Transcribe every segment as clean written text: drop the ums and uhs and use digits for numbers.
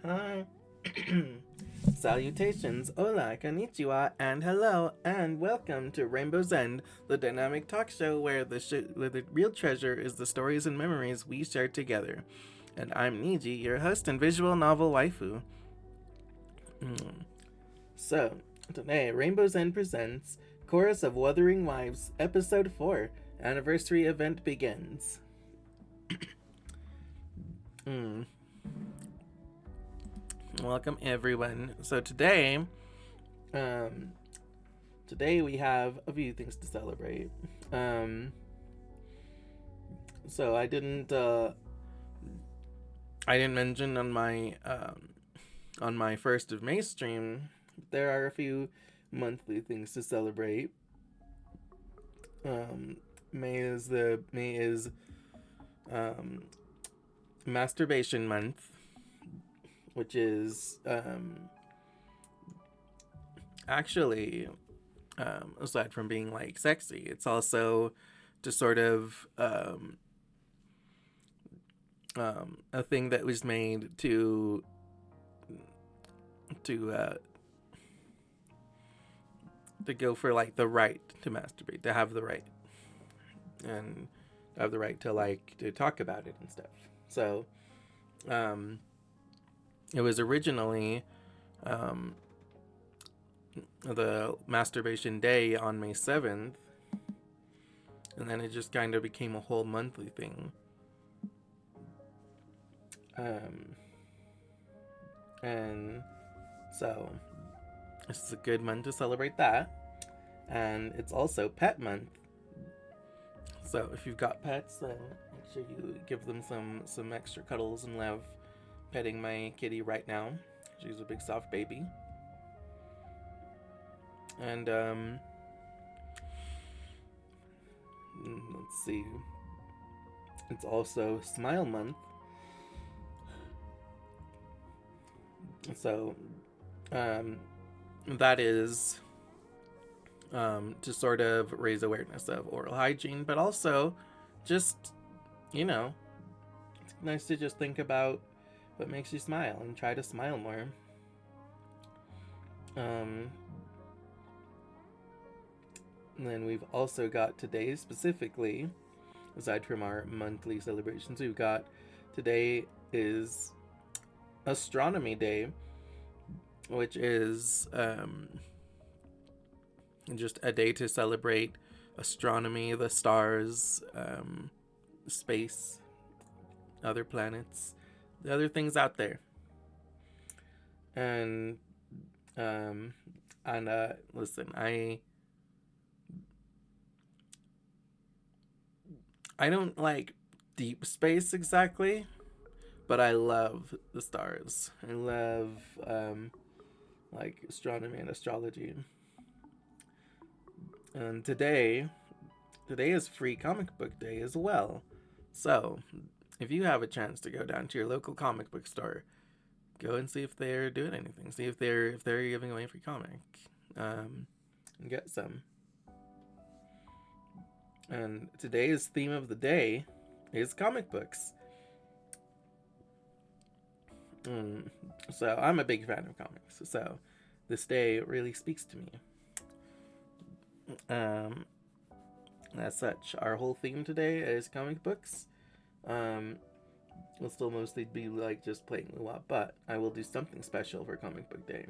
Hi. Salutations, hola, konnichiwa, and hello, and welcome to Rainbow's End, the dynamic talk show where the real treasure is the stories and memories we share together. And I'm Niji, your host and visual novel waifu. So, today, Rainbow's End presents Chorus of Wuthering Wives, Episode 4, Anniversary Event Begins. Welcome everyone. So today we have a few things to celebrate. So I didn't mention on my 1st of May stream, there are a few monthly things to celebrate. May is masturbation month, which is actually, aside from being like sexy, it's also to sort of a thing that was made to go for like the right to masturbate, to have the right, and have the right to like to talk about it and stuff. So it was originally the masturbation day on May 7th, and then it just kind of became a whole monthly thing. And so this is a good month to celebrate that. And it's also pet month. So if you've got pets, then make sure you give them some extra cuddles and love. Petting my kitty right now. She's a big soft baby. And let's see. It's also Smile Month. So that is to sort of raise awareness of oral hygiene, but also just, it's nice to just think about what makes you smile and try to smile more. And then we've also got today specifically, aside from our monthly celebrations, we've got today is Astronomy Day, which is just a day to celebrate astronomy, the stars, space, other planets, the other things out there. And listen, I don't like deep space exactly, but I love the stars. I love like astronomy and astrology. And today is Free Comic Book Day as well. So, if you have a chance to go down to your local comic book store, go and see if they're doing anything. See if they're giving away a free comic, and get some. And today's theme of the day is comic books. So I'm a big fan of comics. So this day really speaks to me. As such, our whole theme today is comic books. We'll still mostly be like just playing Luwa, but I will do something special for Comic Book Day.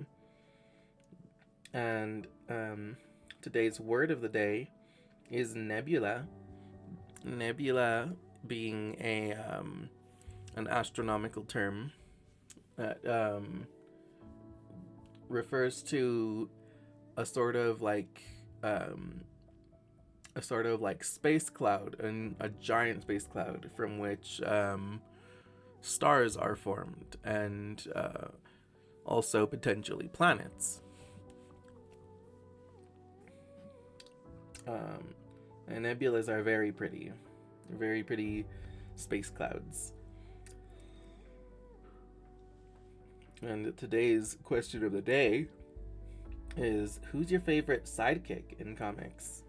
And today's word of the day is nebula. Nebula being an astronomical term that refers to a sort of like space cloud, and a giant space cloud from which stars are formed, and also potentially planets. And nebulas are very pretty. They're very pretty space clouds. And today's question of the day is, who's your favorite sidekick in comics?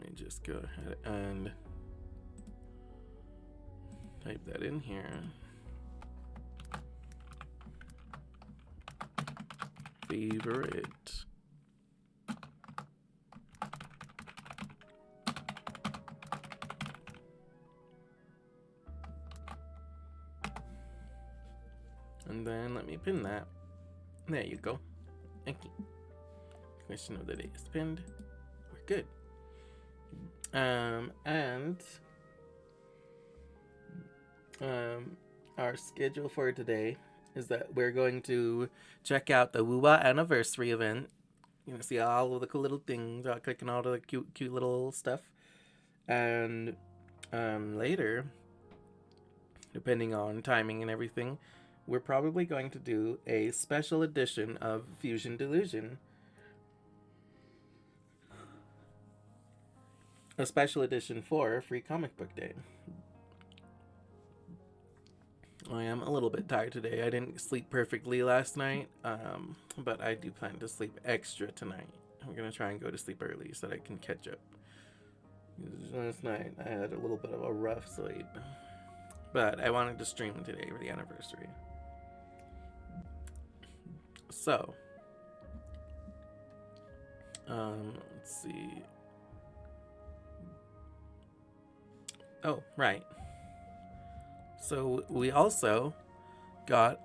me just go ahead and type that in here. Favorite. And then let me pin that. There you go. Thank you. Question of the day is pinned. We're good. Our schedule for today is that we're going to check out the Wuwa anniversary event. You know, see all of the cool little things, clicking all the cute little stuff. And later, depending on timing and everything, we're probably going to do a special edition of Fusion Delusion. A special edition for Free Comic Book Day. I am a little bit tired today. I didn't sleep perfectly last night, but I do plan to sleep extra tonight. I'm going to try and go to sleep early so that I can catch up. Last night I had a little bit of a rough sleep, but I wanted to stream today for the anniversary. So, let's see. Oh, right. So we also got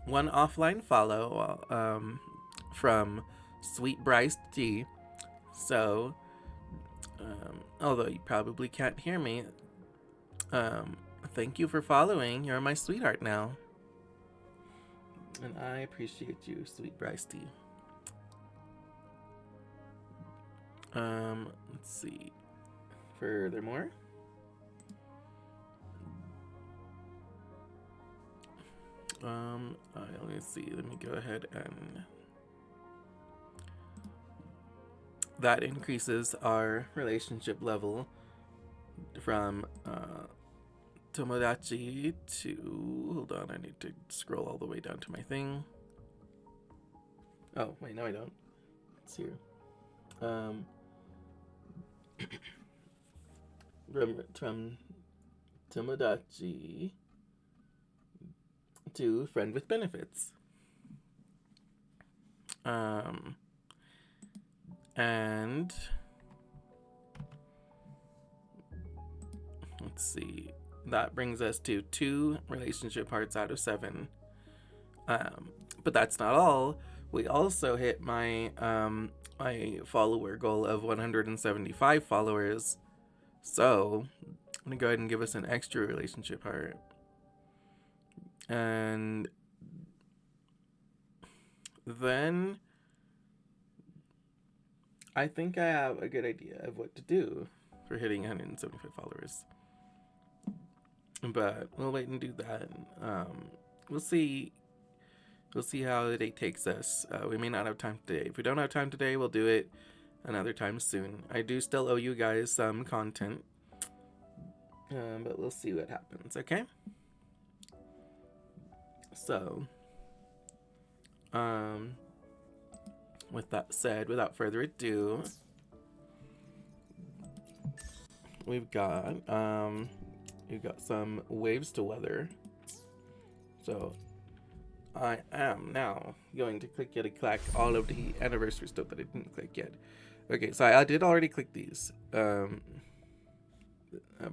one offline follow from Sweet Bryce T. So, although you probably can't hear me, thank you for following. You're my sweetheart now. And I appreciate you, Sweet Bryce T. Let's see. Furthermore, let me see. Let me go ahead and that increases our relationship level from Tomodachi to, hold on, I need to scroll all the way down to my thing. Oh, wait, no I don't. It's here. From Tomodachi to friend with benefits. And let's see. That brings us to 2 relationship hearts out of 7. But that's not all. We also hit my my follower goal of 175 followers. So I'm gonna go ahead and give us an extra relationship heart. And then I think I have a good idea of what to do for hitting 175 followers. But we'll wait and do that. We'll see how the day takes us. We may not have time today. If we don't have time today, we'll do it another time soon. I do still owe you guys some content. But we'll see what happens, okay? So, with that said, without further ado, we've got some waves to weather. So I am now going to click all of the anniversary stuff that I didn't click yet. Okay, so I did already click these,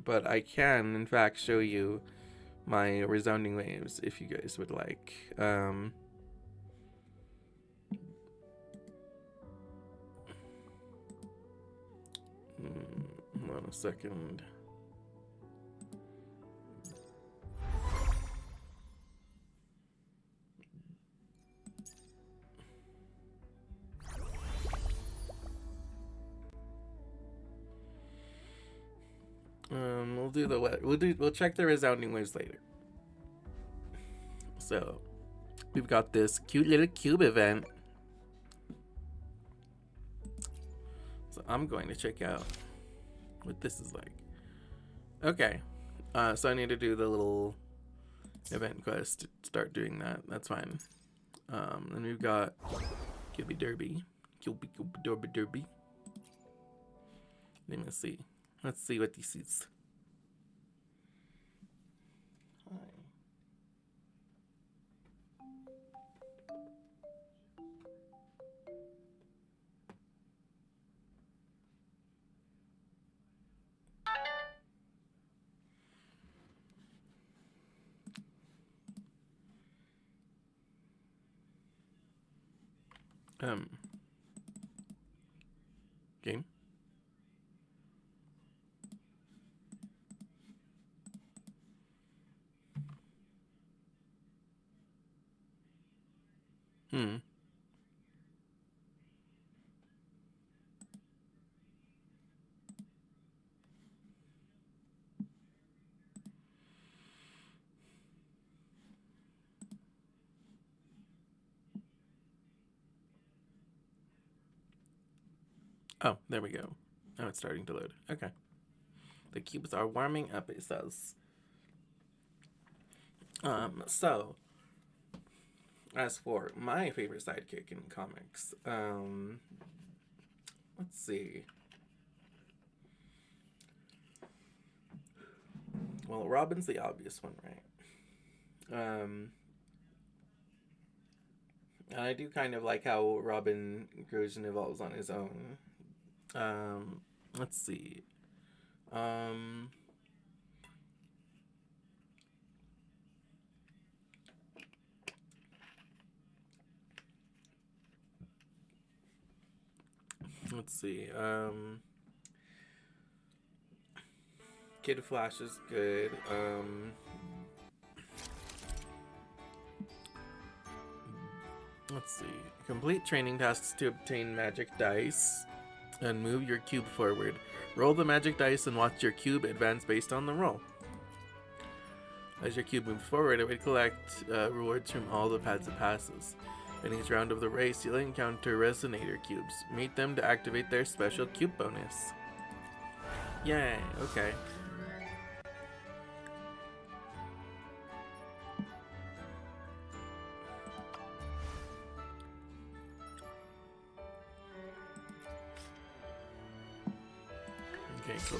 but I can in fact show you my resounding waves if you guys would like. Hold on a second. We'll check the resounding waves later. So we've got this cute little cube event. So I'm going to check out what this is like. Okay. So I need to do the little event quest to start doing that. That's fine. Then we've got Cubby Derby. Cubby Derby. Let me see. Let's see what this is. Game. Oh, there we go. Now it's starting to load. Okay. The cubes are warming up, it says. So as for my favorite sidekick in comics, let's see. Well, Robin's the obvious one, right? And I do kind of like how Robin grows and evolves on his own. Let's see. Let's see. Kid Flash is good. Let's see. Complete training tasks to obtain magic dice and move your cube forward. Roll the magic dice and watch your cube advance based on the roll. As your cube moves forward, it will collect rewards from all the paths it passes. In each round of the race, you'll encounter Resonator cubes. Meet them to activate their special cube bonus. Yay, okay. Okay, cool.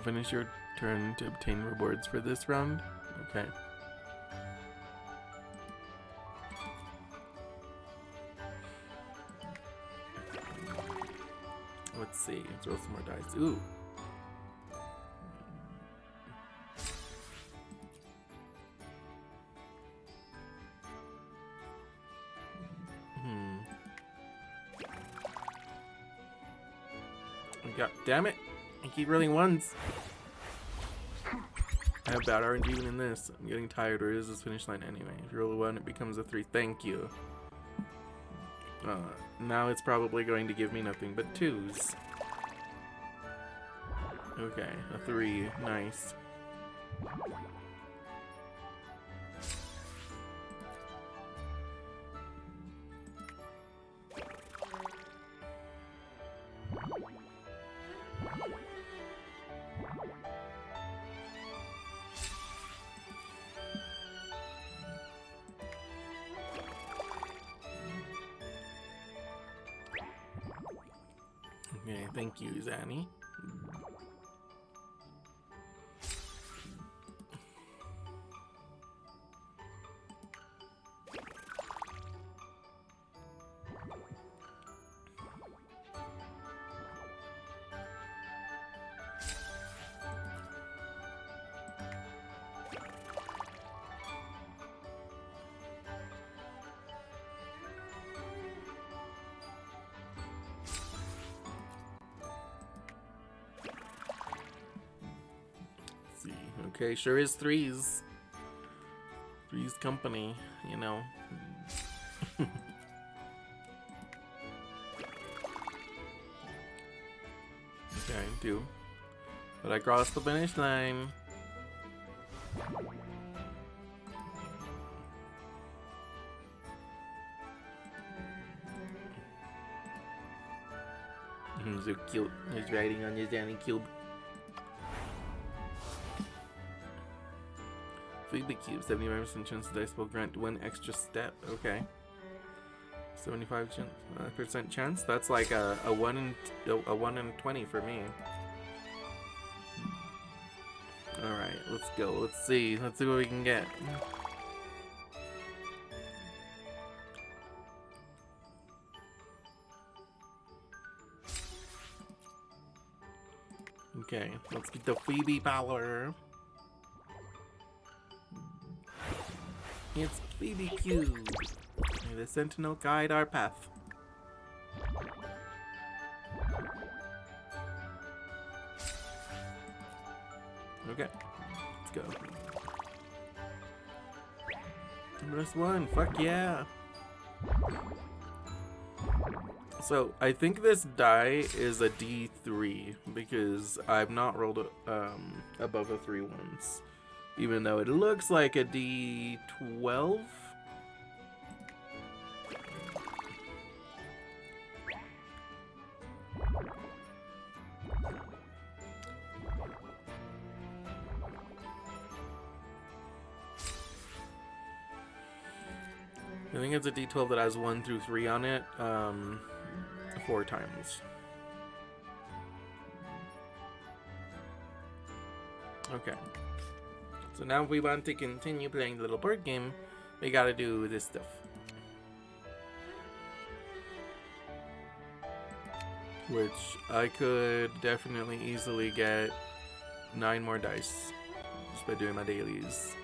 Finish your turn to obtain rewards for this round. Okay. Let's see. Throw some more dice. Ooh. God damn it. I keep rolling ones. I have bad RNG even in this. I'm getting tired. Where is this finish line anyway? If you roll a 1, it becomes a 3. Thank you. Now it's probably going to give me nothing but 2s. Okay, a 3. Nice. Okay, thank you, Zanny. Okay, sure is 3s. 3's company, you know. Okay, 2. But I crossed the finish line. So cute. He's riding on his Danny Cube. Phoebe Cube, 75% chance the dice will grant one extra step. Okay. 75% chance. That's like a 1 in 20 for me. Alright, let's go. Let's see what we can get. Okay, let's get the Phoebe power. It's Phoebe Cube. May the Sentinel guide our path. Okay, let's go. Press 1, fuck yeah. So, I think this die is a D3 because I've not rolled above a 3 once. Even though it looks like a D12. I think it's a D12 that has 1 through 3 on it, 4 times. Okay. So now if we want to continue playing the little board game, we gotta do this stuff. Which I could definitely easily get 9 more dice just by doing my dailies.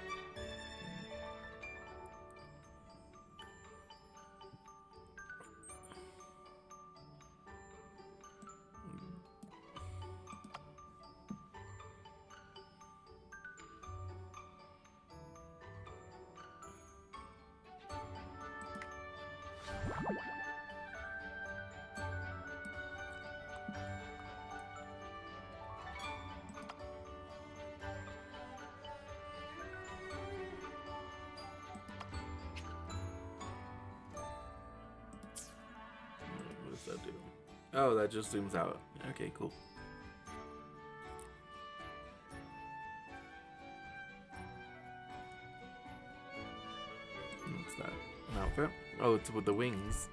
What does that do? Oh, that just zooms out. Okay, cool. What's that? An outfit? Oh, it's with the wings.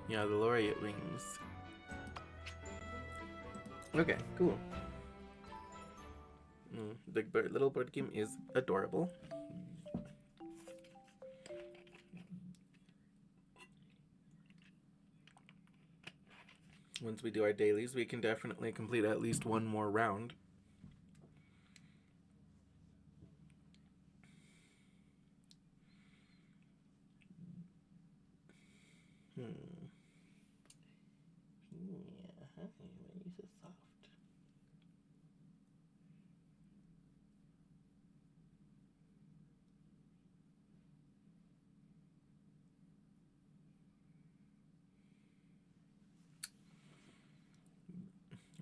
Yeah, the laureate wings. Okay, cool. The little board game is adorable. Once we do our dailies, we can definitely complete at least one more round. Yeah, why are you so soft?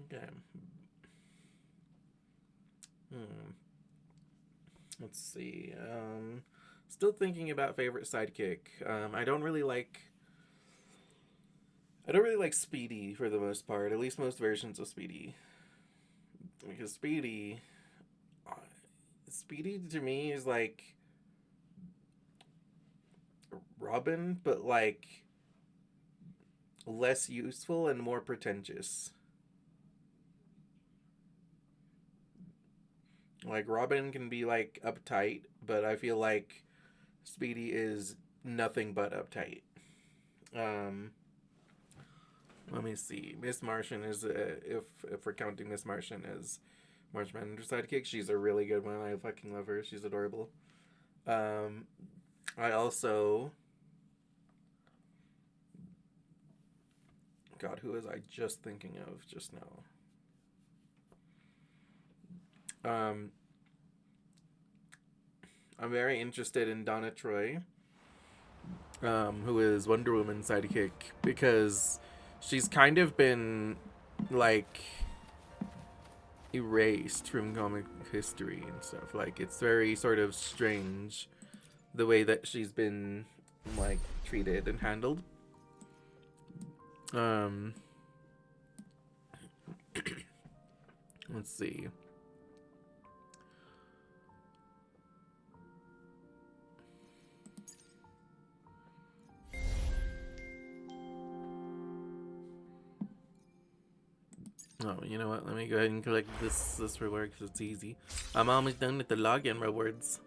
Okay. Let's see. Still thinking about favorite sidekick. I don't really like Speedy for the most part. At least most versions of Speedy. Because Speedy to me is like Robin, but like less useful and more pretentious. Like Robin can be like uptight, but I feel like Speedy is nothing but uptight. Let me see. Miss Martian is if we're counting Miss Martian as March Manager sidekick, she's a really good one. I fucking love her. She's adorable. I also, God, who was I just thinking of just now? I'm very interested in Donna Troy, who is Wonder Woman's sidekick, because she's kind of been like erased from comic history and stuff. Like, it's very sort of strange the way that she's been like treated and handled. Let's see. Oh, you know what? Let me go ahead and collect this reward because it's easy. I'm almost done with the login rewards.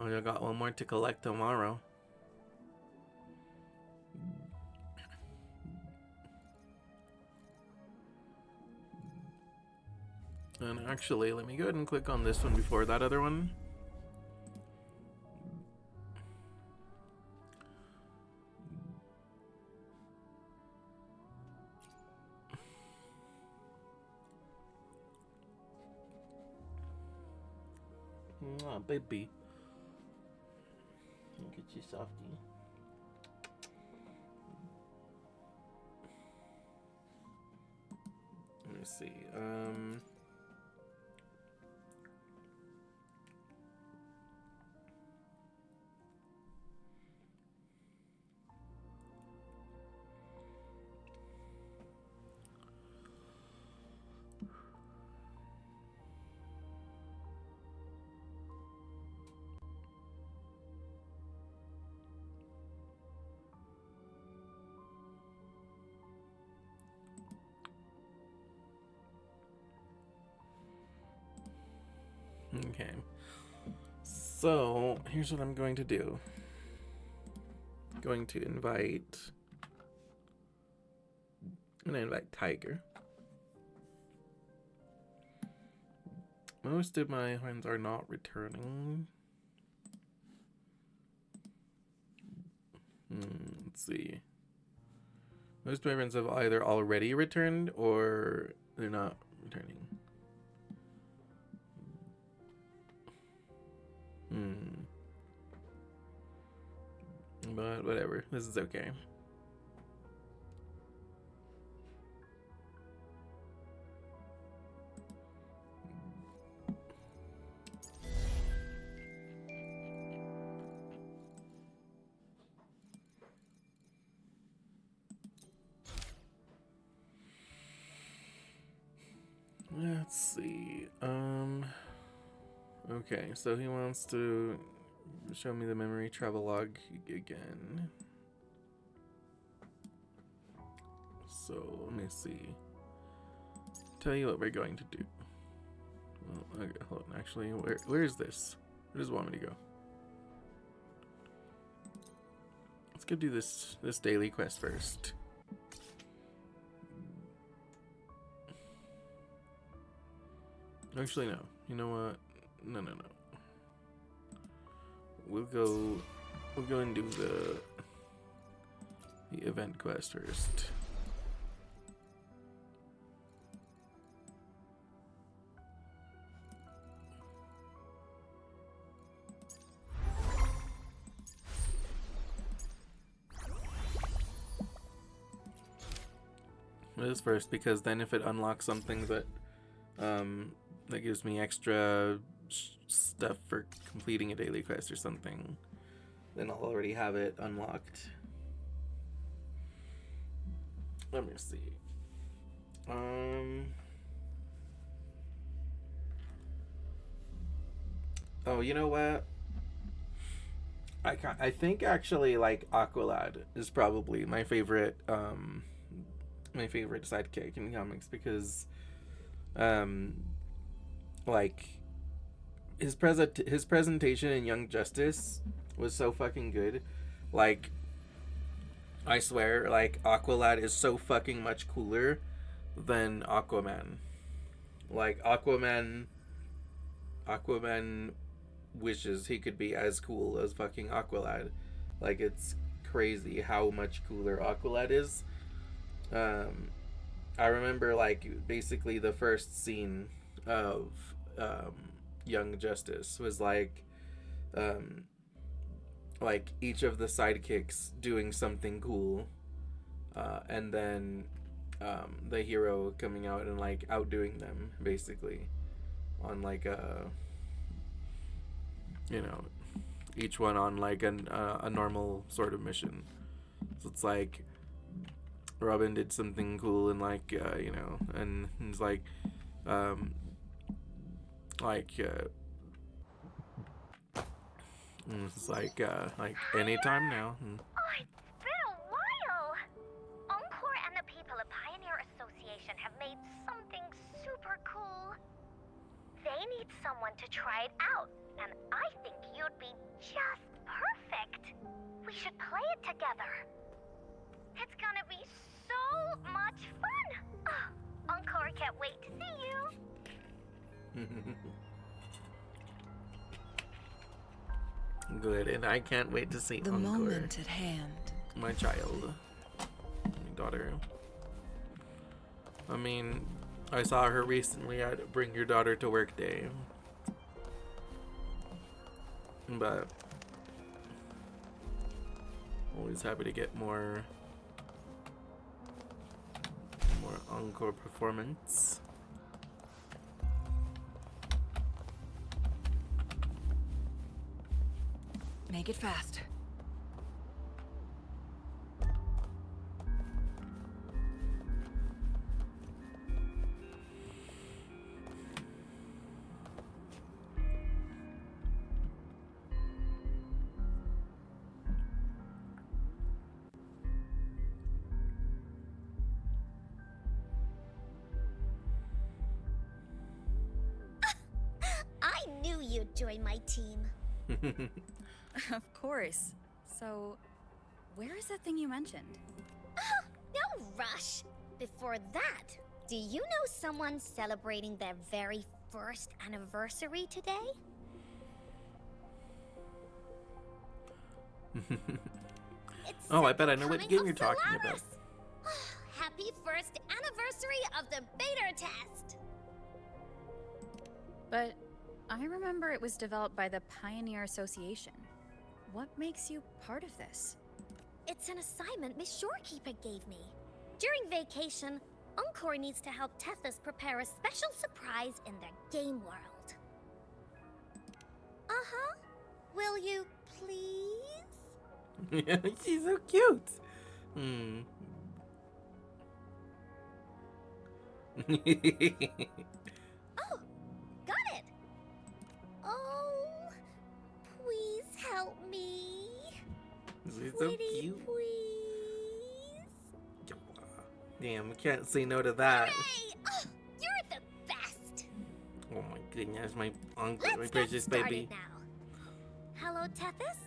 I got one more to collect tomorrow. And actually, let me go ahead and click on this one before that other one. Oh, baby. Look at you, softie. Let me see. Okay. So, here's what I'm going to do. I'm going to invite... I'm going to invite Tiger. Most of my friends are not returning. Let's see. Most of my friends have either already returned or they're not returning. But whatever, this is okay. Let's see. Okay, so he wants to show me the memory travelogue again. So let me see. Tell you what we're going to do. Well, okay, hold on. Actually, where is this? Where does it want me to go? Let's go do this daily quest first. Actually, no. You know what? No. We'll go and do the event quest first. This first, because then if it unlocks something that that gives me extra stuff for completing a daily quest or something, then I'll already have it unlocked. Let me see. Oh, you know what? I think actually like Aqualad is probably my favorite sidekick in comics because like his presentation in Young Justice was so fucking good. Like, I swear, like Aqualad is so fucking much cooler than Aquaman. Like Aquaman wishes he could be as cool as fucking Aqualad. Like, it's crazy how much cooler Aqualad is. I remember like basically the first scene of Young Justice was like each of the sidekicks doing something cool, and then the hero coming out and like outdoing them basically on like a, you know, each one on like a normal sort of mission. So it's like Robin did something cool and like you know, and it's um like it's like anytime now. Oh, it's been a while. Encore and the people of Pioneer Association have made something super cool. They need someone to try it out, and I think you'd be just perfect. We should play it together. It's gonna be so much fun. Oh, Encore can't wait to see you. Good, and I can't wait to see the Encore. moment at hand. My child, my daughter. I mean, I saw her recently at Bring Your Daughter to Work Day. But always happy to get more Encore performance. Make it fast. I knew you'd join my team. Of course. So, where is that thing you mentioned? Oh, no rush. Before that, do you know someone celebrating their very first anniversary today? It's Oh, I bet I know what coming game of you're talking about. Solaris. Happy first anniversary of the beta test! But I remember it was developed by the Pioneer Association. What makes you part of this? It's an assignment Miss Shorekeeper gave me. During vacation, Encore needs to help Tethys prepare a special surprise in their game world. Uh-huh. Will you please? She's so cute. Hmm. Oh, got it. Oh, please help me. She's so Pretty cute. please. Damn, we can't say no to that. Hooray! Oh, you're the best. Oh my goodness, my uncle, Let's my get precious started baby. now. Hello, Tethys.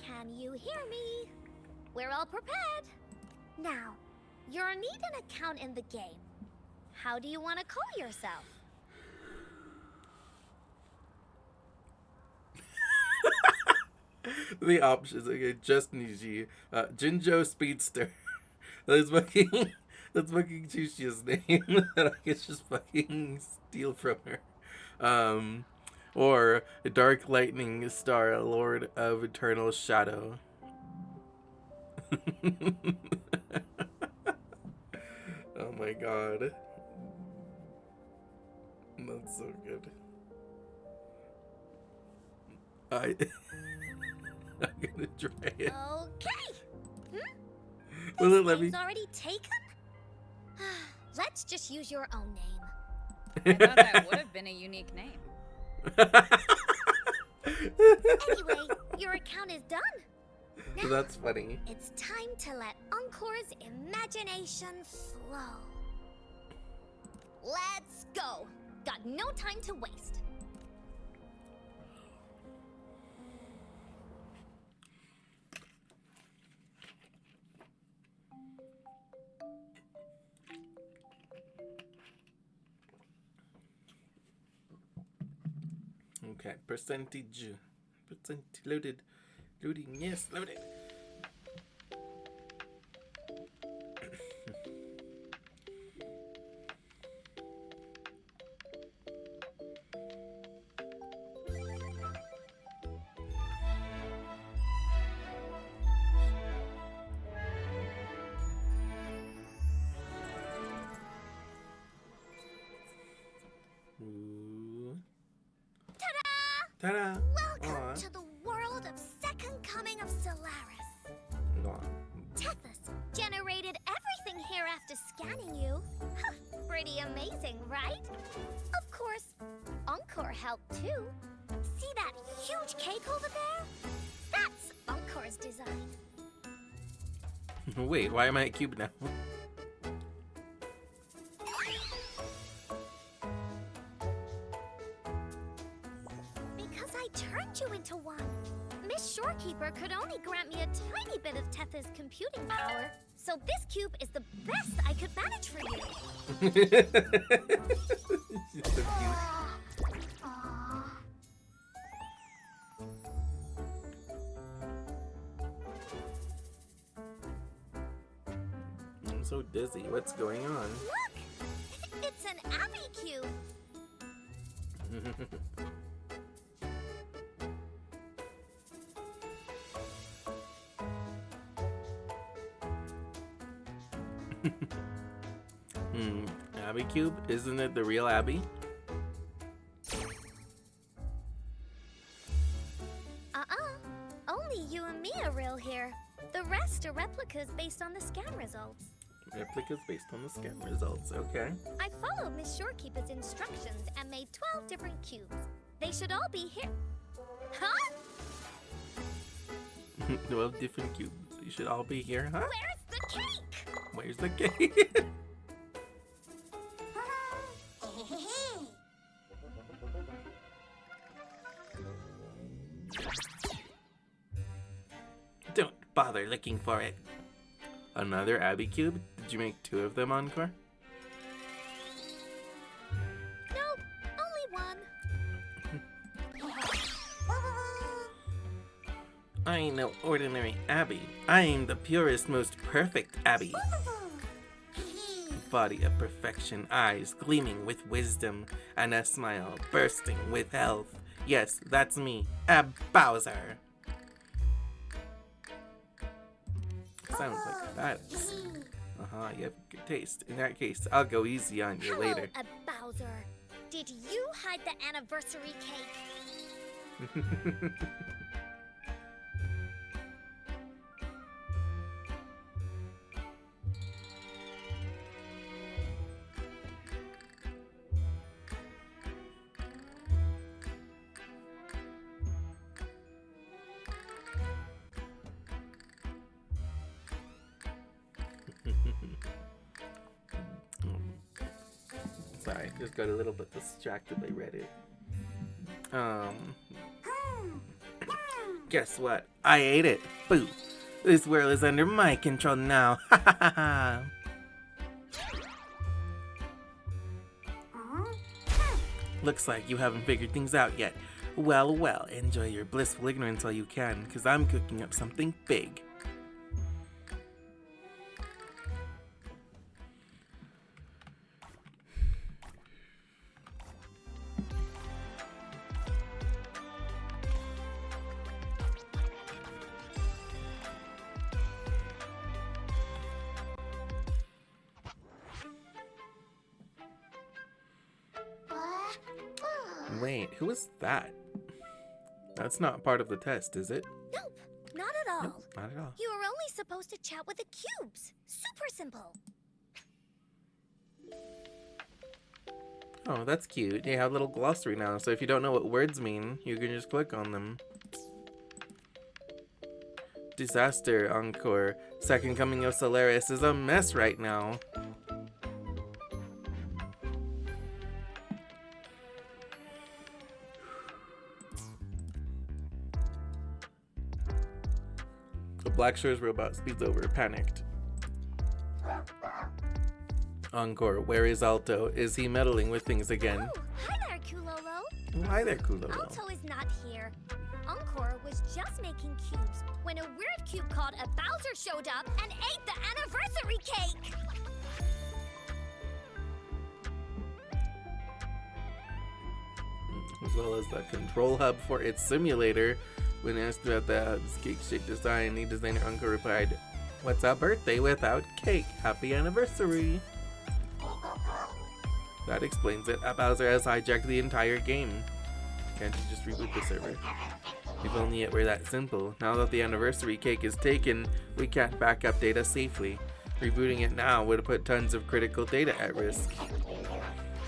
Can you hear me? We're all prepared. Now, you'll need an account in the game. How do you want to call yourself? The options, okay, just Niji, Jinjo Speedster. That's fucking Chushia's name that I could just fucking steal from her. Or Dark Lightning Star, Lord of Eternal Shadow. Oh my god. That's so good. I'm gonna try it. Okay. Will it let This me? game's already taken? Let's just use your own name. I thought that would have been a unique name. Anyway, your account is done. Now, That's funny. it's time to let Encore's imagination flow. Let's go. Got no time to waste. Okay, percentage loaded. Loading, yes, loaded. Ta-da! Welcome Aw. to the world of Second Coming of Solaris. Aw. Tethys generated everything here after scanning you. Huh, pretty amazing, right? Of course, Encore helped too. See that huge cake over there? That's Encore's design. Wait, why am I a cube now? Because I turned you into one. Miss Shorekeeper could only grant me a tiny bit of Tethys computing power, so this cube is the best I could manage for you. She's so cute. I'm so dizzy. What's going on? Look! It's an Abby cube. Abby Cube? Isn't it the real Abby? Only you and me are real here. The rest are replicas based on the scan results. Replicas based on the scan results, okay. I followed Miss Shorekeeper's instructions and made 12 different cubes. They should all be here. Huh? 12 different cubes. You should all be here, huh? Where's the cake? Where's the cake? Don't bother looking for it. Another Abby Cube? Did you make 2 of them, Encore? Nope, only one. I ain't no ordinary Abby. I am the purest, most perfect Abby. Body of perfection, eyes gleaming with wisdom, and a smile bursting with health. Yes, that's me, Ab Bowser. Sounds like that. You have good taste. In that case, I'll go easy on you later. Hello, Bowser. Did you hide the anniversary cake? Sorry, just got a little bit distracted by Reddit. Guess what? I ate it. Boo. This world is under my control now. Ha ha ha ha. Looks like you haven't figured things out yet. Well, well, enjoy your blissful ignorance while you can, because I'm cooking up something big. Wait, who is that? That's not part of the test, is it? Nope, not at all. Nope, not at all. You were only supposed to chat with the cubes. Super simple. Oh, that's cute. They have a little glossary now, so if you don't know what words mean, you can just click on them. Disaster, Encore. Second Coming of Solaris is a mess right now. The Black Shore's robot speeds over, panicked. Encore, where is Alto? Is he meddling with things again? Oh, hi there, Kulolo. Oh, hi there, Kulolo. Alto is not here. Encore was just making cubes when a weird cube called a Bowser showed up and ate the anniversary cake. As well as the control hub for its simulator. When asked about the hub's cake-shaped design, the designer Encore replied, "What's a birthday without cake? Happy anniversary!" That explains it. Bowser has hijacked the entire game. Can't you just reboot the server? If only it were that simple. Now that the anniversary cake is taken, we can't back up data safely. Rebooting it now would put tons of critical data at risk.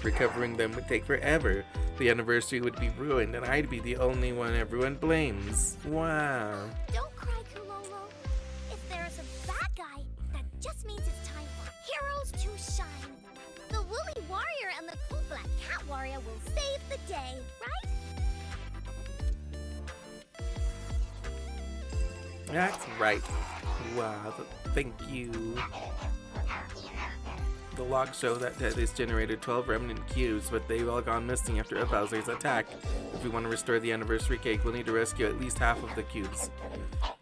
Recovering them would take forever. The anniversary would be ruined, and I'd be the only one everyone blames. Wow. Don't cry, Kulolo. If there's a bad guy, that just means it's time for heroes to shine. The Woolly Warrior and the cool Black Cat Warrior will save the day, right? That's right. Wow, thank you. The logs show that Tethys generated 12 remnant cubes, but they've all gone missing after a Bowser's attack. If we want to restore the anniversary cake, we'll need to rescue at least half of the cubes.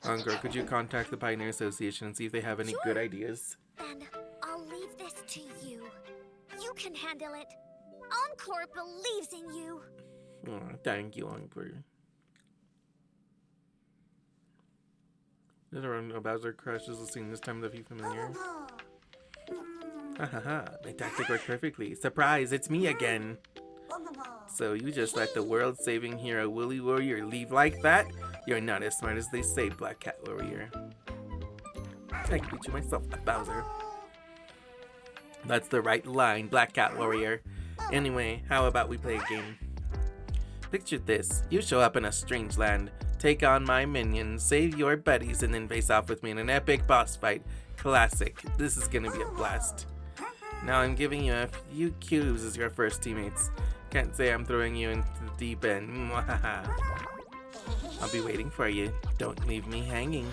Encore, could you contact the Pioneer Association and see if they have any good ideas? Then I'll leave this to you. You can handle it. Encore believes in you. Oh, thank you, Encore. A Bowser crashes the scene this time with a few familiar. Haha, my tactic worked perfectly. Surprise, it's me again. So you just let the world-saving hero Woolly Warrior leave like that? You're not as smart as they say, Black Cat Warrior. I can beat you myself, Bowser. That's the right line, Black Cat Warrior. Anyway, how about we play a game? Picture this. You show up in a strange land, take on my minions, save your buddies, and then face off with me in an epic boss fight. Classic. This is gonna be a blast. Now I'm giving you a few cubes as your first teammates. Can't say I'm throwing you into the deep end. I'll be waiting for you. Don't leave me hanging.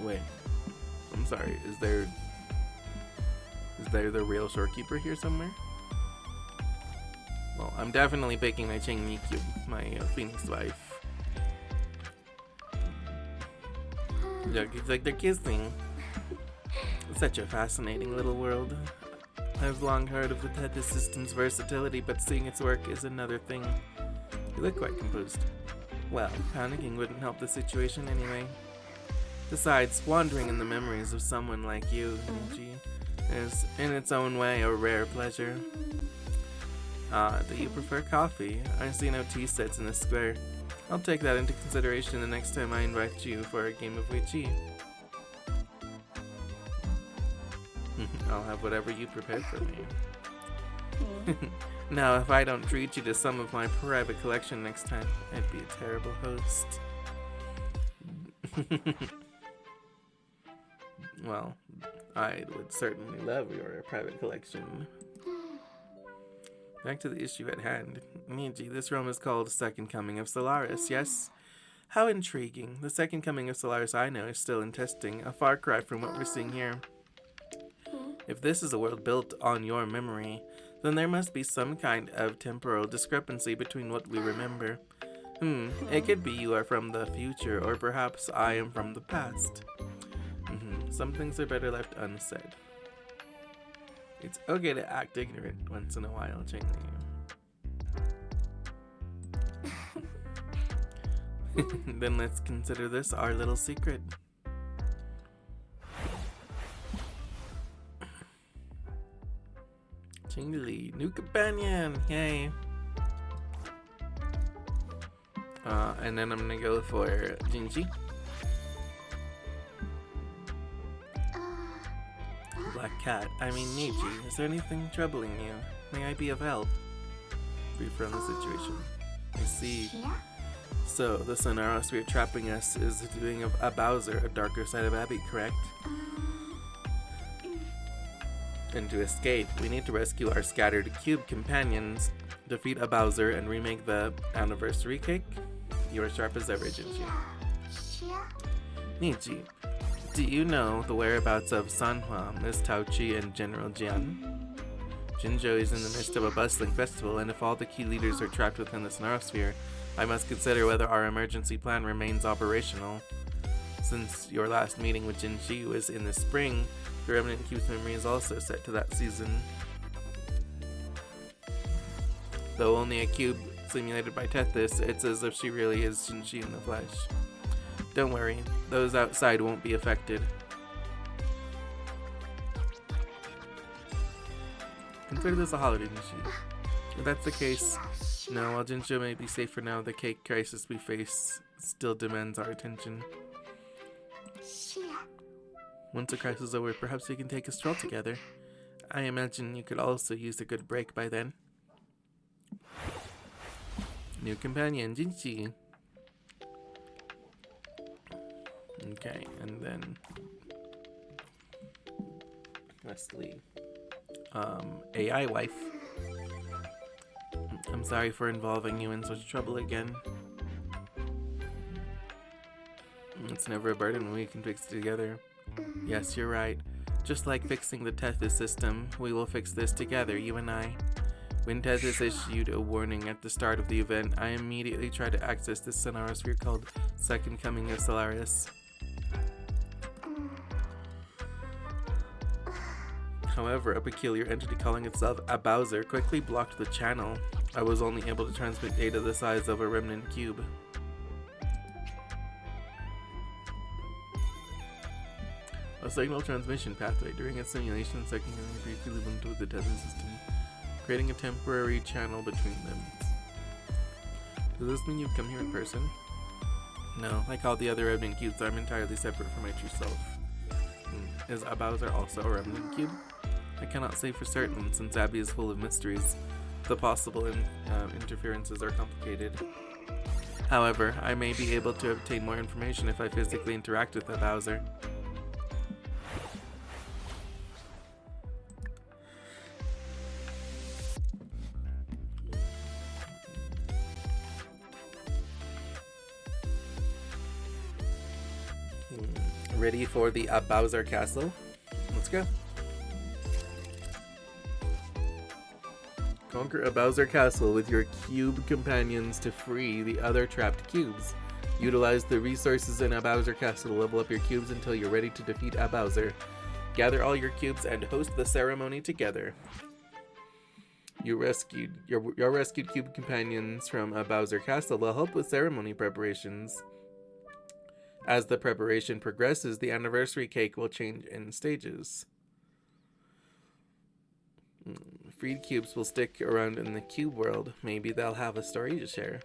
Wait. I'm sorry. Is there the real shorekeeper here somewhere? Well, I'm definitely picking my Changmi cube, my Phoenix wife. Look, it's like they're kissing. Such a fascinating little world. I've long heard of the Tethys system's versatility, but seeing its work is another thing. You look quite composed. Well, panicking wouldn't help the situation anyway. Besides, wandering in the memories of someone like you, Niji, is in its own way a rare pleasure. Do you prefer coffee? I see no tea sets in the square. I'll take that into consideration the next time I invite you for a game of Wii. I'll have whatever you prepare for me. Now, if I don't treat you to some of my private collection next time, I'd be a terrible host. Well, I would certainly love your private collection. Back to the issue at hand. Niji, this realm is called Second Coming of Solaris, yes? How intriguing. The Second Coming of Solaris I know is still in testing, a far cry from what we're seeing here. If this is a world built on your memory, then there must be some kind of temporal discrepancy between what we remember. It could be you are from the future, or perhaps I am from the past. Some things are better left unsaid. It's okay to act ignorant once in a while, Changli. Then let's consider this our little secret. Changli, new companion, yay! And then I'm gonna go for Jinji. Black Cat, Niji, is there anything troubling you? May I be of help? Brief from the situation. I see. So, the Sonarosphere trapping us is doing a Bowser, a darker side of Abby, correct? And to escape, we need to rescue our scattered cube companions, defeat a Bowser, and remake the anniversary cake. You are sharp as ever, Jinji. Niji, do you know the whereabouts of Sanhua, Miss Taochi, and General Jian? Jinzhou is in the midst of a bustling festival, and if all the key leaders are trapped within the Sonarosphere, I must consider whether our emergency plan remains operational. Since your last meeting with Jinji was in the spring, the Remnant Cube's memory is also set to that season. Though only a cube simulated by Tethys, it's as if she really is Jinji in the flesh. Don't worry, those outside won't be affected. Consider this a holiday, Nishi. If that's the case, no, while Jincho may be safe for now, the cake crisis we face still demands our attention. Once the crisis is over, perhaps we can take a stroll together. I imagine you could also use a good break by then. New companion, Jinchi. Okay, and then Leslie. AI wife. I'm sorry for involving you in such trouble again. It's never a burden when we can fix it together. Yes, you're right. Just like fixing the Tethys system, we will fix this together, you and I. When Tethys issued a warning at the start of the event, I immediately tried to access this Sonarosphere called Second Coming of Solaris. However, a peculiar entity calling itself a Bowser quickly blocked the channel. I was only able to transmit data the size of a remnant cube. A signal transmission pathway. During a simulation, Second Coming briefly linked with the Tether system, creating a temporary channel between them. Does this mean you've come here in person? No, like all the other remnant cubes, I'm entirely separate from my true self. Is a Bowser also a remnant cube? I cannot say for certain, since Abby is full of mysteries. The possible interferences are complicated. However, I may be able to obtain more information if I physically interact with a Bowser. Ready for the Bowser Castle? Let's go. Conquer a Bowser Castle with your cube companions to free the other trapped cubes. Utilize the resources in a Bowser Castle to level up your cubes until you're ready to defeat a Bowser. Gather all your cubes and host the ceremony together. Your rescued cube companions from a Bowser Castle will help with ceremony preparations. As the preparation progresses, the anniversary cake will change in stages. Freed cubes will stick around in the cube world. Maybe they'll have a story to share.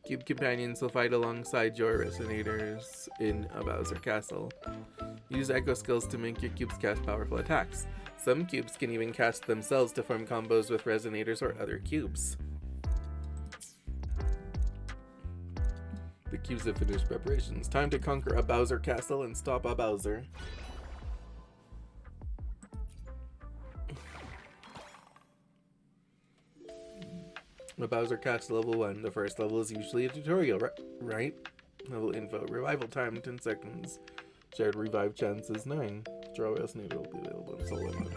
Cube companions will fight alongside your resonators in a Bowser Castle. Use echo skills to make your cubes cast powerful attacks. Some cubes can even cast themselves to form combos with resonators or other cubes. The cubes have finished preparations. Time to conquer a Bowser Castle and stop a Bowser. A Bowser Castle level 1. The first level is usually a tutorial, right? Level info. Revival time 10 seconds. Shared revive chances 9. Draw resonator will be available in solo mode.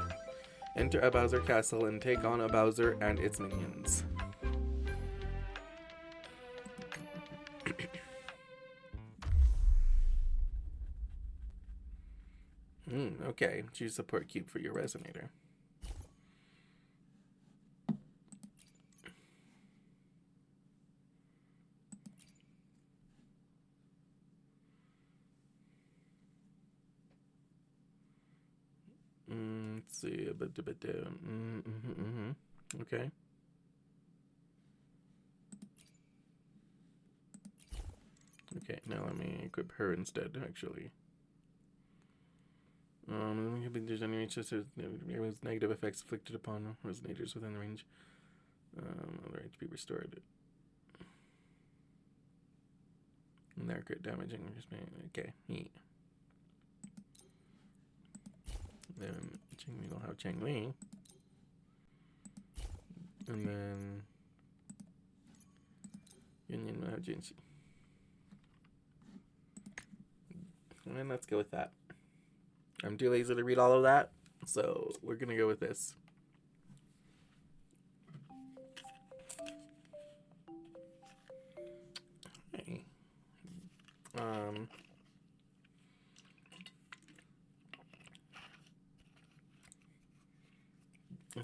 Enter a Bowser Castle and take on a Bowser and its minions. Okay, choose support cube for your resonator. Let's see, a bit down. Okay. Okay, now let me equip her instead, actually. There's any negative effects inflicted upon resonators within the range. Right to be restored. And they're crit damaging. Okay, neat. Then Cheng-Li will have Cheng-Li. And then Yin will have Jinxi. And then let's go with that. I'm too lazy to read all of that, so we're gonna go with this. Okay.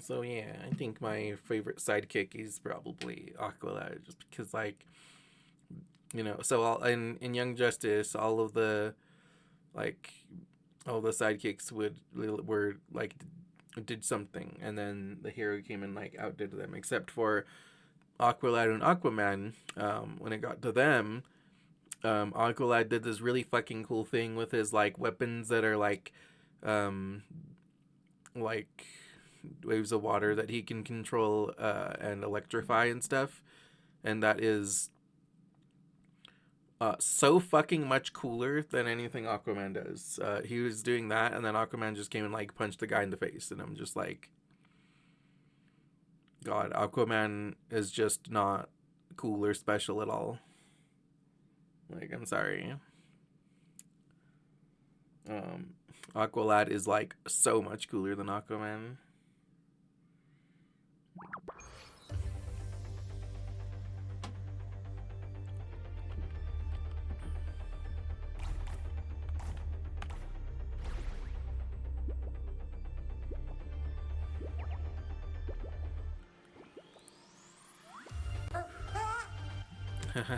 So yeah, I think my favorite sidekick is probably Aqualad, just because, like, you know, so in Young Justice, all of the, like, all the sidekicks were like did something, and then the hero came and like outdid them, except for Aqualad and Aquaman. When it got to them, Aqualad did this really fucking cool thing with his like weapons that are like waves of water that he can control and electrify and stuff, and that is so fucking much cooler than anything Aquaman does. He was doing that, and then Aquaman just came and like punched the guy in the face, and I'm just like, God, Aquaman is just not cool or special at all. Like, I'm sorry. Aqualad is like so much cooler than Aquaman.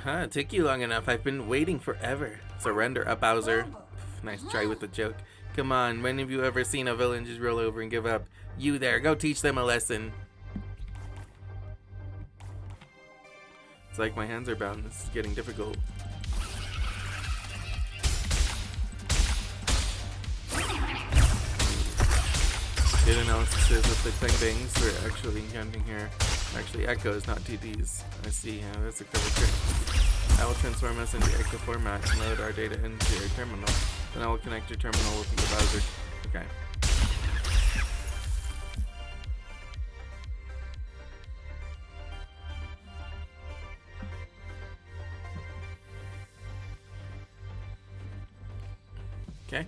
It took you long enough. I've been waiting forever. Surrender up, Bowser. Nice try with the joke. Come on, when have you ever seen a villain just roll over and give up? You there, go teach them a lesson. It's like my hands are bound. This is getting difficult. Data analysis says that the things we're actually encountering here are actually echoes, not TDs. I see. That's a clever trick. I will transform us into echo format and load our data into your terminal. Then I will connect your terminal with the browser. Okay. Okay.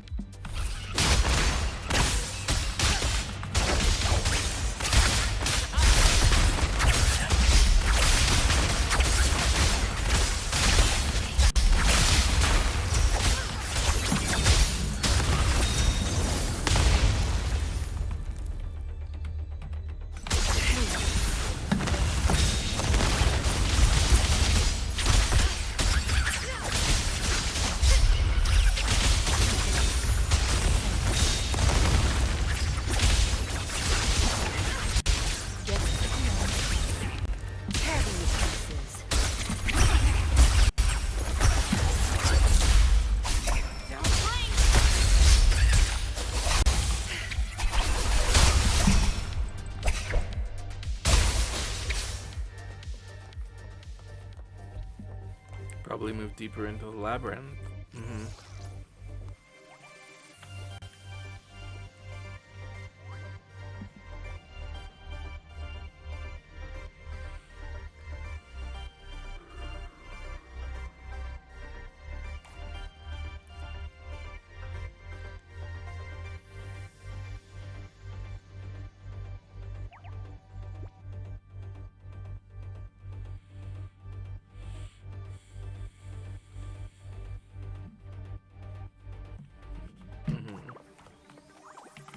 Probably move deeper into the labyrinth.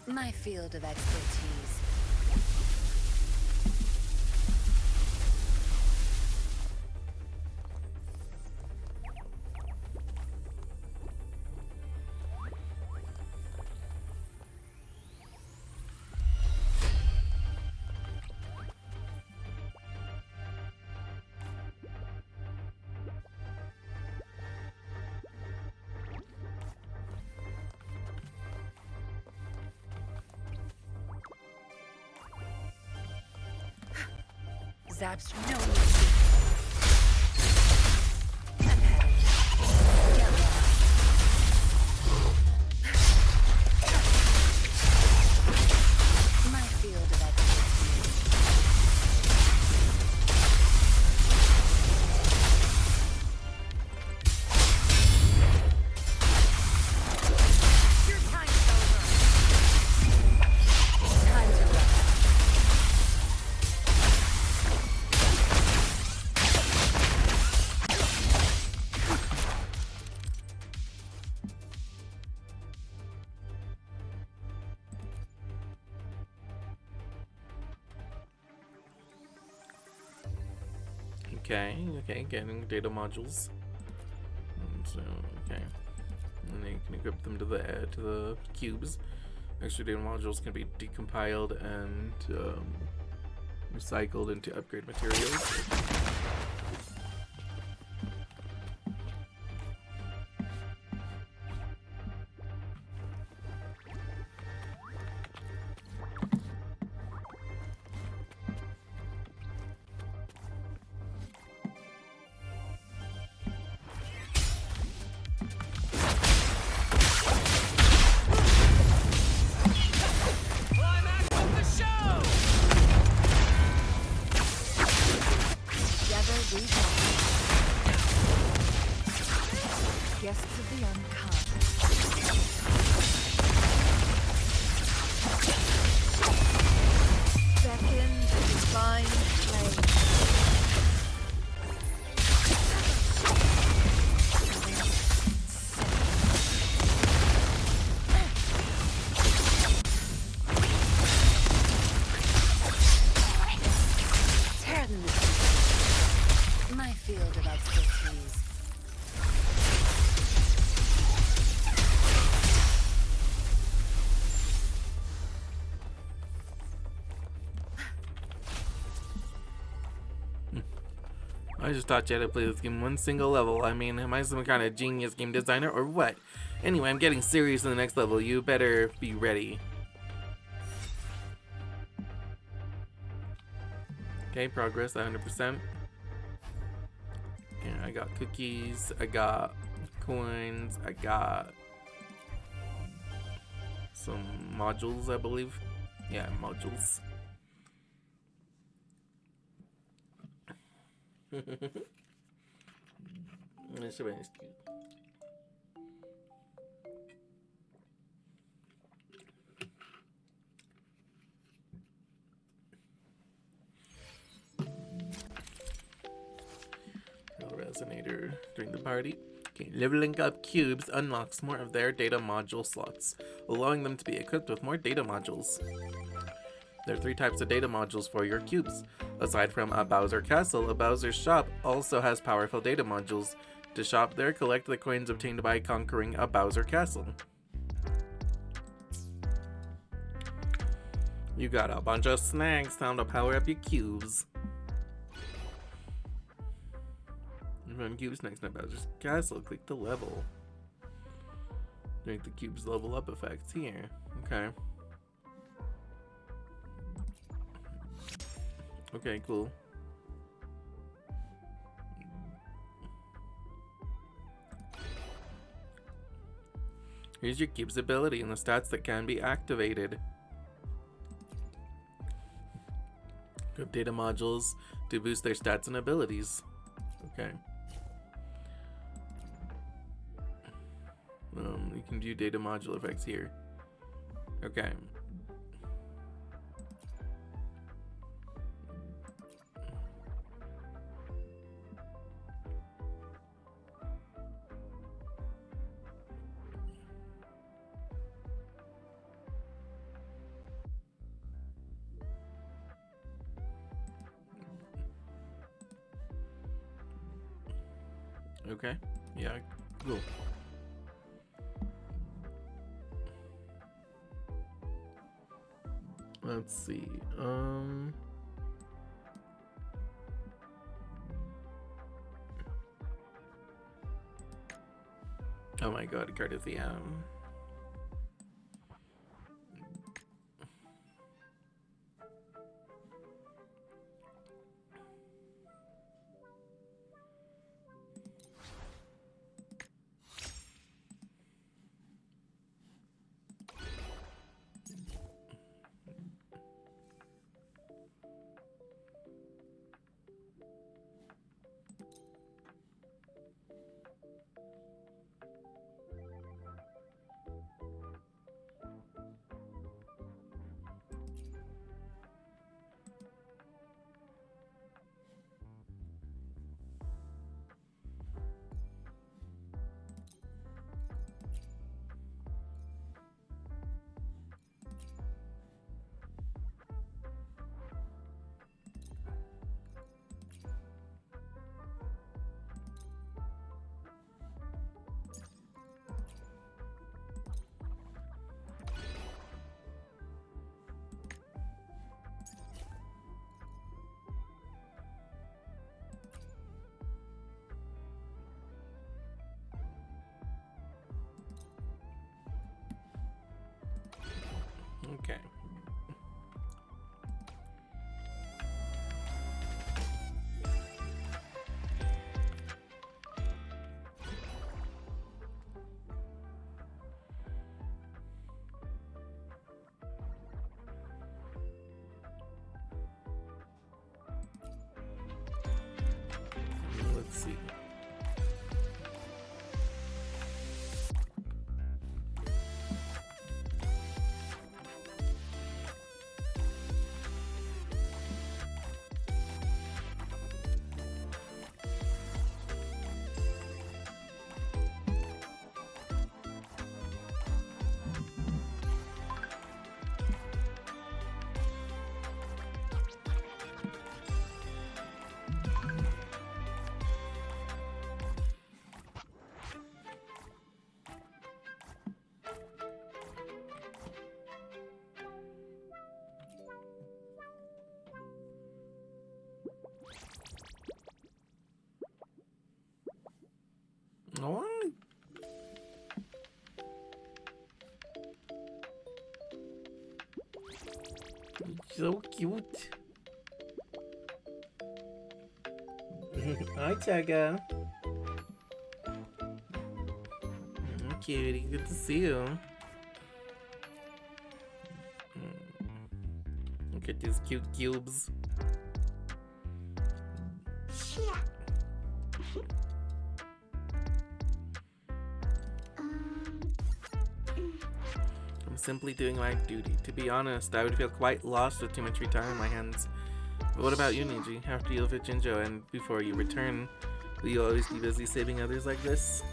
My field of expertise. Zaps no mercy. My field of expertise. Your time's over. Time to run. Okay, getting data modules. And so, okay. And then you can equip them to the cubes. Extra data modules can be decompiled and recycled into upgrade materials. Climax of the show! Together we go. Guests of the unkind. Beckon the divine flame. Tear them to pieces. My field of expertise. I just taught you how to play this game one single level. I mean, am I some kind of genius game designer or what? Anyway, I'm getting serious in the next level. You better be ready. Okay, progress 100%. Yeah, I got cookies, I got coins, I got some modules, I believe. Yeah, modules. This should be nice. Resonator during the party. Okay, leveling up cubes unlocks more of their data module slots, allowing them to be equipped with more data modules. There are 3 types of data modules for your cubes. Aside from a Bowser Castle, a Bowser Shop also has powerful data modules. To shop there, collect the coins obtained by conquering a Bowser Castle. You got a bunch of snacks, time to power up your cubes. Run cubes next to Bowser's Castle, click the level. Drink the cube's level up effects here. Okay. Okay, cool. Here's your cube's ability and the stats that can be activated. Equip data modules to boost their stats and abilities. Okay. You can do data module effects here. Okay. Okay. Yeah, cool. Let's see. Oh my god, Cardassian. Let's see. Oh, so cute. Hi, Chugga. Cutie, good to see you. Look at these cute cubes. I'm simply doing my duty. To be honest, I would feel quite lost with too much free time on my hands. But what about you, Niji? After you visit Jinjo and before you return, will you always be busy saving others like this?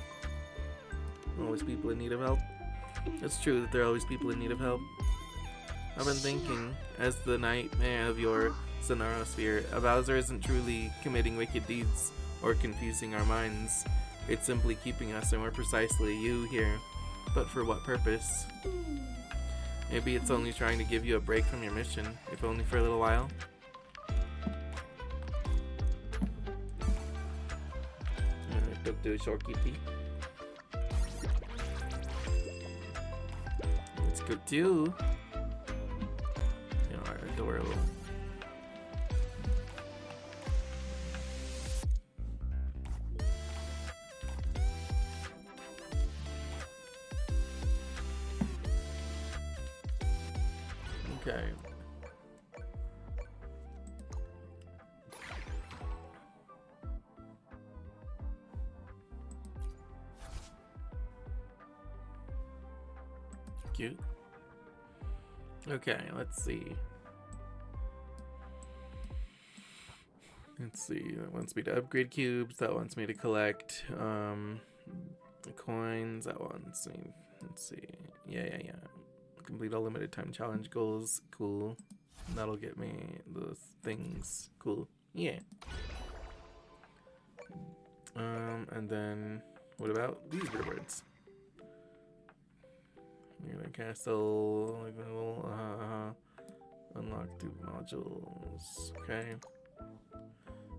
Always people in need of help? It's true that there are always people in need of help. I've been thinking, as the nightmare of your Sonosphere, Bowser isn't truly committing wicked deeds or confusing our minds. It's simply keeping us, or more precisely, you here. But for what purpose? Maybe it's only trying to give you a break from your mission, if only for a little while. Alright, do a short kitty. It's good too. You are adorable. Okay. Cute. Okay, let's see. That wants me to upgrade cubes. That wants me to collect coins. That wants me. Let's see. Yeah. Complete all limited time challenge goals. Cool. That'll get me those things. Cool. Yeah. And then what about these rewards? Near the castle, like a little, unlock 2 modules. Okay.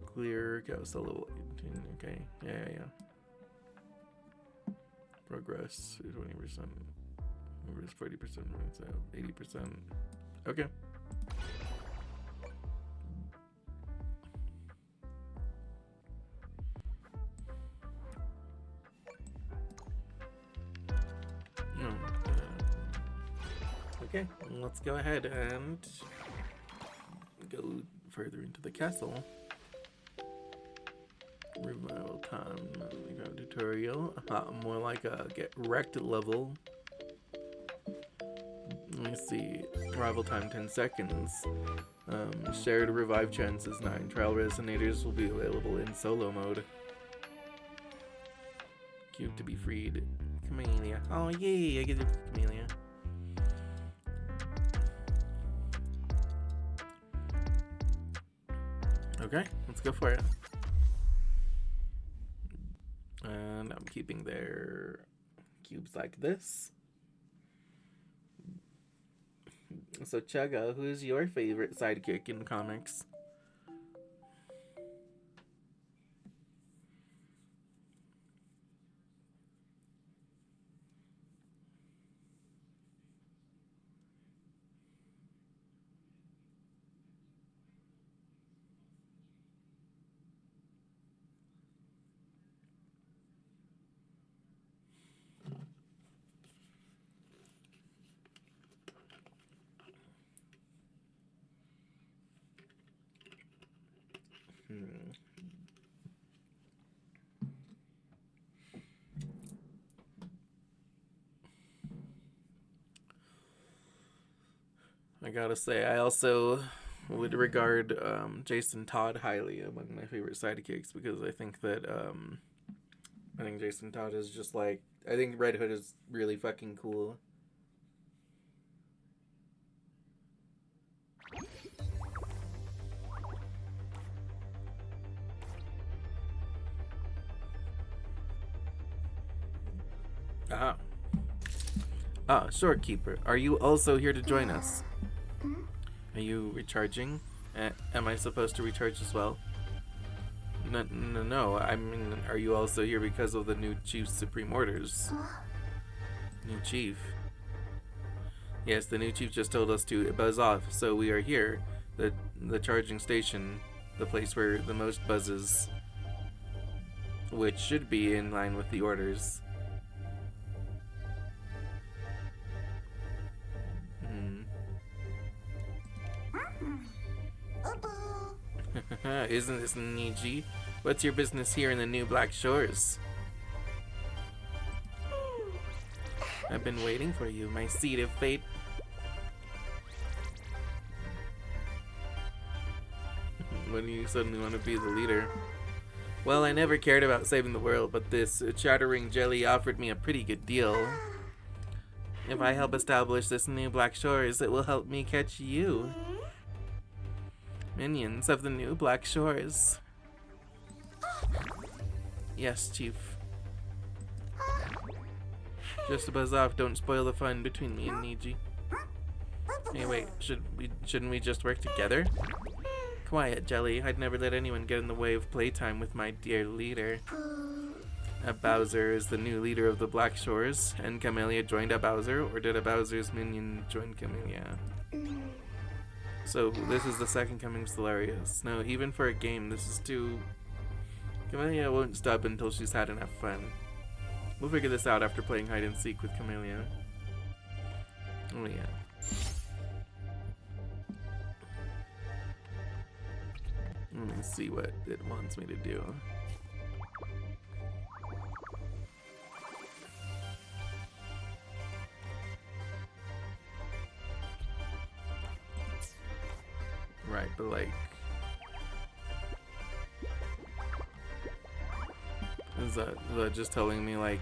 Clear castle level 18. Okay. Yeah. Progress 20%. Progress 40%. 80%. Okay. Okay, let's go ahead and go further into the castle. Revival time, we got a tutorial. More like a get wrecked level. Let me see. Arrival time 10 seconds. Shared revive chances 9. Trial resonators will be available in solo mode. Cube to be freed. Camellia. Oh yay, I get it, Camellia. Okay, let's go for it. And I'm keeping their cubes like this. So Chugga, who's your favorite sidekick in comics? I gotta say, I also would regard Jason Todd highly among my favorite sidekicks because I think that I think Jason Todd is just like, I think Red Hood is really fucking cool. Ah. Ah, Shorekeeper, are you also here to join us? Are you recharging? Am I supposed to recharge as well? No. I mean, are you also here because of the new Chief's Supreme Orders? New Chief? Yes, the new Chief just told us to buzz off, so we are here. The charging station, the place where the most buzzes, which should be in line with the orders. Isn't this Niji? What's your business here in the New Black Shores? I've been waiting for you, my seed of fate. When do you suddenly want to be the leader? Well, I never cared about saving the world, but this chattering jelly offered me a pretty good deal. If I help establish this New Black Shores, it will help me catch you. Minions of the New Black Shores. Yes, Chief. Just buzz off, don't spoil the fun between me and Niji. Hey, wait, shouldn't we just work together? Quiet, Jelly. I'd never let anyone get in the way of playtime with my dear leader. Bowser is the new leader of the Black Shores, and Camellia joined a Bowser, or did a Bowser's minion join Camellia? So, this is the second coming of Solarius. No, even for a game, this is too... Camellia won't stop until she's had enough fun. We'll figure this out after playing hide and seek with Camellia. Oh yeah. Let me see what it wants me to do. Right, but like... Is that just telling me like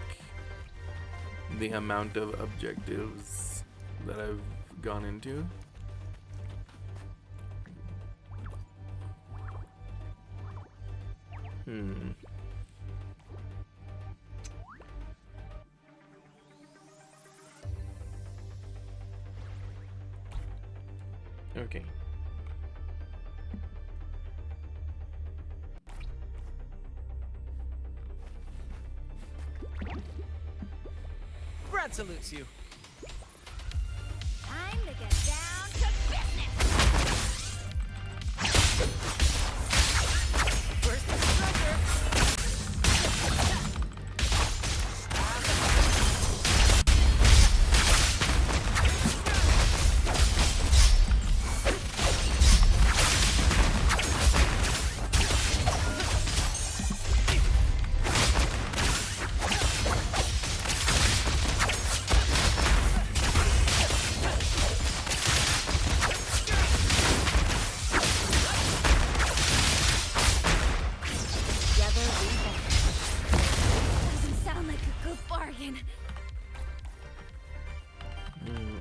the amount of objectives that I've gone into? Okay. Brad salutes you. Time to get down to business. Where's the striker?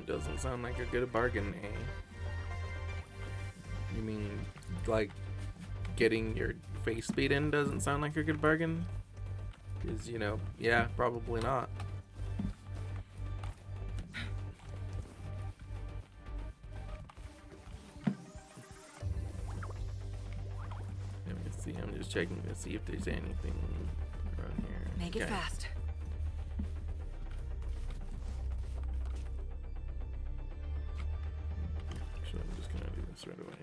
Doesn't sound like a good bargain, eh? You mean, like, getting your face beat in doesn't sound like a good bargain? Because, you know, yeah, probably not. Let me see, I'm just checking to see if there's anything around here. Make it fast. Actually, I'm just gonna do this right away.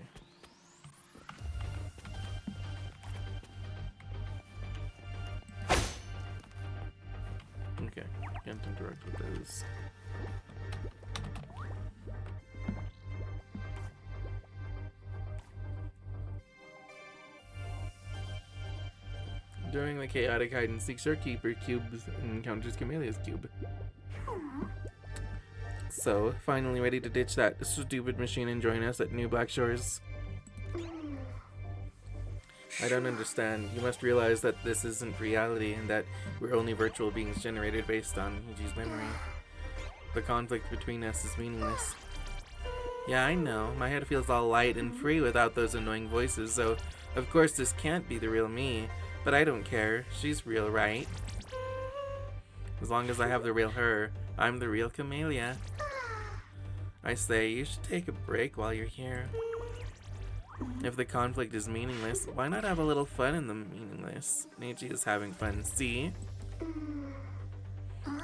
Okay, can't interact with those. During the chaotic hide and seek, Shorekeeper cube encounters Camellia's cube. So, finally ready to ditch that stupid machine and join us at New Black Shores? I don't understand. You must realize that this isn't reality and that we're only virtual beings generated based on Yuji's memory. The conflict between us is meaningless. Yeah, I know. My head feels all light and free without those annoying voices, so of course this can't be the real me. But I don't care. She's real, right? As long as I have the real her, I'm the real Camellia. I say, you should take a break while you're here. If the conflict is meaningless, why not have a little fun in the meaningless? Neji is having fun, see?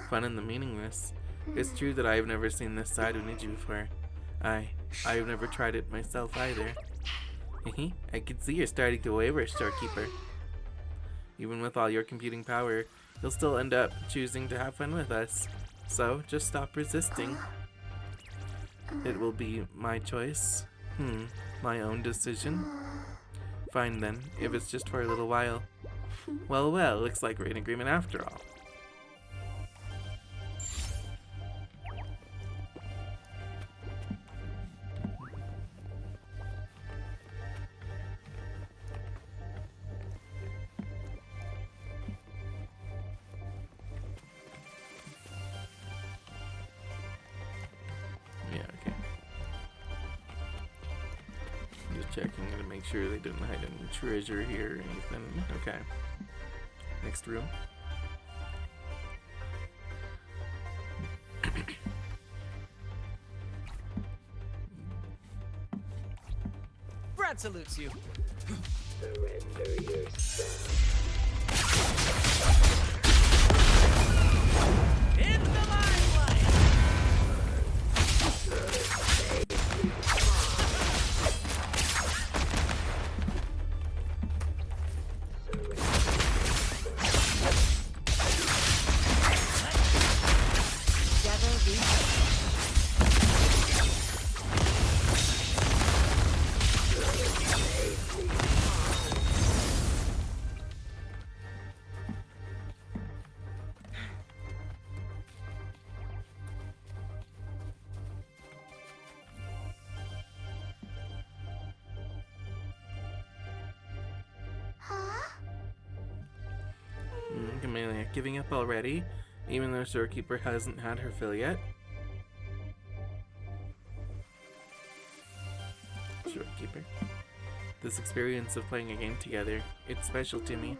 Fun in the meaningless. It's true that I've never seen this side of Neji before. I've never tried it myself either. I can see you're starting to waver, storekeeper. Even with all your computing power, you'll still end up choosing to have fun with us. So, just stop resisting. It will be my choice. My own decision? Fine then, if it's just for a little while. Well, looks like we're in agreement after all. Yeah, okay. Just checking to make sure they didn't hide any treasure here or anything. Okay. Next room. Brad salutes you. Surrender yourself. In the limelight! Camellia giving up already, even though Storekeeper hasn't had her fill yet. Storekeeper. This experience of playing a game together, it's special to me.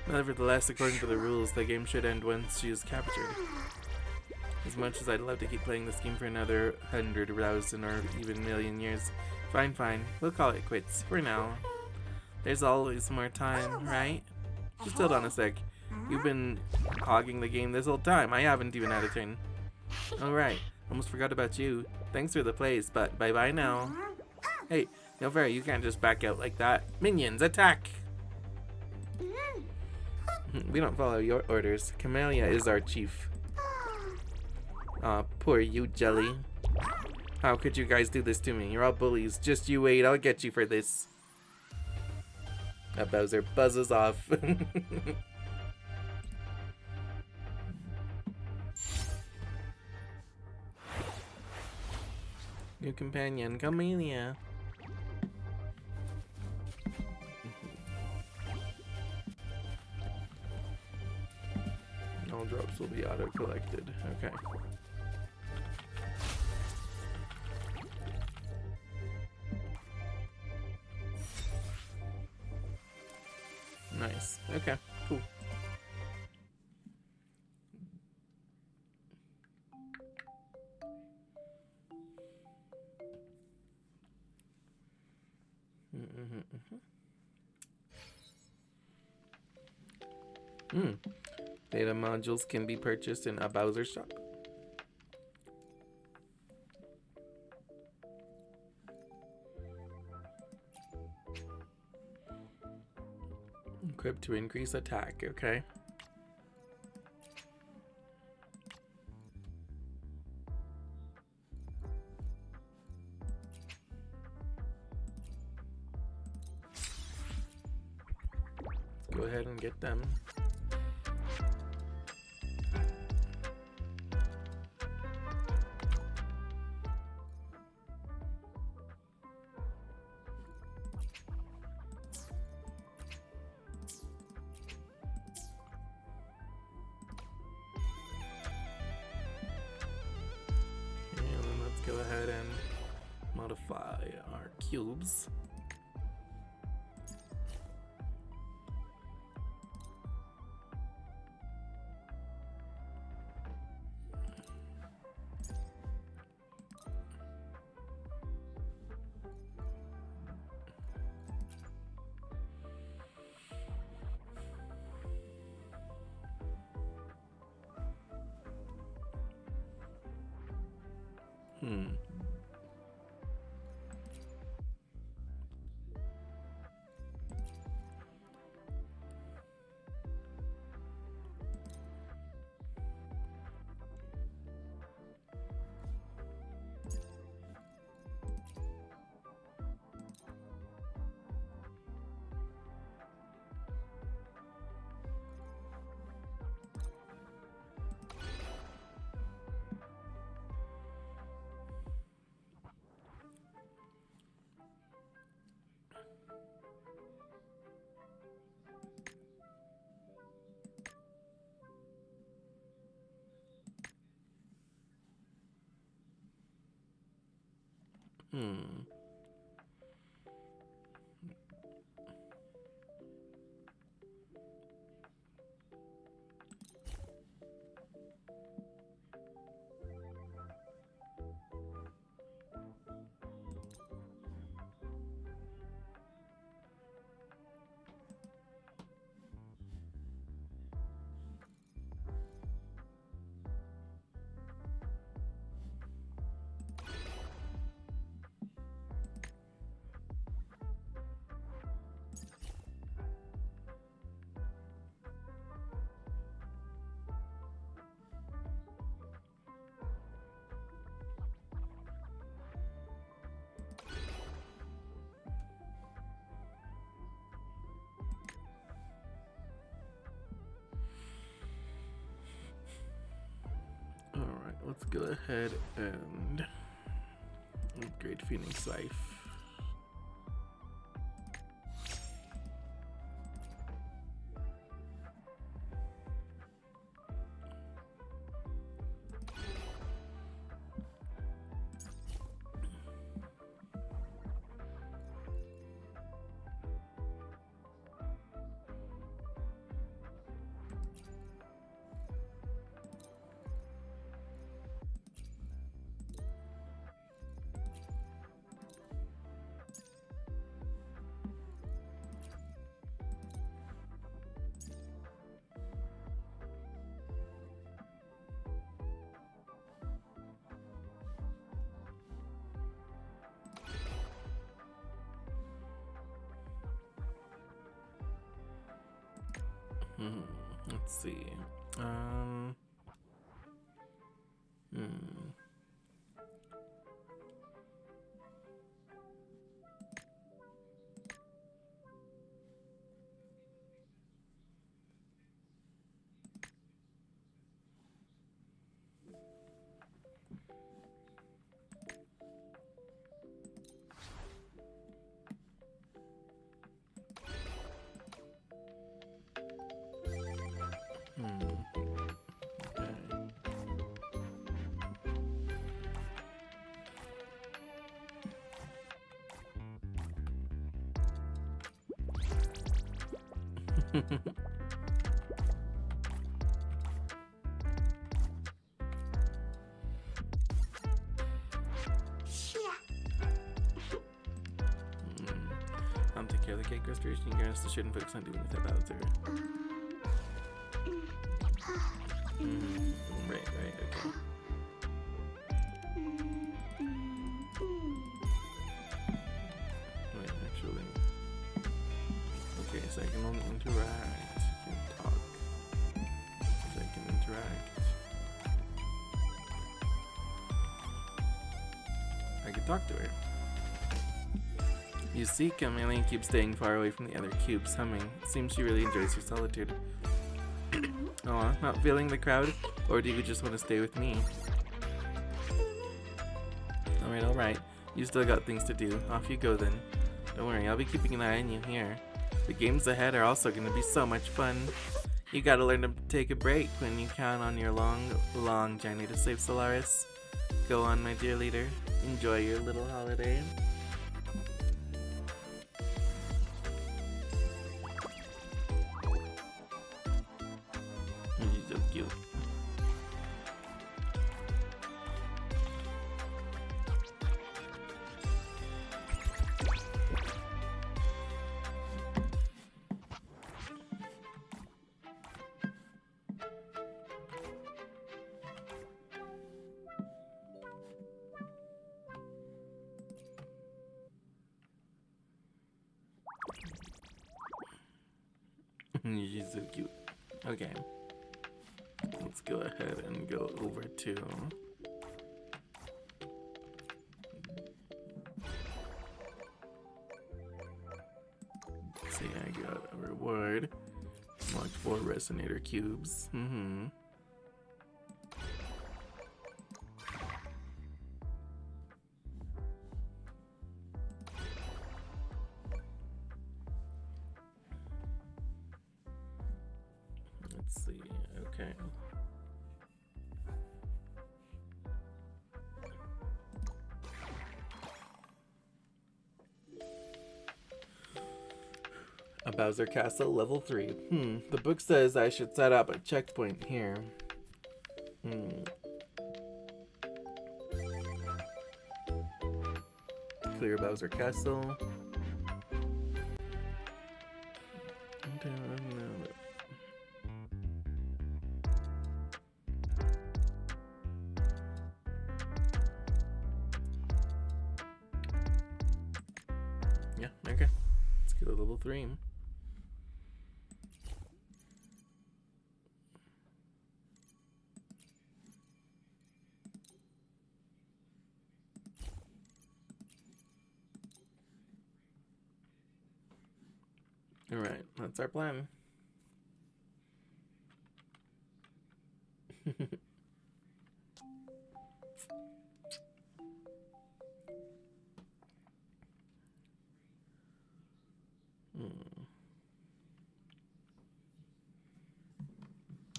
Nevertheless, according to the rules, the game should end once she is captured. As much as I'd love to keep playing this game for another 100,000 or even million years, fine, we'll call it quits for now. There's always more time, right? Just hold on a sec. You've been hogging the game this whole time. I haven't even had a turn. Alright, almost forgot about you. Thanks for the plays, but bye-bye now. Hey, no fair, you can't just back out like that. Minions, attack! We don't follow your orders. Camellia is our chief. Aw, poor you, Jelly. How could you guys do this to me? You're all bullies. Just you wait, I'll get you for this. Bowser buzzes off. New companion, Camellia. All drops will be auto-collected. Okay. Nice. Okay, cool. Data modules can be purchased in a Bowser shop. Equipped to increase attack, okay. Let's go ahead and get them. solidify our cubes. Hmm. Hmm. Alright, let's go ahead and upgrade Phoenix Life. Let's see. Okay. I'll take care of the cake restoration. You guys shouldn't focus on doing it without Bowser. Right, okay. Wait, actually. Okay, so I can only interact. I can't talk. So I can interact. I can talk to her. You see, Chameleon keeps staying far away from the other cubes, humming. It seems she really enjoys her solitude. Aw, not feeling the crowd? Or do you just want to stay with me? Alright. You still got things to do. Off you go then. Don't worry, I'll be keeping an eye on you here. The games ahead are also going to be so much fun. You gotta learn to take a break when you count on your long journey to save Solaris. Go on, my dear leader. Enjoy your little holiday. He's so cute. She's so cute. Okay. Let's go ahead and go over to let's see, I got a reward. Unlocked 4 resonator cubes. Let's see, okay. A Bowser Castle level 3. The book says I should set up a checkpoint here. Clear Bowser Castle. Yeah, okay. Let's go to level 3. Alright, that's our plan.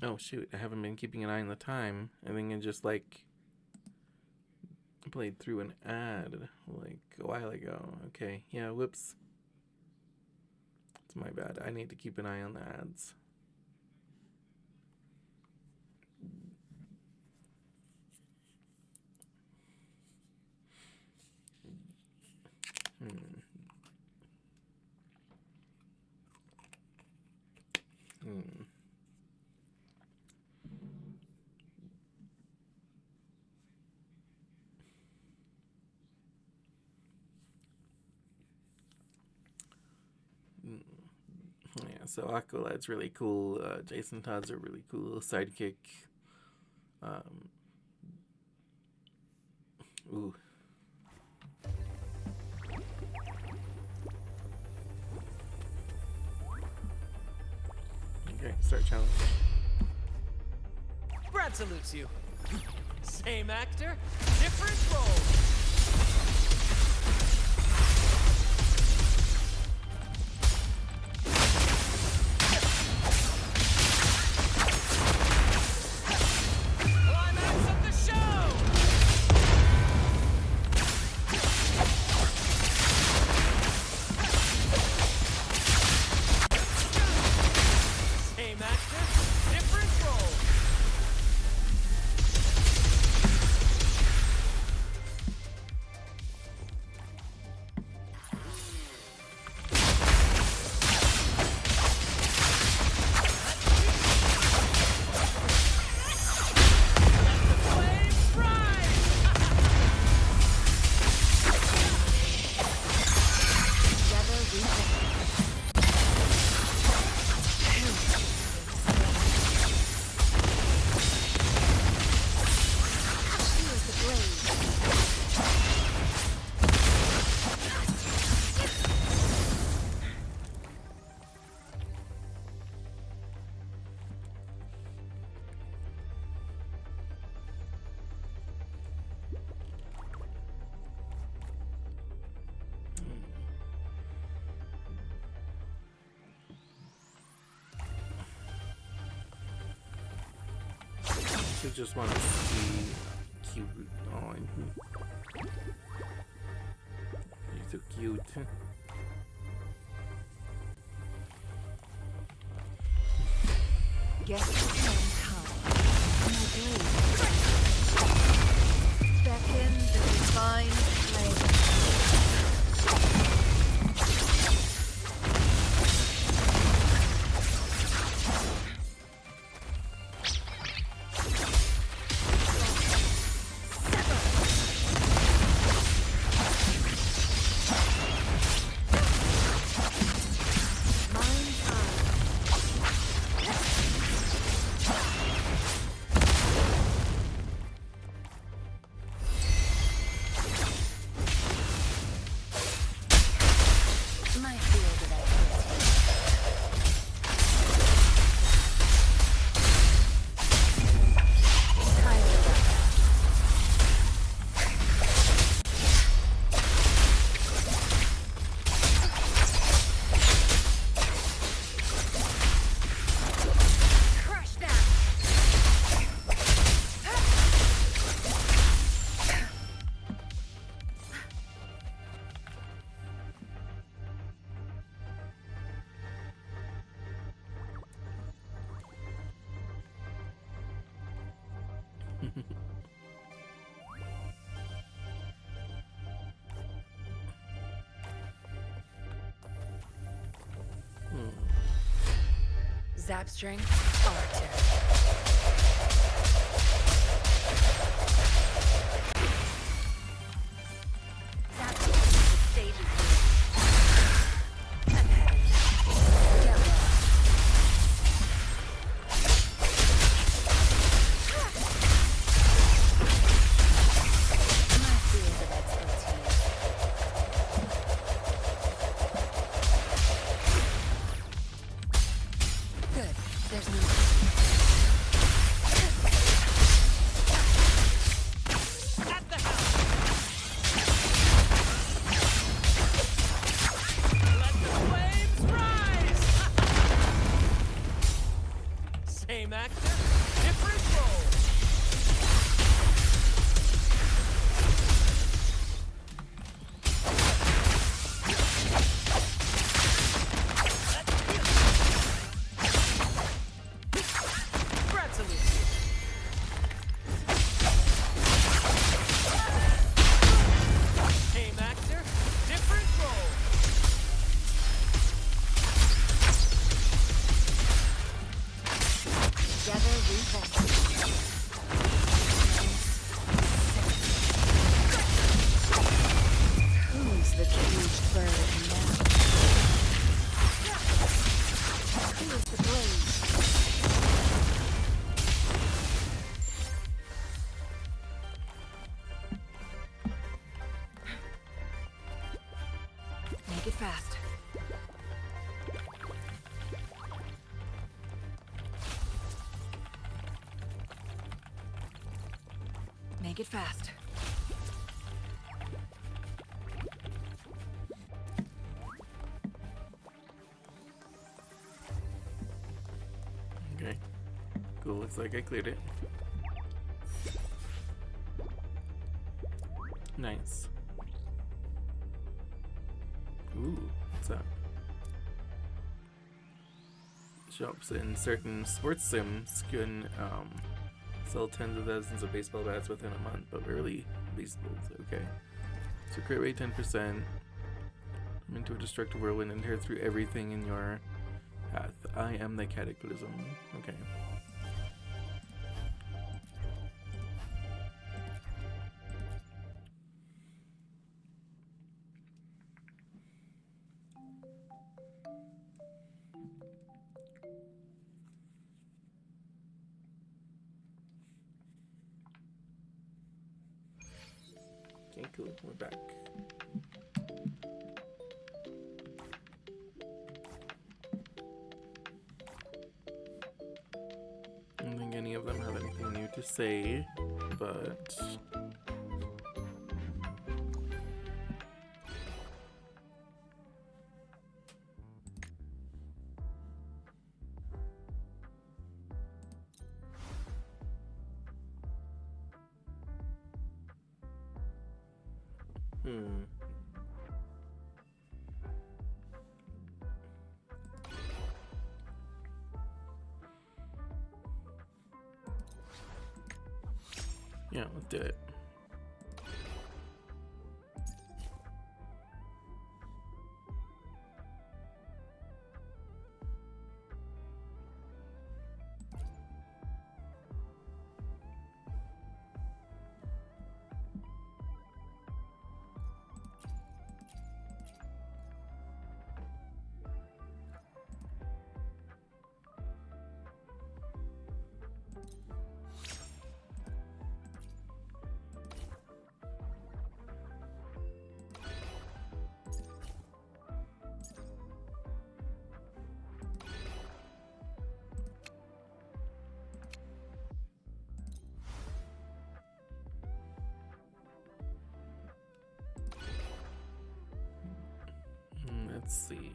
Oh shoot, I haven't been keeping an eye on the time. I think I just like played through an ad like a while ago. Okay, yeah, whoops. It's my bad. I need to keep an eye on the ads. Yeah, so Aqualad's really cool. Jason Todd's a really cool sidekick. Ooh. Okay, start challenge. Brad salutes you. Same actor, different role. Climax of the show! Same actor, different role. I just want to see cute. Oh, you're so cute. Guess it's mankind. My blade. Beckon the divine flame. My field of expertise. Tired of crush that. Zapstring, our turn. Zapstring, the stage is yours. I'm having it. Get lost. My field of expertise. Good. There's no. At the helm. Let the flames rise. Same actor, different role. Brad salutes you. Same actor, different role. Together we hold. Who's the caged bird now? Who is the blaze? Make it fast. Make it fast. Okay. Cool. Looks like I cleared it. Nice. Ooh, what's that? Shops in certain sports sims can sell tens of thousands of baseball bats within a month, but rarely baseballs. Okay. So crit rate 10%. I'm into a destructive whirlwind and tear through everything in your path. I am the cataclysm. Okay. Okay, cool. We're back. I don't think any of them have anything new to say, but Hmm. Yeah, let's do it. Let's see.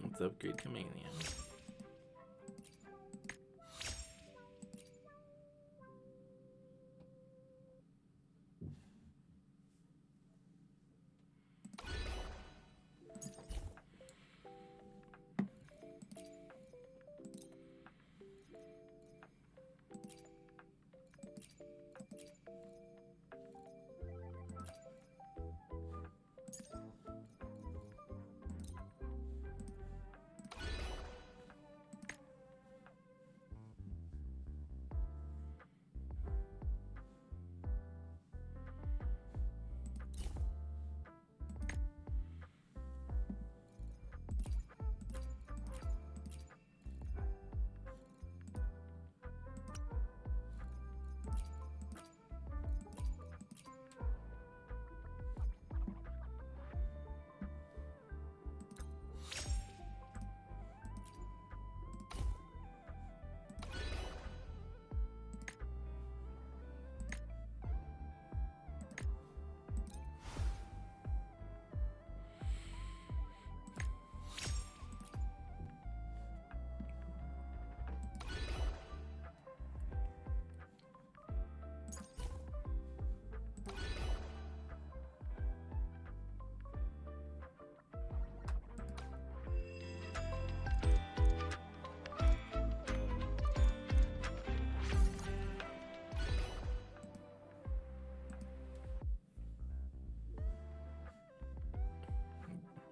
Let's upgrade to Mania.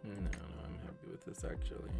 No, I'm happy with this actually.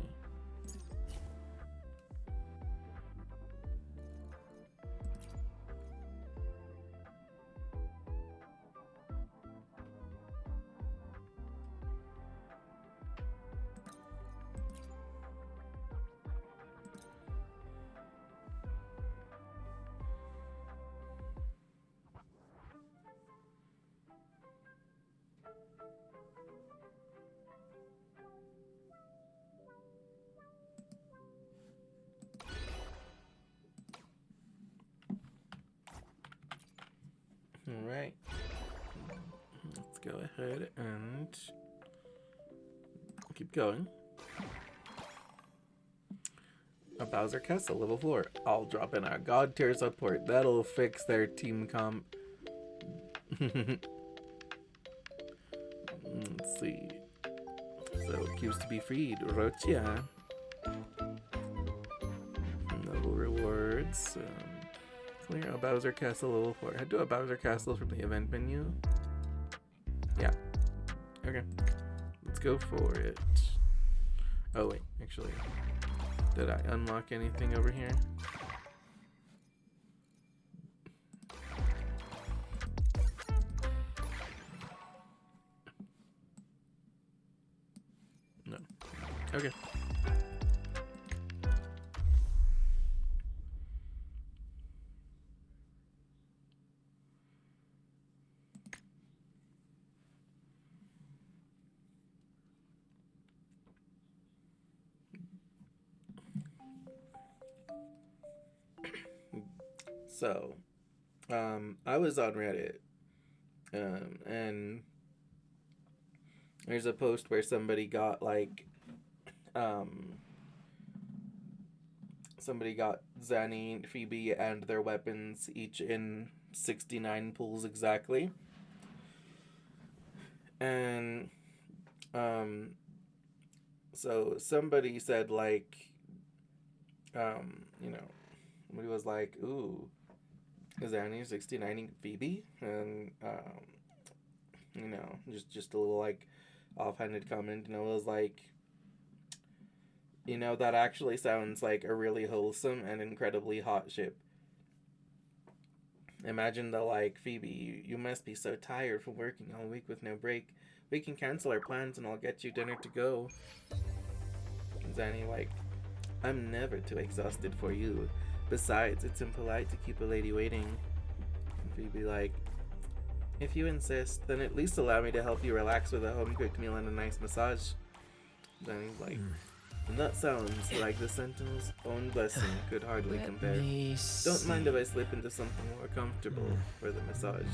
All right. Let's go ahead and keep going. A Bowser Castle, level 4. I'll drop in our God tier support. That'll fix their team comp. Let's see. So, cubes to be freed. Rochia. Noble rewards. Clear a Bowser Castle level 4. Head to a Bowser Castle from the event menu. Yeah. Okay. Let's go for it. Oh, wait. Actually, did I unlock anything over here? No. Okay. So, I was on Reddit, and there's a post where somebody got Zanny, Phoebe, and their weapons each in 69 pulls exactly. And, so somebody said, somebody was like, ooh, is Zanny 69ing Phoebe? And, just a little, offhanded comment, and it was like, that actually sounds like a really wholesome and incredibly hot ship. Imagine Phoebe, you must be so tired from working all week with no break. We can cancel our plans and I'll get you dinner to go. And Zanny, I'm never too exhausted for you. Besides, it's impolite to keep a lady waiting. And Phoebe, if you insist, then at least allow me to help you relax with a home-cooked meal and a nice massage. Zanny's and that sounds like the Sentinel's own blessing could hardly compare. Don't mind if I slip into something more comfortable for the massage.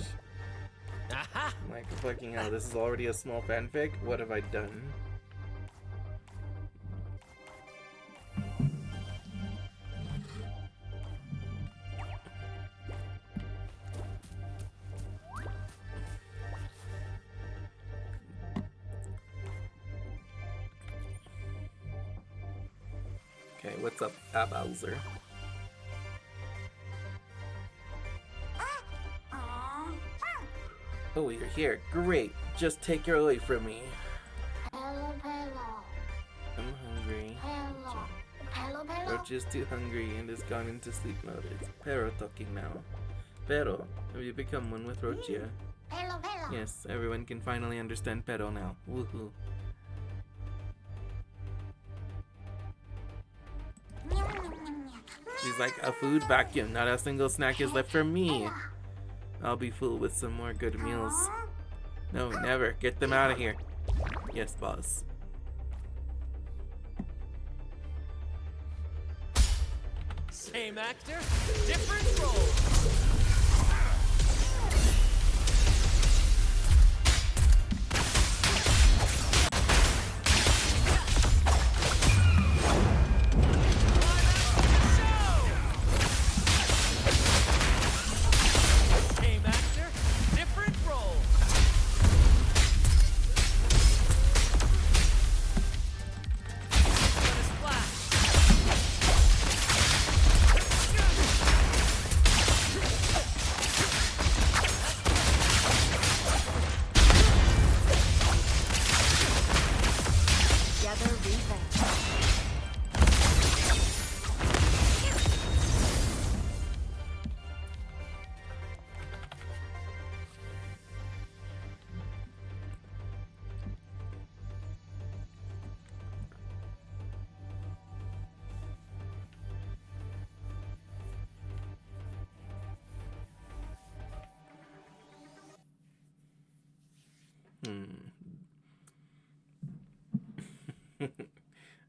Aha! Fucking hell, this is already a small fanfic? What have I done? Okay, what's up, Bowser? Oh, you're here. Great. Just take your away from me. Hello, hello. I'm hungry. Hello. Hello, hello. Roach is too hungry and has gone into sleep mode. It's Pero talking now. Pero, have you become one with Rochia? Hello, hello. Yes, everyone can finally understand Pero now. Woohoo. She's like, a food vacuum. Not a single snack is left for me. I'll be full with some more good meals. No, never. Get them out of here. Yes, boss. Same actor, different role. Same actor, different role. Gonna splash. Gather revenge.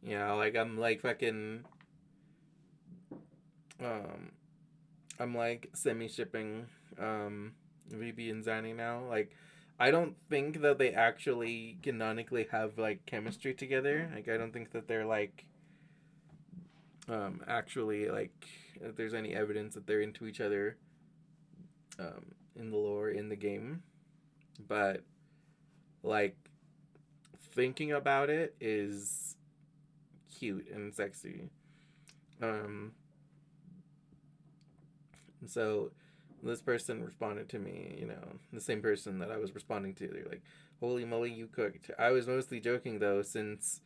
Yeah, I'm semi-shipping VB and Zanny now. I don't think that they actually canonically have chemistry together. I don't think that they're actually if there's any evidence that they're into each other in the lore in the game. But thinking about it is cute and sexy. So this person responded to me, the same person that I was responding to. They're like, holy moly, you cooked. I was mostly joking though, since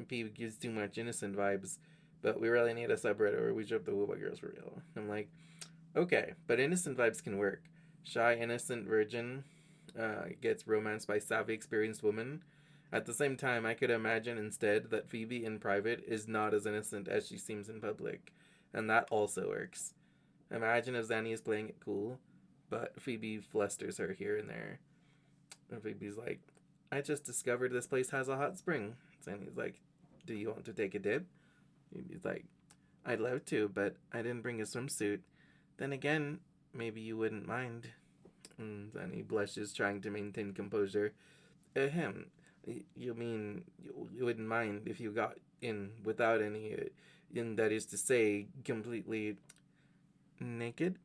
P gives too much innocent vibes, but we really need a subreddit where we drop the Wooba girls for real. I'm like, okay, but innocent vibes can work. Shy, innocent virgin gets romanced by savvy, experienced woman. At the same time, I could imagine instead that Phoebe in private is not as innocent as she seems in public, and that also works. Imagine if Zanny is playing it cool, but Phoebe flusters her here and there. And Phoebe's like, I just discovered this place has a hot spring. Zanny's like, do you want to take a dip? Phoebe's like, I'd love to, but I didn't bring a swimsuit. Then again, maybe you wouldn't mind. And then he blushes, trying to maintain composure. Ahem. You mean you wouldn't mind if you got in without any, in that is to say, completely naked?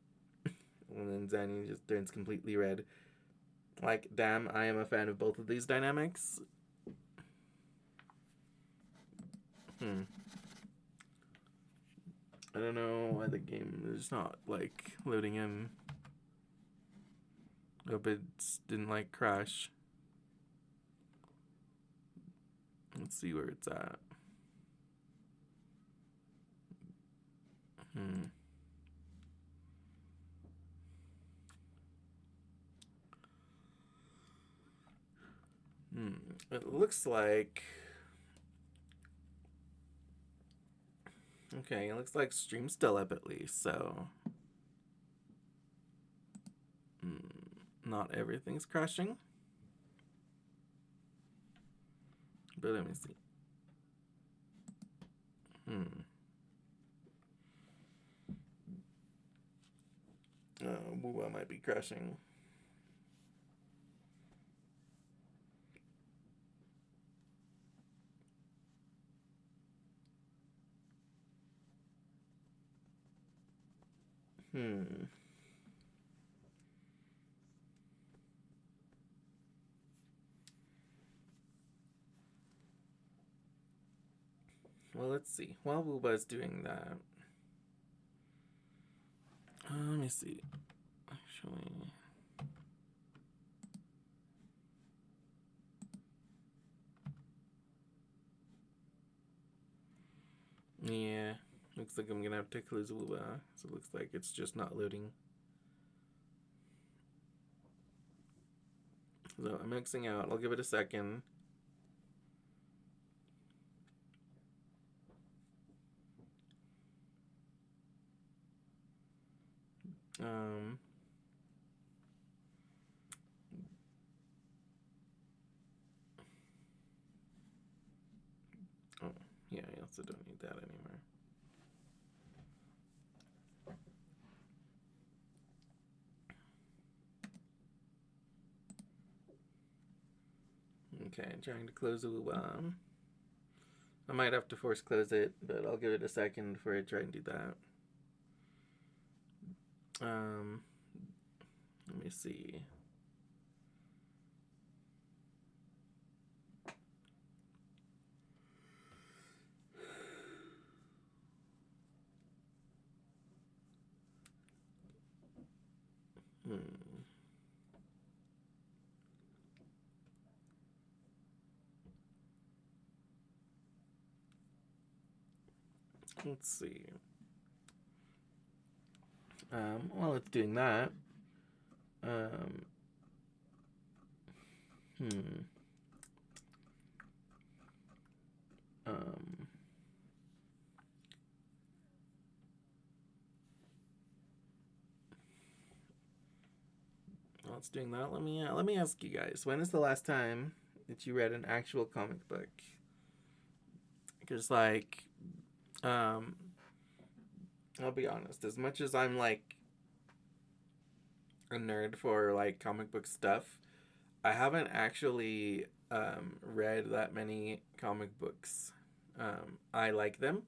And then Zanny just turns completely red. Like, damn, I am a fan of both of these dynamics. I don't know why the game is not, like, loading in. Hope it didn't, like, crash. Let's see where it's at. It looks like... Okay, it looks like stream's still up at least, so... Not everything's crashing. But let me see. Ooh, I might be crashing. Well, let's see. While Wooba's doing that, let me see. Actually, yeah, looks like I'm gonna have to close Wooba. So it looks like it's just not loading. So I'm mixing out. I'll give it a second. Oh, yeah, I also don't need that anymore. Okay, trying to close the Wooba. I might have to force close it, but I'll give it a second before I try and do that. Let me see. Let's see. While it's doing that, while it's doing that, let me ask you guys: when is the last time that you read an actual comic book? Because, like, I'll be honest. As much as I'm like a nerd for like comic book stuff, I haven't actually read that many comic books. I like them,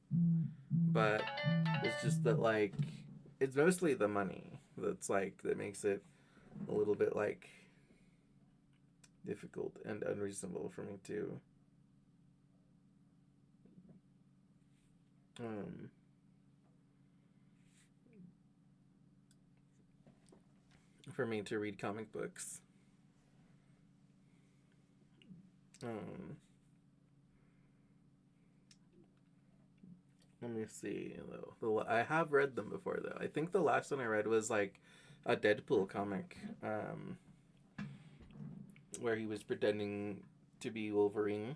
but it's just that, like, it's mostly the money that's like that makes it a little bit like difficult and unreasonable for me to read comic books. Let me see, though. I have read them before, though. I think the last one I read was like a Deadpool comic, where he was pretending to be Wolverine.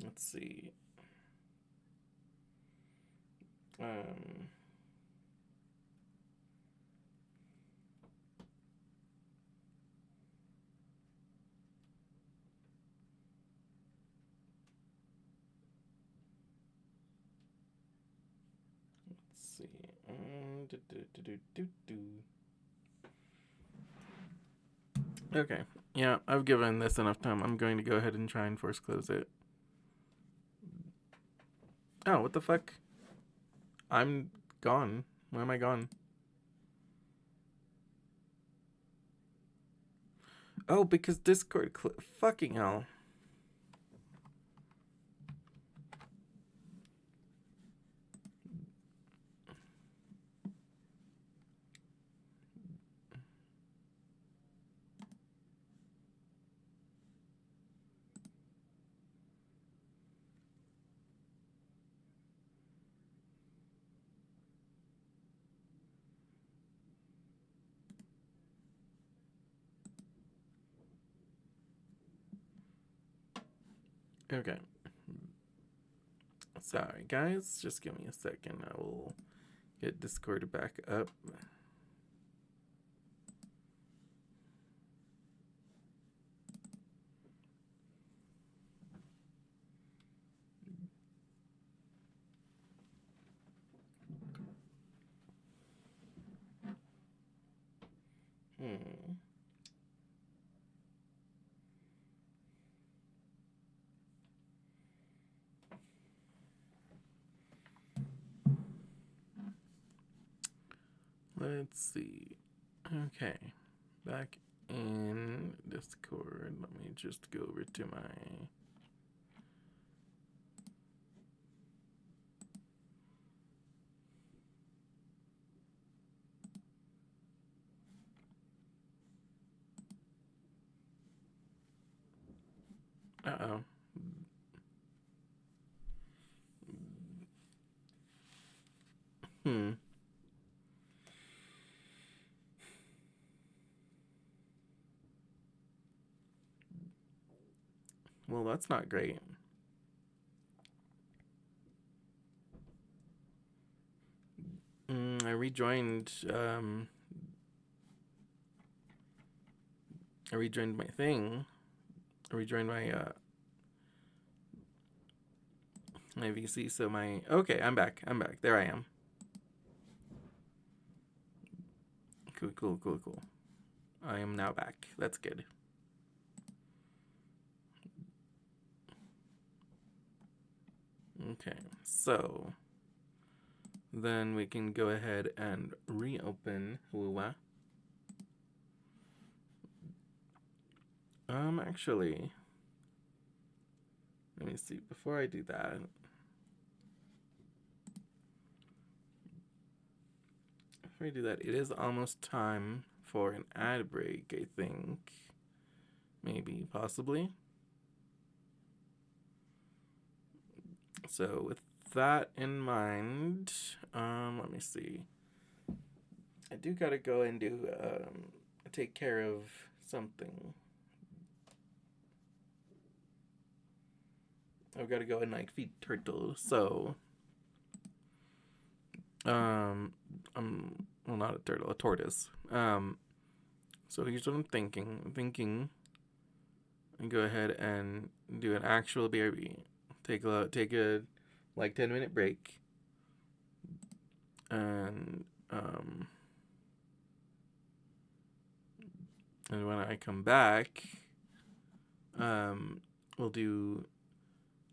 Let's see. see. Do, do, do, do, do, do. Okay. Yeah, I've given this enough time. I'm going to go ahead and try and force close it. Oh, what the fuck? I'm gone. Where am I gone? Oh, because Discord fucking hell. Okay. Sorry, guys. Just give me a second. I will get Discord back up. Let's see. Okay. Back in Discord. Let me just go over to my... Uh-oh. Well, that's not great. I rejoined my thing. I rejoined my my VC, so my... Okay, I'm back. There I am. Cool. I am now back. That's good. Okay, so then we can go ahead and reopen Wuwa. Actually, let me see. Before I do that, it is almost time for an ad break, I think. Maybe, possibly. So with that in mind, let me see. I do gotta go and do take care of something. I've got to go and like feed turtles. So, well, not a turtle, a tortoise. So here's what I'm thinking. I'm thinking, and go ahead and do an actual BRB. Take a like 10-minute break, and when I come back, we'll do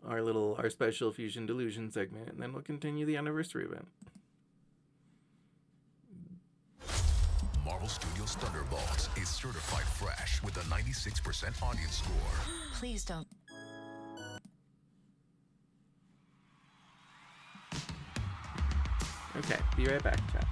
our special Fusion Delusion segment, and then we'll continue the anniversary event. Marvel Studios Thunderbolts is certified fresh with a 96% audience score. Please don't. Okay, be right back, chat.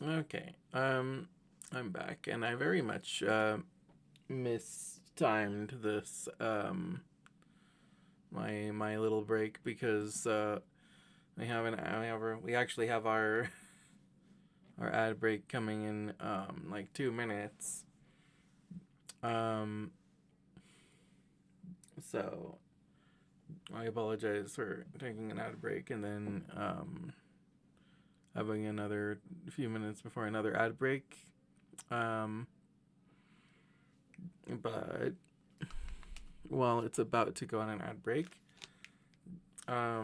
Okay. I'm back, and I very much mistimed this my little break because we actually have our ad break coming in like 2 minutes. So I apologize for taking an ad break and then having another few minutes before another ad break. But while it's about to go on an ad break, I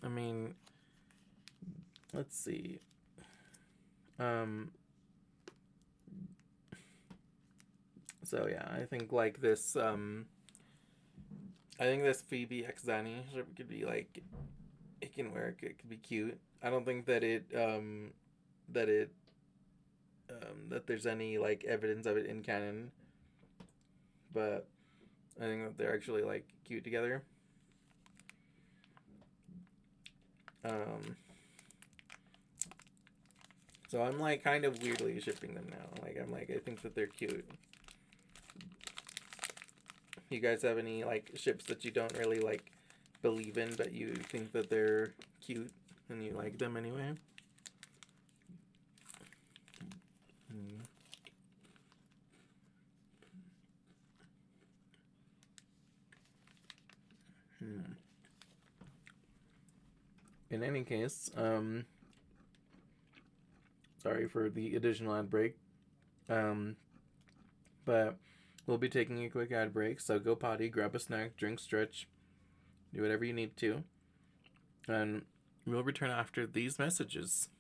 mean, let's see. So yeah, I think like this. I think this Phoebe X Zanny could be like, it can work. It could be cute. I don't think that that there's any like evidence of it in canon, but I think that they're actually like cute together. So I'm like kind of weirdly shipping them now. Like I think that they're cute. You guys have any like ships that you don't really like believe in, but you think that they're cute and you like them anyway? In any case, sorry for the additional ad break. But we'll be taking a quick ad break, so go potty, grab a snack, drink, stretch, do whatever you need to. And we'll return after these messages.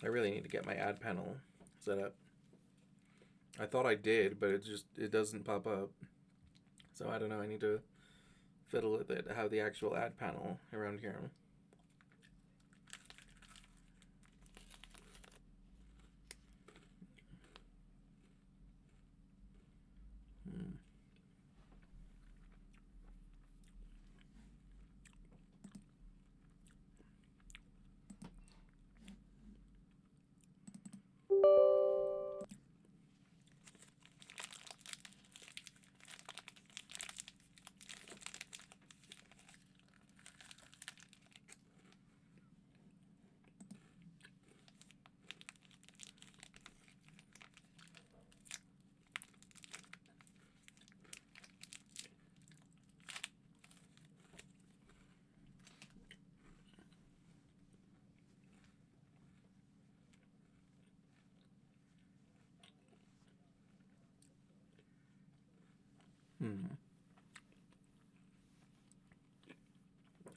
I really need to get my ad panel set up. I thought I did, but it doesn't pop up. So I don't know, I need to fiddle with it, have the actual ad panel around here.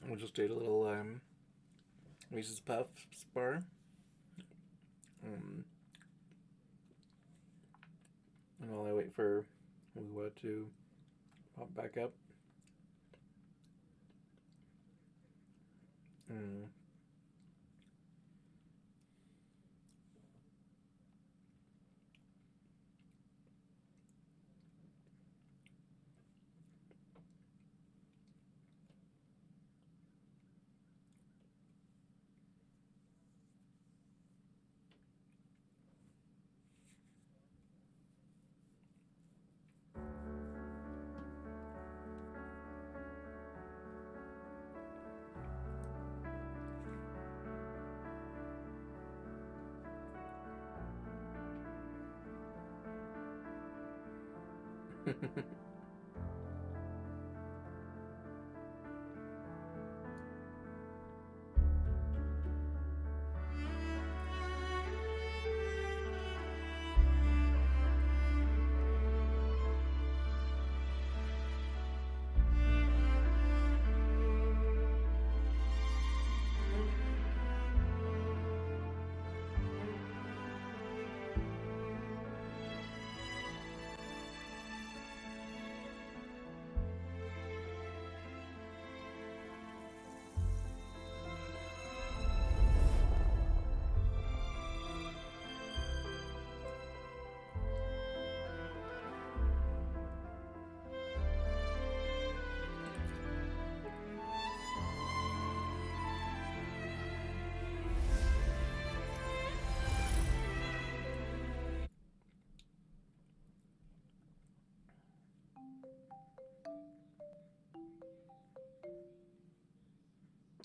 We'll just do a little Reese's Puffs bar. And while I wait for Lua to pop back up.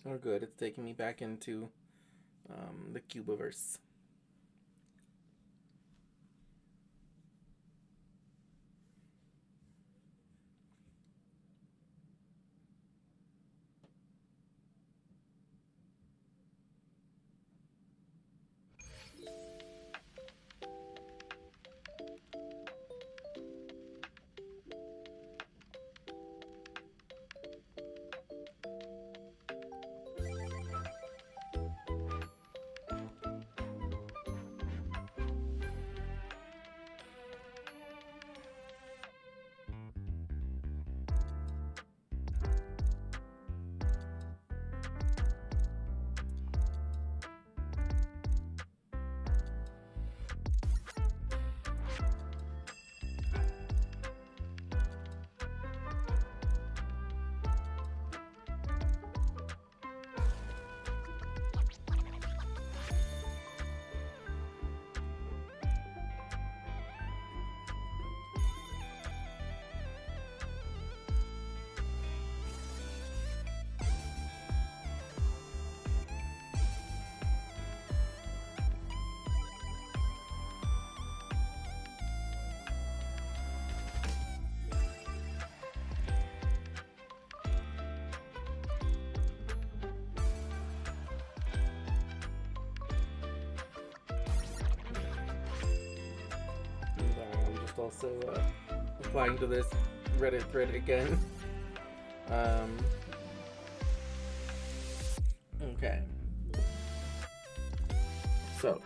Oh, good. It's taking me back into the Cubiverse. I'm just also applying to this Reddit thread again. Okay. So,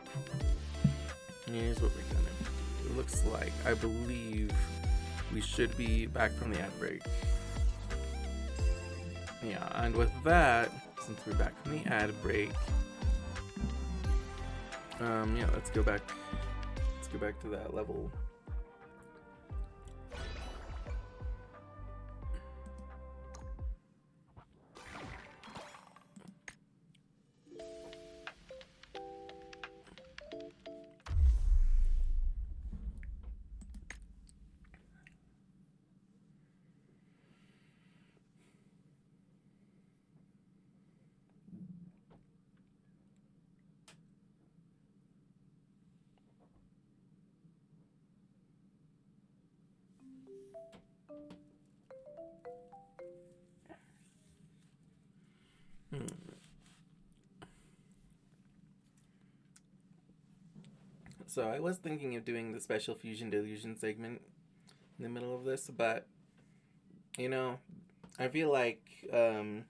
here's what we're gonna do. It looks like, I believe, we should be back from the ad break. Yeah, and with that, since we're back from the ad break, yeah, let's go back to that level. So I was thinking of doing the special fusion delusion segment in the middle of this, but you know, I feel like when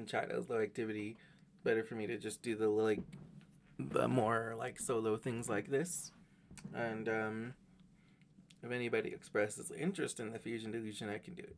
chat has low activity, better for me to just do the more like solo things like this. And if anybody expresses interest in the fusion delusion, I can do it.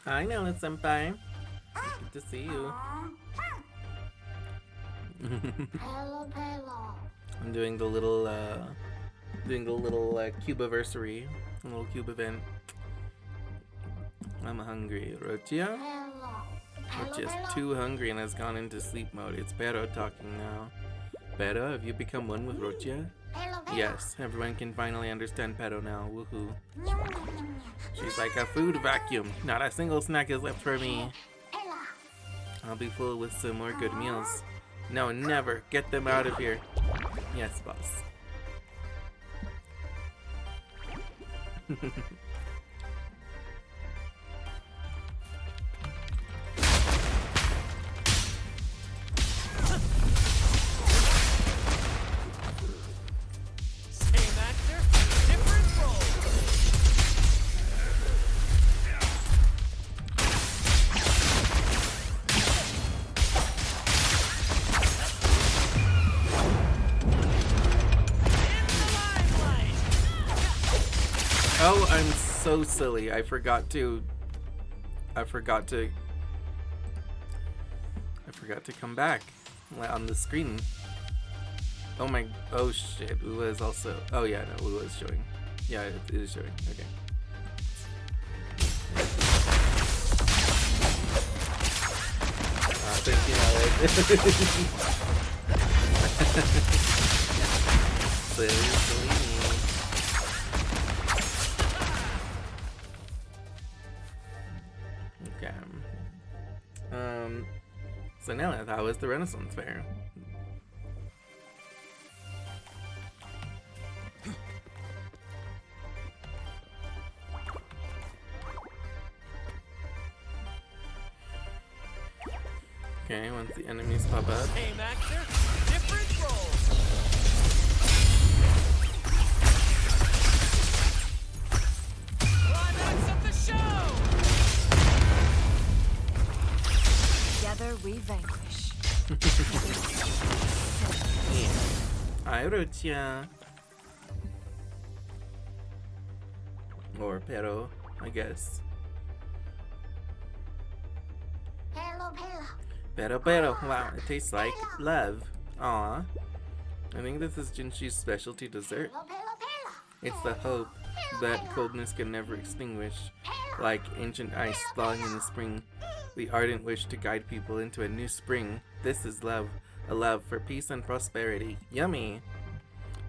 I know it's senpai. Good to see you. Hello, hello. I'm doing the little cubiversary, a little cube event. I'm hungry. Rotia? Hello. Rotia's too hungry and has gone into sleep mode. It's Pero talking now. Pero, have you become one with Rochia? Yes, everyone can finally understand Pero now. Woohoo. She's like a food vacuum. Not a single snack is left for me. I'll be full with some more good meals. No, never. Get them out of here. Yes, boss. Same actor, different role. In the limelight. Oh, I'm so silly. I forgot to come back on the screen. Oh shit, Ua is also, oh yeah, no, Ua is showing. Yeah, it is showing, okay. Thank you, Alex. Silly me. Okay. So Nella, how was the Renaissance Fair? Okay, once the enemies pop up. Same actor, different role. Climax of the show. Together we vanquish. Hi, Rochia. Or Pero, I guess. Pero, wow, it tastes like love. Aw. I think this is Jinshi's specialty dessert. It's the hope that coldness can never extinguish. Like ancient ice thawing in the spring, the ardent wish to guide people into a new spring. This is love. A love for peace and prosperity. Yummy!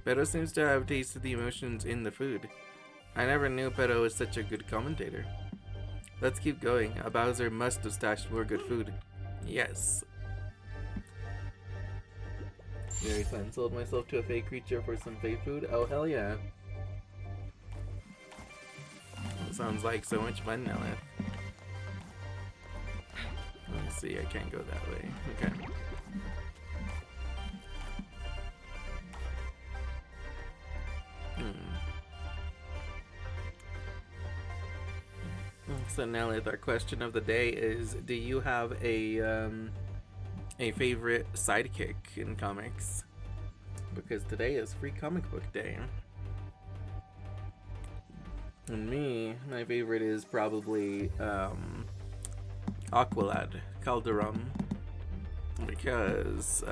Pero seems to have tasted the emotions in the food. I never knew Pero was such a good commentator. Let's keep going. A Bowser must have stashed more good food. Yes. Very fun. Sold myself to a fake creature for some fake food. Oh, hell yeah. That sounds like so much fun, Nella. Let me see. I can't go that way. Okay. So Nelly, our question of the day is: do you have a favorite sidekick in comics? Because today is Free Comic Book Day. And me, my favorite is probably Aqualad Calderon, because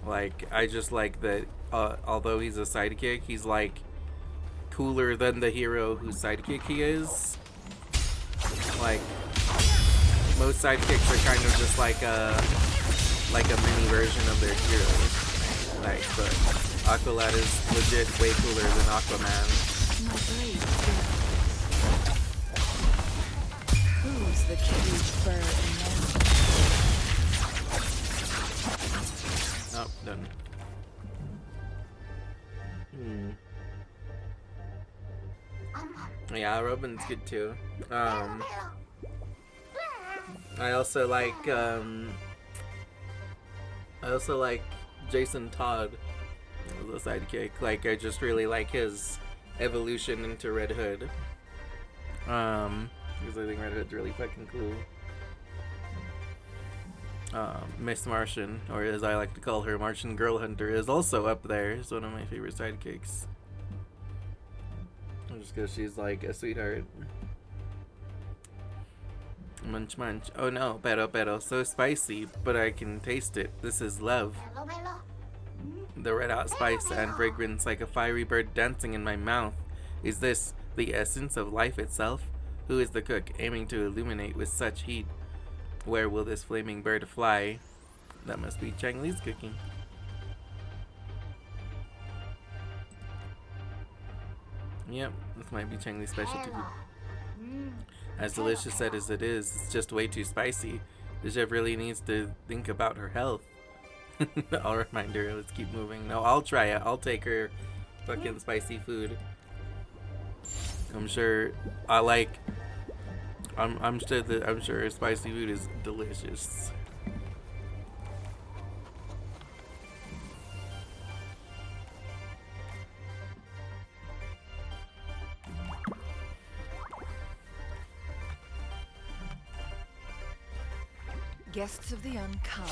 like I just like that. Although he's a sidekick, he's like cooler than the hero whose sidekick he is. Like most sidekicks are kind of just like a mini version of their hero. Like, but Aqualad is legit way cooler than Aquaman. My blade burns. Who's the caged bird now? Oh, done. Yeah, Robin's good too. I also like Jason Todd as a sidekick. Like, I just really like his evolution into Red Hood. Because I think Red Hood's really fucking cool. Miss Martian, or as I like to call her, Martian Girl Hunter, is also up there. It's one of my favorite sidekicks. Just because she's like a sweetheart. Munch munch. Oh no, pero, so spicy, but I can taste it. This is love. The red hot spice and fragrance like a fiery bird dancing in my mouth. Is this the essence of life itself? Who is the cook aiming to illuminate with such heat? Where will this flaming bird fly? That must be Chang Li's cooking. Yep, this might be Chang Li's specialty food. As delicious as it is, it's just way too spicy. The chef really needs to think about her health. I'll remind her, let's keep moving. No, I'll try it. I'll take her fucking spicy food. I'm sure I'm sure spicy food is delicious. Guests of the unkind.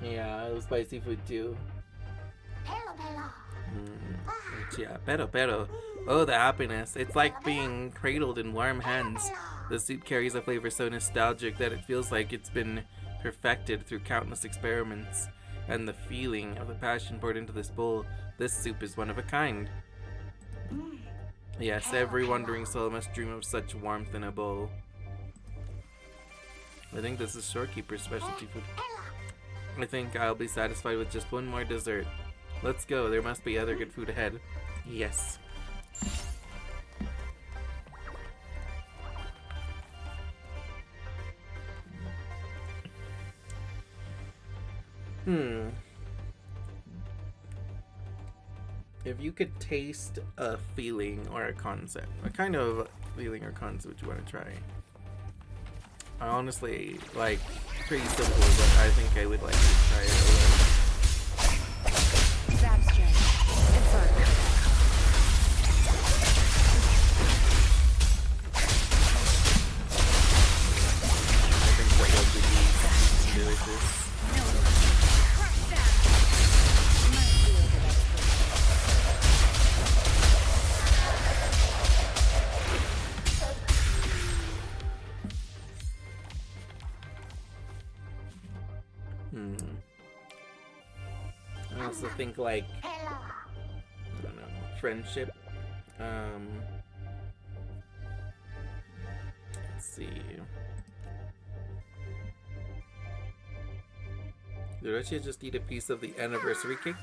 Yeah, I love spicy food too. Yeah, pero. Oh, the happiness. It's like being cradled in warm hands. The soup carries a flavor so nostalgic that it feels like it's been perfected through countless experiments. And the feeling of the passion poured into this bowl, this soup is one of a kind. Yes, every wandering soul must dream of such warmth in a bowl. I think this is Shorekeeper's specialty food. I think I'll be satisfied with just one more dessert. Let's go, there must be other good food ahead. Yes. If you could taste a feeling or a concept, what kind of feeling or concept would you want to try? I honestly, like, pretty simple, but I think I would like to try it a little. Zap strength. It's our I think that would be delicious. I also think, like, I don't know, friendship. Let's see. Did Rochia just eat a piece of the anniversary cake?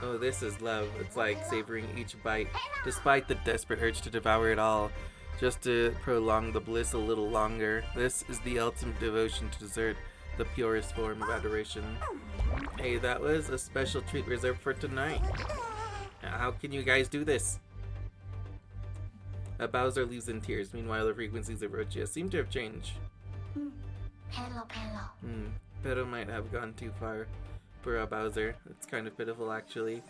Oh, this is love. It's like savoring each bite, despite the desperate urge to devour it all, just to prolong the bliss a little longer. This is the ultimate devotion to dessert, the purest form of adoration. Hey, that was a special treat reserved for tonight. How can you guys do this? Bowser leaves in tears. Meanwhile, the frequencies of Rochia seem to have changed. Pero might have gone too far for Bowser. It's kind of pitiful, actually.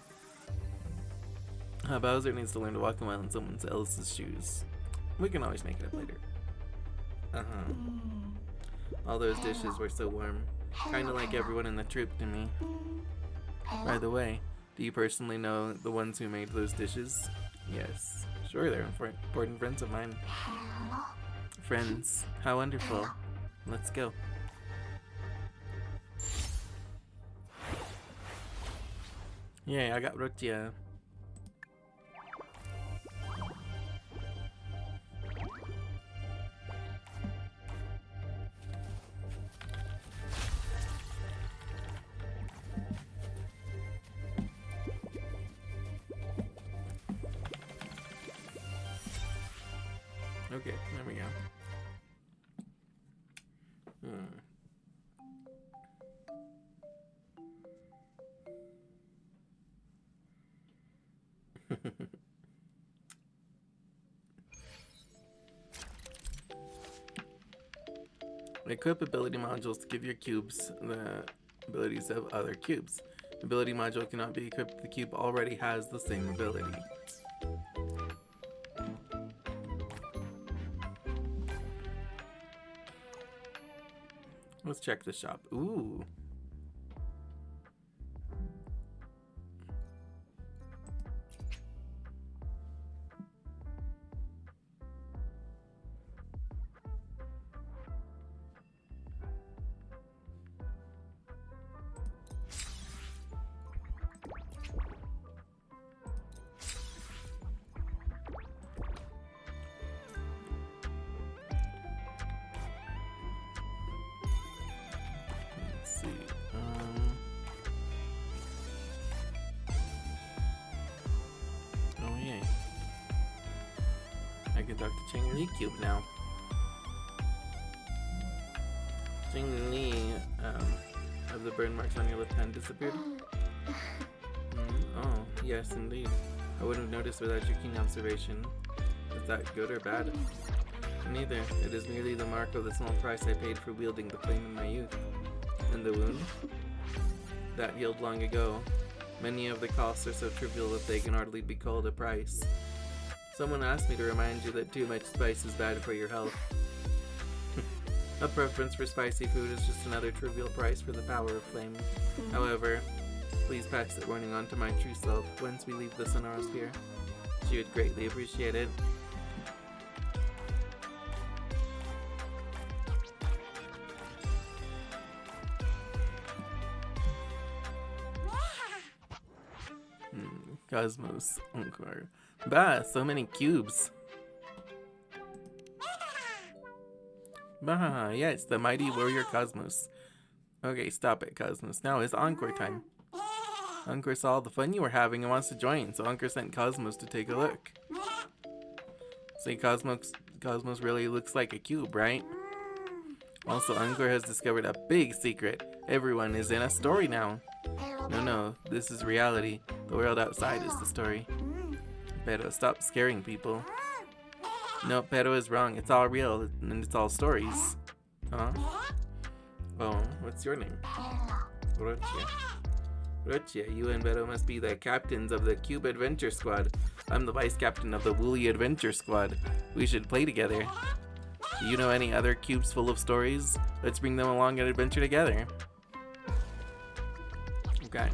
Bowser needs to learn to walk a mile in someone else's shoes. We can always make it up later. All those dishes were so warm. Kinda like everyone in the troop to me. By the way, do you personally know the ones who made those dishes? Yes. Sure, they're important friends of mine. Friends. How wonderful. Let's go. Yay, I got Rochia. Okay, there we go. Equip ability modules to give your cubes the abilities of other cubes. Ability module cannot be equipped. The cube already has the same ability. Let's check the shop. Ooh. Let's see. Oh yeah. I can talk to Chang Li Cube now. Chang Li, have the burn marks on your left hand disappeared? Oh, yes indeed. I wouldn't have noticed without your keen observation. Is that good or bad? Neither. It is merely the mark of the small price I paid for wielding the flame in my youth. And the wound? That healed long ago. Many of the costs are so trivial that they can hardly be called a price. Someone asked me to remind you that too much spice is bad for your health. A preference for spicy food is just another trivial price for the power of flame. However, please pass that warning on to my true self once we leave the Sonorosphere. She would greatly appreciate it. Cosmos Encore. Bah, so many cubes. Bah, yes, the mighty warrior Cosmos. Okay, stop it, Cosmos. Now it's Encore time. Encore saw all the fun you were having and wants to join, so Encore sent Cosmos to take a look. See, Cosmos really looks like a cube, right? Also, Encore has discovered a big secret. Everyone is in a story now. No, this is reality. The world outside is the story. Pero, stop scaring people. No, Pero is wrong. It's all real, and it's all stories. Huh? Oh, what's your name? Rochia. Rochia, you and Pero must be the captains of the Cube Adventure Squad. I'm the vice captain of the Woolly Adventure Squad. We should play together. Do you know any other cubes full of stories? Let's bring them along and adventure together. Okay.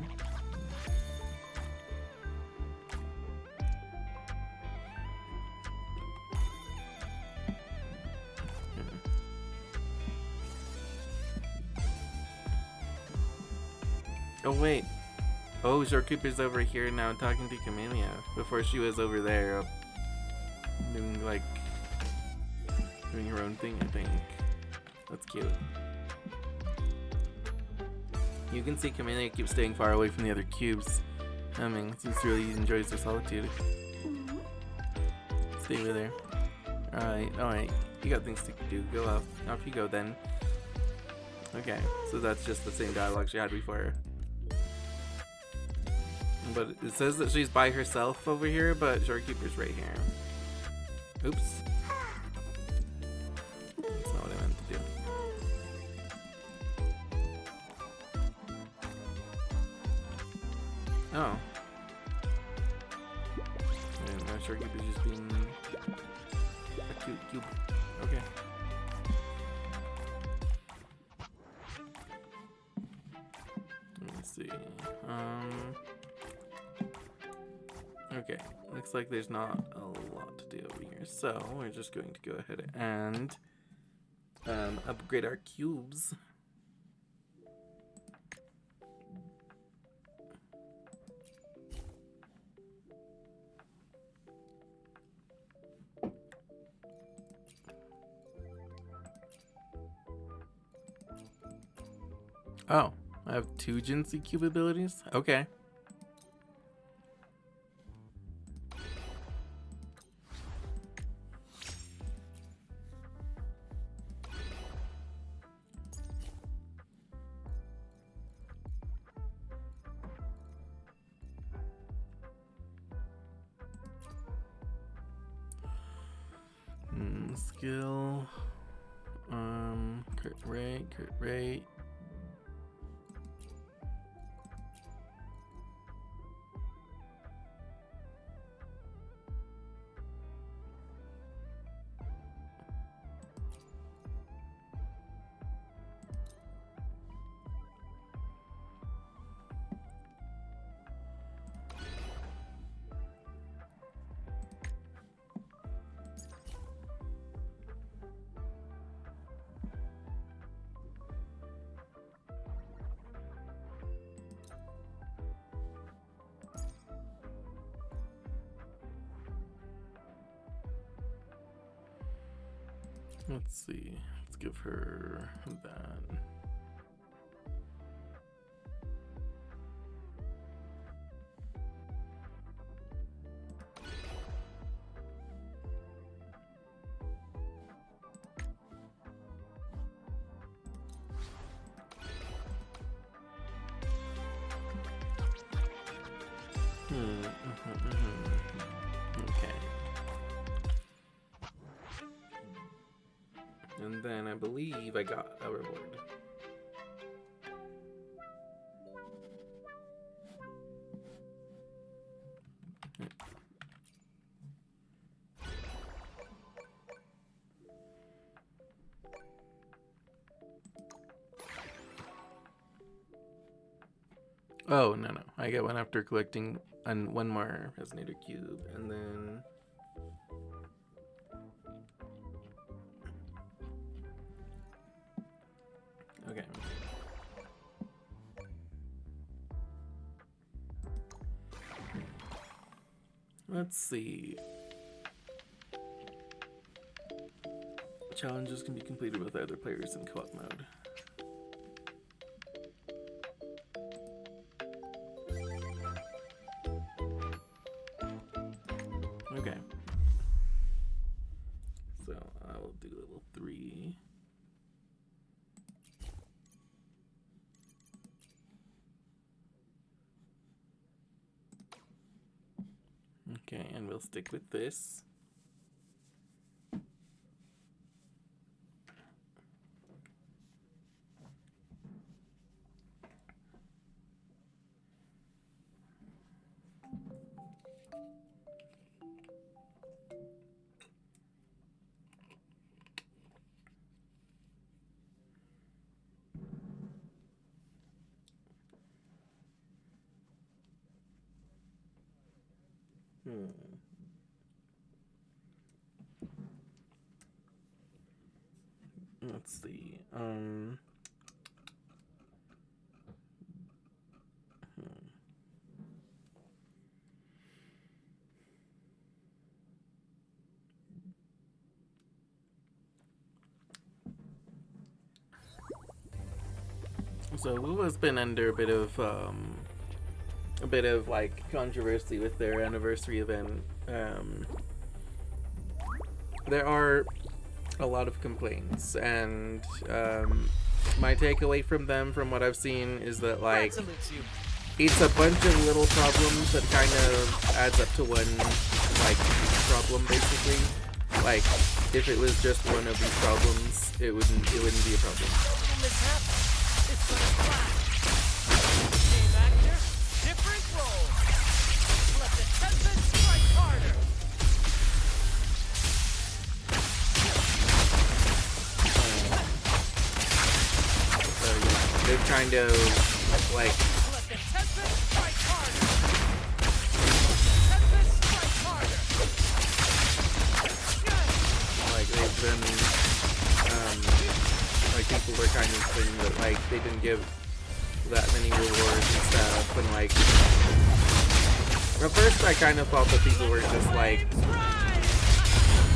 Oh wait. Oh, Shorekeeper's over here now talking to Camellia. Before she was over there doing her own thing, I think. That's cute. You can see Camellia keeps staying far away from the other cubes. Since really enjoys her solitude. Stay with her. Alright. You got things to do. Go off. Off you go then. Okay, so that's just the same dialogue she had before. But it says that she's by herself over here, but Shorekeeper's right here. Oops. That's not what I meant to do. Oh. And my Shorekeeper's just being a cute cube. Okay. Let me see. Okay, looks like there's not a lot to do over here, so we're just going to go ahead and upgrade our cubes. Oh, I have 2 Jinsei cube abilities? Okay. Skill, crit rate. Let's see. Let's give her that. Okay. And then I believe I got a reward. Oh, no. I get one after collecting one more resonator cube, and then... Okay. Let's see. Challenges can be completed with other players in co-op mode. Okay. So I'll do level 3. Okay, and we'll stick with this. Let's see. So Wuwa's been under a bit of like controversy with their anniversary event. There are a lot of complaints, and my takeaway from them, from what I've seen, is that like Salutes you. it's a bunch of little problems that kind of adds up to one like problem basically. Like if it was just one of these problems, it wouldn't be a problem. Little mishap. It's gonna fly. Same actor, different role. Let the tempest strike harder. So yeah, they've kind of like Let the tempest strike harder. Let the tempest strike harder. like they've been like people were kind of saying that like they didn't give that many rewards and stuff, and like at first I kind of thought that people were just like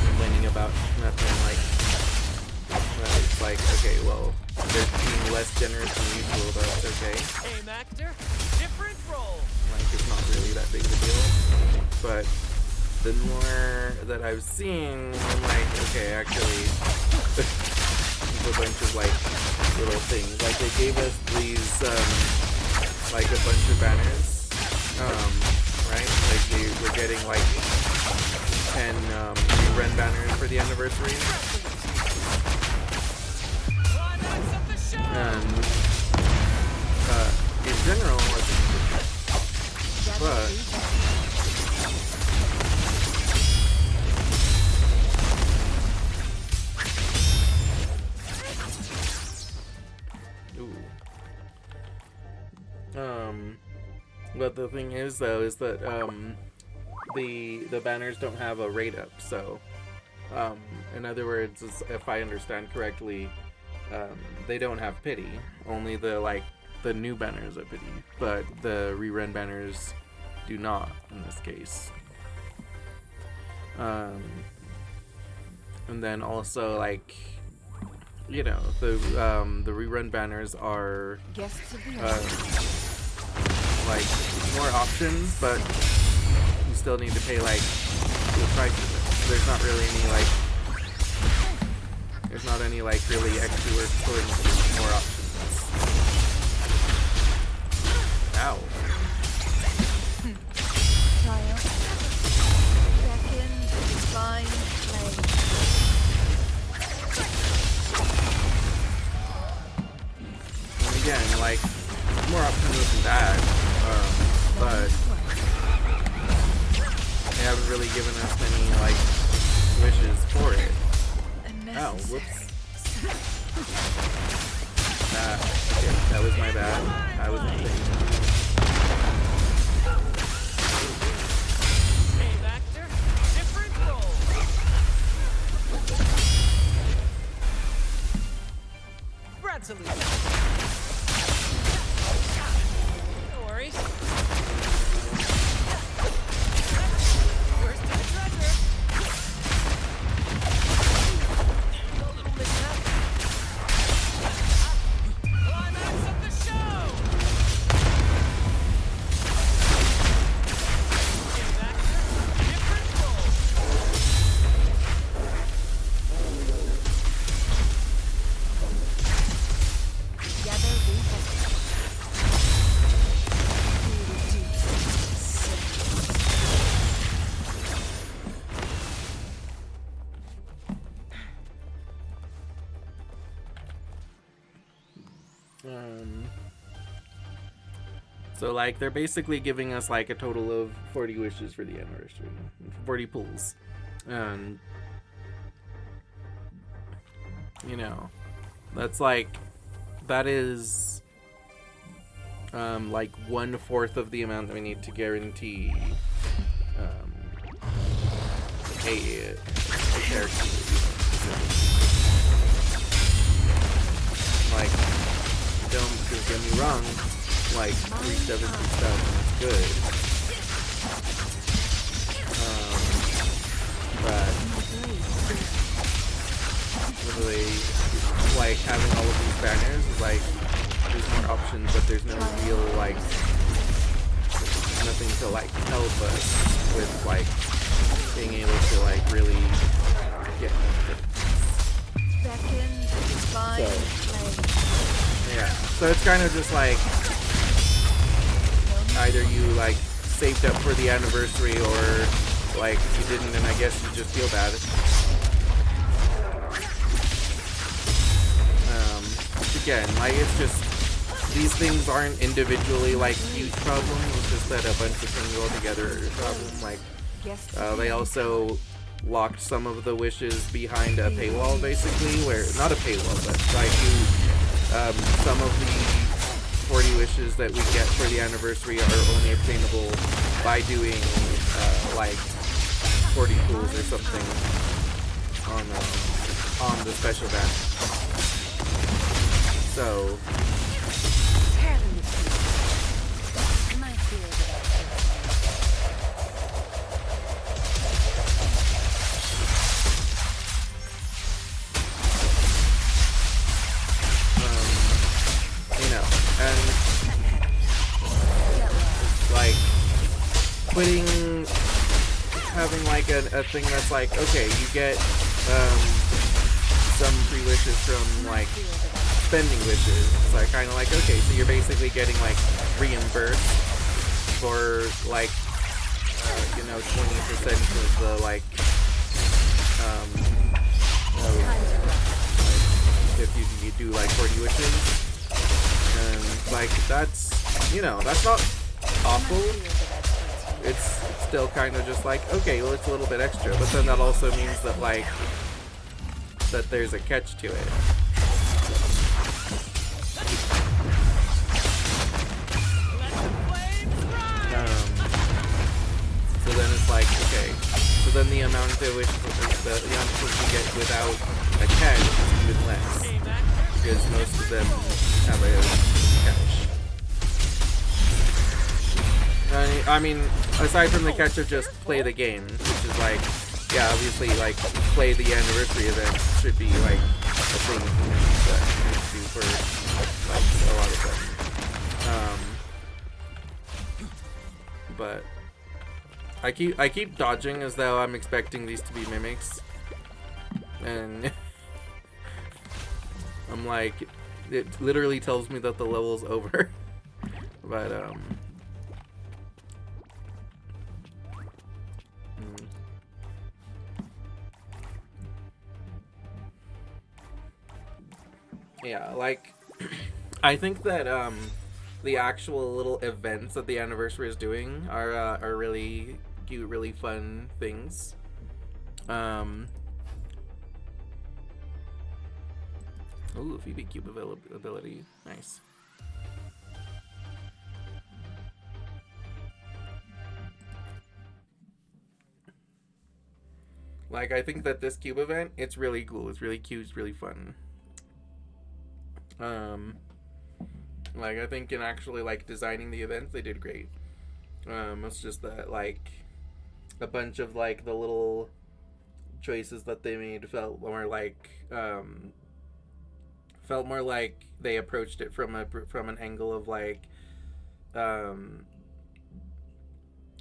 complaining about nothing, like but it's like, okay, well, they're being less generous than usual, but it's okay. Same actor, different role. Like it's not really that big of a deal. But the more that I've seen, I'm like, okay, actually a bunch of like little things. Like they gave us these like a bunch of banners. Right? Like they were getting like 10 Ren banners for the anniversary. Climax of the show. And in general, but but the thing is though is that the banners don't have a rate up, so in other words, if I understand correctly, they don't have pity. Only the new banners are pity, but the rerun banners do not in this case. And then also like, you know, the rerun banners are Guests of the like more options, but you still need to pay like the price of it. So there's not really any like really extra work putting more options. Ow. triumph. Beckon, divine flame. And again, like more options isn't bad, but they haven't really given us many like wishes for it. Oh, whoops. Okay, that was my bad. I wasn't thinking. Same actor, different role. Bradley. No worries. Where's the treasure? A little mishap. Climax of the show. Same actor, different role. Together we will reduce So like they're basically giving us like a total of 40 wishes for the anniversary, 40 pulls, and you know, that is like 1/4 of the amount that we need to guarantee a character. Like, don't get me wrong, like 370 stuff is good, but literally, like having all of these banners is like there's more options, but there's no real like nothing to like help us with like being able to like really get into it. beckon, divine flame. Yeah, so it's kind of just like either you like saved up for the anniversary or like you didn't, and I guess you just feel bad. Again, like it's just these things aren't individually like huge problems. It's just that a bunch of things all together are a problem. Like Guests they also locked some of the wishes behind a paywall, basically, where not a paywall, but like some of the 40 wishes that we get for the anniversary are only obtainable by doing like 40 pulls or something on the special event. So my fear that you know, and like having like a thing that's like, okay, you get some free wishes from like spending wishes. It's like kind of like, okay, so you're basically getting like reimbursed for like 20% of the like if you do like 40 wishes, and like that's that's not awful. It's still kind of just like, okay, well, it's a little bit extra, but then that also means that like that there's a catch to it. So then it's like, okay, so then the amount of wishes the amount of wishes you get without a catch is even less, because most of them have a catch. I mean, aside from the catch of just play the game, which is like yeah, obviously, like, play the anniversary event should be, like, a thing that you need to do for, like, a lot of them. But I keep dodging as though I'm expecting these to be mimics. And I'm like, it literally tells me that the level's over. But, yeah, like, I think that, the actual little events that the anniversary is doing are really cute, really fun things. Ooh, Phoebe Cube availability. Nice. Like, I think that this cube event, it's really cool. It's really cute. It's really fun. Like, I think in actually, like, designing the events, they did great. It's just that, like, a bunch of, like, the little choices that they made felt more like they approached it from an angle of like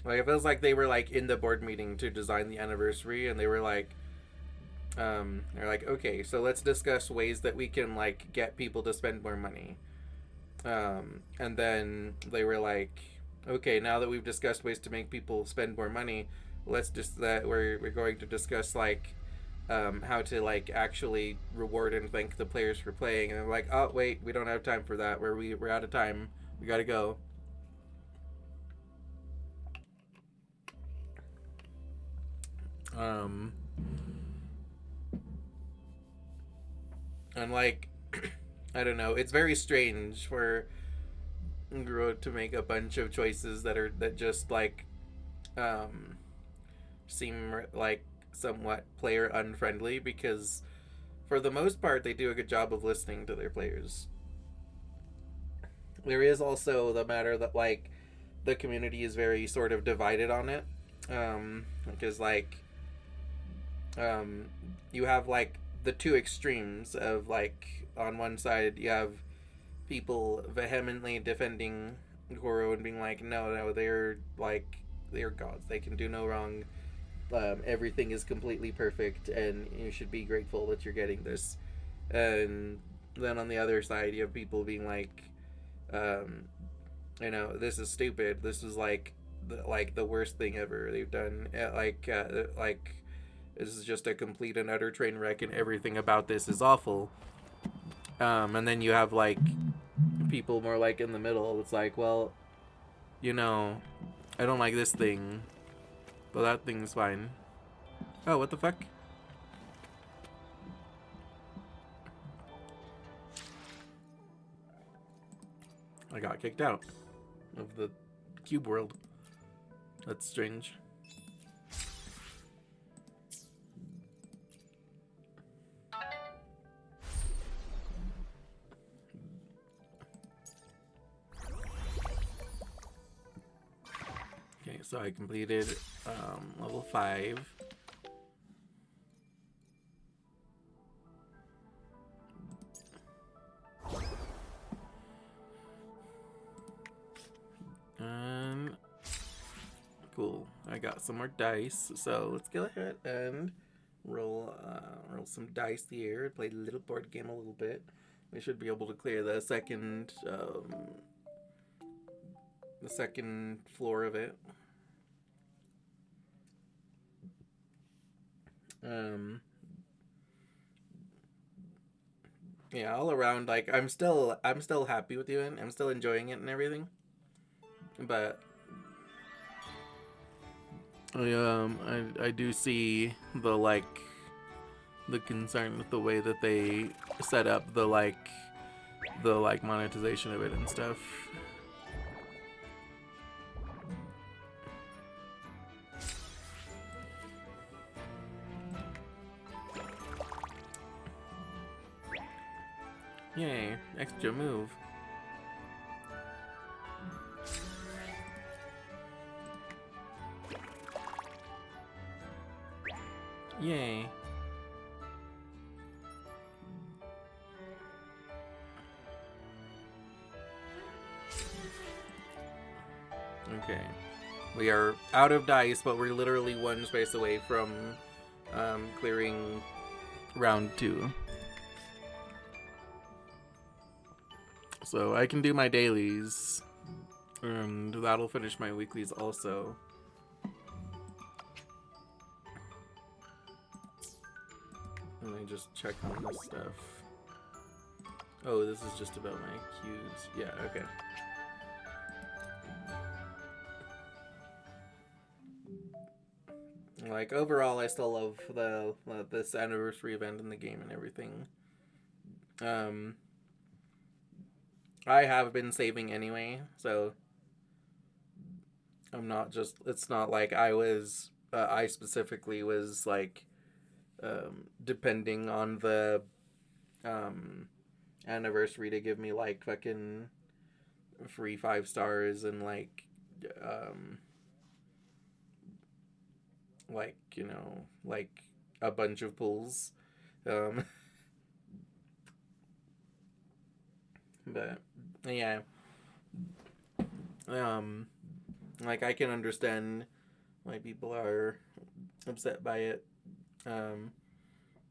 it feels like they were like in the board meeting to design the anniversary, and they were like they're like, okay, so let's discuss ways that we can like get people to spend more money, and then they were like, okay, now that we've discussed ways to make people spend more money, let's just that we're going to discuss like how to like actually reward and thank the players for playing. And I'm like, oh wait, we don't have time for that. We're out of time. We gotta go. And like, I don't know. It's very strange for Guro to make a bunch of choices that just like seem like somewhat player unfriendly, because for the most part they do a good job of listening to their players. There is also the matter that like the community is very sort of divided on it, because like you have like the two extremes of like, on one side you have people vehemently defending Goro and being like, no, they're gods, they can do no wrong, everything is completely perfect and you should be grateful that you're getting this. And then on the other side you have people being like, this is stupid, this is like the worst thing ever they've done, this is just a complete and utter train wreck and everything about this is awful. And then you have like people more like in the middle. It's like, well, I don't like this thing, but that thing's fine. Oh, what the fuck? I got kicked out of the cube world. That's strange. Okay, so I completed level 5. Cool. I got some more dice, so let's go ahead and roll some dice here. Play the little board game a little bit. We should be able to clear the second floor of it. Yeah, all around, like, I'm still happy with you, and I'm still enjoying it and everything. But I do see the concern with the way that they set up the monetization of it and stuff. Yay, extra move. Yay. Okay. We are out of dice, but we're literally one space away from clearing round 2. So I can do my dailies, and that'll finish my weeklies also. Let me just check on this stuff. Oh, this is just about my cues. Yeah, okay. Like, overall, I still love this anniversary event in the game and everything. I have been saving anyway, so I'm not just, it's not like I specifically was, like, depending on the, anniversary to give me, like, fucking free 5 stars and, like, you know, like, a bunch of pulls, but, yeah, like, I can understand why people are upset by it, and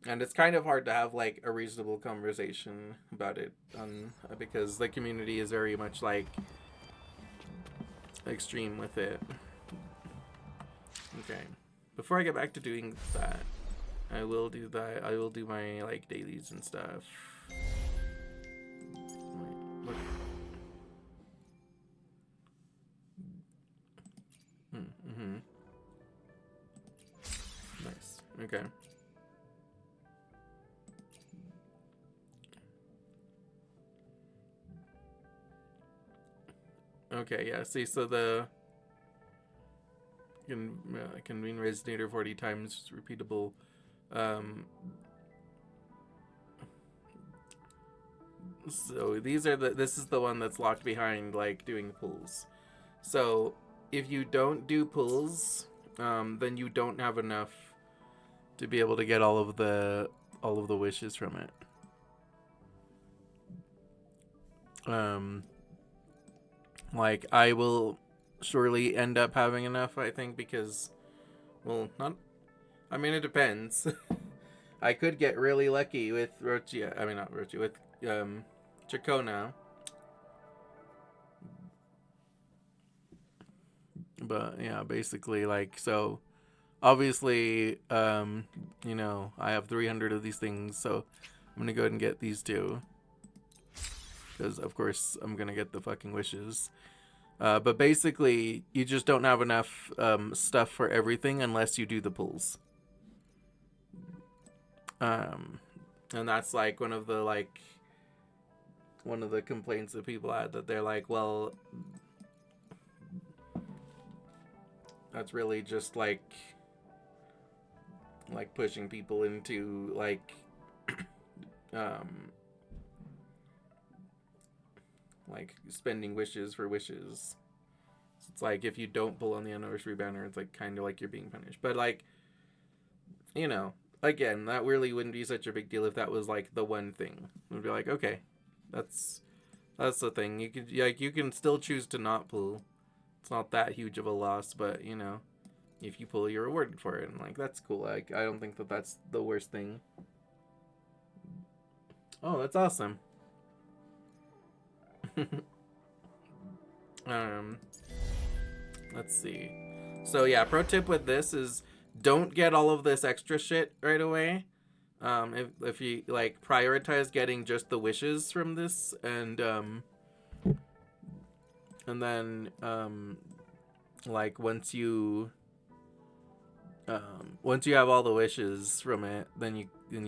it's kind of hard to have, like, a reasonable conversation about it, because the community is very much, like, extreme with it. Okay. Before I get back to doing that, I will do my, like, dailies and stuff. Wait, Nice. Okay. Okay, yeah, see, so the convene resonator 40 times repeatable. So this is the one that's locked behind, like, doing pulls. So if you don't do pulls, then you don't have enough to be able to get all of the wishes from it. Like, I will surely end up having enough, I think, because, well, I mean, it depends. I could get really lucky with with Chacona. But, yeah, basically, like, so, obviously, you know, I have 300 of these things, so I'm gonna go ahead and get these 2. Because, of course, I'm gonna get the fucking wishes. But basically, you just don't have enough stuff for everything unless you do the pulls. And that's, like, one of the complaints that people had, that they're like, well, that's really just, like pushing people into, like, like, spending wishes for wishes. So it's like, if you don't pull on the anniversary banner, it's, like, kind of like you're being punished. But, like, you know, again, that really wouldn't be such a big deal if that was, like, the one thing. It would be like, okay, that's the thing. You can still choose to not pull. It's not that huge of a loss, but, you know, if you pull, you're rewarded for it, and, like, that's cool. Like, I don't think that that's the worst thing. Oh, that's awesome. Let's see. So, yeah, pro tip with this is don't get all of this extra shit right away. If you, like, prioritize getting just the wishes from this, and then like, once you have all the wishes from it, then you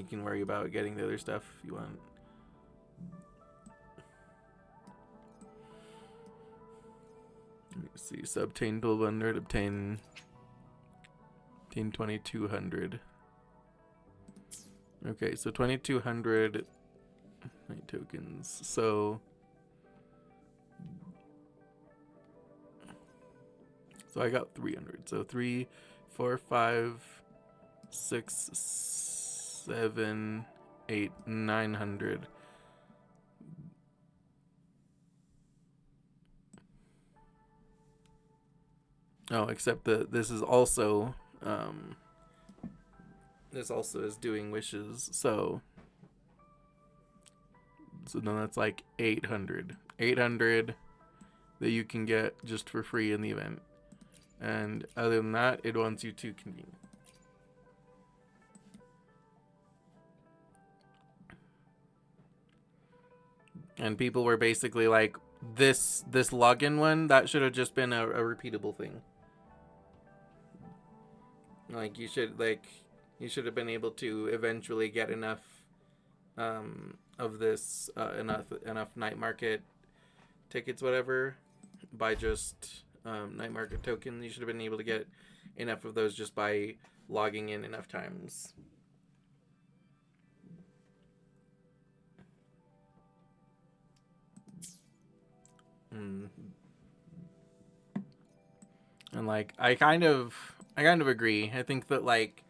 can worry about getting the other stuff if you want. Let me see. So obtain Bull Bundle, obtain 2200. Okay, so 2200 tokens. So I got 300. So 3, 4, 5, 6, 7, 8, 900. Oh, except that this is also this also is doing wishes, so then that's like 800 that you can get just for free in the event. And other than that, it wants you to convene. And people were basically like, this login one, that should have just been a repeatable thing. Like you should have been able to eventually get enough of this enough night market tickets, whatever, by just night market tokens. You should have been able to get enough of those just by logging in enough times. And like I kind of agree. I think that, like,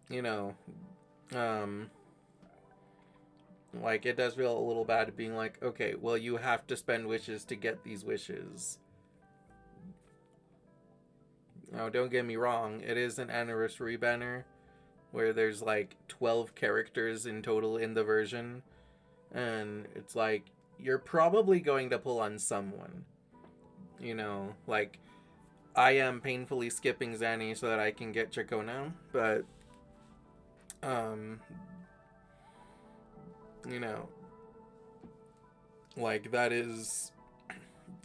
you know, like it does feel a little bad being like, okay, well, you have to spend wishes to get these wishes. Now, don't get me wrong, it is an anniversary banner where there's like 12 characters in total in the version, and it's like you're probably going to pull on someone. You know, like I am painfully skipping Zanny so that I can get Chacona, but you know, like that is,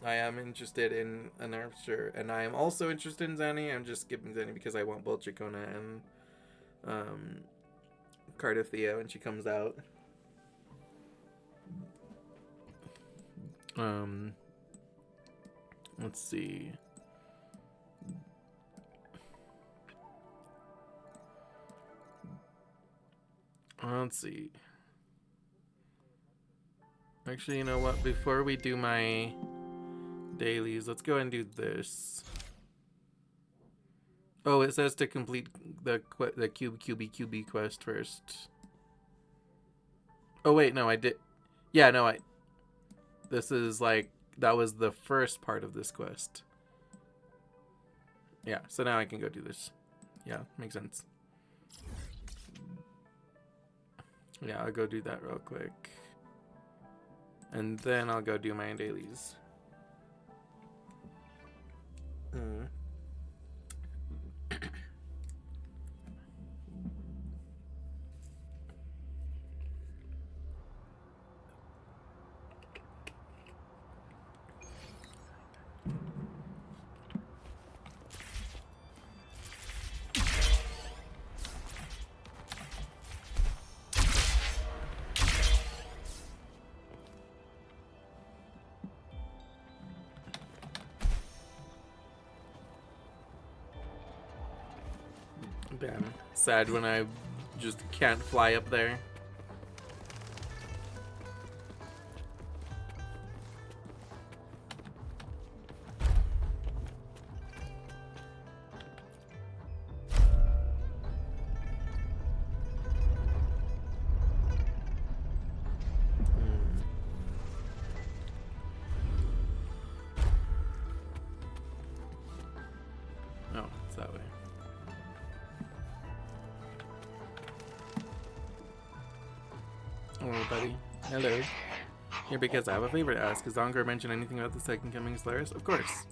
I am interested in an Archer, and I am also interested in Zanny. I'm just skipping Zanny because I want both Chacona and Cardiff Thea when she comes out. Let's see. Let's see. Actually, you know what? Before we do my dailies, let's go and do this. Oh, it says to complete the QB quest first. Oh wait, no, I did. Yeah, no, this is like, that was the first part of this quest. Yeah, so now I can go do this. Yeah, makes sense. Yeah, I'll go do that real quick. And then I'll go do my dailies. Damn. Sad when I just can't fly up there. Oh, it's that way. Hello, buddy. Hello. Here because I have a favor to ask. Has Encore mentioned anything about the Second Coming Slayers? Of course.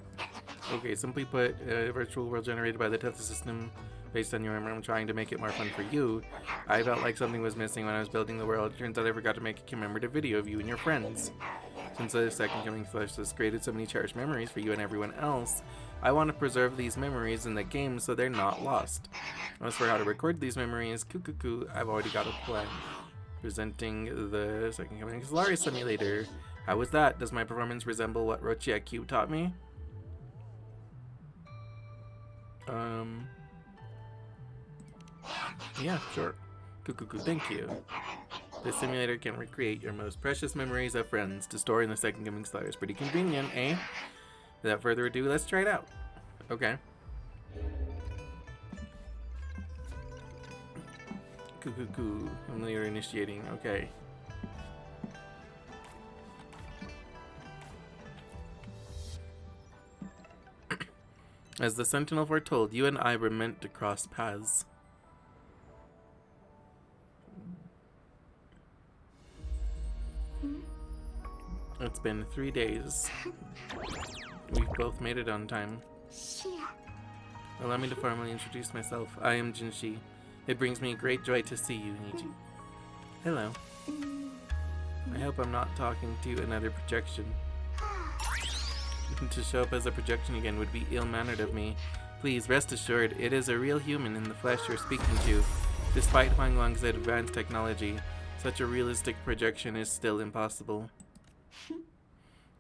Okay, simply put, a virtual world generated by the Tether system based on your armor. I'm trying to make it more fun for you. I felt like something was missing when I was building the world. Turns out I forgot to make a commemorative video of you and your friends. Since the Second Coming Slayers has created so many cherished memories for you and everyone else, I want to preserve these memories in the game so they're not lost. As for how to record these memories, I've already got a plan. Presenting the Second Coming Solaris simulator. How was that? Does my performance resemble what Rochia Cube taught me? Yeah, sure. Thank you. This simulator can recreate your most precious memories of friends to store in the Second Coming Slayers. Pretty convenient, eh? Without further ado, let's try it out. Okay. Cuckoo. Familiar initiating. Okay. As the Sentinel foretold, you and I were meant to cross paths. It's been 3 days. We've both made it on time. Allow me to formally introduce myself. I am Jinshi. It brings me great joy to see you, Niji. Hello. I hope I'm not talking to another projection. To show up as a projection again would be ill-mannered of me. Please rest assured, it is a real human in the flesh you're speaking to. Despite Huang Long's advanced technology, such a realistic projection is still impossible.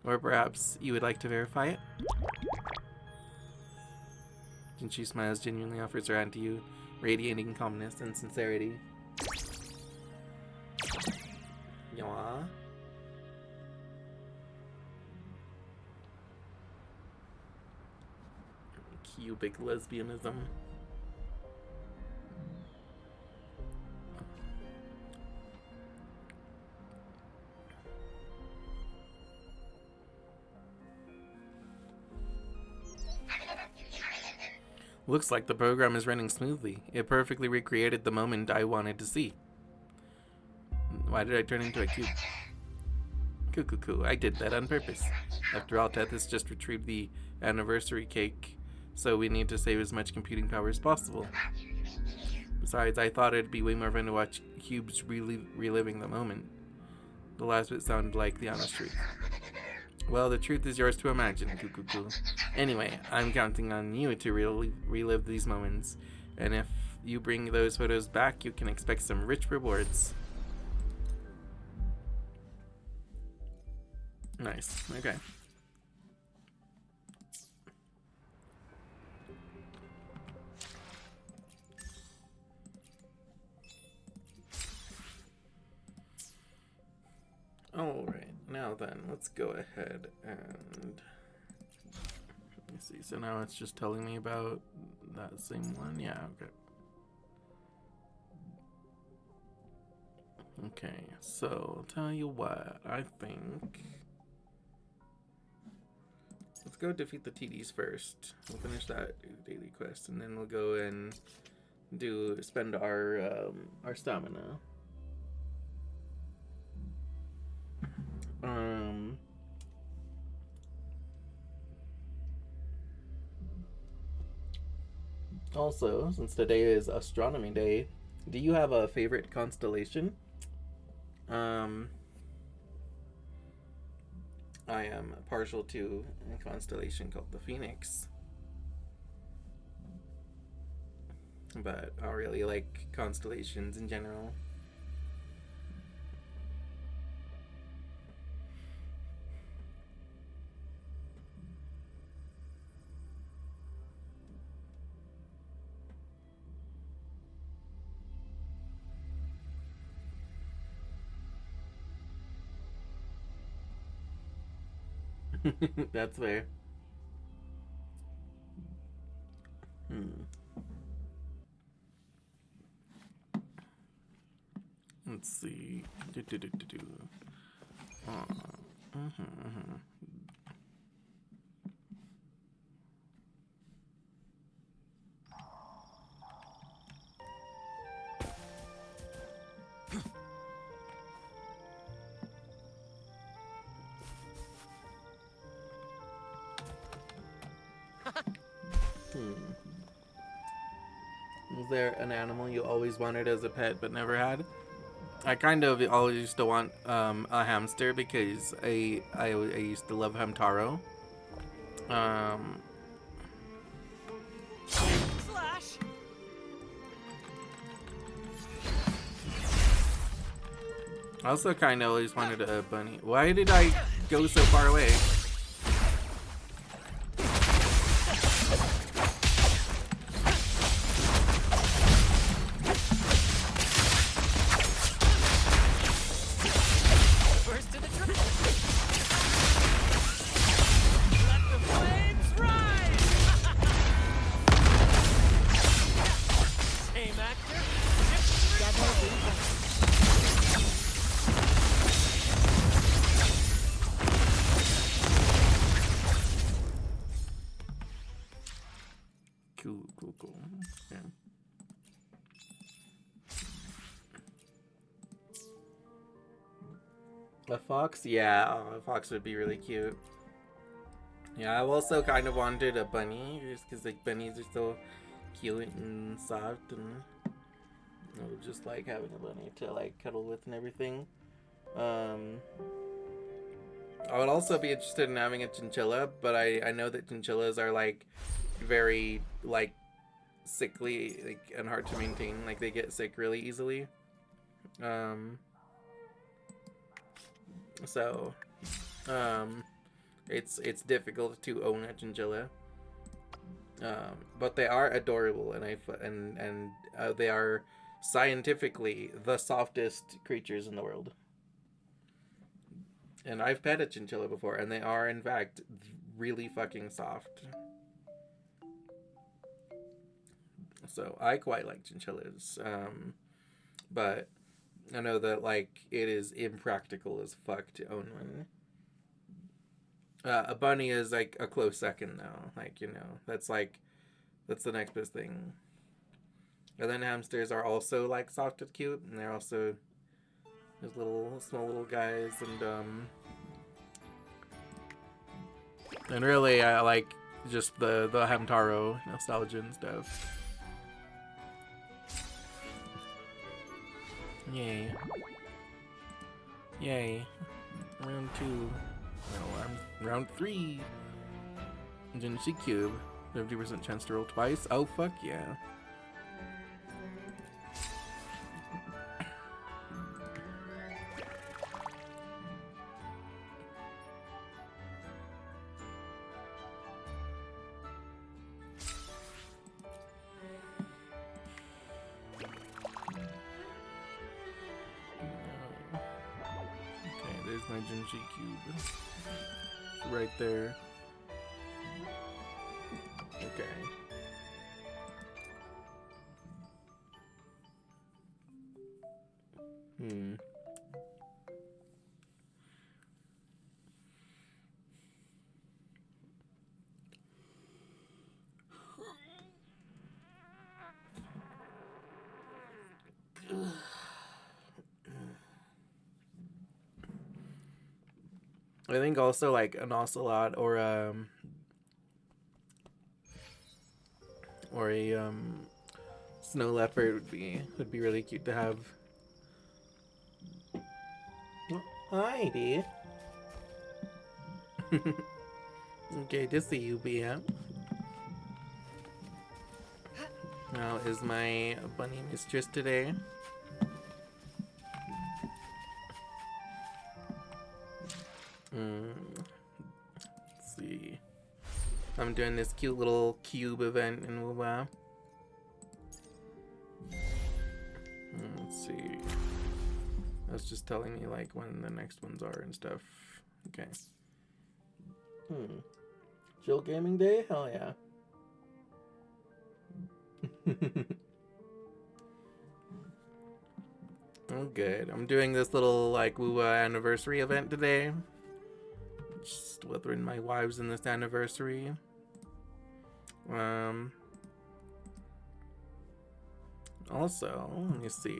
Or perhaps you would like to verify it? Jinshi smiles, genuinely offers her hand to you, radiating calmness and sincerity. Yaw. Cubic lesbianism. Looks like the program is running smoothly. It perfectly recreated the moment I wanted to see. Why did I turn into a cube? Cuckoo, I did that on purpose. After all, Tethys just retrieved the anniversary cake, so we need to save as much computing power as possible. Besides, I thought it'd be way more fun to watch cubes reliving the moment. The last bit sounded like the honest truth. Well, the truth is yours to imagine, Cuckoo. Anyway, I'm counting on you to relive these moments, and if you bring those photos back, you can expect some rich rewards. Nice. Okay. Alright, now then, let's go ahead and... Let me see, so now it's just telling me about that same one? Yeah, okay. Okay, so I'll tell you what, I think... Let's go defeat the TDs first. We'll finish that daily quest, and then we'll go and spend our stamina. Also, since today is Astronomy Day, do you have a favorite constellation? I am partial to a constellation called the Phoenix. But I really like constellations in general. That's fair. Let's see. Was there an animal you always wanted as a pet but never had? I kind of always used to want a hamster because I used to love Hamtaro. Slash. I also kind of always wanted a bunny. Why did I go so far away? Burst to the trip. Let the flames rise. Same actor, different Never reborn. Cool. Yeah. A fox? Yeah, a fox would be really cute. Yeah, I've also kind of wanted a bunny, just because like bunnies are so cute and soft, and just like having a bunny to like cuddle with and everything. I would also be interested in having a chinchilla, but I know that chinchillas are like very like sickly, like, and hard to maintain. Like they get sick really easily. So it's difficult to own a chinchilla. But they are adorable, and they are scientifically the softest creatures in the world. And I've pet a chinchilla before, and they are in fact really fucking soft. So I quite like chinchillas, but I know that like it is impractical as fuck to own one. A bunny is like a close second though. Like, that's the next best thing. And then hamsters are also like soft and cute, and they're also those small little guys, and really I like just the Hamtaro nostalgia and stuff. Yay. Round 2. No, round 3. Jinshi Cube. 50% chance to roll twice. Oh, fuck yeah. Okay, there's my Jinshi Cube. It's right there. Okay. I think also like an ocelot or a snow leopard would be really cute to have. Oh, hi, dear. Okay, to see you, Bia. How is my bunny mistress today? Let's see. I'm doing this cute little cube event in WoW. Let's see. That's just telling me like when the next ones are and stuff. Okay. Chill gaming day? Hell yeah. Oh, good. I'm doing this little like WoW anniversary event today. Just Wuthering my wives in this anniversary. Also, let me see.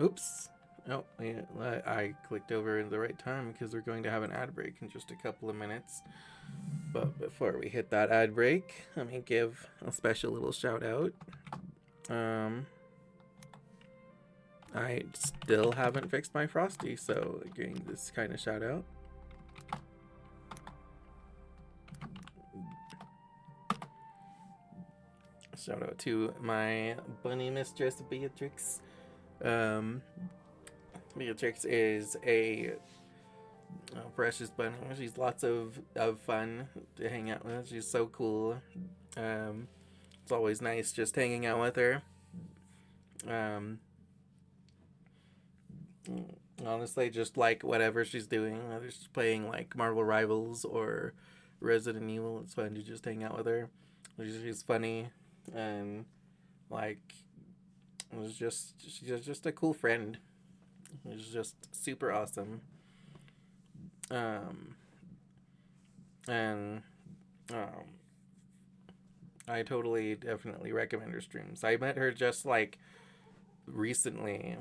Oops. Oh, yeah, I clicked over in the right time because we're going to have an ad break in just a couple of minutes. But before we hit that ad break, let me give a special little shout out. I still haven't fixed my Frosty, so getting this kind of shout out. Shout out to my bunny mistress, Beatrix. Beatrix is a precious bunny. She's lots of fun to hang out with. She's so cool. It's always nice just hanging out with her. Honestly, just like whatever she's doing, whether she's playing like Marvel Rivals or Resident Evil, it's fun to just hang out with her. She's funny, and like was just she's just a cool friend. It was just super awesome. Um, and um, I totally definitely recommend her streams. I met her just like recently,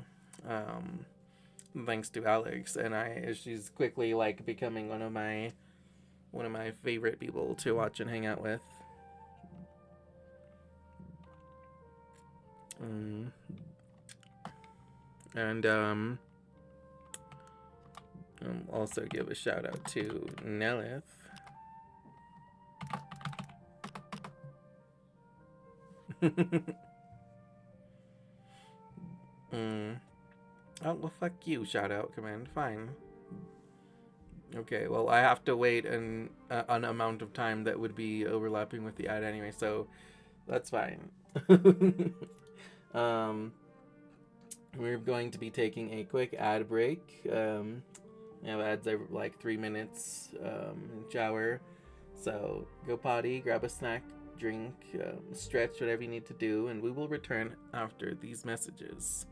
um, thanks to Alex, and she's quickly like becoming one of my favorite people to watch and hang out with. Um, and also give a shout out to Nelith. Oh, well, fuck you, shout out command. Fine. Okay, well, I have to wait an amount of time that would be overlapping with the ad anyway, so that's fine. um, we're going to be taking a quick ad break. We have ads every like 3 minutes, shower. So go potty, grab a snack, drink, stretch, whatever you need to do, and we will return after these messages.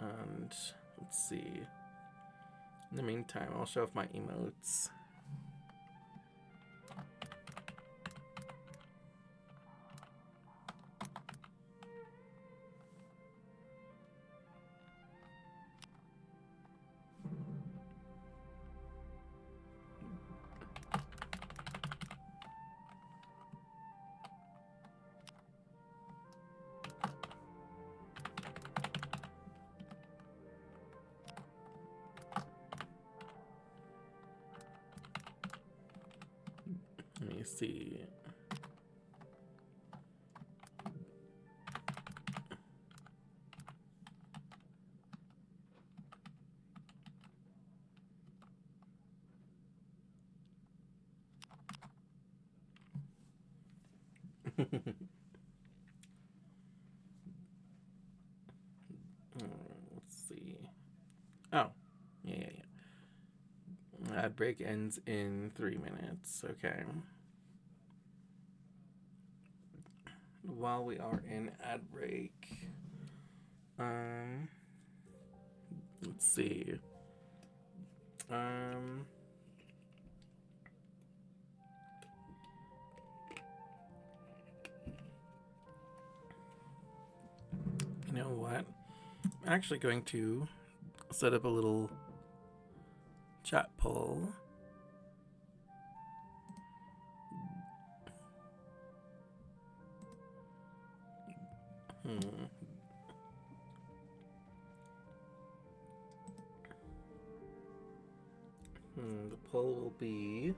And let's see. In the meantime, I'll show off my emotes. Let me see. Let's see. Oh, yeah. Ad break ends in 3 minutes. Okay. While we are in ad break, let's see. You know what? I'm actually going to set up a little chat poll. The poll will be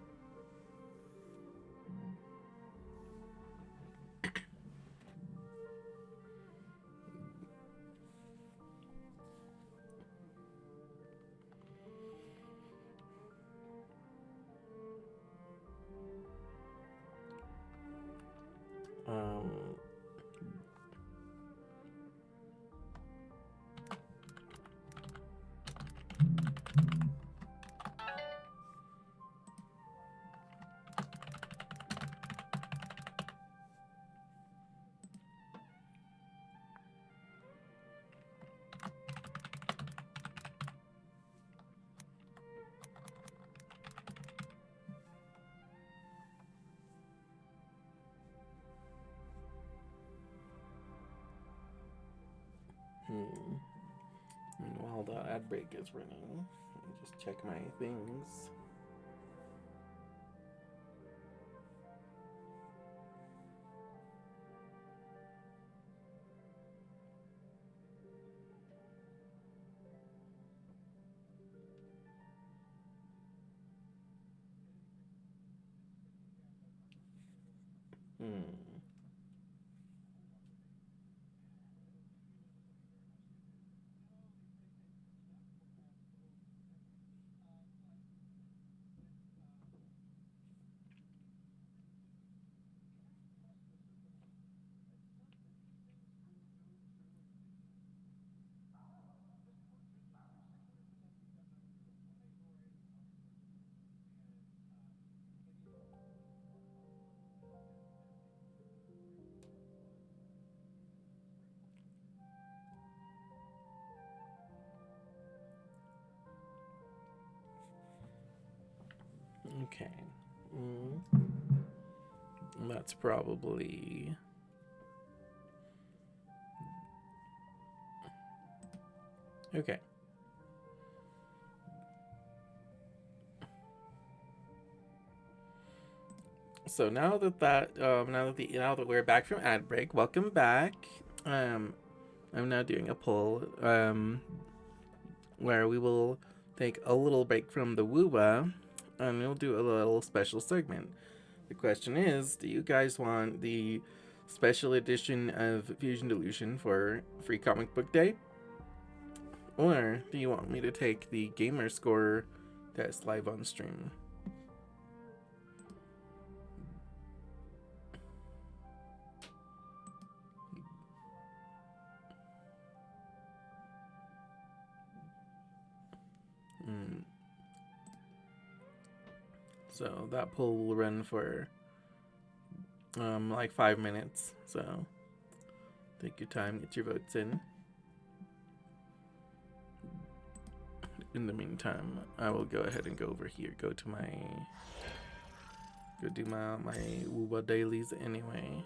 and while the ad break is running, let me just check my things. Okay. That's probably... Okay. So now that we're back from ad break, welcome back. I'm now doing a poll where we will take a little break from the woowa and we'll do a little special segment. The question is, do you guys want the special edition of Fusion Delusion for Free Comic Book Day? Or do you want me to take the gamer score test live on stream? So that poll will run for like 5 minutes. So take your time, get your votes in. In the meantime, I will go ahead and go over here. Go do my Wooba dailies anyway.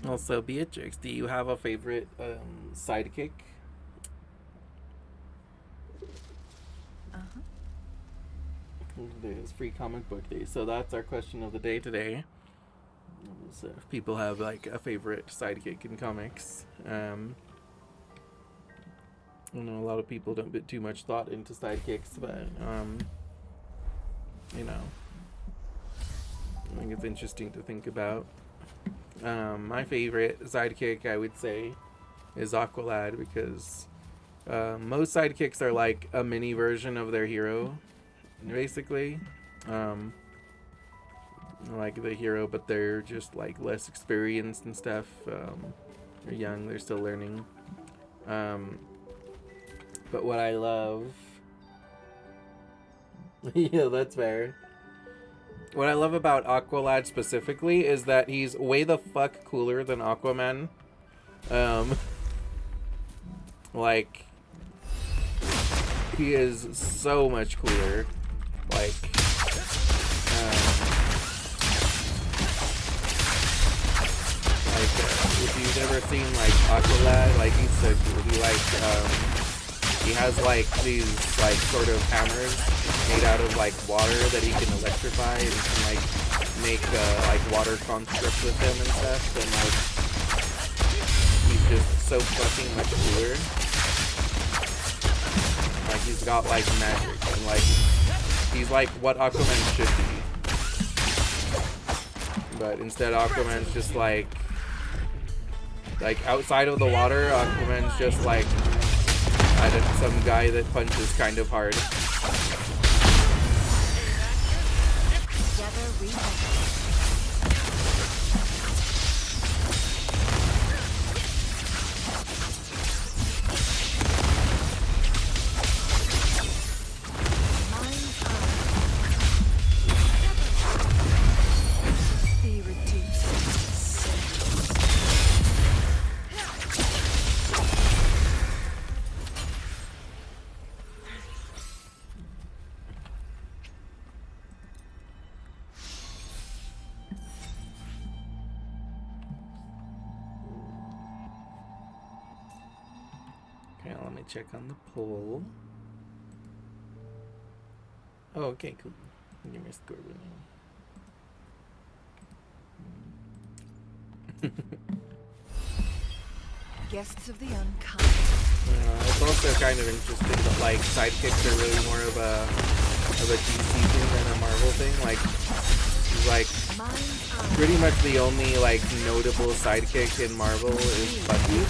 Oh, Also, Beatrix, do you have a favorite sidekick? There's Free Comic Book Day, so that's our question of the day today. So if people have like a favorite sidekick in comics, I know a lot of people don't put too much thought into sidekicks, but you know, I think it's interesting to think about. My favorite sidekick, I would say, is Aqualad, because most sidekicks are like a mini version of their hero, basically. Like the hero, but they're just like less experienced and stuff. They're young, they're still learning. But what I love... yeah, that's fair. What I love about Aqualad specifically is that he's way the fuck cooler than Aquaman. Like, he is so much cooler. Like, if you've never seen like Aqualad, like he's so cool. He has like these like sort of hammers made out of like water that he can electrify, and he can like make like water constructs with them and stuff, and like he's just so fucking much cooler. Like he's got like magic, and like he's like what Aquaman should be. But instead Aquaman's just like outside of the water, Aquaman's just like some guy that punches kind of hard. Let me check on the poll. Oh, okay, cool. Give me a score winning. Guests of the unkind. It's also kind of interesting that like sidekicks are really more of a of a DC thing than a Marvel thing. Like, he's like pretty much the only like notable sidekick in Marvel is Bucky.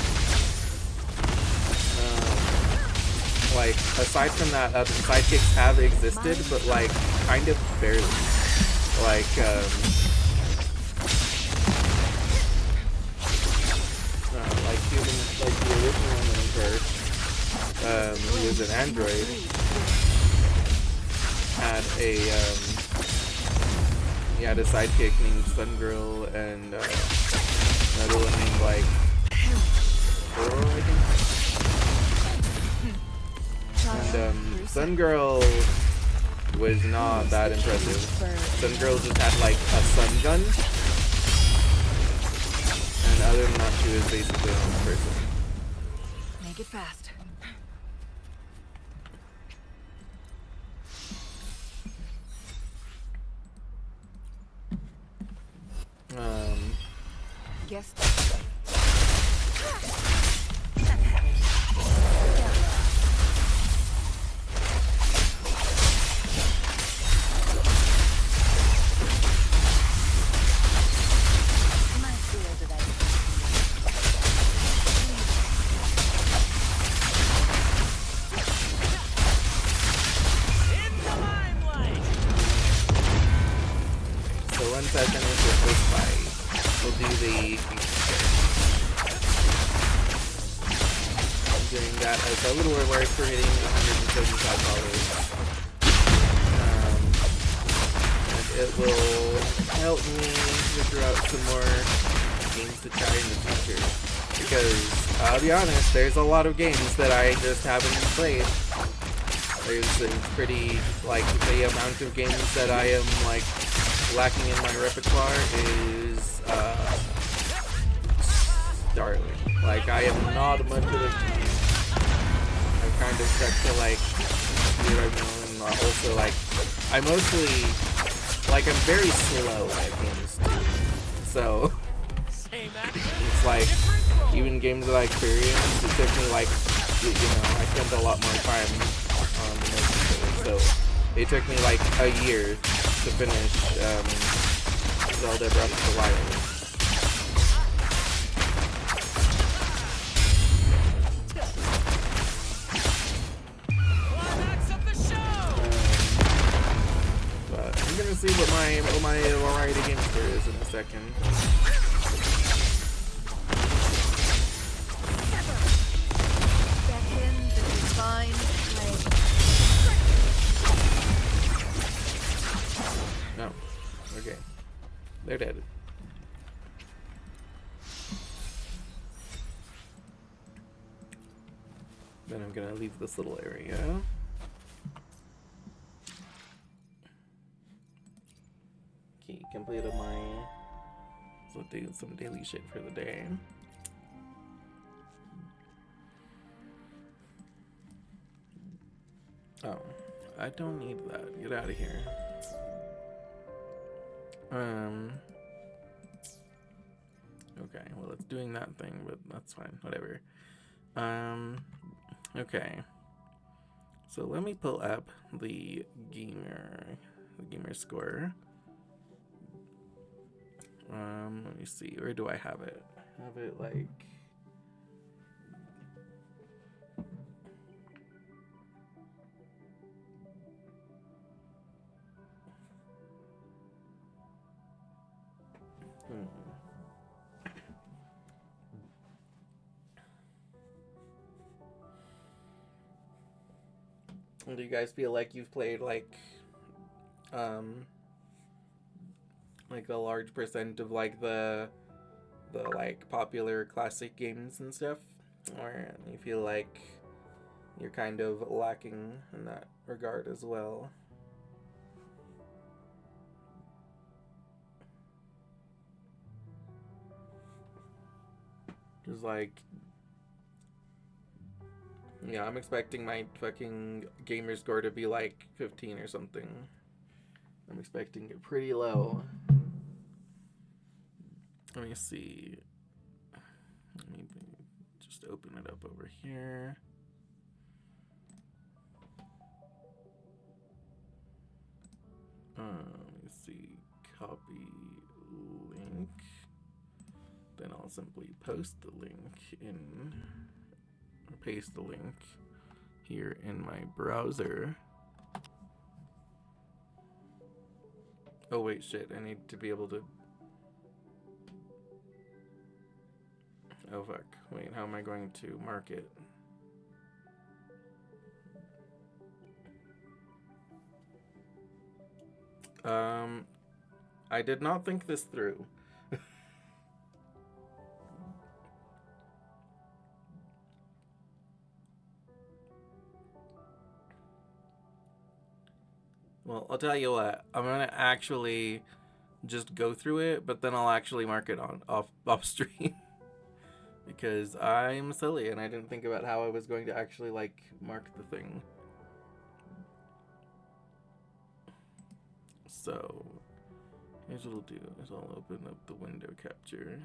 Like, aside from that, other sidekicks have existed, but like kind of barely. Like, like human, like the original universe, he was an android, had a he had a sidekick named Sun Girl and another one named like Coral, I think. And Sun Girl was not that impressive. Sun Girl just had like a sun gun, and other than that, she was basically a normal person. Make it fast. Guess. So once I finish with this fight, we'll do the doing that as a little reward for hitting $175. And it will help me figure out some more games to try in the future. Because I'll be honest, there's a lot of games that I just haven't played. There's a pretty, like, the amount of games that I am like lacking in my repertoire is startling. Like, I am not much of a I'm kind of stuck to like what I know, and also like I mostly like I'm very slow at games too. So it's like even games that I experience, it took me like I spent a lot more time on most of it. So it took me like a year to finish Zelda Breath of the Wild. I'm gonna see what my variety game score is in a second. No. Okay. They're dead. Then I'm gonna leave this little area. Okay, completed my some daily shit for the day. Oh, I don't need that. Get out of here. Okay, well, it's doing that thing, but that's fine. Whatever. Okay. So let me pull up the gamer score. Let me see. Where do I have it? I have it like. Do you guys feel like you've played like a large percent of like the like popular classic games and stuff, or you feel like you're kind of lacking in that regard as well? Just like, yeah, I'm expecting my fucking gamer score to be like 15 or something. I'm expecting it pretty low. Let me see. Let me just open it up over here. Let me see. Copy link. Then I'll simply post the link in, or paste the link here in my browser. Oh wait, shit, I need to be able to... Oh fuck, wait, how am I going to mark it? I did not think this through. Well, I'll tell you what, I'm gonna actually just go through it, but then I'll actually mark it on off stream. Because I'm silly and I didn't think about how I was going to actually like mark the thing. So here's what I'll do is I'll open up the window capture.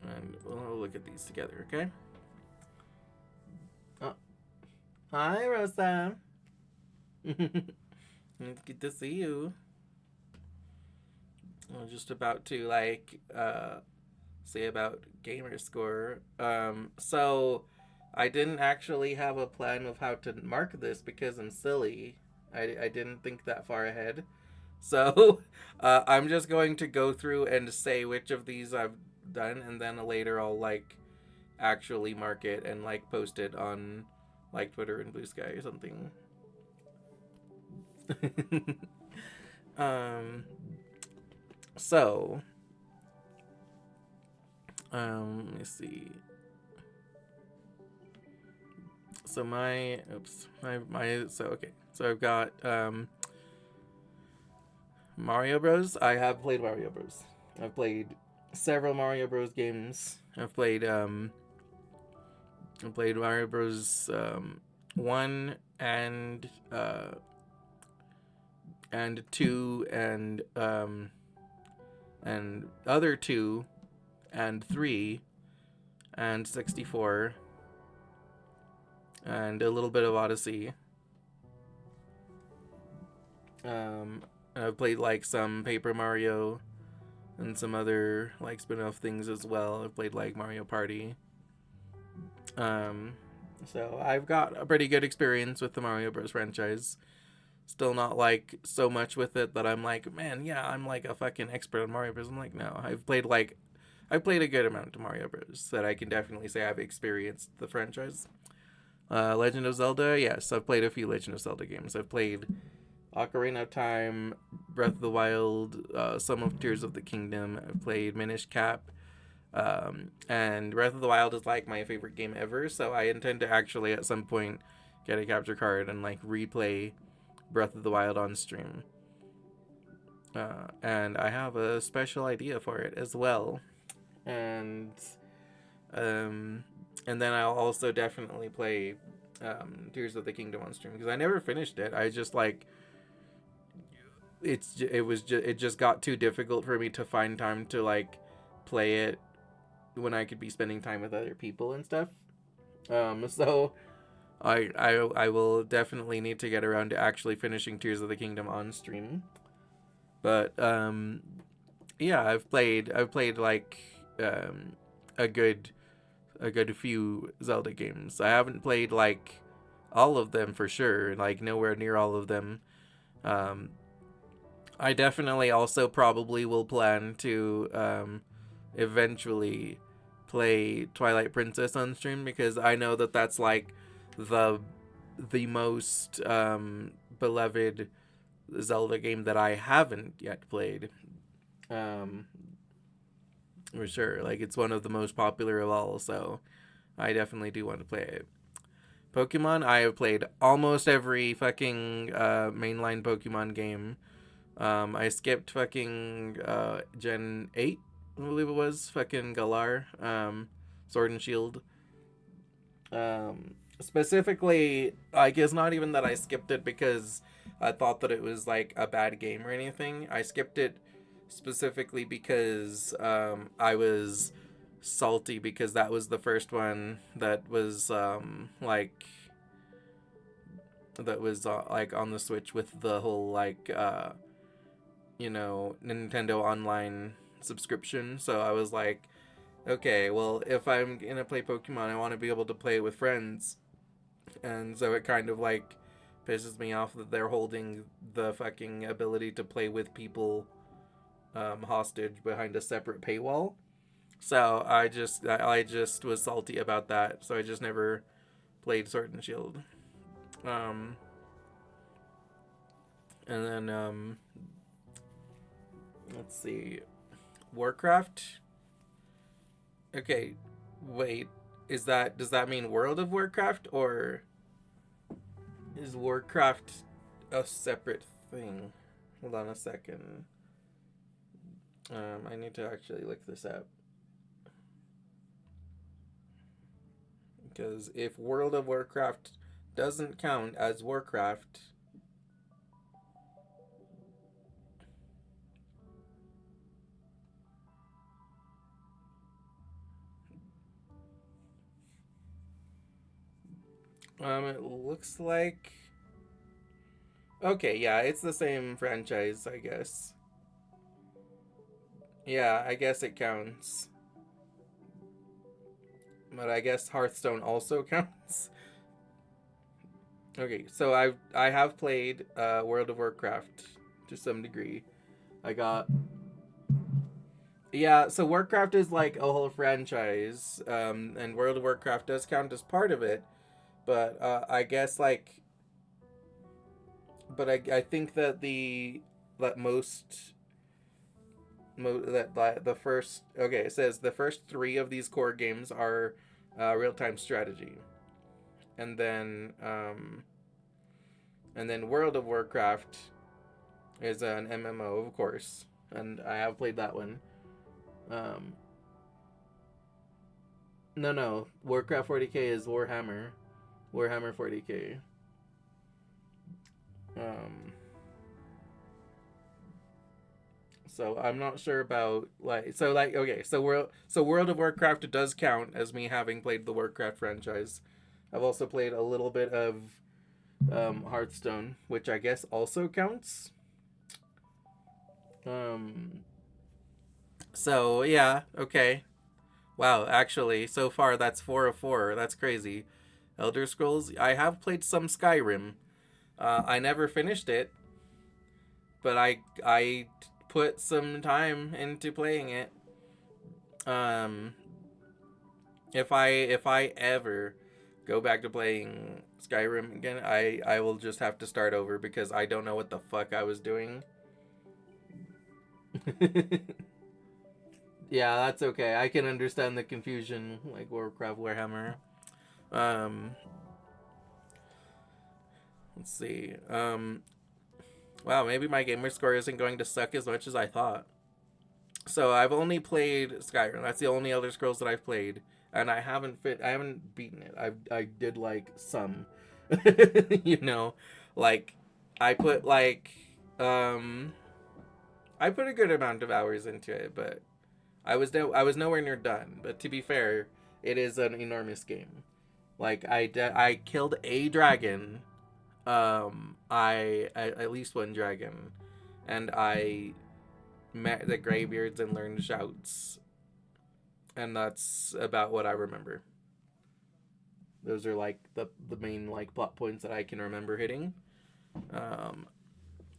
And we'll look at these together, okay? Oh. Hi, Rosa. It's good to see you. I was just about to like say about gamer score. So I didn't actually have a plan of how to mark this because I'm silly. I didn't think that far ahead. So I'm just going to go through and say which of these I've done, and then later I'll like actually mark it and like post it on like Twitter and Blue Sky or something. So let me see. So so I've got Mario Bros. I have played Mario Bros. I've played several Mario Bros. Games. I've played Mario Bros. 1 and 2 and other 2 and 3 and 64 and a little bit of Odyssey. I've played like some Paper Mario and some other like spin-off things as well. I've played like Mario Party. So I've got a pretty good experience with the Mario Bros. Franchise. Still not like so much with it that I'm like, man, yeah, I'm like a fucking expert on Mario Bros. I'm like, no, I've played a good amount of Mario Bros. That I can definitely say I've experienced the franchise. Legend of Zelda, yes, I've played a few Legend of Zelda games. I've played Ocarina of Time, Breath of the Wild, some of Tears of the Kingdom. I've played Minish Cap, and Breath of the Wild is like my favorite game ever, so I intend to actually at some point get a capture card and like replay Breath of the Wild on stream. And I have a special idea for it as well. And then I'll also definitely play Tears of the Kingdom on stream because I never finished it. I just like it just got too difficult for me to find time to like play it when I could be spending time with other people and stuff. So I will definitely need to get around to actually finishing Tears of the Kingdom on stream. But yeah, I've played like a good few Zelda games. I haven't played like all of them for sure, like nowhere near all of them. I definitely also probably will plan to eventually play Twilight Princess on stream because I know that that's like the most beloved Zelda game that I haven't yet played. For sure, like it's one of the most popular of all, so I definitely do want to play it. Pokemon, I have played almost every fucking mainline Pokemon game. I skipped fucking Gen 8, I believe it was, fucking Galar, Sword and Shield. Specifically, like, it's not even that I skipped it because I thought that it was like a bad game or anything. I skipped it specifically because I was salty because that was the first one that was like that was like on the Switch with the whole like Nintendo Online subscription. So I was like, okay, well, if I'm gonna play Pokemon, I want to be able to play it with friends. And so it kind of like pisses me off that they're holding the fucking ability to play with people hostage behind a separate paywall. So I just was salty about that. So I just never played Sword and Shield. And then let's see, Warcraft. Okay, wait. Does that mean World of Warcraft, or is Warcraft a separate thing? Hold on a second. I need to actually look this up. Because if World of Warcraft doesn't count as Warcraft, it looks like, okay, yeah, it's the same franchise, I guess. Yeah, I guess it counts. But I guess Hearthstone also counts. Okay, so I have played World of Warcraft to some degree. Yeah, so Warcraft is like a whole franchise, and World of Warcraft does count as part of it. But I guess like, but I think that the first, okay, it says the first 3 of these core games are real-time strategy, and then World of Warcraft is an MMO, of course, and I have played that one. No, Warcraft 40k is Warhammer 40k. So I'm not sure about okay, so World of Warcraft does count as me having played the Warcraft franchise. I've also played a little bit of Hearthstone, which I guess also counts. So yeah, okay. Wow, actually, so far that's 4 of 4. That's crazy. Elder Scrolls, I have played some Skyrim. I never finished it, but I put some time into playing it. If I ever go back to playing Skyrim again, I will just have to start over because I don't know what the fuck I was doing. Yeah, that's okay. I can understand the confusion, like Warcraft, Warhammer. Let's see. Wow, maybe my gamer score isn't going to suck as much as I thought. So I've only played Skyrim. That's the only Elder Scrolls that I've played, and I haven't beaten it. I did like some, like I put like I put a good amount of hours into it, but I was nowhere near done. But to be fair, it is an enormous game. Like I killed a dragon. I at least one dragon, and I met the graybeards and learned shouts, and that's about what I remember. Those are like the main like plot points that I can remember hitting.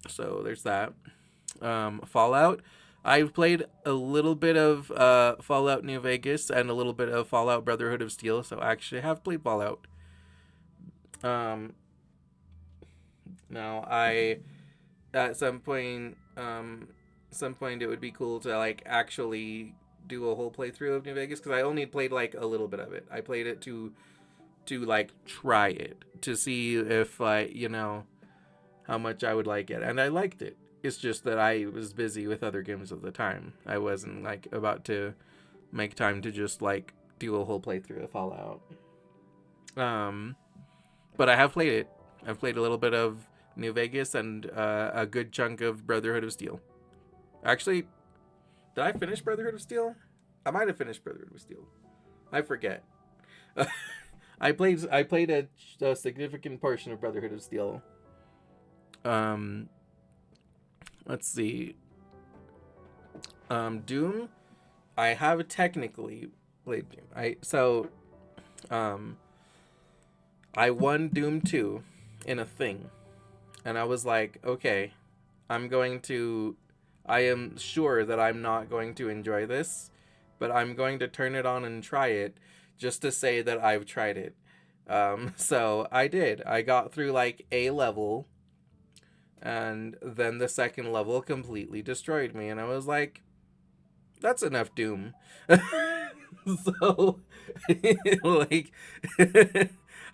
So there's that. Fallout. I've played a little bit of Fallout New Vegas and a little bit of Fallout Brotherhood of Steel, so I actually have played Fallout. Now I at some point it would be cool to like actually do a whole playthrough of New Vegas, because I only played like a little bit of it. I played it to like try it, to see if how much I would like it, and I liked it. It's just that I was busy with other games at the time. I wasn't like about to make time to just like do a whole playthrough of Fallout. But I have played it. I've played a little bit of New Vegas and a good chunk of Brotherhood of Steel. Actually, did I finish Brotherhood of Steel? I might have finished Brotherhood of Steel. I forget. I played a significant portion of Brotherhood of Steel. Let's see. Doom, I have technically played Doom. I won Doom 2 in a thing, and I was like, okay, I am sure that I'm not going to enjoy this, but I'm going to turn it on and try it just to say that I've tried it. So I did. I got through like a level, and then the second level completely destroyed me, and I was like, that's enough Doom. So, like,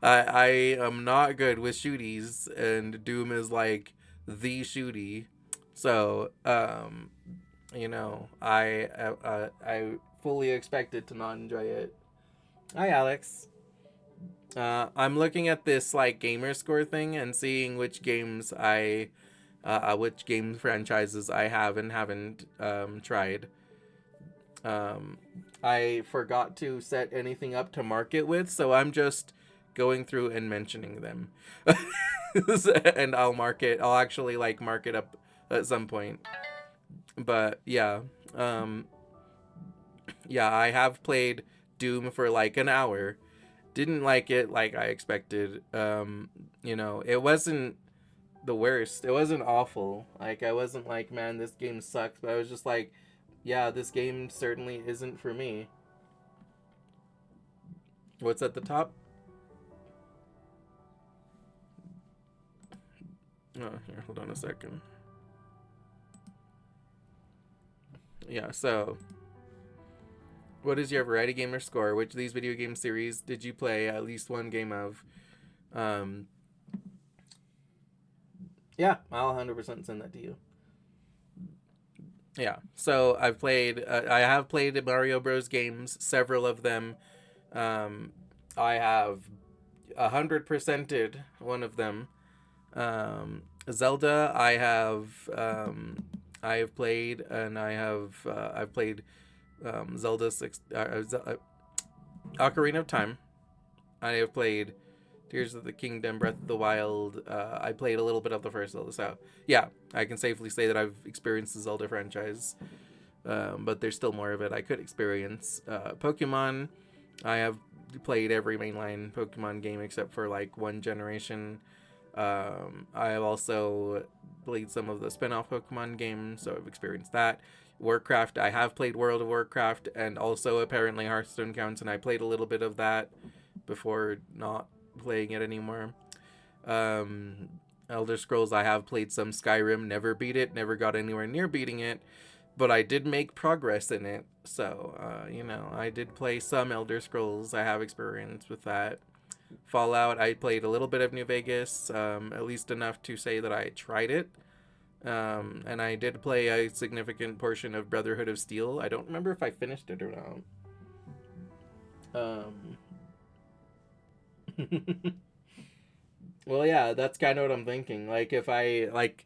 I am not good with shooties, and Doom is like the shooty. So, I fully expected to not enjoy it. Hi, Alex. I'm looking at this like gamer score thing and seeing which games which game franchises I have and haven't tried. I forgot to set anything up to mark it with, so I'm just going through and mentioning them. And I'll actually like mark it up at some point. But yeah. Yeah, I have played Doom for like an hour. Didn't like it like I expected. It wasn't the worst. It wasn't awful. Like, I wasn't like, man, this game sucks, but I was just like, yeah, this game certainly isn't for me. What's at the top? Oh, here, hold on a second. Yeah, so what is your variety gamer score? Which of these video game series did you play at least one game of? Yeah, I'll 100% send that to you. Yeah, so I have played Mario Bros. Games, several of them. I have 100%ed one of them. Zelda, I have played, and I've played Zelda Ocarina of Time. I have played Tears of the Kingdom, Breath of the Wild. I played a little bit of the first Zelda, so yeah, I can safely say that I've experienced the Zelda franchise. But there's still more of it I could experience. Pokemon, I have played every mainline Pokemon game except for like one generation. I have also played some of the spin-off Pokemon games, so I've experienced that. Warcraft, I have played World of Warcraft, and also apparently Hearthstone counts, and I played a little bit of that before not playing it anymore. Elder Scrolls, I have played some. Skyrim, never beat it, never got anywhere near beating it, but I did make progress in it. So, I did play some Elder Scrolls. I have experience with that. Fallout, I played a little bit of New Vegas, at least enough to say that I tried it. And I did play a significant portion of Brotherhood of Steel. I don't remember if I finished it or not. Well, yeah, that's kind of what I'm thinking. Like, if I, like,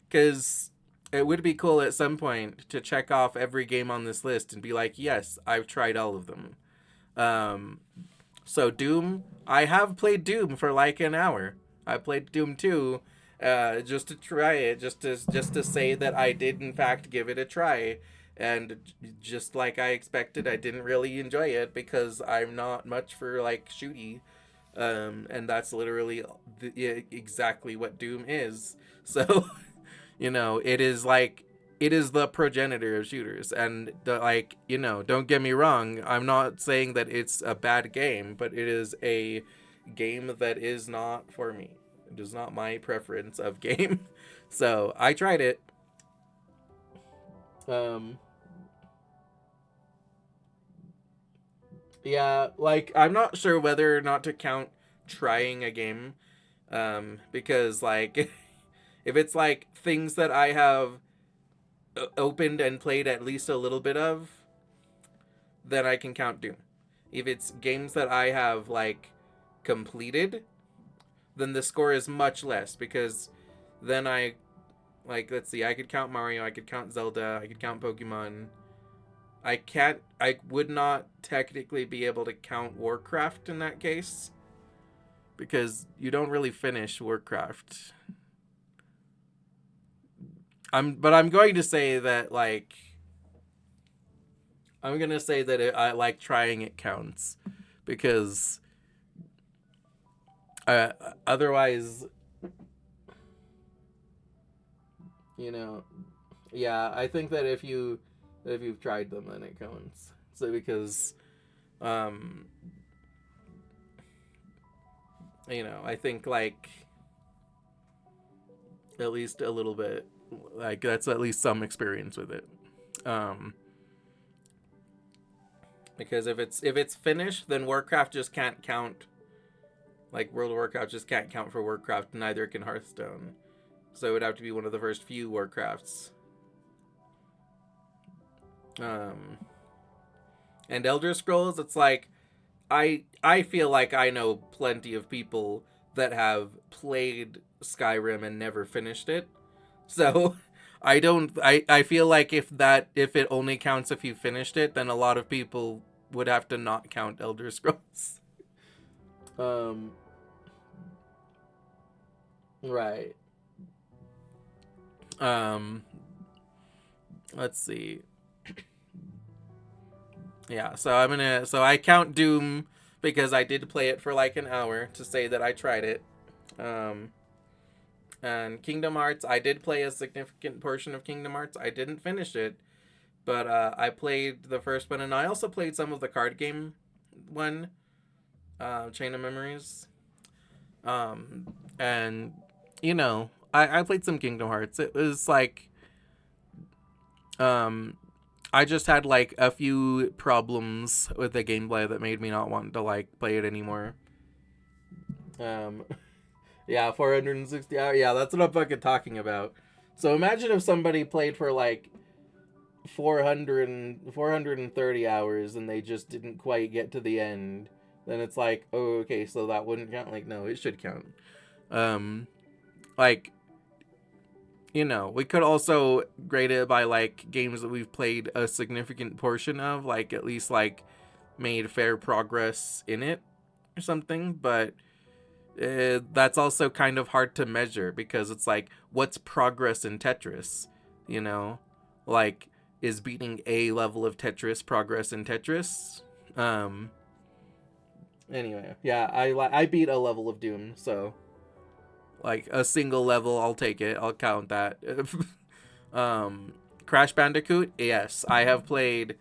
because it would be cool at some point to check off every game on this list and be like, yes, I've tried all of them. So Doom, I have played Doom for like an hour. I played Doom 2, just to try it, just to say that I did in fact give it a try. And just like I expected, I didn't really enjoy it because I'm not much for like shooty. And that's literally exactly what Doom is. So, it is the progenitor of shooters. And don't get me wrong, I'm not saying that it's a bad game, but it is a game that is not for me. It is not my preference of game. So I tried it. Yeah, like, I'm not sure whether or not to count trying a game, because, like, if it's, like, things that I have opened and played at least a little bit of, then I can count Doom. If it's games that I have, like, completed, then the score is much less, because then let's see, I could count Mario, I could count Zelda, I could count Pokemon. I would not technically be able to count Warcraft in that case, because you don't really finish Warcraft. But I'm going to say that, like, I'm gonna say that I like trying it counts, because otherwise, you know, yeah, I think that if you've tried them, then it counts. So because, I think, like, at least a little bit, like, that's at least some experience with it. Because if it's finished, then Warcraft just can't count. Like, World of Warcraft just can't count for Warcraft, neither can Hearthstone. So it would have to be one of the first few Warcrafts. And Elder Scrolls, it's like, I feel like I know plenty of people that have played Skyrim and never finished it. So I feel like if it only counts if you finished it, then a lot of people would have to not count Elder Scrolls. Right. Let's see. Yeah, so I count Doom because I did play it for like an hour to say that I tried it. And Kingdom Hearts, I did play a significant portion of Kingdom Hearts. I didn't finish it, but I played the first one, and I also played some of the card game one, Chain of Memories. And I played some Kingdom Hearts. It was like, I just had like a few problems with the gameplay that made me not want to like play it anymore. Yeah, 460 hours. Yeah, that's what I'm fucking talking about. So imagine if somebody played for like 430 hours and they just didn't quite get to the end. Then it's like, oh, okay, so that wouldn't count. Like, no, it should count. Like, we could also grade it by like games that we've played a significant portion of, like at least like made fair progress in it or something, but that's also kind of hard to measure, because it's like, what's progress in Tetris? Like, is beating a level of Tetris progress in Tetris? Anyway, yeah, I beat a level of Doom, so like a single level, I'll take it. I'll count that. Crash Bandicoot, yes, I have played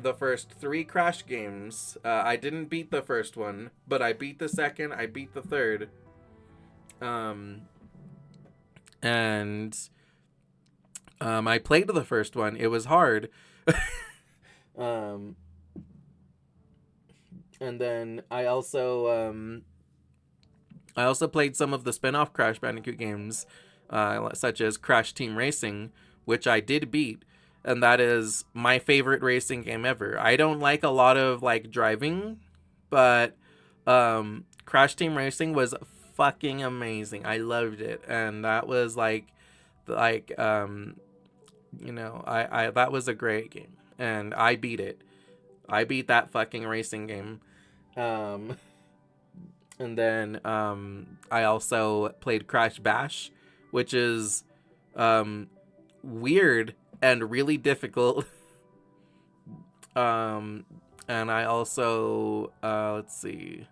the first 3 Crash games. I didn't beat the first one, but I beat the second, I beat the third. And I played the first one. It was hard. And then I also played some of the spin-off Crash Bandicoot games, such as Crash Team Racing, which I did beat. And that is my favorite racing game ever. I don't like a lot of like driving, but Crash Team Racing was fucking amazing. I loved it, and that was I that was a great game, and I beat it. I beat that fucking racing game. And then I also played Crash Bash, which is weird and really difficult. And I also let's see.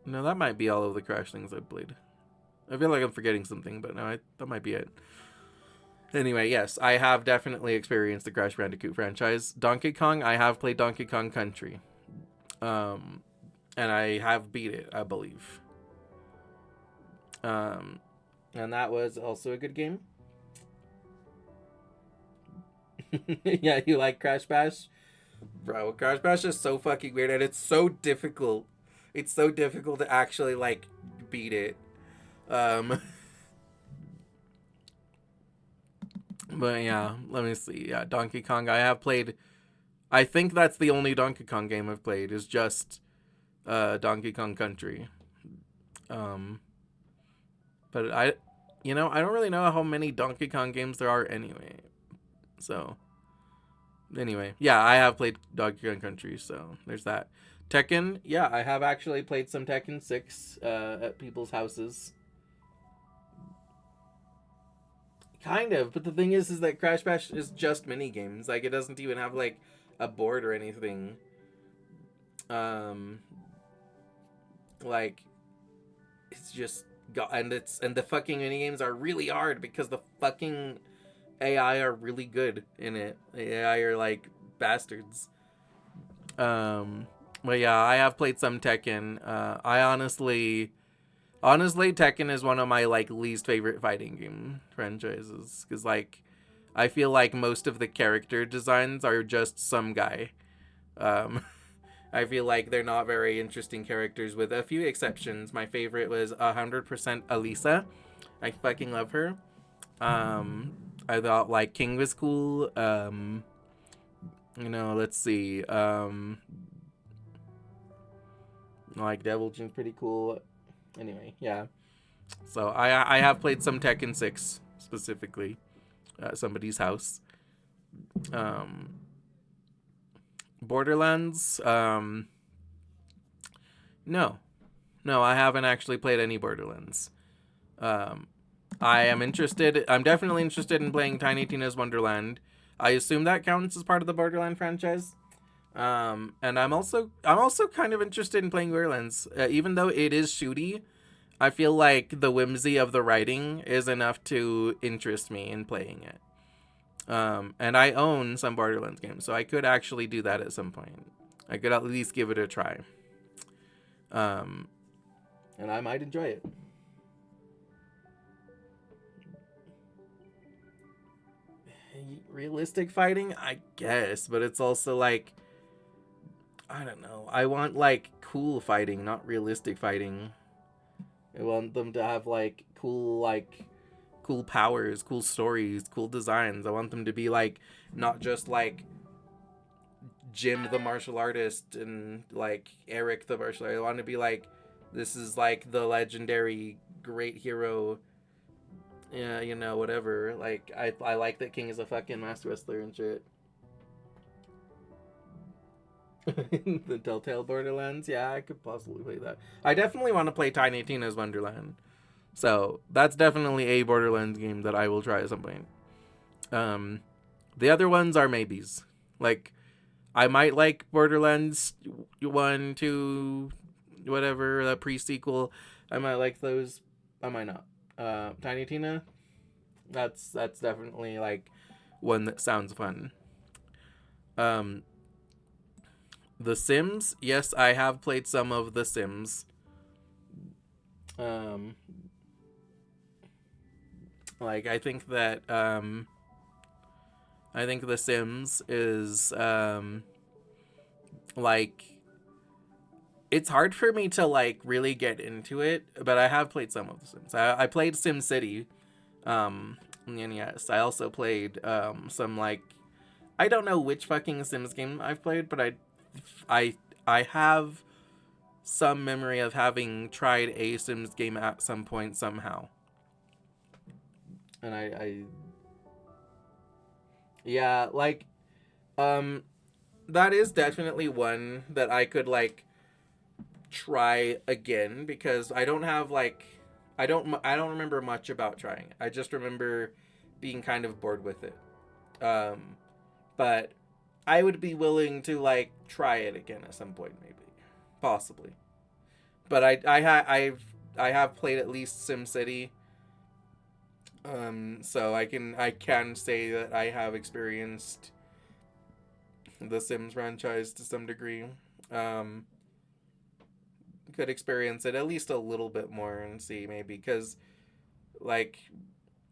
No, that might be all of the Crash things I've played. I feel like I'm forgetting something, but no, that might be it. Anyway, yes, I have definitely experienced the Crash Bandicoot franchise. Donkey Kong, I have played Donkey Kong Country. And I have beat it, I believe. And that was also a good game. Yeah, you like Crash Bash? Bro, Crash Bash is so fucking weird, and it's so difficult. It's so difficult to actually, like, beat it. But yeah, let me see. Yeah, Donkey Kong, I have played. I think that's the only Donkey Kong game I've played, is just Donkey Kong Country. But I don't really know how many Donkey Kong games there are anyway. So, anyway, yeah, I have played Donkey Kong Country, so there's that. Tekken, yeah, I have actually played some Tekken 6 at people's houses. Kind of, but the thing is that Crash Bash is just mini games. Like, it doesn't even have like a board or anything. Like, it's just and the fucking mini games are really hard because the fucking AI are really good in it. The AI are like bastards. But yeah, I have played some Tekken. I honestly, Tekken is one of my like least favorite fighting game franchises because like I feel like most of the character designs are just some guy. Um, I feel like they're not very interesting characters, with a few exceptions. My favorite was 100% Alisa. I fucking love her. I thought like King was cool. Let's see. Like Devil Jin's pretty cool. Anyway, yeah. So I have played some Tekken 6 specifically at somebody's house. Borderlands. No, I haven't actually played any Borderlands. I am interested. I'm definitely interested in playing Tiny Tina's Wonderland. I assume that counts as part of the Borderland franchise. And I'm also kind of interested in playing Borderlands, even though it is shooty. I feel like the whimsy of the writing is enough to interest me in playing it. And I own some Borderlands games, so I could actually do that at some point. I could at least give it a try. And I might enjoy it. Realistic fighting, I guess, but it's also like, I don't know. I want like cool fighting, not realistic fighting. I want them to have like cool powers, cool stories, cool designs. I want them to be like not just like Jim the martial artist and like Eric the martial artist. I want to be like, this is like the legendary great hero. Yeah, whatever. Like I like that King is a fucking master wrestler and shit. The Telltale Borderlands, yeah, I could possibly play that. I definitely want to play Tiny Tina's Wonderland. So that's definitely a Borderlands game that I will try at some point. The other ones are maybes. Like, I might like Borderlands 1, 2, whatever, the pre-sequel. I might like those. I might not. Tiny Tina, that's definitely like one that sounds fun. The Sims, yes, I have played some of The Sims. Like I think that I think The Sims is like, it's hard for me to like really get into it, but I have played some of The Sims. I played SimCity. And yes, I also played some like, I don't know which fucking Sims game I've played, but I have some memory of having tried a Sims game at some point somehow. And I yeah, like that is definitely one that I could like try again, because I don't have like I don't remember much about trying it. I just remember being kind of bored with it. But I would be willing to like try it again at some point, maybe, possibly. But I have played at least SimCity, so I can say that I have experienced the Sims franchise to some degree. Could experience it at least a little bit more and see, maybe, because like,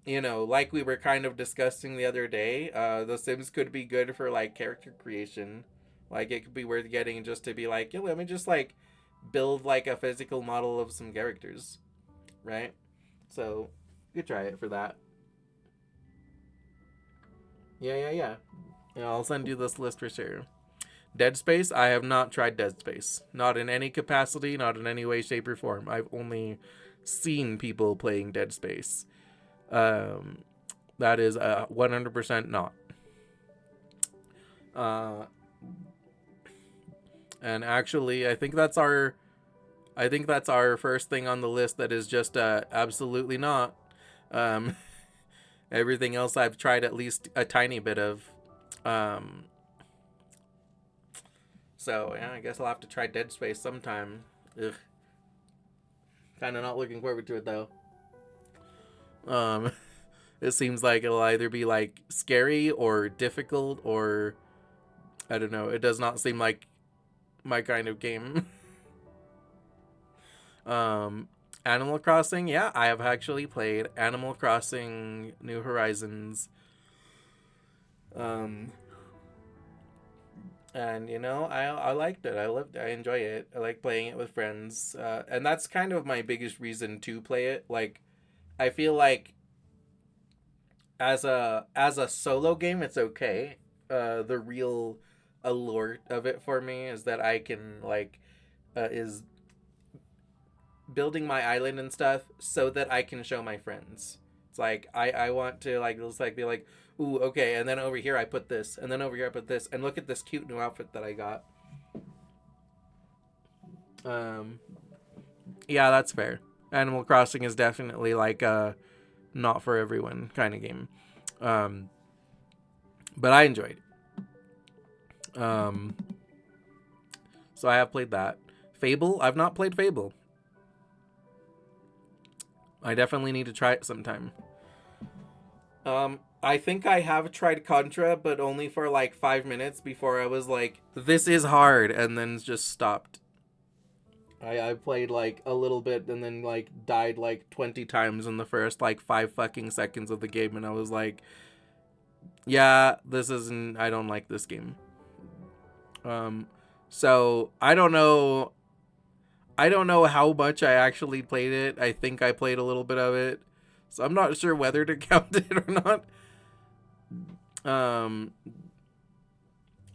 like we were kind of discussing the other day, the Sims could be good for like character creation. Like, it could be worth getting just to be like, let me just like build like a physical model of some characters, right? So you could try it for that. Yeah, I'll send you this list for sure. Dead Space, I have not tried Dead Space. Not in any capacity, not in any way, shape, or form. I've only seen people playing Dead Space. That is 100% not. And actually, I think that's our first thing on the list that is just absolutely not. Um, everything else I've tried at least a tiny bit of. Um, so yeah, I guess I'll have to try Dead Space sometime. Ugh. Kind of not looking forward to it though. Um, it seems like it'll either be like scary or difficult or I don't know. It does not seem like my kind of game. um, Animal Crossing, yeah, I have actually played Animal Crossing New Horizons. And you know, I liked it. I enjoy it. I like playing it with friends. And that's kind of my biggest reason to play it. Like I feel like as a solo game it's okay. The real allure of it for me is that I can like is building my island and stuff so that I can show my friends. It's like I want to like just like be like, ooh, okay, and then over here I put this, and then over here I put this, and look at this cute new outfit that I got. Yeah, that's fair. Animal Crossing is definitely like a not for everyone kind of game. But I enjoyed it. So I have played that. Fable, I've not played Fable. I definitely need to try it sometime. I think I have tried Contra, but only for like 5 minutes before I was like, this is hard, and then just stopped. I played like a little bit and then like died like 20 times in the first like 5 fucking seconds of the game, and I was like, yeah, this isn't, I don't like this game. So I don't know how much I actually played it. I think I played a little bit of it. So I'm not sure whether to count it or not.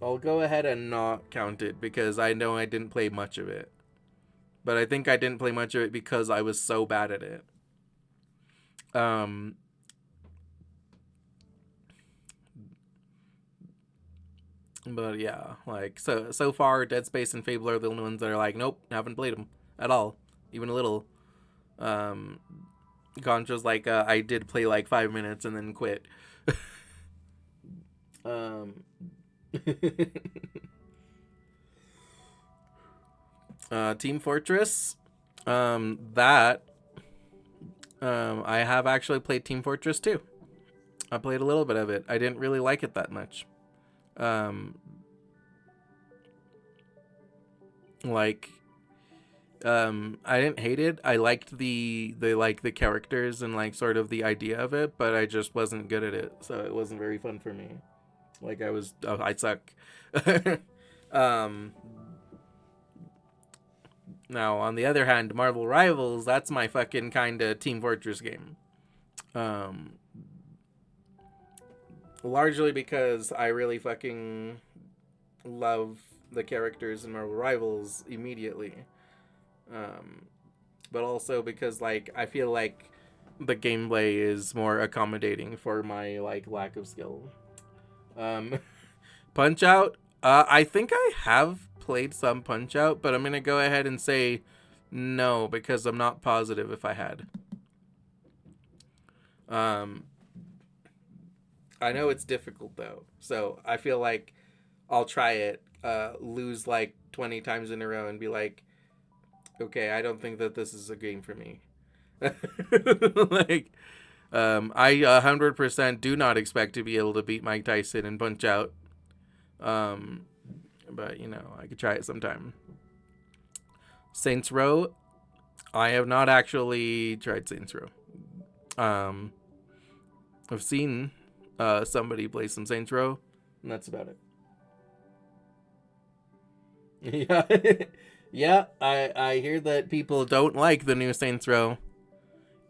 I'll go ahead and not count it because I know I didn't play much of it. But I think I didn't play much of it because I was so bad at it. But yeah, like so far Dead Space and Fable are the only ones that are like, nope, haven't played them at all, even a little. Contra's like I did play like 5 minutes and then quit. Team Fortress, that I have actually played Team Fortress 2. I played a little bit of it. I didn't really like it that much. I didn't hate it. I liked the characters and like sort of the idea of it, but I just wasn't good at it, so it wasn't very fun for me. Like I suck. Now on the other hand, Marvel Rivals, that's my fucking kind of Team Fortress game. Largely because I really fucking love the characters in Marvel Rivals immediately. But also because like I feel like the gameplay is more accommodating for my like lack of skill. Punch Out, I think I have played some Punch Out, but I'm gonna go ahead and say no because I'm not positive if I had. I know it's difficult though, so I feel like I'll try it, lose like 20 times in a row and be like, okay, I don't think that this is a game for me. Like, I 100% do not expect to be able to beat Mike Tyson and Punch Out. But, you know, I could try it sometime. Saints Row, I have not actually tried Saints Row. I've seen somebody play some Saints Row, and that's about it. Yeah. Yeah, I hear that people don't like the new Saints Row.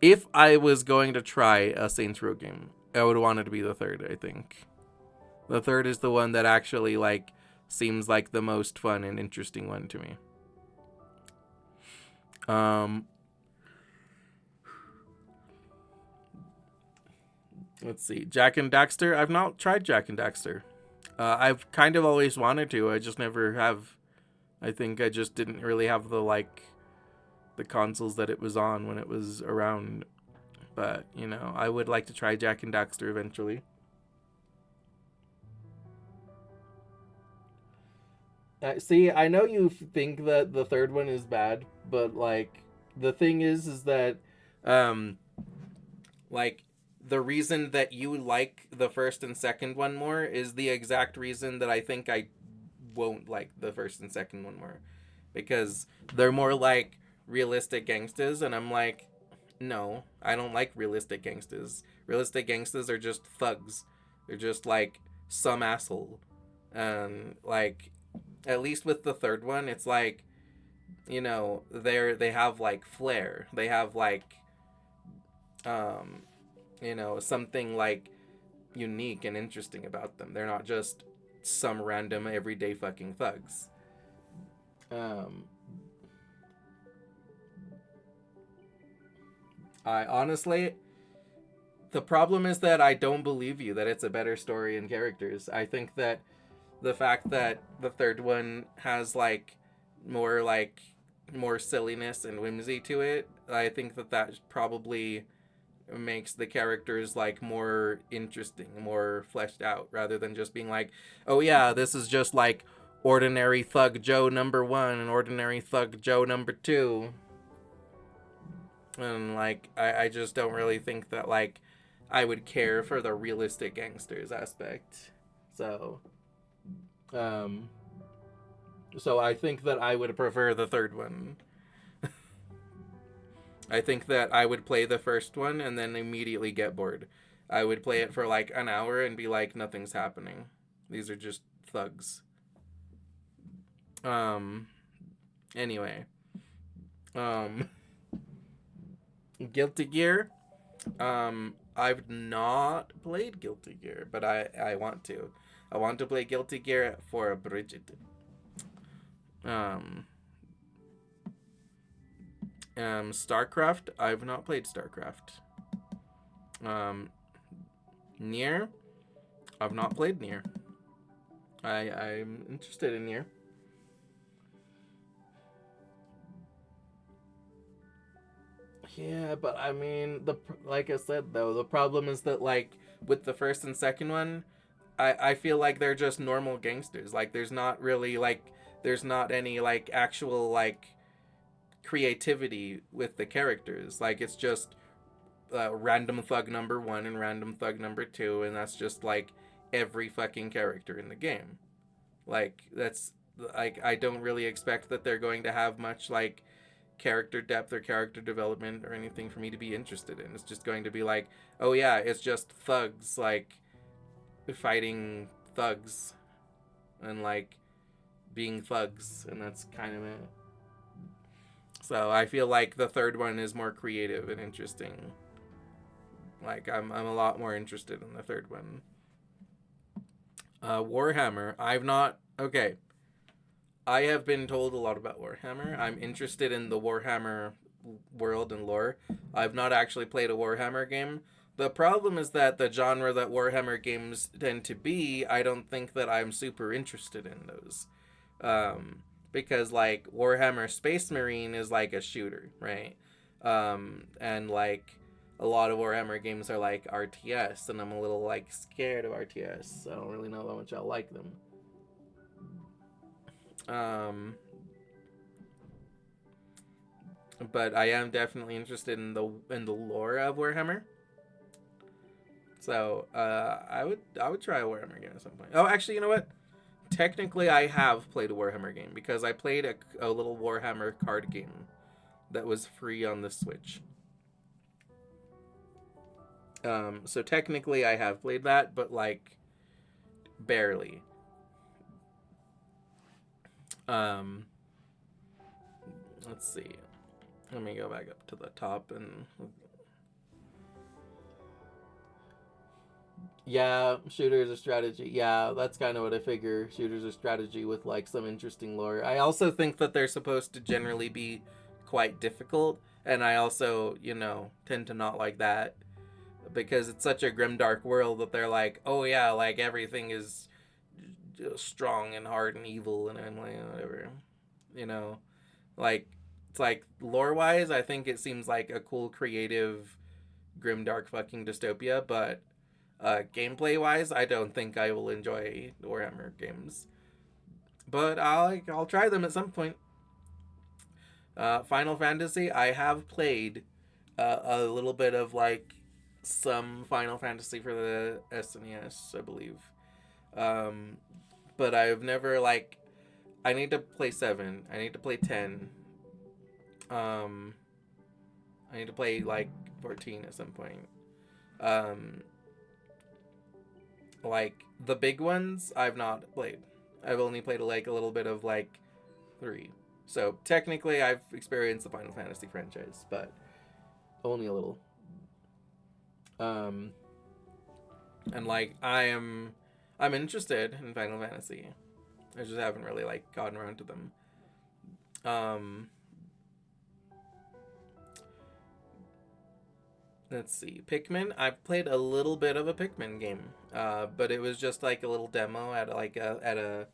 If I was going to try a Saints Row game, I would want it to be the third, I think. The third is the one that actually, like, seems like the most fun and interesting one to me. Let's see. Jak and Daxter. I've not tried Jak and Daxter. I've kind of always wanted to. I just never have I think I just didn't really have the consoles that it was on when it was around. But, you know, I would like to try Jak and Daxter eventually. See, I know you think that the third one is bad, but like the thing is that like the reason that you like the first and second one more is the exact reason that I think I won't like the first and second one more, because they're more like realistic gangsters, and I'm like, no, I don't like realistic gangsters. Realistic gangsters are just thugs. They're just like some asshole. And like at least with the third one, it's like, you know, they have like flair. They have like you know, something like unique and interesting about them. They're not just some random everyday fucking thugs. I honestly, the problem is that I don't believe you that it's a better story and characters. I think that the fact that the third one has more silliness and whimsy to it, I think that probably makes the characters like more interesting, more fleshed out, rather than just being like, oh yeah, this is just like ordinary thug Joe number 1 and ordinary thug Joe number 2. And like I just don't really think that like I would care for the realistic gangsters aspect. Um so I think that I would prefer the third one. I think that I would play the first one and then immediately get bored. I would play it for like an hour and be like, nothing's happening. These are just thugs. Anyway. Guilty Gear. I've not played Guilty Gear, but I want to. I want to play Guilty Gear for Bridget. StarCraft. I've not played StarCraft. Nier. I've not played Nier. I'm interested in Nier. Yeah, but I mean, like I said though, the problem is that like with the first and second one, I feel like they're just normal gangsters. Like there's not really there's not any like actual like creativity with the characters. Like it's just random thug number 1 and random thug number 2, and that's just like every fucking character in the game. Like that's like I don't really expect that they're going to have much like character depth or character development or anything for me to be interested in. It's just going to be like, oh yeah, it's just thugs like fighting thugs and like being thugs, and that's kind of it. So I feel like the third one is more creative and interesting. Like I'm a lot more interested in the third one. Warhammer, I've not. Okay, I have been told a lot about Warhammer. I'm interested in the Warhammer world and lore. I've not actually played a Warhammer game. The problem is that the genre that Warhammer games tend to be, I don't think that I'm super interested in those. Because like Warhammer Space Marine is like a shooter, right? And like a lot of Warhammer games are like RTS, and I'm a little like scared of RTS, so I don't really know how much I'll like them. But I am definitely interested in the lore of Warhammer. So I would try a Warhammer game at some point. Oh, actually, you know what? Technically, I have played a Warhammer game because I played a little Warhammer card game that was free on the Switch. So technically, I have played that, but like barely. Let's see. Let me go back up to the top and. Yeah, shooters are strategy. Yeah, that's kind of what I figure. Shooters are strategy with like some interesting lore. I also think that they're supposed to generally be quite difficult, and I also, you know, tend to not like that because it's such a grimdark world that they're like, oh yeah, like everything is strong and hard and evil, and I'm like, whatever. you know, like it's like lore wise, I think it seems like a cool, creative, grimdark fucking dystopia, but gameplay wise, I don't think I will enjoy Warhammer games. But I'll try them at some point. Final Fantasy, I have played a little bit of like some Final Fantasy for the SNES, I believe. Um, but I've never like. I need to play 7. I need to play 10. Um, I need to play like 14 at some point. Um, like the big ones, I've not played. I've only played like a little bit of like 3. So technically, I've experienced the Final Fantasy franchise, but only a little. Um, and like I'm interested in Final Fantasy. I just haven't really like gotten around to them. Let's see, Pikmin. I've played a little bit of a Pikmin game, but it was just like a little demo at a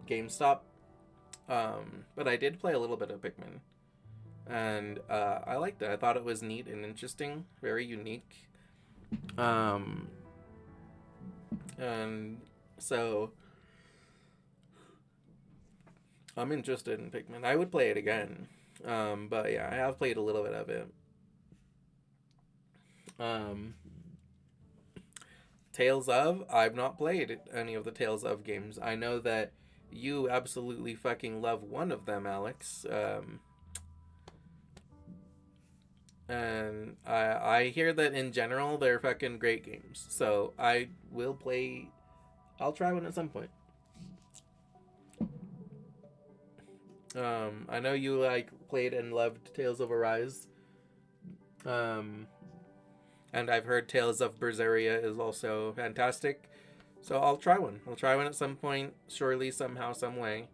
GameStop. But I did play a little bit of Pikmin, and I liked it. I thought it was neat and interesting, very unique. And so I'm interested in Pikmin. I would play it again. But yeah, I have played a little bit of it. Tales of, I've not played any of the Tales of games. I know that you absolutely fucking love one of them, Alex. And I hear that in general they're fucking great games. So I will play. I'll try one at some point. I know you like played and loved Tales of Arise. And I've heard Tales of Berseria is also fantastic. So I'll try one. I'll try one at some point, surely, somehow, some way.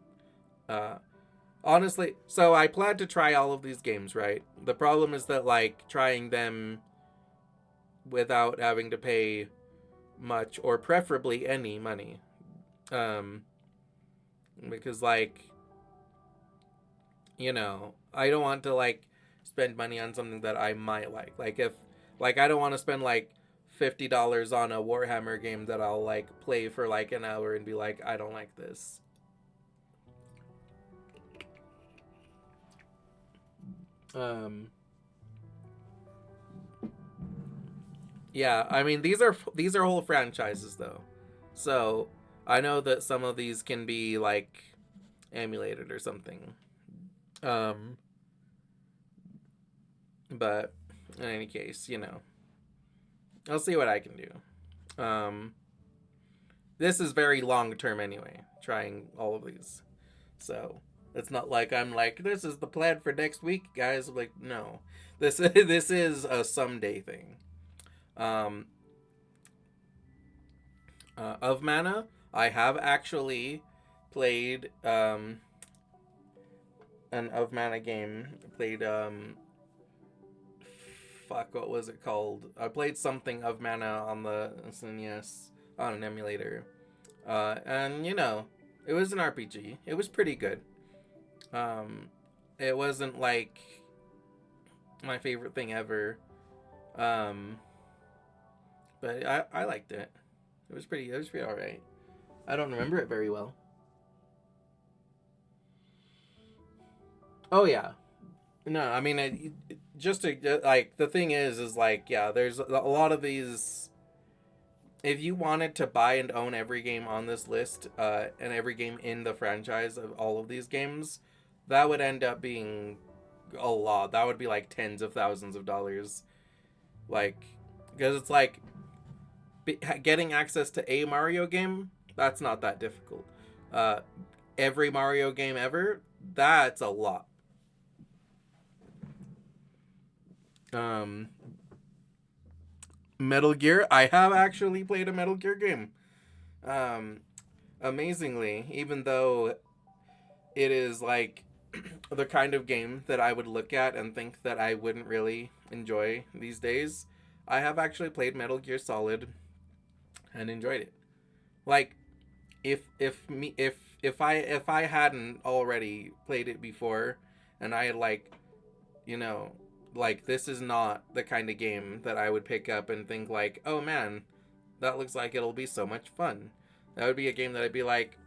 Honestly, so I plan to try all of these games, right? The problem is that, like, trying them without having to pay much, or preferably any money. Because, like, you know, I don't want to, like, spend money on something that I might like. Like, I don't want to spend, like, $50 on a Warhammer game that I'll, like, play for, like, an hour and be like, I don't like this. Yeah, I mean, these are whole franchises, though. So, I know that some of these can be, like, emulated or something. But in any case, you know, I'll see what I can do. This is very long term anyway, trying all of these. So it's not like I'm like, this is the plan for next week, guys. I'm like, no, this is a someday thing. Of Mana, I have actually played an Of Mana game. Played fuck, what was it called? I played something Of Mana on the SNES on an emulator. And you know, it was an RPG. It was pretty good. It wasn't like my favorite thing ever. But I liked it. It was pretty alright. I don't remember it very well. Oh yeah. No, I mean, just to, like, the thing is like, yeah, there's a lot of these. If you wanted to buy and own every game on this list, and every game in the franchise of all of these games, that would end up being a lot. That would be like tens of thousands of dollars. Like, because it's like, getting access to a Mario game, that's not that difficult. Every Mario game ever, that's a lot. Metal Gear, I have actually played a Metal Gear game. Amazingly, even though it is like the kind of game that I would look at and think that I wouldn't really enjoy these days, I have actually played Metal Gear Solid and enjoyed it. Like, if if I hadn't already played it before, and I had like, you know, like this is not the kind of game that I would pick up and think like, oh man, that looks like it'll be so much fun. That would be a game that I'd be like,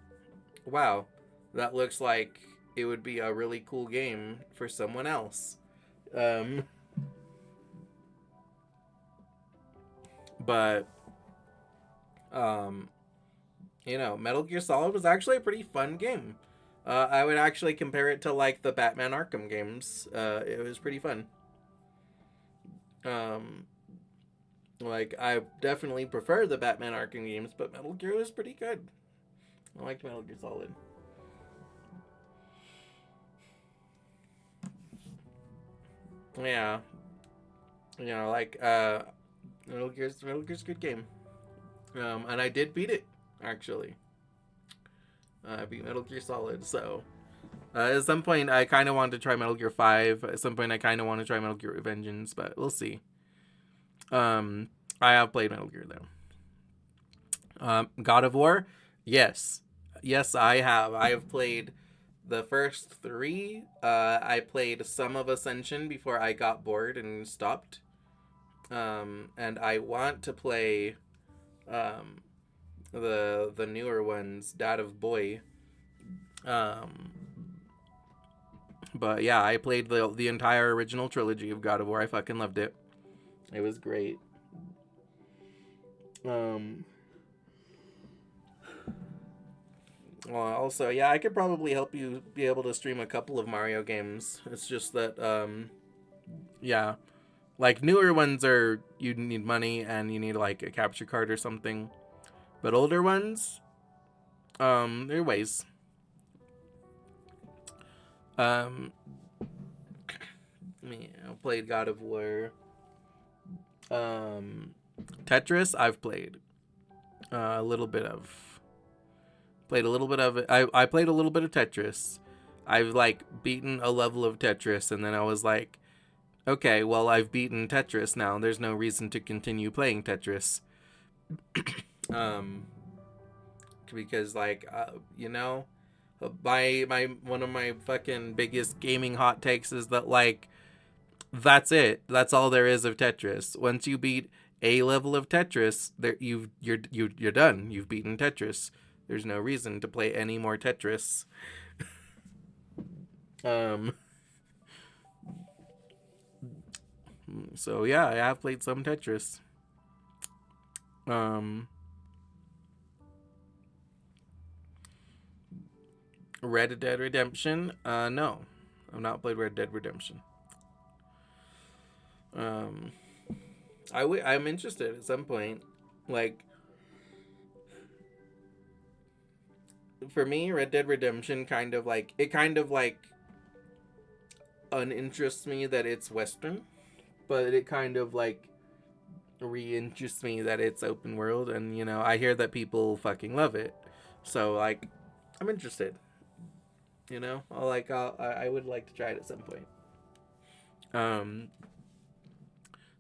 wow, that looks like it would be a really cool game for someone else. But you know, Metal Gear Solid was actually a pretty fun game. I would actually compare it to like the Batman Arkham games. It was pretty fun. Like I definitely prefer the Batman Arkham games, but Metal Gear was pretty good. I liked Metal Gear Solid. Yeah, you know, like Metal Gear's a good game. And I did beat it actually. I beat Metal Gear Solid, so at some point I kind of wanted to try Metal Gear 5. At some point I kind of want to try Metal Gear Revengeance, but we'll see. I have played Metal Gear though. God of War, yes, I have. I have played the first 3. I played some of Ascension before I got bored and stopped. And I want to play the newer ones, Dad of Boy. But yeah, I played the entire original trilogy of God of War. I fucking loved it. It was great. Well, also, yeah, I could probably help you be able to stream a couple of Mario games. It's just that, yeah, like newer ones are you need money and you need like a capture card or something. But older ones, there are ways. I played God of War. Tetris, I've played a little bit of. Played a little bit of it. I played a little bit of Tetris. I've like beaten a level of Tetris, and then I was like, okay, well I've beaten Tetris now. There's no reason to continue playing Tetris. Because like you know, my one of my fucking biggest gaming hot takes is that like that's it. That's all there is of Tetris. Once you beat a level of Tetris, there you're done. You've beaten Tetris. There's no reason to play any more Tetris. So yeah, I have played some Tetris. Red Dead Redemption? No. I've not played Red Dead Redemption. I'm interested at some point. Like, for me, Red Dead Redemption kind of like uninterests me that it's Western, but it kind of like re-interests me that it's open world, and you know, I hear that people fucking love it. So like, I'm interested. You know, I would like to try it at some point.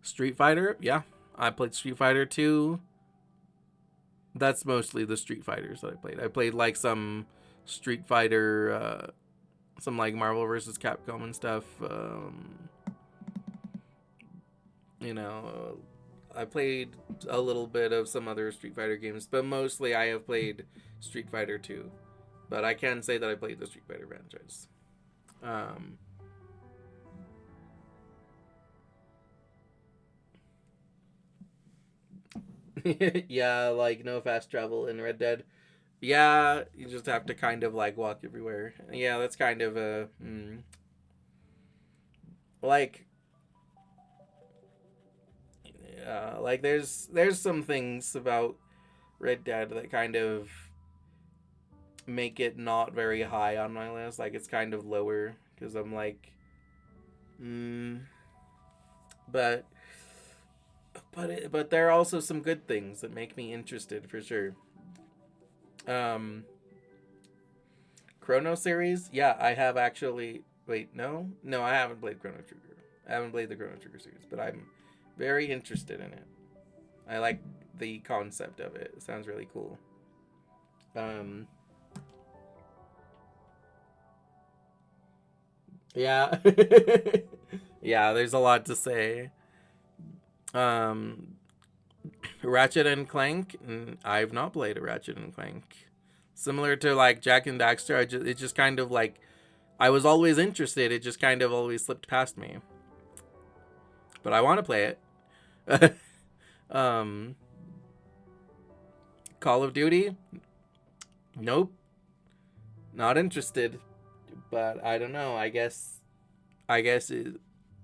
Street Fighter, yeah, I played Street Fighter 2. That's mostly the Street Fighters that I played. I played like some Street Fighter, some like Marvel vs. Capcom and stuff. You know, I played a little bit of some other Street Fighter games, but mostly I have played Street Fighter 2. But I can say that I played the Street Fighter franchise. Yeah, like no fast travel in Red Dead. Yeah, you just have to kind of like walk everywhere. Yeah, that's kind of a like like there's some things about Red Dead that kind of make it not very high on my list. Like it's kind of lower because I'm like, but there are also some good things that make me interested for sure. Chrono series, yeah, I have actually. Wait, no, I haven't played Chrono Trigger. I haven't played the Chrono Trigger series, but I'm very interested in it. I like the concept of it. It sounds really cool. Yeah. Yeah, there's a lot to say. Um, Ratchet and Clank. I've not played a Ratchet and Clank. Similar to like Jack and Daxter, it just kind of like I was always interested. It just kind of always slipped past me. But I want to play it. um, Call of Duty. Nope, not interested. But I don't know.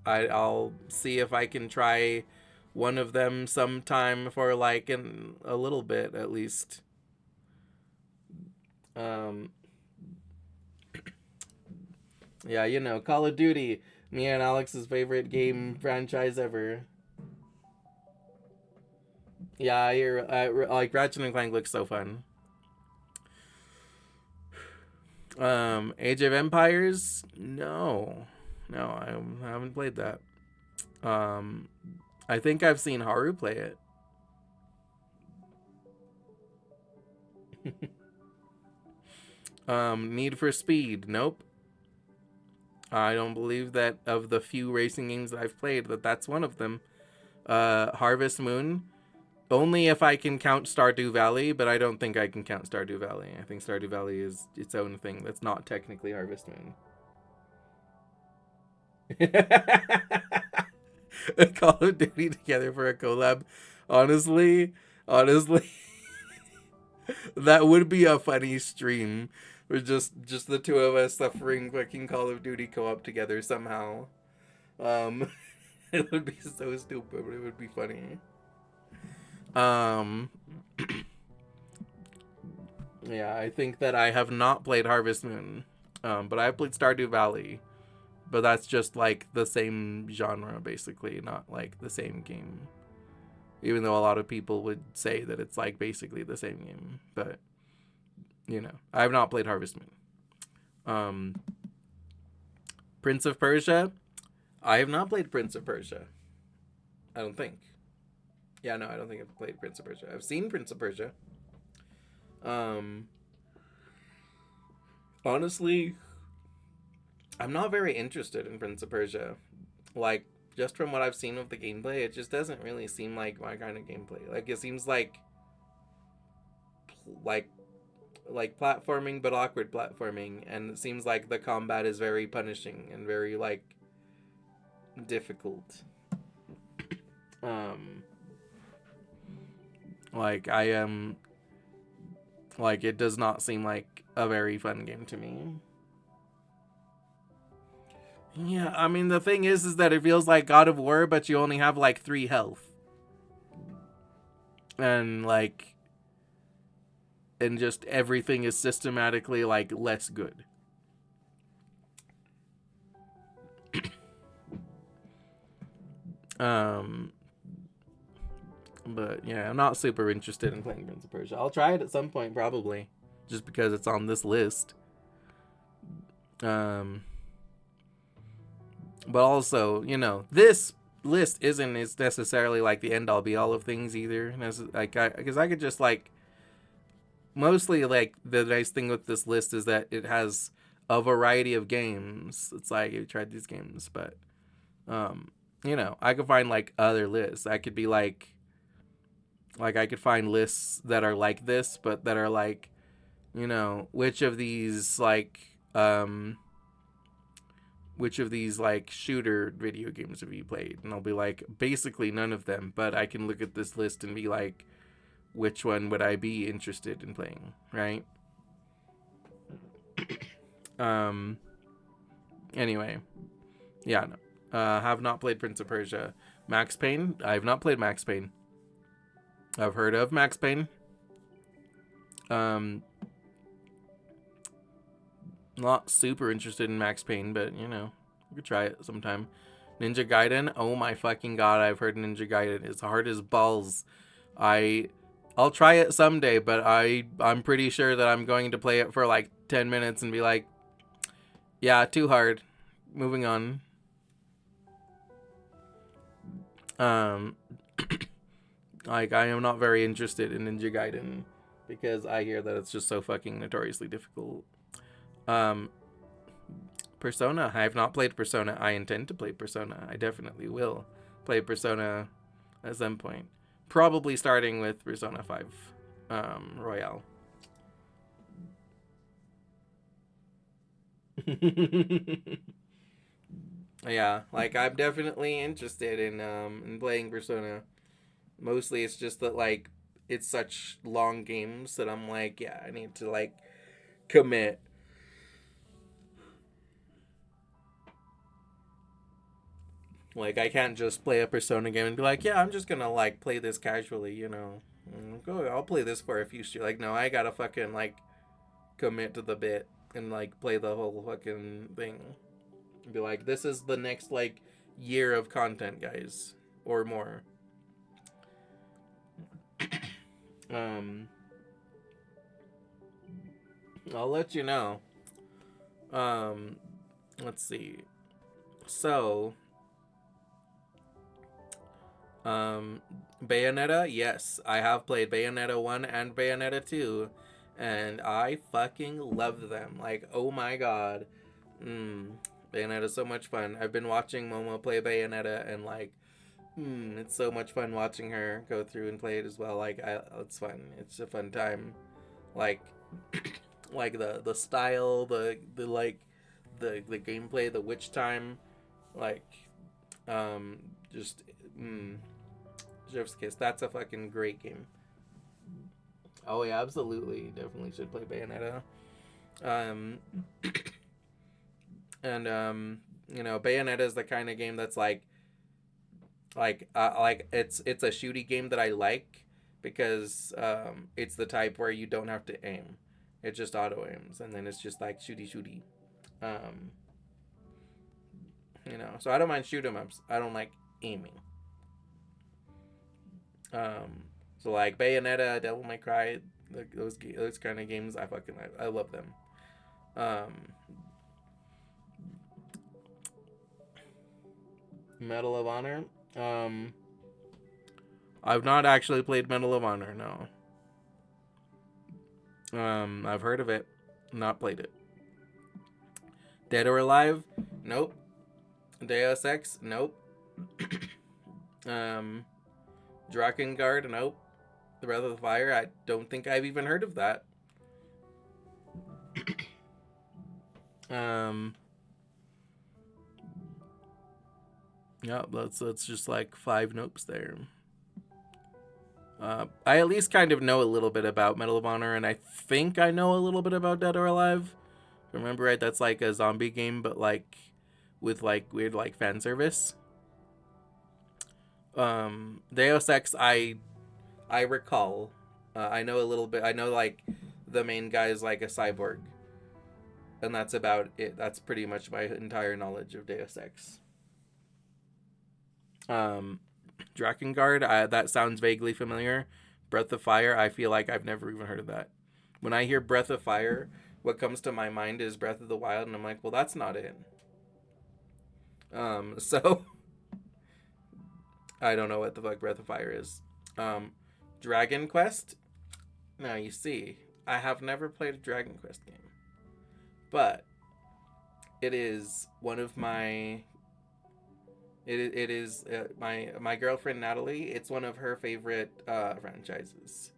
I'll see if I can try one of them sometime for like a little bit at least. Um, yeah, you know, Call of Duty, me and Alex's favorite game franchise ever. Yeah, you're like Ratchet and Clank looks so fun. Age of Empires, no, I haven't played that. Um, I think I've seen Haru play it. Need for Speed, nope. I don't believe that of the few racing games that I've played that's one of them. Harvest Moon, only if I can count Stardew Valley, but I don't think I can count Stardew Valley. I think Stardew Valley is its own thing. That's not technically Harvest Moon. Call of Duty together for a collab. Honestly, that would be a funny stream. With just the two of us suffering fucking Call of Duty co-op together somehow. It would be so stupid, but it would be funny. Yeah, I think that I have not played Harvest Moon. But I've played Stardew Valley. But that's just like the same genre, basically, not like the same game. Even though a lot of people would say that it's like basically the same game. But, you know, I have not played Harvest Moon. Prince of Persia. I have not played Prince of Persia. I don't think. Yeah, no, I don't think I've played Prince of Persia. I've seen Prince of Persia. Honestly, I'm not very interested in Prince of Persia. Like, just from what I've seen of the gameplay, it just doesn't really seem like my kind of gameplay. Like, it seems like platforming, but awkward platforming, and it seems like the combat is very punishing and very like difficult. Like I am, like it does not seem like a very fun game to me. Yeah, I mean the thing is that it feels like God of War, but you only have like 3 health, and like, and just everything is systematically like less good. But yeah, I'm not super interested in playing Prince of Persia. I'll try it at some point probably, just because it's on this list. But also, you know, this list isn't necessarily like the end all be all of things either. Like, because I could just like, mostly like the nice thing with this list is that it has a variety of games. It's like you tried these games, but you know, I could find like other lists. I could be like I could find lists that are like this, but that are like, you know, which of these like shooter video games have you played? And I'll be like, basically none of them, but I can look at this list and be like, which one would I be interested in playing, right? Anyway, yeah, no. Have not played Prince of Persia. Max Payne, I have not played Max Payne. I've heard of Max Payne. Not super interested in Max Payne, but you know, you could try it sometime. Ninja Gaiden, oh my fucking god, I've heard Ninja Gaiden is hard as balls. I'll try it someday, but I'm pretty sure that I'm going to play it for like 10 minutes and be like, yeah, too hard. Moving on. Like, I am not very interested in Ninja Gaiden because I hear that it's just so fucking notoriously difficult. Persona. I have not played Persona. I intend to play Persona. I definitely will play Persona at some point. Probably starting with Persona 5 Royale. Yeah, like I'm definitely interested in playing Persona. Mostly it's just that like it's such long games that I'm like, yeah, I need to like commit. Like I can't just play a Persona game and be like, yeah, I'm just gonna like play this casually, you know. Go, I'll play this for a few streams. Like no, I gotta fucking like commit to the bit and like play the whole fucking thing. And be like, this is the next like year of content, guys, or more. I'll let you know. Let's see. So, Bayonetta, yes, I have played Bayonetta 1 and Bayonetta 2, and I fucking love them. Like, oh my god. Bayonetta's so much fun. I've been watching Momo play Bayonetta, and like, it's so much fun watching her go through and play it as well. Like, it's fun. It's a fun time. Like, like the style, the like, the gameplay, the witch time, like, just, Chef's Kiss. That's a fucking great game. Oh yeah, absolutely, definitely should play Bayonetta. And you know, Bayonetta is the kind of game that's like it's a shooty game that I like because it's the type where you don't have to aim. It just auto aims, and then it's just like shooty. You know, so I don't mind shoot 'em ups. I don't like aiming. So like Bayonetta, Devil May Cry, those kind of games, I love them. Medal of Honor. I've not actually played Medal of Honor. No. I've heard of it, not played it. Dead or Alive? Nope. Deus Ex? Nope. Drakengard? Nope. The Breath of the Fire? I don't think I've even heard of that. Yeah, that's just like 5 nopes there. I at least kind of know a little bit about Medal of Honor, and I think I know a little bit about Dead or Alive. Remember right? That's like a zombie game, but like with like weird like fan service. Deus Ex, I recall. I know a little bit. I know like the main guy is like a cyborg, and that's about it. That's pretty much my entire knowledge of Deus Ex. Drakengard, that sounds vaguely familiar. Breath of Fire, I feel like I've never even heard of that. When I hear Breath of Fire, what comes to my mind is Breath of the Wild, and I'm like, well, that's not it. So I don't know what the fuck Breath of Fire is. Dragon Quest. Now you see, I have never played a Dragon Quest game, but it is one of my. It is my girlfriend Natalie. It's one of her favorite franchises,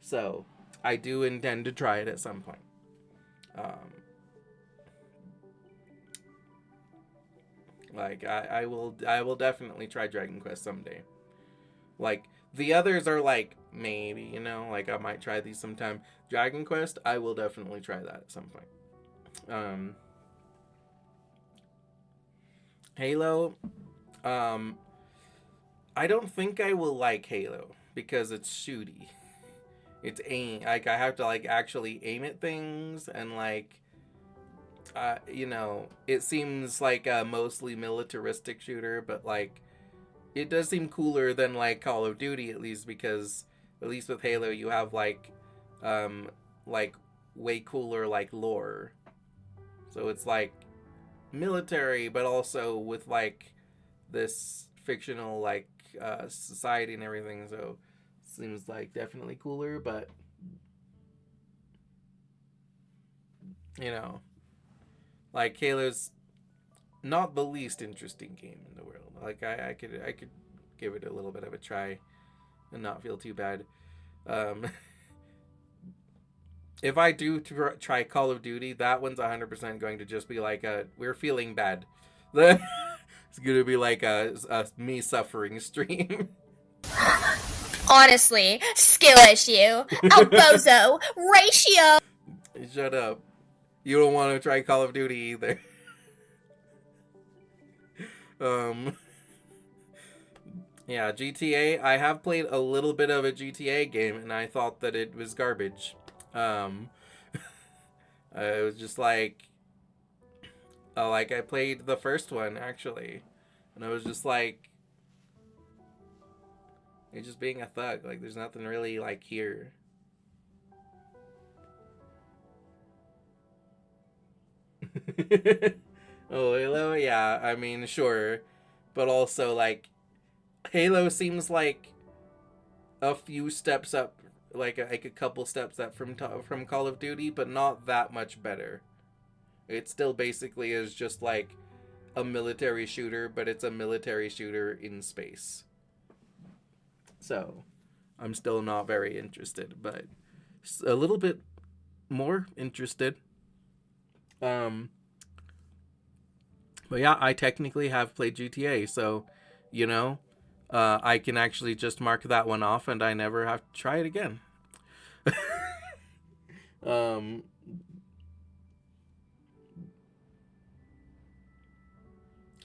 so I do intend to try it at some point. Like I will definitely try Dragon Quest someday. Like the others are like maybe, you know, like I might try these sometime. Dragon Quest, I will definitely try that at some point. Halo, I don't think I will like Halo because it's shooty. It's aim, like I have to like actually aim at things, and like you know, it seems like a mostly militaristic shooter, but like it does seem cooler than like Call of Duty, at least, because at least with Halo you have like way cooler like lore. So it's like military, but also with like this fictional like society and everything. So it seems like definitely cooler, but you know, Like Halo's not the least interesting game in the world. Like I could give it a little bit of a try and not feel too bad. Um, if I do try Call of Duty, that one's 100% going to just be like we're feeling bad. It's gonna be like a me suffering stream. Honestly, skill issue, Albozo, ratio. Shut up. You don't want to try Call of Duty either. Yeah, GTA. I have played a little bit of a GTA game, and I thought that it was garbage. It was just like I played the first one actually, and I was just like, you're just being a thug. Like, there's nothing really like here. Oh, Halo, yeah. I mean, sure, but also like, Halo seems like a few steps up, like a couple steps up from Call of Duty, but not that much better. It still basically is just like a military shooter, but it's a military shooter in space. So, I'm still not very interested, but a little bit more interested. But yeah, I technically have played GTA, so, you know, I can actually just mark that one off and I never have to try it again.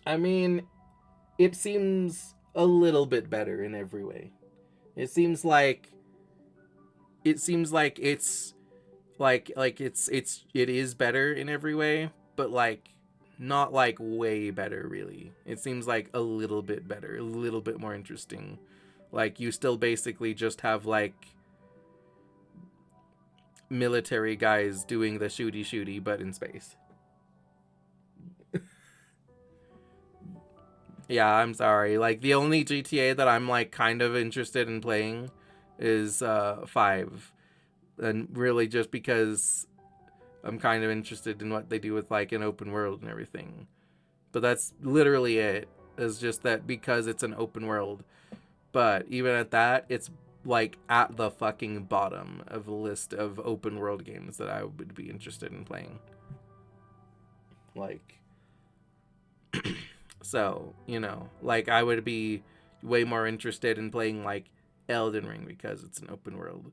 I mean, it seems a little bit better in every way. It seems like it's it is better in every way, but like not like way better really. It seems like a little bit better, a little bit more interesting. Like, you still basically just have like military guys doing the shooty but in space. Yeah, I'm sorry. Like, the only GTA that I'm like kind of interested in playing is 5. And really just because I'm kind of interested in what they do with like an open world and everything. But that's literally it. It's just that because it's an open world. But even at that, it's like at the fucking bottom of the list of open world games that I would be interested in playing. Like, so, you know, like I would be way more interested in playing like Elden Ring because it's an open world.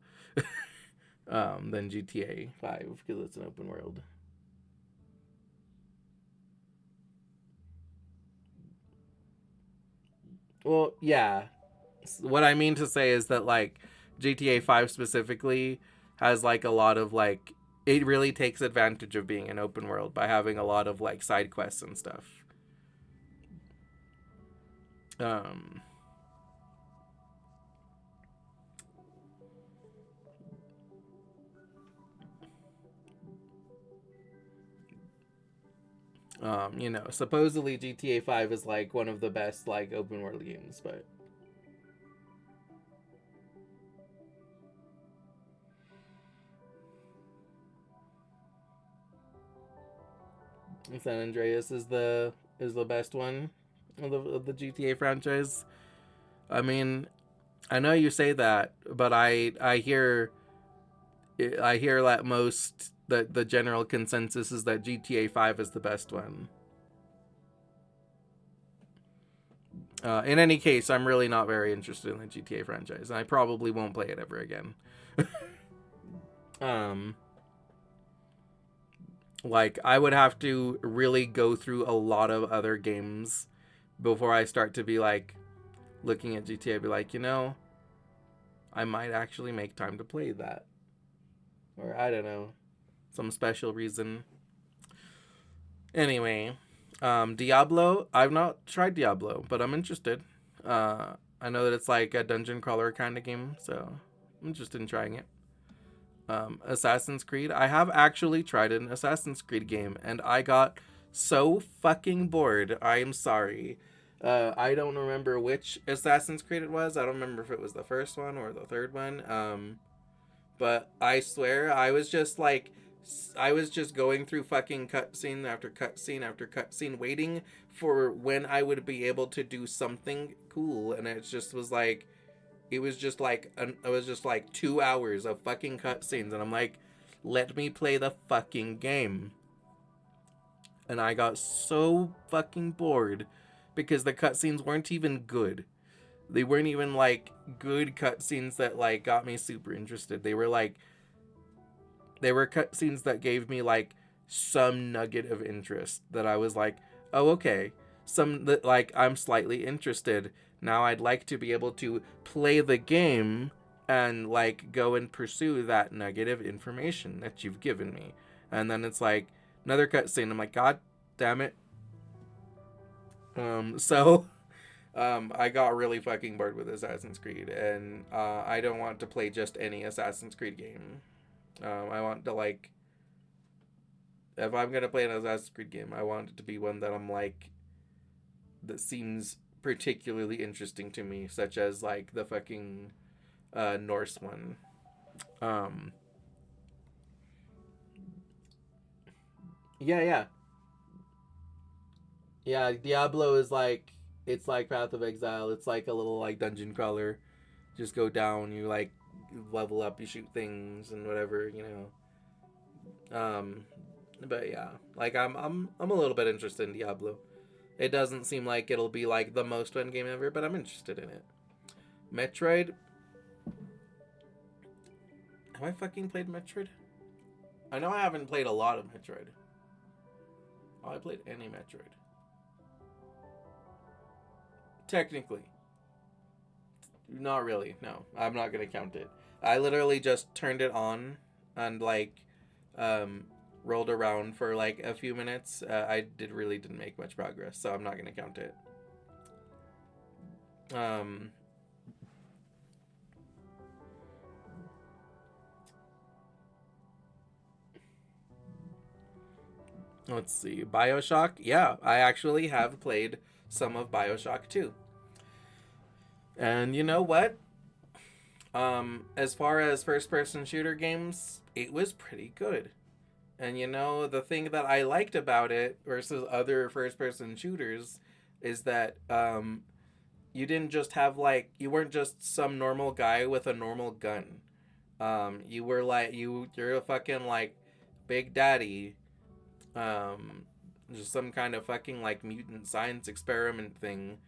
Than GTA 5 because it's an open world. Well, yeah. What I mean to say is that like GTA 5 specifically has like a lot of like, it really takes advantage of being an open world by having a lot of like side quests and stuff. You know, supposedly GTA 5 is like one of the best like open world games, but San Andreas is the best one of the GTA franchise. I mean, I know you say that, but I hear that most that the general consensus is that GTA 5 is the best one. In any case, I'm really not very interested in the GTA franchise, and I probably won't play it ever again. Like, I would have to really go through a lot of other games before I start to be like looking at GTA, be like, you know, I might actually make time to play that, or I don't know, some special reason. Anyway, Diablo. I've not tried Diablo, but I'm interested. I know that it's like a dungeon crawler kind of game, so I'm interested in trying it. Assassin's Creed. I have actually tried an Assassin's Creed game, and I got so fucking bored. I am sorry. I don't remember which Assassin's Creed it was. I don't remember if it was the first one or the third one. But I swear I was just like I was just going through fucking cutscene after cutscene after cutscene, waiting for when I would be able to do something cool, and it just was like, it was just like, it was just like 2 hours of fucking cutscenes, and I'm like, let me play the fucking game. And I got so fucking bored because the cutscenes weren't even good. They weren't even like good cutscenes that like got me super interested. They were cutscenes that gave me like some nugget of interest that I was like, oh, okay, some that like I'm slightly interested. Now I'd like to be able to play the game and like go and pursue that nugget of information that you've given me. And then it's like another cutscene. I'm like, God damn it. So I got really fucking bored with Assassin's Creed, and I don't want to play just any Assassin's Creed game. I want to like, if I'm gonna play an Assassin's Creed game, I want it to be one that I'm like, that seems particularly interesting to me, such as like the fucking Norse one. Yeah. Diablo is like, it's like Path of Exile. It's like a little like dungeon crawler. Just go down, you like level up, you shoot things and whatever, you know. But yeah, like I'm a little bit interested in Diablo. It doesn't seem like it'll be like the most fun game ever, but I'm interested in it. Metroid. Have I fucking played Metroid? I know I haven't played a lot of Metroid. Oh, I played any Metroid. Technically. Not really, no. I'm not gonna count it. I literally just turned it on and like rolled around for like a few minutes. I didn't make much progress, so I'm not gonna count it. Let's see. BioShock? Yeah, I actually have played some of BioShock 2. And you know what? As far as first-person shooter games, it was pretty good. And you know, the thing that I liked about it versus other first-person shooters is that you didn't just have like, you weren't just some normal guy with a normal gun. You were like, you're a fucking like Big Daddy. Just some kind of fucking like mutant science experiment thing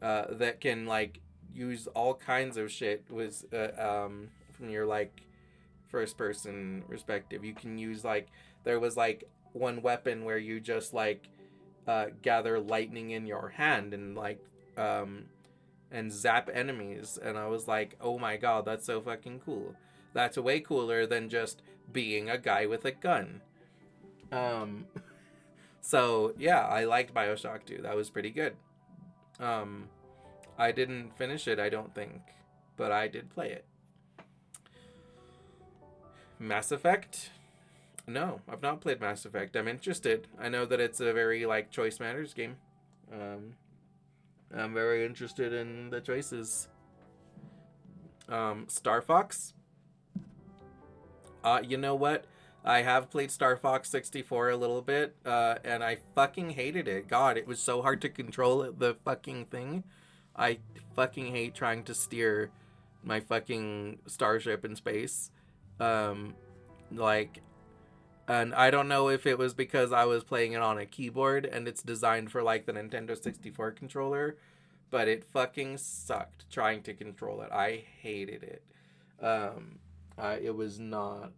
that can like use all kinds of shit with from your like first person perspective. You can use like, there was like one weapon where you just like gather lightning in your hand and like and zap enemies, and I was like, oh my god, that's so fucking cool. That's way cooler than just being a guy with a gun. So yeah, I liked BioShock 2. That was pretty good. I didn't finish it, I don't think, but I did play it. Mass Effect? No, I've not played Mass Effect. I'm interested. I know that it's a very like choice matters game. I'm very interested in the choices. Star Fox? You know what? I have played Star Fox 64 a little bit, and I fucking hated it. God, it was so hard to control the fucking thing. I fucking hate trying to steer my fucking starship in space. Like, and I don't know if it was because I was playing it on a keyboard and it's designed for like the Nintendo 64 controller, but it fucking sucked trying to control it. I hated it. It was not.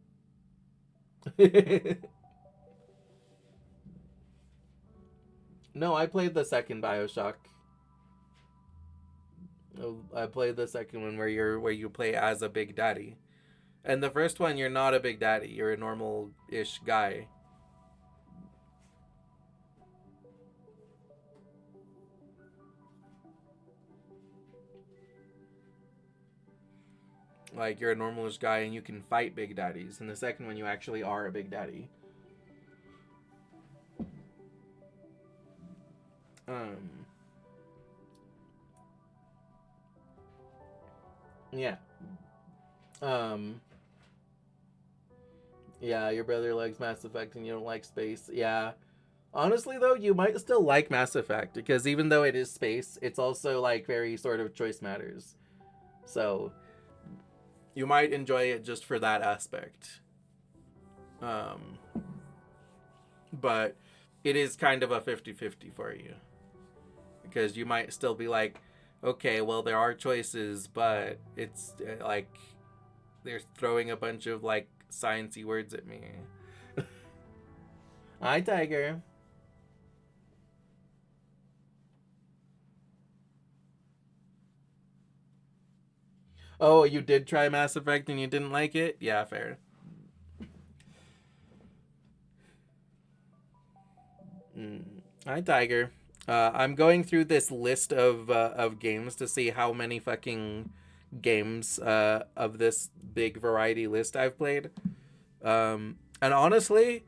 No, I played the second BioShock. I played the second one where you play as a Big Daddy. And the first one, you're not a Big Daddy. You're a normal-ish guy. Like, you're a normal-ish guy and you can fight Big Daddies. In the second one, you actually are a Big Daddy. Yeah. Yeah, your brother likes Mass Effect and you don't like space. Yeah. Honestly, though, you might still like Mass Effect because even though it is space, it's also like very sort of choice matters. So you might enjoy it just for that aspect. Um, but it is kind of a 50-50 for you because you might still be like, okay, well, there are choices, but it's like they're throwing a bunch of like sciencey words at me. Hi, Tiger. Oh, you did try Mass Effect and you didn't like it? Yeah, fair. Hi, Tiger. I'm going through this list of games to see how many fucking games of this big variety list I've played. And honestly,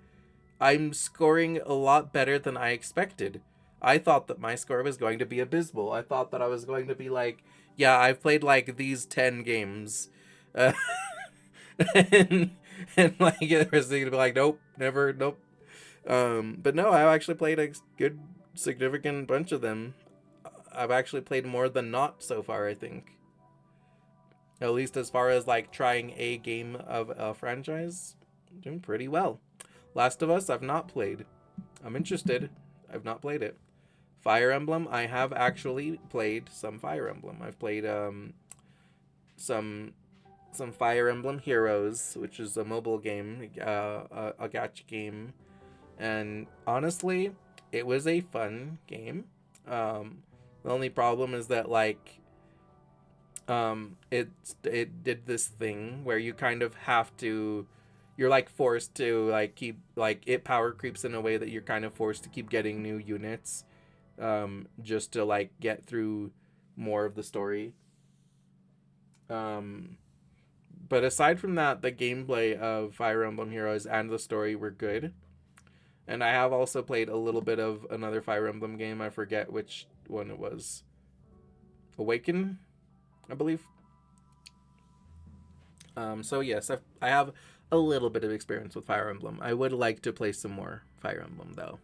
I'm scoring a lot better than I expected. I thought that my score was going to be abysmal. I thought that I was going to be like, yeah, I've played like these 10 games. Uh, and, and like, it was going to be like, nope, never, nope. But no, I actually played a good, significant bunch of them. I've actually played more than not so far, I think. At least as far as like trying a game of a franchise, doing pretty well. Last of Us, I've not played. I'm interested. I've not played it. Fire Emblem, I have actually played some Fire Emblem. I've played some Fire Emblem Heroes, which is a mobile game, a gacha game, and honestly, it was a fun game. The only problem is that like it did this thing where you kind of have to, you're like forced to like keep like it power creeps in a way that you're kind of forced to keep getting new units just to like get through more of the story. But aside from that, the gameplay of Fire Emblem Heroes and the story were good. And I have also played a little bit of another Fire Emblem game. I forget which one it was. Awaken, I believe. So yes, I have a little bit of experience with Fire Emblem. I would like to play some more Fire Emblem though.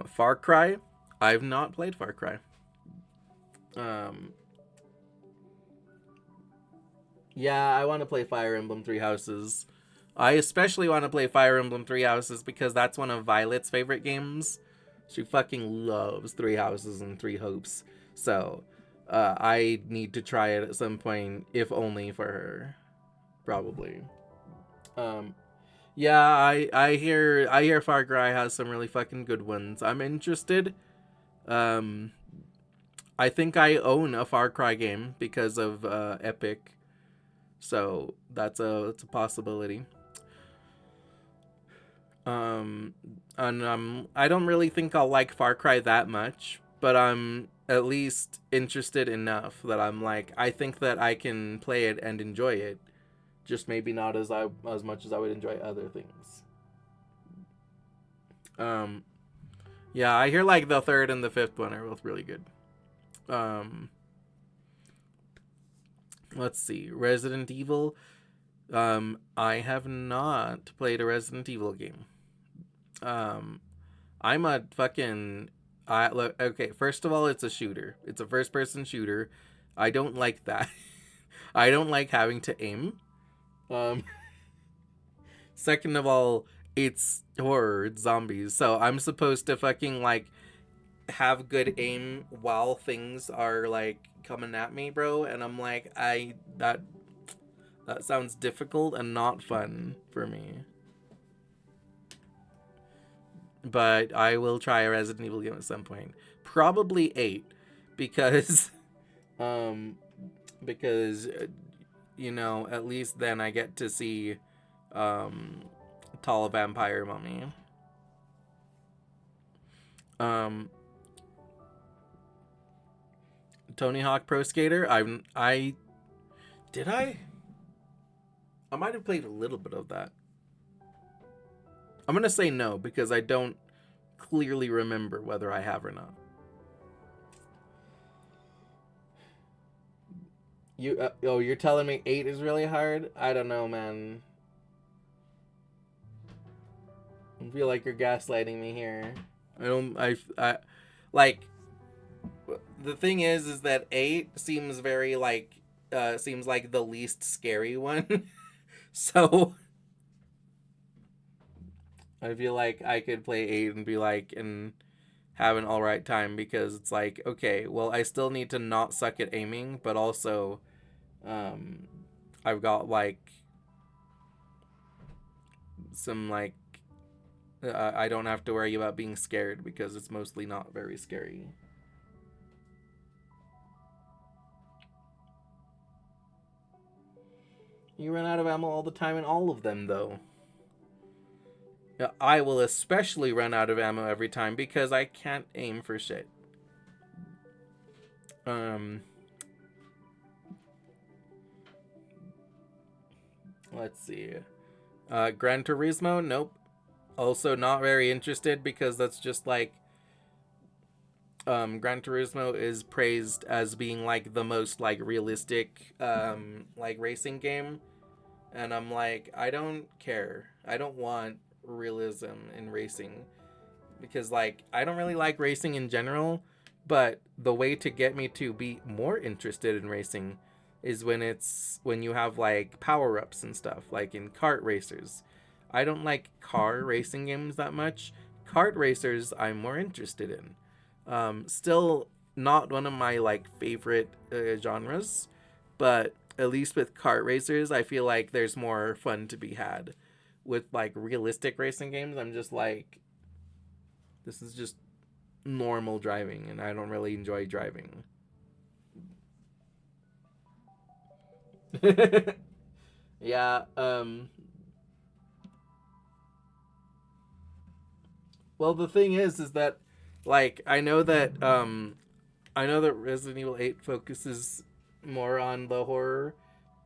Far Cry, I've not played Far Cry. Yeah, I want to play Fire Emblem Three Houses. I especially want to play Fire Emblem Three Houses because that's one of Violet's favorite games. She fucking loves Three Houses and Three Hopes. So, I need to try it at some point, if only for her. Probably. Yeah, I hear Far Cry has some really fucking good ones. I'm interested. I think I own a Far Cry game because of Epic. So it's a possibility. And I don't really think I'll like Far Cry that much, but I'm at least interested enough that I'm like, I think that I can play it and enjoy it, just maybe not as much as I would enjoy other things. Yeah, I hear like the third and the fifth one are both really good. Let's see, Resident Evil. I have not played a Resident Evil game. I'm a fucking look, okay, first of all, it's a shooter. It's a first person shooter. I don't like that. I don't like having to aim. Second of all, it's horror, it's zombies. So I'm supposed to fucking like have good aim while things are like coming at me, bro, and I'm like that sounds difficult and not fun for me. But I will try a Resident Evil game at some point. Probably 8 because because you know, at least then I get to see Tall Vampire Mummy. Tony Hawk Pro Skater, I might have played a little bit of that. I'm gonna say no because I don't clearly remember whether I have or not. You're telling me 8 is really hard? I don't know, man. feel like you're gaslighting me here. I like, the thing is that 8 seems very like, seems like the least scary one. So I feel like I could play 8 and be like, and have an alright time, because it's like, okay, well, I still need to not suck at aiming, but also, I've got like some like, I don't have to worry about being scared because it's mostly not very scary. You run out of ammo all the time in all of them, though. I will especially run out of ammo every time because I can't aim for shit. Let's see. Gran Turismo, nope. Also not very interested because that's just like, Gran Turismo is praised as being like the most like realistic like racing game, and I'm like, I don't care. I don't want realism in racing, because like I don't really like racing in general, but the way to get me to be more interested in racing is when you have like power-ups and stuff, like in kart racers. I don't like car racing games that much. Kart racers I'm more interested in. Still not one of my like favorite genres, but at least with kart racers I feel like there's more fun to be had. With like realistic racing games, I'm just like, this is just normal driving and I don't really enjoy driving. Yeah, well, the thing is that like I know that Resident Evil 8 focuses more on the horror,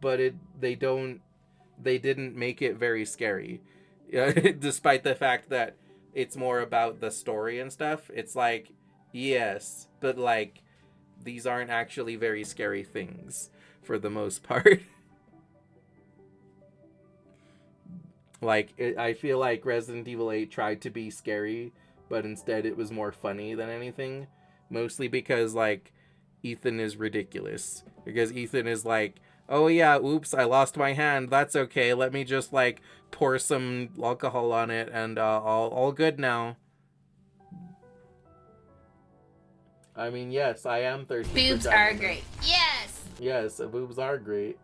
but they didn't make it very scary. Despite the fact that it's more about the story and stuff. It's like, yes, but like these aren't actually very scary things for the most part. Like, I feel like Resident Evil 8 tried to be scary, but instead it was more funny than anything. Mostly because, like, Ethan is ridiculous. Because Ethan is like, oh yeah, oops, I lost my hand. That's okay. Let me just, like, pour some alcohol on it and all good now. I mean, yes, I am thirsty. Boobs are great. Yes! Yes, boobs are great.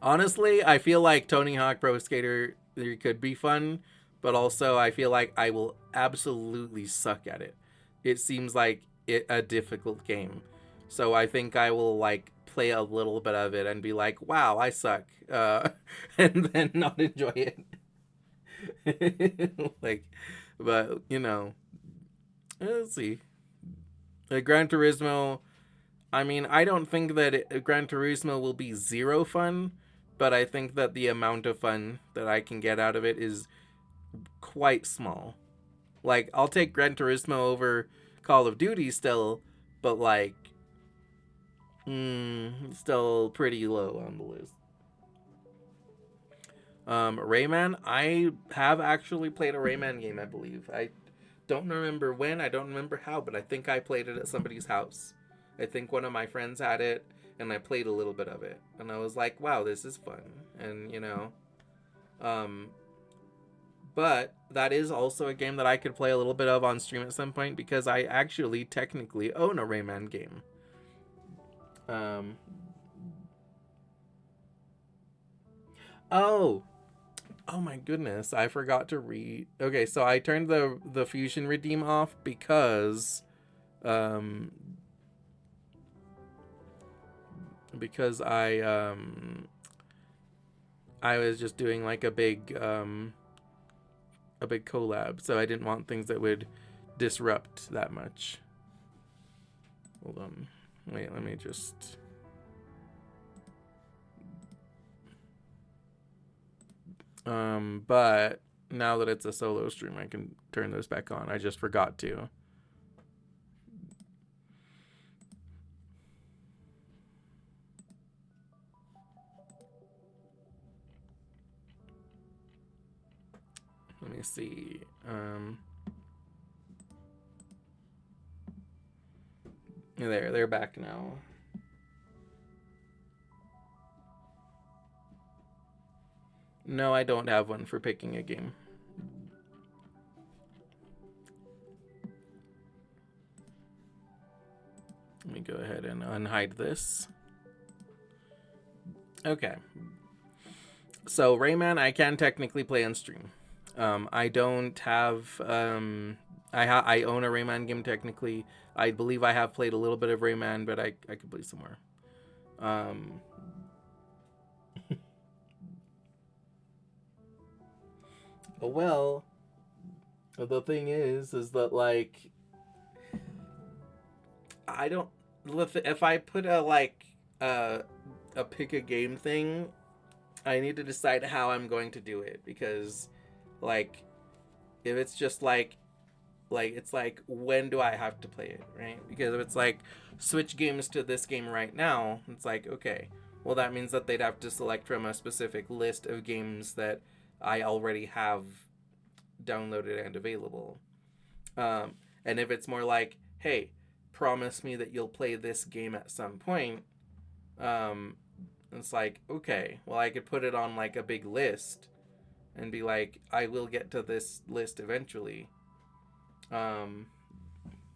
Honestly, I feel like Tony Hawk Pro Skater could be fun, but also I feel like I will absolutely suck at it. It seems like a difficult game. So I think I will like play a little bit of it and be like, wow, I suck. And then not enjoy it. Like, but, you know, let's see. Gran Turismo, I mean, I don't think that Gran Turismo will be zero fun, but I think that the amount of fun that I can get out of it is quite small. Like, I'll take Gran Turismo over Call of Duty still, but like, still pretty low on the list. Rayman, I have actually played a Rayman game, I believe. I don't remember when, I don't remember how, but I think I played it at somebody's house. I think one of my friends had it, and I played a little bit of it. And I was like, wow, this is fun. And, you know, but that is also a game that I could play a little bit of on stream at some point, because I actually technically own a Rayman game. Oh my goodness, I forgot to read. Okay, so I turned the Fusion Redeem off because I was just doing like a big collab, so I didn't want things that would disrupt that much. Hold on. Wait, let me just... but now that it's a solo stream, I can turn those back on. I just forgot to. Let me see. They're back now. No, I don't have one for picking a game. Let me go ahead and unhide this. Okay. So Rayman, I can technically play on stream. I don't have. I own a Rayman game technically. I believe I have played a little bit of Rayman, but I could play some more. Well, the thing is that like I don't. If I put a pick a game thing, I need to decide how I'm going to do it, because like if it's just like it's like, when do I have to play it, right? Because if it's like switch games to this game right now, it's like, okay, well that means that they'd have to select from a specific list of games that I already have downloaded and available. And if it's more like, hey, promise me that you'll play this game at some point, it's like, okay, well I could put it on like a big list and be like, I will get to this list eventually.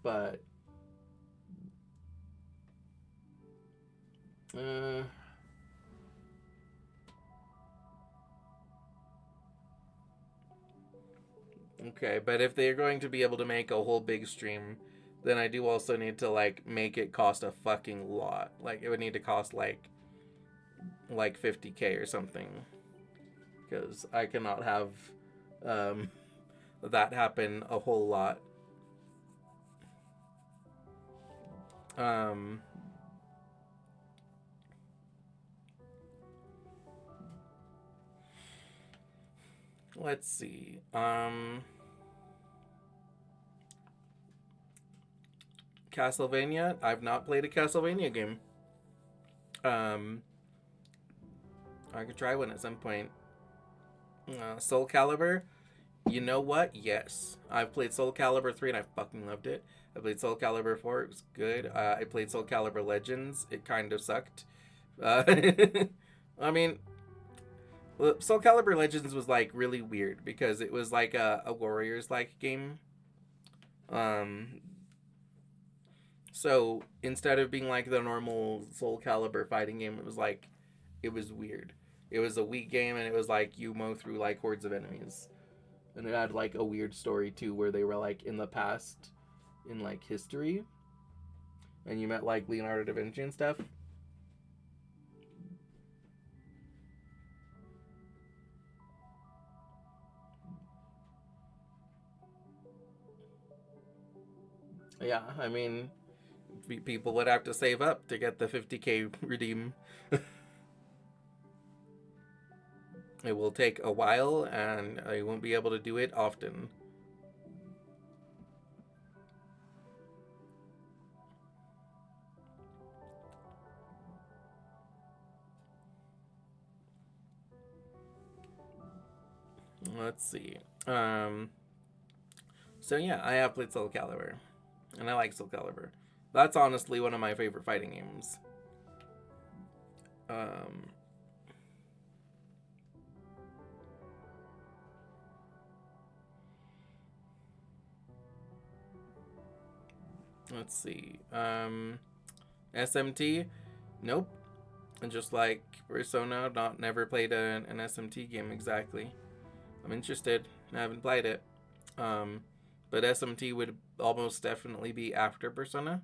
But okay, but if they're going to be able to make a whole big stream, then I do also need to like make it cost a fucking lot. Like it would need to cost like 50K or something, because I cannot have that happen a whole lot. Let's see. Castlevania. I've not played a Castlevania game. I could try one at some point. Soul Calibur. You know what? Yes. I've played Soul Calibur 3 and I fucking loved it. I played Soul Calibur 4. It was good. I played Soul Calibur Legends. It kind of sucked. I mean, Soul Calibur Legends was like really weird because it was like a Warriors-like game. So instead of being like the normal Soul Calibur fighting game, it was weird. It was a Wii game, and it was like you mow through like hordes of enemies. And it had like a weird story too, where they were like in the past, in like history, and you met like Leonardo da Vinci and stuff. Yeah, I mean, people would have to save up to get the 50K redeem. It will take a while, and I won't be able to do it often. Let's see. So yeah, I have played Soul Calibur, and I like Soul Calibur. That's honestly one of my favorite fighting games. Let's see. SMT? Nope. And just like Persona, never played an SMT game exactly. I'm interested. I haven't played it. But SMT would almost definitely be after Persona.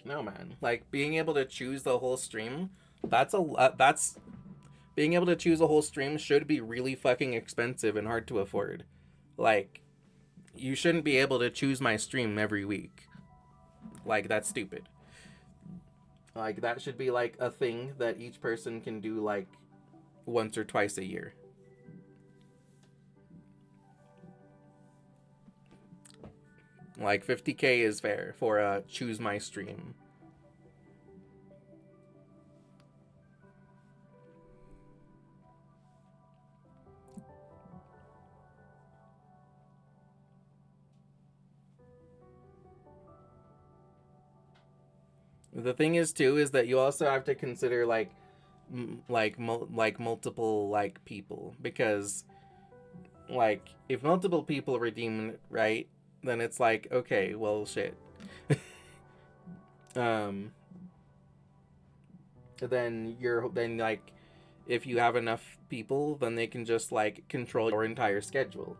No, man. Like, being able to choose the whole stream, being able to choose a whole stream should be really fucking expensive and hard to afford. Like, you shouldn't be able to choose my stream every week. Like, that's stupid. Like, that should be, like, a thing that each person can do, like, once or twice a year. Like 50k is fair for a choose my stream. The thing is too is that you also have to consider like multiple like people, because like if multiple people redeem, right, then it's like, okay, well shit. Then like if you have enough people, then they can just like control your entire schedule.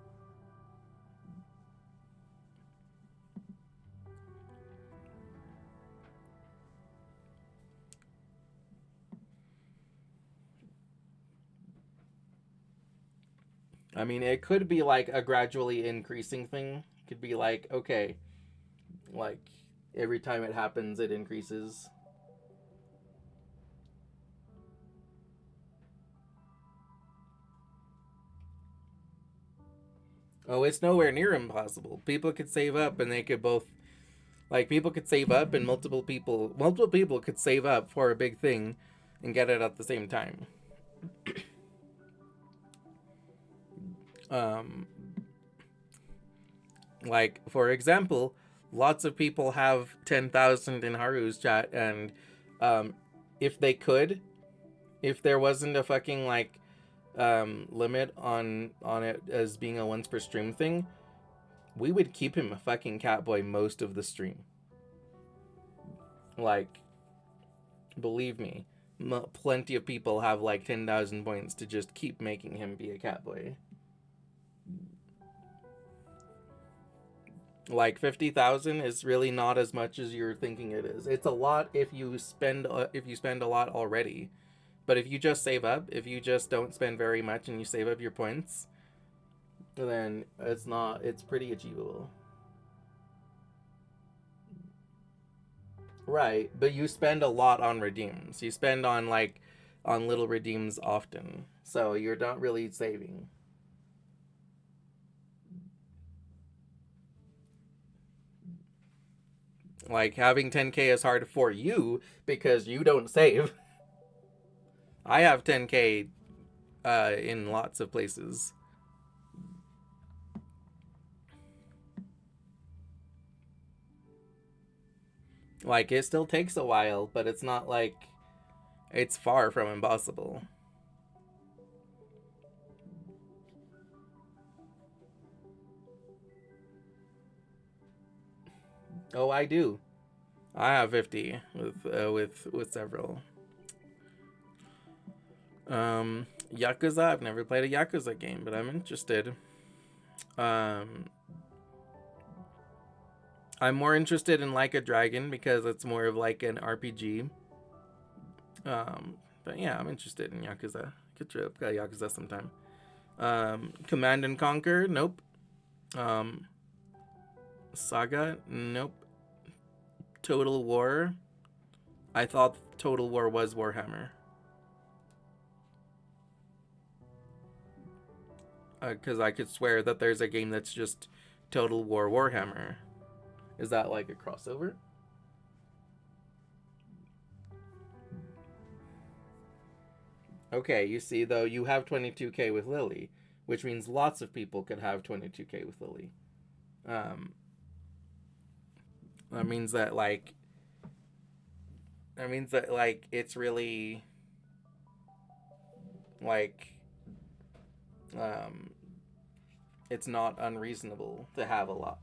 I mean, it could be like a gradually increasing thing. It could be like, okay, like every time it happens, it increases. Oh, it's nowhere near impossible. People could save up and they could both, like, people could save up and multiple people could save up for a big thing and get it at the same time. um like for example, lots of people have 10,000 in Haru's chat, and if they could, if there wasn't a fucking like limit on it as being a once per stream thing, we would keep him a fucking catboy most of the stream. Like, believe me, plenty of people have like 10,000 points to just keep making him be a catboy. Like 50,000 is really not as much as you're thinking it is. It's a lot if you spend a lot already. But if you just save up, if you just don't spend very much and you save up your points, then it's pretty achievable. Right, but you spend a lot on redeems. You spend on little redeems often. So you're not really saving. Like, having 10k is hard for you because you don't save. I have 10k in lots of places. Like, it still takes a while, but it's not like it's far from impossible. Oh, I do. I have 50 with several. Yakuza. I've never played a Yakuza game, but I'm interested. I'm more interested in Like a Dragon because it's more of like an RPG. But yeah, I'm interested in Yakuza. Could try Yakuza sometime. Command and Conquer. Nope. Saga. Nope. Total War. I thought Total War was Warhammer. Because I could swear that there's a game that's just Total War Warhammer. Is that like a crossover? Okay, you see, though, you have 22k with Lily, which means lots of people could have 22k with Lily. That means that it's really it's not unreasonable to have a lot.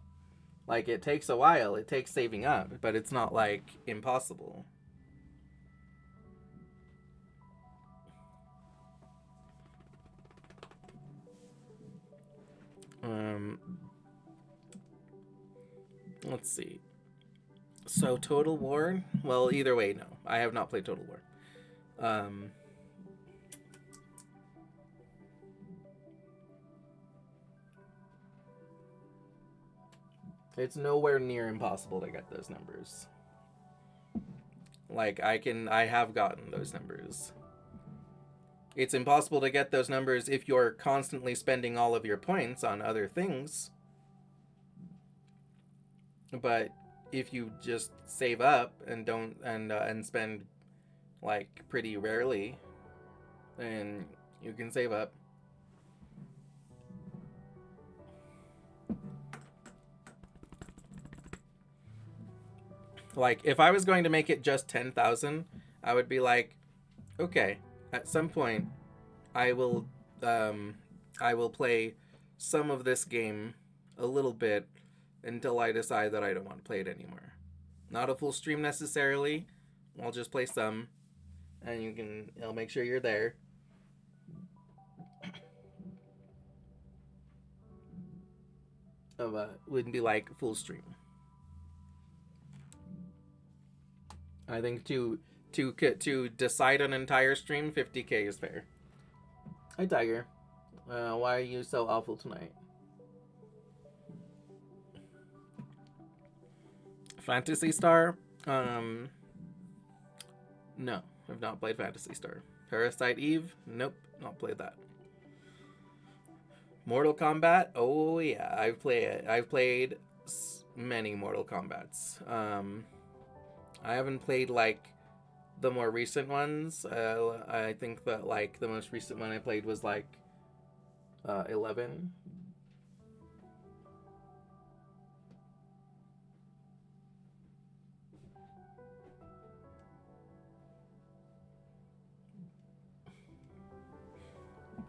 Like, it takes a while, it takes saving up, but it's not like impossible. Let's see. So Total War, well, either way, no. I have not played Total War. It's nowhere near impossible to get those numbers. Like, I have gotten those numbers. It's impossible to get those numbers if you're constantly spending all of your points on other things. But if you just save up and don't and spend like pretty rarely, then you can save up. Like if I was going to make it just 10,000, I would be like, okay, at some point I will play some of this game a little bit until I decide that I don't want to play it anymore. Not a full stream necessarily. I'll just play some, and I'll make sure you're there. Wouldn't be like full stream. I think to decide an entire stream, 50K is fair. Hi Tiger, why are you so awful tonight? Phantasy Star? No, I've not played Phantasy Star. Parasite Eve? Nope, not played that. Mortal Kombat? Oh yeah, I've played many Mortal Kombats. I haven't played like the more recent ones. I think that like the most recent one I played was like 11.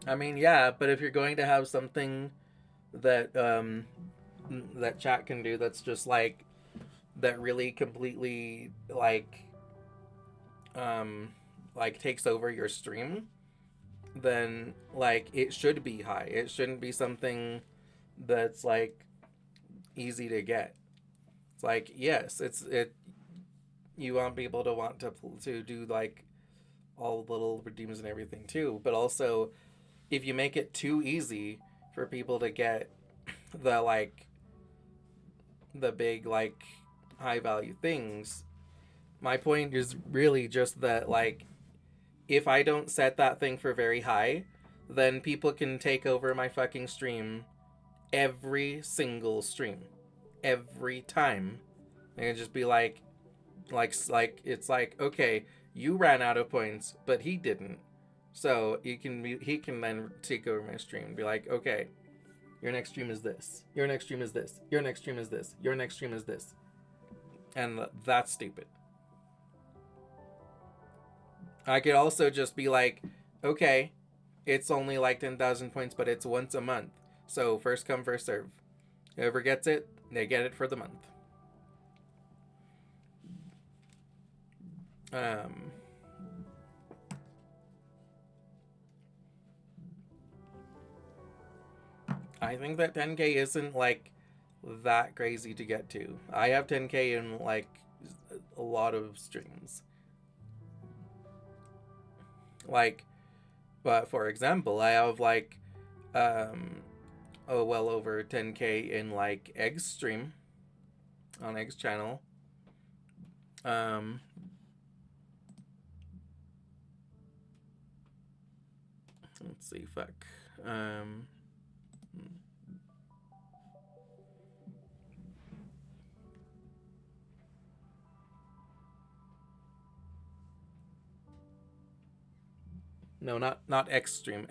I mean, yeah, but if you're going to have something that that chat can do, that's just like that really completely like takes over your stream, then like it should be high. It shouldn't be something that's like easy to get. It's like, yes, you want people to want to do like all the little redeems and everything too, but also if you make it too easy for people to get the big like high value things, my point is really just that like if I don't set that thing for very high, then people can take over my fucking stream every single stream, every time. They can just be like it's like, okay, you ran out of points, but he didn't. So he can then take over my stream and be like, okay, your next stream is this. Your next stream is this. Your next stream is this. Your next stream is this. And that's stupid. I could also just be like, okay, it's only like 10,000 points, but it's once a month. So first come, first serve. Whoever gets it, they get it for the month. I think that 10K isn't like that crazy to get to. I have 10K in like a lot of streams. Like, but for example, I have like well over 10K in like Egg's stream on Egg's channel. Let's see, fuck. No, not X stream.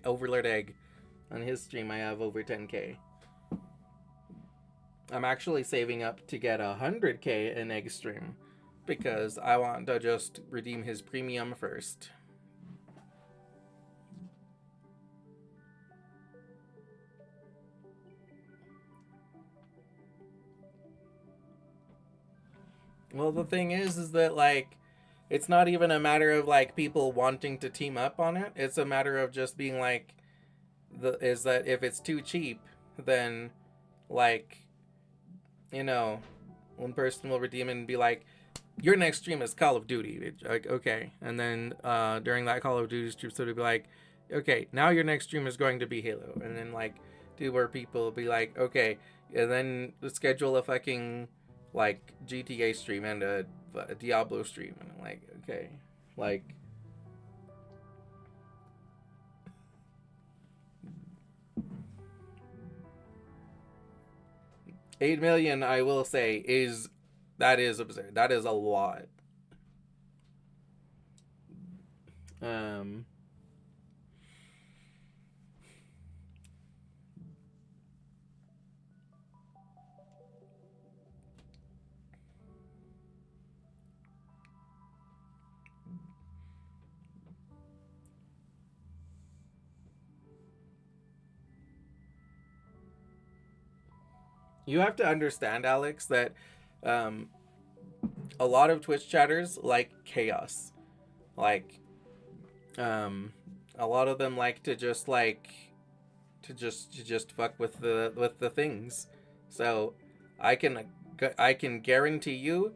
Overlord Egg. On his stream, I have over 10K. I'm actually saving up to get 100K in Egg stream because I want to just redeem his premium first. Well, the thing is that like it's not even a matter of like people wanting to team up on it. It's a matter of just being like is that if it's too cheap, then like, you know, one person will redeem it and be like, your next stream is Call of Duty. It's like, okay. And then during that Call of Duty stream, so it'll be like, okay, now your next stream is going to be Halo. And then like do where people will be like, okay, and then schedule a fucking like GTA stream and a Diablo stream. And I'm like, okay, like 8 million, I will say, that is absurd. That is a lot. Um, you have to understand, Alex, that um, a lot of Twitch chatters like chaos. Like, um, a lot of them like to just fuck with the things. So, I can guarantee you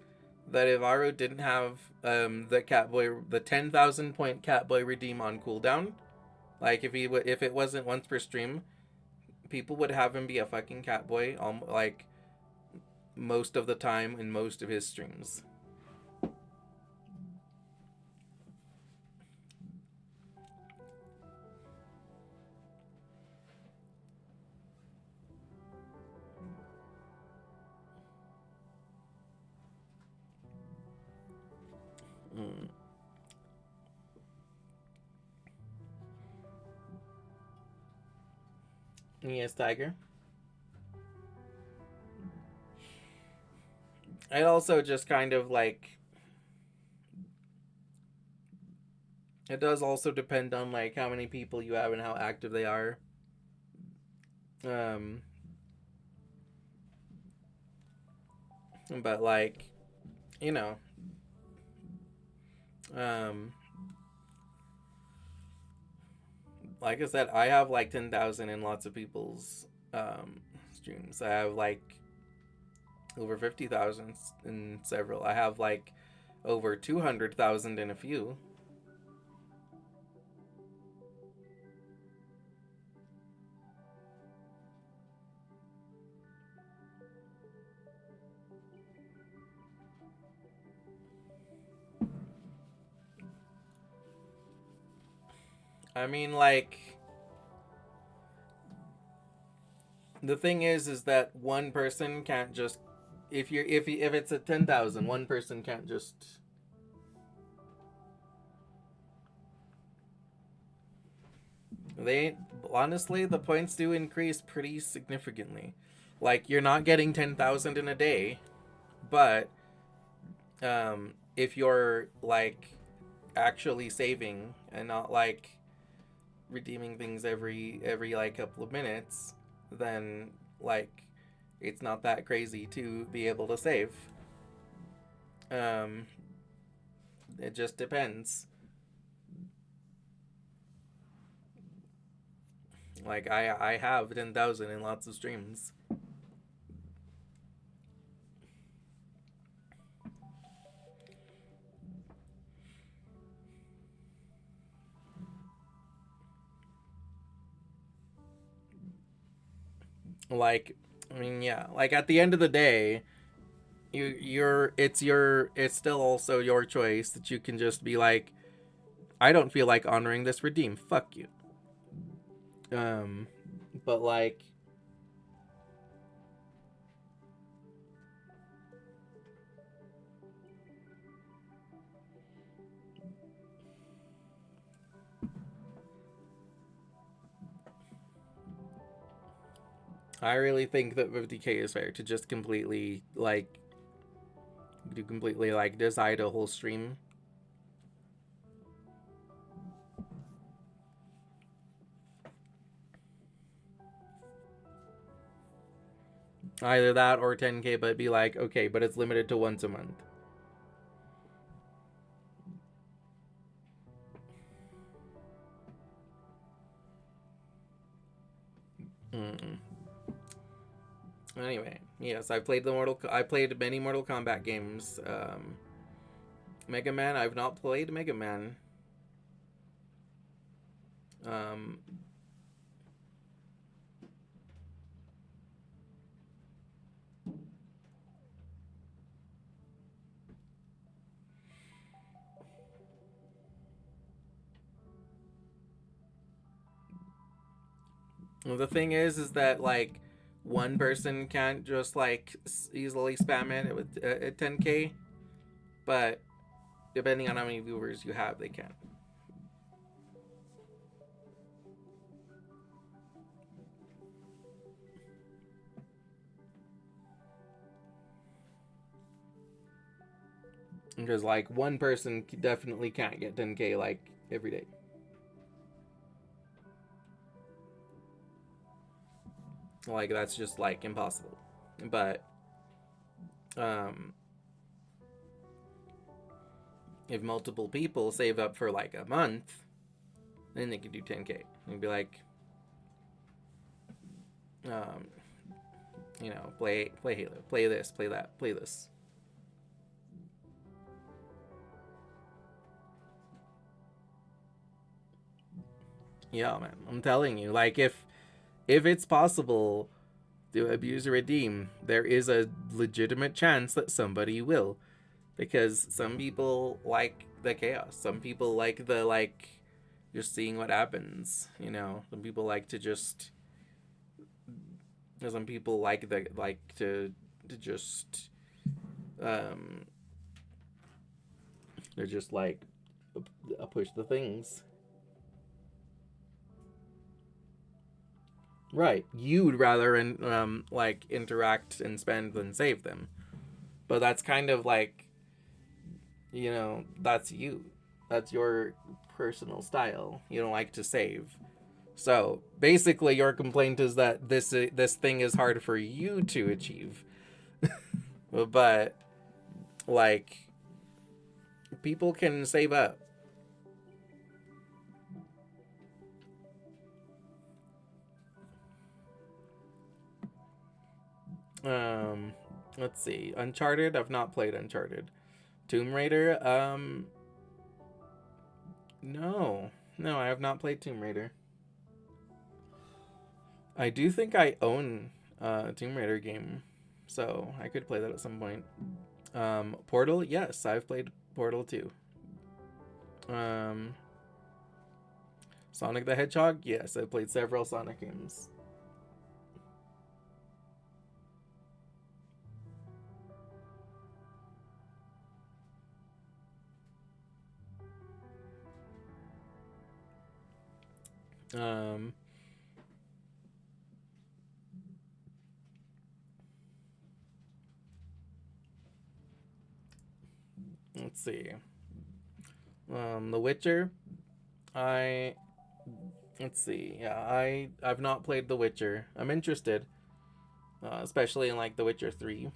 that if Aru didn't have the 10,000 point Catboy redeem on cooldown, like if it wasn't once per stream, people would have him be a fucking Catboy like most of the time in most of his streams. Mm. Yes, Tiger. It also just kind of like, it does also depend on like how many people you have and how active they are. Um, but like, you know, um, like I said, I have like 10,000 in lots of people's streams. I have like over 50,000 in several. I have like over 200,000 in a few. I mean, like, the thing is that one person can't just, if it's a 10,000, one person can't just. They honestly, the points do increase pretty significantly. Like, you're not getting 10,000 in a day, but if you're like actually saving and not like redeeming things every like couple of minutes, then like it's not that crazy to be able to save. Um, it just depends. Like I have 10,000 in lots of streams. Like, I mean, yeah. Like at the end of the day, it's still also your choice that you can just be like, I don't feel like honoring this redeem. Fuck you. But like, I really think that 50k is fair to just completely like decide a whole stream. Either that or 10k, but be like, okay, but it's limited to once a month. Mm. Anyway, yes, I played many Mortal Kombat games. Mega Man, I've not played Mega Man. Um, the thing is that like one person can't just like easily spam it with 10k, but depending on how many viewers you have, they can. Because like one person definitely can't get 10k like every day. Like that's just like impossible. But if multiple people save up for like a month, then they can do 10k. And be like, play Halo, play this, play that, play this. Yeah, man, I'm telling you, like if it's possible to abuse or redeem, there is a legitimate chance that somebody will, because some people like the chaos. Some people like the just seeing what happens. Some people like to just. Some people like to just. They're just like push the things. Right. You'd rather interact and spend than save them. But that's kind of like, that's you. That's your personal style. You don't like to save. So basically your complaint is that this thing is hard for you to achieve. But like people can save up. Let's see. Uncharted, I've not played Uncharted. Tomb Raider, no, I have not played Tomb Raider. I do think I own a Tomb Raider game, so I could play that at some point. Portal, yes, I've played Portal 2. Sonic the Hedgehog, yes, I've played several Sonic games. Let's see. The Witcher. Let's see. Yeah, I've not played The Witcher. I'm interested, especially in like The Witcher 3.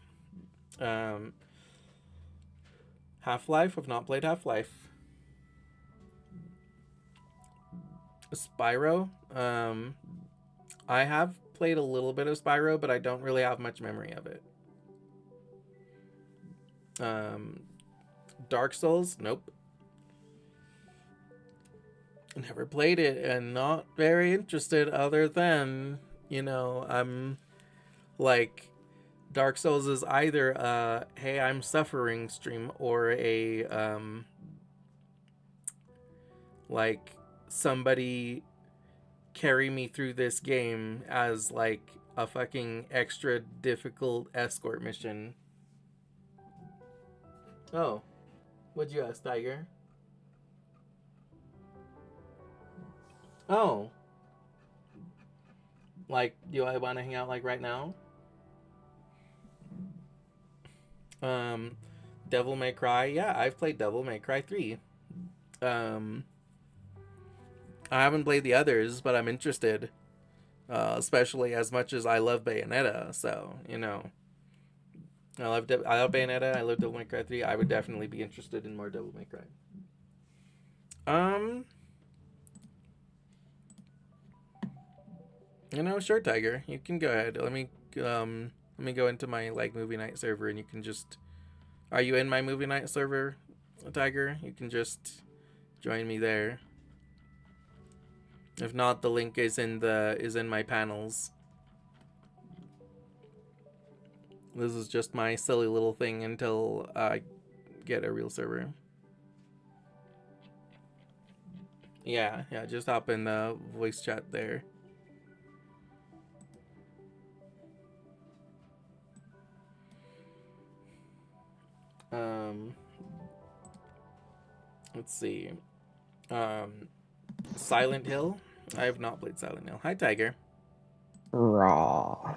Half-Life. I've not played Half-Life. Spyro. I have played a little bit of Spyro, but I don't really have much memory of it. Dark Souls. Nope. Never played it and not very interested, other than, I'm like, Dark Souls is either a hey I'm suffering stream or a like somebody carry me through this game as like a fucking extra difficult escort mission. Oh, what'd you ask, Tiger? Oh, like, do I want to hang out like right now? Devil May Cry. Yeah, I've played Devil May Cry 3. I haven't played the others, but I'm interested. Especially as much as I love Bayonetta. So, I love Bayonetta. I love Devil May Cry 3. I would definitely be interested in more Devil May Cry. Sure, Tiger. You can go ahead. Let me go into my movie night server, and you can just. Are you in my movie night server, Tiger? You can just join me there. If not, the link is in my panels. This is just my silly little thing until I get a real server. Yeah, just hop in the voice chat there. Let's see. Silent Hill. I have not played Silent Hill. Hi, Tiger. Raw.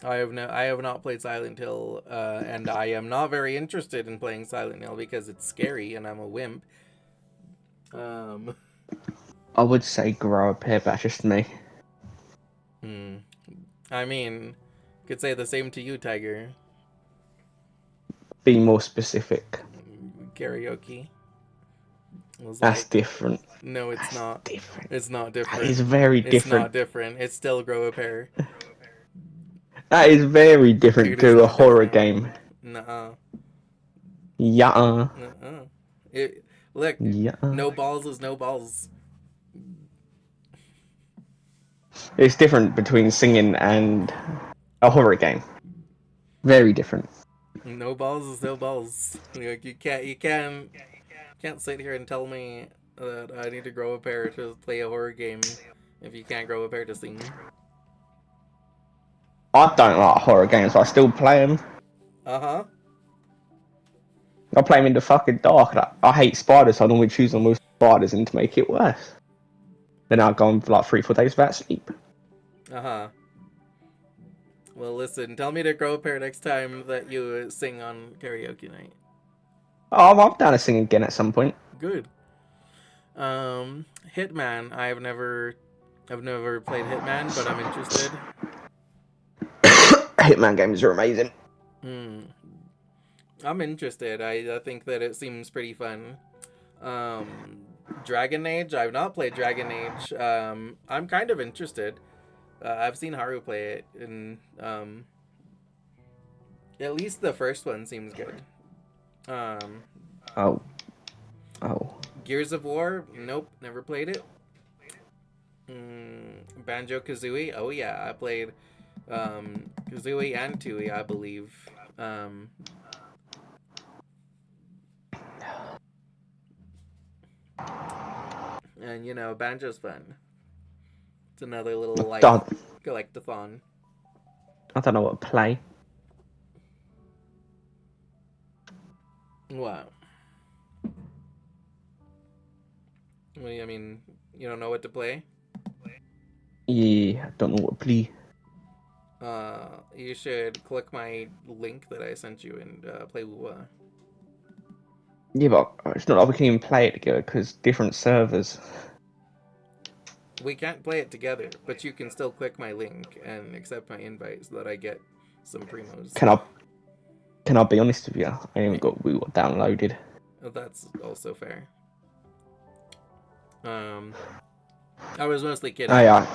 I have not played Silent Hill, and I am not very interested in playing Silent Hill because it's scary and I'm a wimp. I would say grow a pair, but that's just me. I mean, could say the same to you, Tiger. Be more specific. Karaoke. That's different. No, it's not. Different. It's not different. That is very It's different. not different. It's still grow a pair. That is very different It is to a not horror different. game. Nuh-uh. Yeah. Uh-uh. Look, Yeah. no balls is no balls. It's different between singing and a horror game. Very different. No balls is no balls. Like you can't sit here and tell me that I need to grow a pair to play a horror game if you can't grow a pair to sing. I don't like horror games, but I still play them. Uh-huh. I play them in the fucking dark. I hate spiders, so I normally choose them with spiders and to make it worse. Then I'll go on for like 3-4 days without sleep. Uh-huh. Well, listen, tell me to grow a pair next time that you sing on karaoke night. Oh, I'm down to sing again at some point. Good. Hitman. I've never played Hitman, but I'm interested. Hitman games are amazing. I'm interested. I think that it seems pretty fun. Dragon Age. I've not played Dragon Age. I'm kind of interested. I've seen Haru play it, and at least the first one seems good. Oh. Gears of War. Nope, never played it. Banjo-Kazooie. Oh yeah, I played Kazooie and Tooie, I believe. And you know, Banjo's fun. It's another little life collectathon. I don't know what to play. Wow. I mean, you don't know what to play? Yeah, I don't know what to play. You should click my link that I sent you and play WoW. Yeah, but it's not like we can even play it together because different servers. We can't play it together, but you can still click my link and accept my invite so that I get some primos. Can I be honest with you? I haven't got WoW downloaded. Oh, that's also fair. I was mostly kidding. Oh, yeah.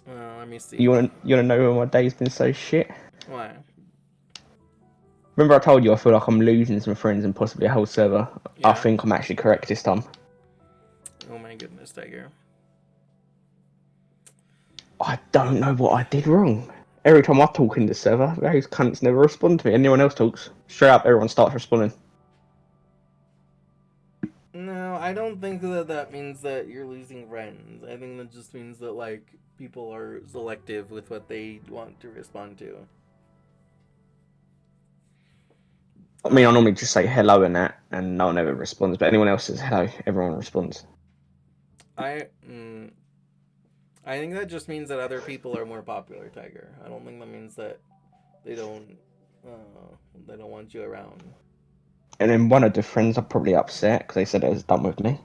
Let me see. You wanna know why my day's been so shit? Why? Remember I told you I feel like I'm losing some friends and possibly a whole server? Yeah. I think I'm actually correct this time. Oh my goodness, Tiger. I don't know what I did wrong. Every time I talk in the server, those cunts never respond to me. Anyone else talks, straight up everyone starts responding. No, I don't think that means that you're losing friends. I think that just means that, like, people are selective with what they want to respond to. I mean, I normally just say hello and that, and no one ever responds. But anyone else says hello, everyone responds. I think that just means that other people are more popular, Tiger. I don't think that means that they don't want you around. And then one of the friends are probably upset because they said it was done with me.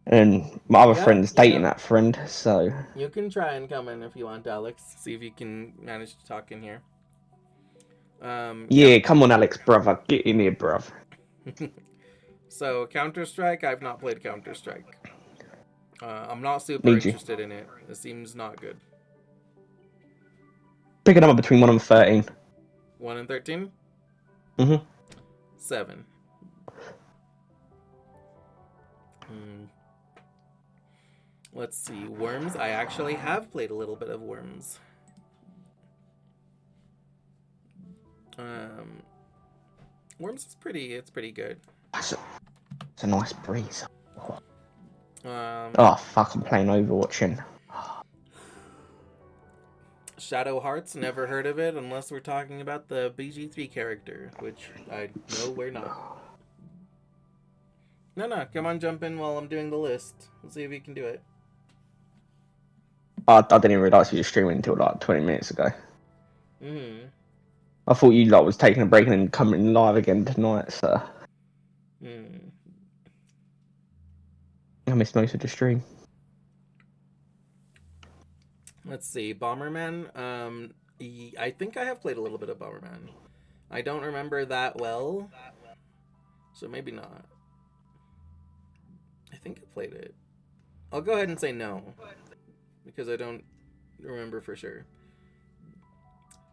And my other friend's dating that friend, so... You can try and come in if you want, Alex. See if you can manage to talk in here. Yeah, come on, Alex, brother. Get in here, bruv. So, Counter-Strike, I've not played Counter-Strike. I'm not super interested in it. It seems not good. Pick a number between 1 and 13. 1 and 13? 7. Let's see. Worms. I actually have played a little bit of Worms. Worms is pretty good. It's a nice breeze. Oh fuck, I'm playing Overwatch. Shadow Hearts, never heard of it unless we're talking about the BG3 character, which I know we're not. No, come on, jump in while I'm doing the list. Let's see if you can do it. I didn't even realise you were streaming until like 20 minutes ago. I thought you was taking a break and then coming live again tonight, so I missed most of the stream. Let's see, Bomberman. I think I have played a little bit of Bomberman. I don't remember that well, so maybe not. I think I played it. I'll go ahead and say no, because I don't remember for sure.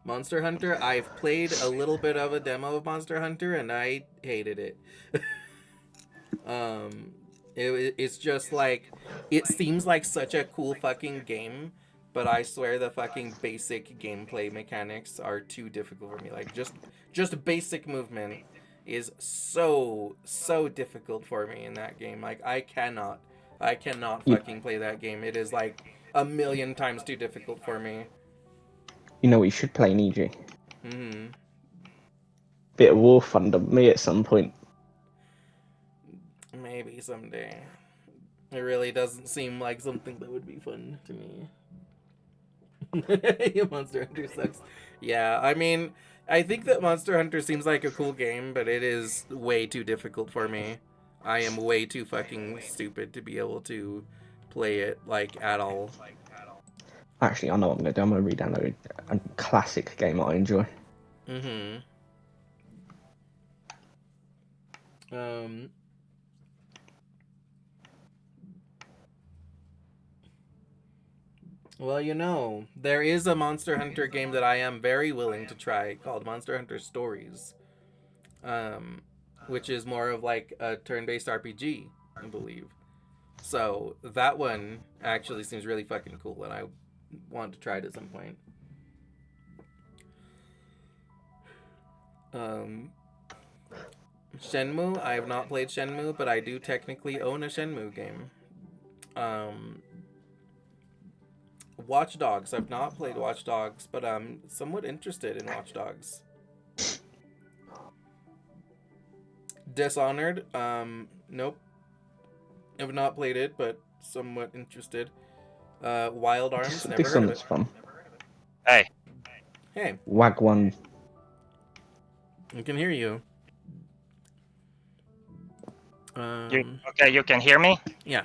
Monster Hunter, I've played a little bit of a demo of Monster Hunter, and I hated it. It's just like, it seems like such a cool fucking game, but I swear the fucking basic gameplay mechanics are too difficult for me. Like, just basic movement is so difficult for me in that game. Like, I cannot fucking play that game. It is like 1,000,000 times too difficult for me. You know what you should play in EG? Bit of War Thunder, me at some point. Maybe someday. It really doesn't seem like something that would be fun to me. Monster Hunter sucks. Yeah, I mean, I think that Monster Hunter seems like a cool game, but it is way too difficult for me. I am way too fucking stupid to be able to play it, like, at all. Actually, I know what I'm going to do. I'm going to re-download a classic game that I enjoy. Well, you know, there is a Monster Hunter game that I am very willing to try called Monster Hunter Stories, which is more of like a turn-based RPG, I believe. So that one actually seems really fucking cool, and I want to try it at some point. Shenmue, I have not played Shenmue, but I do technically own a Shenmue game. Watch Dogs, I've not played Watch Dogs, but I'm somewhat interested in Watch Dogs. Dishonored, nope. I've not played it, but somewhat interested. Wild Arms, never heard of it. Fun. Hey. Hey. Wagwan. I can hear you. Okay, you can hear me? Yeah.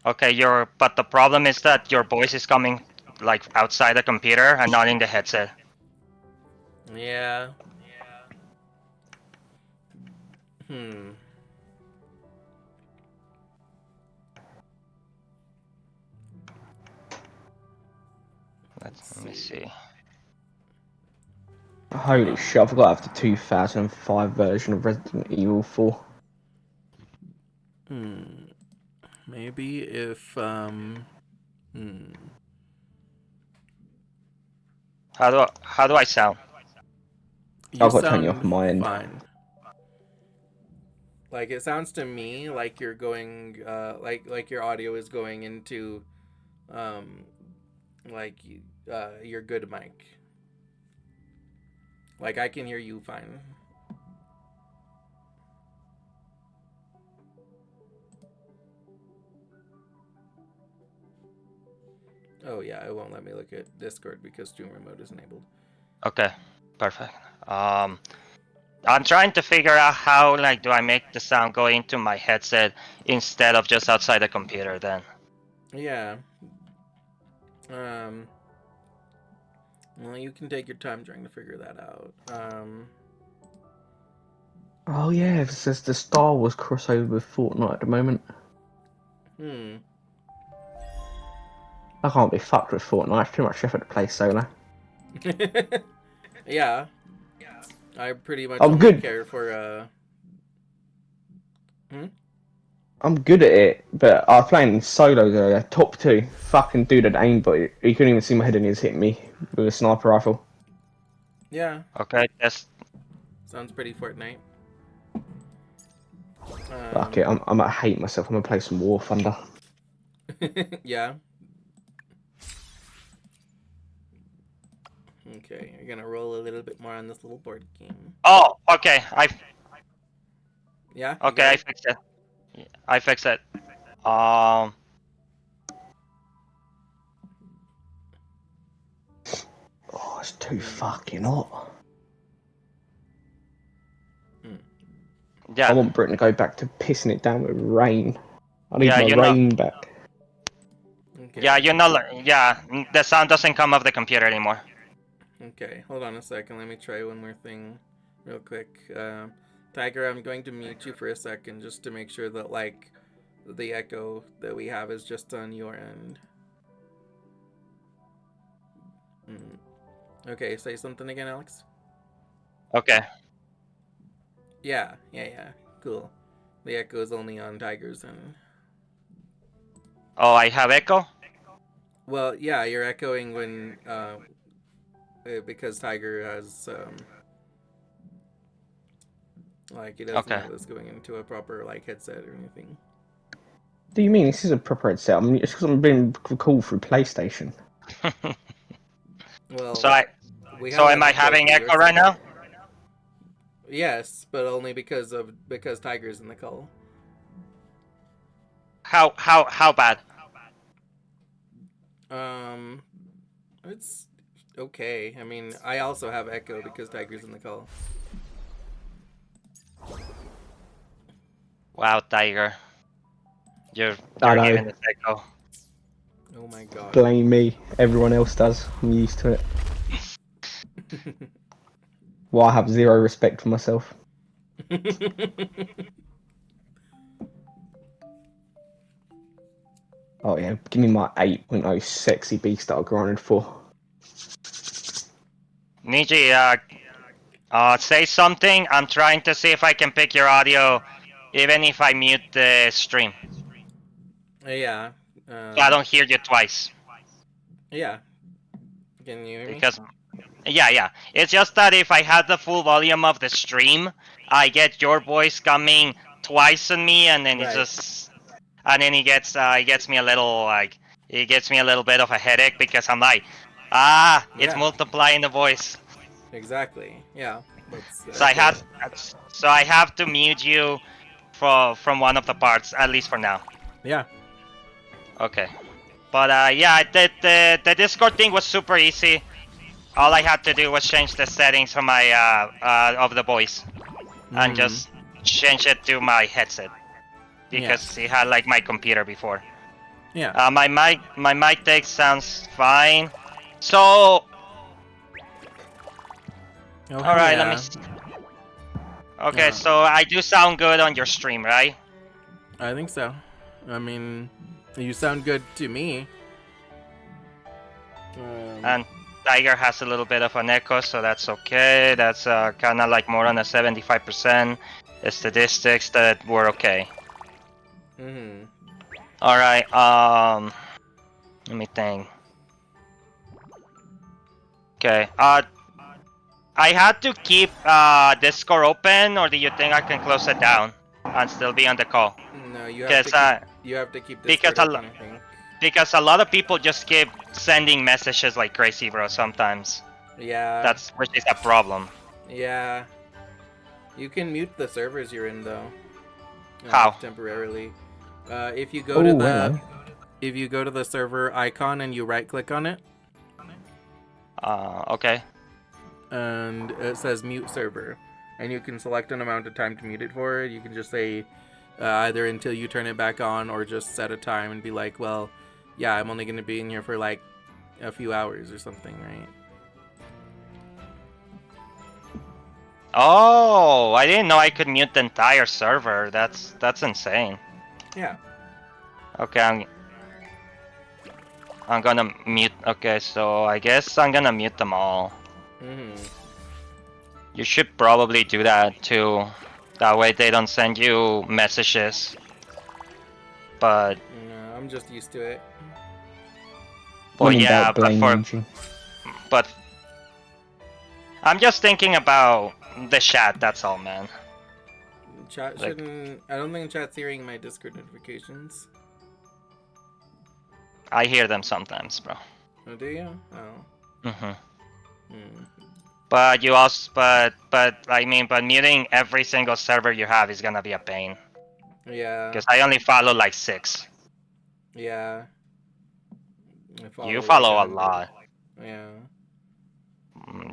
Okay, but the problem is that your voice is coming like outside the computer and not in the headset. Yeah. Let me see. Holy shit, I forgot I have the 2005 version of Resident Evil 4. Maybe if, How do I sound? I've got to turn you off my end. Fine. Like, it sounds to me like you're going, like your audio is going into, your good mic. Like, I can hear you fine. Oh yeah, it won't let me look at Discord because Stream Remote is enabled. Okay, perfect. I'm trying to figure out how, like, do I make the sound go into my headset instead of just outside the computer then. Yeah. Well, you can take your time trying to figure that out. Oh yeah, it says the Star Wars crossover with Fortnite at the moment. I can't be fucked with Fortnite. It's too much effort to play solo. Yeah. I pretty much I'm only good. care for, I'm good at it, but I was playing solo earlier. Top 2. Fucking dude had aimbot. He couldn't even see my head and he was hitting me with a sniper rifle. Yeah. Okay, that's... Sounds pretty Fortnite. Fuck it, I'm gonna hate myself. I'm gonna play some War Thunder. Yeah. Okay, you're gonna roll a little bit more on this little board game. Oh, okay. Yeah. You got I it? fixed it. I fixed it. Um. Oh, it's too fucking hot. I Yeah. want Britain to go back to pissing it down with rain. I need Yeah, my you know. rain back. Okay. Yeah, you know. Yeah, the sound doesn't come off the computer anymore. Okay, hold on a second. Let me try one more thing real quick. Tiger, I'm going to mute you for a second just to make sure that, like, the echo that we have is just on your end. Okay, say something again, Alex. Okay. Yeah. Cool. The echo is only on Tiger's end. Oh, I have echo? Well, yeah, you're echoing when, because Tiger has, like, he doesn't Okay. have this going into a proper, like, headset or anything. What do you mean? This is a proper headset. I mean, it's because I'm being called through PlayStation. Well, So we have am an I echo having through your echo right now? side. Yes, but only because Tiger's in the call. How bad? It's okay. I mean, I also have echo because Tiger's in the call. Wow, Tiger. You're I know. giving this echo. Oh my god. Blame me. Everyone else does. I'm used to it. Well, I have zero respect for myself. Oh yeah, give me my 8.0 sexy beast that I grinded for. Niji, say something. I'm trying to see if I can pick your audio, even if I mute the stream. Yeah. So I don't hear you twice. Yeah. Can you hear me? Because, yeah. It's just that if I had the full volume of the stream, I get your voice coming twice on me, and then Right. it gets me a little bit of a headache because I'm like, it's Yeah. multiplying the voice. Exactly. Yeah. That's So I have to mute you from one of the parts, at least for now. Yeah. Okay. But yeah, the Discord thing was super easy. All I had to do was change the settings for my of the voice, and just change it to my headset because it had like my computer before. Yeah. My mic take sounds fine. So all right, let me. Okay, so I do sound good on your stream, right? I think so. I mean, you sound good to me. And Tiger has a little bit of an echo, so that's okay. That's kind of like more on a 75% statistics that were okay. All right. Let me think. Okay. I had to keep Discord open, or do you think I can close it down and still be on the call? No, you have to keep Discord open, I think. Because a lot of people just keep sending messages like crazy, bro. Sometimes. Yeah. Which is a problem. Yeah. You can mute the servers you're in though. How? Temporarily. If you go to the server icon and you right click on it. Okay. And it says mute server, and you can select an amount of time to mute it for. You can just say either until you turn it back on, or just set a time and be like, well, yeah, I'm only going to be in here for like a few hours or something, right? Oh, I didn't know I could mute the entire server. That's insane. Yeah. Okay, I'm gonna mute. Okay, so I guess I'm gonna mute them all. You should probably do that too. That way they don't send you messages. But no, I'm just used to it. Well, yeah, but I'm just thinking about the chat. That's all, man. Chat shouldn't. I don't think chat's hearing my Discord notifications. I hear them sometimes, bro. Oh, do you? Oh. Mm. But you also, but muting every single server you have is gonna be a pain. Yeah. Because I only follow like 6. Yeah. You follow a 100. lot. Yeah.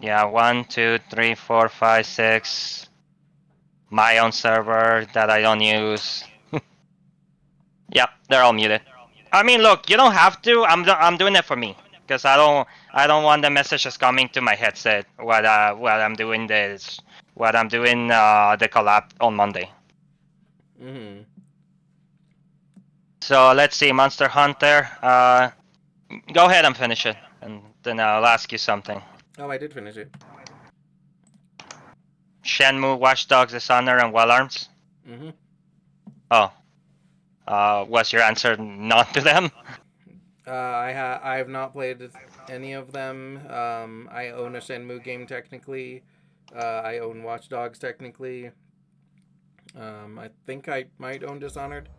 Yeah, 1, 2, 3, 4, 5, 6. My own server that I don't use. Yep, they're all muted. I mean, look, you don't have to. I'm doing it for me because I don't want the messages coming to my headset while I'm doing the collab on Monday. Mm-hmm. So let's see, Monster Hunter. Go ahead and finish it, and then I'll ask you something. Oh, I did finish it. Shenmue, Watch Dogs, Dishonor, and Wild Arms. Mm-hmm. Oh, was your answer not to them? I have not played any of them. I own a Shenmue game technically. I own Watch Dogs technically. I think I might own Dishonored.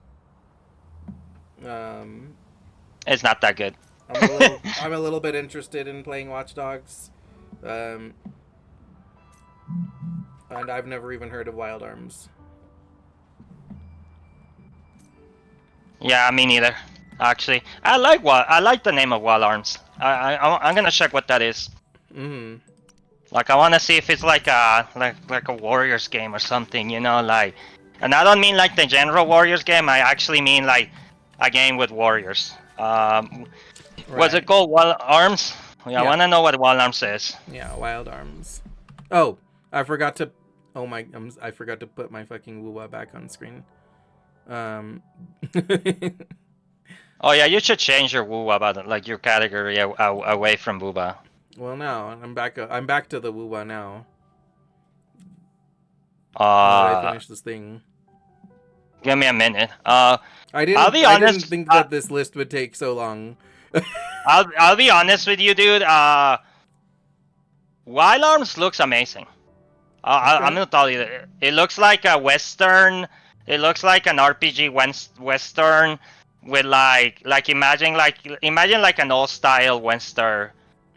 Um, It's not that good. I'm a little bit interested in playing Watch Dogs. And I've never even heard of Wild Arms. Yeah, me neither. Actually, I like the name of Wild Arms. I'm gonna check what that is. Mm-hmm. Like I wanna see if it's like a Warriors game or something, you know, like. And I don't mean like the general Warriors game. I actually mean like a game with Warriors. What's it called? Wild Arms. Yeah, I wanna know what Wild Arms is. Yeah, Wild Arms. Oh, I forgot to. Oh my! I forgot to put my fucking Wuwa back on screen. Oh yeah, you should change your Woowa about like your category away from Booba. Well, now I'm back. I'm back to the Wuwa now. Now that I finished this thing. Give me a minute. I didn't. I'll be honest. I didn't think that this list would take so long. I'll be honest with you, dude. Wild Arms looks amazing. I'm gonna tell you, it looks like a western. It looks like an RPG western with like imagine like an old style western,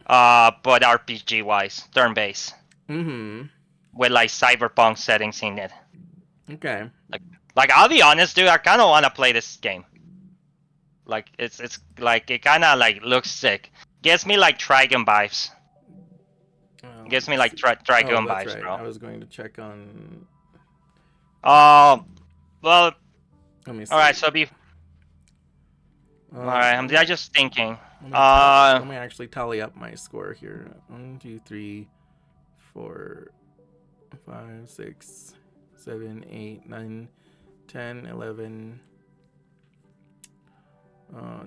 but RPG wise, turn based. Mm-hmm. With like cyberpunk settings in it. Okay. Like I'll be honest, dude. I kind of want to play this game. Like it's like it kind of like looks sick. Gives me like Trigun vibes. Gives me like Trigun vibes, right. bro. I was going to check on. Well. Let me see. All right, so all right, I'm just thinking. Let me actually tally up my score here. 1, 2, 3, 4, 5, 6, 7, 8, 9, 10, 11,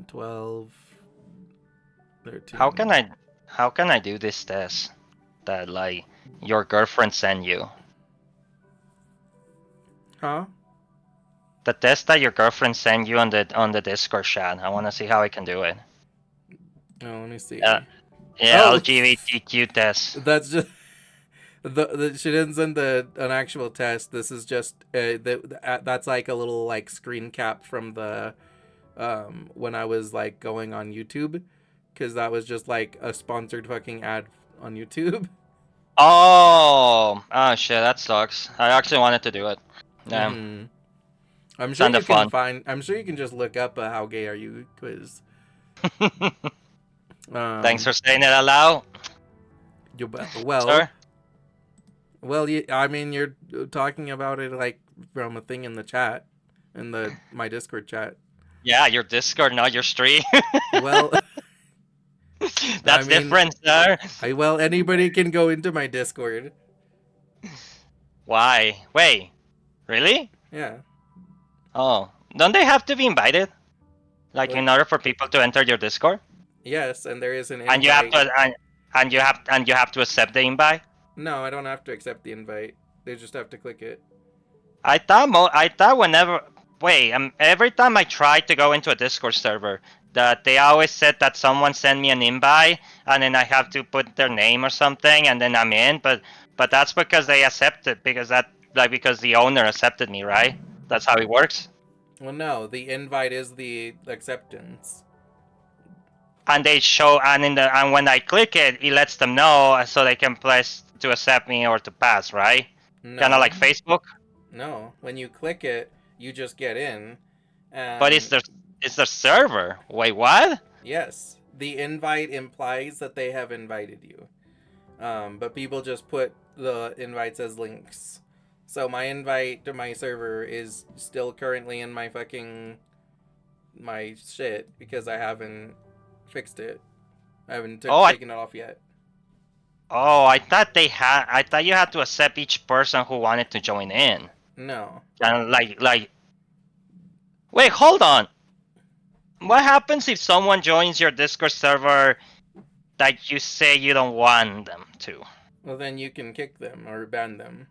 12, 13. How can I do this test that like your girlfriend sent you? Huh? The test that your girlfriend sent you on the Discord chat. I want to see how I can do it. Oh, let me see. Yeah, LGBTQ test. That's just she didn't send an actual test. This is just that's like a little like screen cap from the when I was like going on YouTube, because that was just like a sponsored fucking ad on YouTube. Oh shit, that sucks. I actually wanted to do it. Yeah. Mm-hmm. I'm sure you can find. I'm sure you can just look up a "How gay are you?" quiz. Thanks for saying it aloud. Well, sir? Well, I mean, you're talking about it like from a thing in the chat, in my Discord chat. Yeah, your Discord, not your stream. Well, that's different, sir. Well, anybody can go into my Discord. Why? Wait, really? Yeah. Oh, don't they have to be invited? Like in order for people to enter your Discord? Yes, and there is an invite. And you have to and you have to accept the invite? No, I don't have to accept the invite. They just have to click it. I thought whenever every time I tried to go into a Discord server, that they always said that someone sent me an invite and then I have to put their name or something and then I'm in, but that's because they accepted because the owner accepted me, right? That's how it works? Well, no, the invite is the acceptance. and they show and when I click it, it lets them know so they can press to accept me or to pass, right? Kind of No, like Facebook, no. When you click it, you just get in, but and it's the server. Wait, what? yes, the invite implies that they have invited you. But people just put the invites as links. So my invite to my server is still currently in my my shit because I haven't fixed it. I haven't Oh, taken it off yet. I thought I thought you had to accept each person who wanted to join in. No. And wait, hold on. What happens if someone joins your Discord server that you say you don't want them to? Well, then you can kick them or ban them.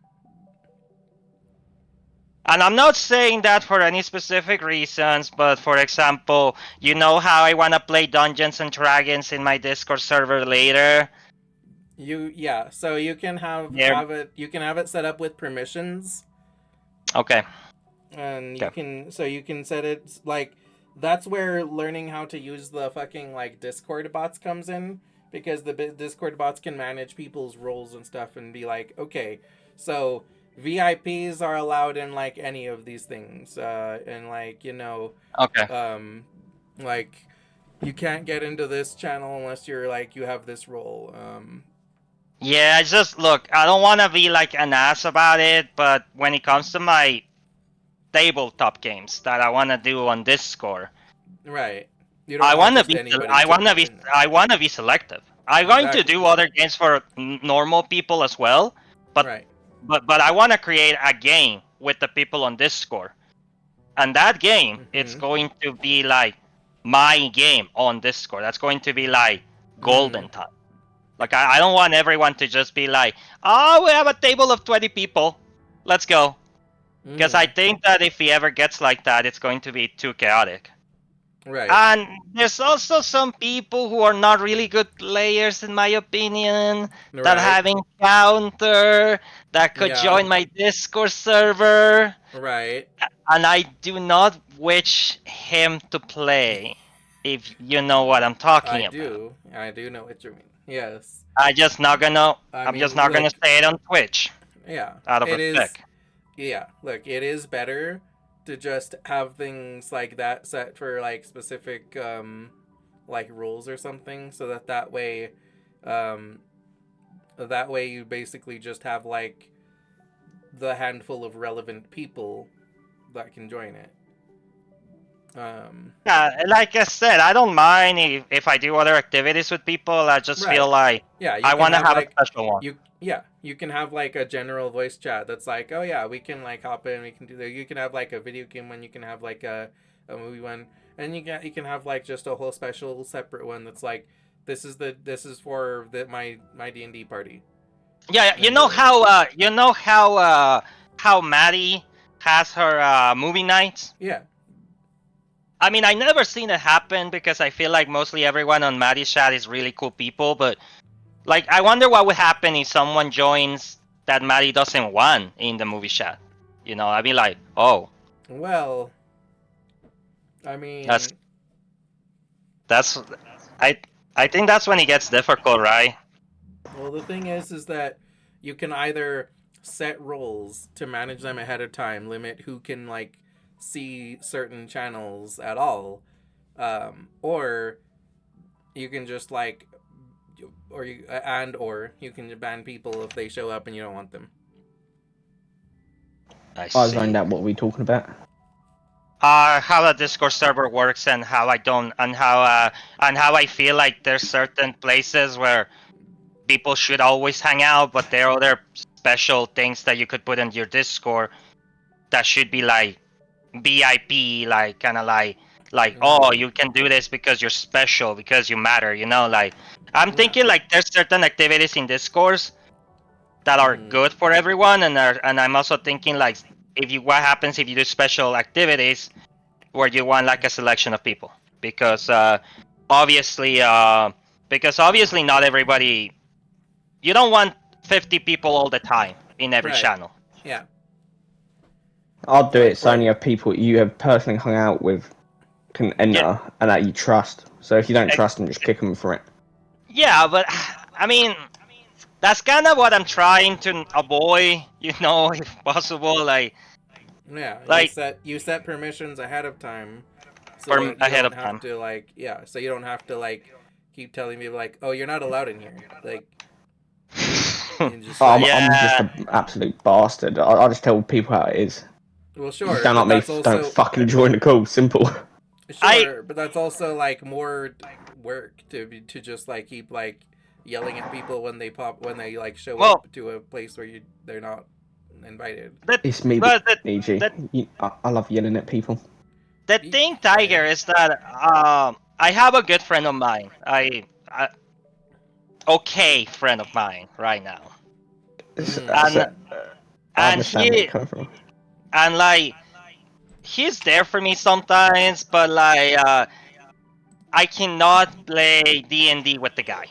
And I'm not saying that for any specific reasons, but for example, you know how I want to play Dungeons and Dragons in my Discord server later? Yeah, so you can have it set up with permissions, Okay. and Okay. you can set it like that's where learning how to use the fucking like Discord bots comes in, because the Discord bots can manage people's roles and stuff and be like, okay, so VIPs are allowed in like any of these things, and like Okay. like you can't get into this channel unless you're like you have this role. Yeah, look, I don't want to be like an ass about it, but when it comes to my tabletop games that I want to do on Discord, Right. You don't want just anybody to pop in there. I want to be selective. I'm going to Exactly. do other games for normal people as well, but Right. but I want to create a game with the people on Discord, and that game it's going to be like my game on Discord. That's going to be like golden time. Like I don't want everyone to just be like, oh, we have a table of 20 people, let's go. Because I think that if he ever gets like that, it's going to be too chaotic. Right. And there's also some people who are not really good players, in my opinion, that have encounter, that could join my Discord server. Right. And I do not wish him to play, if you know what I'm talking about. I do know what you mean. Yes. I'm just not gonna say it on Twitch. Yeah. Out of respect. Yeah. Look, it is better to just have things like that set for like specific like rules or something, so that way you basically just have like the handful of relevant people that can join it. Yeah, like I said, I don't mind if I do other activities with people. I just feel like I want to have a special one. You can have like a general voice chat that's like, oh yeah, we can like hop in, we can do that. You can have like a video game one, you can have like a movie one, and you can have like just a whole special separate one that's like, this is for my D&D party. Yeah, you know how Maddie has her movie nights? Yeah. I mean, I never seen it happen because I feel like mostly everyone on Maddie's chat is really cool people, but like I wonder what would happen if someone joins that Maddie doesn't want in the movie chat. You know, I'd be like, oh. Well, I mean, that's I think that's when it gets difficult, right? Well, the thing is that you can either set roles to manage them ahead of time, limit who can like see certain channels at all, or you can just like, or you can ban people if they show up and you don't want them. I zoned out. What are we talking about? How the Discord server works and how I feel like there's certain places where people should always hang out, but there are other special things that you could put in your Discord that should be like VIP, like kind of like oh, you can do this because you're special, because you matter, you know. Like I'm thinking like there's certain activities in Discords that are good for everyone, and I'm also thinking like what happens if you do special activities where you want like a selection of people, because obviously not everybody, you don't want 50 people all the time in every channel. Yeah. I'll do it so only have people you have personally hung out with can enter and that you trust. So if you don't trust them, just kick them for it. Yeah, but I mean, that's kind of what I'm trying to avoid. You know, if possible, Yeah, like you set permissions ahead of time, so for that you ahead don't of have time. to so you don't have to keep telling me oh, you're not allowed in here. You just I'm just Yeah. an absolute bastard. I just tell people how it is. well, If you sure, don't but like me, that's don't also fucking join the call. Simple. sure, but that's also more work to just keep yelling at people when they show Well, up to a place where they're not invited. It's me, but EG. I love yelling at people. the thing, Tiger, is that I have a good friend of mine. Okay friend of mine right now, and I and understand where you're he coming from. and he's there for me sometimes, but I cannot play D&D with the guy.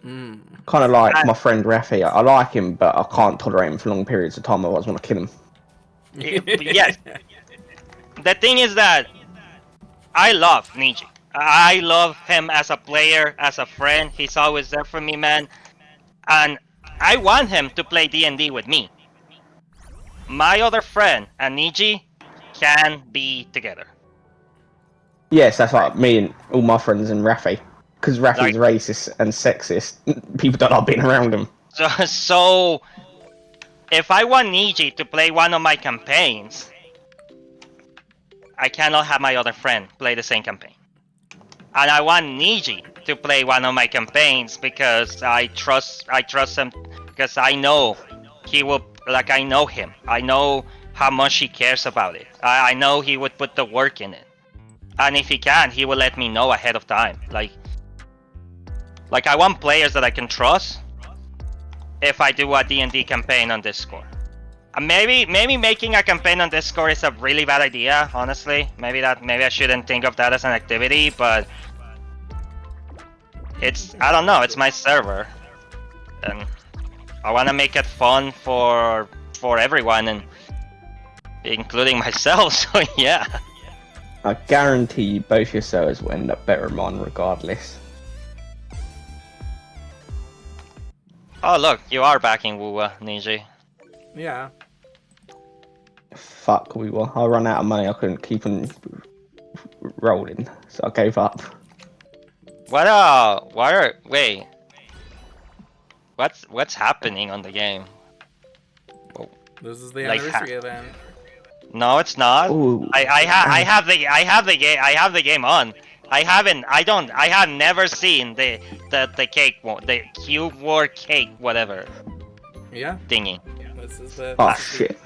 Kind of like And my friend Rafi. I like him, but I can't tolerate him for long periods of time. Otherwise, I want to kill him. yes, the thing is that I love Niji. I love him as a player, as a friend. He's always there for me, man. And I want him to play D&D with me. My other friend and Niji can be together. Yes, that's like me and all my friends and Rafi. Because Rafi's racist and sexist. People don't like being around him. So if I want Niji to play one of my campaigns, I cannot have my other friend play the same campaign. And I want Niji to play one of my campaigns because I trust him, because I know he will, I know him. I know how much he cares about it. I know he would put the work in it. And if he can, he will let me know ahead of time. Like I want players that I can trust if I do a D&D campaign on Discord. Maybe making a campaign on Discord is a really bad idea, honestly. Maybe I shouldn't think of that as an activity, but I don't know, it's my server. And I want to make it fun for everyone, and including myself, so yeah. I guarantee you both your servers will end up better than mine regardless. Oh look, you are backing Wuwa, Niji. Yeah. Fuck, we were. I ran out of money. I couldn't keep on rolling, so I gave up. Wait. What's happening on the game? This is the anniversary event. No, it's not. Ooh. I have the game on. I have never seen the cake, the cube war cake, whatever. Yeah. Thingy. This is the. Oh shit.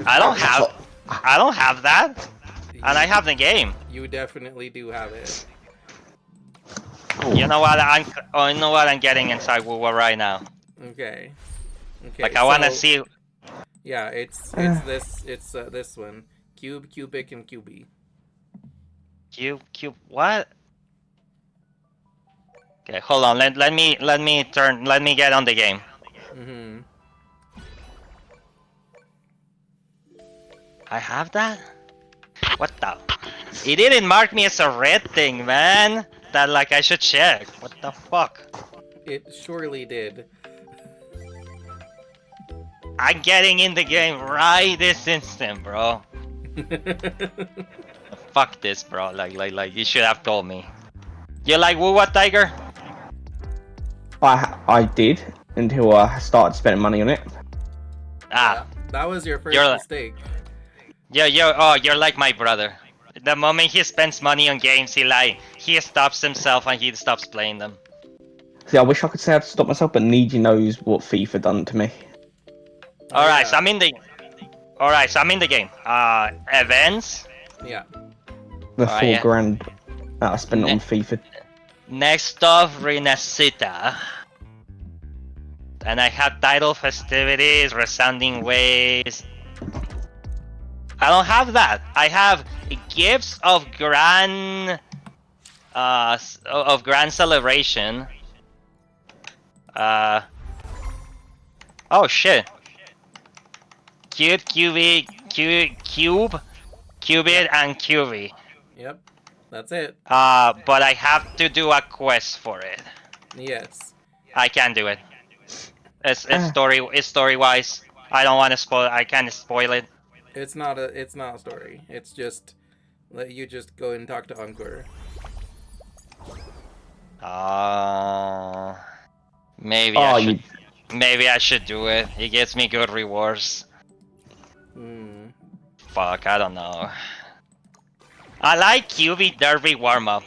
I don't have that. And I have the game. You definitely do have it. You know what? I'm getting inside Wuwa right now. Okay. I wanna see. Yeah, it's this one. Cube, cubic, and QB. Cube, what? Okay, hold on. Let me get on the game. Mhm. I have that? What the? It didn't mark me as a red thing, man. That I should check. What the fuck? It surely did. I'm getting in the game right this instant, bro. Fuck this, bro. You should have told me. You like Wuwa, Tiger? I did until I started spending money on it. Ah, that was your first mistake. Yeah, you're like my brother. The moment he spends money on games, he stops himself and he stops playing them. See, I wish I could say I'd stop myself, but Niji knows what FIFA done to me. Alright, so I'm in the game. Events. Yeah. The $4,000 that I spent on FIFA. Next off, Renacita. And I have title festivities, resounding ways. I don't have that. I have gifts of grand celebration. Oh shit. Cube, and QV. Yep. That's it. But I have to do a quest for it. Yes. I can't do it. It's Ah. story wise. I don't want to spoil. I can't spoil it. It's not a story. It's just let you just go and talk to Encore. Maybe Oh, I should. Maybe I should do it. It gets me good rewards. Hmm. Fuck, I don't know. I like QB Derby warm up,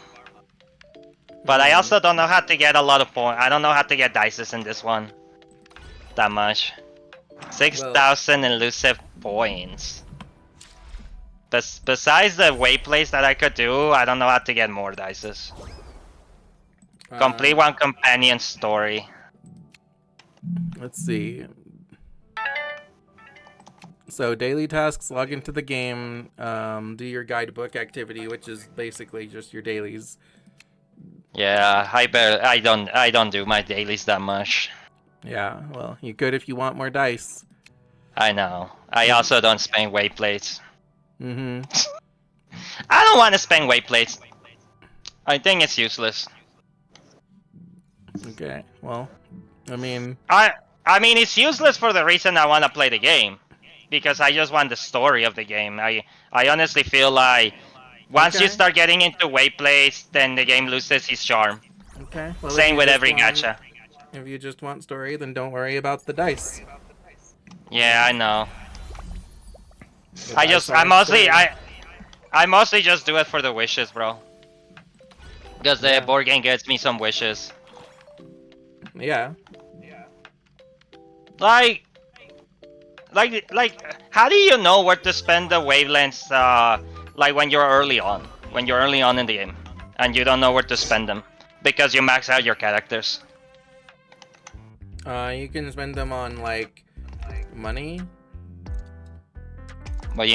but I also don't know how to get a lot of points. I don't know how to get dices in this one. That much. 6,000 elusive points. Besides the wayplays that I could do, I don't know how to get more dices. Complete one companion story. Let's see. So daily tasks, log into the game, do your guidebook activity, which is basically just your dailies. Yeah, I don't do my dailies that much. Yeah, well, you could if you want more dice. I know. I also don't spend weight plates. Mm-hmm. I don't want to spend weight plates. I think it's useless. Okay, well, I mean, it's useless for the reason I want to play the game, because I just want the story of the game. I honestly feel like once you start getting into weight plates, then the game loses its charm. Okay. Well, Same with every gacha. If you just want story, then don't worry about the dice. Yeah, I know. I mostly just do it for the wishes, bro. Because the board game gets me some wishes. Yeah. Like, how do you know where to spend the wavelengths? Like when you're early on in the game, and you don't know where to spend them because you max out your characters. You can spend them on like money. But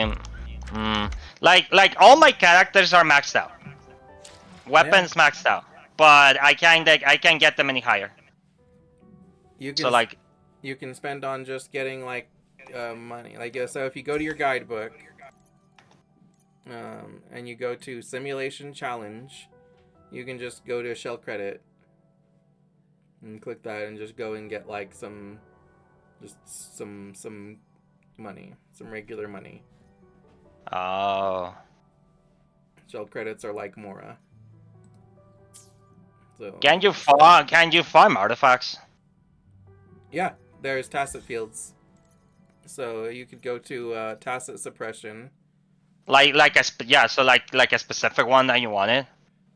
like all my characters are maxed out. Weapons maxed out, but I can't get them any higher. You can you can spend on just getting like money. Like so, if you go to your guidebook, and you go to simulation challenge, you can just go to shell credit and click that, and just go and get like some money, some regular money. Oh. Shell credits are like Mora. So. Can you farm artifacts? Yeah, there's tacit fields. So you could go to tacit suppression. Like a specific one that you wanted.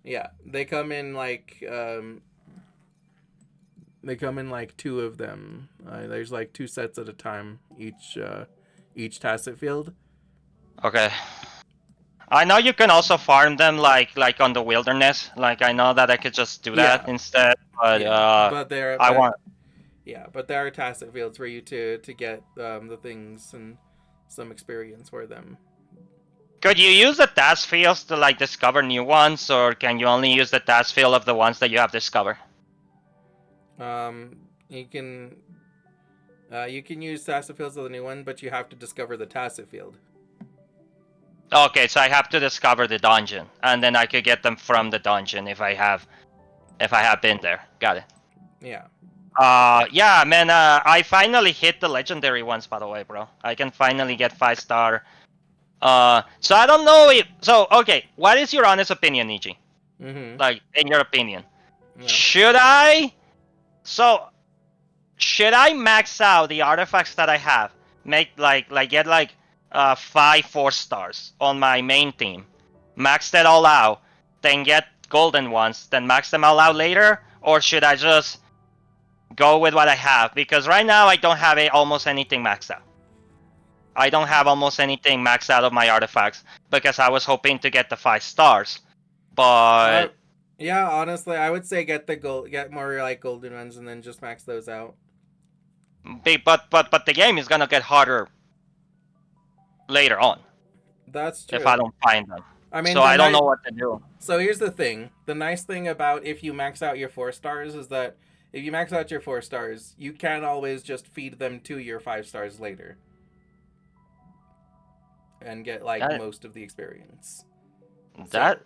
Yeah, they come in like two of them. There's like 2 sets at a time each tacit field. Okay. I know you can also farm them like on the wilderness. Like I know that I could just do that instead, but but there are tacit fields for you to get the things and some experience for them. Could you use the task fields to like discover new ones, or can you only use the task field of the ones that you have discovered? You can use tacit fields of the new one, but you have to discover the tacit field. Okay, so I have to discover the dungeon, and then I could get them from the dungeon if I have been there. Got it. Yeah. Yeah, man. I finally hit the legendary ones, by the way, bro. I can finally get 5-star. So I don't know if okay. What is your honest opinion, Niji? Mm-hmm. Like in your opinion, should I max out the artifacts that I have? Make get 5 4-stars on my main team, max that all out, then get golden ones, then max them all out later, or should I just go with what I have? Because right now I don't have almost anything maxed out. I don't have almost anything maxed out of my artifacts because I was hoping to get the 5 stars, but yeah, honestly, I would say get more like golden ones and then just max those out. But the game is gonna get harder later on. That's true. If I don't find them. I mean, so I don't know what to do. So here's the thing. The nice thing about if you max out your 4 stars is that if you max out your 4 stars, you can always just feed them to your 5 stars later. And get most of the experience. That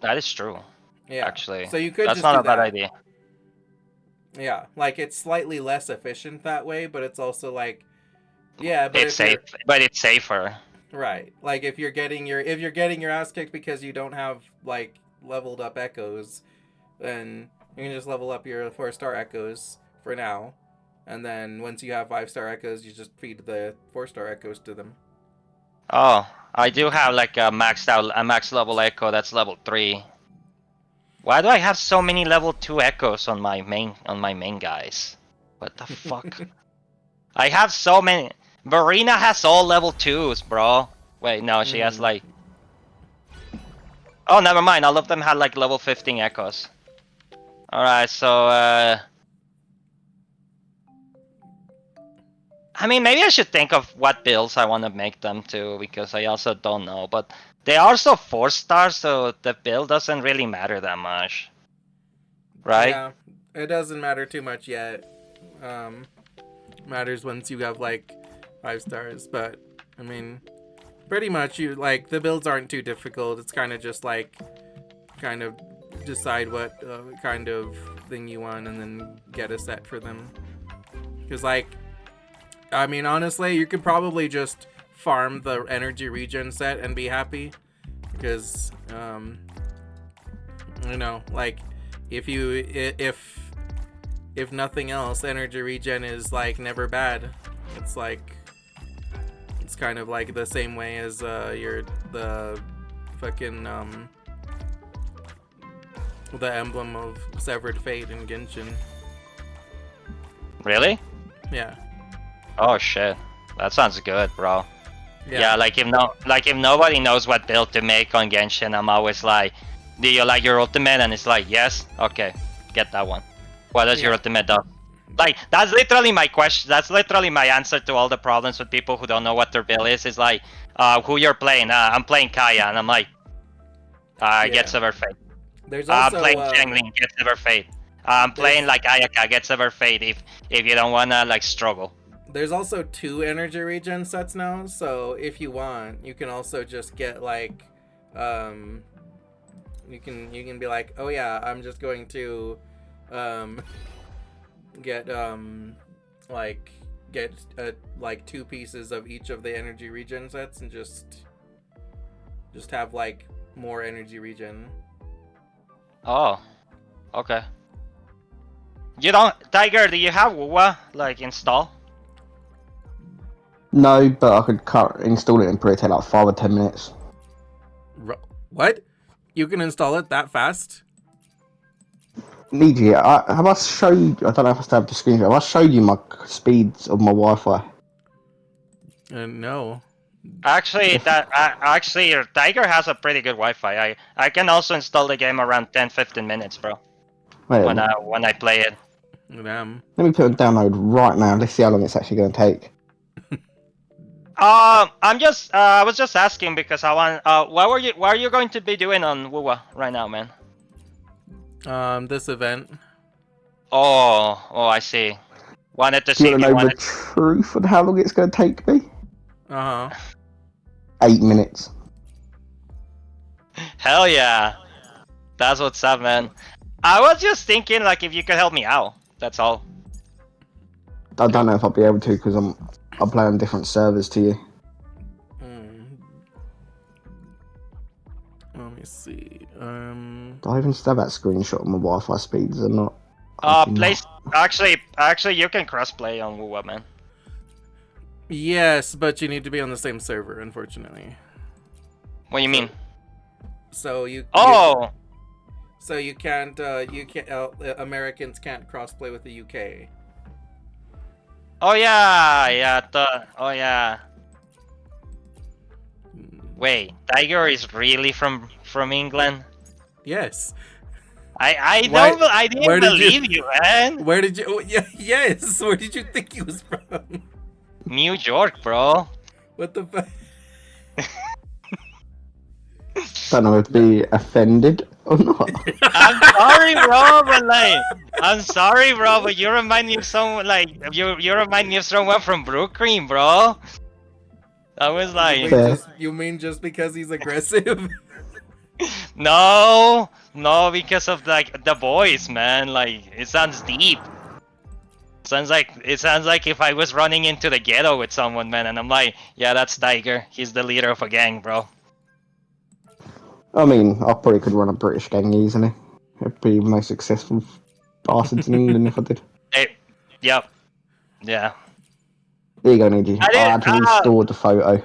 That is true. Yeah. Actually, So you could that's just not do a bad that. idea. Yeah, like it's slightly less efficient that way, but it's also like, yeah, but It's if you're safe, but it's safer. right, like if you're getting your ass kicked because you don't have like leveled up echoes, then you can just level up your 4-star echoes for now, and then once you have 5-star echoes, you just feed the 4-star echoes to them. Oh, I do have like a max level echo that's level 3. Why do I have so many level 2 echoes on my main guys? What the fuck? I have so many. Marina has all level 2s, bro. Wait, no, she has like. Oh, never mind. All of them had like level 15 echoes. Alright, so I mean, maybe I should think of what builds I want to make them to, because I also don't know. But they are also 4-stars, so the build doesn't really matter that much. Right? Yeah, it doesn't matter too much yet. Matters once you have like 5 stars, but I mean, pretty much you like the builds aren't too difficult. It's kind of just like kind of decide what kind of thing you want and then get a set for them. Because like, I mean, honestly, you could probably just farm the energy regen set and be happy. Because you know, like if nothing else, energy regen is like never bad. It's like it's kind of like the same way as the fucking the emblem of Severed Fate in Genshin. Really? Yeah. Oh shit, that sounds good, bro. Yeah. Yeah, like if nobody knows what build to make on Genshin, I'm always like, do you like your ultimate? And it's like, yes, okay, get that one. What does your ultimate do? Like, that's literally my question. That's literally my answer to all the problems with people who don't know what their build is. Is like, who you're playing? I'm playing Kaya, and I'm like, get Severed Fate. There's also I'm playing Changling, get Severed Fate. I'm playing like Ayaka, get Severed Fate. If you don't wanna like struggle. There's also 2 energy regen sets now, so if you want, you can also just get like, you can be like, oh yeah, I'm just going to, get like 2 pieces of each of the energy regen sets and just have like more energy regen. Oh, okay. You don't, Tiger? Do you have WUWA like install? No, but I could install it and probably take like 5 or 10 minutes. What? You can install it that fast? Need you? Have I showed? I don't know if I still have the screenshot. Have I showed you my speeds of my Wi-Fi? No. Actually, your Tiger has a pretty good Wi-Fi. I can also install the game around 10-15 minutes, bro. Wait, when I play it. Damn. Let me put it download right now. Let's see how long it's actually going to take. I was just asking because I want. What are you going to be doing on WUWA right now, man? This event. Oh, I see. Wanted to Do see you if want you to know wanted. the truth on how long it's going to take me? 8 minutes. Hell yeah, that's what's up, man. I was just thinking, like, if you could help me out. That's all. I don't know if I'll be able to because I'll play on different servers to you. Let me see. Do I even still have that screenshot of my Wi-Fi speeds or not? Actually, you can cross-play on WUWA, man. Yes, but you need to be on the same server, unfortunately. What do you mean? So you. Oh. So you can't. Americans can't crossplay with the UK. Oh yeah. Oh yeah. Wait, Tiger is really from England? Yes. I didn't believe you, man. Where did you? Oh, yeah, yes. Where did you think he was from? New York, bro. What the fuck? Don't know if to be offended or not. I'm sorry, bro, but like, I'm sorry, bro, but you remind me of someone like you remind me of someone from Brooklyn, bro. I was like, You mean just because he's aggressive? No, no, because of like the voice, man. Like it sounds deep. It sounds like if I was running into the ghetto with someone, man, and I'm like, yeah, that's Tiger. He's the leader of a gang, bro. I mean, I probably could run a British gang easily. I'd be the most successful bastards in England if I did. Hey, yep, yeah. There you go, Niji. I I did. actually restored the photo.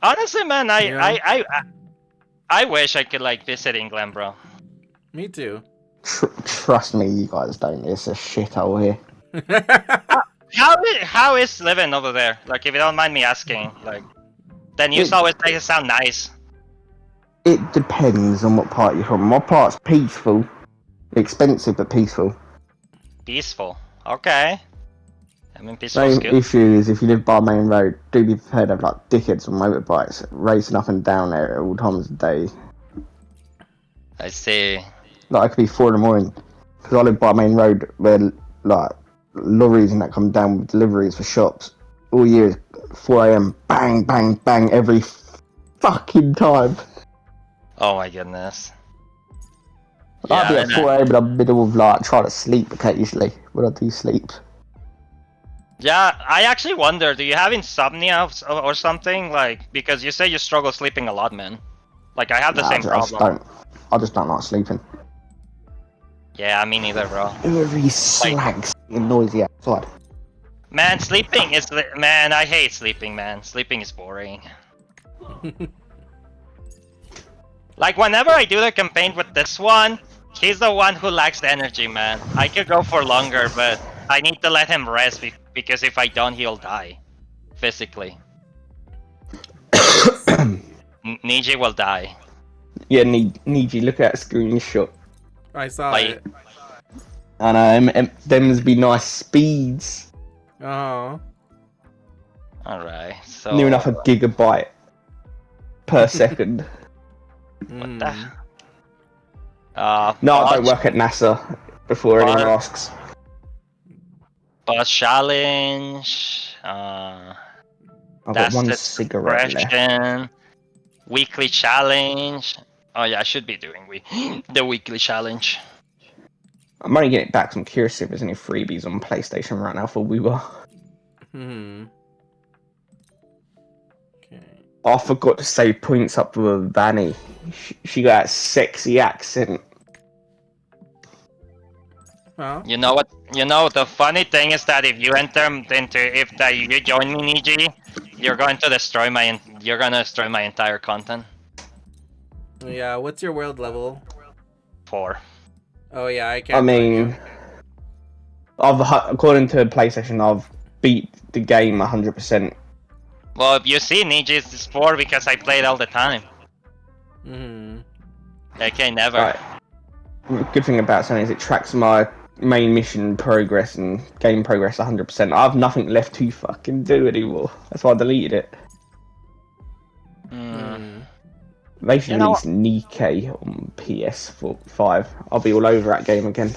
Honestly, man, Yeah. I wish I could like visit England, bro. Me too. Trust me, you guys don't. It's a shithole here. How is living over there? Like, if you don't mind me asking, like, the news always make it sound nice. It depends on what part you're from. My part's peaceful. Expensive, but peaceful. Peaceful. Okay. I mean, peaceful's Same good. issue is if you live by a main road, do be prepared to have like dickheads on motorbikes racing up and down there at all times of the day. I see. Like, it could be 4 in the morning. Because I live by a main road where, like, lorries and that come down with deliveries for shops. All year, 4 a.m. Bang, bang, bang, every fucking time. Oh my goodness. I'd be Yeah, at 4 a.m. in the middle of, like, trying to sleep occasionally when I do sleep. yeah, I actually wonder, do you have insomnia or something? Like, because you say you struggle sleeping a lot, man. Like, I have the same problem. I just don't like sleeping. Yeah, me neither, bro. Every slags noisy outside. Man, sleeping is... Man, I hate sleeping, man. Sleeping is boring. Like, whenever I do the campaign with this one, he's the one who lacks the energy, man. I could go for longer, but I need to let him rest because if I don't, he'll die. Physically. Niji will die. Yeah, need you look at a screenshot. I saw Like- it. And them's be nice speeds. Oh. Alright, so... Near enough a gigabyte per second. What the... No, I don't work at NASA before anyone But- asks. Boss challenge... I've got that's one the cigarette left. expression. Weekly challenge. Oh yeah, I should be doing the weekly challenge. I'm only getting it back. So I'm curious if there's any freebies on PlayStation right now for Weaver. Okay. I forgot to save points up with Vanny. She got that sexy accent. Well, You know what? You know the funny thing is that if you enter you join me, Niji, you're going to destroy my entire content. yeah. What's your world level? 4. Oh yeah, I can't. I join mean, you. according to PlayStation, I've beat the game 100%. Well, you see, Niji's is 4 because I played all the time. Okay, never. Right. Good thing about Sony is it tracks my main mission progress and game progress 100%. I have nothing left to fucking do anymore. That's why I deleted it. They should release Nikkei on PS5. I'll be all over that game again.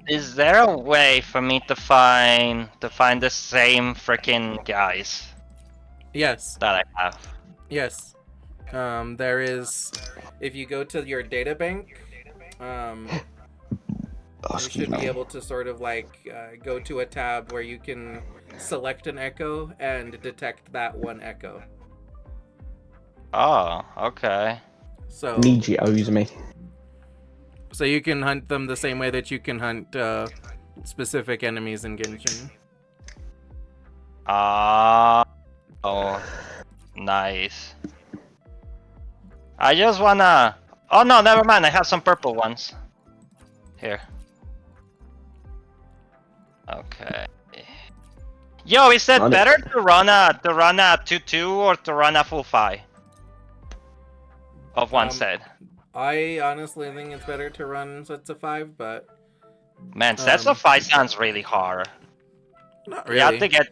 Is there a way for me to find the same freaking guys Yes. that I have? Yes. There is. If you go to your data bank, you should be able to sort of like go to a tab where you can select an echo and detect that one echo. Oh, okay. So Niji owes me. So you can hunt them the same way that you can hunt specific enemies in Genshin. Oh, nice. I just wanna... Oh no, never mind. I have some purple ones. Here. Okay. Yo, is it better to run a 2-2 or to run a full 5? Of one set. I honestly think it's better to run sets of 5, but... Man, sets of 5 sounds really hard. Not really. You have to get...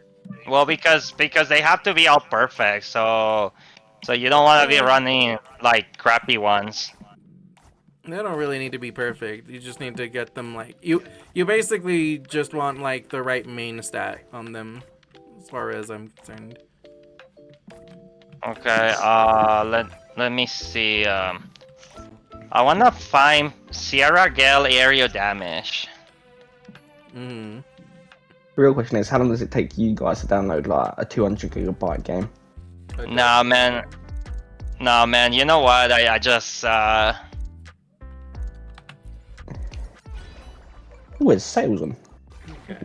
Well, because they have to be all perfect, so you don't want to be running, like, crappy ones. They don't really need to be perfect. You just need to get them, like... You basically just want, like, the right main stat on them, as far as I'm concerned. Okay, let me see. I wanna find Sierra Gale area damage. Mm-hmm. The real question is, how long does it take you guys to download like a 200 gigabyte game? Nah, man. Nah, man. You know what? I just Oh, it's sales on. Okay.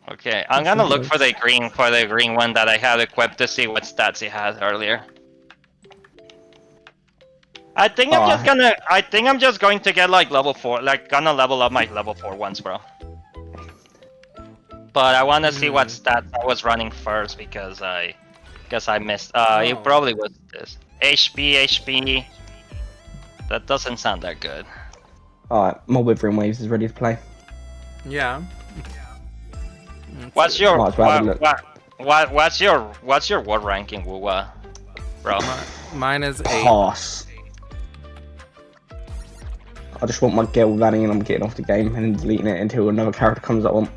Okay, I'm gonna look for the green one that I have equipped to see what stats he had earlier. I think I'm just going to get like level 4, like gonna level up my level 4 ones, bro. But I wanna see what stats I was running first because I guess I missed. It probably was this. HP. That doesn't sound that good. Alright, my Wuthering Wives is ready to play. Yeah. What's your Might as well have a look. what's your war ranking, Wuwa, bro? Mine is 8. Pass. I just want my girl running and I'm getting off the game and deleting it until another character comes that I want.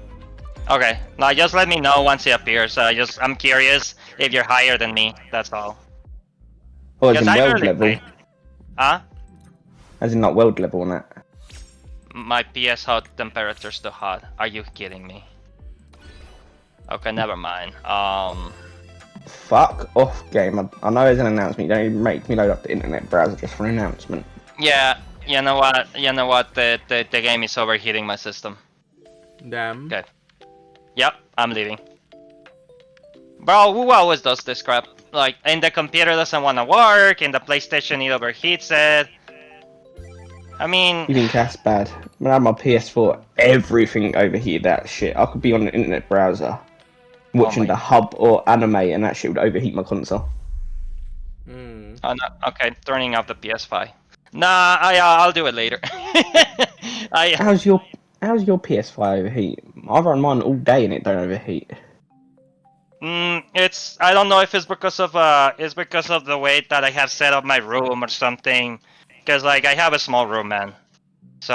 Okay, now just let me know once he appears. I'm curious if you're higher than me. That's all. Oh, as in I world really level? play. Huh? As in not world level on that? My PS hot temperature's too hot. Are you kidding me? Okay, never mind. Fuck off, game. I know there's an announcement. You don't even make me load up the internet browser just for an announcement. Yeah, you know what? The game is overheating my system. Damn. Okay. Yep, I'm leaving. Bro, who always does this crap? Like, and the computer doesn't want to work, and the PlayStation it overheats it. I mean... You think that's bad? When I had my PS4, everything overheated that shit. I could be on an internet browser, watching the hub or anime, and that shit would overheat my console. Oh, no, okay, turning off the PS5. Nah, I'll do it later. How's your PS5 overheat? I run mine all day and it don't overheat. I don't know if it's because of the way that I have set up my room or something. Because like I have a small room, man. So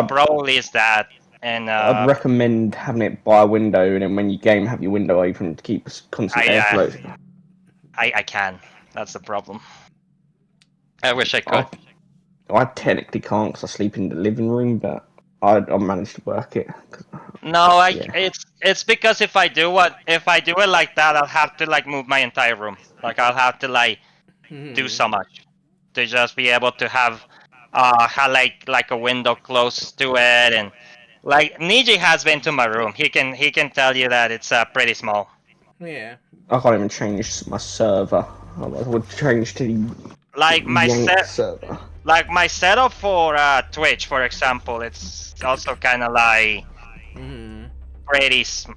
probably it's that. And I'd recommend having it by a window, and then when you game, have your window open to keep constant airflow. I can. That's the problem. I wish I could. I technically can't because I sleep in the living room, but I managed to work it. No, it's because if I do it like that, I'll have to like move my entire room. Like I'll have to like do so much to just be able to have like a window close to it, and like Niji has been to my room. He can tell you that it's pretty small. Yeah. I can't even change my server. I would change to the like my server. Like my setup for Twitch, for example, it's also kind of like pretty. It's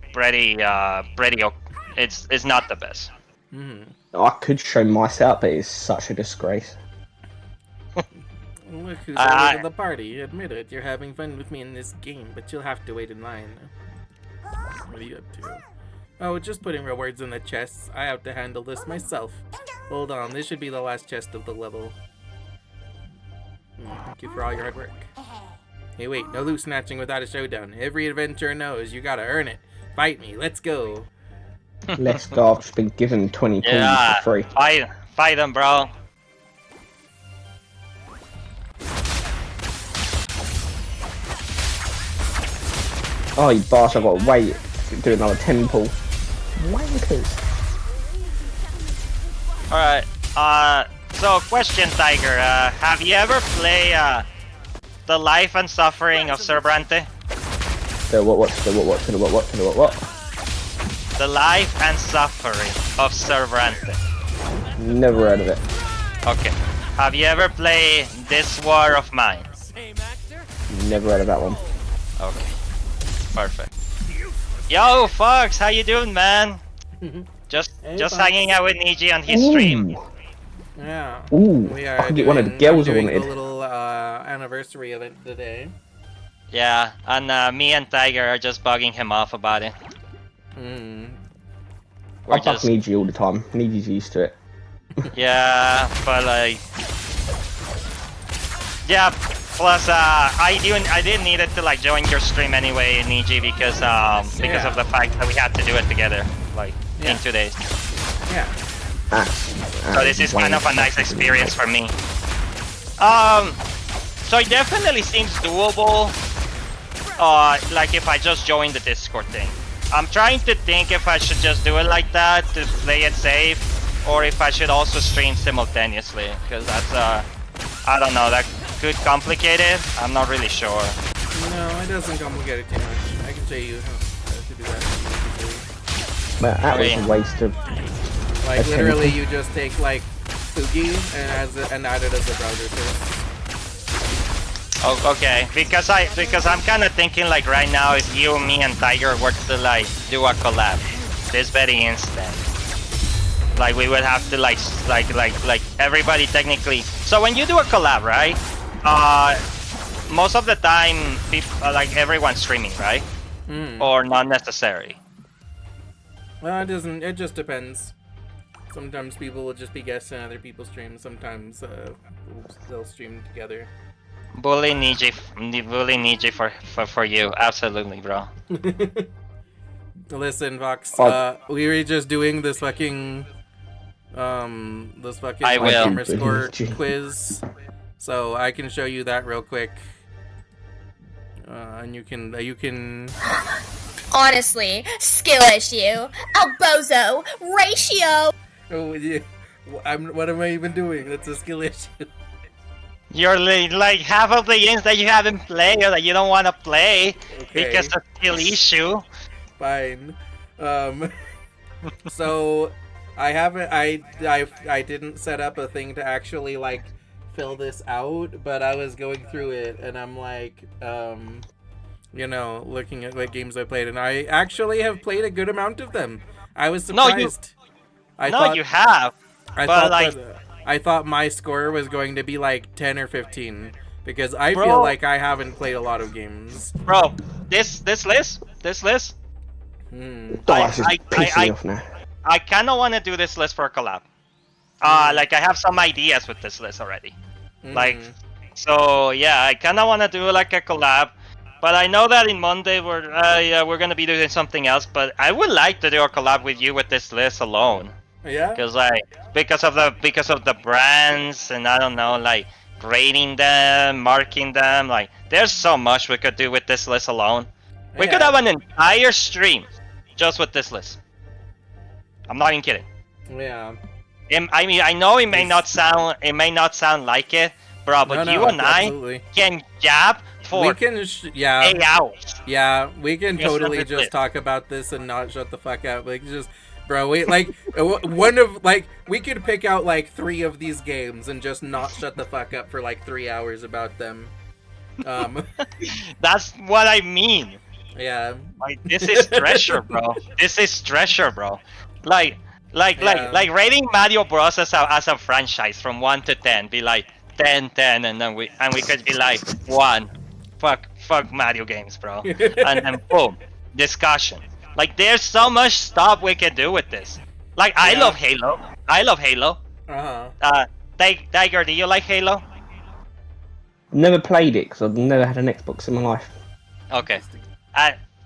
not the best. I could show my setup, but it's such a disgrace. Look who's late to the party. Admit it, you're having fun with me in this game, but you'll have to wait in line. What are you up to? Oh, just putting rewards in the chests. I have to handle this myself. Hold on, this should be the last chest of the level. Thank you for all your hard work. Hey wait, no loot snatching without a showdown. Every adventurer knows you gotta earn it. Fight me, let's go. Let's go, I've just been given 20 points for free. Fight them, bro. Oh, you boss, I've got to wait to do another 10 pull. Wankers. Alright, so question, Tiger, have you ever played The Life and Suffering of Cerbrante? The what? The Life and Suffering of Cerbrante. Never heard of it. Okay. Have you ever played This War of Mine? Never heard of that one. Okay. Perfect. Yo, Fox, how you doing, man? Just hanging out with Niji on his stream. Yeah. Ooh, We I could get one of the girls I wanted. A little anniversary event today. Yeah, and me and Tiger are just bugging him off about it. I fuck Niji all the time. Niji's used to it. Yeah, but like... Yeah, plus I didn't need it to like join your stream anyway, Niji, because of the fact that we had to do it together, like in 2 days. Yeah. So this is kind of a nice experience for me. So it definitely seems doable. Like if I just join the Discord thing. I'm trying to think if I should just do it like that to play it safe, or if I should also stream simultaneously, because that's I don't know, that could complicate it. I'm not really sure. No, it doesn't complicate it too much. I can show you how to do that. But that was a waste of. Like literally, you just take like Fugi and add it as a browser service. Oh, okay, because I'm kind of thinking like right now if you, me, and Tiger were to like do a collab, this very instant. Like we would have to like everybody technically. So when you do a collab, right? Most of the time, people like everyone's streaming, right? Or not necessary. Well, it doesn't. It just depends. Sometimes people will just be guests in other people's streams. Sometimes they'll stream together. Bully Niji for you, absolutely, bro. Listen, Vox. We were just doing this fucking I will. gamer score quiz, so I can show you that real quick. And you can. Honestly, skill issue, Albozo, ratio. Oh yeah. What am I even doing? That's a skill issue. You're like half of the games that you haven't played or that you don't want to play because of skill issue. Fine. So I haven't. I didn't set up a thing to actually like fill this out, but I was going through it and I'm like, you know, looking at what games I played, and I actually have played a good amount of them. I was surprised. You have. I thought my score was going to be like 10 or 15 because I feel like I haven't played a lot of games. Bro, this list. I kind of want to do this list for a collab. Like I have some ideas with this list already. Like, so yeah, I kind of want to do like a collab. But I know that in Monday we're gonna be doing something else. But I would like to do a collab with you with this list alone. Yeah. Because of the brands and I don't know, like grading them, marking them. Like there's so much we could do with this list alone. We could have an entire stream just with this list. I'm not even kidding. Yeah. I mean, I know it may not sound like it, bro, but you and I can jab for 8 hours. Yeah, we can totally just talk about this and not shut the fuck up. Like, just, bro, we we could pick out like 3 of these games and just not shut the fuck up for like 3 hours about them. That's what I mean. Yeah. Like, this is treasure, bro. This is treasure, bro. Like rating Mario Bros as a franchise from 1 to 10, be like 10, and then we could be like 1. Fuck Mario games, bro. And then boom, discussion. Like there's so much stuff we can do with this. Like I love Halo. Tiger, do you like Halo? Never played it because I've never had an Xbox in my life. Okay.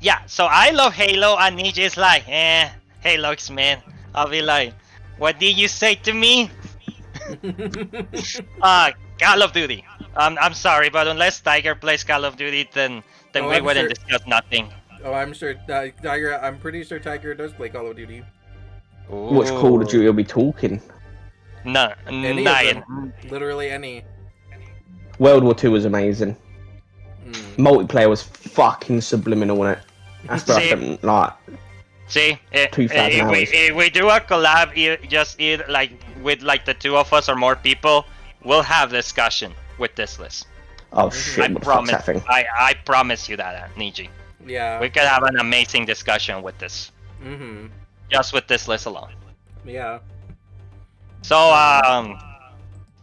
Yeah, so I love Halo and Niji's like, Halo man. I'll be like, what did you say to me? Call of Duty. I'm sorry, but unless Tiger plays Call of Duty, then we wouldn't discuss nothing. Oh, I'm sure Tiger. I'm pretty sure Tiger does play Call of Duty. Ooh. Which Call of Duty will be talking? No, literally any. World War II was amazing. Multiplayer was fucking subliminal in it. That's what I spent like. See, if we do a collab, like with like the 2 of us or more people, we'll have discussion with this list. Oh shit! I promise you that, Niji. Yeah. We could have an amazing discussion with this. Just with this list alone. Yeah. So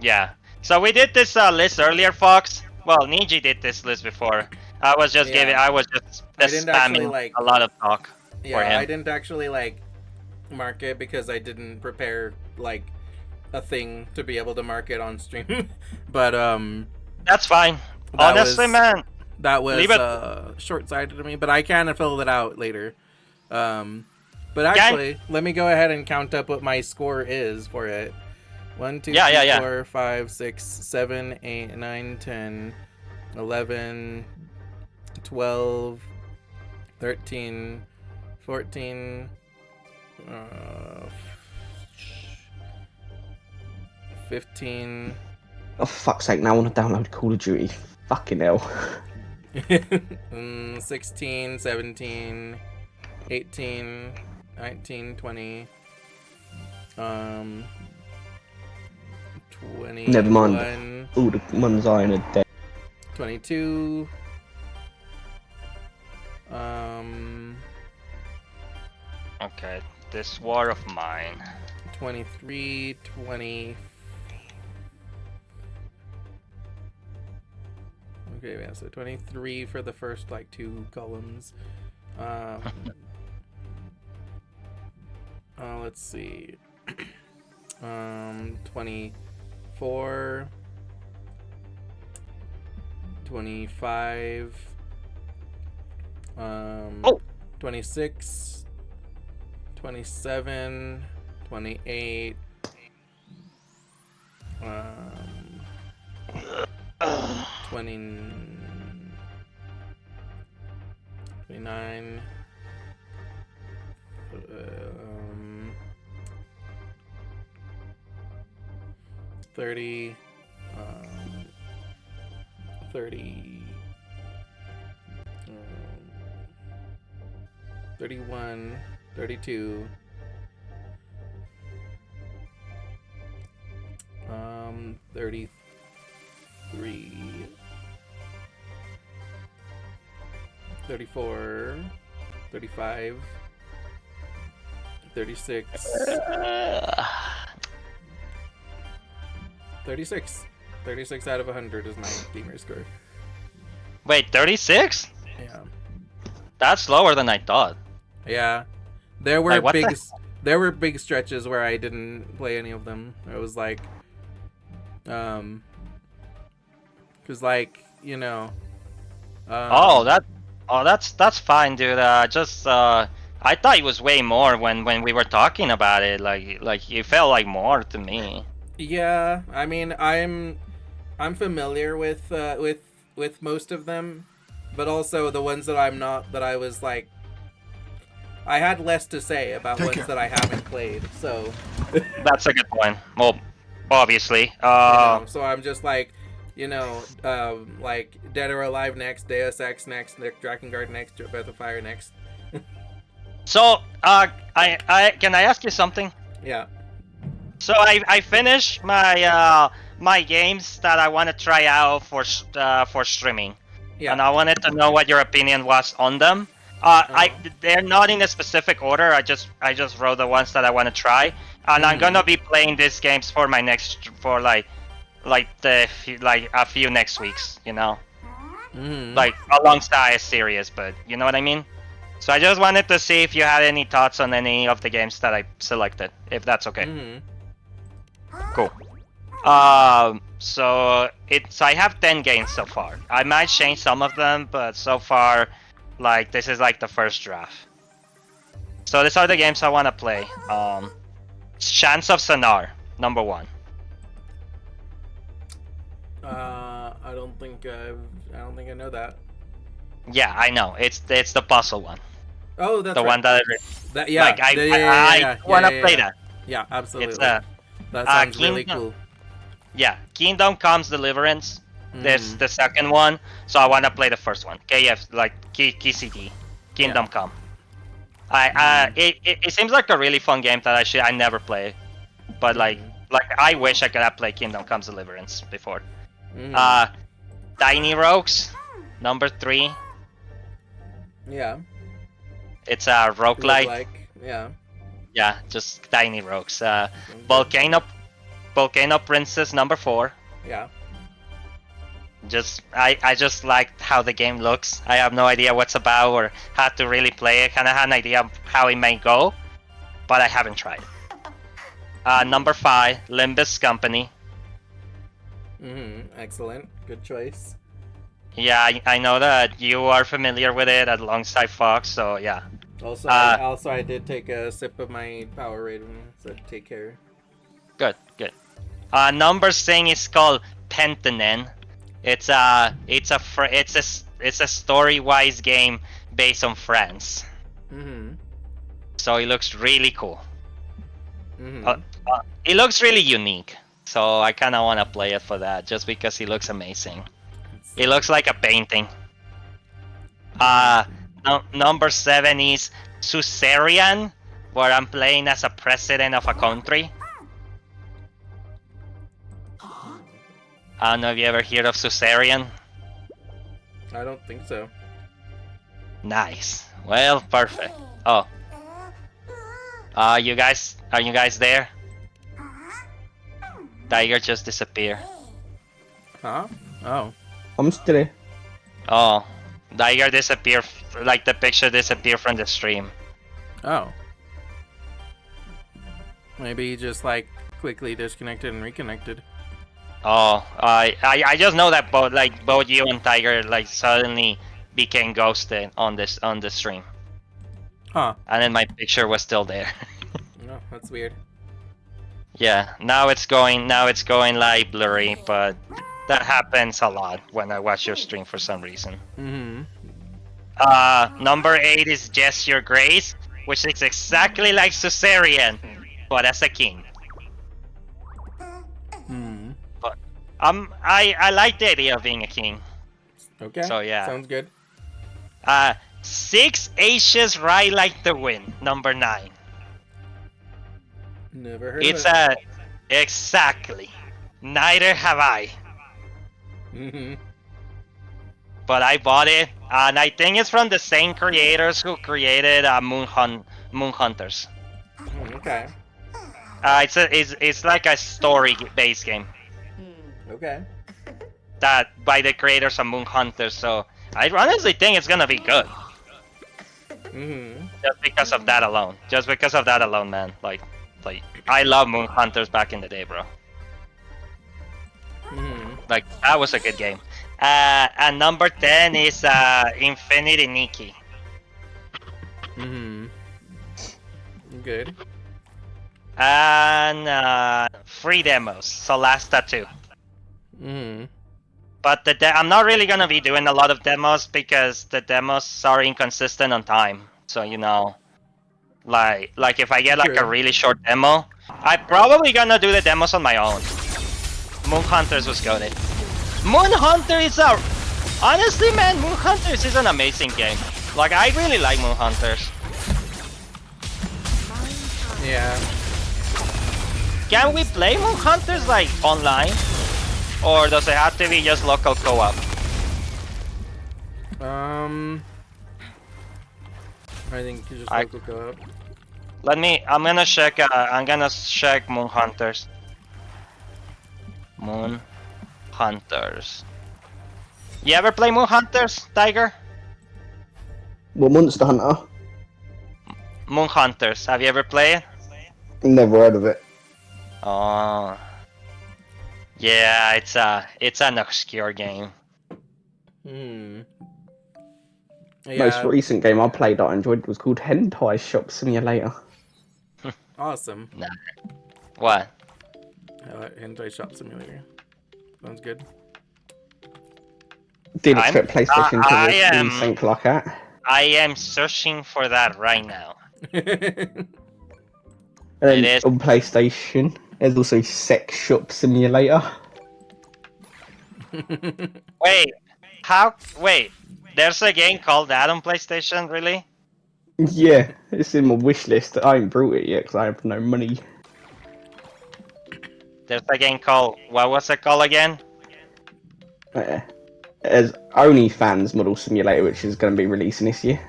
yeah. So we did this list earlier, Fox. Well, Niji did this list before. I was just spamming a lot of talk. Yeah, I didn't actually like mark it because I didn't prepare like a thing to be able to mark it on stream. But that's fine. Honestly, man, that was short-sighted of me. But I can fill it out later. But actually, let me go ahead and count up what my score is for it. 1, 2, Yeah, 3, yeah, yeah. 4, 5, 6, 7, 8, 9, 10, 11, 12, 13, 14, 15. Oh, fuck's sake, now I want to download Call of Duty. Fucking hell. 16, 17, 18, 19, 20, 21, Never mind. All the ones I are dead. 22, Okay, this war of mine. 23, 20. Okay, yeah, so 23 for the first like 2 columns. Let's see. 24, 25, 26, 27, 28, 29, 30, 30, 31, 32, 33, 34, 35, 36, 36. 36 out of 100 is my gamer score. Wait, 36? Yeah. That's lower than I thought. Yeah. There were Like, what big the- there were big stretches where I didn't play any of them. It was like cuz like, you know, that's fine, dude. I thought it was way more when we were talking about it. Like it felt like more to me. yeah, I mean, I'm familiar with most of them, but also the ones that I'm not, that I was like, I had less to say about ones that I haven't played. So That's a good point. Well, obviously. you know, so I'm just like, you know, like Dead or Alive next, Deus Ex next, Drakengard next, Breath of Fire next. So, I can I ask you something? Yeah. So I finished my my games that I want to try out for streaming. Yeah. And I wanted to know what your opinion was on them. They're not in a specific order. I just wrote the ones that I want to try, and I'm gonna be playing these games for my next like a few next weeks. You know, like alongside a series, but you know what I mean. So I just wanted to see if you had any thoughts on any of the games that I selected, if that's okay. Cool. So I have 10 games so far. I might change some of them, but so far, like, this is like the first draft. So these are the games I want to play. Chants of Sonar, number 1. I don't think I know that. Yeah, I know. It's the puzzle one. Oh, that's the right. one that yeah. Like I yeah, want to play that. Yeah, absolutely. It's that sounds really Kingdom, cool. Yeah, Kingdom Comes Deliverance. There's the second one, so I want to play the first one. KF, like KCD, Kingdom Come. It seems like a really fun game that I never play, but like I wish I could have played Kingdom Comes Deliverance before. Tiny Rogues, number 3. Yeah. It's a roguelike. Yeah. Yeah, just Tiny Rogues. Volcano Princess, number 4. Yeah. I just liked how the game looks. I have no idea what's about or how to really play it. Kind of had an idea of how it may go, but I haven't tried it. Number 5, Limbus Company. Excellent. Good choice. Yeah, I know that you are familiar with it alongside Fox, so yeah. Also, I did take a sip of my Powerade and said take care. Good, good. Numbers thing is called Pentanen. It's a story-wise game based on France. Mm-hmm. So it looks really cool. Mm-hmm. It looks really unique. So I kind of want to play it for that, just because it looks amazing. It looks like a painting. Number 7 is Suzerain, where I'm playing as a president of a country. I don't know if you ever heard of Suzerain. I don't think so. Nice. Well, perfect. Oh. Are you guys there? Tiger just disappeared. Huh? Oh. I'm still here. Oh. Tiger disappeared, like the picture disappeared from the stream. Oh. Maybe he just like quickly disconnected and reconnected. Oh, I just know that both you and Tiger like suddenly became ghosted on the stream. Huh. And then my picture was still there. No, that's weird. Yeah, now it's going like blurry, but that happens a lot when I watch your stream for some reason. Mm-hmm. Number 8 is Just Your Grace, which is exactly like Suzerain, but as a king. Hmm. But I like the idea of being a king. Okay. So yeah. Sounds good. 6 Aces Ride Like the Wind, number 9. Never heard It's of it. exactly. Neither have I. Mm-hmm. But I bought it, and I think it's from the same creators who created Moon Hunters. Okay. It's like a story-based game Okay. that by the creators of Moon Hunters. So I honestly think it's gonna be good. Mm-hmm. Just because of that alone. Just because of that alone, man. Like I love Moon Hunters back in the day, bro. Mm-hmm. Like that was a good game. And number 10 is Infinity Nikki. Mm-hmm. Good. And 3 demos, Solasta 2. Mm-hmm. But I'm not really gonna be doing a lot of demos because the demos are inconsistent on time. So you know, like if I get like a True. really short demo, I'm probably gonna do the demos on my own. Moon Hunters was good. Moon Hunter is honestly, man, Moon Hunters is an amazing game. Like I really like Moon Hunters. Yeah. Can we play Moon Hunters like online? Or does it have to be just local co-op? I think you just local co-op. I'm gonna check Moon Hunters. Moon Hunters. You ever play Moon Hunters, Tiger? Well, Monster Hunter. Moon Hunters. Have you ever played it? Never heard of it. Oh. Yeah, it's an obscure game. Hmm. Most Yeah. recent game I played that I enjoyed was called Hentai Shop Simulator. Awesome. Nah. What? Hentai Shop Simulator. Sounds good. Didn't expect PlayStation I to am- sync like that. I am searching for that right now. And then It is. on PlayStation, there's also Sex Shop Simulator. Wait, wait, there's a game called that on PlayStation, really? Yeah, it's in my wish list. I ain't brought it yet because I have no money. There's a game called, what was it called again? There's OnlyFans Model Simulator, which is going to be releasing this year.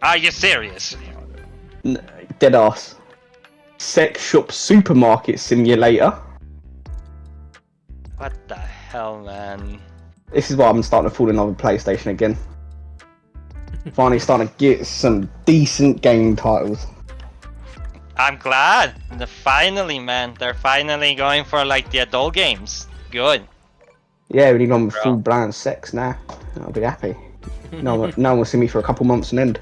Are you serious? Dead ass. Sex Shop Supermarket Simulator. What the hell, man? This is why I'm starting to fall in love with PlayStation again. Finally starting to get some decent game titles. I'm glad. Finally, man, they're finally going for like the adult games. Good. Yeah, we need on full blown sex now. I'll be happy. Now we'll see me for a couple months and end.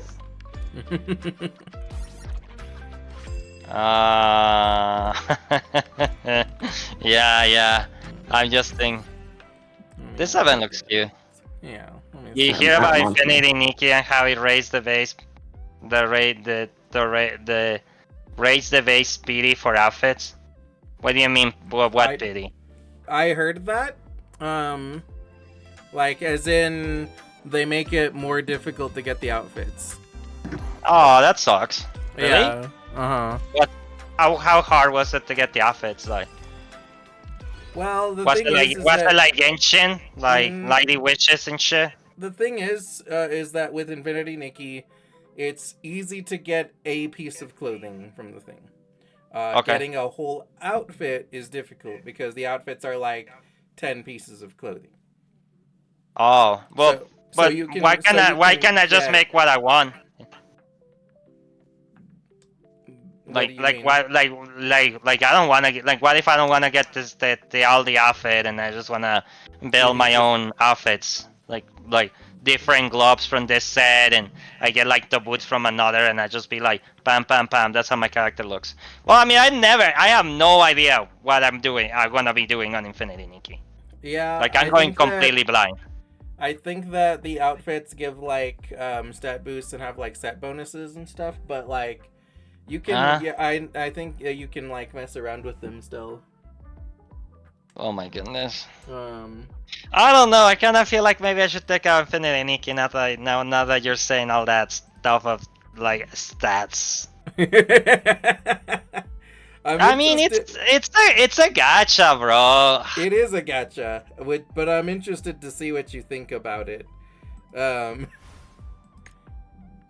Yeah. I'm just thinking. This event looks cute. Yeah. let me You see. hear about That reminds me. Infinity Nikki and how it raised the base, raised the base PD for outfits? What do you mean? What PD? I heard that. Like as in they make it more difficult to get the outfits. Oh, that sucks. Really? Yeah. What? How hard was it to get the outfits? Like, Well, the was thing it like is was that it like Genshin, like Mm. Lady Witches and shit? the thing is that with Infinity Nikki, it's easy to get a piece of clothing from the thing. Okay. Getting a whole outfit is difficult because the outfits are like 10 pieces of clothing. Oh, well, So but you can- why can't so I? you Why can can't I just get- make what I want? What do you Like mean? why like I don't want to get like what if I don't want to get the all the outfit and I just want to build my own outfits like different gloves from this set and I get like the boots from another and I just be like pam pam pam, that's how my character looks. Well, I mean I have no idea what I'm gonna be doing on Infinity Nikki. Yeah, Like I'm I going think that- completely blind. I think that the outfits give like stat boosts and have like set bonuses and stuff, but like you can I think you can like mess around with them still. Oh my goodness. Um I don't know. I kind of feel like maybe I should take out Infinity Nikki now that you're saying all that stuff of like stats. I mean, it's a gacha, bro. It is a gacha, but I'm interested to see what you think about it.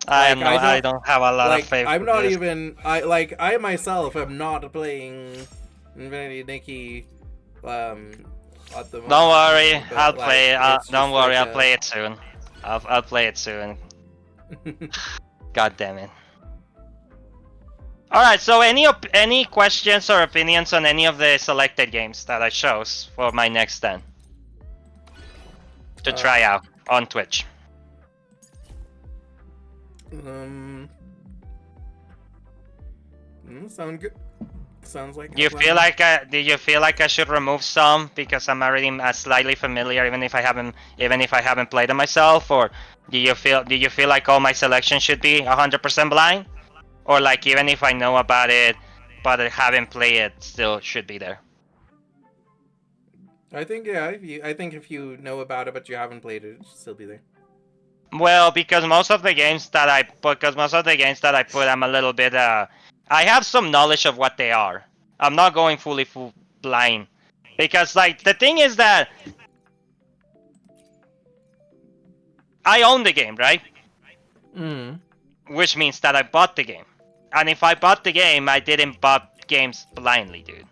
I don't have a lot of faith. I'm for not this. even I myself am not playing Infinity Nikki at the moment. Don't worry, but, I'll like, play it. it's Don't just worry, like I'll play it soon. I'll play it soon. God damn it. All right. So any questions or opinions on any of the selected games that I chose for my next 10 to try out on Twitch? Sound good. Sounds like. Do you feel like I should remove some because I'm already slightly familiar, even if I haven't played them myself, or do you feel like all my selections should be 100% blind, or like even if I know about it but I haven't played it, still should be there? I think if you know about it but you haven't played it, it should still be there. Well, because most of the games that I put, I'm a little bit. I have some knowledge of what they are. I'm not going fully blind, because like the thing is that I own the game, right? Which means that I bought the game, and if I bought the game, I didn't buy games blindly, dude.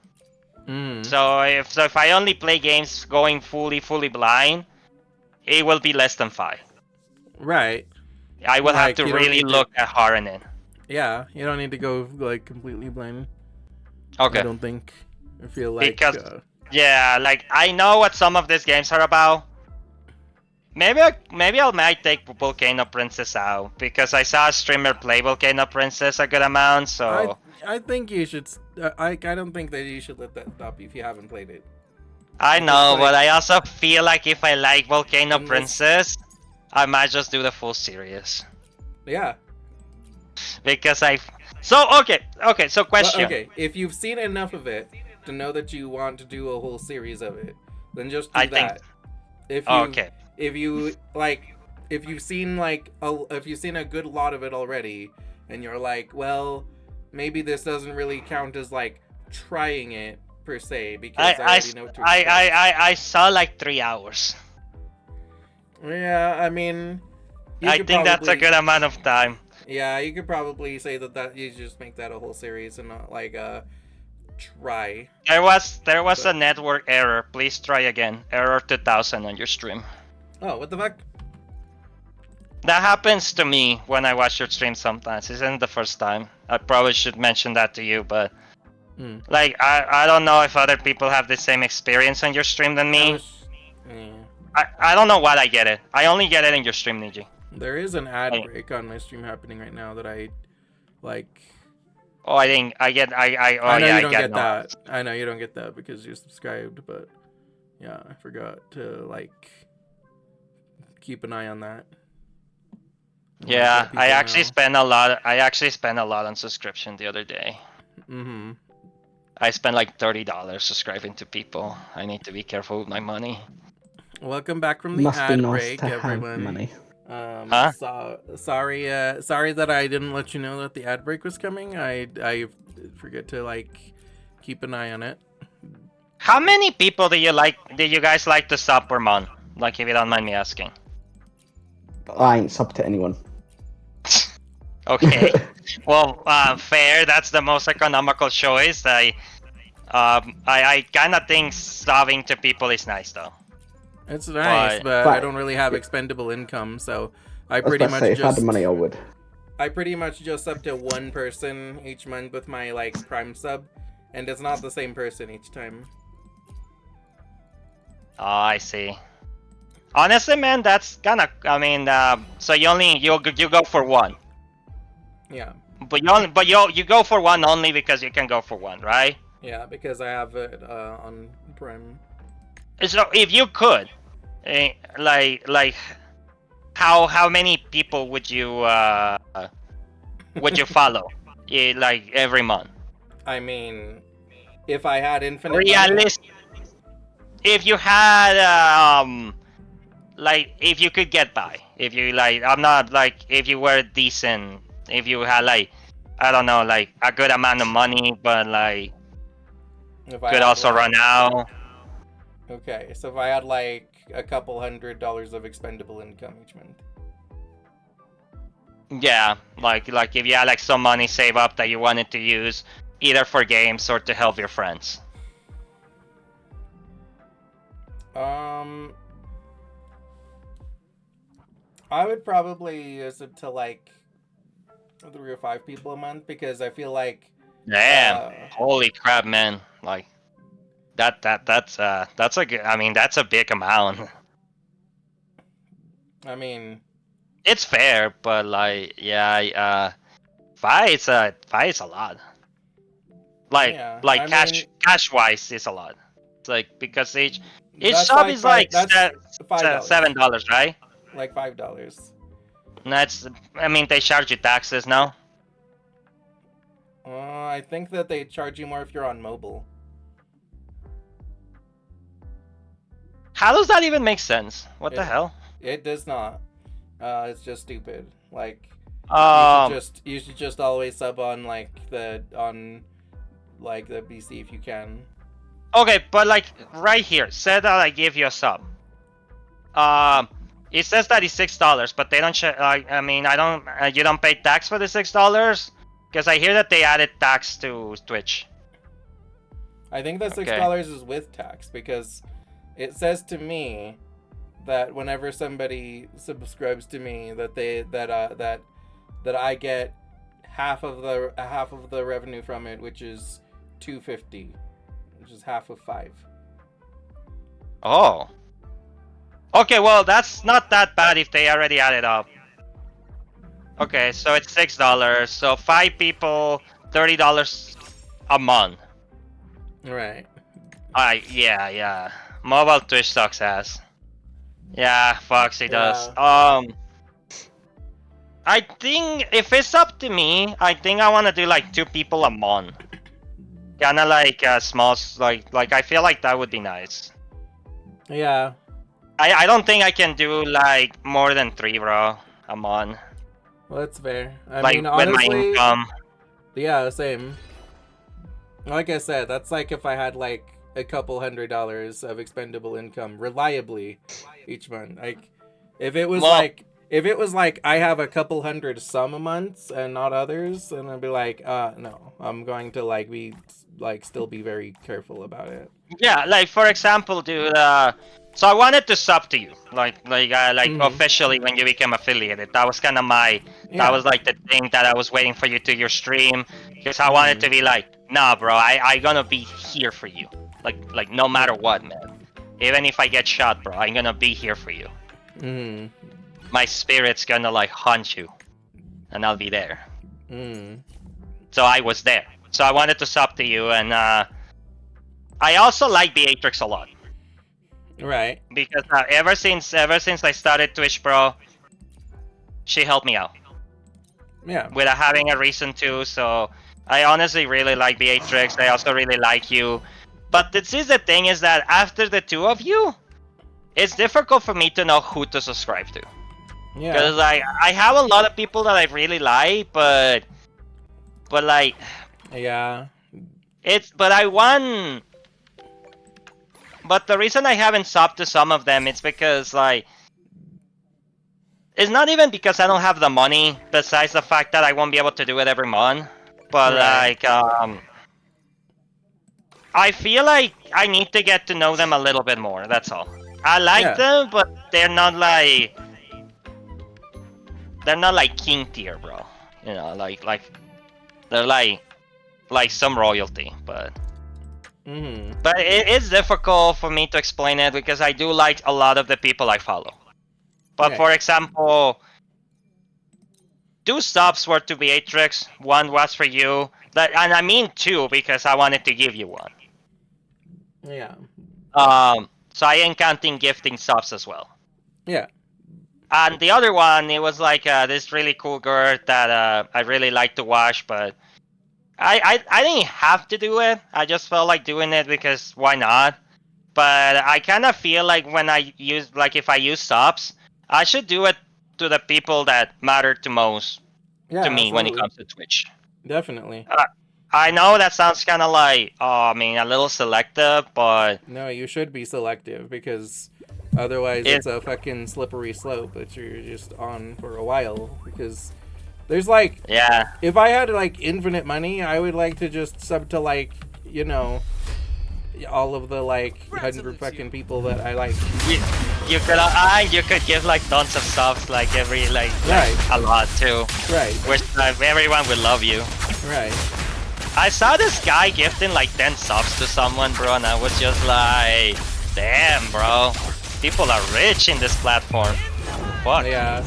So if I only play games going fully blind, it will be less than 5. Right. I will have Like, to you don't really need to- look at hard in it. Yeah, you don't need to go like completely blind. Okay. I don't think. I feel like Because yeah, like I know what some of these games are about. Maybe I might take Volcano Princess out because I saw a streamer play Volcano Princess a good amount. So I think you should. I don't think that you should let that stop you if you haven't played it. I know, like- but I also feel like if I like Volcano Princess, I might just do the full series. Yeah. Because so question. Well, okay, if you've seen enough of it to know that you want to do a whole series of it, then just do that. If you've seen a good lot of it already, and you're like, well, maybe this doesn't really count as like trying it per se because I already know what to expect. I saw like 3 hours. Yeah, I mean, I think that's a good amount of time. Yeah, you could probably say that you just make that a whole series and not like try. There was a network error. Please try again. Error 2000 on your stream. Oh, what the fuck? That happens to me when I watch your stream sometimes. Isn't the first time. I probably should mention that to you, but like I don't know if other people have the same experience on your stream than me. I don't know what I get it. I only get it in your stream, Niji. There is an ad I- break on my stream happening right now that I like. Oh, I think I get. Oh, I know yeah, you I don't get get no that. ads. I know you don't get that because you're subscribed, but yeah, I forgot to like keep an eye on that. And, like, Yeah, let people I actually know. spent a lot. I actually spent a lot on subscription the other day. Mm-hmm. I spent like $30 subscribing to people. I need to be careful with my money. Welcome back from the Must be ad nice break, to have everyone. money. Huh? Sorry that I didn't let you know that the ad break was coming. I forget to like keep an eye on it. How many people do you guys like to sub per month? Like, if you don't mind me asking. I ain't subbed to anyone. Okay. Well, fair. That's the most economical choice. I kind of think subbing to people is nice though. It's nice, but I don't really have expendable income, so I I was pretty about to much say, if I had just the money, I would. I pretty much just sub to one person each month with my like Prime sub, and it's not the same person each time. Oh, I see. Honestly, man, that's kind of. I mean, so you go for one, Yeah, but you go for one only because you can go for one, right? yeah, because I have it on Prime. So if you could, like, how many people would you follow, like every month? I mean, if I had infinite money, Realistic. If you had like, if you could get by, if you like, I'm not like, if you were decent, if you had like, I don't know, like a good amount of money, but like if I could had, also like- run out. Okay, so if I had like a couple $100 of expendable income each month. Yeah, like if you had like some money saved up that you wanted to use either for games or to help your friends. I would probably use it to like 3 or 5 people a month because I feel like Damn! Holy crap, man! Like that's a good. I mean, that's a big amount. I mean, It's fair, but like, yeah, five is a lot. Like, yeah, like I cash mean, wise is a lot. It's like, because each that's sub like is like that's $5. $7, right? Like $5. And that's, I mean, they charge you taxes now. I think that they charge you more if you're on mobile. How does that even make sense? What the It- hell? It does not. It's just stupid. Like you should just always sub on like the BC if you can. Okay, but like right here, say that I give you a sub. It says that it's $6, but they don't. I mean, I don't. You don't pay tax for the $6 because I hear that they added tax to Twitch. I think that $6 is with tax because it says to me that whenever somebody subscribes to me that I get half of the revenue from it, which is $2.50, which is half of 5. Oh. Okay, well that's not that bad if they already added up. Okay, so it's $6. So 5 people, $30 a month. Right. Yeah. Mobile Twitch sucks ass. Yeah, Foxy does. Yeah. I think if it's up to me, I think I want to do like 2 people a month. Kinda like small, like I feel like that would be nice. Yeah. I don't think I can do like more than 3, bro, a month. Well, that's fair. I Like mean, with my honestly, income. yeah, same. Like I said, that's like if I had like a couple $100 of expendable income reliably each month. Like if it was like I have a couple hundred some months and not others, and I'd be like, no, I'm going to like be like still be very careful about it. Yeah, like for example, dude. So I wanted to sub to you, like officially when you became affiliated. That was kind of that was like the thing that I was waiting for you to your stream, because I wanted to be like, nah, bro, I gonna be here for you, like no matter what, man. even if I get shot, bro, I'm gonna be here for you. Mm. My spirit's gonna like haunt you, and I'll be there. Mm. So I was there. So I wanted to sub to you, and I also like Beatrix a lot Right. because ever since I started Twitch, bro, she helped me out Yeah. without having a reason to. So I honestly really like Beatrix. I also really like you. But this is the thing is that after the two of you, it's difficult for me to know who to subscribe to. Yeah. Because like I have a lot of people that I really like, but like Yeah. but I want. But the reason I haven't subbed to some of them, it's because like it's not even because I don't have the money. Besides the fact that I won't be able to do it every month, but Right. like I feel like I need to get to know them a little bit more. That's all. I like Yeah. them, but they're not like king tier, bro. You know, like they're like some royalty, but Mm. it's difficult for me to explain it because I do like a lot of the people I follow. But Right. for example, 2 stops were to Beatrix, 1 was for you. And I mean 2 because I wanted to give you 1. Yeah. So I am counting gifting subs as well. Yeah. And the other one, it was like this really cool girl that I really like to watch, but I didn't have to do it. I just felt like doing it because why not? But I kind of feel like when I use, like if I use subs, I should do it to the people that matter to most Yeah. to me when it Absolutely. comes to Twitch. Definitely. I know that sounds kind of like, I mean, a little selective, but No, you should be selective because otherwise it's a fucking slippery slope that you're just on for a while. Because there's like, yeah, if I had like infinite money, I would like to just sub to like, you know, all of the like 100 fucking people that I like. you could give like tons of subs, like every like Right. a lot too. Right. Which everyone would love you. Right. I saw this guy gifting like 10 subs to someone, bro, and I was just like, damn, bro. People are rich in this platform. Fuck. Yeah.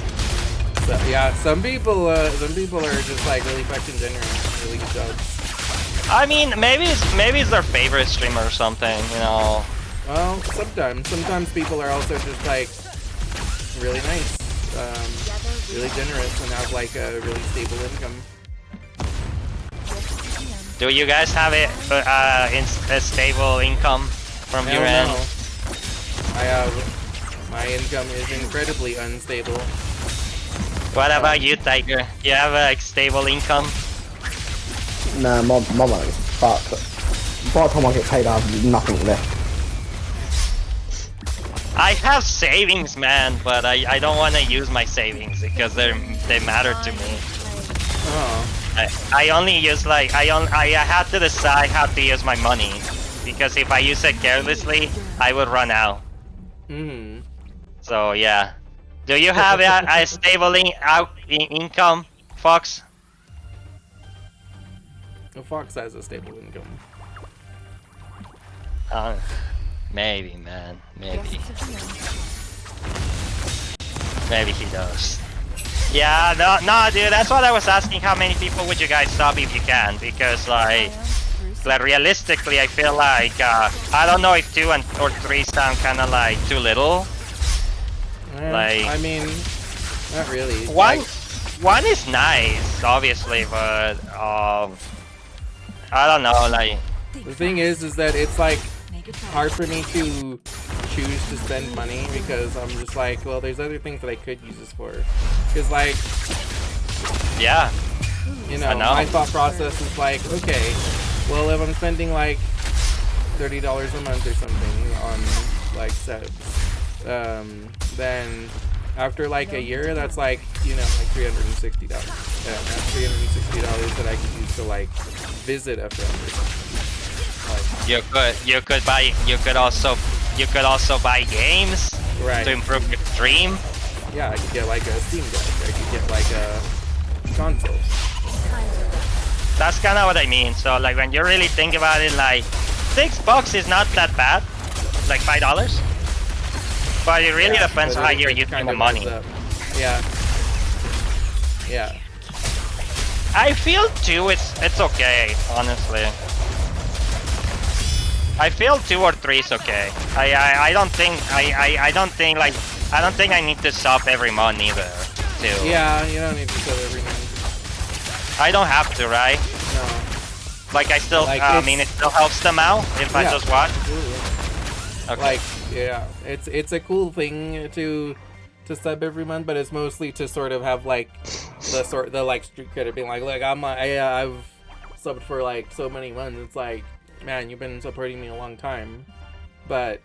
So, yeah. Some people are just like really fucking generous, really good subs. I mean, maybe it's their favorite streamer or something, you know. Well, sometimes people are also just like really nice, really generous, and have like a really stable income. Do you guys have it a stable income from your end? No. My income is incredibly unstable. What about you, Tiger? You have a stable income? Nah, my money is fucked. By the time I get paid, I have nothing left. I have savings, man, but I don't want to use my savings because they matter to me. Oh. I only use like I had to decide how to use my money because if I use it carelessly, I would run out. Hmm. So yeah. Do you have a stable income, Fox? Well, Fox has a stable income. Maybe, man. Maybe. Maybe he does. Yeah, no, dude. That's what I was asking. How many people would you guys sub if you can? Because like realistically, I feel like I don't know if 2 or 3 sound kind of like too little. Like, I mean, not really. One is nice, obviously, but I don't know. Like, the thing is that it's like hard for me to choose to spend money because I'm just like, well, there's other things that I could use this for. Because like, yeah, you know, my thought process is like, okay, well, if I'm spending like $30 a month or something on like subs, then after like a year, that's like, you know, like $360. That's $360 that I could use to like visit a friend or something. Like, you could also buy games right. to improve your stream. Yeah, I could get like a Steam Deck. I could get like a console. That's kind of what I mean. So like when you really think about it, like $6 is not that bad. like $5. But it really Yeah, depends but how it- you're it using kind the of money. adds up. Yeah. Yeah. I feel 2 it's okay, honestly. I feel 2 or 3 is okay. I don't think I don't think like I don't think I need to sub every month either. Too. Yeah, you don't need to sub every month. I don't have to, right? No. Like I still, Like, I mean, it still helps them out if I Yeah. just watch. Absolutely. Okay. Like, yeah, it's a cool thing to sub every month, but it's mostly to sort of have like the like street credit being like, look, I've subbed for like so many months. It's like, man, you've been supporting me a long time, but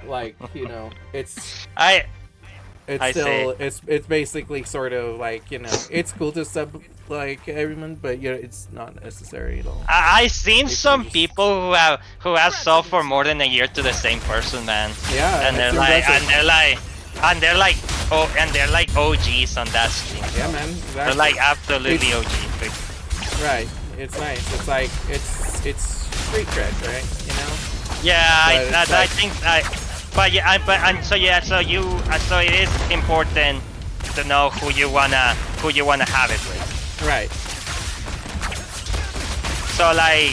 like, you know, it's I still see. it's basically sort of like, you know, it's cool to sub like every month, but yeah, it's not necessary at all. I've seen It's some just- people who have sold for more than a year to the same person, man. Yeah, and they're it's like, impressive. and they're like OGs on that stream. Yeah, man, exactly. They're like absolutely It's- OGs. Right. It's nice. It's like it's street cred, right? You know. Yeah, But it's I like- think but yeah, so it is important to know who you wanna have it with. Right. So like,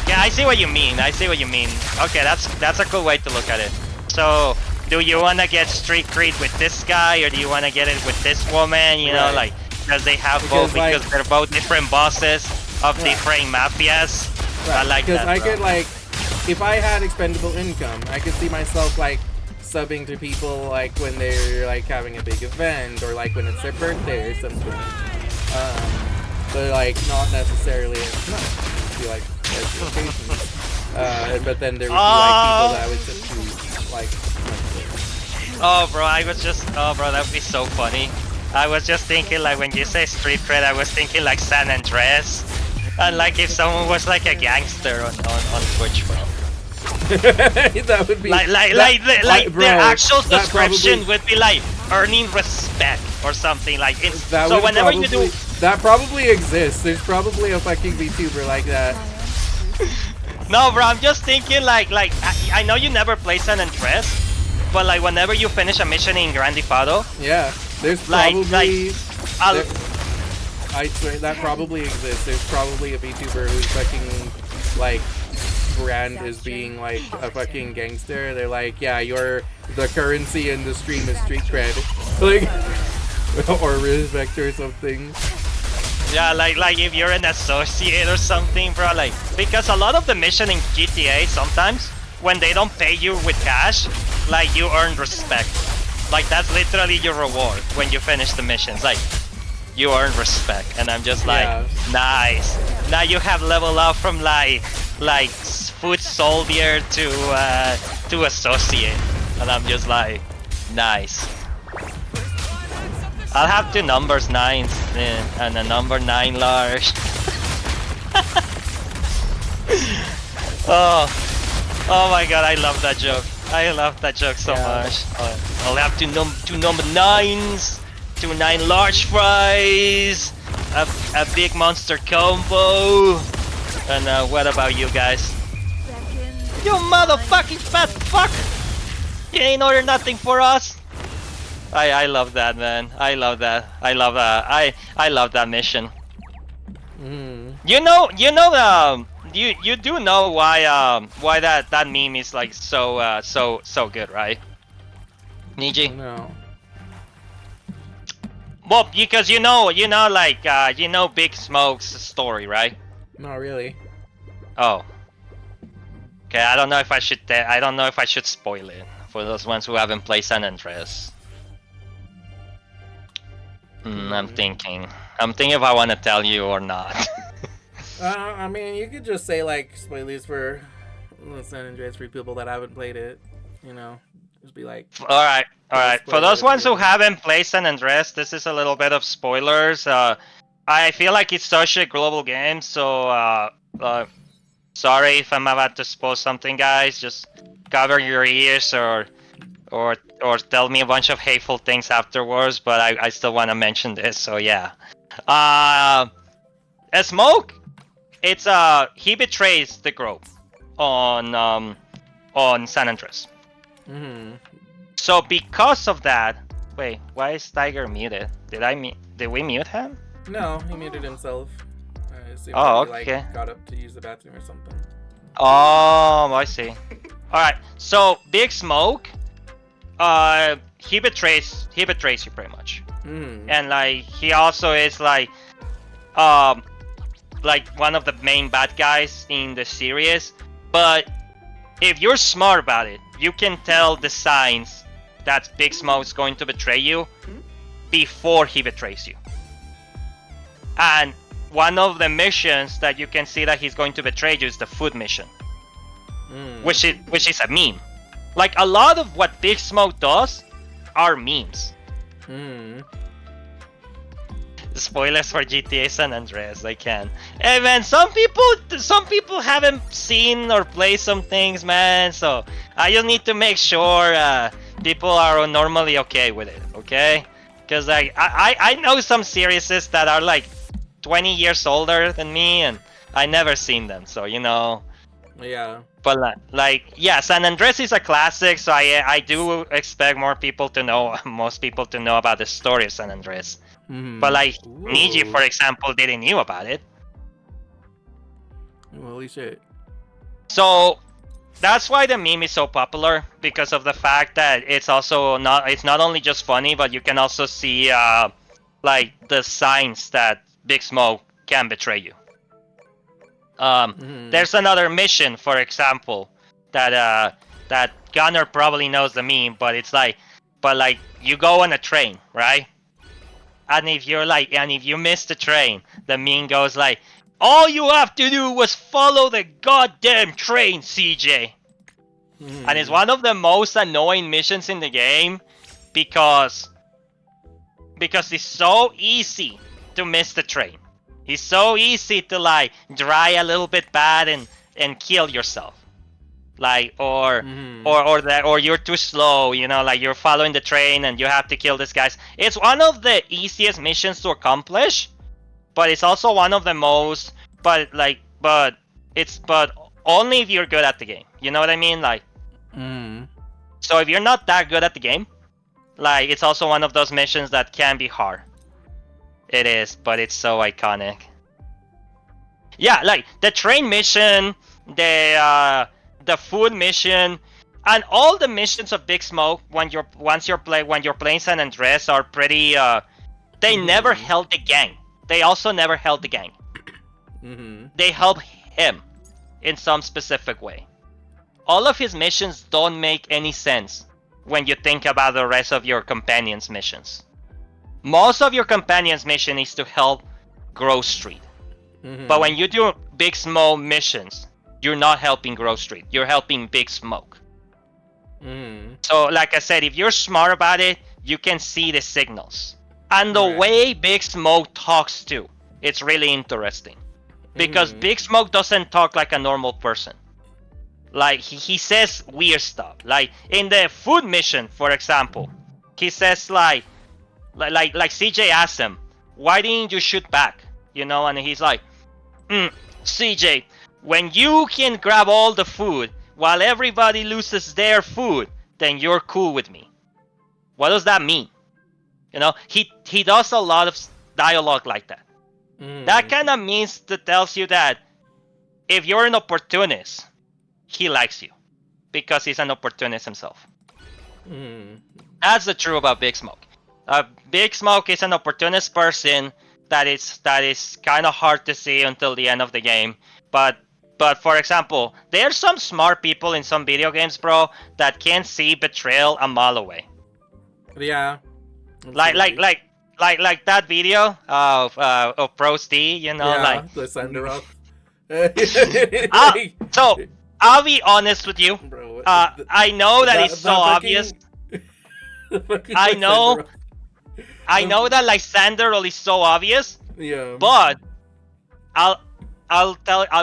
okay, I see what you mean. Okay, that's a cool way to look at it. So, do you wanna get street cred with this guy, or do you wanna get it with this woman? You know, Right. like, because they have Because, both, like- because they're both different bosses of Right. different mafias. I Right. like Because that. I bro. could like, if I had expendable income, I could see myself like subbing to people like when they're like having a big event or like when it's their birthday or something. But like not necessarily. No, it'd be like special occasions. But then there would be like people that would just do like. Oh, bro, that would be so funny. I was just thinking, like, when you say street cred, I was thinking, like, San Andreas. And, like, if someone was, like, a gangster on Twitch, bro. That would be Like, bro, their actual that description probably- would be, like, earning respect or something. Like, it's, That so would whenever you probably- do... that probably exists. There's probably a fucking VTuber like that. No, bro, I'm just thinking, like I know you never play San Andreas, but, like, whenever you finish a mission in Grand Theft Auto, Yeah, there's Like- probably. I'll... there- I swear that probably exists. There's probably a VTuber who's fucking like brand is being like a fucking gangster. They're like, yeah, you're the currency in the stream is street cred, like, or respect or something. Yeah, like if you're an associate or something, bro. Like, because a lot of the mission in GTA sometimes when they don't pay you with cash, like you earn respect. Like that's literally your reward when you finish the missions. Like you earn respect, and I'm just like, Yeah. nice. Now you have leveled up from like foot soldier to associate, and I'm just like, nice. I'll have two numbers 9s and a number 9 large. Oh my god, I love that joke. I love that joke so Yeah. much. I'll have two number 9s, 2 9 large fries, a big monster combo. And what about you guys? You motherfucking fat fuck! You ain't order nothing for us. I love that, man. I love that. I love that mission. Mm. You do know why that meme is like so good, right? Niji? No. Well, because Big Smoke's story, right? Not really. Oh. Okay, I don't know if I should spoil it for those ones who haven't played San Andreas. I'm thinking if I want to tell you or not. I mean, you could just say like spoilers for San Andreas for people that haven't played it. You know, just be like. Alright. For spoiler those ones who alert. haven't played San Andreas, this is a little bit of spoilers. I feel like it's such a global game, so sorry if I'm about to spoil something, guys. Just cover your ears or tell me a bunch of hateful things afterwards. But I still want to mention this, so yeah. Smoke, it's he betrays the group on on San Andreas. So because of that, wait, why is Tiger muted? Did we mute him? No, he muted himself. I assume Oh, that he okay. got up to use the bathroom or something. Oh, I see. All right. So Big Smoke, he betrays you pretty much, and like he also is like one of the main bad guys in the series. But if you're smart about it, you can tell the signs that Big Smoke's going to betray you before he betrays you. And one of the missions that you can see that he's going to betray you is the food mission, which is a meme. Like a lot of what Big Smoke does are memes. Spoilers for GTA San Andreas, I can. Hey man, some people haven't seen or played some things, man. So I just need to make sure people are normally okay with it, okay? Because like I know some series that are like 20 years older than me, and I never seen them. So you know. Yeah. But like, yeah, San Andreas is a classic, so I do expect most people to know about the story of San Andreas. But like, Niji, for example, didn't knew about it. Holy shit. So that's why the meme is so popular, because of the fact that it's not only just funny, but you can also see like the signs that Big Smoke can betray you. There's another mission, for example, that Gunner probably knows the meme, but it's like, you go on a train, right? And if you miss the train, the meme goes like, all you have to do was follow the goddamn train, CJ. And it's one of the most annoying missions in the game because it's so easy to miss the train. It's so easy to like dry a little bit bad and kill yourself. Like or you're too slow, you know, like you're following the train and you have to kill these guys. It's one of the easiest missions to accomplish, but it's also one of the most but only if you're good at the game. You know what I mean? Like so if you're not that good at the game, like it's also one of those missions that can be hard. It is, but it's so iconic. Yeah, like the train mission, the food mission, and all the missions of Big Smoke when you're playing San Andreas are pretty. They never held the gang. They also never held the gang. They help him in some specific way. All of his missions don't make any sense when you think about the rest of your companions' missions. Most of your companions' mission is to help Grove Street. But when you do Big Smoke missions, you're not helping Grove Street. You're helping Big Smoke. So, like I said, if you're smart about it, you can see the signals. And the way Big Smoke talks too, it's really interesting. Because Big Smoke doesn't talk like a normal person. Like, he says weird stuff. Like, in the food mission, for example, he says like CJ asked him, why didn't you shoot back? You know, and he's like, CJ, when you can grab all the food while everybody loses their food, then you're cool with me. What does that mean? You know, he does a lot of dialogue like that. That kind of means that tells you that if you're an opportunist, he likes you because he's an opportunist himself. That's the truth about Big Smoke. Big Smoke is an opportunist person that is kind of hard to see until the end of the game. But for example, there's some smart people in some video games, bro, that can see betrayal a mile away. Yeah. Like that video of Pros D, you know, like the sender up. So I'll be honest with you. Bro, I know that it's so obvious. I know that Lysander is so obvious. Yeah. But I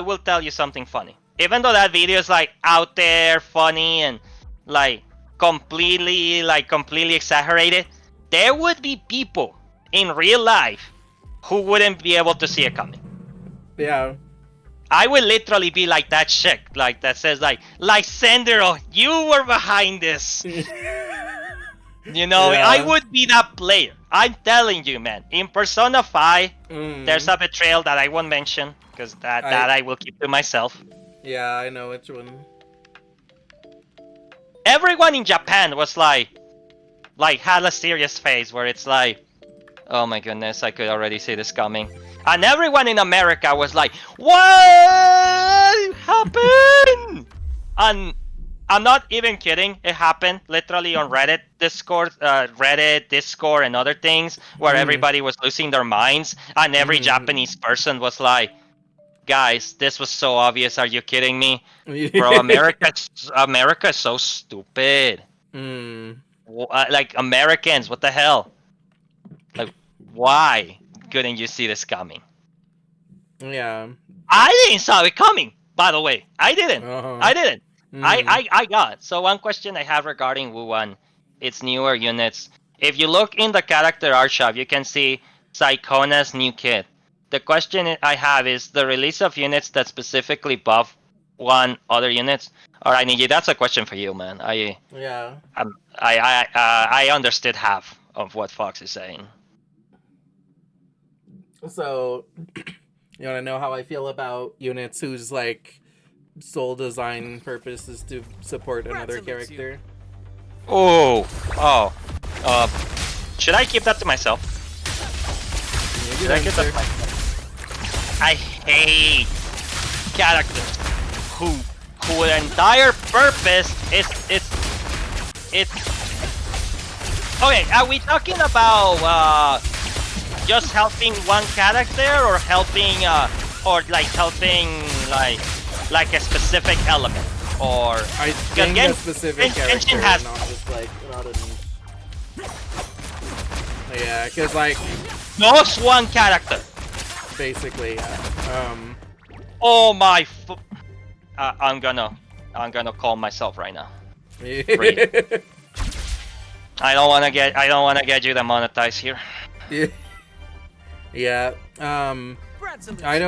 will tell you something funny. Even though that video is like out there, funny, and like completely exaggerated, there would be people in real life who wouldn't be able to see it coming. Yeah. I will literally be like that chick, like that says like Lysandro, you were behind this. You know, Yeah. I would be that player. I'm telling you, man. In Persona 5, there's a betrayal that I won't mention because that I will keep to myself. Yeah, I know which one. Everyone in Japan was like had a serious face where it's like, oh my goodness, I could already see this coming. And everyone in America was like, what happened? And I'm not even kidding. It happened literally on Reddit, Discord, and other things where everybody was losing their minds, and every Japanese person was like, "Guys, this was so obvious. Are you kidding me, bro? America is so stupid. Like Americans, what the hell? Like, why couldn't you see this coming?" Yeah. I didn't saw it coming. By the way, I didn't. I didn't. I got. So one question I have regarding Wu1, its newer units. If you look in the character art shop, you can see Saicona's new kit. The question I have is the release of units that specifically buff one other units. All right, Niji, that's a question for you, man. Yeah. I understood half of what Fox is saying. So, you want to know how I feel about units whose like sole design purpose is to support another character? Should I keep that to myself? Should I keep that to myself? I hate characters who entire purpose is okay. Are we talking about just helping one character or helping like a specific element, or I think a specific character, has not just like not a yeah, because like just one character basically. Oh my! I'm gonna call myself right now. I don't wanna get you demonetized here. Yeah. I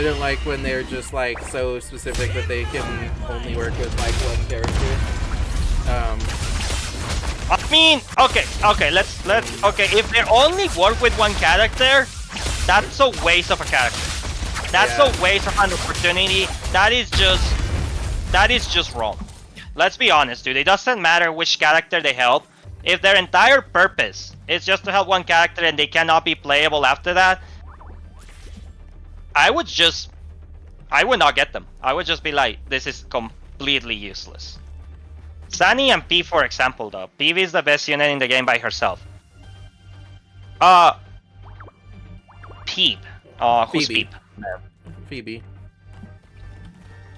don't like when they're just like so specific that they can only work with like one character. I mean, okay, if they only work with one character, that's a waste of a character. That's a waste of an opportunity. That is just wrong. Let's be honest, dude. It doesn't matter which character they help. If their entire purpose is just to help one character and they cannot be playable after that, I would not get them. I would just be like, this is completely useless. Sunny and P, for example, though. Peeve is the best unit in the game by herself. Peep. Who's Phoebe. Peep? Phoebe.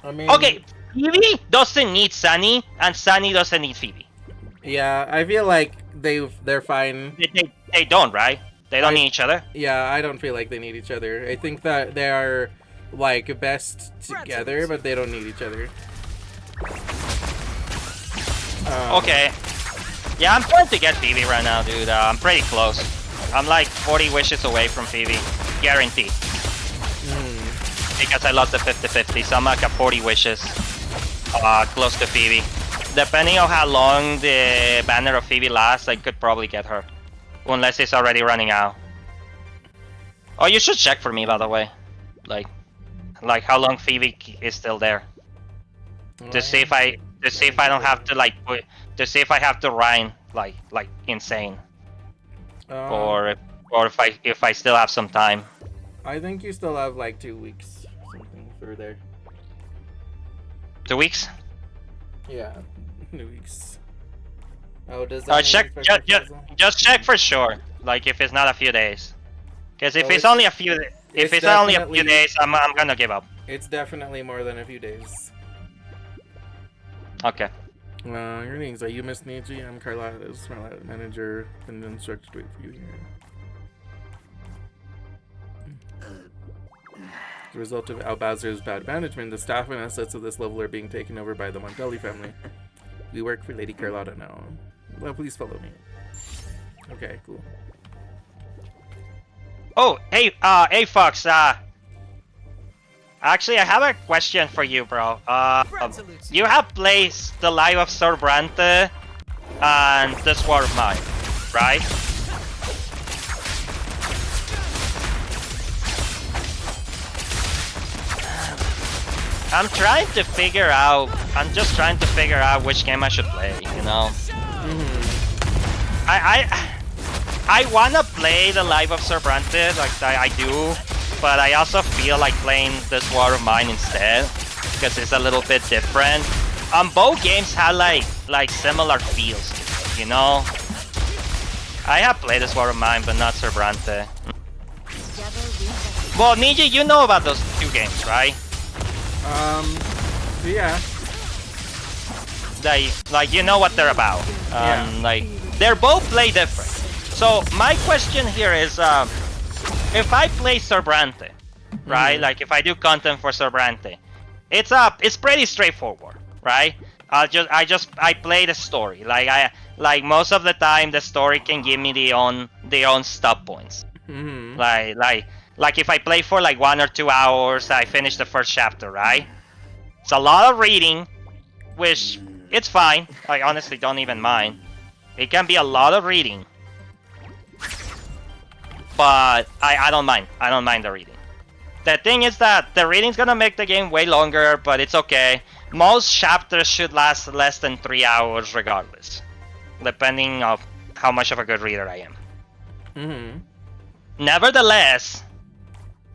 I mean, Okay, Phoebe doesn't need Sunny, and Sunny doesn't need Phoebe. Yeah, I feel like they're fine. They don't, right? They don't need each other? Yeah, I don't feel like they need each other. I think that they are like best together, but they don't need each other. Okay. Yeah, I'm trying to get Phoebe right now, dude. I'm pretty close. I'm like 40 wishes away from Phoebe. Guaranteed. Because I lost the 50-50, so I'm like at 40 wishes. Close to Phoebe. Depending on how long the banner of Phoebe lasts, I could probably get her. Unless it's already running out. Oh, you should check for me, by the way. Like how long Phoebe is still there. To see if I don't have to to see if I have to Rhine like insane. Or if I still have some time. I think you still have like 2 weeks something through there. 2 weeks? Yeah, 2 weeks. Oh, does Oh, that just check for sure. Like if it's not a few days. Because if Oh, it's only a few days, I'm gonna give up. It's definitely more than a few days. Okay. Greetings, are you Miss Niji? I'm Carlotta's Smart manager. Been instructed to wait for you here. As a result of Al Bowser's bad management, the staff and assets of this level are being taken over by the Montelli family. We work for Lady Carlotta now. Well, please follow me. Okay, cool. Oh, hey, Fox. Actually, I have a question for you, bro. You have played the Life of Sir Brante and This War of Mine, right? I'm just trying to figure out which game I should play, you know? I wanna play the Life of Sir Brante, like I do, but I also feel like playing This War of Mine instead, because it's a little bit different. Both games have like similar feels, you know? I have played This War of Mine, but not Sir Brante. Well, Ninja, you know about those two games, right? Yeah. Like you know what they're about. Like they're both play different. So my question here is, if I play Sir Brante, right? Like if I do content for Sir Brante, it's pretty straightforward, right? I play the story. Like most of the time the story can give me the own stop points. Like if I play for like 1 or 2 hours, I finish the first chapter, right? It's a lot of reading, which it's fine. I honestly don't even mind. It can be a lot of reading, but I don't mind. I don't mind the reading. The thing is that the reading's gonna make the game way longer, but it's okay. Most chapters should last less than 3 hours regardless, depending on how much of a good reader I am. Nevertheless,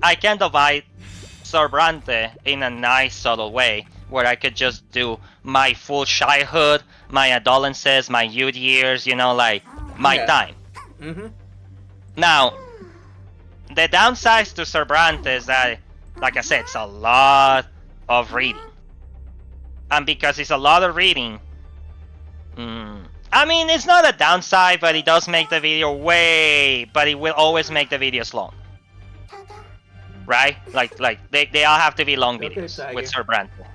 I can divide Sir Brante in a nice subtle way, where I could just do my full childhood, my adolescence, my youth years, you know, like my time. Now, the downsides to Sir Brante is that, like I said, it's a lot of reading. And because it's a lot of reading, I mean, it's not a downside, but it does make the video but it will always make the videos long. Right? Like they all have to be long videos with Sir Brante.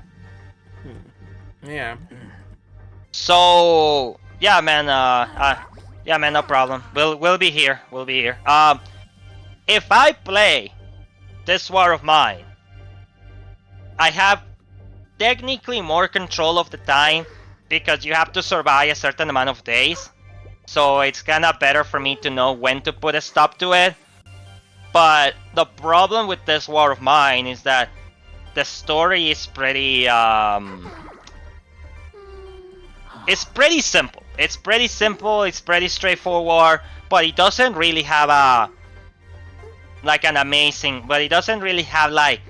Yeah. So yeah, man. Yeah, man. No problem. We'll be here. We'll be here. If I play This War of Mine, I have technically more control of the time because you have to survive a certain amount of days. So it's kind of better for me to know when to put a stop to it. But the problem with This War of Mine is that the story is pretty it's pretty simple. It's pretty simple, it's pretty straightforward, but it doesn't really have it doesn't really have like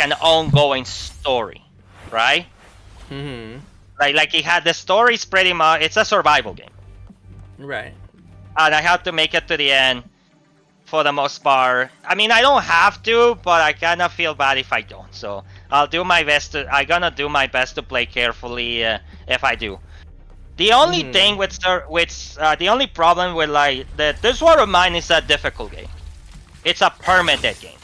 an ongoing story, right? Like it had the story is pretty much, it's a survival game. Right. And I have to make it to the end for the most part. I mean, I don't have to, but I kind of feel bad if I don't. So I'm gonna do my best to play carefully if I do. The only thing the only problem with This War of Mine is a difficult game. It's a permanent game.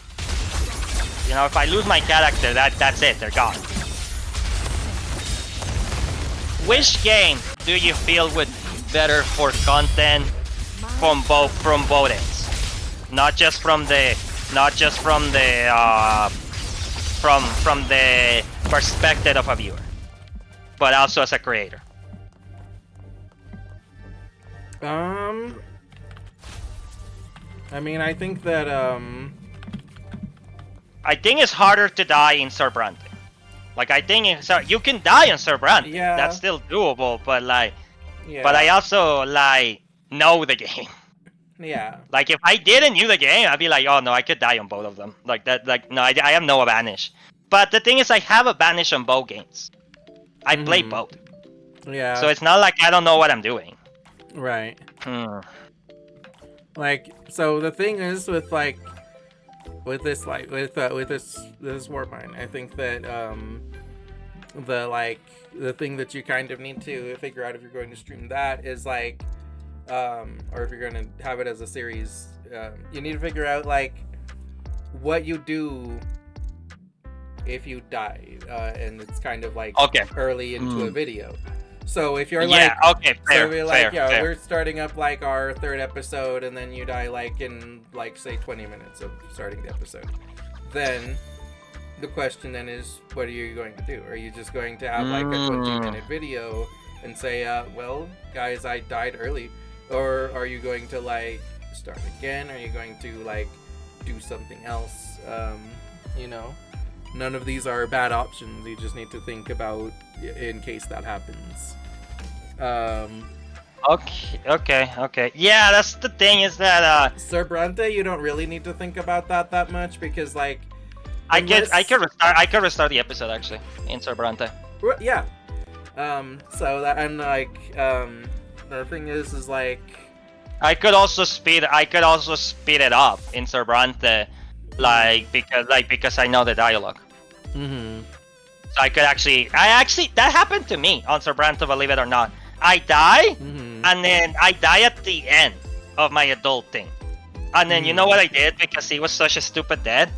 You know, if I lose my character, that's it. They're gone. Which game do you feel would be better for content from both ends? Not just from the perspective of a viewer, but also as a creator. I mean, I think that I think it's harder to die in Sir Brante. Like I think you can die in Sir Brante. Yeah. That's still doable, but but I also know the game. Yeah. Like if I didn't know the game, I'd be like, oh no, I could die on both of them. Like that, no, I have no advantage. But the thing is, I have advantage on both games. I play both. Yeah. So it's not like I don't know what I'm doing. Right. Like, so the thing is with this War of Mine, I think that the thing that you kind of need to figure out if you're going to stream that is or if you're going to have it as a series, you need to figure out what you do if you die, and it's kind of early into a video. So if you're fair, fair. we're starting up our third episode, and then you die in say 20 minutes of starting the episode, then the question then is, what are you going to do? Are you just going to have like a 20-minute video and say, well, guys, I died early? Or are you going to like start again? Are you going to like do something else? You know, none of these are bad options. You just need to think about in case that happens. Okay. Yeah, that's the thing is that Sir Brante, you don't really need to think about that much because like I could restart the episode actually in Cerberante. Yeah. So that and like the thing is like I could also speed it up in Cerberante, because I know the dialogue. Mm-hmm. So I actually that happened to me on Cerberante, believe it or not. I die, and then I die at the end of my adult thing. And then you know what I did because he was such a stupid dead?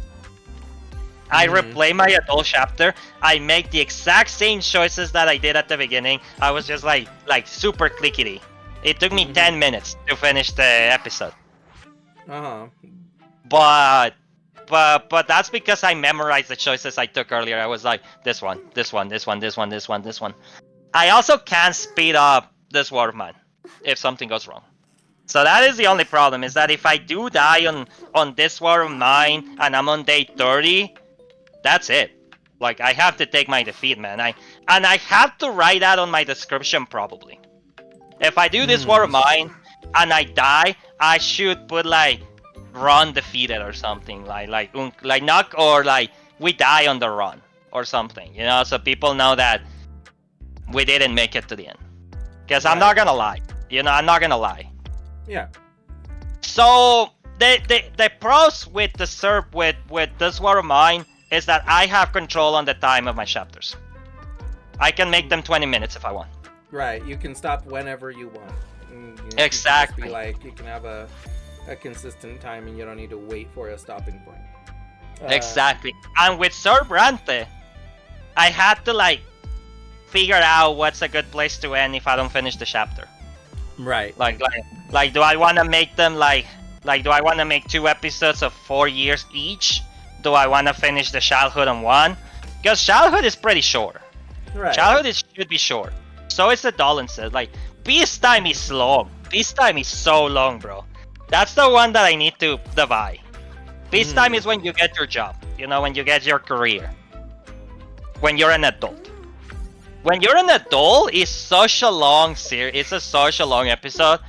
I replay my adult chapter. I make the exact same choices that I did at the beginning. I was just like super clickety. It took me 10 minutes to finish the episode. But that's because I memorized the choices I took earlier. I was like, this one. I also can't speed up this Waterman if something goes wrong. So that is the only problem, is that if I do die on this War of Mine and I'm on day 30, that's it. Like, I have to take my defeat, man. I have to write that on my description, probably. If I do this War of Mine and I die, I should put, like, run defeated or something. Like we die on the run or something, you know? So people know that we didn't make it to the end. Because I'm not gonna lie. You know, I'm not gonna lie. Yeah. So the pros with the SERP with this War of Mine is that I have control on the time of my chapters. I can make them 20 minutes if I want. Right, you can stop whenever you want. Exactly. You can have a consistent time and you don't need to wait for a stopping point. Exactly. And with Cerberante, I had to like figure out what's a good place to end if I don't finish the chapter. Right. Like do I want to make them like do I want to make 2 episodes of 4 years each? Do I want to finish the childhood on one? Because childhood is pretty short. Right. Childhood should be short. So it's the Dolan says. Like, peace time is long. Peace time is so long, bro. That's the one that I need to divide. Peace time is when you get your job. You know, when you get your career. When you're an adult. When you're an adult, it's such a long series. It's such a long episode.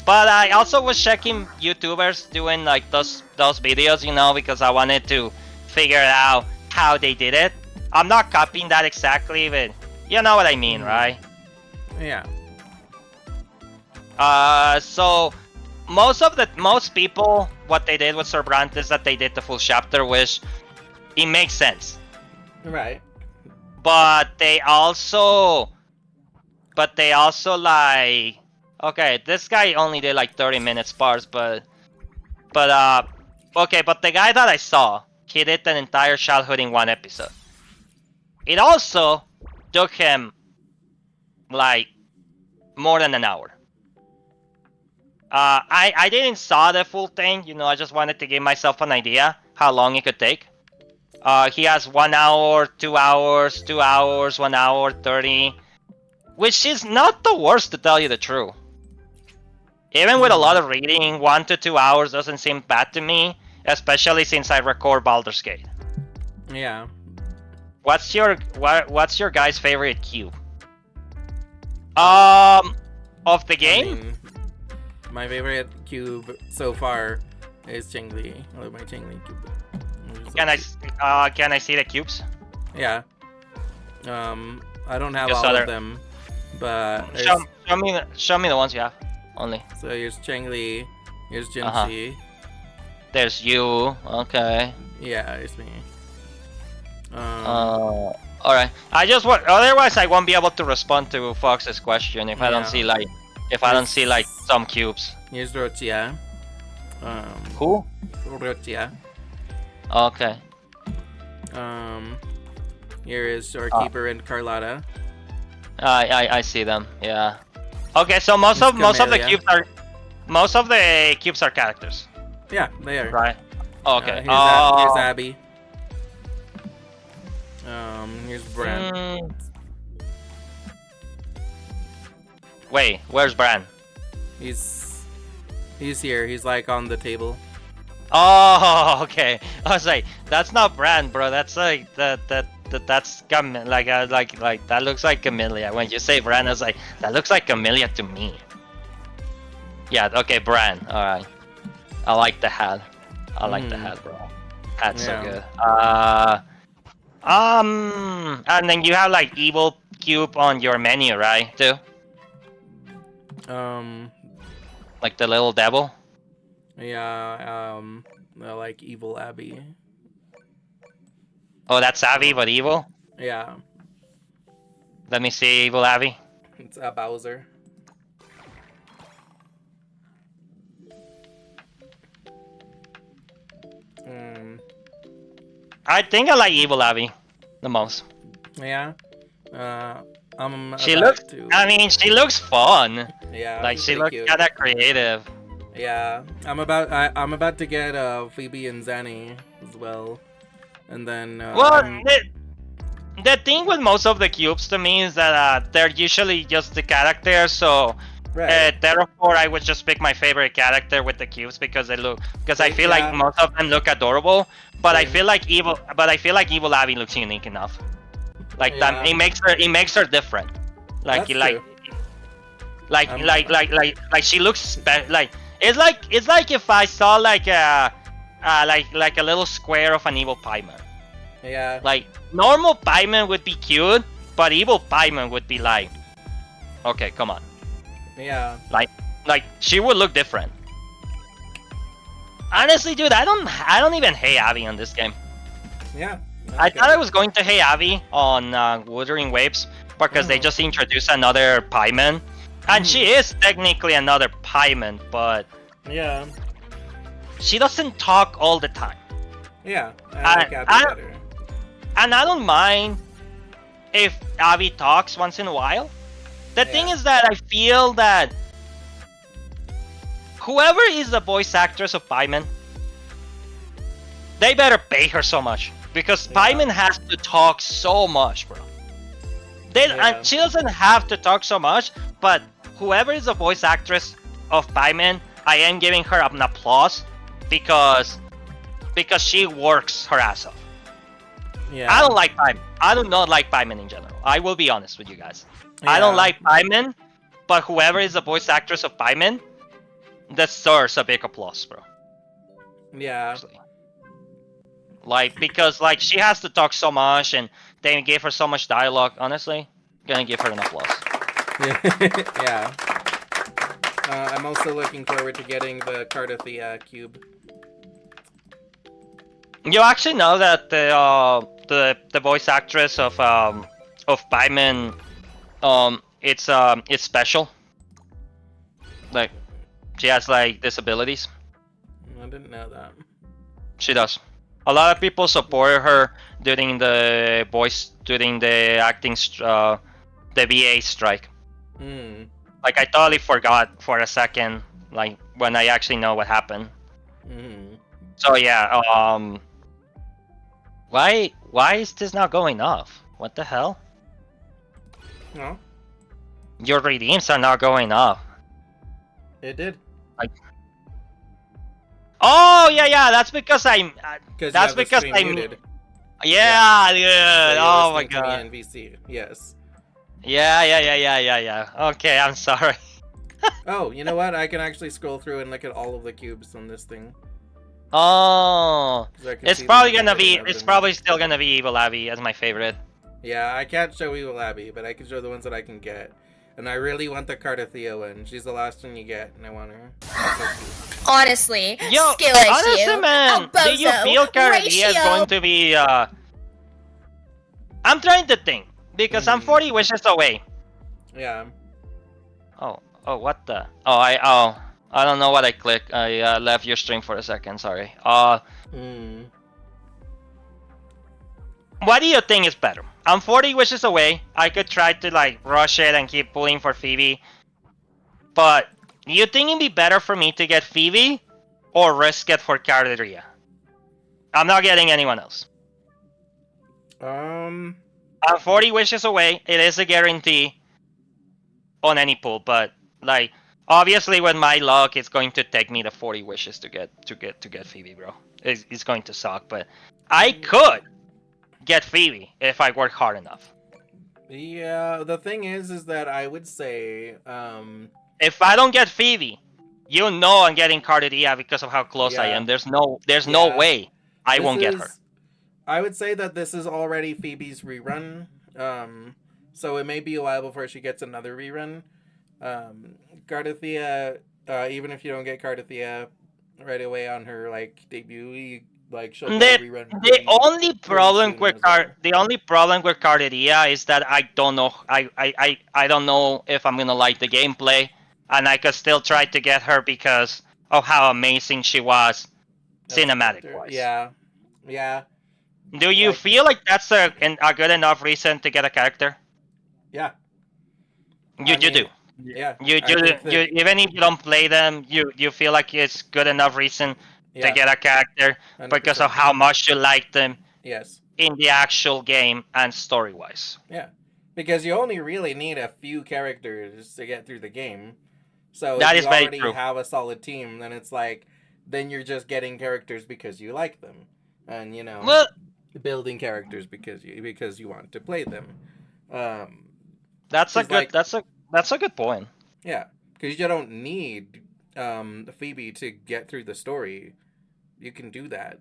But I also was checking YouTubers doing like those videos, you know, because I wanted to figure out how they did it. I'm not copying that exactly, but you know what I mean, right? Yeah. So most people, what they did with Cerberante is that they did the full chapter, which it makes sense. Right. But they also like, okay, this guy only did like 30 minutes parts, but okay, but the guy that I saw, he did an entire childhood in 1 episode. It also took him like more than an hour. I didn't saw the full thing, you know, I just wanted to give myself an idea how long it could take. He has 1 hour, 2 hours, 2 hours, 1 hour, 30, which is not the worst to tell you the truth. Even with a lot of reading, 1 to 2 hours doesn't seem bad to me, especially since I record Baldur's Gate. Yeah. What's your guy's favorite cube? Of the game? I mean, my favorite cube so far is Chengli. I love my Chengli cube. Can I see the cubes? Yeah. I don't have Just all other... of them, but show me the ones you have only. So here's Chengli, here's Jinxi. There's you. Okay. Yeah, it's me. All right. I just want. Otherwise, I won't be able to respond to Fox's question if I don't see like some cubes. Here's Rochia. Who? Rochia. Okay. Here is Storekeeper and Carlotta. I see them. Yeah. Okay, so most of the cubes are characters. Yeah, they are. Right. Okay. Here's Abby. Here's Bran. Wait, where's Bran? He's here. He's like on the table. Oh, okay. I was like, that's not Bran, bro. That's like that's like that looks like Camellia. When you say Bran, I was like, that looks like Camellia to me. Yeah. Okay, Bran. All right. I like the hat. I like the hat, bro. Hat's so good. And then you have like evil cube on your menu, right? Too. Like the little devil. Yeah. Like evil Abby. Oh, that's Abby, but evil. Yeah. Let me see, evil Abby. It's a Bowser. I think I like evil Abby the most. Yeah. She looks. I mean, she looks fun. Yeah. Like she looks cute. kind of creative. Yeah. I'm about to get Phoebe and Zanny as well, and then. The thing with most of the cubes to me is that they're usually just the characters, so therefore I would just pick my favorite character with the cubes because they look. Because I feel like most of them look adorable, but I feel like evil Abby looks unique enough. Like that, it makes her different. Like she looks like it's like if I saw like a little square of an evil Paimon. Yeah. Like normal Paimon would be cute, but evil Paimon would be like, okay, come on. Yeah. Like she would look different. Honestly, dude, I don't even hate Abby on this game. Yeah. I thought I was going to hate Abby on Wuthering Wives because they just introduced another Paimon, and she is technically another Paimon, but yeah, she doesn't talk all the time. Yeah, I like Abby better. And I don't mind if Abby talks once in a while. The thing is that I feel that whoever is the voice actress of Paimon, they better pay her so much. Because Paimon has to talk so much, bro. And she doesn't have to talk so much, but whoever is the voice actress of Paimon, I am giving her an applause because she works her ass off. Yeah. I don't like Paimon. I do not like Paimon in general. I will be honest with you guys. I don't like Paimon, but whoever is the voice actress of Paimon deserves a big applause, bro. Yeah. Actually. Like, because like she has to talk so much and they gave her so much dialogue. Honestly, gonna give her an applause. Yeah. I'm also looking forward to getting the Cardathia cube. You actually know that the voice actress of Paimon, it's special. Like, she has like disabilities. I didn't know that. She does. A lot of people support her during the acting, the VA strike. Like I totally forgot for a second, like when I actually know what happened. So yeah, why is this not going off? What the hell? No. Your redeems are not going off. It did. Like. Oh yeah, that's because I'm. That's because I'm muted. Yeah, dude. So oh my god. NVC. Yes. Yeah. Okay, I'm sorry. Oh, you know what? I can actually scroll through and look at all of the cubes on this thing. Oh, it's probably gonna be. It's probably still gonna be Evil Abby as my favorite. Yeah, I can't show Evil Abby, but I can show the ones that I can get. And I really want the Cardathia one. She's the last one you get, and I want her. Honestly, yo, skill issue. Honestly, man, do you feel Cardathia is going to be? I'm trying to think because I'm 40 wishes away. Yeah. Oh, what the? I don't know what I clicked. I left your stream for a second. Sorry. What do you think is better? I'm 40 wishes away. I could try to like rush it and keep pulling for Phoebe. But do you think it'd be better for me to get Phoebe or risk it for Cardathia? I'm not getting anyone else. I'm 40 wishes away. It is a guarantee on any pool, but like obviously with my luck, it's going to take me the 40 wishes to get Phoebe, bro. It's going to suck, but I could get Phoebe if I work hard enough. Yeah, the thing is that I would say, If I don't get Phoebe, you know I'm getting Cardidia because of how close I Yeah. am. There's no Yeah. way I this won't get her. is, I would say that this is already Phoebe's rerun. So it may be a while before she gets another rerun. Cardathea, even if you don't get Cardathea right away on her like debut, she'll get a rerun The only problem soon with as well. the only problem with Cardidia is that I don't know I don't know if I'm gonna like the gameplay, and I could still try to get her because of how amazing she was As a cinematic character. wise. Yeah. Do you feel like that's a good enough reason to get a character? Yeah. You do. Yeah. You I think that- you even if you don't play them, you feel like it's good enough reason to Yeah. get a character because 100%. of how much you like them Yes. in the actual game and story wise. Yeah. Because you only really need a few characters to get through the game. So That if is you very already true. have a solid team, then it's like, then you're just getting characters because you like them, and Well, building characters because you want to play them. that's a She's good like- that's a good point. Yeah, because you don't need Phoebe to get through the story. You can do that.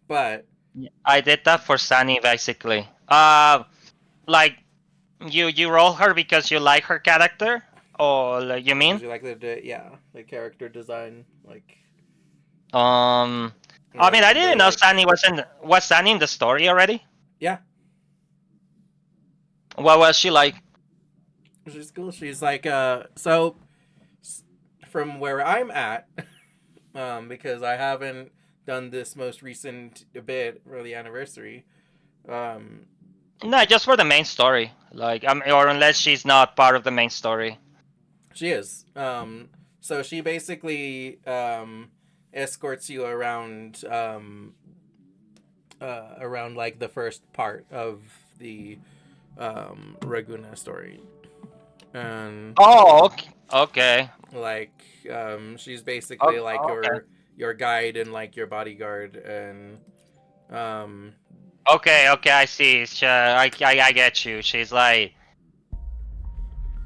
But I did that for Sunny basically. Like you roll her because you like her character, or like, you mean? because you like the character design, like. I mean, I didn't know Sunny was Sunny in the story already. Yeah. What was she like? She's cool. She's like so from where I'm at, because I haven't done this most recent bit for the anniversary. No, just for the main story. Like, or unless she's not part of the main story. She is. So she basically escorts you around around like the first part of the Raguna story. And Oh, okay. like she's basically like okay. your guide and like your bodyguard, and Okay, I see. I get you. She's like,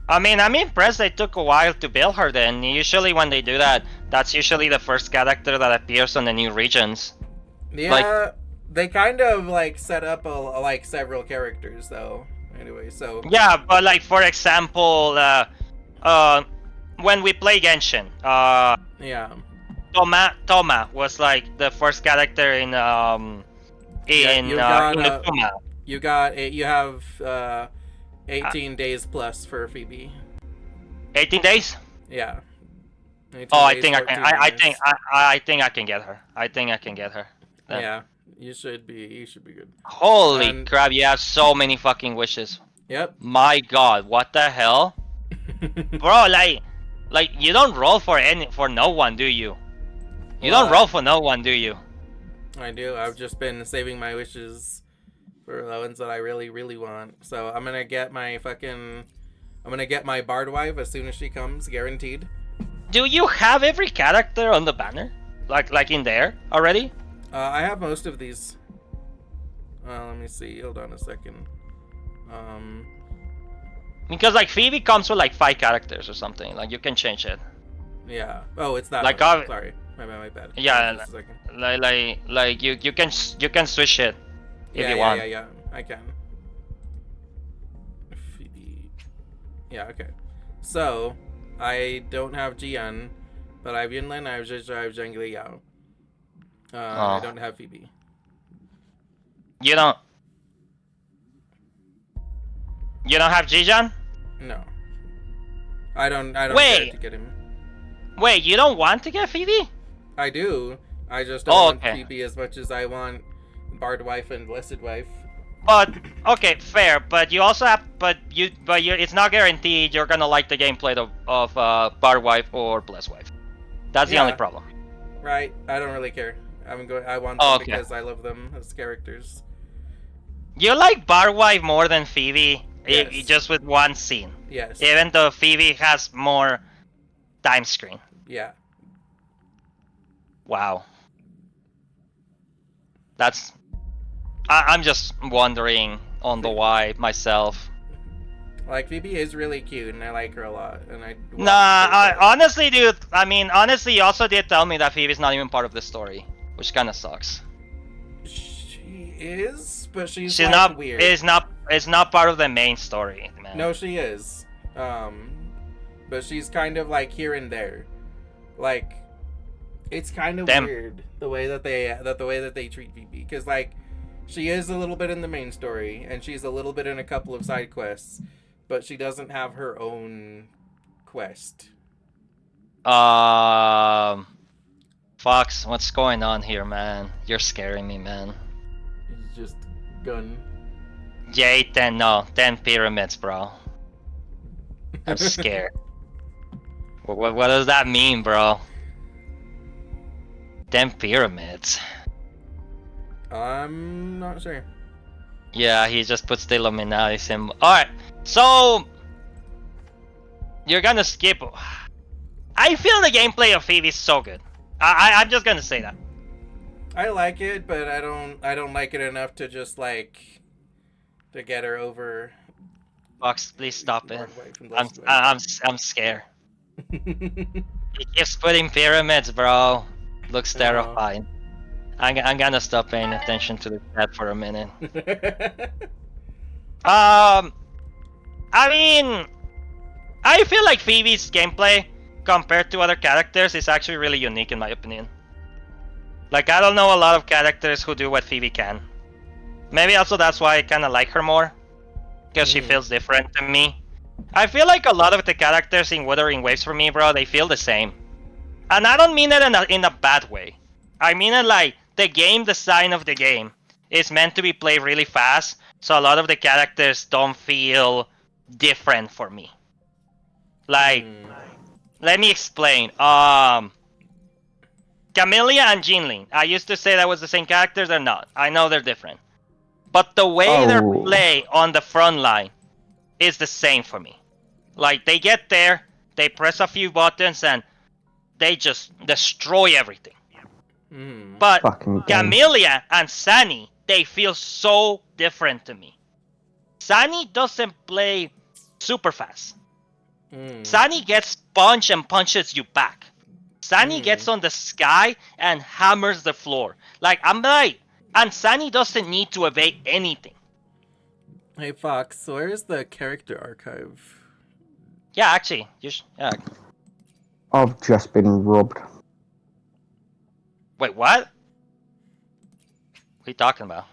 I mean, I'm impressed they took a while to build her then. Usually when they do that, that's usually the first character that appears on the new regions. yeah, they kind of like set up like several characters though. Anyway, so yeah, but like for example, when we play Genshin, yeah, Toma was like the first character in Inazuma. You have 18 days plus for Phoebe. 18 days? Yeah. 18 Oh, I days, think I 14 can. I minutes. think I can get her. I think I can get her. Then. Yeah, you should be good. Holy And- crap! You have so many fucking wishes. Yep. My God, what the hell, bro? Like you don't roll for no one, do you? You don't roll for no one, do you? I do. I've just been saving my wishes for the ones that I really, really want. So I'm gonna get my Bard wife as soon as she comes, guaranteed. Do you have every character on the banner? Like in there already? I have most of these. Let me see. Hold on a second. Because like Phoebe comes with like 5 characters or something. Like you can change it. Yeah. Oh, it's that. Like, one. Sorry, my bad. Yeah, Just a second. like you can switch it if you want. Yeah. I can. Phoebe. Yeah. Okay. So I don't have Jian, but I have Yunlin. I have Zhizhou. I have Zhang Liao. I don't have Phoebe. You don't have Jijan? No. I don't Wait. care to get him. Wait, you don't want to get Phoebe? I do. I just don't want Phoebe as much as I want Bard wife and Blessed wife. But okay, fair. But you also have, it's not guaranteed you're gonna like the gameplay of Bard wife or Blessed wife. That's the only problem. Right. I don't really care. I want them okay. because I love them as characters. You like Barwife more than Phoebe, Yes. just with one scene. Yes. Even though Phoebe has more time screen. Yeah. Wow. That's. I'm just wondering on the why myself. Like Phoebe is really cute, and I like her a lot, and I. Nah, honestly, dude. I mean, honestly, you also did tell me that Phoebe's not even part of the story, which kind of sucks. She is, but she's She's like not. weird. Is not part of the main story, man. No, she is. But she's kind of like here and there. Like, it's kind of weird the way that they treat Phoebe, because like, she is a little bit in the main story, and she's a little bit in a couple of side quests, but she doesn't have her own quest. Fox, what's going on here, man? You're scaring me, man. It's just gun. Yay, 10 pyramids, bro. I'm scared. What does that mean, bro? 10 pyramids. I'm not sure. Yeah, he just puts the Illuminati symbol. Alright, so... You're gonna skip... I feel the gameplay of Phoebe is so good. I'm just gonna say that. I like it, but I don't like it enough to just like to get her over. Fox, please stop it. I'm scared. He keeps putting pyramids, bro. Looks terrifying. I'm gonna stop paying attention to the chat for a minute. I mean, I feel like Phoebe's gameplay compared to other characters is actually really unique in my opinion. Like, I don't know a lot of characters who do what Phoebe can. Maybe also that's why I kind of like her more, because she feels different to me. I feel like a lot of the characters in Wuthering Waves for me, bro, they feel the same. And I don't mean it in a bad way. I mean it like the game design of the game is meant to be played really fast, so a lot of the characters don't feel different for me. Like, let me explain. Camellia and Jinling. I used to say that was the same characters. They're not. I know they're different. But the way they're played on the front line is the same for me. Like, they get there, they press a few buttons, and they just destroy everything. But Camellia and Sunny, they feel so different to me. Sunny doesn't play super fast. Sunny gets punched and punches you back. Sunny gets on the sky and hammers the floor. Like, I'm like, and Sunny doesn't need to evade anything. Hey Fox, where's the character archive? Yeah, actually, yeah. I've just been robbed. Wait, what? What are you talking about?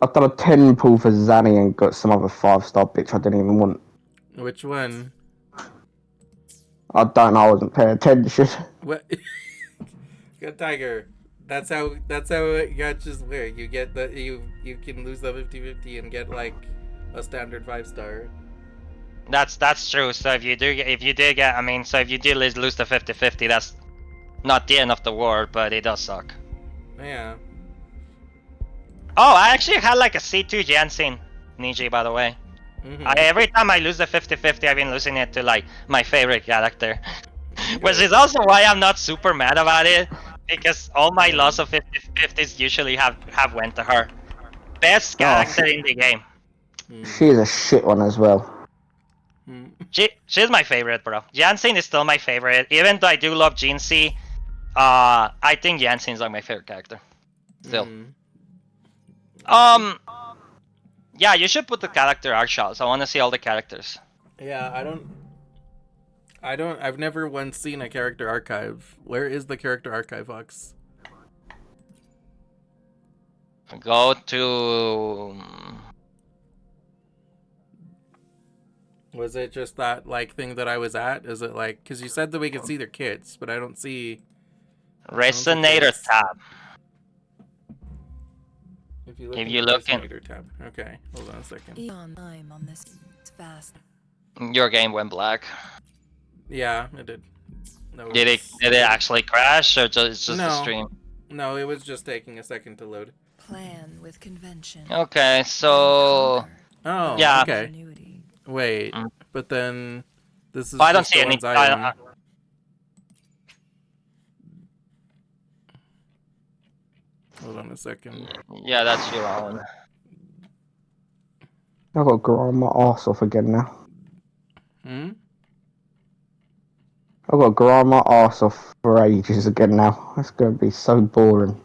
I've done a 10 pull for Zanny and got some other 5-star bitch I didn't even want. Which one? I don't know, I wasn't paying attention. What? Good Tiger. That's how it gotchas work. You get the you can lose the 50-50 and get like a standard 5-star. That's true. So if you did get, I mean, so if you did lose the 50-50, that's not the end of the world, but it does suck. Yeah. Oh, I actually had like a C2 Jansen Niji, by the way. Every time I lose the 50-50, I've been losing it to like my favorite character. Which is also why I'm not super mad about it, because all my loss of 50-50s usually have went to her. Best character in the game. She's a shit one as well. She's my favorite, bro. Jansen is still my favorite. Even though I do love Jinxie, I think Jansen's like my favorite character. Still. Yeah, you should put the character art shots. I want to see all the characters. Yeah, I've never once seen a character archive. Where is the character archive, Fox? Go to... Was it just that like thing that I was at? Is it like, because you said that we could see their kids, but I don't see... Resonator tab. If you look in Resonator tab. Okay, hold on a second. I'm on this fast. Your game went black. Yeah, it did. Did it actually crash, or just the stream? No, it was just taking a second to load. Plan with convention. Okay, so Oh, yeah. okay. Ingenuity. Wait, Mm. but then this is I don't just see the any. ones I own. Hold on a second. Yeah, that's your own. I've got to grind my arse off again now. Hmm? I've got to grind my arse off for ages again now. It's going to be so boring.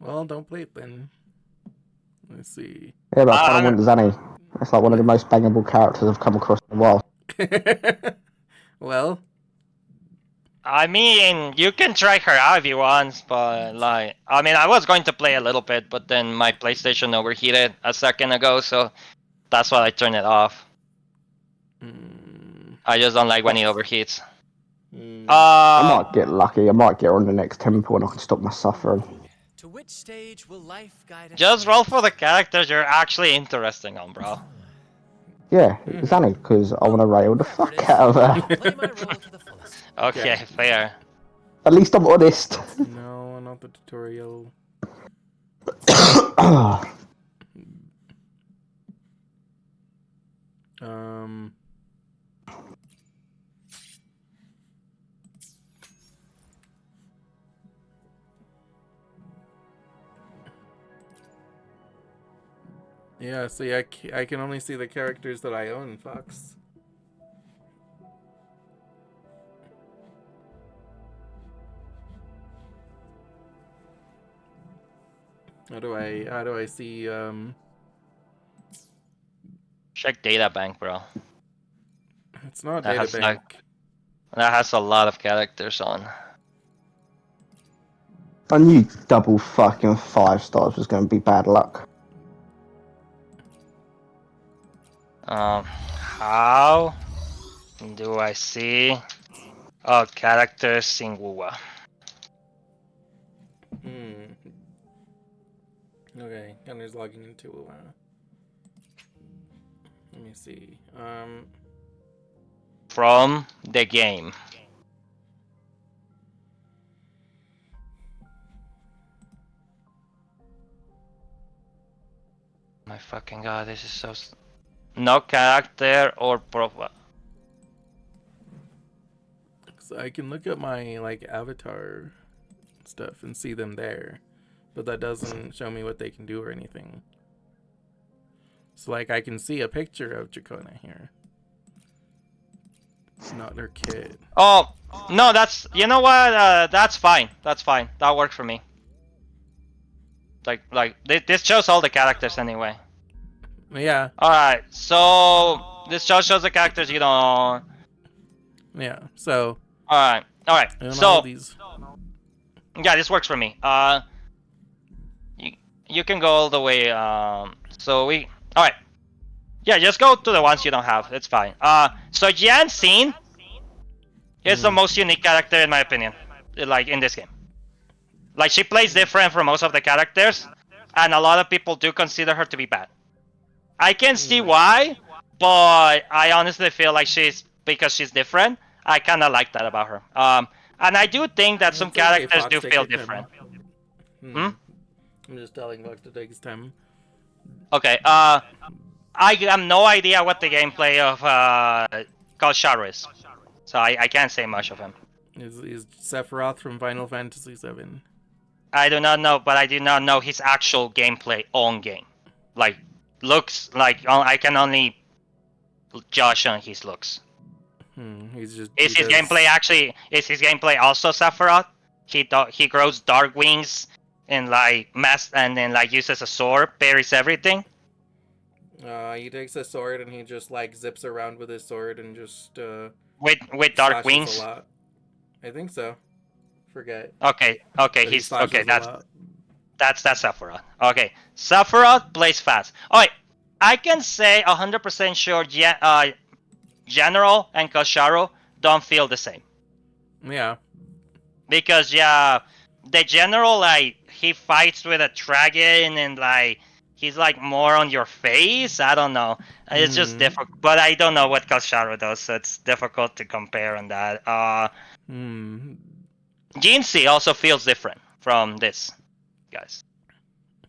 Well, don't play it then. Let's see. Yeah, but I kind of want Zanny. It's like one of the most bangable characters I've come across in a while. Well, I mean, you can try her out if you want, but like, I mean, I was going to play a little bit, but then my PlayStation overheated a second ago, so that's why I turned it off. I just don't like when it overheats. I might get lucky. I might get on the next temple and I can stop my suffering. To which stage will life guide us? Just roll for the characters you're actually interested on, bro. Yeah, Zanny, because I want to rail the fuck out of her. Play my role to the fullest. Okay, fair. At least I'm honest. no, not the tutorial. Um. Yeah, see, I can only see the characters that I own, Fox. How do I see, Check data bank, bro. It's not That data has bank. That has a lot of characters on. I knew double fucking 5 stars was going to be bad luck. How do I see characters in WUWA? Okay, Gunner's logging into let me see. From the game. My fucking god, this is so... No character or profile. So I can look at my like avatar stuff and see them there, but that doesn't show me what they can do or anything. So like I can see a picture of Jacona here. It's not her kid. Oh no, that's, you know what? That's fine. That's fine. That works for me. Like this shows all the characters anyway. Yeah. All right, so this shows the characters you don't. Yeah. So. All right. So. Yeah, this works for me. You can go all the way. So we. All right. Yeah, just go to the ones you don't have. It's fine. So Janine is the most unique character in my opinion. Like in this game. Like she plays different from most of the characters, and a lot of people do consider her to be bad. I can see why, but I honestly feel like because she's different. I kind of like that about her. And I do think that some characters do feel different. I'm just telling Vox to take his time. Okay. I have no idea what the gameplay of Kalshar is, so I can't say much of him. Is Sephiroth from Final Fantasy VII? I do not know, but I do not know his actual gameplay on game. Like. Looks like I can only judge on his looks. Is his gameplay also Sephiroth? He grows dark wings and like and then like uses a sword, parries everything. He takes a sword and he just like zips around with his sword and just with dark wings. A lot. I think so. Forget. Okay. He's okay. That's Sephiroth. Okay, Sephiroth plays fast. Alright, I can say 100% sure General and Kosharo don't feel the same. Yeah. Because, yeah, the General, like, he fights with a dragon and, like, he's, like, more on your face. I don't know. It's just difficult. But I don't know what Kosharo does, so it's difficult to compare on that. Jinxie also feels different from this, guys.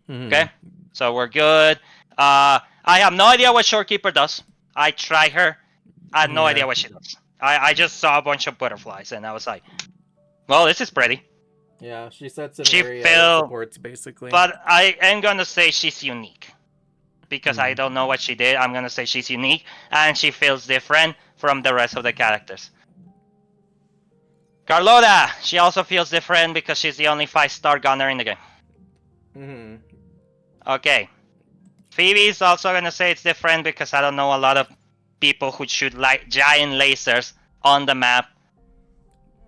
Okay, so we're good. I have no idea what Shorekeeper does. I try her. I have no idea what she does. I just saw a bunch of butterflies and I was like, well, this is pretty. Yeah, she sets an She area fell, of supports basically. but I am gonna say she's unique because I don't know what she did. I'm gonna say she's unique and she feels different from the rest of the characters. Carlotta, she also feels different because she's the only 5-star gunner in the game. Okay. Phoebe's also gonna say it's different because I don't know a lot of people who shoot like giant lasers on the map.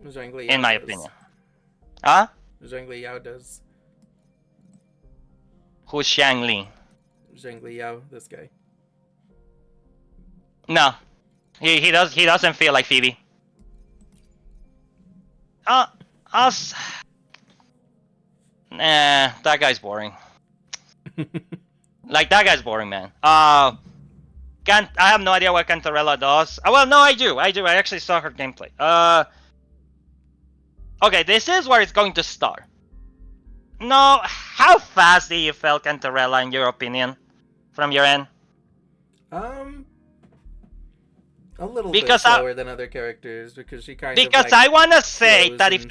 In my opinion. Huh? Zhang Liao does. Who's Shang Li? Zhang Liao, this guy. No. He doesn't feel like Phoebe. Us. Nah, that guy's boring. Like, that guy's boring, man. I have no idea what Cantarella does. Well, no, I do. I actually saw her gameplay. Okay, this is where it's going to start. No, how fast do you feel Cantarella, in your opinion, from your end? A little bit slower than other characters because she kind of because like I want to say that if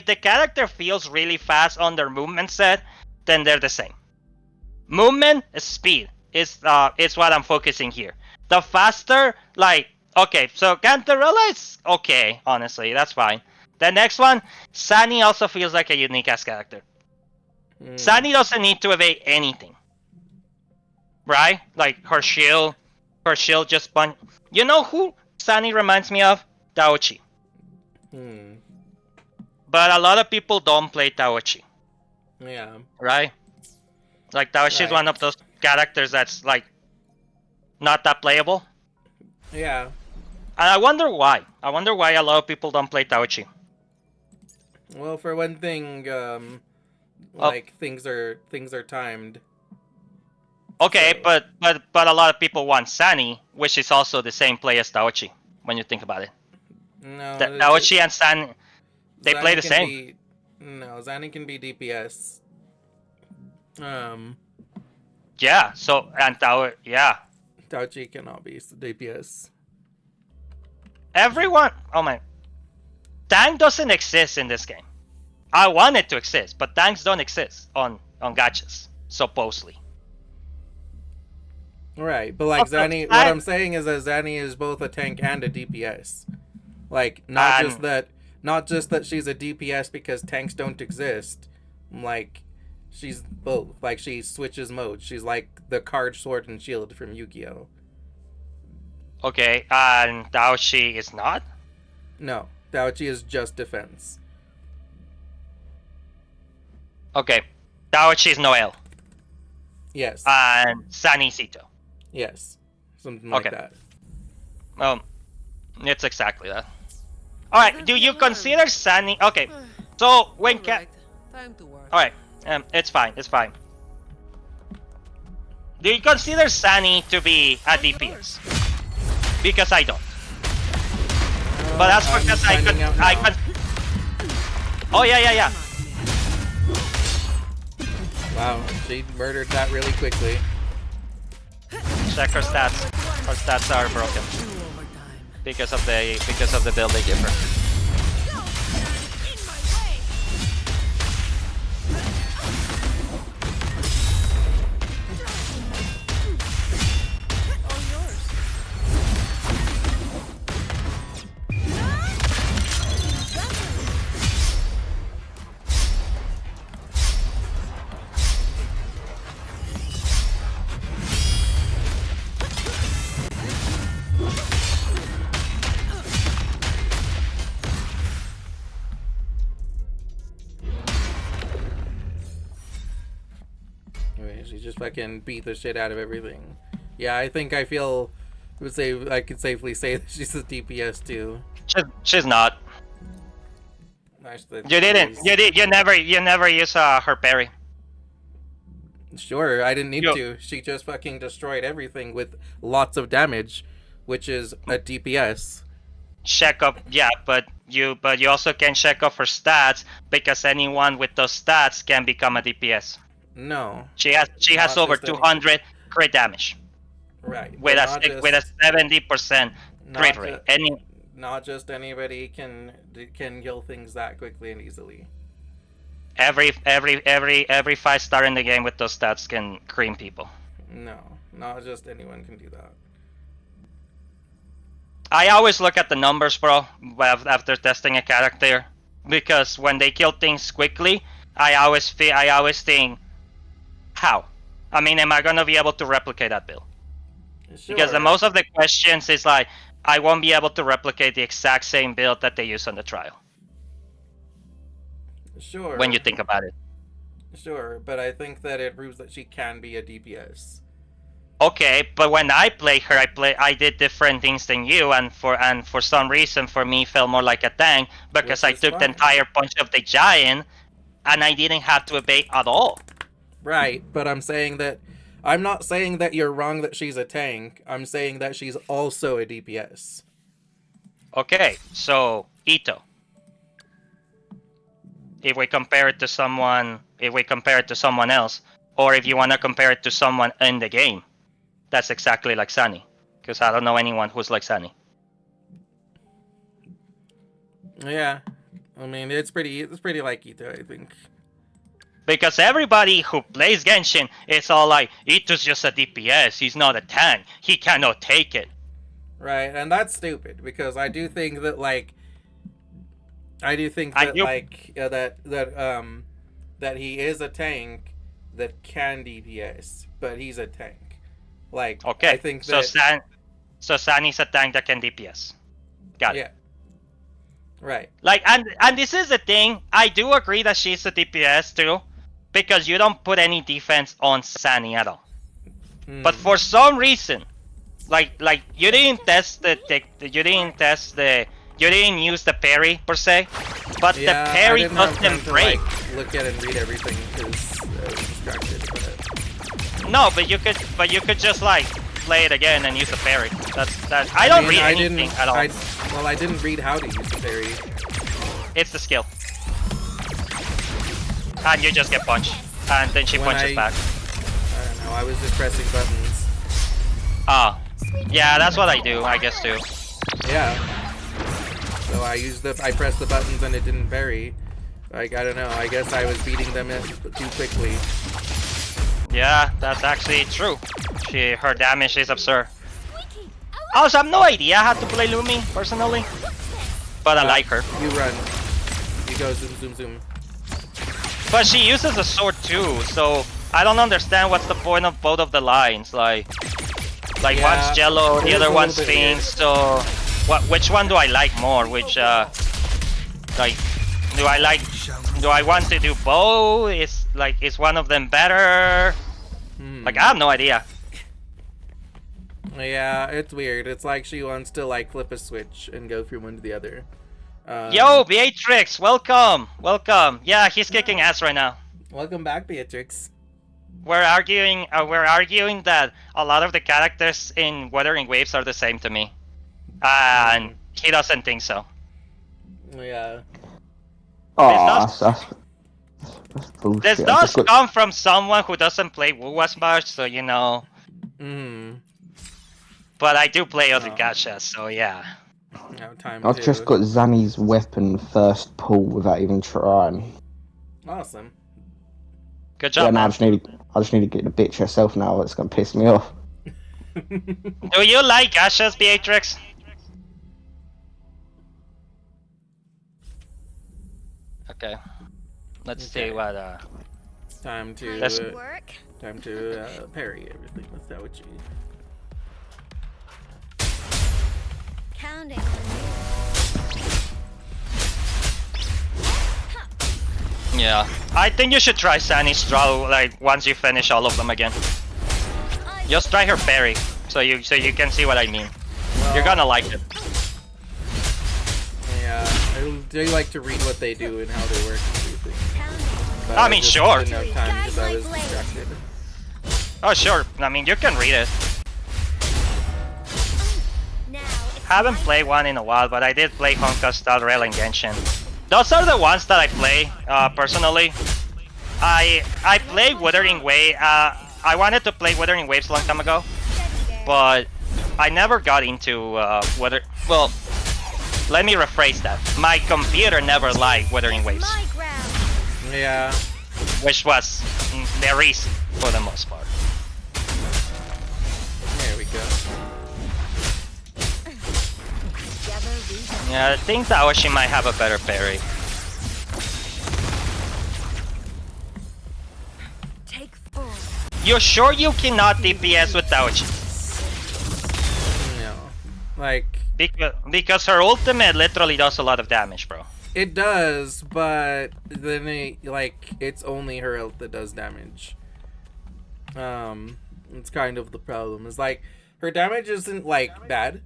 the character feels really fast on their movement set, then they're the same. Movement speed is what I'm focusing here. The faster, like, okay, so Cantarella is okay, honestly, that's fine. The next one, Sunny also feels like a unique ass character. Sunny doesn't need to evade anything, right? Like her shield just punch. You know who Sunny reminds me of? Taochi. But a lot of people don't play Taochi. Yeah. Right? Like Taochi is one of those characters that's like not that playable. Yeah. And I wonder why. I wonder why a lot of people don't play Taochi. Well, for one thing, like things are timed. Okay, so. but a lot of people want Sunny, which is also the same play as Taochi when you think about it. No, Taochi and Sunny, they play the same. No, Zanny can be DPS. Yeah. So Taochi cannot be DPS. Everyone. Oh my. Tank doesn't exist in this game. I want it to exist, but tanks don't exist on gachas, supposedly. Right, but like Zanny, what I'm saying is that Zanny is both a tank and a DPS. Like not just that she's a DPS because tanks don't exist. Like she's both. Like she switches modes. She's like the card Sword and Shield from Yu-Gi-Oh. Okay, and Taochi is not? No, Taochi is just defense. Okay, Taochi is Noel. Yes. And Sunny Sito. Yes, something like that. It's exactly that. All right, do you consider Sunny? Okay, so when time to work. All right, it's fine. Do you consider Sunny to be a DPS? Because I don't. But that's because I could. Oh yeah. Wow, she murdered that really quickly. Check her stats. Her stats are broken because of the build they give her. She just fucking beat the shit out of everything. Yeah, I think I could safely say that she's a DPS too. She's not. Actually, You never use her parry. Sure, I didn't need to. She just fucking destroyed everything with lots of damage, which is a DPS. check up. Yeah, but you also can check up her stats because anyone with those stats can become a DPS. No. She has Not over just any- 200 crit damage Right. with but a not six- with a just- 70% crit not rate. ju- Not just anybody can kill things that quickly and easily. Every 5-star in the game with those stats can cream people. No, not just anyone can do that. I always look at the numbers, bro, after testing a character, because when they kill things quickly, I always think, how? I mean, am I gonna be able to replicate that build? Sure. Because the most of the questions is like, I won't be able to replicate the exact same build that they use on the trial. Sure. When you think about it. Sure, but I think that it proves that she can be a DPS. Okay, but when I play her, I did different things than you, and for some reason, for me, felt more like a tank because I Which is took the fine. entire punch of the giant, and I didn't have to evade at all. Right, but I'm not saying that you're wrong that she's a tank. I'm saying that she's also a DPS. Okay, so Ito. If we compare it to someone else, or if you want to compare it to someone in the game, that's exactly like Sunny. Because I don't know anyone who's like Sunny. Yeah, I mean it's pretty like Ito, I think. Because everybody who plays Genshin, it's all like, Ito's just a DPS, he's not a tank, he cannot take it. Right, and that's stupid because I do think that that he is a tank that can DPS, but he's a tank. Like, Okay, I think that so Sunny's a tank that can DPS. Got it. yeah. Right. Like, and this is the thing, I do agree that she's a DPS too, because you don't put any defense on Sunny at all. But for some reason, like you didn't test you didn't use the parry per se, but Yeah, the parry I didn't have time doesn't to, break. look at and read everything because I was distracted. But No, but you could just like play it again and use the parry. I don't read anything at all. I didn't read how to use the parry. It's the skill, and you just get punched, and then she When punches back. I don't know. I was just pressing buttons. Ah, yeah, that's what I do, I guess too. Yeah. So I pressed the buttons and it didn't parry. Like, I don't know. I guess I was beating them too quickly. Yeah, that's actually true. Her damage is absurd. Also, I have no idea how to play Lumi, personally. But I like her. You run. You go zoom, zoom, zoom. But she uses a sword too, so I don't understand what's the point of both of the lines. Like Yeah, one's yellow, it the is other a one's little bit pink, weird. so... Which one do I like more? Which, do I want to do both? Is one of them better? Like, I have no idea. Yeah, it's weird. It's like she wants to like flip a switch and go from one to the other. Yo, Beatrix, welcome! Welcome. Yeah, he's kicking ass right now. Welcome back, Beatrix. We're arguing that a lot of the characters in Wuthering Waves are the same to me. And he doesn't think so. Yeah. Oh, that's bullshit. This I does just got- come from someone who doesn't play WoW as much, so you know. But I do play other gachas, so yeah. No time I've just got Zanny's weapon first pull without even trying. Awesome. Good Yeah, job, no, I man. just need to get the bitch herself now. It's gonna piss me off. Do you like gachas, Beatrix? Okay. Let's see what Time to That's- time to parry everything without you. Counting on yeah. I think you should try Sunny's draw like once you finish all of them again. Just try her parry, so you can see what I mean. You're gonna like it. Yeah, I do like to read what they do and how they work and everything. But I mean, just sure. didn't have time because I was distracted. Oh sure. I mean, you can read it. now. It's haven't played one in a while, but I did play Honka, Star Rail, and Genshin. Those are the ones that I play personally. I played Wuthering Wave. I wanted to play Wuthering Waves a long time ago, but I never got into Wither. Well, let me rephrase that. My computer never liked Wuthering Waves. Yeah. Which was the reason for the most part. There we go. Yeah, I think Taoshi might have a better parry. You're sure you cannot DPS with Taoshi? No. Like... Because her ultimate literally does a lot of damage, bro. It does, but then it's only her ult that does damage. It's kind of the problem. It's like her damage isn't like bad.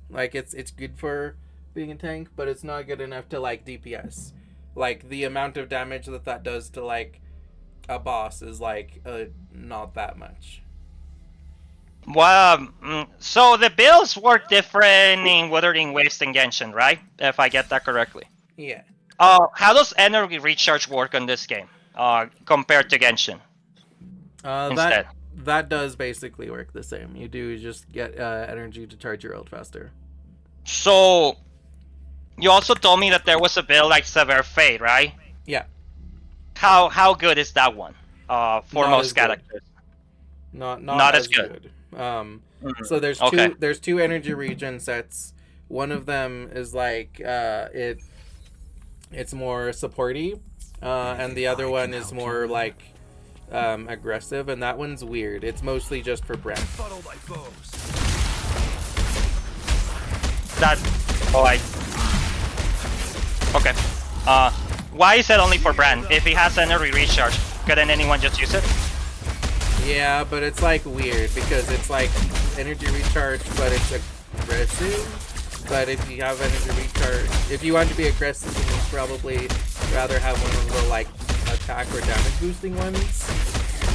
Like it's good for being a tank, but it's not good enough to like DPS. Like the amount of damage that does to like a boss is like not that much. Well, so the builds work different in Wuthering Waves and Genshin, right? If I get that correctly. Yeah. How does energy recharge work on this game compared to Genshin? Instead. That does basically work the same. You do just get energy to charge your ult faster. So, you also told me that there was a build like Severe Fate, right? Yeah. How good is that one for most characters? Not as good. So there's two energy regen sets. One of them is like it's more supporty, and the other one is more like aggressive, and that one's weird. It's mostly just for Brent. Okay. Why is it only for Brand? If he has energy recharge, couldn't anyone just use it? Yeah, but it's like weird because it's like energy recharge, but it's aggressive. But if you have energy recharge, if you want to be aggressive, then you'd probably rather have one of the like attack or damage boosting ones.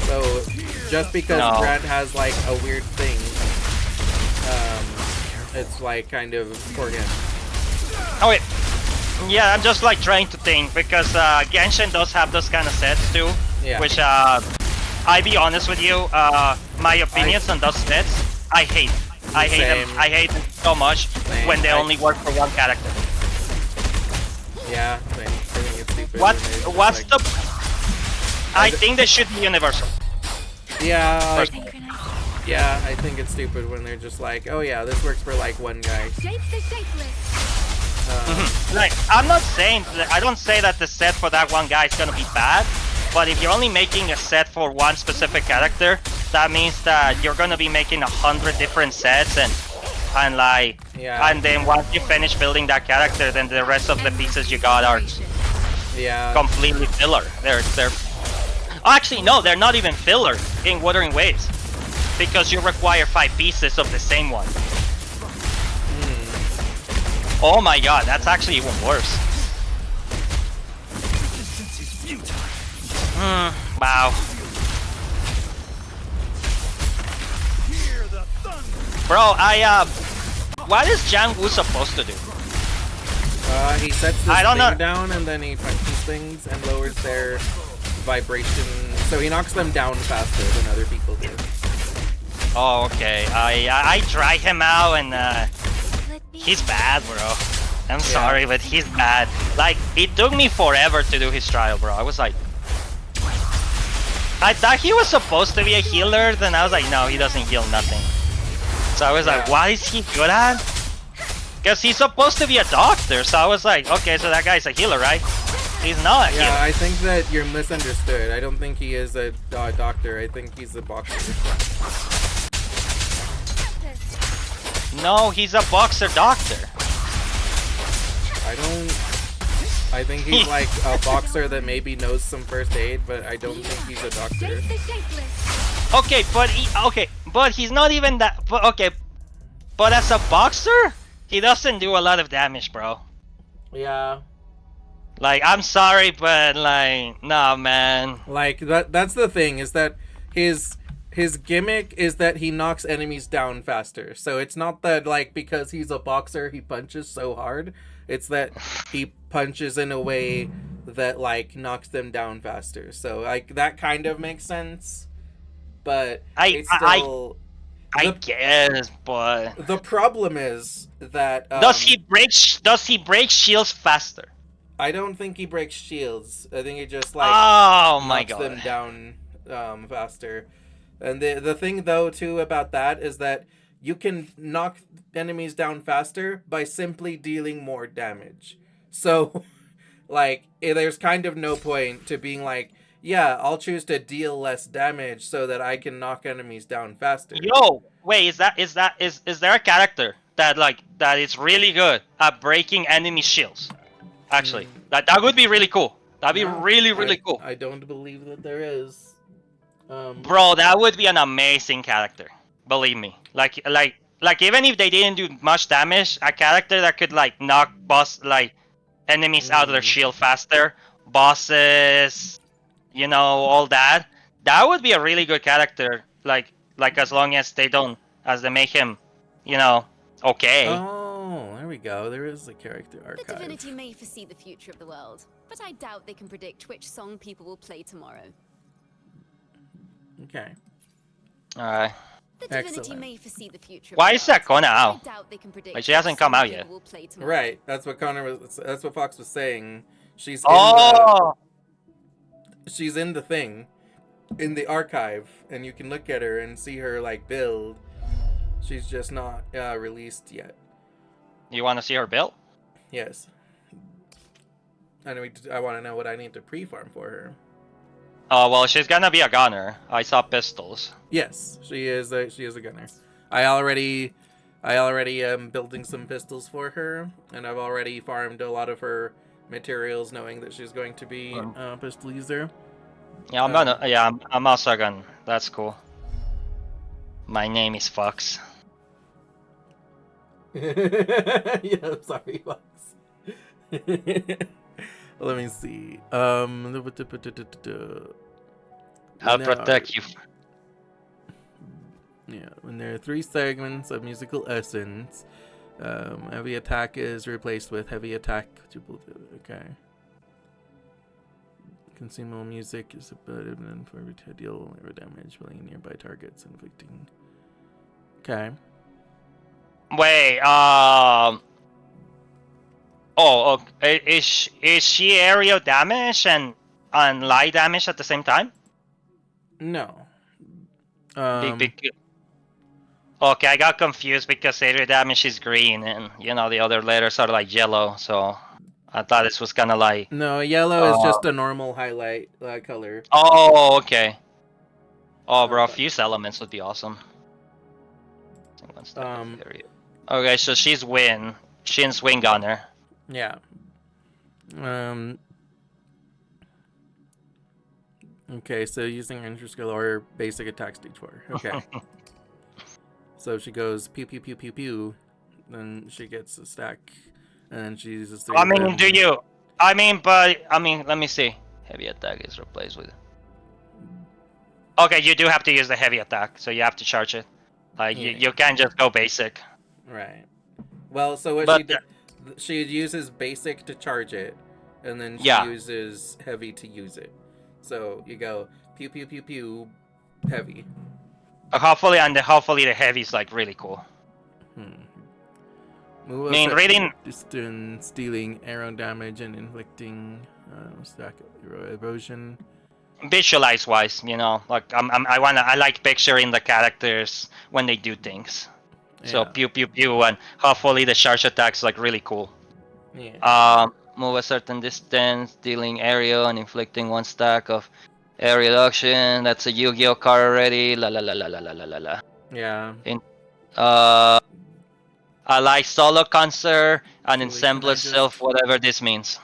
So just because Brad has like a weird thing, it's like kind of for him. Oh wait, yeah, I'm just like trying to think because Genshin does have those kind of sets too. Yeah. Which I be honest with you, my opinions on those sets, I hate. I hate them. I hate them so much when they only work for one character. Yeah, I think it's stupid. What's the? I think they should be universal. Yeah. Yeah, I think it's stupid when they're just like, oh yeah, this works for like one guy. Like, I'm not saying I don't say that the set for that one guy is gonna be bad, but if you're only making a set for one specific character, that means that you're gonna be making 100 different sets and like, and then once you finish building that character, then the rest of the pieces you got are completely filler. They're actually no, they're not even filler in Wuthering Waves because you require 5 pieces of the same one. Oh my god, that's actually even worse. Wow. Bro, what is Jiang Wu supposed to do? He sets this thing down and then he punches things and lowers their vibration, so he knocks them down faster than other people do. Oh, okay. I try him out and he's bad, bro. I'm sorry, but he's bad. Like, it took me forever to do his trial, bro. I was like, I thought he was supposed to be a healer, then I was like, no, he doesn't heal nothing. So I was like, what is he good at? Because he's supposed to be a doctor, so I was like, okay, so that guy's a healer, right? He's not a healer. Yeah, I think that you're misunderstood. I don't think he is a doctor. I think he's a boxer. No, he's a boxer doctor. I think he's like a boxer that maybe knows some first aid, but I don't think he's a doctor. Okay, but he's not even that. But as a boxer, he doesn't do a lot of damage, bro. Yeah. Like, I'm sorry, but like, nah, man. Like that's the thing is that his his gimmick is that he knocks enemies down faster. So it's not that like because he's a boxer he punches so hard. It's that he punches in a way that like knocks them down faster. So like that kind of makes sense. But it's still I guess, but the problem is that does he break shields faster? I don't think he breaks shields. I think he just like Oh my knocks them god. down faster. And the thing though too about that is that you can knock enemies down faster by simply dealing more damage. So like there's kind of no point to being like, yeah, I'll choose to deal less damage so that I can knock enemies down faster. Yo, wait, is there a character that is really good at breaking enemy shields? Actually, that would be really cool. That'd be really cool. I don't believe that there is. Bro, that would be an amazing character. Believe me. Like even if they didn't do much damage, a character that could like knock enemies out of their shield faster, bosses, you know, all that. That would be a really good character. Like as long as they make him, you know, okay. Oh, there we go. There is a character archive. The divinity may foresee the future of the world, but I doubt they can predict which song people will play tomorrow. Okay. Alright. The divinity may foresee the future. Why is that Kona out? I doubt they can predict Like she hasn't come out yet. Right. That's what That's what Fox was saying. She's she's in the thing, in the archive, and you can look at her and see her like build. She's just not released yet. You want to see her build? Yes. I want to know what I need to pre-farm for her. Oh well, she's gonna be a gunner. I saw pistols. Yes, she is a gunner. I already am building some pistols for her, and I've already farmed a lot of her materials, knowing that she's going to be a pistol user. Yeah, I'm also a gun. That's cool. My name is Fox. Yeah, I'm sorry, Fox. Let me see. I'll protect you. Yeah, when there are 3 segments of musical essence, heavy attack is replaced with heavy attack. Okay. Consumable music is ability for every to deal or damage, killing nearby targets, inflicting. Okay. Wait, is she aerial damage and light damage at the same time? No. Okay, I got confused because aerial damage is green and you know the other letters are like yellow, so I thought this was kind of like. No, yellow is just a normal highlight color. Oh, okay. Oh, bro, fuse elements would be awesome. Okay, so she's Shin's wing gunner. Yeah. Okay, so using entry skill or basic attack stage 4. Okay. So she goes pew pew pew pew pew, then she gets a stack, and then she uses 3. Let me see. Heavy attack is replaced with. Okay, you do have to use the heavy attack, so you have to charge it. Like you can't just go basic. Right. Well, so what she uses basic to charge it, and then she uses heavy to use it. So you go pew pew pew pew, heavy. Hopefully the heavy is like really cool. Move reading distance, dealing arrow damage and inflicting stack erosion. Visualize wise, you know, like I like picturing the characters when they do things. Yeah. So pew pew pew, and hopefully the charge attack's like really cool. Yeah. Move a certain distance, dealing aerial and inflicting 1 stack of area reduction. That's a Yu-Gi-Oh card already. La la la la la la la la. Yeah. I like solo concert and ensemble self, whatever this means.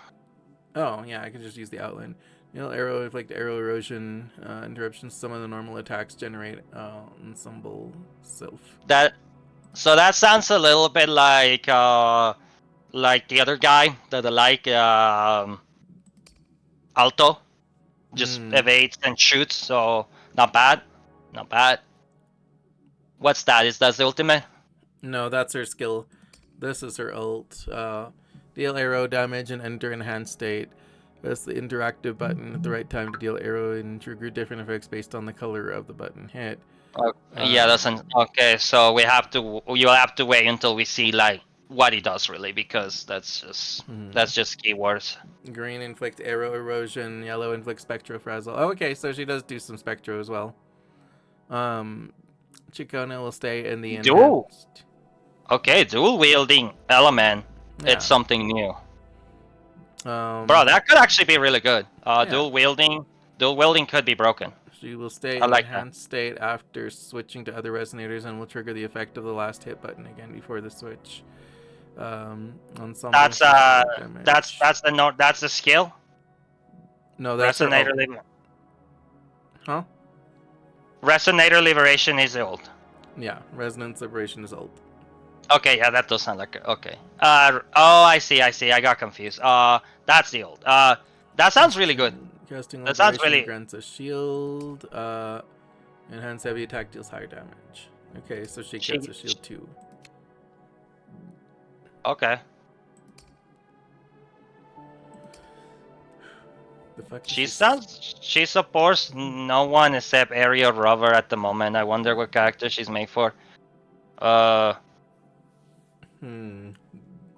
Oh yeah, I can just use the outline. Arrow inflict arrow erosion, interruptions. Some of the normal attacks generate ensemble self. That sounds a little bit like the other guy that I like, Alto, just evades and shoots, so not bad. Not bad. What's that? Is that the ultimate? No, that's her skill. This is her ult. Deal arrow damage and enter enhanced state. Press the interactive button at the right time to deal arrow and trigger different effects based on the color of the button hit. Yeah, that's okay. So you'll have to wait until we see like what it does really, because that's just keywords. Green inflict arrow erosion, yellow inflict spectrofrazzle. Oh, okay, so she does do some spectro as well. Chicona will stay in the Dual. enhanced. Okay, dual wielding element. Yeah. It's something new. Bro, that could actually be really good. Yeah. Dual wielding could be broken. She will stay I in like enhanced state after switching to other resonators and will trigger the effect of the last hit button again before the switch. On some That's damage. that's the skill. No, that's her Resonator ult. Huh? Resonator liberation is the ult. Yeah, resonance liberation is ult. Okay, yeah, that does sound like it. Okay. I see. I got confused. That's the ult. That sounds really good. Casting That sounds liberation really. grants a shield. Enhanced heavy attack deals higher damage. Okay, so she gets a shield too. Okay. The fuck She supports no one except Aerial Rover at the moment. I wonder what character she's made for. Well,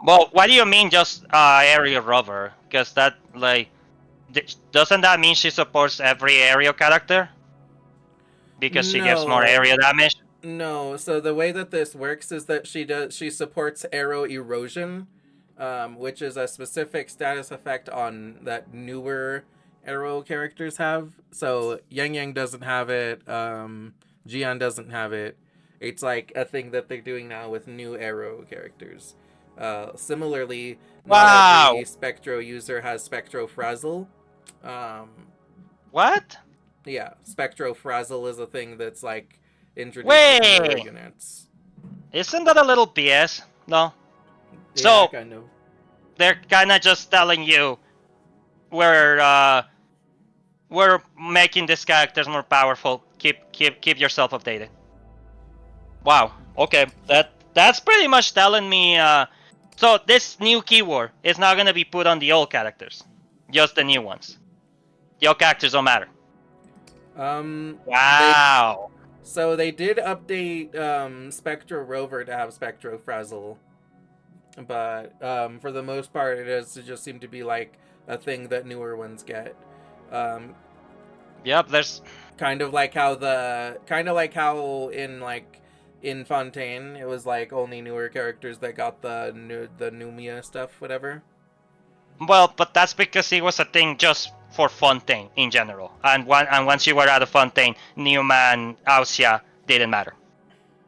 what do you mean just Aerial Rover? Because that like doesn't that mean she supports every aerial character? Because she gives more area damage? No, so the way that this works is that she supports arrow erosion, which is a specific status effect on that newer arrow characters have. So Yang Yang doesn't have it, Jian doesn't have it. It's like a thing that they're doing now with new arrow characters. Similarly, not every Spectro user has Spectro Frazzle. What? Yeah, Spectro Frazzle is a thing that's like introduced to newer units. Isn't that a little BS? No. Yeah, So kind of. They're kind of just telling you we're making these characters more powerful. Keep yourself updated. Wow. Okay. That's pretty much telling me. So this new keyword is not gonna be put on the old characters, just the new ones. The old characters don't matter. Wow. So they did update Spectro Rover to have Spectro Frazzle, but for the most part, it just seemed to be like a thing that newer ones get. Yep, there's kind of like how in Fontaine, it was like only newer characters that got the Numia stuff, whatever. Well, but that's because it was a thing just for Fontaine in general, and once you were out of Fontaine, Newman, Ausia didn't matter.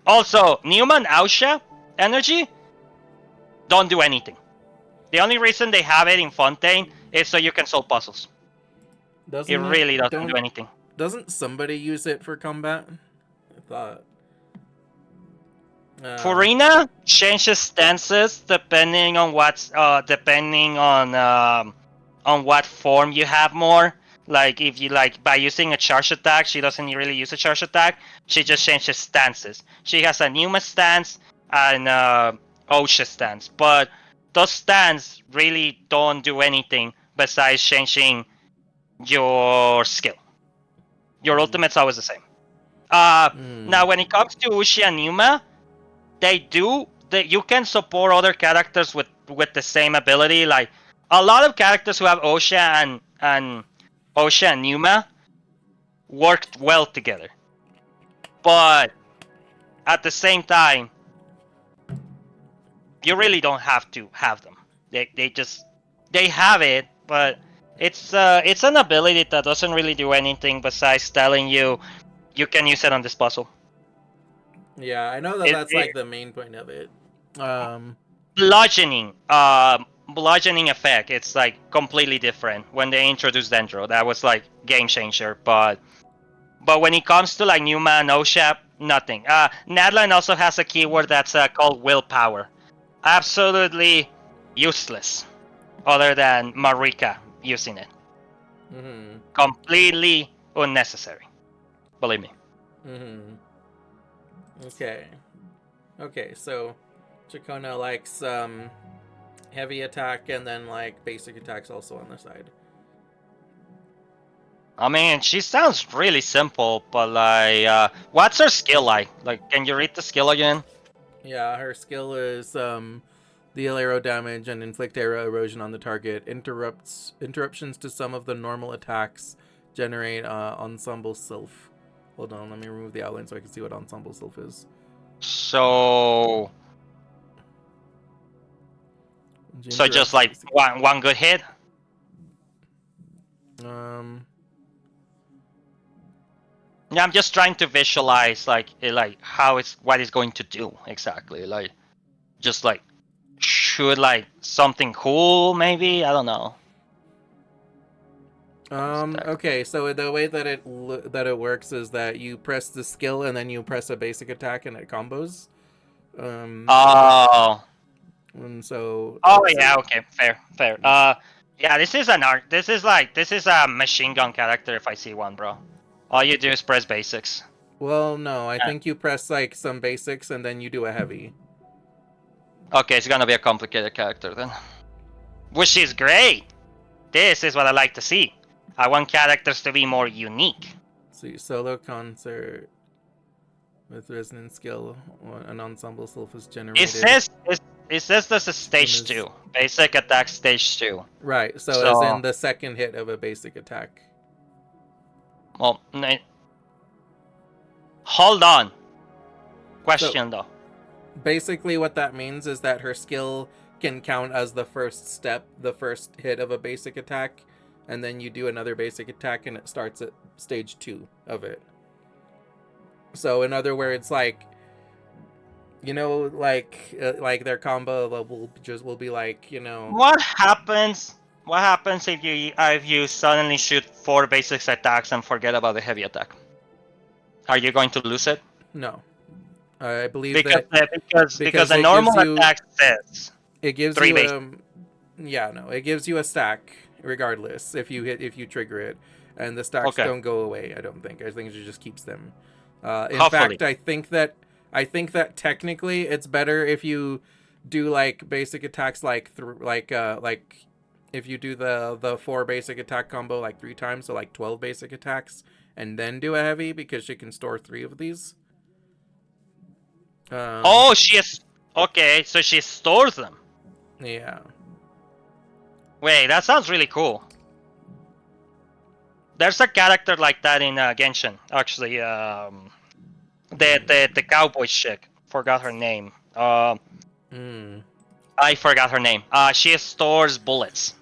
Also, Newman, Ausia, energy don't do anything. The only reason they have it in Fontaine is so you can solve puzzles. It really doesn't do anything. Doesn't somebody use it for combat? I thought. Furina changes stances depending on what form you have more. Like if you by using a charge attack, she doesn't really use a charge attack. She just changes stances. She has a Numa stance and OSHA stance, but those stands really don't do anything besides changing your skill. Your ultimate's always the same. Now when it comes to Ushi and Numa, you can support other characters with the same ability. Like a lot of characters who have OSHA and Numa worked well together, but at the same time, you really don't have to have them. They have it, but it's an ability that doesn't really do anything besides telling you can use it on this puzzle. Yeah, I know that's like the main point of it. Bludgeoning effect. It's like completely different. When they introduced Dendro, that was like game changer. But when it comes to like Numa and OSHA, nothing. Nadline also has a keyword that's called willpower. Absolutely useless, other than Marika using it. Completely unnecessary. Believe me. Okay. Okay, so Chakona likes heavy attack and then like basic attacks also on the side. I mean, she sounds really simple, but like, what's her skill like? Like, can you read the skill again? Yeah, her skill is deal arrow damage and inflict arrow erosion on the target. Interruptions to some of the normal attacks generate ensemble sylph. Hold on, let me remove the outline so I can see what ensemble sylph is. So just like one good hit. Yeah, I'm just trying to visualize like how it's what it's going to do exactly. Like just like shoot like something cool maybe. I don't know. Okay, so the way that it works is that you press the skill and then you press a basic attack and it combos. Oh. And so. Oh yeah, okay, fair. Yeah, this is a machine gun character if I see one, bro. All you do is press basics. Well, no, I think you press like some basics and then you do a heavy. Okay, it's gonna be a complicated character then. Which is great. This is what I like to see. I want characters to be more unique. See, solo concert with resonant skill, an ensemble sylph is generated. It says this is stage 2. Basic attack stage 2. Right, so as in the second hit of a basic attack. Well, hold on. Question though. Basically what that means is that her skill can count as the first step, the first hit of a basic attack, and then you do another basic attack and it starts at stage 2 of it. So in other words, like, you know, like their combo will be like, you know. What happens if you suddenly shoot 4 basic attacks and forget about the heavy attack? Are you going to lose it? No, I believe because because the normal attack says it gives 3 you basic. it gives you a stack regardless if you trigger it, and the stacks don't go away. I think it just keeps them. In fact, I think that technically it's better if you do like basic attacks like if you do the 4 basic attack combo like 3 times, so like 12 basic attacks, and then do a heavy because she can store 3 of these. So she stores them. Yeah. Wait, that sounds really cool. There's a character like that in Genshin, actually. The cowboy chick. Forgot her name. I forgot her name. She stores bullets.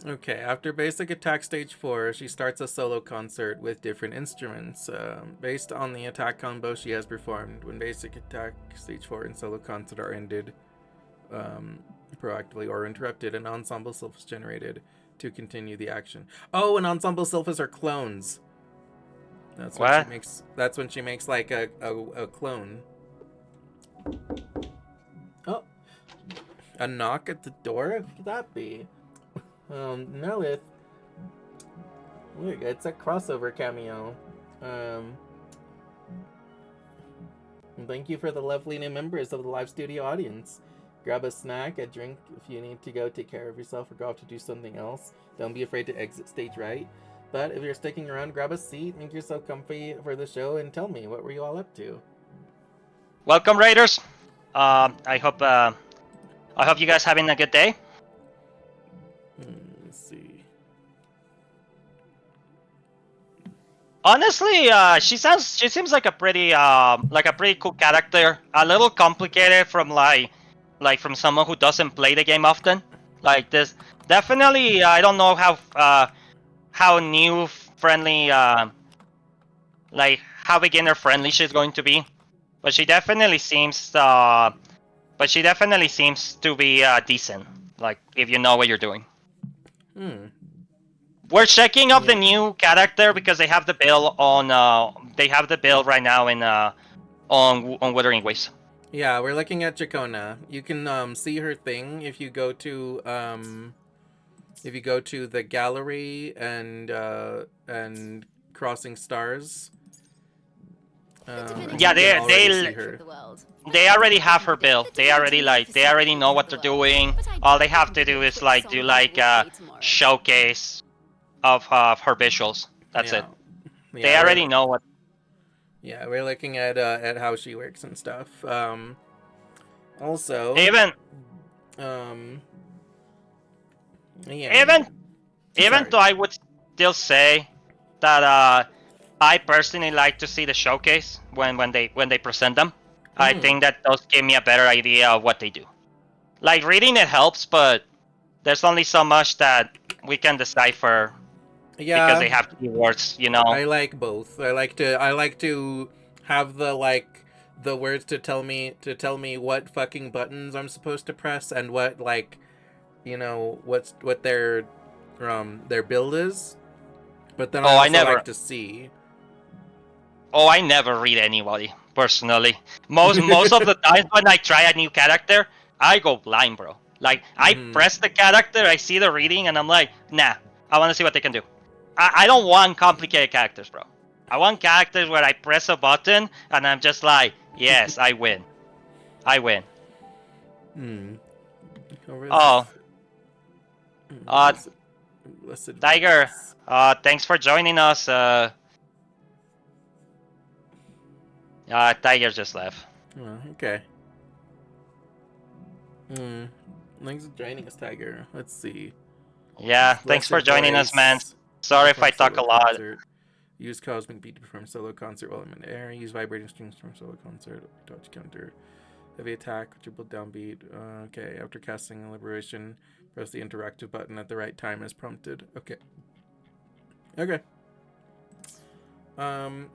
Okay, after basic attack stage 4, she starts a solo concert with different instruments, based on the attack combo she has performed. When basic attack stage 4 and solo concert are ended, proactively or interrupted, an ensemble sylph is generated to continue the action. Oh, an ensemble sylphs are clones. That's what? That's when she makes like a clone. Oh, a knock at the door? Who could that be? Nelith. Look, it's a crossover cameo. Thank you for the lovely new members of the live studio audience. Grab a snack, a drink if you need to go take care of yourself or go off to do something else. Don't be afraid to exit stage right. But if you're sticking around, grab a seat, make yourself comfy for the show, and tell me, what were you all up to? Welcome, Raiders. I hope you guys having a good day. Let's see. Honestly, she seems like a pretty cool character. A little complicated from from someone who doesn't play the game often. Like this, definitely. I don't know how new friendly, like how beginner friendly she's going to be, but she definitely seems to be decent. Like if you know what you're doing. We're checking up the new character because they have the build on. They have the build right now in on Wuthering Wives. Yeah, we're looking at Chakona. You can see her thing if you go to the gallery and Crossing Stars. Yeah, you can already see they her. they already have her build. They already know what they're doing. All they have to do is like do like a showcase of her visuals. That's it. Yeah, They already know what. Yeah, we're looking at how she works and stuff. Also, Even yeah. even though I would still say that I personally like to see the showcase when they present them. I think that those give me a better idea of what they do. Like reading it helps, but there's only so much that we can decipher because they have keywords, you know. I like both. I like to have the words to tell me what fucking buttons I'm supposed to press and what what their build is. But then I also like to see. Oh, I never read anybody personally. Most of the times when I try a new character, I go blind, bro. Like I press the character, I see the reading, and I'm like, nah, I want to see what they can do. I don't want complicated characters, bro. I want characters where I press a button and I'm just like, yes, I win. I win. Oh. Tiger, thanks for joining us. Tiger just left. Oh, okay. Thanks for joining us, Tiger. Let's see. Yeah, thanks for joining us, man. Sorry if I talk a lot. Concert. Use Cosmic Beat to perform solo concert while I'm in the air. Use vibrating strings from solo concert. Dodge counter. Heavy attack, triple downbeat. Okay, after casting a liberation, press the interactive button at the right time as prompted. Okay. Okay.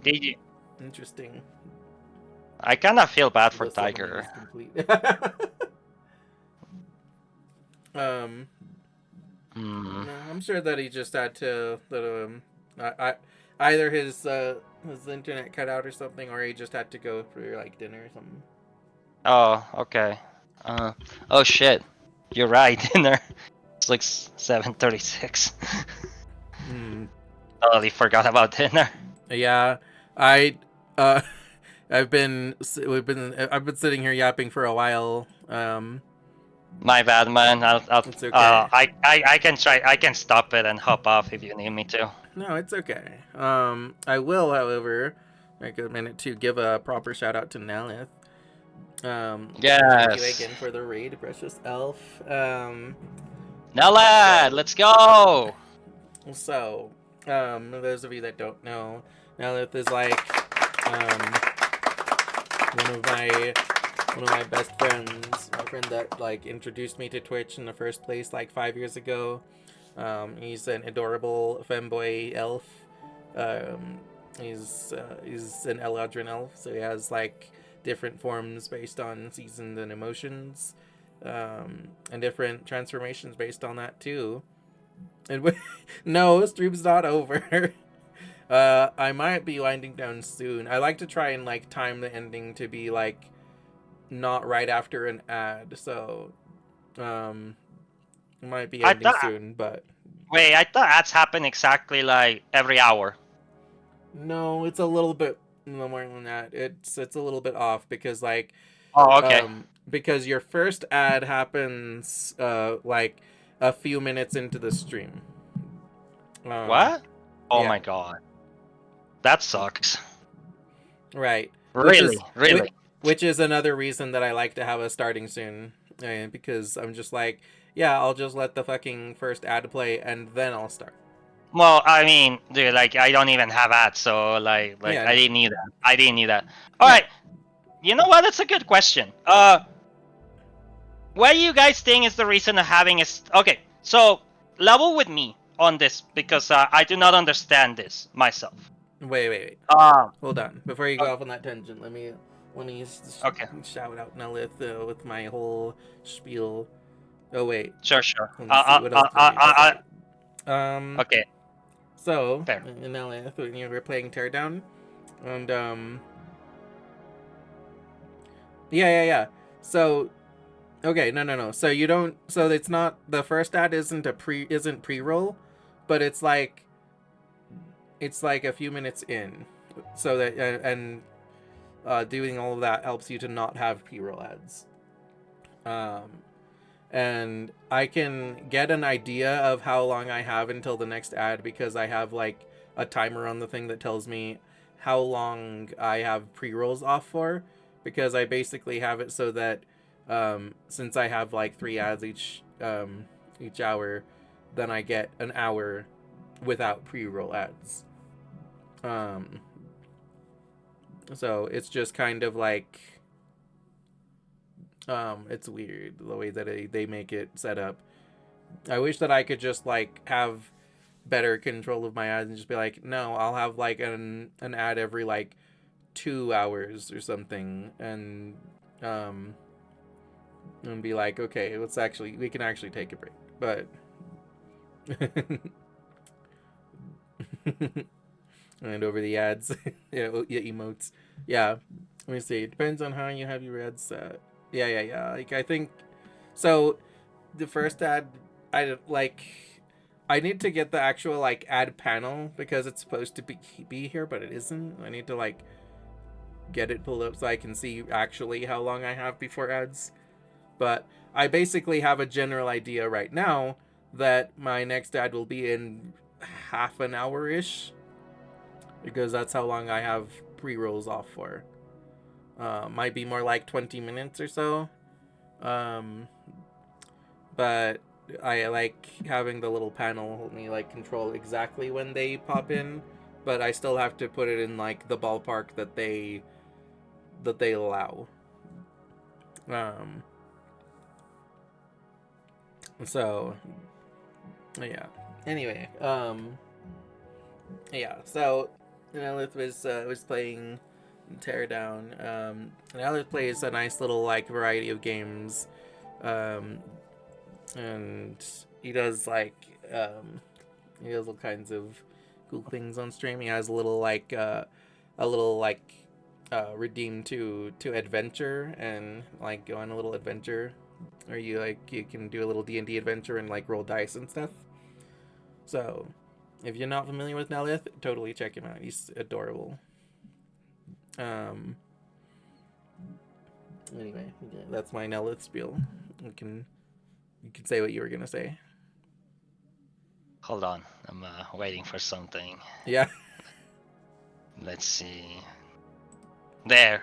Did you? Interesting. I kind of feel bad for Tiger. No, I'm sure that he just had to either his internet cut out or something, or he just had to go for like dinner or something. Oh, okay. Oh shit, you're right. Dinner. It's like 7:36. Totally forgot about dinner. Yeah, I've been sitting here yapping for a while. My bad, man. It's okay. I can try. I can stop it and hop off if you need me to. No, it's okay. I will, however, take a minute to give a proper shout out to Nalith. Yes. Thank you again for the raid, Precious Elf. Nalad, let's go. So, those of you that don't know, Nalith is like one of my best friends. My friend that like introduced me to Twitch in the first place like 5 years ago. He's an adorable femboy elf. He's an Eladrin elf, so he has like different forms based on seasons and emotions, and different transformations based on that too. And no, stream's not over. I might be winding down soon. I like to try and like time the ending to be like not right after an ad, so it might be ending soon, but wait, I thought ads happen exactly like every hour. No, it's a little bit more than that. It's a little bit off because like because your first ad happens like a few minutes into the stream. What? Oh my god. That sucks. Right. Really? Which is another reason that I like to have a starting soon. Because I'm just like, yeah, I'll just let the fucking first ad play and then I'll start. Well, I mean, dude, like I don't even have ads, so like yeah. I didn't need that. All right. You know what? That's a good question. What do you guys think is the reason of having a... Okay, so level with me on this because I do not understand this myself. Wait. Hold on. Before you go off on that tangent, let me shout out Nelith with my whole spiel. Oh wait. Sure. Okay. So in Nelith, we were playing Teardown, and yeah. So okay, no. So you don't. So it's not the first ad isn't pre-roll, but it's like a few minutes in, so that and doing all of that helps you to not have pre-roll ads. And I can get an idea of how long I have until the next ad because I have like a timer on the thing that tells me how long I have pre-rolls off for, because I basically have it so that since I have like 3 ads each hour, then I get an hour without pre-roll ads. So it's just kind of like it's weird the way that they make it set up. I wish that I could just like have better control of my ads and just be like, no, I'll have like an ad every like 2 hours or something, and be like, okay, we can actually take a break. But and over the ads, emotes. Yeah, let me see. It depends on how you have your ads set. Yeah. Like I think so. The first ad, I need to get the actual like ad panel because it's supposed to be here, but it isn't. I need to like get it pulled up so I can see actually how long I have before ads. But I basically have a general idea right now that my next ad will be in half an hour-ish, because that's how long I have pre-rolls off for. Might be more like 20 minutes or so. But I like having the little panel help me like control exactly when they pop in, but I still have to put it in like the ballpark that they allow. So yeah. Anyway, yeah. So Lilith was playing Teardown. And Lilith plays a nice little like variety of games. And he does like he does all kinds of cool things on stream. He has a little redeem to adventure, and like go on a little adventure, or you can do a little D&D adventure and like roll dice and stuff. So if you're not familiar with Nelith, totally check him out. He's adorable. Anyway, that's my Nelith spiel. You can say what you were gonna say. Hold on, I'm waiting for something. Yeah. Let's see. There.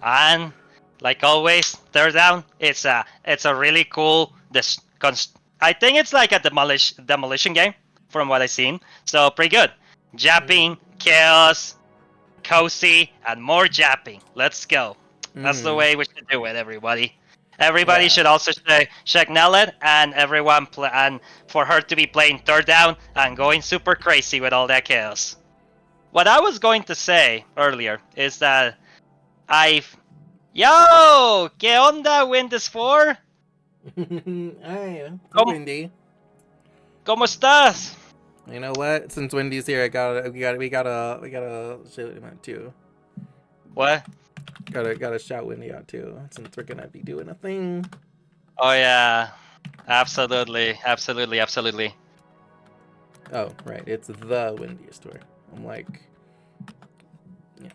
And like always, Teardown. It's a really cool. I think it's like a demolition game from what I've seen. So pretty good. Japping, chaos, cozy, and more japping. Let's go. That's the way we should do it, everybody. Everybody should also check Nellet and everyone and for her to be playing Teardown and going super crazy with all that chaos. What I was going to say earlier is that Yo! ¿Qué onda, Windows 4? Hey, Wendy. ¿Cómo estás? You know what? Since Wendy's here, we gotta shout him out too. What? Gotta shout Wendy out too, since we're gonna be doing a thing. Oh yeah, absolutely. Oh right, it's the Wendy store. I'm like, yeah.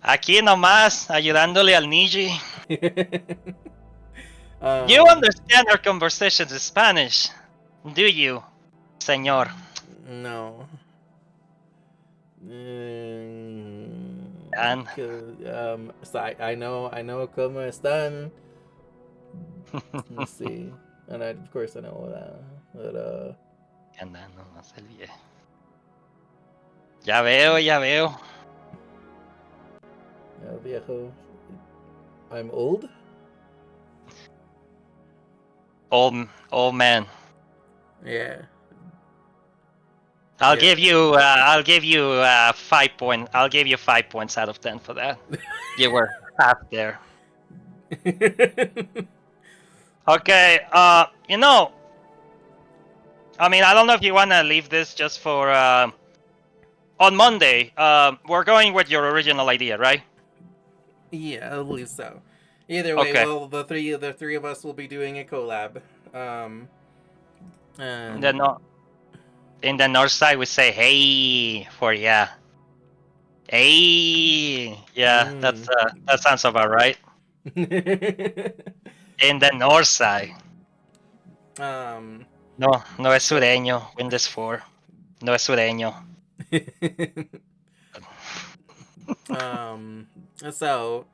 Aquí nomás, ayudándole al Niji. You understand our conversations in Spanish, do you, señor? No. And so I know cómo están. Let's see, and of course I know that. Ya veo. Yeah, viejo. I'm old. Old man. Yeah. I'll give you 5 points. I'll give you 5 points out of 10 for that. You were half there. Okay. I mean, I don't know if you wanna leave this just for on Monday. We're going with your original idea, right? Yeah, I believe so. Either way, okay. Well, the three of us will be doing a collab. In the north side, we say "Hey" for yeah. Hey, yeah, that sounds about right. In the north side. um. No, no es So. sureño. Windows 4. No es sureño. um. So.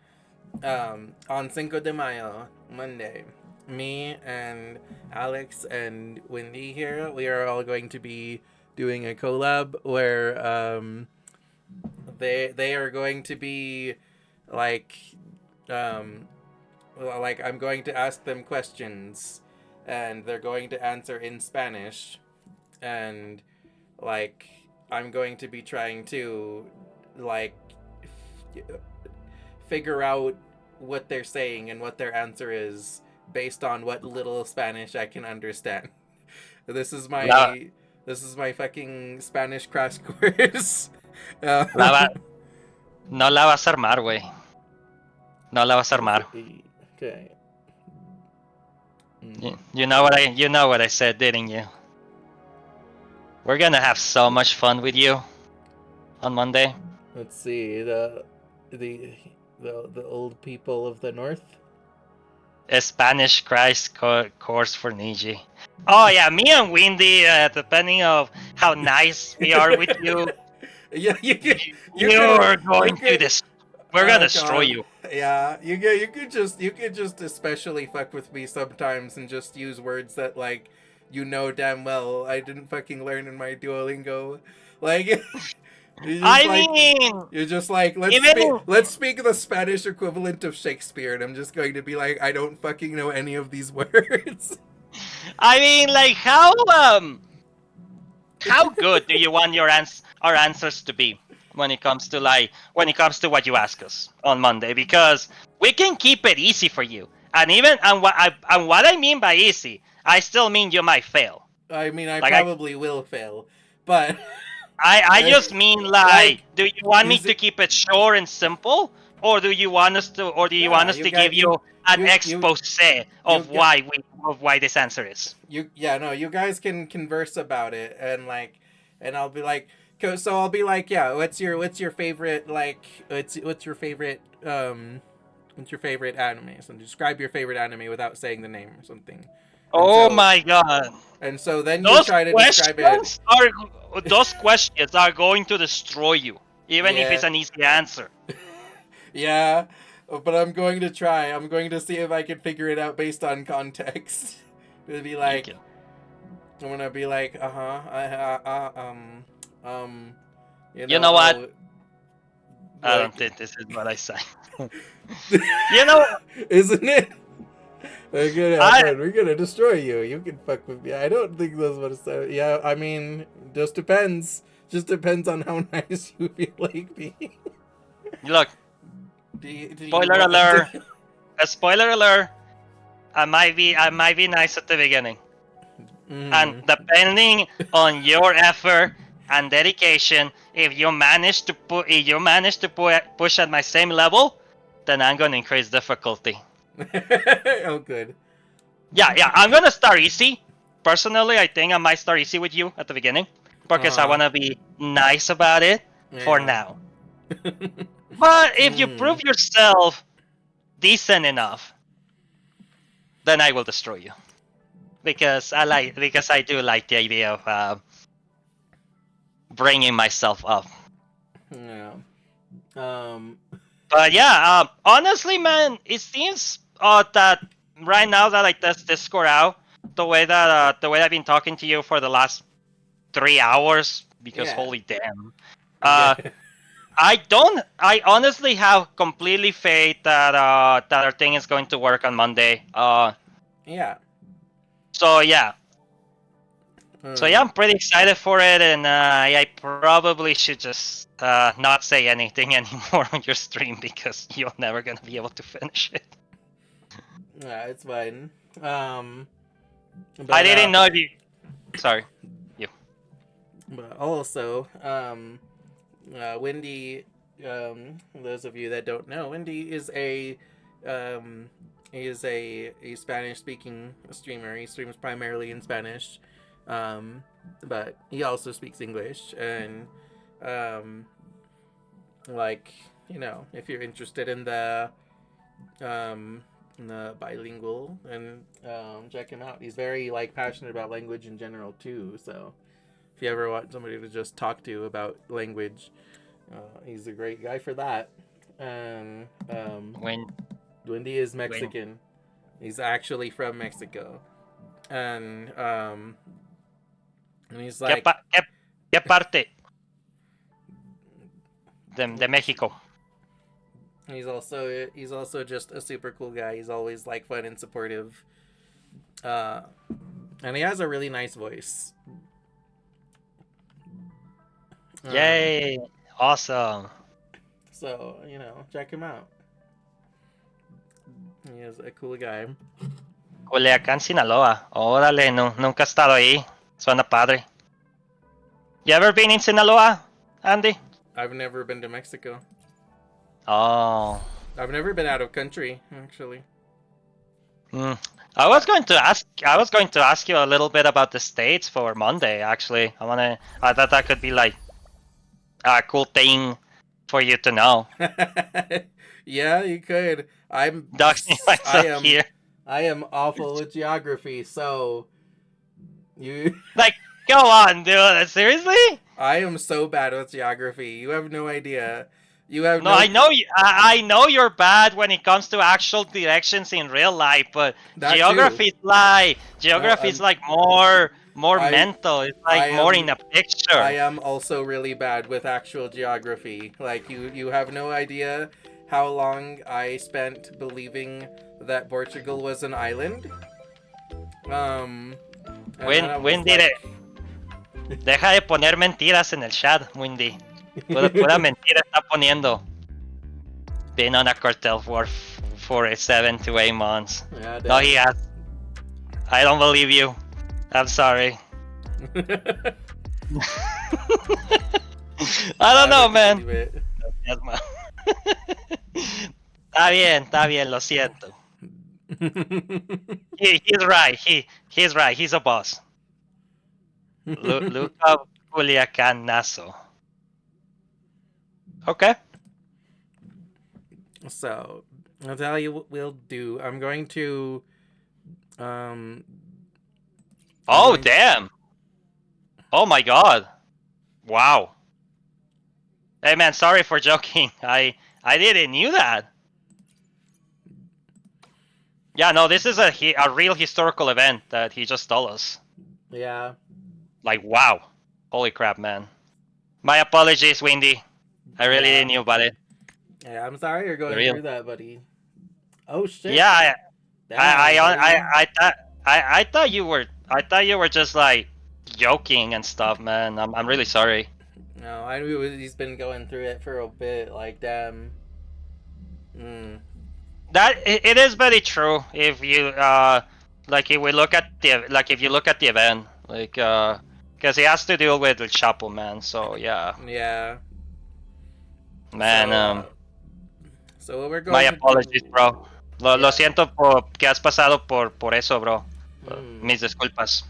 On Cinco de Mayo, Monday, me and Alex and Wendy here, we are all going to be doing a collab where they are going to be like like I'm going to ask them questions and they're going to answer in Spanish, and like I'm going to be trying to like figure out what they're saying and what their answer is based on what little Spanish I can understand. This is La, my fucking Spanish crash course. Um, la va, no la vas a armar, güey. No la vas a armar. okay. You know what I said, didn't you? We're gonna have so much fun with you on Monday. Let's see the the old people of the north. A Spanish Christ course for Niji. Oh yeah, me and Windy, depending of how nice we are with you, Yeah, you're going to this. We're gonna Oh destroy god. you. Yeah, you could just especially fuck with me sometimes and just use words that like you know damn well I didn't fucking learn in my Duolingo. Like you're just like even let's speak the Spanish equivalent of Shakespeare, and I'm just going to be like I don't fucking know any of these words. I mean, like how good do you want our answers to be when it comes to what you ask us on Monday? Because we can keep it easy for you, and what I mean by easy, I still mean you might fail. I mean, I Like probably will fail, but I just mean like, do you want me is to it? keep it short and simple, or do you want us Nah, to give you an expose you of got why this answer is? no, you guys can converse about it, and like, and I'll be like, so I'll be like, yeah, what's your favorite like, what's your favorite what's your favorite anime? So describe your favorite anime without saying the name or something. And Oh so my god! and so then you try to describe it. Those questions are going to destroy you, even if Yeah. it's an easy answer. Yeah, but I'm going to try. I'm going to see if I can figure it out based on context. It'll be like, I'm gonna be like, You know what? oh, I don't like, think this is what I say. You know, isn't it? We're gonna destroy you. You can fuck with me. I don't think that's what it's. Yeah, I mean, just depends. Just depends on how nice you feel like being. look. Do Spoiler alert! A spoiler alert! I might be nice at the beginning, and depending on your effort and dedication, if you manage to push at my same level, then I'm gonna increase difficulty. Oh, good. Yeah, I'm gonna start easy. Personally, I think I might start easy with you at the beginning because I wanna be nice about it for now. But if you prove yourself decent enough, then I will destroy you. Because I do like the idea of bringing myself up. Yeah. But yeah, honestly, man, it seems that right now that I test Discord out, the way I've been talking to you for the last 3 hours, because Yeah. holy damn, I honestly have completely faith that our thing is going to work on Monday. Yeah. So yeah. So yeah, I'm pretty excited for it, and I probably should just not say anything anymore on your stream because you're never gonna be able to finish it. Yeah, it's fine. But, I didn't know if you. Sorry, you. But also, Wendy. Those of you that don't know, Wendy is a Spanish-speaking streamer. He streams primarily in Spanish. But he also speaks English, and like, you know, if you're interested in the bilingual, and check him out. He's very like passionate about language in general too. So if you ever want somebody to just talk to about language, he's a great guy for that. And Wendy is Mexican. He's actually from Mexico, and he's like, ¿Qué parte de México? He's also just a super cool guy. He's always like fun and supportive, and he has a really nice voice. Yay! Awesome. So, you know, check him out. He is a cool guy. Culiacán, Sinaloa. Órale, no, nunca he estado ahí. Suena padre. You ever been in Sinaloa, Andy? I've never been to Mexico. Oh. I've never been out of country, actually. I was going to ask you a little bit about the States for Monday, actually. I thought that could be like a cool thing for you to know. Yeah, you could. I'm doxing myself here. I am awful with geography, so you like, go on, dude. Seriously? I am so bad with geography. You have no idea. You have no. I know you. I know you're bad when it comes to actual directions in real life, but geography is like more mental. It's like more in a picture. I am also really bad with actual geography. Like you have no idea how long I spent believing that Portugal was an island. Windy, deja de poner mentiras en el chat, Windy. Pura mentira está poniendo. Been on a cartel for 7 to 8 months. Yeah, no, he has. I don't believe you. I'm sorry. I don't know, man. Está bien, lo siento. He's right. He's right. He's a boss. Luca Culiacanazo. Okay. So, I'll tell you what we'll do. I'm going to Oh, damn. Oh my god. Wow. Hey man, sorry for joking. I didn't knew that. Yeah, no, this is a real historical event that he just told us. Yeah. Like, wow. Holy crap, man. My apologies, Windy. I really didn't know about it. Yeah, I'm sorry you're going through that, buddy. Oh shit. Yeah, I thought you were just like joking and stuff, man. I'm really sorry. No, I knew he's been going through it for a bit. Like, damn. That it is very true. If you like, if you look at the event, like, because he has to deal with El Chapo, man. So yeah. Yeah. Man, so what we're going my apologies, bro. Lo siento por que has pasado por eso, bro. Mis disculpas.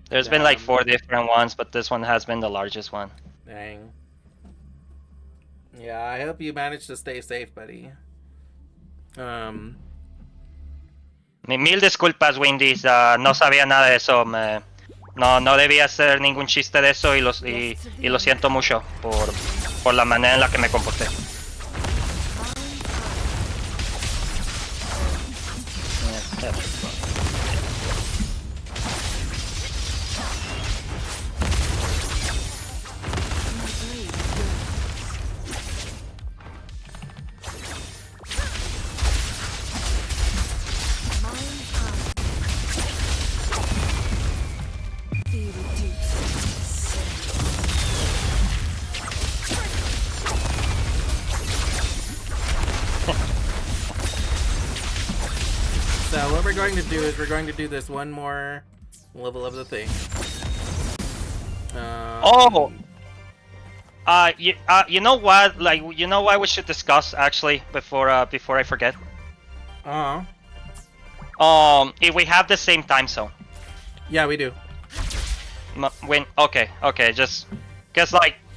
There's been like 4 different ones, but this one has been the largest one. Dang. Yeah, I hope you manage to stay safe, buddy. Mil disculpas, Windy. No sabía nada de eso. No debía hacer ningún chiste de eso y lo siento mucho por la manera en la que me comporté. So what we're going to do is we're going to do this one more level of the thing. You know what? Like, you know what we should discuss actually before I forget. If we have the same time zone. Yeah, we do. Okay, just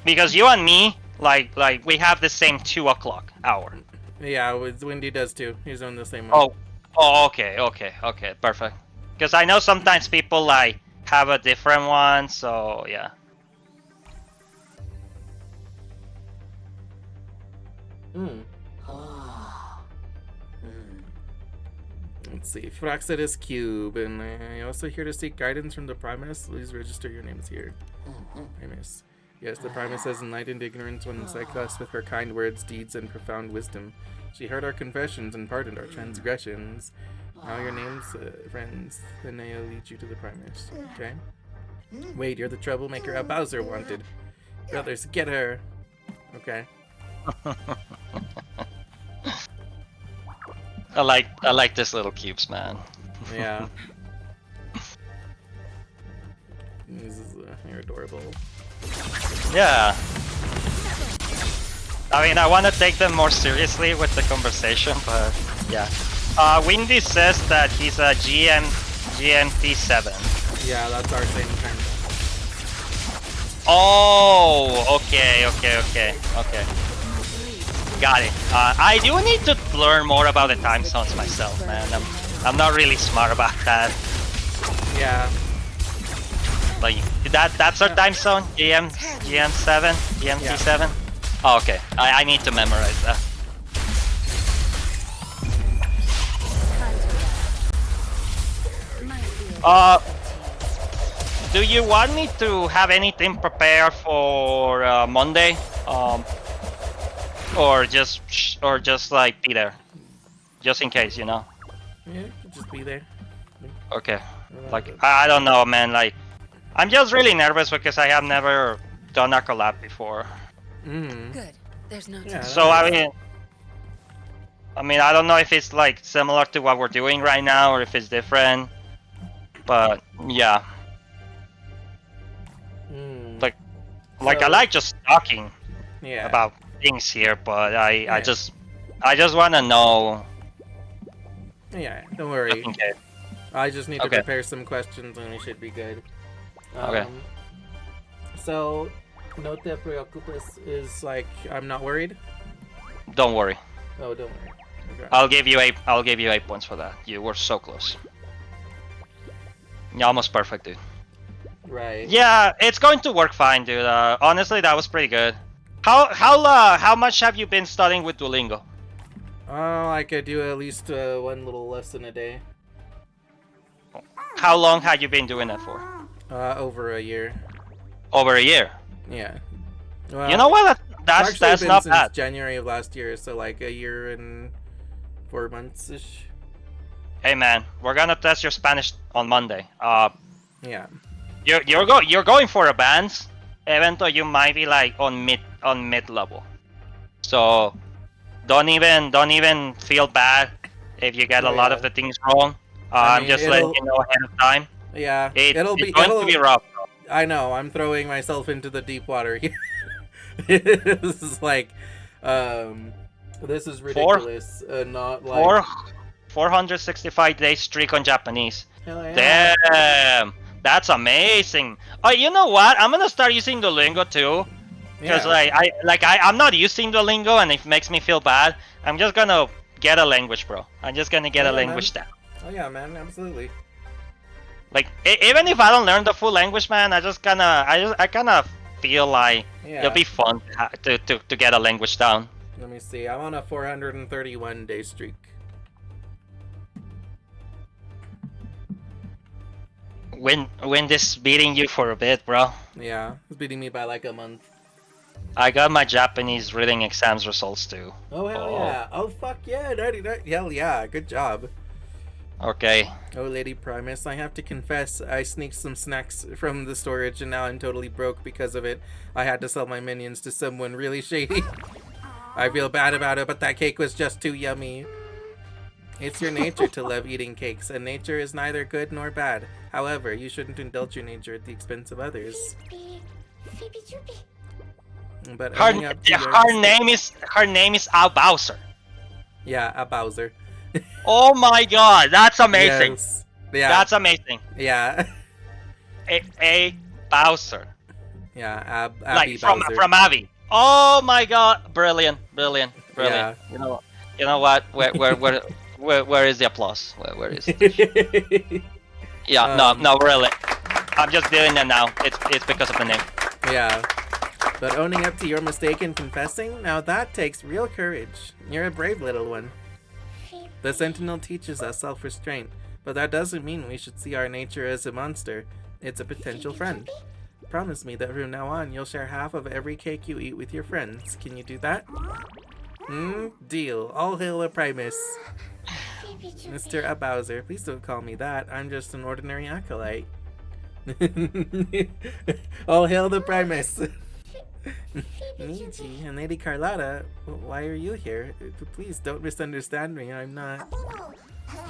because you and me, Like we have the same 2 o'clock hour. Yeah, Windy does too. He's on the same one. Okay, perfect. Because I know sometimes people like have a different one, so yeah. Let's see. Fraxidus Cube, and I also here to seek guidance from the Primus. Please register your names here. Primus. Yes, the Primus has enlightened ignorance when like us with her kind words, deeds, and profound wisdom. She heard our confessions and pardoned our transgressions. Now your names, friends. Then I'll lead you to the Primus. Okay? Wait, you're the troublemaker a Bowser wanted. Brothers, get her! Okay. I like this little cubes, man. Yeah. This is, you're adorable. Yeah. I mean, I want to take them more seriously with the conversation, but yeah. Windy says that he's a GMT7. Yeah, that's our same time. Oh, okay. Got it. I do need to learn more about the time zones myself, man. I'm not really smart about that. Yeah. Like that's our time zone? GM7? GMT7? Yeah. Oh, okay. I need to memorize that. Do you want me to have anything prepared for Monday? Or just like be there, just in case, you know. Yeah, just be there. Okay. Like I don't know, man. Like I'm just really nervous because I have never done a collab before. Good. There's no time. So I mean, I don't know if it's like similar to what we're doing right now or if it's different. But yeah. Like I like just talking about things here, but I just want to know. Yeah, don't worry. I just need to prepare some questions and we should be good. Okay. So, no te preocupes is like I'm not worried. Don't worry. Oh, don't worry. Okay. I'll give you 8 points for that. You were so close. You're almost perfect, dude. Right. Yeah, it's going to work fine, dude. Honestly, that was pretty good. How much have you been studying with Duolingo? I could do at least one little lesson a day. How long had you been doing that for? Over a year. Over a year? Yeah. Well, you know what? That's not since bad. January of last year, so like a year and 4 months ish. Hey man, we're gonna test your Spanish on Monday. Yeah. You're going for advanced, even though you might be like on mid level. So don't even feel bad if you get a lot of the things wrong. I'm just letting you know ahead of time. Yeah, it'll be rough. I know. I'm throwing myself into the deep water here. This is like, this is ridiculous. Not like 465 days streak on Japanese. Hell yeah. Damn, that's amazing. Oh, you know what? I'm gonna start using Duolingo too, because I'm not using Duolingo and it makes me feel bad. I'm just gonna get a language, bro. I'm just gonna get a language down. Oh yeah, man, absolutely. Like even if I don't learn the full language, man, I kind of feel like it'll be fun to get a language down. Let me see. I'm on a 431 day streak. When this beating you for a bit, bro. Yeah, it's beating me by like a month. I got my Japanese reading exams results too. Oh hell yeah! Oh fuck yeah! 99. Hell yeah! Good job. Okay. Oh, Lady Primus, I have to confess, I sneaked some snacks from the storage and now I'm totally broke because of it. I had to sell my minions to someone really shady. I feel bad about it, but that cake was just too yummy. It's your nature to love eating cakes, and nature is neither good nor bad. However, you shouldn't indulge your nature at the expense of others. But her name is Al Bowser. Yeah, a Bowser. Oh my god, that's amazing. Yes. Yeah. That's amazing. Yeah. A Bowser. Yeah, Abby like Bowser. from Abby. Oh my god! Brilliant. Yeah. You know what? Where is the applause? Where is it? Yeah, no, really. I'm just doing that now. It's because of the name. Yeah. But owning up to your mistake and confessing, now that takes real courage. You're a brave little one. The Sentinel teaches us self-restraint, but that doesn't mean we should see our nature as a monster. It's a potential friend. Promise me that from now on you'll share half of every cake you eat with your friends. Can you do that? Deal. All hail the Primus. Mr. Bowser, please don't call me that. I'm just an ordinary acolyte. All hail the Primus. Niji and Lady Carlotta, why are you here? Please don't misunderstand me. I'm not.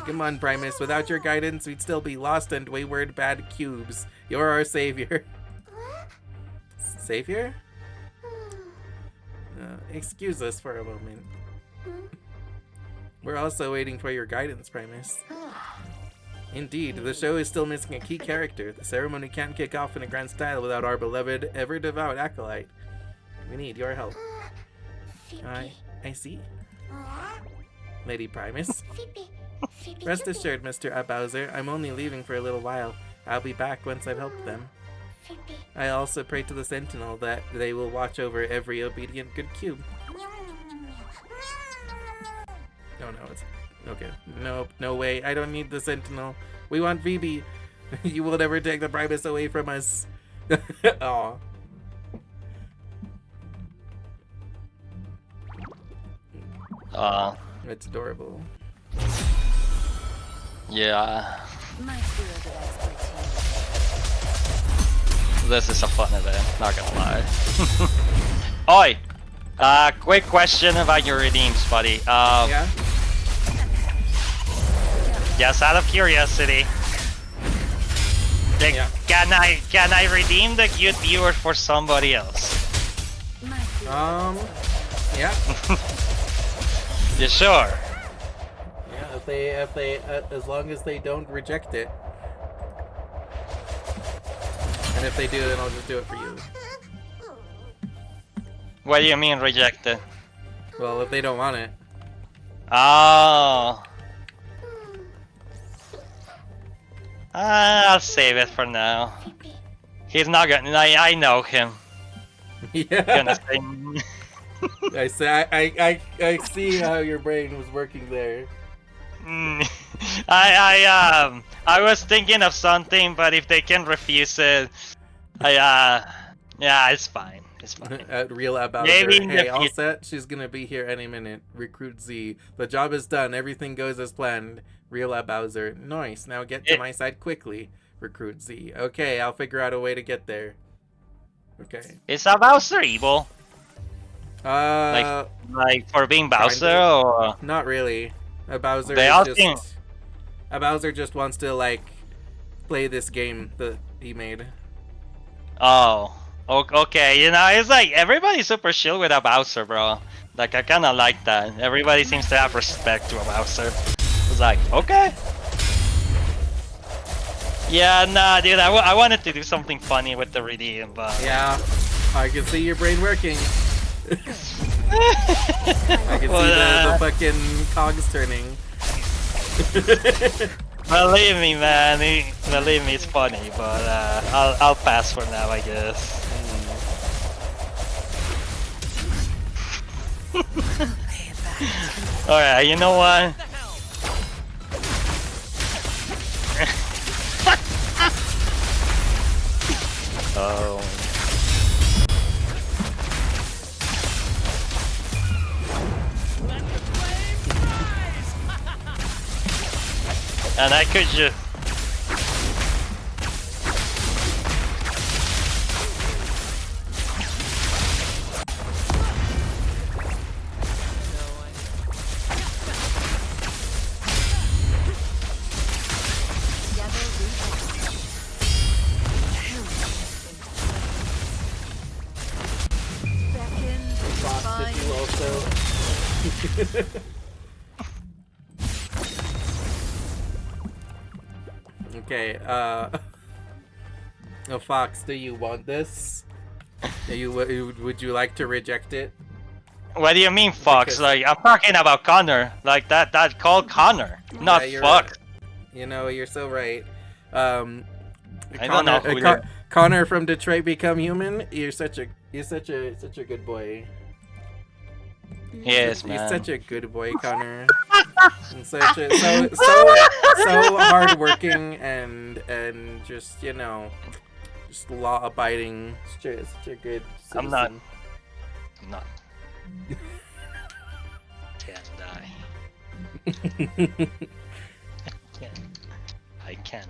Come on, Primus. Without your guidance, we'd still be lost and wayward bad cubes. You're our savior. Savior? Excuse us for a moment. We're also waiting for your guidance, Primus. Indeed, the show is still missing a key character. The ceremony can't kick off in a grand style without our beloved, ever-devout acolyte. We need your help. I see. Lady Primus. Rest assured, Mr. Bowser, I'm only leaving for a little while. I'll be back once I've helped them. I also pray to the Sentinel that they will watch over every obedient good cube. Oh no, it's... Okay. No way. I don't need the Sentinel. We want Phoebe. You will never take the Primus away from us. Aw. It's adorable. Yeah. This is a fun event, not gonna lie. Oi! Quick question about your redeems, buddy. Yeah? Just out of curiosity. Yeah. Can I redeem the cute viewer for somebody else? Yeah. You sure? Yeah, if they, as long as they don't reject it. And if they do, then I'll just do it for you. What do you mean rejected? Well, if they don't want it. Oh. I'll save it for now. He's not gonna. I know him. Yeah. Gonna say. I see how your brain was working there. I was thinking of something, but if they can refuse it, yeah, it's fine. It's fine. Real about Maybe her. Hey, all set? She's gonna be here any minute. Recruit Z. The job is done. Everything goes as planned. Real Bowser. Nice. Now get to my side quickly. Recruit Z. Okay, I'll figure out a way to get there. Okay. Is Bowser evil? Like for being Bowser, or not really. Bowser just wants to like play this game that he made. Oh, okay. You know, it's like everybody's super chill with a Bowser, bro. Like I kind of like that. Everybody seems to have respect to a Bowser. It's like, okay. Yeah, nah, dude. I wanted to do something funny with the redeem, but yeah, I can see your brain working. I can see the fucking cogs turning. Believe me, man. Believe me, it's funny, but I'll pass for now, I guess. Alright, you know what? Oh. And I could just... Okay, oh, Fox, do you want this? Would you like to reject it? What do you mean, Fox? Because- Like, I'm talking about Connor. Like, that called Connor, not you're Fox. You know, you're so right. I don't know who they're- Connor from Detroit Become Human. You're such a good boy. Yes, You're man. such a good boy, Connor. And so hardworking and just just law abiding. Such a good I'm citizen. not. Can't die. I can.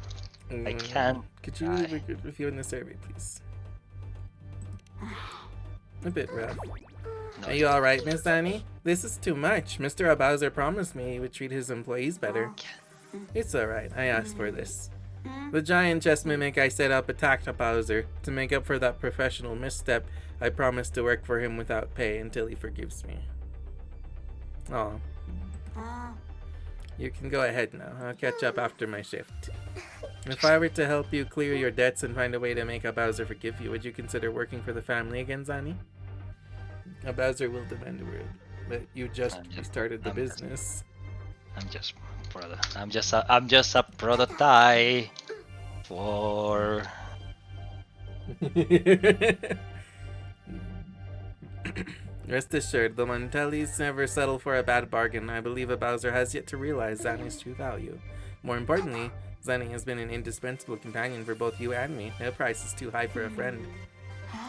Could you leave a good review in the survey, please? A bit rough. No, Are you alright, Miss Annie? This is too much. Mr. Bowser promised me he would treat his employees better. It's alright, I asked for this. The giant chess mimic I set up attacked Bowser. To make up for that professional misstep, I promised to work for him without pay until he forgives me. Aw. You can go ahead now. I'll catch up after my shift. If I were to help you clear your debts and find a way to make Bowser forgive you, would you consider working for the family again, Zani? Bowser will demand a word, but you just restarted the business. I'm just a prototype for. Rest assured, the Montellis never settle for a bad bargain. I believe Bowser has yet to realize Zani's true value. More importantly, Zani has been an indispensable companion for both you and me. No price is too high for a friend.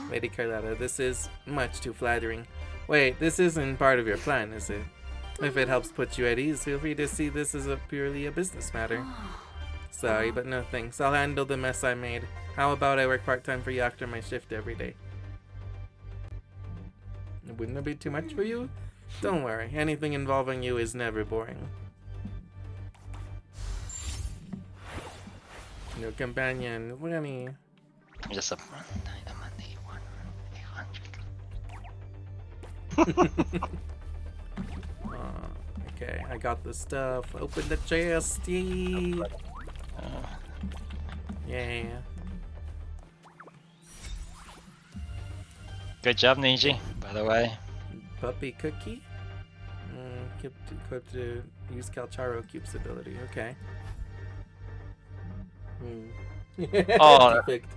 Lady Carlotta, this is much too flattering. Wait, this isn't part of your plan, is it? If it helps put you at ease, feel free to see this as purely a business matter. Sorry, but no thanks. I'll handle the mess I made. How about I work part-time for you after my shift every day? Wouldn't it be too much for you? Don't worry, anything involving you is never boring. No companion, Lenny. Just a. Okay, I got the stuff. Open the chest. Yay. Yeah. Good job, Niji, by the way. Puppy cookie? Equipped to use Calcharo Cube's ability. Okay. Oh. Defect.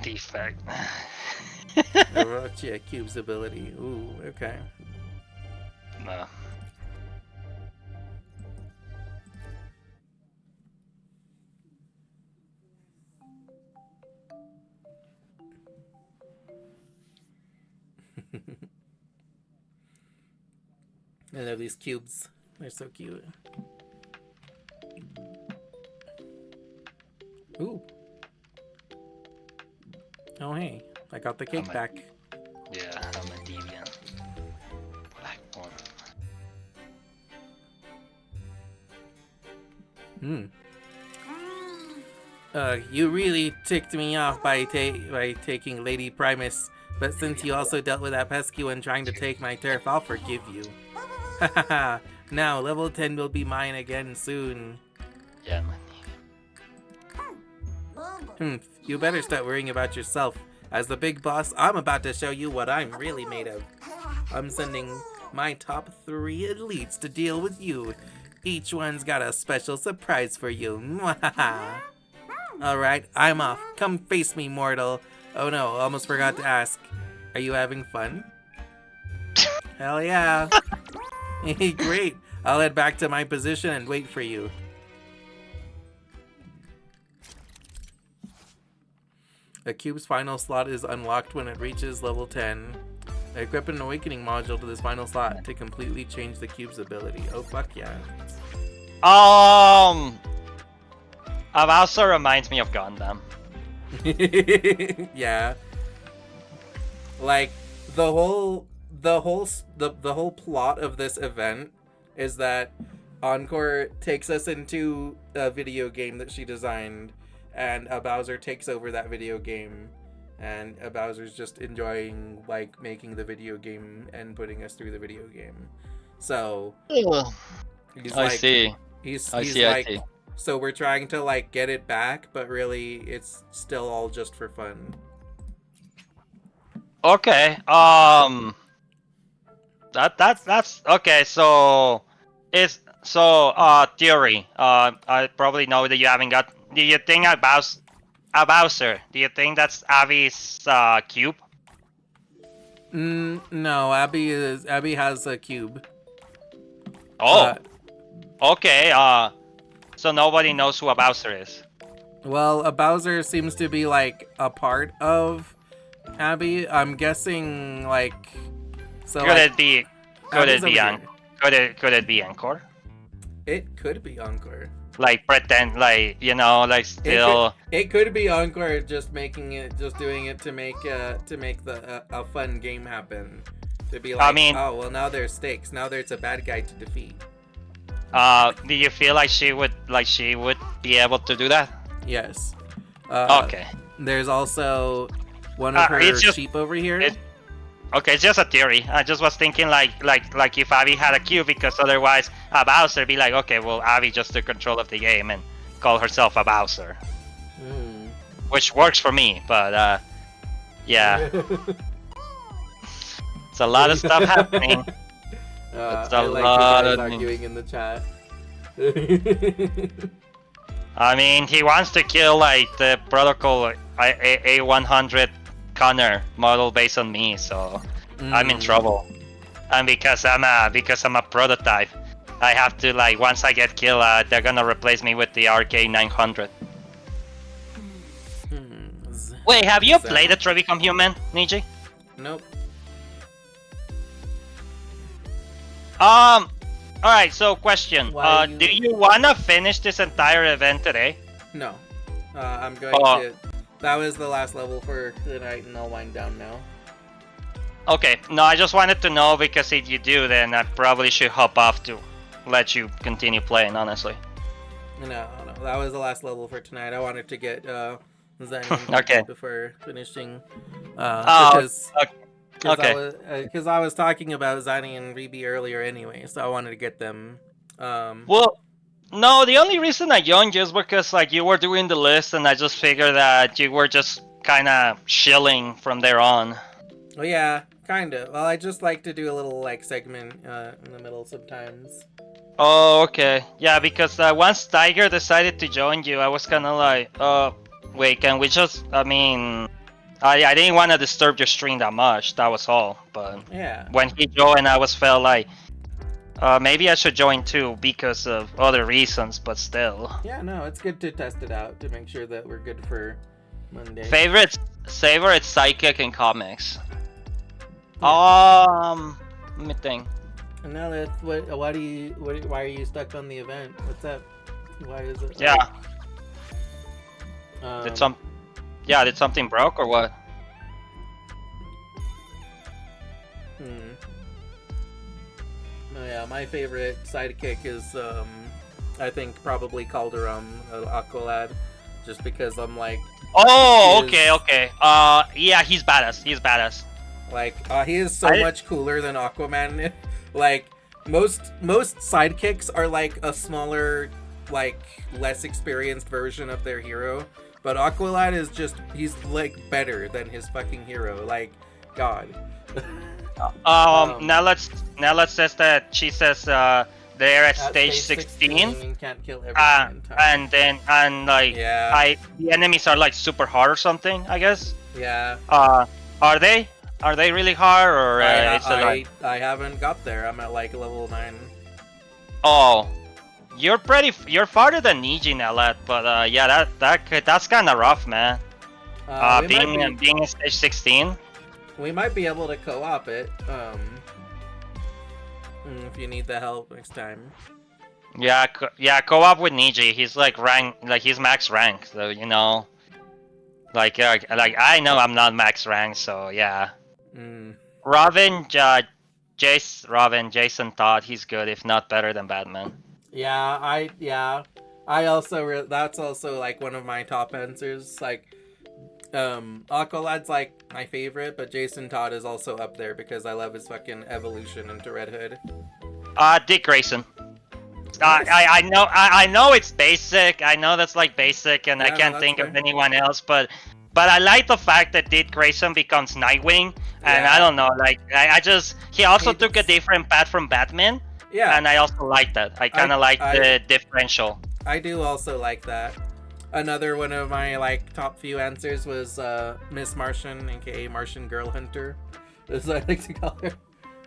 Defect. Orochia Cube's ability. Ooh, okay. No. I love these cubes. They're so cute. Ooh. Oh hey, I got the cake back. Yeah, I'm a deviant. Black one. You really ticked me off by taking Lady Primus, but since you also dealt with that pesky one trying to take my turf, I'll forgive you. Hahaha. Now, level 10 will be mine again soon. Yeah, man. You better start worrying about yourself. As the big boss, I'm about to show you what I'm really made of. I'm sending my top 3 elites to deal with you. Each one's got a special surprise for you. Alright, I'm off. Come face me, mortal. Oh no, almost forgot to ask. Are you having fun? Hell yeah. Great. I'll head back to my position and wait for you. A cube's final slot is unlocked when it reaches level 10. Equip an awakening module to this final slot to completely change the cube's ability. Oh fuck yeah. It also reminds me of Gundam. Yeah. Like the whole plot of this event is that Encore takes us into a video game that she designed, and Bowser takes over that video game, and Bowser's just enjoying like making the video game and putting us through the video game. So I see. He's I see. so we're trying to like get it back, but really it's still all just for fun. Okay. That's okay. So, it's so theory. I probably know that you haven't got. Do you think a Bowser? Do you think that's Abby's cube? No, Abby has a cube. Oh, okay. So nobody knows who a Bowser is. Well, a Bowser seems to be like a part of Abby. I'm guessing like. So Could like, it be? Could Abby's it be over Could it be Encore? It could be Encore. Like pretend, like like still. It could be Encore, just doing it to make the a fun game happen. To be like, I mean, oh well, now there's stakes. Now there's a bad guy to defeat. Do you feel like she would be able to do that? Yes. Okay. There's also one of her sheep over here. Okay, it's just a theory. I just was thinking like if Abby had a cube, because otherwise a Bowser be like, okay, well Abby just took control of the game and call herself a Bowser, which works for me. But yeah, it's a lot of stuff happening. It's a lot of arguing in the chat. I mean, he wants to kill like the protocol A100 Connor model based on me, so I'm in trouble. And because I'm a prototype, I have to, like, once I get killed, they're gonna replace me with the RK900. Wait, have you played the Become Human, Niji? Nope. Alright, so question. Do you wanna finish this entire event today? No. I'm going to. That was the last level for the night, and I'll wind down now. Okay, no, I just wanted to know, because if you do, then I probably should hop off to let you continue playing, honestly. No, that was the last level for tonight. I wanted to get Zen okay. before finishing. Because I was talking about Zani and Rebe earlier anyway, so I wanted to get them. Well, no, the only reason I joined you is because like you were doing the list, and I just figured that you were just kind of chilling from there on. Well, yeah, kind of. Well, I just like to do a little like segment in the middle sometimes. Oh, okay. Yeah, because once Tiger decided to join you, I was kind of like, wait, can we just? I mean, I didn't want to disturb your stream that much. That was all. But yeah, when he joined, I felt like. Maybe I should join too because of other reasons, but still. Yeah, no, it's good to test it out to make sure that we're good for Monday. Favorite psychic in comics. Let me think. And now that's why are you stuck on the event? What's up? Why is it? Yeah. Did something broke or what? Oh yeah, my favorite sidekick is I think probably Calderon, Aqualad, just because I'm like. Oh, okay. Yeah, he's badass. Like, he is so much cooler than Aquaman. Like, most sidekicks are like a smaller, like less experienced version of their hero, but Aqualad is he's like better than his fucking hero. Like, God. Now let's test that. She says they're at stage 16. Can't kill everyone the enemies are like super hard or something, I guess. Yeah. Are they really hard, or I haven't got there. I'm at like level 9. Oh, you're farther than Niji now, lad. But yeah, that's kind of rough, man. Being at stage 16. We might be able to co-op it, if you need the help next time. Yeah, co-op with Niji. He's like he's max rank, so you know. Like I know I'm not max rank, so yeah. Jason thought he's good, if not better than Batman. I also that's also like one of my top answers. Like, Aqualad's like my favorite, but Jason Todd is also up there because I love his fucking evolution into Red Hood. Dick Grayson. I know it's basic. I know that's like basic, and I can't think of anyone else. But I like the fact that Dick Grayson becomes Nightwing, And Yeah. I don't know, like I just he also He took a just- different path from Batman, Yeah, and I also like that. I kind of like I- the differential. I do also like that. Another one of my like top few answers was Miss Martian, aka Martian Girl Hunter, as I like to call her.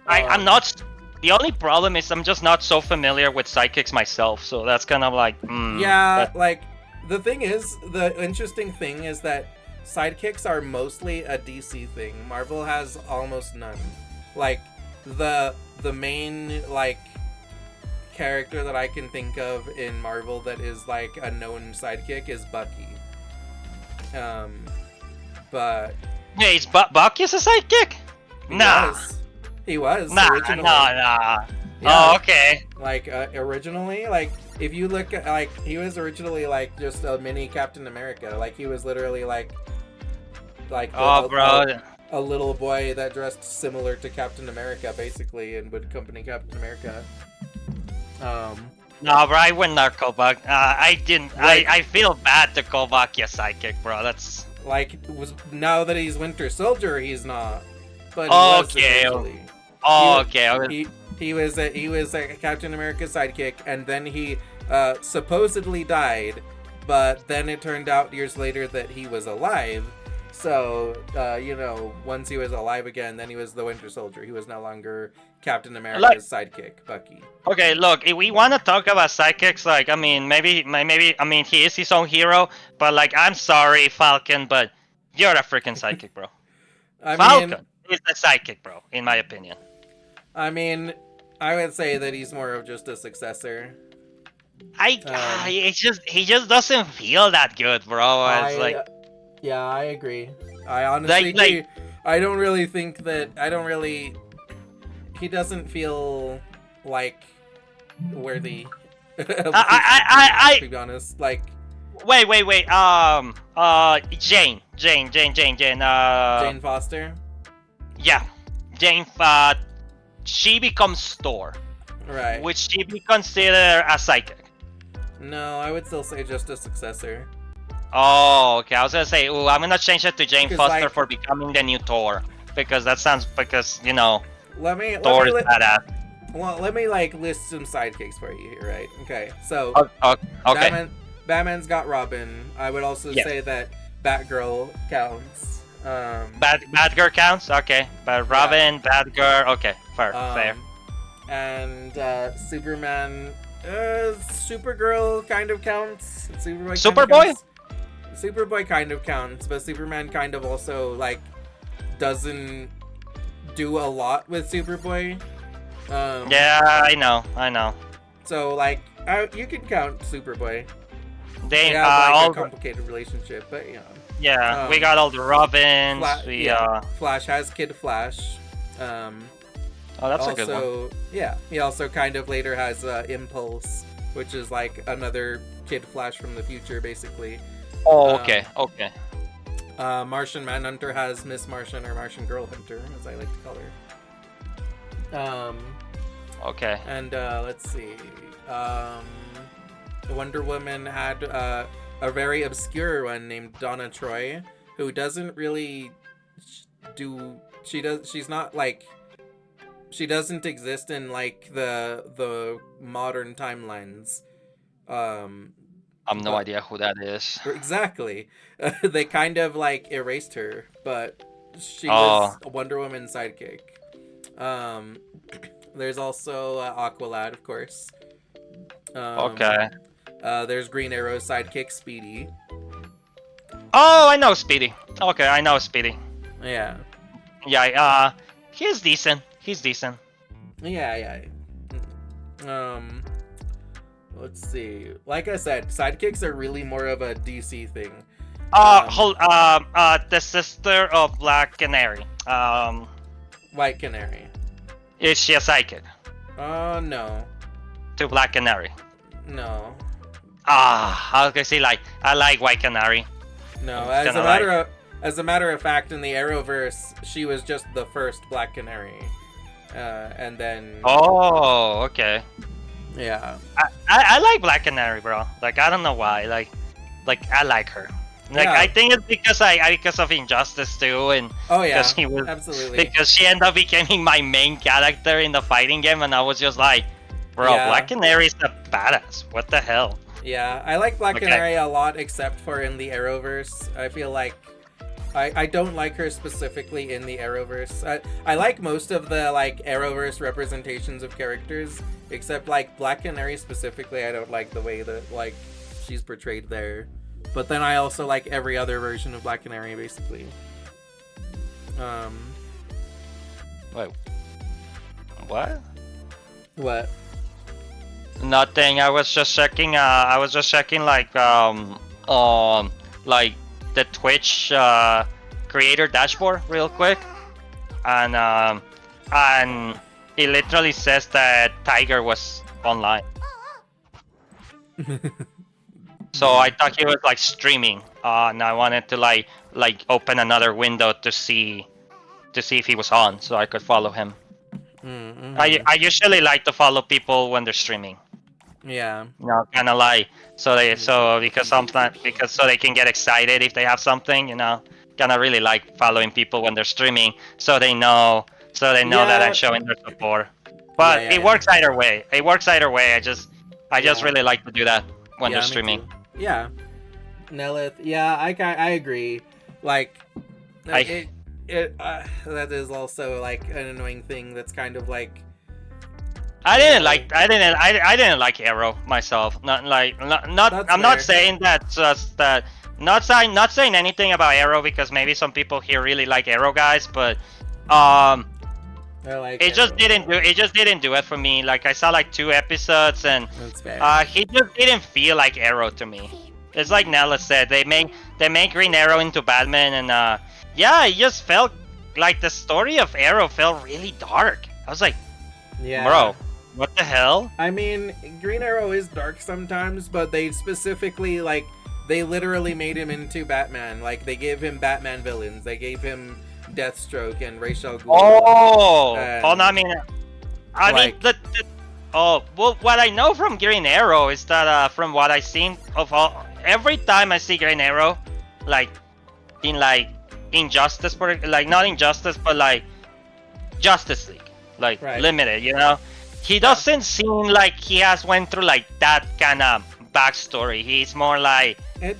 I'm not. The only problem is I'm just not so familiar with sidekicks myself, so that's kind of like. Yeah, like the thing is, the interesting thing is that sidekicks are mostly a DC thing. Marvel has almost none. Like the main like character that I can think of in Marvel that is like a known sidekick is Bucky. But Hey, is Bucky's a sidekick? Nah. He was Nah, originally. nah. Yeah. Oh, okay. Like originally, like if you look at like he was originally like just a mini Captain America. Like he was literally like a little boy that dressed similar to Captain America basically and would accompany Captain America. No, bro, I would not call Buck. I didn't. Like- I feel bad to call Bucky a sidekick, bro. That's like was now that he's Winter Soldier, he's not. But he was okay. initially. Okay. He was a Captain America sidekick, and then he supposedly died, but then it turned out years later that he was alive. So once he was alive again, then he was the Winter Soldier. He was no longer Captain America's sidekick, Bucky. Okay, look, if we want to talk about sidekicks, like, I mean, maybe, he is his own hero, but, like, I'm sorry, Falcon, but you're a freaking sidekick, bro. Falcon is the sidekick, bro, in my opinion. I mean, I would say that he's more of just a successor. He just doesn't feel that good, bro. Yeah, I agree. I honestly do. I don't really think that. He doesn't feel like worthy. To be honest, like. Wait. Jane. Jane Foster. Yeah, Jane. She becomes Thor. Right. Which she be considered a psychic. No, I would still say just a successor. Oh, okay. I was gonna say, ooh, I'm gonna change it to Jane Foster like, for becoming the new Thor, because that sounds Thor is badass. Well, let me like list some sidekicks for you here, right? Okay, so okay. Batman's got Robin. I would also say that Batgirl counts. Batgirl counts, okay. But Robin, Batgirl, okay, fair. And Superman, Supergirl kind of counts. Superboy? Superboy kind of counts, but Superman kind of also like doesn't do a lot with Superboy. Yeah, I know. So like, you can count Superboy. They have like a complicated relationship, but Yeah, we got all the Robins. Flash has Kid Flash. That's a good one. Yeah, he also kind of later has Impulse, which is like another Kid Flash from the future, basically. Oh, okay. Martian Manhunter has Miss Martian or Martian Girl Hunter, as I like to call her. Okay. And let's see. Wonder Woman had a very obscure one named Donna Troy, who doesn't really she doesn't exist in like the modern timelines. I have no idea who that is. Exactly. They kind of like erased her, but she was a Wonder Woman sidekick. There's also Aqualad, of course. Okay. There's Green Arrow's sidekick, Speedy. Oh, I know Speedy. Okay, I know Speedy. Yeah. Yeah, he's decent. Yeah. Let's see. Like I said, sidekicks are really more of a DC thing. The sister of Black Canary. White Canary. Is she a sidekick? No. To Black Canary. No. I was gonna say I like White Canary. No, as a matter of fact, in the Arrowverse, she was just the first Black Canary, and then. Oh, okay. Yeah. I like Black Canary, bro. Like I don't know why. Like I like her. Like Yeah. I think it's because of Injustice too, and Oh yeah, because he was absolutely. because she ended up becoming my main character in the fighting game, and I was just like, bro, Yeah. Black Canary's a badass. What the hell? Yeah, I like Black Okay. Canary a lot, except for in the Arrowverse. I feel like I don't like her specifically in the Arrowverse. I like most of the like Arrowverse representations of characters, except like Black Canary specifically. I don't like the way that like she's portrayed there. But then I also like every other version of Black Canary, basically. Wait, what? What? Nothing. I was just checking. Like like the Twitch creator dashboard real quick, and it literally says that Tiger was online. So I thought he was like streaming, and I wanted to like open another window to see if he was on, so I could follow him. Mm-hmm. I usually like to follow people when they're streaming. Yeah. No, kind of like so they can get excited if they have something, you know. Kind of really like following people when they're streaming, so they know that I'm showing their support. But it works either way. It works either way. I just really like to do that when they're streaming. Yeah. Nelith. Yeah, I agree. Like, that is also like an annoying thing. That's kind of like. I didn't like Arrow myself. I'm fair. not saying that just that. Not saying anything about Arrow because maybe some people here really like Arrow guys, but it just didn't do it for me. Like I saw like 2 episodes and he just didn't feel like Arrow to me. It's like Nella said, they make Green Arrow into Batman, and yeah, it just felt like the story of Arrow felt really dark. I was like, bro, what the hell? I mean, Green Arrow is dark sometimes, but they specifically like they literally made him into Batman. Like they gave him Batman villains. They gave him Deathstroke and Ra's al Ghul. Oh, and, what I know from Green Arrow is that from what I've seen every time I see Green Arrow, like in like Injustice, not Injustice, but like Justice League, like Limited, you know, he doesn't seem like he has went through like that kind of backstory. He's more like a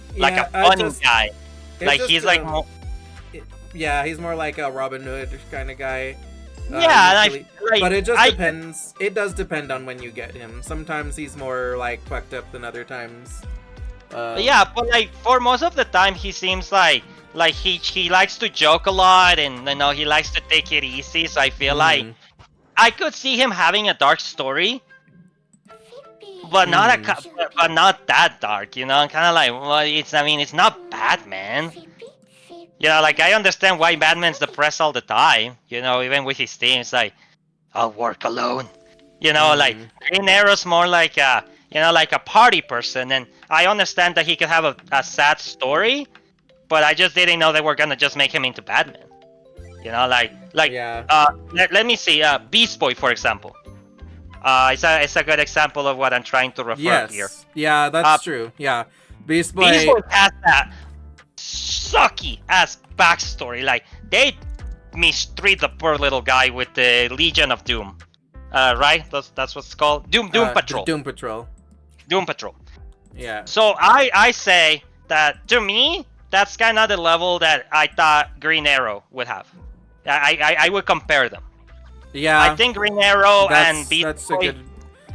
funny guy. Like he's like more. Yeah, he's more like a Robin Hood kind of guy. But it just depends. It does depend on when you get him. Sometimes he's more like fucked up than other times. Yeah, but like for most of the time, he seems like he likes to joke a lot, and you know he likes to take it easy. So I feel like I could see him having a dark story, but not that dark. You know, kind of like it's not Batman. You know, like I understand why Batman's depressed all the time. You know, even with his team, it's like I'll work alone. You know, like Green Arrow's more like a party person, and I understand that he could have a sad story, but I just didn't know they were gonna just make him into Batman. You know, let me see, Beast Boy, for example. It's a good example of what I'm trying to refer here. Yeah, that's true. Yeah, Beast Boy has that sucky ass backstory. Like they mistreat the poor little guy with the Legion of Doom. Right? That's what it's called. Doom Patrol. Doom Patrol. Doom Patrol. Yeah. So I say that to me, that's kind of the level that I thought Green Arrow would have. I would compare them. Yeah. I think Green Arrow and Beast Boy.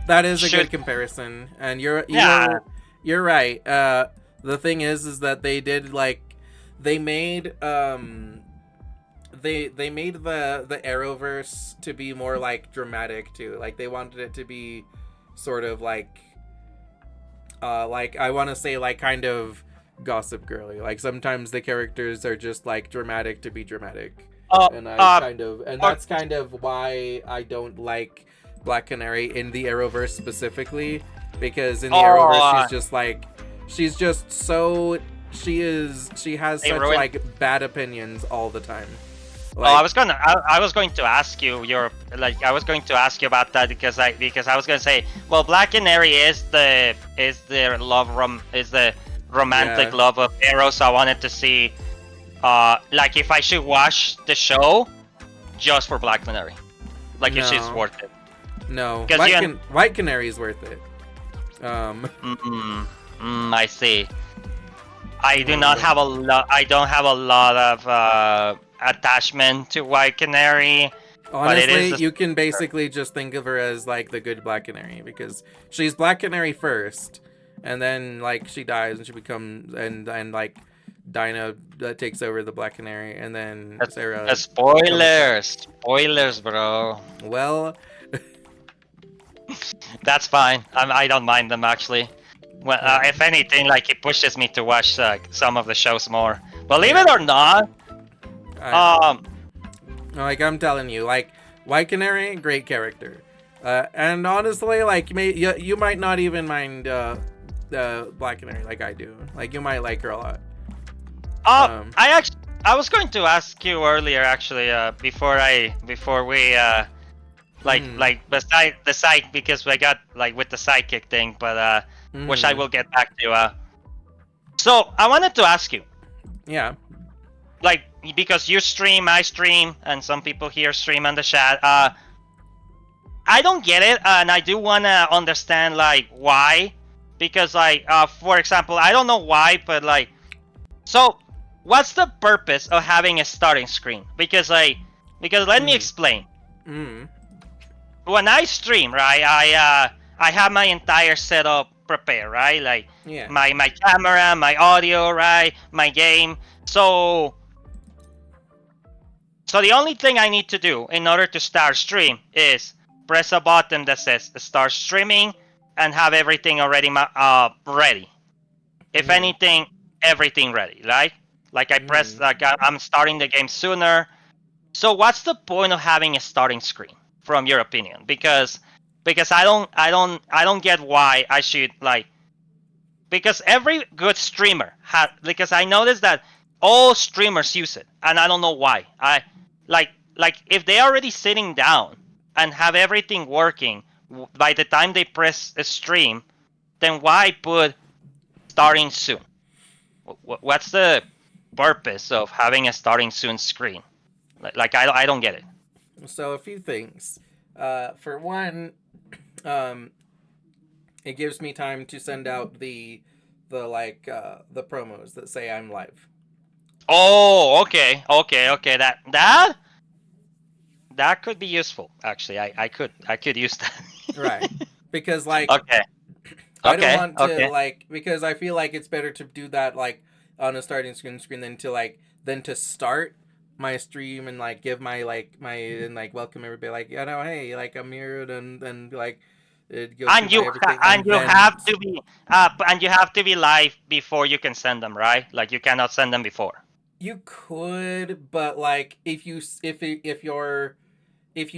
That is a good comparison, and you're right. The thing is that they did they made they made the Arrowverse to be more like dramatic too. Like they wanted it to be sort of like I want to say like kind of Gossip Girly. Like sometimes the characters are just like dramatic to be dramatic. And that's kind of why I don't like Black Canary in the Arrowverse specifically, because in the Arrowverse she has such like bad opinions all the time. I was going to ask you about that because I was going to say, well, Black Canary is the romantic Yeah. love of Eros. I wanted to see, like, if I should watch the show just for Black Canary, like if she's No. worth it. No, 'Cause you- White Canary is worth it. I see. I do not have a lot. I don't have a lot of attachment to White Canary. But it Honestly, is you can basically just think of her as like the good Black Canary because she's Black Canary first, and then like she dies and she becomes and like Dinah takes over the Black Canary, and then Sarah. Spoilers, bro. Well, that's fine. I don't mind them actually. Well, if anything, like it pushes me to watch some of the shows more. Believe it or not, like I'm telling you, like White Canary, great character, and honestly, like you might not even mind Black Canary like I do. Like you might like her a lot. I was going to ask you earlier actually before we like beside the side because we got like with the sidekick thing, but which I will get back to. So I wanted to ask you. Yeah. Like because you stream, I stream, and some people here stream on the chat. I don't get it, and I do wanna understand like why, because like for example, I don't know why, but like, so what's the purpose of having a starting screen? Because let me explain. When I stream, right, I have my entire setup prepared, right? Like my camera, my audio, right, my game. So the only thing I need to do in order to start stream is press a button that says start streaming and have everything already ready. If anything, everything ready, right? Like I press like I'm starting the game sooner. So what's the point of having a starting screen from your opinion? Because I don't get why I should like, because every good streamer because I noticed that all streamers use it and I don't know why. I like if they're already sitting down and have everything working by the time they press a stream, then why put starting soon? What's the purpose of having a starting soon screen? Like I don't get it. So a few things. For one, it gives me time to send out the promos that say I'm live. Oh, okay. That could be useful. Actually, I could use that. Right, because like I don't want to like, because I feel like it's better to do that like on a starting screen than to start my stream and like give my and like welcome everybody like hey like I'm here and like it goes and you have to be live before you can send them, right? Like you cannot send them before. You could, but like if you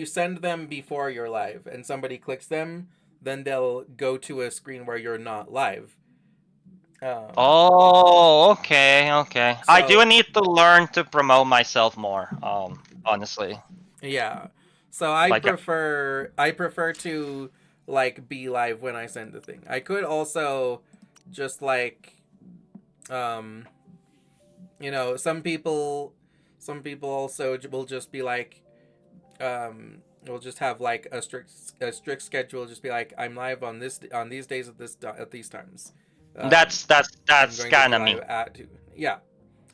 send them before you're live and somebody clicks them, then they'll go to a screen where you're not live. Okay. So, I do need to learn to promote myself more. Honestly. Yeah. So I prefer to like be live when I send the thing. I could also just like some people also will just be like we'll just have like a strict schedule, just be like I'm live on these days at these times. That's kind of me. Yeah.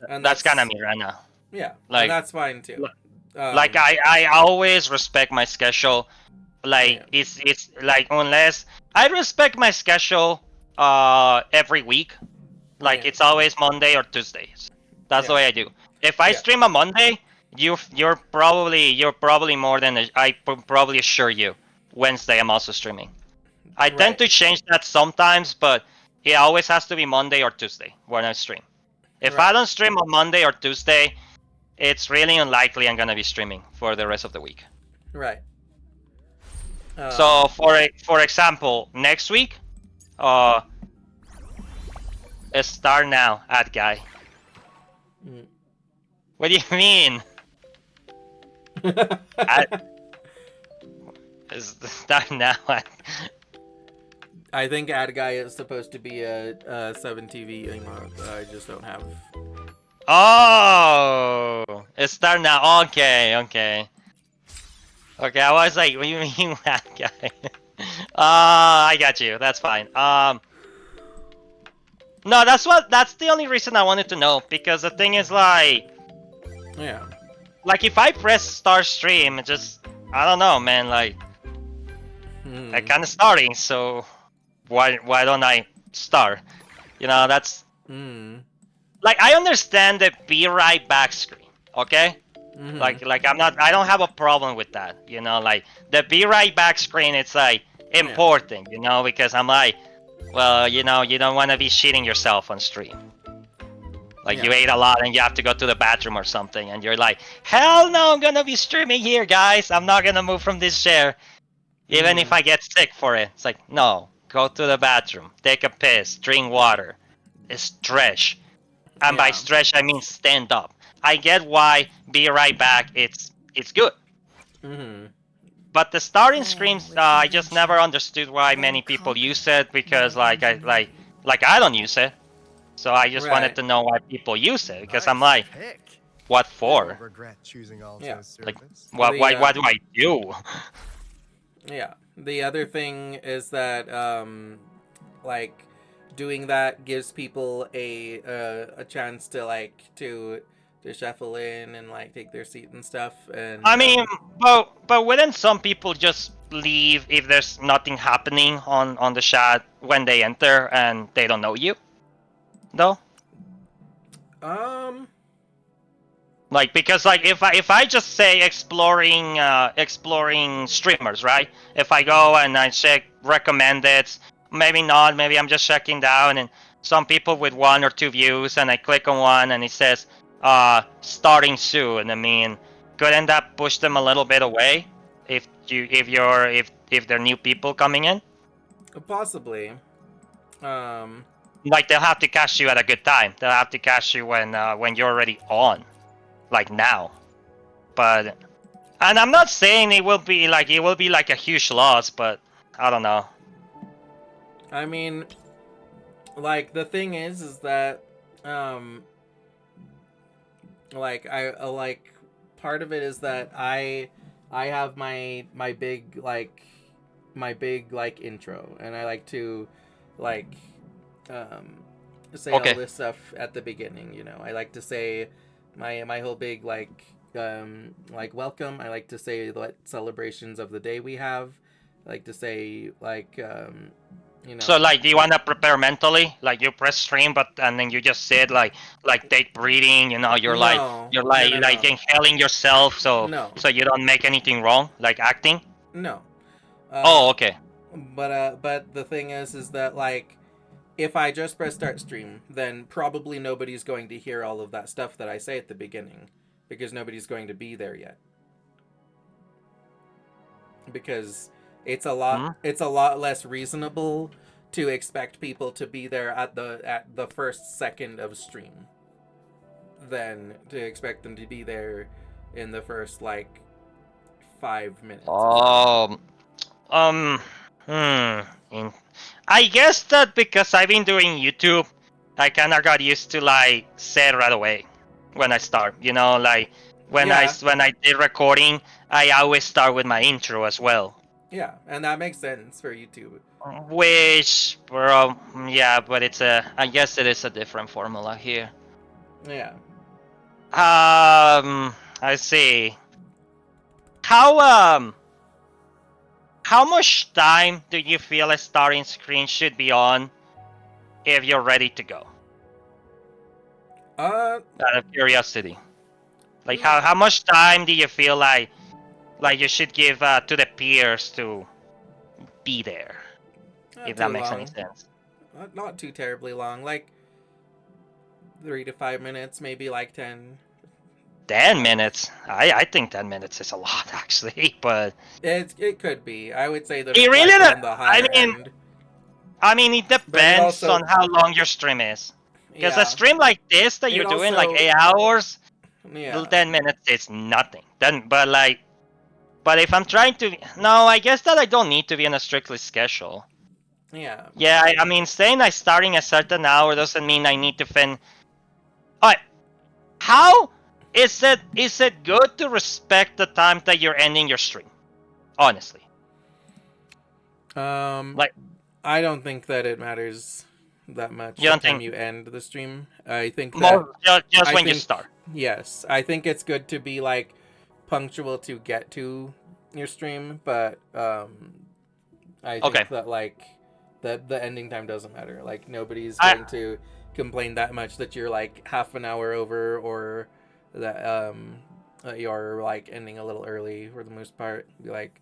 And that's kind of me right now. Yeah. Like and that's fine too. Like I always respect my schedule. Like it's like unless I respect my schedule every week. Like it's always Monday or Tuesdays. That's the way I do. If I stream a Monday, you're probably more than I probably assure you. Wednesday I'm also streaming. I tend to change that sometimes, but it always has to be Monday or Tuesday when I stream. If I don't stream on Monday or Tuesday, it's really unlikely I'm gonna be streaming for the rest of the week. Right. So for example, next week, start now, ad guy. What do you mean? Start now. I think Ad Guy is supposed to be a 7TV emote. I just don't have. Oh, it's there now. Okay, okay. Okay, I was like, what do you mean that guy? I got you. That's fine. No, that's the only reason I wanted to know, because the thing is Yeah. like if I press start stream, it just, I don't know, man, like, I kind of starting, so why don't I start? You know, that's, like, I understand the be right back screen, okay? Like I don't have a problem with that, you know, like the be right back screen, it's like important, you know, because I'm like, well, you know, you don't want to be shitting yourself on stream. Like you ate a lot and you have to go to the bathroom or something, and you're like, hell no, I'm gonna be streaming here, guys. I'm not gonna move from this chair, even if I get sick for it. It's like, no, go to the bathroom, take a piss, drink water, stretch, and by stretch I mean stand up. I get why be right back. It's good. But the starting screens, I just never understood why many people use it, because like I don't use it. So I just wanted to know why people use it, because I'm like, what for? Regret choosing all Yeah. Like, what do I do? Yeah. The other thing is that like doing that gives people a chance to like to shuffle in and like take their seat and stuff. And I mean, but wouldn't some people just leave if there's nothing happening on the chat when they enter and they don't know you, though? Like, because like if I just say exploring streamers, right? If I go and I check recommended, maybe not, maybe I'm just checking down, and some people with 1 or 2 views, and I click on one and it says starting soon. I mean, couldn't that push them a little bit away if they're new people coming in? possibly. Like, they'll have to catch you at a good time. They'll have to catch you when you're already on, like now. But, and I'm not saying it will be like a huge loss, but I don't know. I mean, like the thing is that like I like part of it is that I have my big like intro, and I like to like say all this stuff at the beginning, you know. I like to say my whole big like welcome. I like to say what celebrations of the day we have. I like to say like you know. So like, do you want to prepare mentally? Like you press stream, and then you just sit like take breathing. You know, you're like inhaling yourself, so you don't make anything wrong, like acting. No. Oh, okay. But the thing is that like, if I just press start stream, then probably nobody's going to hear all of that stuff that I say at the beginning, because nobody's going to be there yet. Because it's a lot less reasonable to expect people to be there at the first second of stream than to expect them to be there in the first like 5 minutes. I guess that because I've been doing YouTube, I kind of got used to like say it right away when I start. You know, like when I did recording, I always start with my intro as well. Yeah, and that makes sense for YouTube. Which, yeah, but I guess it is a different formula here. Yeah. I see. How much time do you feel a starting screen should be on if you're ready to go? Out of curiosity. Like, how much time do you feel like you should give to the peers to be there? If that makes any sense. Not too terribly long, like 3 to 5 minutes, maybe like 10. 10 minutes? I think 10 minutes is a lot, actually, but it could be. I would say that it really on the higher end. I mean, it depends on how long your stream is. Because a stream like this that you're doing, like 8 hours, 10 minutes is nothing. But if I'm trying to, no, I guess that I don't need to be on a strictly schedule. Yeah. Yeah, I mean, saying I starting a certain hour doesn't mean I need to fin. Alright, how is it good to respect the time that you're ending your stream? Honestly, like I don't think that it matters that much you what don't time think you end the stream. I think that more just I when you think start. yes, I think it's good to be like punctual to get to your stream, but I think Okay. that like that the ending time doesn't matter. Like nobody's I going to complain that much that you're like half an hour over or that you're like ending a little early for the most part. Be like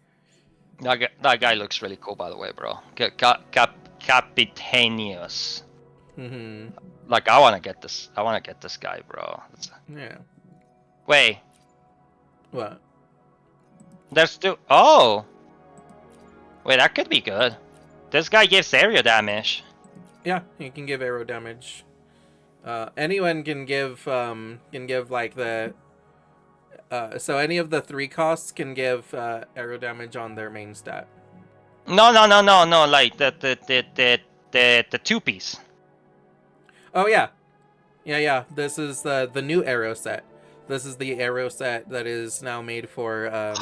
that guy looks really cool, by the way, bro. Capitanius. mhm. Like I wanna get this. I wanna get this guy, bro. Yeah. Wait, What? there's two. Oh, wait, that could be good. This guy gives area damage. Yeah, you can give arrow damage. Anyone can give like the so any of the 3 costs can give arrow damage on their main stat. No. Like the 2-piece. Oh yeah. Yeah. This is the new arrow set. This is the arrow set that is now made for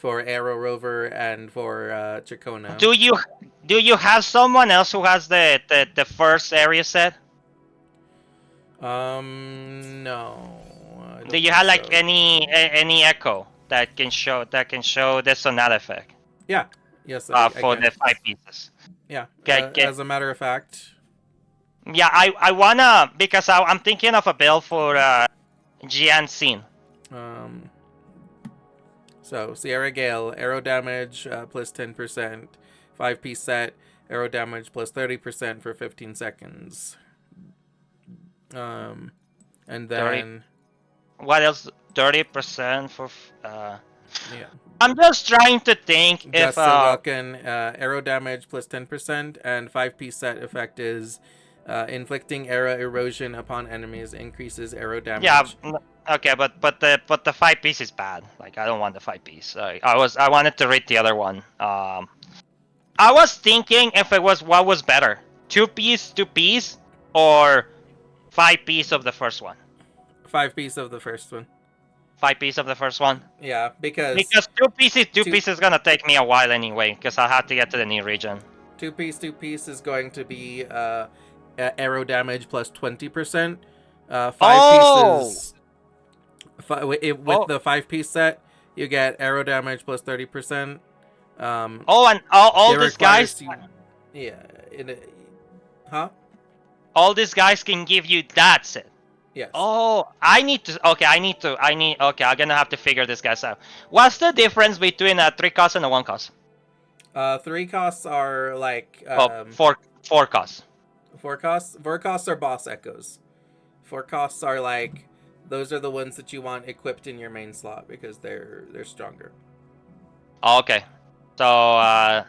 Arrow Rover and for Chacona. Do you have someone else who has the first area set? No. Do you have like any echo that can show the sonata effect? Yeah. Yes. For the 5 pieces. Yeah. Get, as a matter of fact. Yeah, I wanna because I'm thinking of a build for Jian Xin. So Sierra Gale, arrow damage plus 10%, 5-piece set, arrow damage plus 30% for 15 seconds. And then 30, what else? 30% for. Yeah. I'm just trying to think if. Welkin, arrow damage plus 10%, and 5-piece set effect is inflicting arrow erosion upon enemies increases arrow damage. Yeah. Okay, but the 5-piece is bad. Like I don't want the 5-piece. I wanted to read the other one. I was thinking if it was what was better, 2-piece, or 5-piece of the first one. 5-piece of the first one. 5-piece of the first one. Yeah, because 2-piece is gonna take me a while anyway, because I'll have to get to the new region. 2-piece is going to be arrow damage plus 20%. 5 pieces. With the 5-piece set, you get arrow damage plus 30%. And all these guys. All these guys can give you that set. Yes. Oh, I'm gonna have to figure this guys out. What's the difference between a 3 cost and a 1 cost? 3 costs are like 4 costs. 4 costs. 4 costs are boss echoes. 4 costs are like those are the ones that you want equipped in your main slot because they're stronger. Oh, okay. So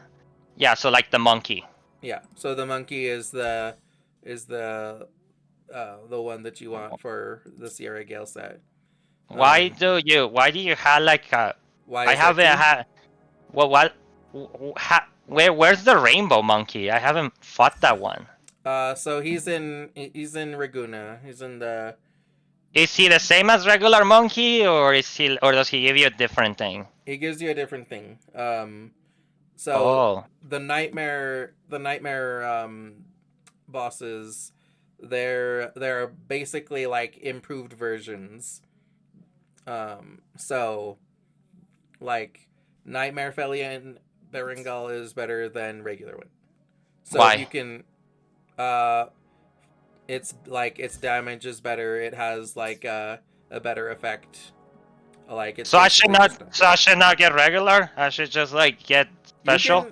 so like the monkey. Yeah. So the monkey is the one that you want for the Sierra Gale set. Why do you have like a? Why? I haven't had. Well, where's the rainbow monkey? I haven't fought that one. So he's in Raguna. He's in the. Is he the same as regular monkey, or does he give you a different thing? He gives you a different thing. The nightmare bosses, they're basically like improved versions. So like Nightmare Felian Berengal is better than regular one. So why? You can its damage is better. It has like a better effect. Like it's so I should not get regular. I should just like get special.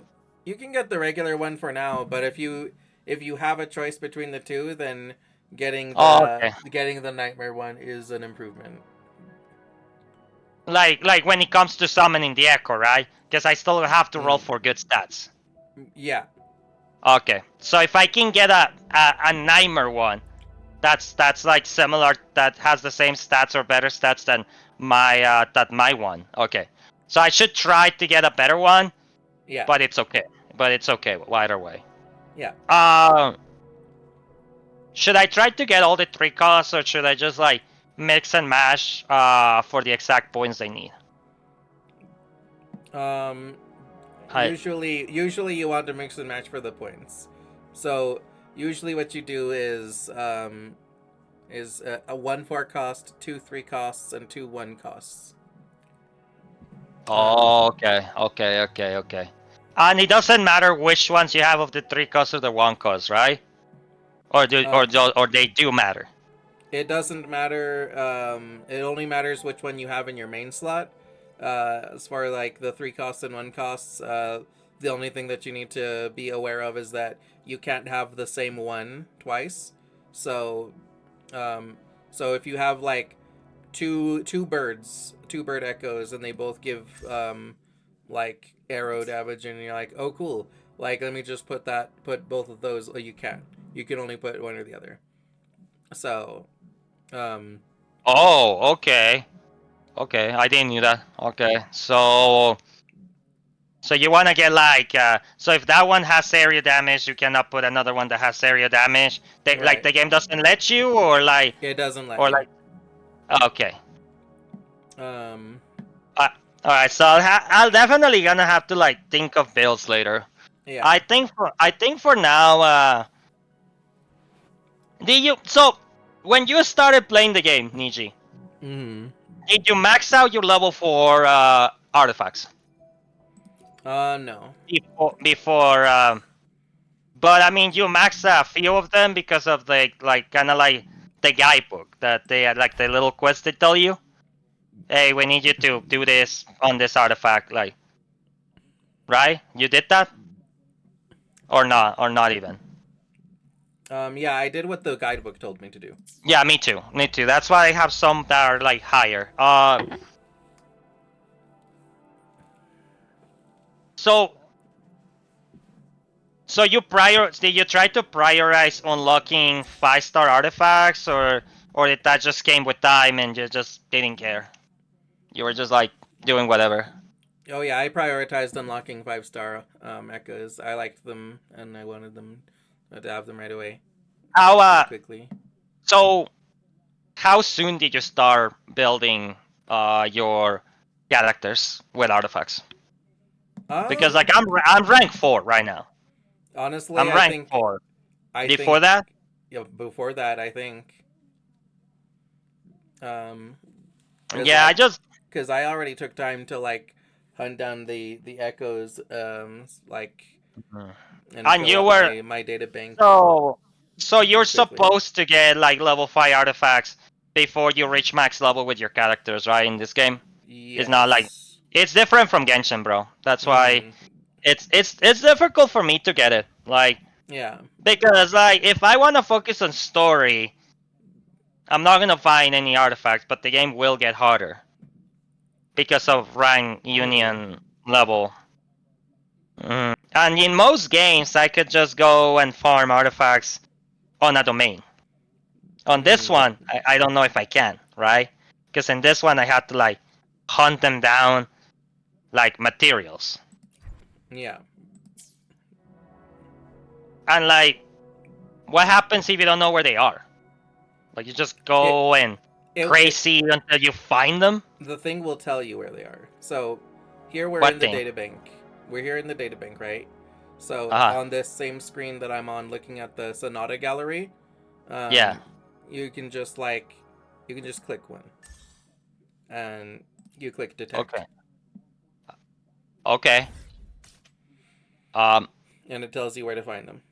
You can get the regular one for now, but if you have a choice between the two, then getting the nightmare one is an improvement. Like when it comes to summoning the echo, right? Because I still have to roll for good stats. Yeah. Okay, so if I can get a nightmare one, that's like similar, that has the same stats or better stats than my one. Okay, so I should try to get a better one. Yeah. But it's okay. but it's okay either way. Yeah. Should I try to get all the 3 costs, or should I just like mix and mash for the exact points they need? Usually you want to mix and match for the points. So usually what you do is a 1-4 cost, 2-3 costs, and 2-1 costs. Oh, okay. And it doesn't matter which ones you have of the 3 costs or the 1 cost, right? Or they do matter. It doesn't matter. It only matters which one you have in your main slot. As far as like the 3 costs and 1 costs, the only thing that you need to be aware of is that you can't have the same one twice. So if you have like two bird echoes, and they both give like arrow damage, and you're like, oh cool, like let me just put both of those. Well, you can't. You can only put one or the other. So Oh, okay. Okay, I didn't knew that. Okay, so you want to get like so if that one has area damage, you cannot put another one that has area damage. Like Right. the game doesn't let you, or like It doesn't let or you. like okay. Um, All right, so I'll definitely gonna have to like think of builds later. yeah. I think for now. So when you started playing the game, Niji, did you max out your level 4 artifacts? No. Before but I mean you maxed a few of them because of the like kind of like the guidebook that they had, like the little quest they tell you. Hey, we need you to do this on this artifact, like, right? You did that, or not even. Yeah, I did what the guidebook told me to do. Yeah, me too. That's why I have some that are like higher. So did you try to prioritize unlocking 5-star artifacts, or did that just came with time and you just didn't care? You were just like doing whatever. Oh yeah, I prioritized unlocking 5-star echoes. I liked them, and I wanted them to have them right away. How quickly. So how soon did you start building your characters with artifacts? Because like I'm rank 4 right now. Honestly, I'm rank 4. Before that? Yeah, before that, I think. Yeah, I just because I already took time to like hunt down the echoes, like, and you fill up were my data bank. So you're quickly. supposed to get like level 5 artifacts before you reach max level with your characters, right? In this game, it's not like it's different from Genshin, bro. That's why it's difficult for me to get it. Like, yeah, because like if I want to focus on story, I'm not gonna find any artifacts, but the game will get harder because of rank union level. And in most games, I could just go and farm artifacts on a domain. On this one, I don't know if I can, right? Because in this one, I had to like hunt them down like materials. Yeah. And like, what happens if you don't know where they are? Like, you just go crazy until you find them? The thing will tell you where they are. So here we're What in the thing? data bank. We're here in the data bank, right? So Uh-huh. on this same screen that I'm on, looking at the Sonata gallery, Yeah. you can just click one, and you click detect. Okay. And it tells you where to find them.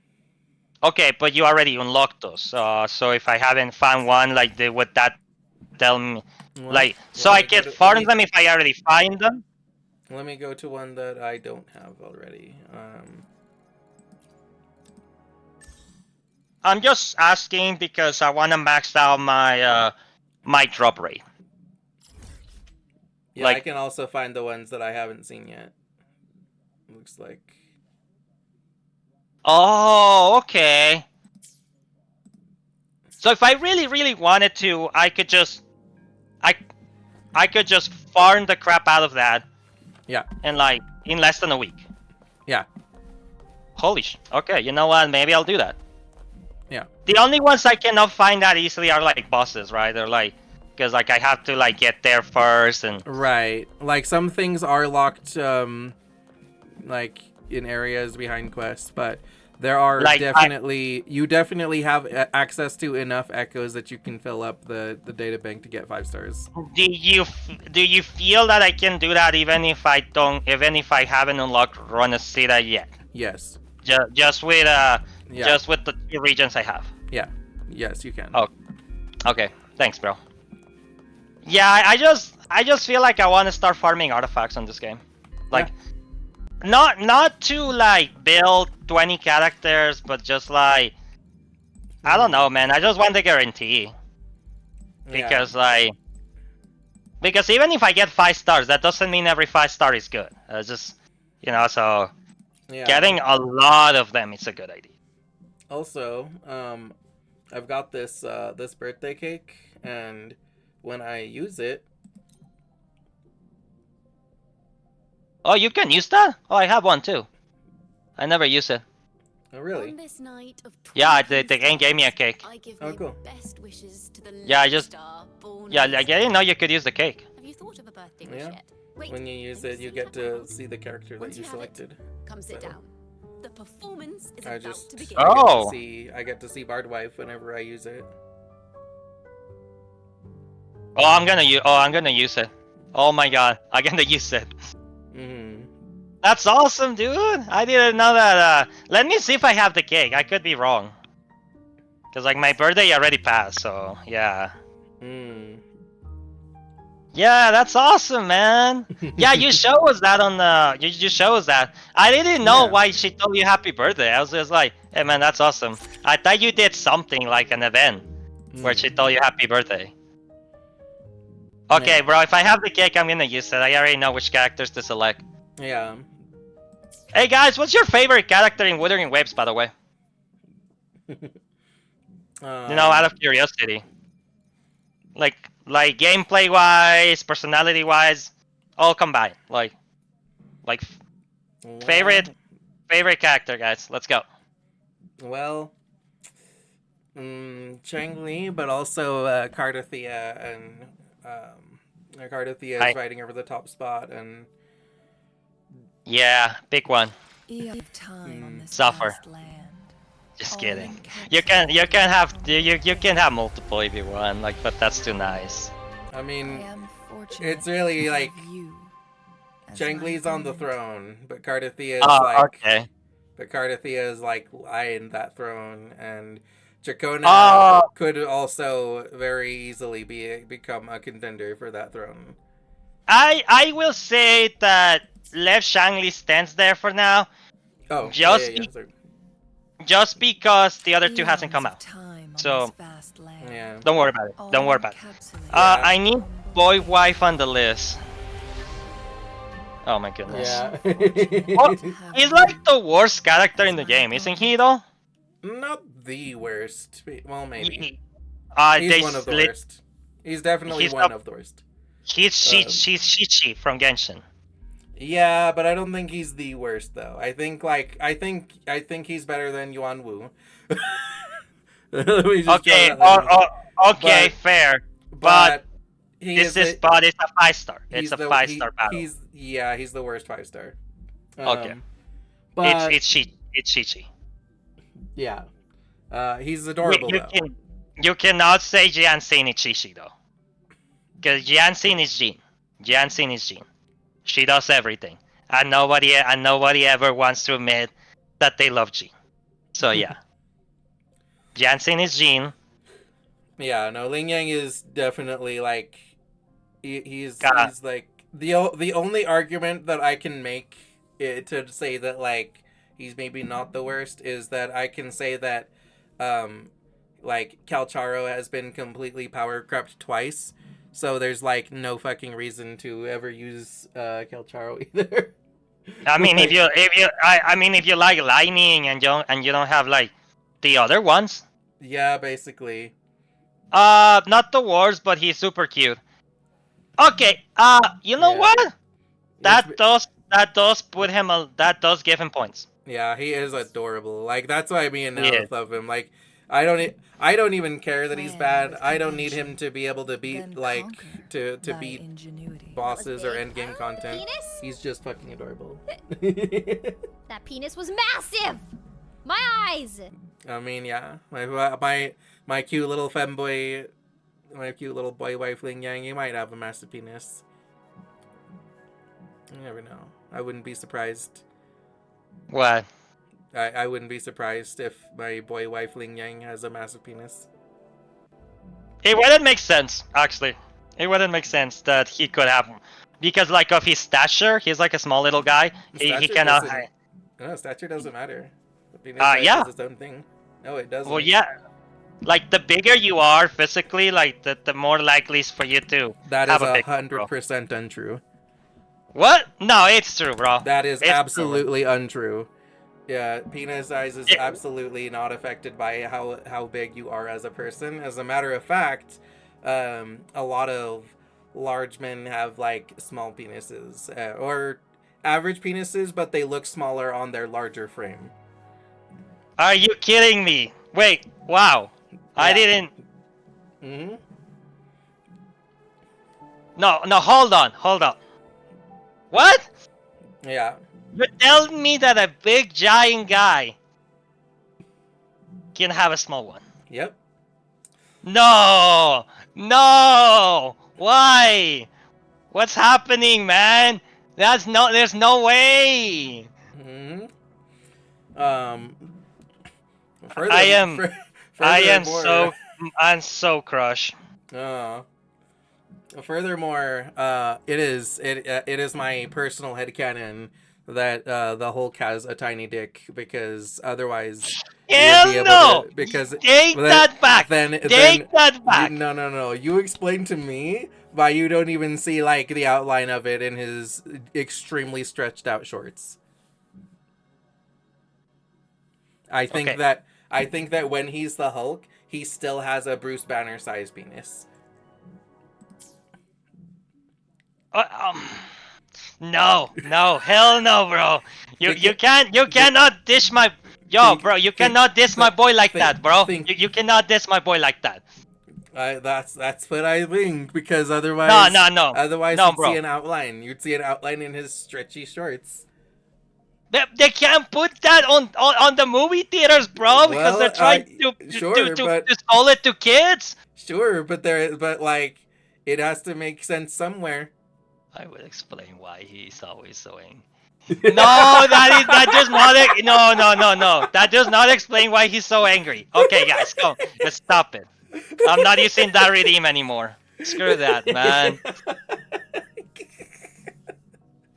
Okay, but you already unlocked those. So if I haven't found one, like, would that tell me, like, so I can farm them if I already find them? Let me go to one that I don't have already. I'm just asking because I want to max out my my drop rate. Yeah, I can also find the ones that I haven't seen yet. Looks like. Oh, okay. So if I really, really wanted to, I could just farm the crap out of that. Yeah. And like in less than a week. Yeah. Holy okay, you know what? Maybe I'll do that. Yeah. The only ones I cannot find that easily are like bosses, right? They're like, because like I have to like get there first and. Right. Like some things are locked, like in areas behind quests, but there are Like, you definitely have access to enough echoes that you can fill up the data bank to get 5 stars. Do you feel that I can do that even if I haven't unlocked Ronacida yet? Yes. Just with just with the 2 regions I have. Yeah. Yes, you can. Oh. Okay. Thanks, bro. Yeah, I just feel like I want to start farming artifacts on this game. Like, not to like build 20 characters, but just like, I don't know, man. I just want the guarantee. Because because even if I get 5 stars, that doesn't mean every 5 star is good. Just, so getting a lot of them is a good idea. Also, I've got this this birthday cake, and when I use it. Oh, you can use that? Oh, I have one too. I never use it. Oh, really? On this night of Yeah, the game gave me a cake. I give oh, cool. Best wishes to the Yeah, I just. star born Yeah, like, I didn't know you could use the cake. Have you thought of a birthday wish Yeah. yet? Wait, When you use it, you get to see the character that Once you you have it, selected. come sit down. The performance is I about just to begin. Oh. I get to see Bard Wife whenever I use it. Oh, I'm gonna use it. Oh my god, I'm gonna use it. Mm-hmm. That's awesome, dude. I didn't know that. Let me see if I have the cake. I could be wrong. Cause like my birthday already passed, so yeah. Yeah, that's awesome, man. Yeah, you show us that on the. You show us that. I didn't know why she told you happy birthday. I was just like, hey man, that's awesome. I thought you did something like an event where she told you happy birthday. Okay, bro. If I have the cake, I'm gonna use it. I already know which characters to select. Yeah. Hey guys, what's your favorite character in Wuthering Wives, by the way? Out of curiosity. Like gameplay wise, personality wise, all combined. Favorite character, guys. Let's go. Well, Chang Li, but also Cardothea, and Cardothea is fighting over the top spot, and yeah, pick one. Suffer. Land. Just kidding. You can have multiple if you want, but that's too nice. I mean, it's really like Chang Li's on the throne, but Cardothea is okay. But Cardothea is like eyeing that throne, and Chacona could also very easily become a contender for that throne. I will say that left Shangli stands there for now. Oh, just because the other 2 hasn't come out. So don't worry about it. Don't worry about it. I need boy wife on the list. Oh my goodness. Yeah. He's like the worst character in the game, isn't he though? Not the worst. Well, maybe. He's one of the worst. He's definitely one of the worst. He's Shichi from Genshin. Yeah, but I don't think he's the worst though. I think he's better than Yuan Wu. Okay, fair. But it's a 5-star. It's a 5-star battle. He's the worst 5-star. Okay. But it's Shichi. Yeah. He's adorable though. You cannot say Jianxin is Shichi though. Because Jianxin is Jin. Jianxin is Jin. She does everything. And nobody ever wants to admit that they love Jin. So yeah. Jianxin is Jin. Yeah, no, Ling Yang is definitely like he's like the only argument that I can make to say that like he's maybe not the worst is that I can say that like Calcharo has been completely power crept twice, so there's like no fucking reason to ever use Calcharo either. I mean, if you like lightning and you don't have like the other ones. Yeah, basically. Not the worst, but he's super cute. Okay, you know what? That does give him points. Yeah, he is adorable. Like that's why me and He Nalith is. love him. Like I don't even care that he's Plan bad. with I don't need him convention, to be able to beat then like conquer to by beat ingenuity. bosses or big. end game content. Penis? He's just fucking adorable. That penis was massive! My eyes! I mean, yeah, my cute little femboy, my cute little boy wife Ling Yang, he might have a massive penis. You never know. I wouldn't be surprised. What? I wouldn't be surprised if my boy wife Ling Yang has a massive penis. It wouldn't make sense, actually. It wouldn't make sense that he could have, because like of his stature, he's like a small little guy. He Stature cannot. doesn't. No, stature doesn't matter. The penis size Yeah. is its own thing. No, it doesn't. Well, yeah. Like the bigger you are physically, like the more likely is for you to That have is a big one, bro. 100% untrue. What? No, it's true, bro. That is It's absolutely untrue. Yeah, penis size is absolutely not affected by how big you are as a person. As a matter of fact, a lot of large men have like small penises or average penises, but they look smaller on their larger frame. Are you kidding me? Wait, wow. I didn't. Mm-hmm. No, hold on. What? Yeah. You're telling me that a big giant guy can have a small one? Yep. No! Why? What's happening, man? There's no way! Mm-hmm. I'm so crushed. Furthermore, it is my personal headcanon that the Hulk has a tiny dick because otherwise Hell no! Because Take that back! Take that back! No. You explain to me why you don't even see like the outline of it in his extremely stretched out shorts. I think that when he's the Hulk, he still has a Bruce Banner sized penis. No, hell no, bro. You cannot dish my you cannot diss my boy like that, bro. You cannot diss my boy like that. That's what I think, because otherwise no, you'd bro. see an outline. You'd see an outline in his stretchy shorts. They can't put that on the movie theaters, bro, because they're trying to sell it to kids. Sure, but it has to make sense somewhere. I will explain why he's always so angry. No, that does not. No. That does not explain why he's so angry. Okay, guys, go. Let's stop it. I'm not using that redeem anymore. Screw that, man.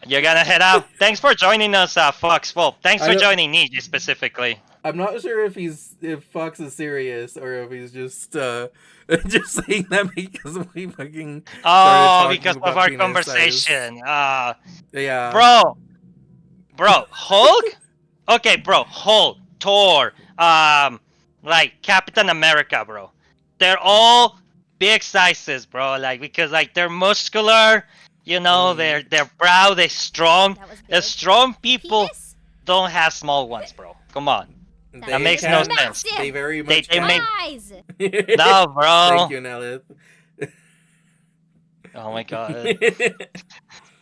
You're gonna head out. Thanks for joining us, Fox. Well, thanks for joining Niji specifically. I'm not sure if Fox is serious or if he's just saying that because we fucking because of our conversation. Yeah. Bro, Hulk? Okay, bro, Hulk, Thor, like Captain America, bro. They're all big sizes, bro. Like because like they're muscular, you know, they're proud, they're strong. The strong people don't have small ones, bro. Come on. That makes no sense. They very much Eyes. No, bro. Thank you, Nelith. Oh my god.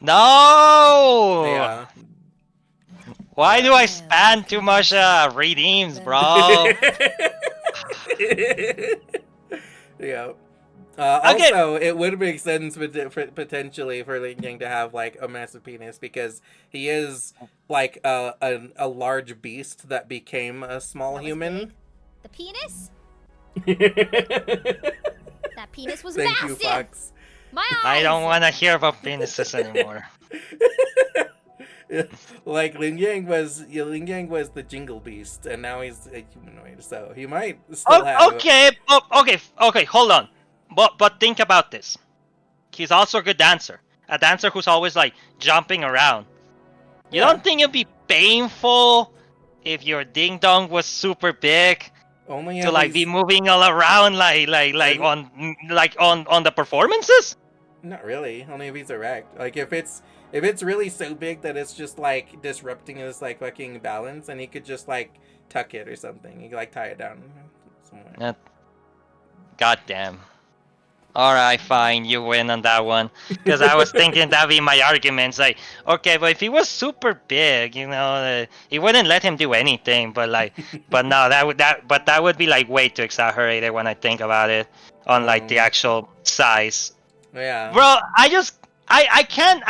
No! Yeah. Why do I spam too much redeems, bro? Yeah. Also, it would make sense potentially for Ling Yang to have like a massive penis because he is like a large beast that became a small human. The penis? That penis was Thank massive. you, Fox. My eyes. I don't want to hear about penises anymore. Like Ling Yang was the Jingle Beast, and now he's a humanoid, so he might still have. Okay, hold on. But think about this. He's also a good dancer. A dancer who's always like jumping around. You don't think it'd be painful if your ding dong was super big? Only to like be moving all around like on the performances? Not really. Only if he's erect. Like if it's If it's really so big that it's just like disrupting his like fucking balance, and he could just like tuck it or something. He could like tie it down somewhere. Goddamn. Alright, fine, you win on that one. Because I was thinking that'd be my arguments. Like, okay, but if he was super big, he wouldn't let him do anything. But no, that would be like way too exaggerated when I think about it on like the actual size. Yeah. Bro, I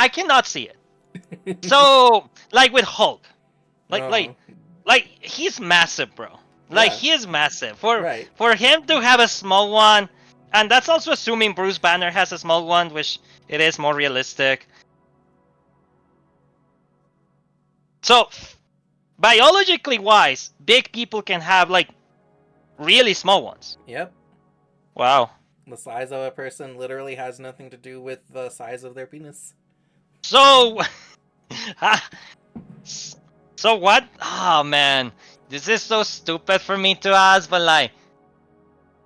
cannot see it. So like with Hulk, like he's massive, bro. Like Yeah. he is massive. Right. For him to have a small one, and that's also assuming Bruce Banner has a small one, which it is more realistic. So biologically wise, big people can have like really small ones. Yep. Wow. The size of a person literally has nothing to do with the size of their penis. So so what? Oh man, this is so stupid for me to ask, but like,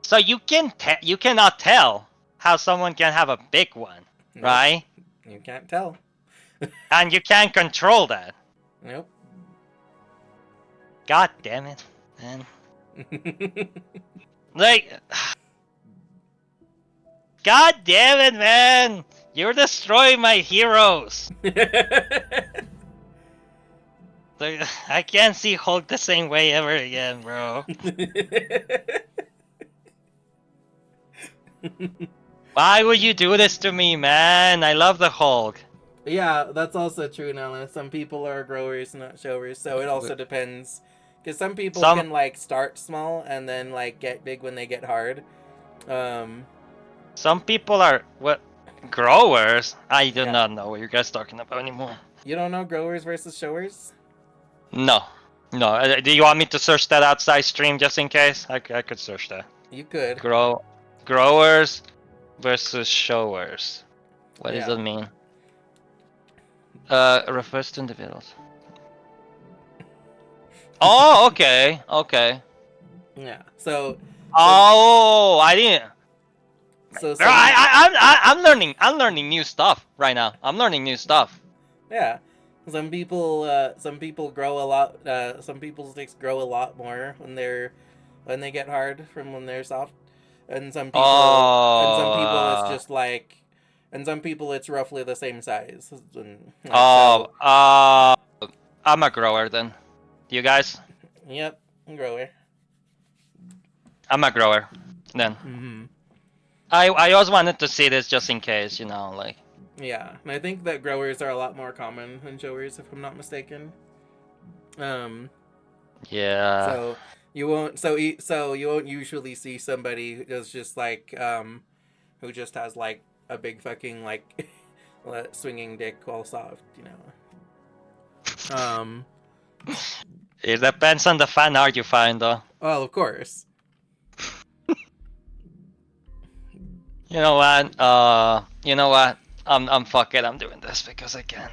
so you cannot tell how someone can have a big one, Nope. right? You can't tell. And you can't control that. Nope. God damn it, man. Like, God damn it, man. You're destroying my heroes. Like, I can't see Hulk the same way ever again, bro. Why would you do this to me, man? I love the Hulk. Yeah, that's also true, Nella. Some people are growers, not showers, so it also depends. Because some people can, like, start small and then, like, get big when they get hard. Some people are, what, growers? I do not know what you guys talking about anymore. You don't know growers versus showers? No. No. Do you want me to search that outside stream just in case? I could search that. You could. Growers versus showers. What does that mean? Refers to individuals. Oh, okay. Yeah. So. Oh, I didn't. So I'm learning new stuff right now. I'm learning new stuff. Yeah. Some people grow a lot. Some people's dicks grow a lot more when they get hard from when they're soft, and some people it's just like, and some people it's roughly the same size. And, like, I'm a grower then. You guys? Yep, grower. I'm a grower then. Mm-hmm. I always wanted to see this just in case, like. Yeah, and I think that growers are a lot more common than showers, if I'm not mistaken. Yeah. So you won't usually see somebody who's just like who just has like a big fucking like swinging dick while soft, It depends on the fan art you find, though. Well, of course. You know what? I'm fuck it. I'm doing this because I can.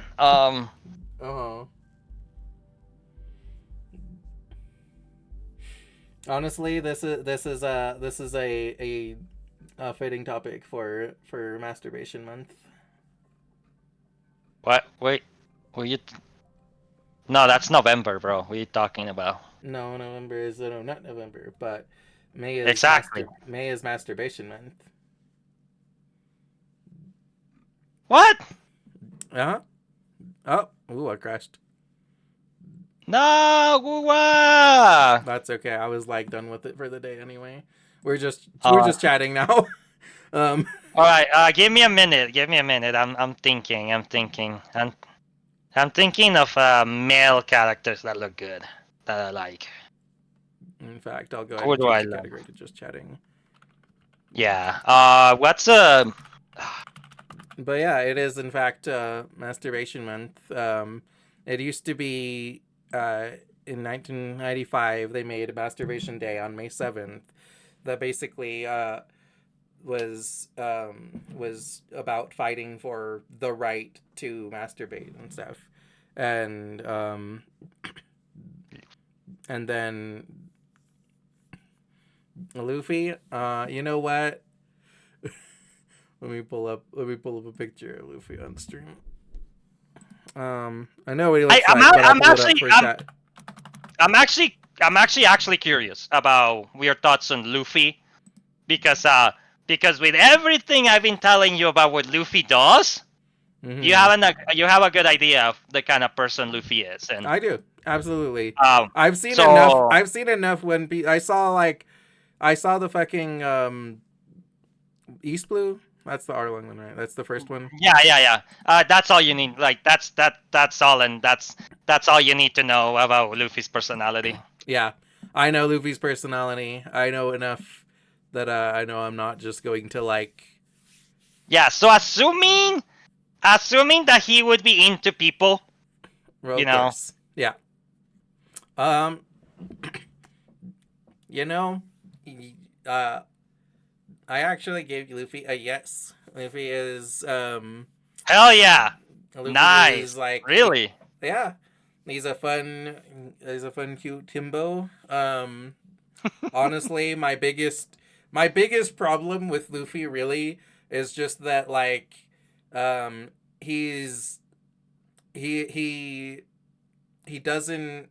Honestly, this is a fitting topic for masturbation month. What? Wait. Were you? No, that's November, bro. What are you talking about? No, November is not November, but May is exactly. May is masturbation month. What? Oh, I crashed. No, that's okay. I was like done with it for the day anyway. We're just chatting now. All right. Give me a minute. I'm thinking. I'm thinking of male characters that look good, that I like. In fact, I'll go ahead and change the category to just chatting. Yeah. What's a? But yeah, it is in fact masturbation month. It used to be in 1995 they made a masturbation day on May 7th that basically was about fighting for the right to masturbate and stuff. And then Luffy, you know what? Let me pull up a picture of Luffy on stream. I know what he looks like, but I'll pull it up for chat. I'm actually curious about your thoughts on Luffy, because with everything I've been telling you about what Luffy does, you have a good idea of the kind of person Luffy is, and I do, absolutely. I've seen so- enough. I've seen enough when I saw the fucking East Blue. That's the Arlong one, right? That's the first one. Yeah. That's all you need. Like that's all, and that's all you need to know about Luffy's personality. Yeah, I know Luffy's personality. I know enough that I know I'm not just going to like. Yeah. So assuming that he would be into people, Well, you of know. course. Yeah. You know, I actually gave Luffy a yes. Luffy is Hell yeah. Luffy Nice. is like Really? Yeah. He's a fun cute Timbo. Honestly, my biggest problem with Luffy really is just that like he doesn't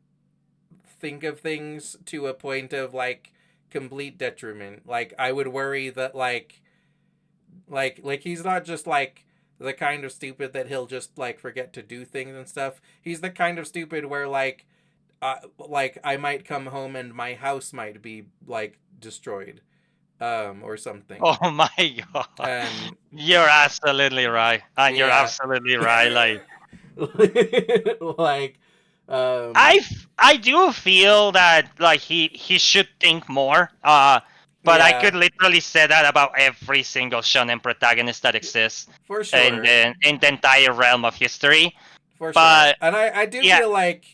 think of things to a point of like complete detriment. Like I would worry that like he's not just like the kind of stupid that he'll just like forget to do things and stuff. He's the kind of stupid where like I might come home and my house might be like destroyed or something. Oh my god. And you're absolutely right. And you're absolutely right. Like like I do feel that like he should think more. But I could literally say that about every single shonen protagonist that exists for sure in the entire realm of history. For but, sure. And I do feel like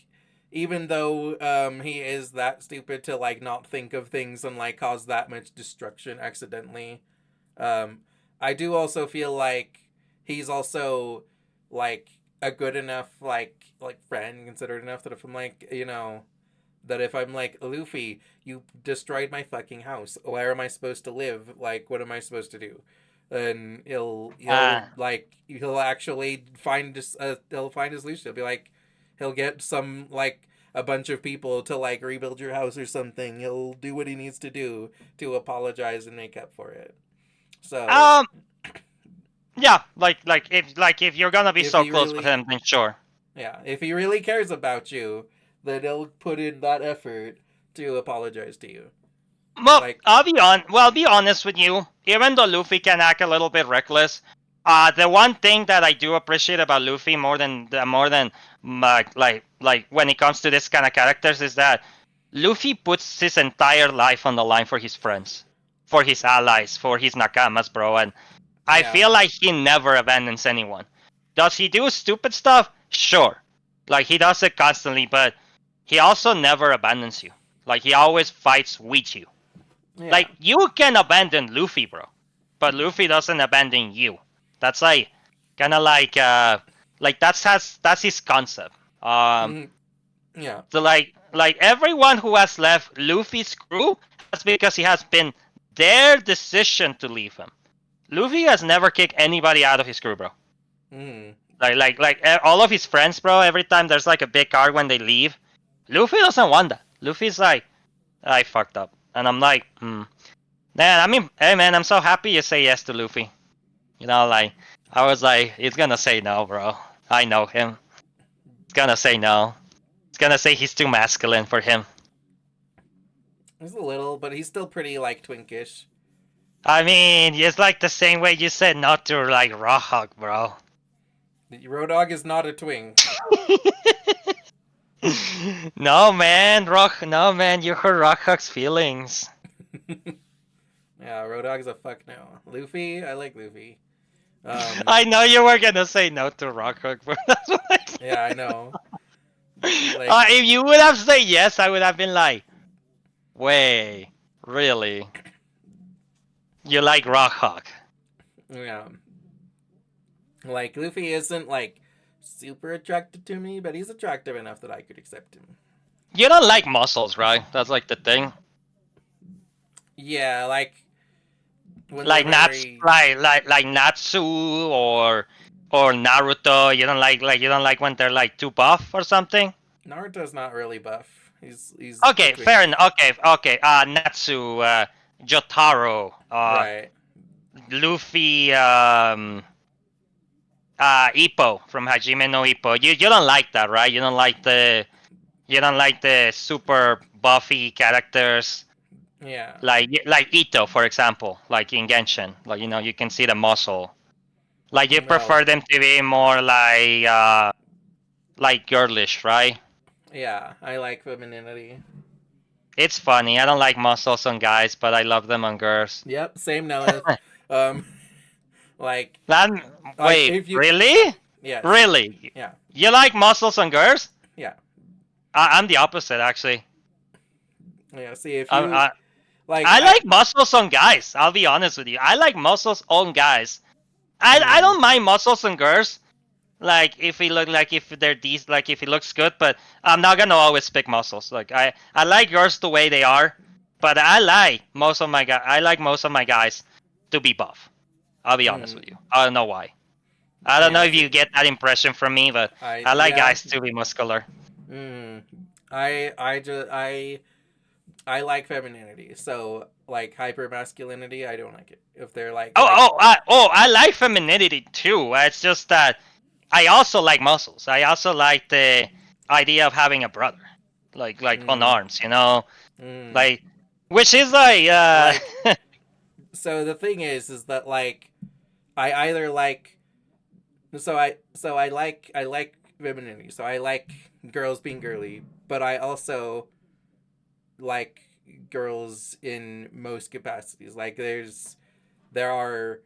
even though he is that stupid to like not think of things and like cause that much destruction accidentally, I do also feel like he's also like a good enough like friend, considered enough that if I'm like, you know, that if I'm like, Luffy, you destroyed my fucking house, where am I supposed to live? Like, what am I supposed to do? And he'll actually find he'll find his solution. He'll be like, he'll get some like a bunch of people to like rebuild your house or something. He'll do what he needs to do to apologize and make up for it. So yeah, like if you're gonna be so close with him, then sure. Yeah, if he really cares about you, then he'll put in that effort to apologize to you. Well, I'll be honest with you. Even though Luffy can act a little bit reckless, the one thing that I do appreciate about Luffy more than like when it comes to this kind of characters is that Luffy puts his entire life on the line for his friends, for his allies, for his nakamas, bro. And I feel like he never abandons anyone. Does he do stupid stuff? Sure. Like, he does it constantly, but he also never abandons you. Like, he always fights with you. Yeah. Like, you can abandon Luffy, bro. But Luffy doesn't abandon you. That's like, kind of like that's his concept. Yeah. So, like everyone who has left Luffy's crew, that's because it has been their decision to leave him. Luffy has never kicked anybody out of his crew, bro. Like all of his friends, bro. Every time there's like a big arc when they leave, Luffy doesn't want that. Luffy's like, I fucked up, and I'm like, Man, I mean, hey man, I'm so happy you say yes to Luffy. You know, like I was like, he's gonna say no, bro. I know him. He's gonna say no. He's gonna say he's too masculine for him. He's a little, but he's still pretty like twinkish. I mean, it's like the same way you said not to like Roadhog, bro. Roadhog is not a twink. No man, you hurt Roadhog's feelings. Yeah, Roadhog's a fuck no. Luffy, I like Luffy. I know you were gonna say no to Roadhog, but that's what I said. Yeah, I know. Like, if you would have said yes, I would have been like, wait, really? You like Roadhog? Yeah. Like, Luffy isn't, like, super attractive to me, but he's attractive enough that I could accept him. You don't like muscles, right? That's, like, the thing. Yeah, like... Like, like Natsu, or Or Naruto, you don't like when they're like too buff or something? Naruto's not really buff. He's Okay, between. fair enough. Okay. Natsu, Jotaro, Right. Luffy, Ippo from Hajime no Ippo. You don't like that, right? You don't like the super buffy characters Yeah. like Ito, for example, like in Genshin. Like you can see the muscle. Like you Well, prefer them to be more like girlish, right? yeah. I like femininity. It's funny. I don't like muscles on guys, but I love them on girls. Yep. Same Noah. um, like That, wait, if you really? yes. Really? Yeah. You like muscles on girls? Yeah. I'm the opposite, actually. Yeah. See if I, you I, like I like muscles on guys. I'll be honest with you. I like muscles on guys. I don't mind muscles on girls. Like if he look like if they're these like if he looks good, but I'm not gonna always pick muscles. Like I like girls the way they are, but I like most of my guys to be buff. I'll be honest with you. I don't know why. I don't know yeah. if you get that impression from me, but I like Yeah. guys to be muscular. I like femininity. So like hyper masculinity, I don't like it. If they're like I like femininity too. It's just that I also like muscles. I also like the idea of having a brother, like on arms, like which is like so the thing is that like I either like I like femininity. So I like girls being girly, but I also like girls in most capacities. Like there are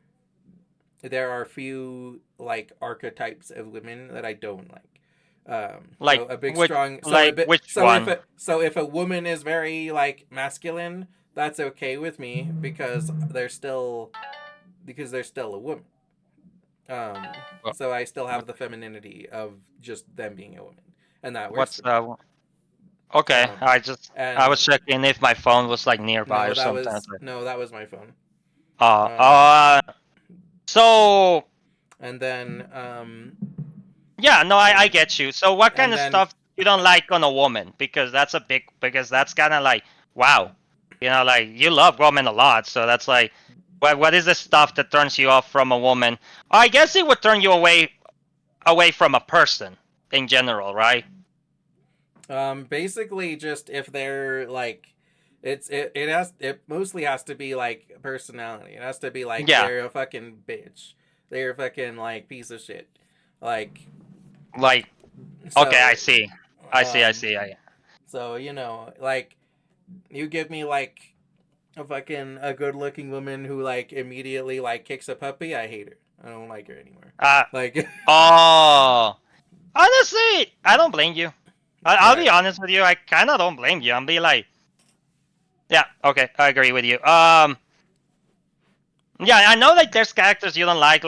there are few like archetypes of women that I don't like. like So a big which strong like which one? if a woman is very like masculine, that's okay with me because they're still a woman. Um, so I still have the femininity of just them being a woman, and that works What's for me. Okay, I was And checking if my phone was like nearby or something. that was my phone. Uh, Um, uh, so and then yeah, no, I and get you. So what kind and of then stuff you don't like on a woman? Because that's kind of like wow, like you love women a lot. So that's like, what is the stuff that turns you off from a woman? I guess it would turn you away from a person in general, right? basically just if they're like it mostly has to be like personality. It has to be like Yeah, they're a fucking bitch. They're a fucking like piece of shit. Like like okay, I so see, I um see. so like you give me like a good looking woman who like immediately like kicks a puppy, I hate her. I don't like her anymore. Uh, Like oh, honestly, I don't blame you. I'll be right. honest with you. I kind of don't blame you. I'm be like, yeah, okay, I agree with you. Yeah, I know like there's characters you don't like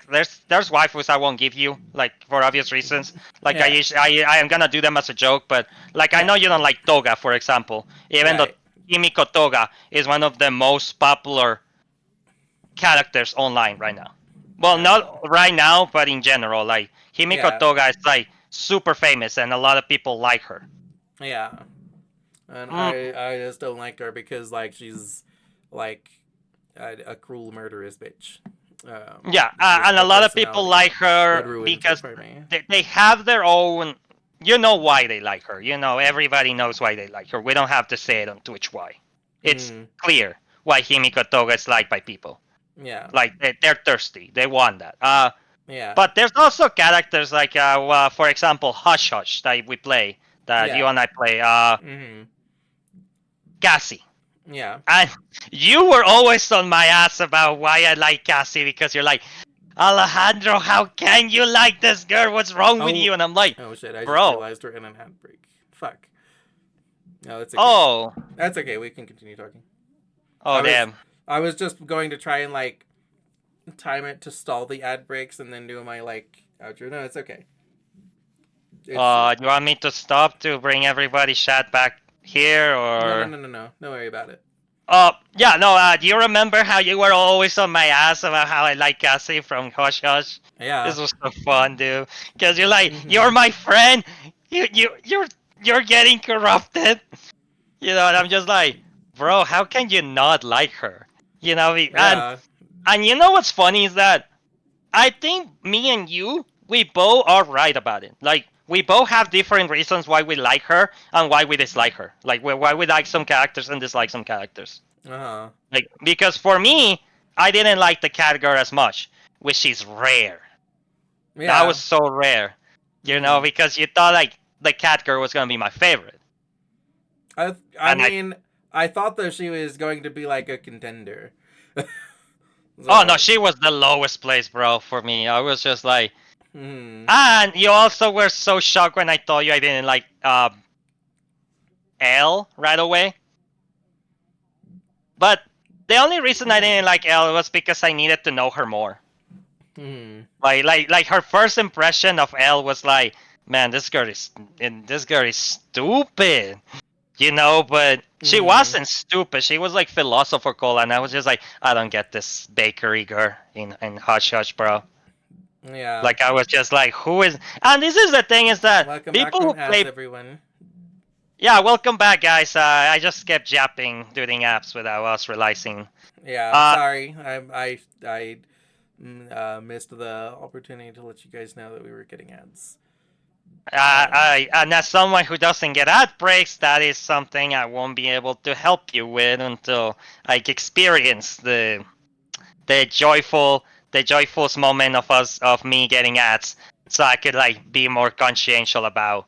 there's waifus I won't give you like for obvious reasons. Like Yeah. I am gonna do them as a joke, but like I Yeah. know you don't like Toga, for example, even though Right. Kimiko Toga is one of the most popular characters online right now. Well, I not know. right now, but in general, like Himiko Yeah. Toga is like super famous and a lot of people like her. Yeah. And Mm, I just don't like her because like she's like a cruel murderous bitch. yeah, Just and a her lot of people personality like that her ruins it because for me. they have their own. You know why they like her. Everybody knows why they like her. We don't have to say it on Twitch why. It's clear why Himiko Toga is liked by people. Yeah. Like they're thirsty. They want that. Yeah. But there's also characters like, for example, Hush Hush that we play, that you Yeah. and I play, Mhm. Cassie. Yeah. And you were always on my ass about why I like Cassie because you're like, Alejandro, how can you like this girl? What's wrong with you? And I'm like, Oh shit! I just bro. realized we're in an ad break. Fuck. No, that's okay. Oh. That's okay. We can continue talking. Oh, damn. I was just going to try and like time it to stall the ad breaks and then do my like outro. No, it's okay. You want me to stop to bring everybody's chat back here, No, no, or? no, no, no. Don't worry about it. Yeah, no, do you remember how you were always on my ass about how I like Cassie from Hush Hush? Yeah. This was so fun, dude. Cause you're like, you're Mhm. my friend. You're getting corrupted. You know, and I'm just like, bro, how can you not like her? You know, Yeah. and you know what's funny is that I think me and you, we both are right about it. Like, we both have different reasons why we like her and why we dislike her. Like, why we like some characters and dislike some characters. Uh-huh. Like, because for me, I didn't like the cat girl as much, which is rare. That was Yeah. so rare, you know, Mhm. because you thought like the cat girl was gonna be my favorite, I and mean, I thought that she was going to be like a contender. oh no, So, she was the lowest place, bro, for me. I was just like, mhm. and you also were so shocked when I told you I didn't like Elle right away. But the only reason I Yeah. didn't like Elle was because I needed to know her more. Mhm. Like her first impression of Elle was like, man, this girl is stupid, you know. But she Mhm. wasn't stupid. She was like philosophical, and I was just like, I don't get this bakery girl in Hush Hush, bro. Yeah. Like I was just like, who is? And this is the thing is that Welcome back people who from ads, play. everyone. Yeah, welcome back, guys. I just kept japping doing apps without us realizing. Yeah, Uh, sorry. I missed the opportunity to let you guys know that we were getting ads. and as someone who doesn't get ad breaks, that is something I won't be able to help you with until I experience the joyful the joyful moment of me getting ads, so I could like be more consciential about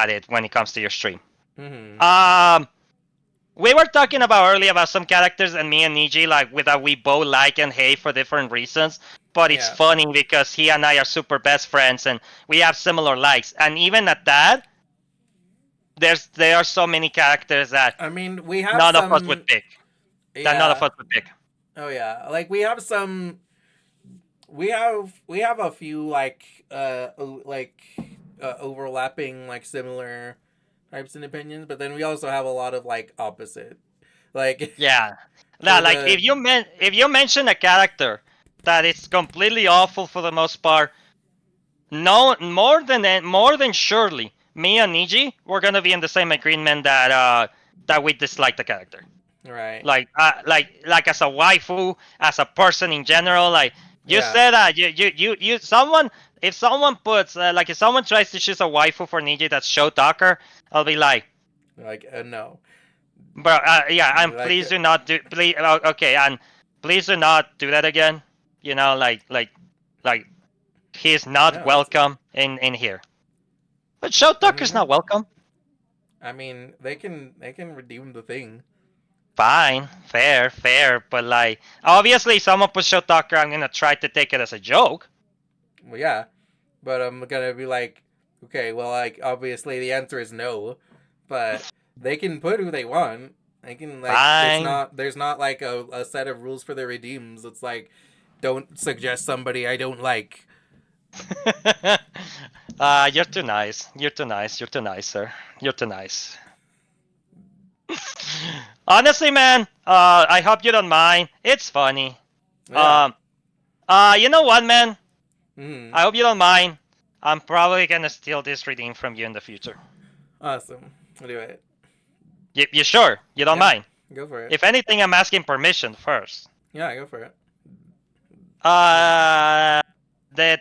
it when it comes to your stream. Mhm. Um, we were talking about earlier about some characters and me and Niji like with that we both like and hate for different reasons. But it's Yeah. funny because he and I are super best friends and we have similar likes. And even at that, there are so many characters that I mean, we have none of us would some. pick. That none of Yeah. us would pick. Oh yeah. Like we have some. We have a few overlapping like similar types and opinions, but then we also have a lot of like opposite. Like Yeah. for Now, like the if you mention a character that is completely awful for the most part, no more than surely, me and Niji we're gonna be in the same agreement that we dislike the character. right. Like as a waifu, as a person in general. Like you Yeah. said that you someone if someone puts like if someone tries to choose a waifu for Niji that's Show Talker, I'll be like, Like no. but yeah, and Like please do not do please okay, and please do not do that again. You know, like he's not no, it's welcome in here. But Show I mean Talker's no. not welcome. I mean they can redeem the thing. Fine, fair, but like obviously, someone puts Show Talker, I'm gonna try to take it as a joke. Well yeah. But I'm gonna be like, okay, well like obviously the answer is no. But they can put who they want. They can like Fine. there's not like a set of rules for the redeems. It's like don't suggest somebody I don't like. You're too nice. You're too nice. You're too nice, sir. You're too nice. Honestly, man, I hope you don't mind. It's funny. Yeah. Um, you know what, man? Mm-hmm. I hope you don't mind. I'm probably gonna steal this redeem from you in the future. Awesome. I'll do it. You sure? You don't Yeah. mind? Go for it. If anything, I'm asking permission first. Yeah, go for it. Uh, the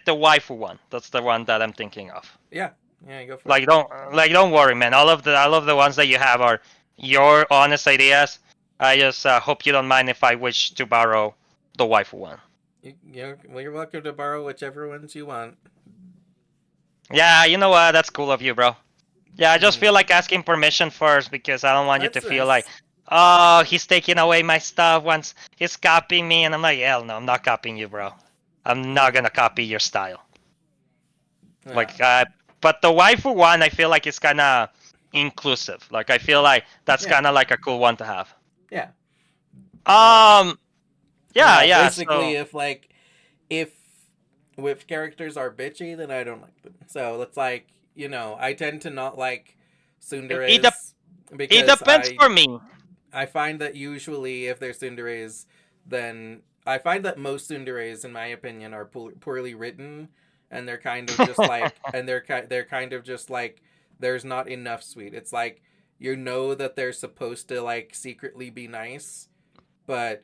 waifu one. That's the one that I'm thinking of. Yeah. Yeah, go for Like it. don't worry, man. All of the ones that you have are your honest ideas. I just hope you don't mind if I wish to borrow the waifu one. You're welcome to borrow whichever ones you want. Yeah, you know what? That's cool of you, bro. Yeah, I just Mm. feel like asking permission first because I don't want you to That's feel like, nice. oh, he's taking away my stuff once he's copying me, and I'm like, hell no, I'm not copying you, bro. I'm not gonna copy your style. Yeah. Like, but the waifu one, I feel like it's kind of inclusive. Like, I feel like that's Yeah. kind of like a cool one to have. Yeah. Um, yeah. Basically, So if with characters are bitchy, then I don't like them. So it's like I tend to not like it Sundares it because depends I for me. I find that usually if they're tsunderes, then I find that most tsunderes, in my opinion, are poorly written, and they're kind of just like, and they're kind of just like, there's not enough sweet. It's like you know that they're supposed to like secretly be nice, but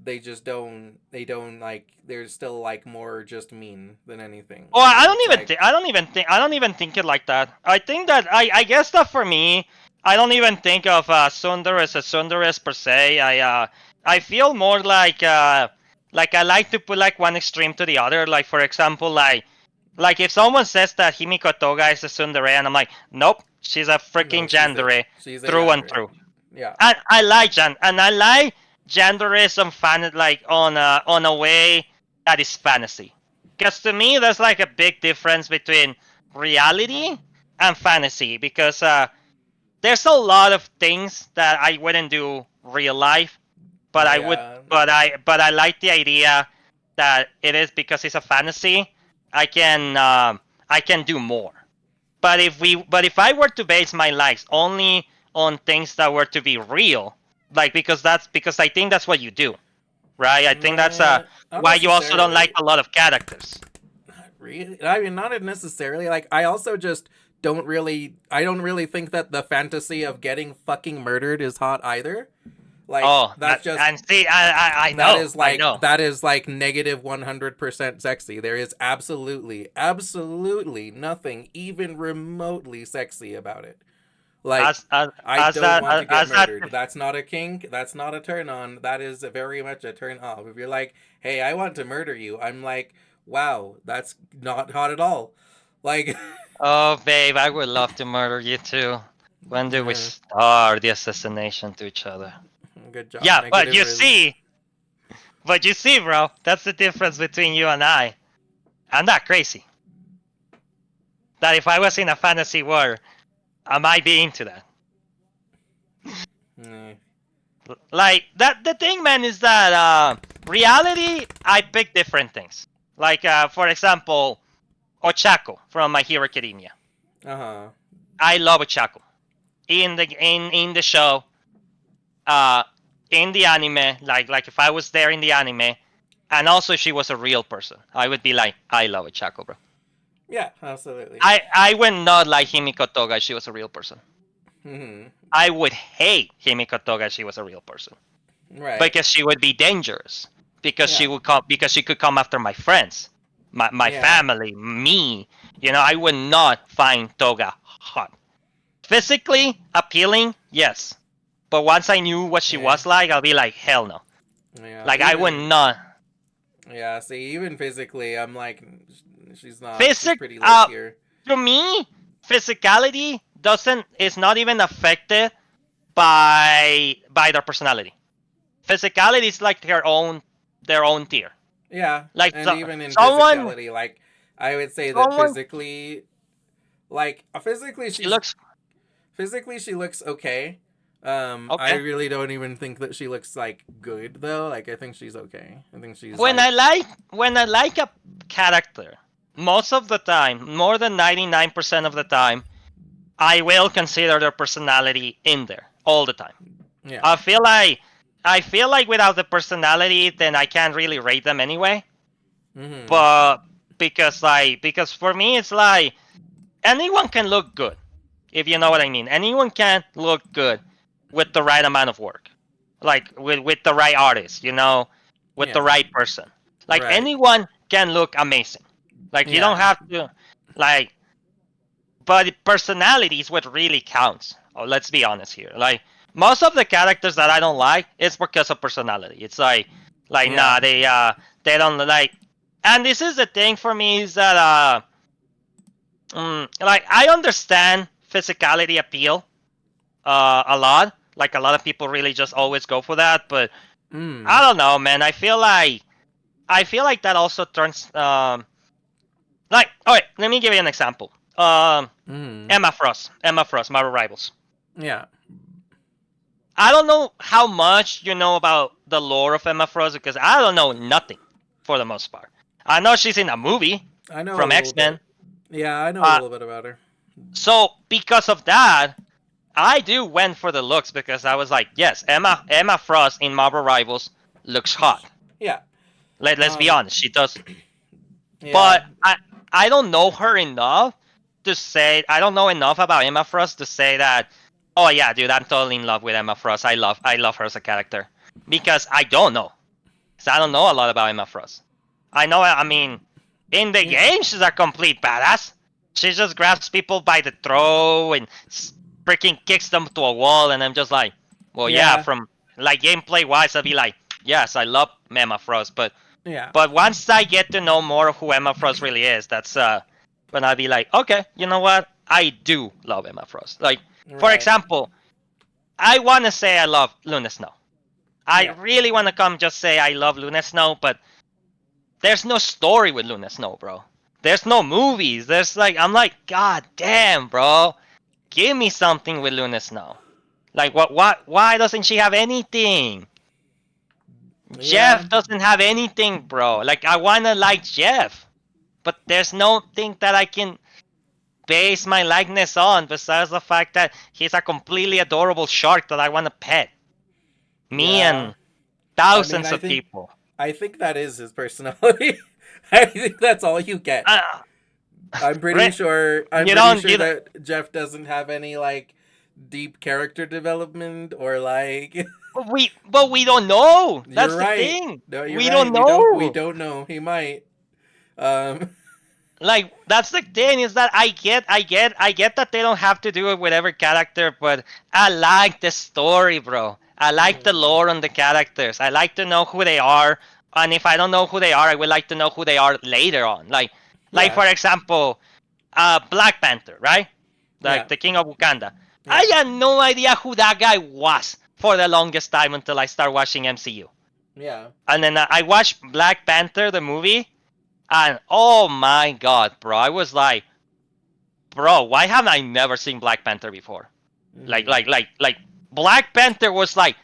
they just don't. They don't like. They're still like more just mean than anything. Well, I And don't it's even like, think. I don't even think it like that. I think that I guess that for me, I don't even think of Sundar as a Sundares per se. I feel more like I like to put like one extreme to the other. Like for example, like if someone says that Himiko Toga is a Tsundere, and I'm like, nope, she's a freaking no, Yandere she's a through and yandere. through. Yeah. And I like Yanderes on like on a way that is fantasy. Because to me, there's like a big difference between reality and fantasy. Because there's a lot of things that I wouldn't do real life, but I would, Yeah. but I like the idea that it is because it's a fantasy. I can do more. But if I were to base my likes only on things that were to be real, like because I think that's what you do, right? I think that's Not why you also don't like necessarily. a lot of characters. Really, I mean, not necessarily. Like, I also just don't really. I don't really think that the fantasy of getting fucking murdered is hot either. Like, Oh, that's just and see, I know. that is like negative 100% sexy. There is absolutely nothing even remotely sexy about it. Like, I don't want to get murdered. That's not a kink. That's not a turn on. That is very much a turn off. If you're like, hey, I want to murder you, I'm like, wow, that's not hot at all. Like, Oh, babe, I would love to murder you too. When do we start the assassination to each other? good job. Yeah, Negative is. but you see, bro, that's the difference between you and I. I'm not crazy. That if I was in a fantasy world, I might be into that. Like that, the thing, man, is that reality, I pick different things. Like, for example, Ochako from My Hero Academia. I love Ochako. In the show, in the anime, like if I was there in the anime, and also she was a real person, I would be like, I love Ochako, bro. Yeah, absolutely. I would not like Himiko Toga if she was a real person. I would hate Himiko Toga if she was a real person. Right. Because she would be dangerous. Because she would come. Because she could come after my friends, my family, me. You know, I would not find Toga hot. Physically appealing, yes. But once I knew what she was like, I'll be like, hell no. Yeah, like I would not. Yeah, see, even physically, I'm like, she's not. She's pretty low tier. To me, physicality is not even affected by their personality. Physicality is like their own tier. Yeah, like and even in physicality, like I would say that physically, like physically she looks okay. I really don't even think that she looks like good though. Like I think she's okay. I think she's when I like a character, most of the time, more than 99% of the time, I will consider their personality in there all the time. Yeah. I feel like without the personality, then I can't really rate them anyway. But because for me it's like anyone can look good, if you know what I mean. Anyone can look good with the right amount of work, like with the right artist, you know, with the right person. Like anyone can look amazing. Like you don't have to, like, but personality is what really counts. Oh, let's be honest here. Like most of the characters that I don't like, it's because of personality. It's nah, they don't like. And this is the thing for me is that like I understand physicality appeal a lot. Like a lot of people really just always go for that, but I don't know, man. I feel like that also turns like, all right, let me give you an example. Emma Frost, Marvel Rivals. Yeah. I don't know how much you know about the lore of Emma Frost because I don't know nothing for the most part. I know she's in a movie from X-Men. Yeah, I know a little bit about her. So because of that, I do went for the looks because I was like, yes, Emma Frost in Marvel Rivals looks hot. Yeah. Let's be honest, she does. Yeah. But I don't know her enough to say I don't know enough about Emma Frost to say that. Oh yeah, dude, I'm totally in love with Emma Frost. I love her as a character because I don't know. So I don't know a lot about Emma Frost. I know. I mean, in the game, she's a complete badass. She just grabs people by the throat and freaking kicks them to a wall, and I'm just like, well, yeah. Yeah. From like gameplay wise, I'd be like, yes, I love Emma Frost, but Yeah. once I get to know more of who Emma Frost really is, that's when I'll be like, okay, you know what? I do love Emma Frost. Like, for Right. example, I want to say I love Luna Snow. I Yeah. really want to come just say I love Luna Snow, but there's no story with Luna Snow, bro. There's no movies. There's like, I'm like, God damn, bro. Give me something with Luna Snow. Like, why doesn't she have anything? Yeah. Jeff doesn't have anything, bro. Like, I want to like Jeff, but there's no thing that I can base my likeness on besides the fact that he's a completely adorable shark that I want to pet. Me Yeah. and I mean, thousands of people. I think that is his personality. I think that's all you get. I'm pretty Re- sure. I'm you pretty don't, sure you don't, that Jeff doesn't have any like deep character development or like. but we don't know. You're That's the right. thing. No, you're We right. don't We know. don't know. He might. Um. Like, that's the thing is that I get that they don't have to do it with every character, but I like the story, bro. I like the lore on the characters. I like to know who they are, and if I don't know who they are, I would like to know who they are later on. Like Yeah. for example, Black Panther, right? Yeah. Like the King of Wakanda. Yeah. I had no idea who that guy was for the longest time until I started watching MCU. Yeah. And then I watched Black Panther, the movie, and oh my god, bro, I was like, bro, why haven't I never seen Black Panther before? Like Black Panther was like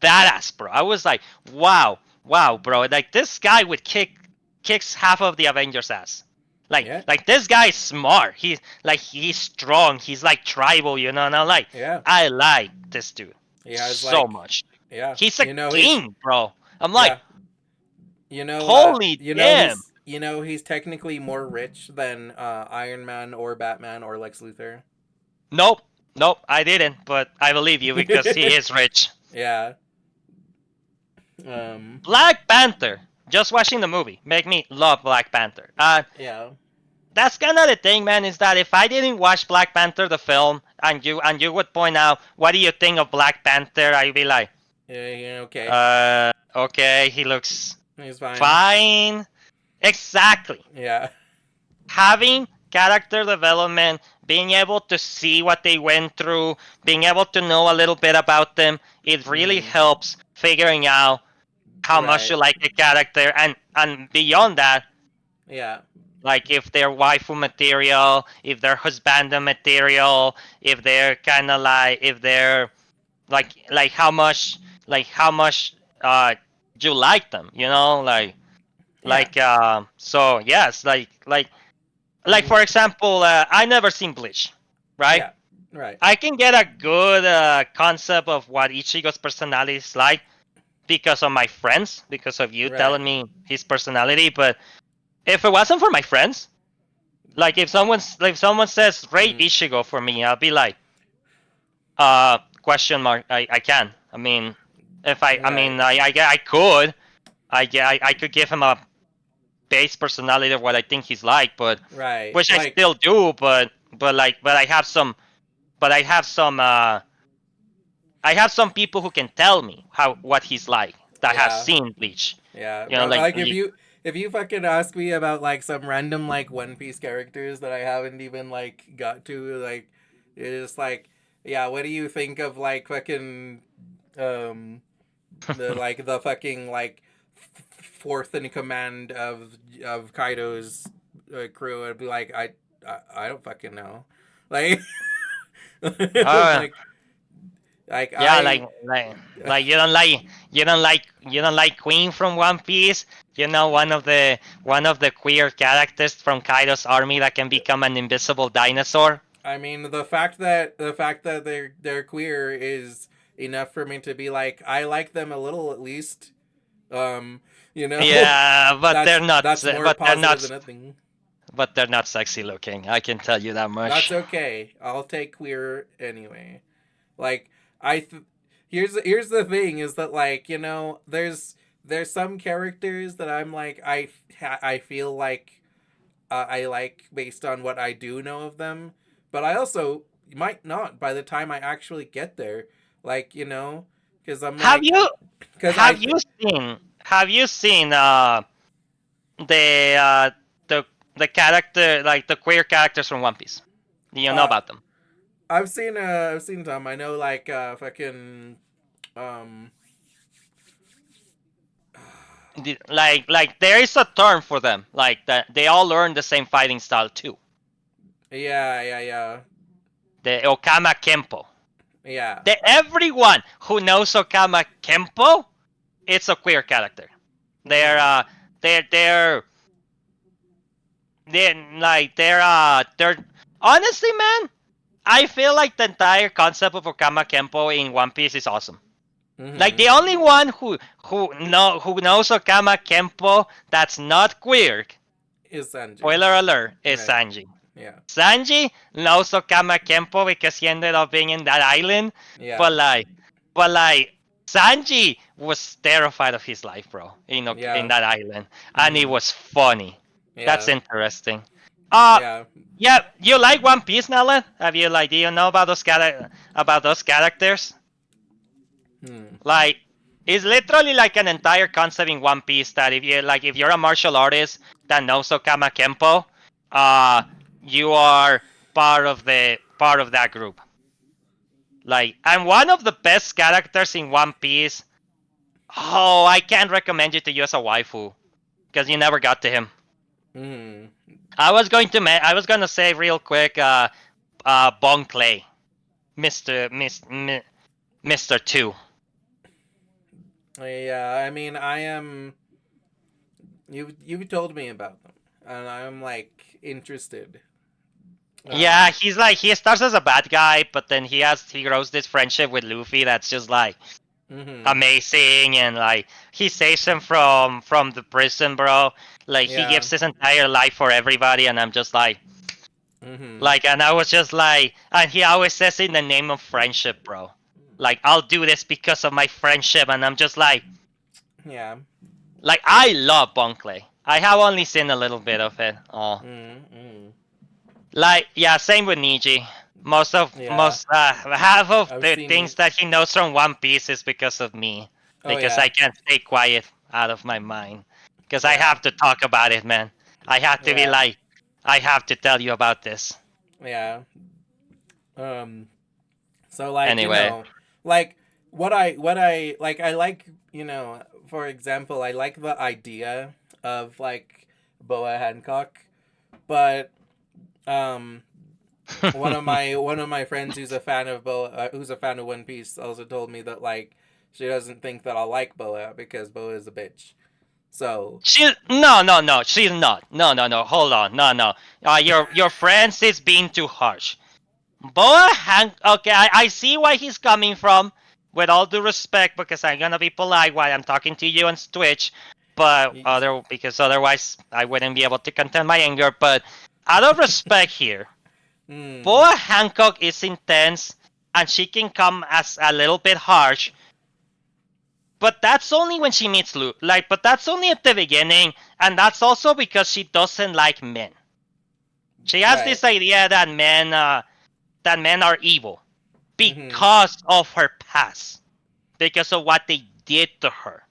badass, bro. I was like, wow, bro. Like this guy would kicks half of the Avengers ass. Yeah. Like this guy is smart. He's strong. He's like tribal, you know. And I'm like, Yeah. I like this dude He has so like. much. Yeah. He's a You know he's. king, bro. I'm like, Yeah. You know. holy You know damn. he's. You know he's technically more rich than Iron Man or Batman or Lex Luthor. Nope, I didn't, but I believe you because he is rich. Yeah. Black Panther. Just watching the movie make me love Black Panther. Yeah. That's kind of the thing, man. Is that if I didn't watch Black Panther the film, and you would point out, what do you think of Black Panther? I'd be like, Yeah. Okay. Okay, he looks He's fine. fine. Exactly. Yeah. Having character development, being able to see what they went through, being able to know a little bit about them, it really helps figuring out how much you like a character, and beyond that, Yeah. like if they're waifu material, if they're husband material, if they're kind of like, if they're like how much you like them, you know, so yes, like for example, I never seen Bleach, right? Yeah. Right. I can get a good concept of what Ichigo's personality is like because of my friends, because of you telling me his personality. But if it wasn't for my friends, like if someone says rate Ichigo for me, I'll be like, question mark. I can. I mean, if I mean, I could. I could give him a base personality of what I think he's like, but Right. which I still do. But I have some. But I have some people who can tell me what he's like that have seen Bleach. Yeah. You know, like if you fucking ask me about like some random like One Piece characters that I haven't even like got to, like it's just like, yeah, what do you think of like fucking the like the fucking like fourth in command of Kaido's crew? I'd be like, I don't fucking know. Like you don't like Queen from One Piece. You know, one of the queer characters from Kaido's army that can become an invisible dinosaur. I mean, the fact that they're queer is enough for me to be like, I like them a little at least. Um, you know, Yeah, but they're not. that's more But they're positive not. than nothing. But they're not sexy looking. I can tell you that That's much. okay. I'll take queer anyway. Like here's the thing is that like there's some characters that I'm like I feel like I like based on what I do know of them, but I also might not by the time I actually get there. Like because I'm Have like you because have you seen the the character, like the queer characters from One Piece? Do you know uh about them? I've seen some. I know like fucking um Like there is a term for them. Like that they all learn the same fighting style too. yeah The Okama Kempo. yeah Everyone who knows Okama Kempo, it's a queer character. They're mm, they're they're they're honestly, man, I feel like the entire concept of Okama Kempo in One Piece is awesome. Like mm-hmm. the only one who knows Okama Kempo that's not queer, Is Sanji. spoiler alert, is Right. Sanji. Yeah. Sanji knows Okama Kempo because he ended up being in that island, Yeah. but like Sanji was terrified of his life, bro, in Yeah. that island, and it Mm-hmm. was funny. That's Yeah. interesting. Uh Yeah. yeah, you like One Piece, Nellen? Do you know about about those characters? Hmm. Like, it's literally like an entire concept in One Piece that if you're a martial artist that knows Okama Kempo, uh, you are part of that group. Like, and one of the best characters in One Piece. Oh, I can't recommend you to use a waifu because you never got to him. Hmm. I was going to say real quick, Bon Clay, Mister Two. Yeah. I mean, I am. You've told me about them, and I'm like interested. Yeah, Um. he starts as a bad guy, but then he grows this friendship with Luffy that's just like Hmm. amazing, and like he saves him from the prison, bro. Like he Yeah. gives his entire life for everybody, and I'm just Hmm. and I was just like, and he always says in the name of friendship, bro. Like I'll do this because of my friendship, and I'm just Yeah. like I love Bunkley. I have only seen a little bit of it. Oh, Hmm. like yeah, same with Niji. Yeah. Half of I've the seen things it. that he knows from One Piece is because of me, Oh because yeah. I can't stay quiet out of my mind, because I Yeah. have to talk about it, man. I have to be Yeah. like, I have to tell you about this. Yeah. Um. So like Anyway, like what I like I like for example I like the idea of like Boa Hancock, but um one of my friends who's a fan of who's a fan of One Piece also told me that like she doesn't think that I'll like Boa because Boa is a bitch. So no, she's not. No. Hold on, no. Your friends is being too harsh. Boa Hank. Okay, I see why he's coming from. With all due respect, because I'm gonna be polite while I'm talking to you on Twitch, but because otherwise I wouldn't be able to contain my anger. But out of respect here, hmm, Boa Hancock is intense, and she can come as a little bit harsh. But that's only when she meets Luke. But that's only at the beginning, and that's also because she doesn't like men. She has right. this idea that men are evil Mhm. because of her past, because of what they did to her.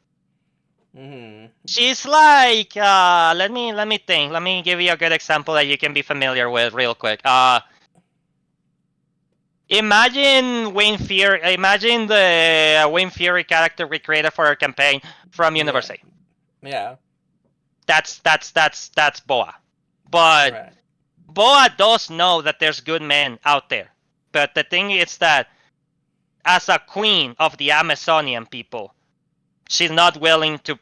Mhm. She's like, let me think. Let me give you a good example that you can be familiar with real quick. Imagine Wayne Fury. Imagine the Wayne Fury character we created for our campaign from Yeah. Universe 8. Yeah. That's Boa. But Right. Boa does know that there's good men out there. But the thing is that as a queen of the Amazonian people, she's not willing to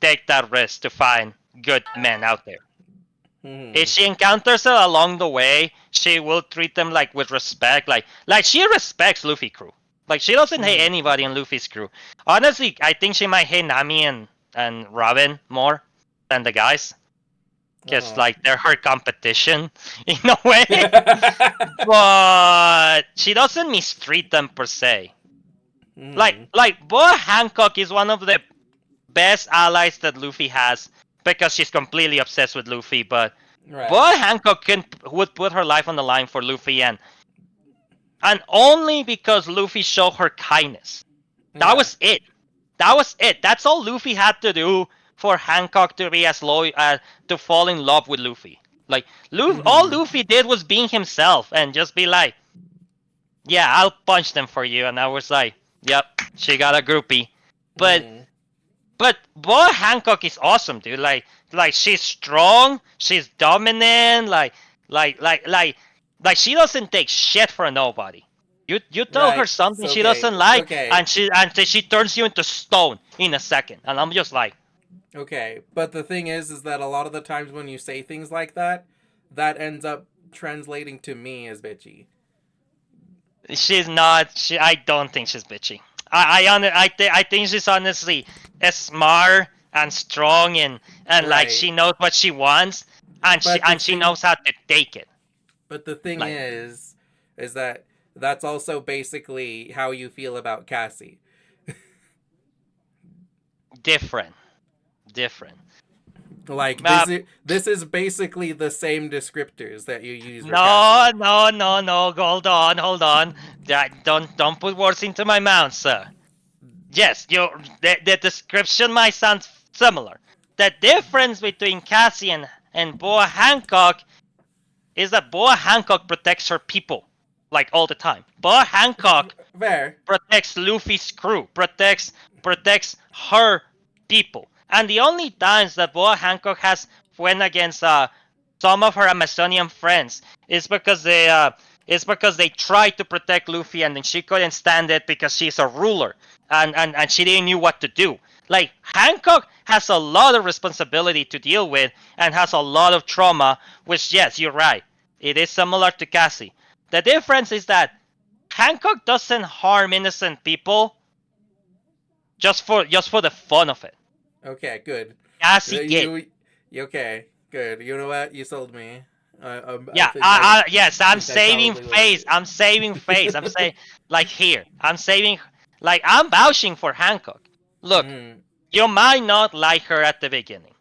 take that risk to find good men out there. If she encounters it along the way, she will treat them like with respect. Like she respects Luffy crew. Like she doesn't hate anybody in Luffy's crew. Honestly, I think she might hate Nami and Robin more than the guys. Because like they're her competition in a way. But she doesn't mistreat them per se. Like Boa Hancock is one of the best allies that Luffy has because she's completely obsessed with Luffy. But Boa Hancock would put her life on the line for Luffy, and only because Luffy showed her kindness. That was it. That was it. That's all Luffy had to do for Hancock to be as loyal, to fall in love with Luffy. Like all Luffy did was being himself and just be like, "Yeah, I'll punch them for you." And I was like, "Yep, she got a groupie." But Boa Hancock is awesome, dude. Like she's strong, she's dominant. Like she doesn't take shit for nobody. You tell her something she doesn't like, and she turns you into stone in a second. And I'm just like, okay. But the thing is that a lot of the times when you say things like that, that ends up translating to me as bitchy. She's not. I don't think she's bitchy. I think she's honestly smart and strong and like she knows what she wants and she knows how to take it. But the thing is that that's also basically how you feel about Cassie. Different. Like this is basically the same descriptors that you use. No. Hold on. Don't put words into my mouth, sir. Yes, the description might sound similar. The difference between Cassie and Boa Hancock is that Boa Hancock protects her people, like all the time. Boa Hancock protects Luffy's crew, protects her people. And the only times that Boa Hancock has went against some of her Amazonian friends is because they tried to protect Luffy and then she couldn't stand it because she's a ruler and she didn't know what to do. Like Hancock has a lot of responsibility to deal with and has a lot of trauma, which yes, you're right. It is similar to Cassie. The difference is that Hancock doesn't harm innocent people just for the fun of it. Okay, good. Cassie did. Okay, good. You know what? You sold me. Yes, I'm saving face. I'm saving face. I'm saying like here. I'm vouching for Hancock. Look, you might not like her at the beginning.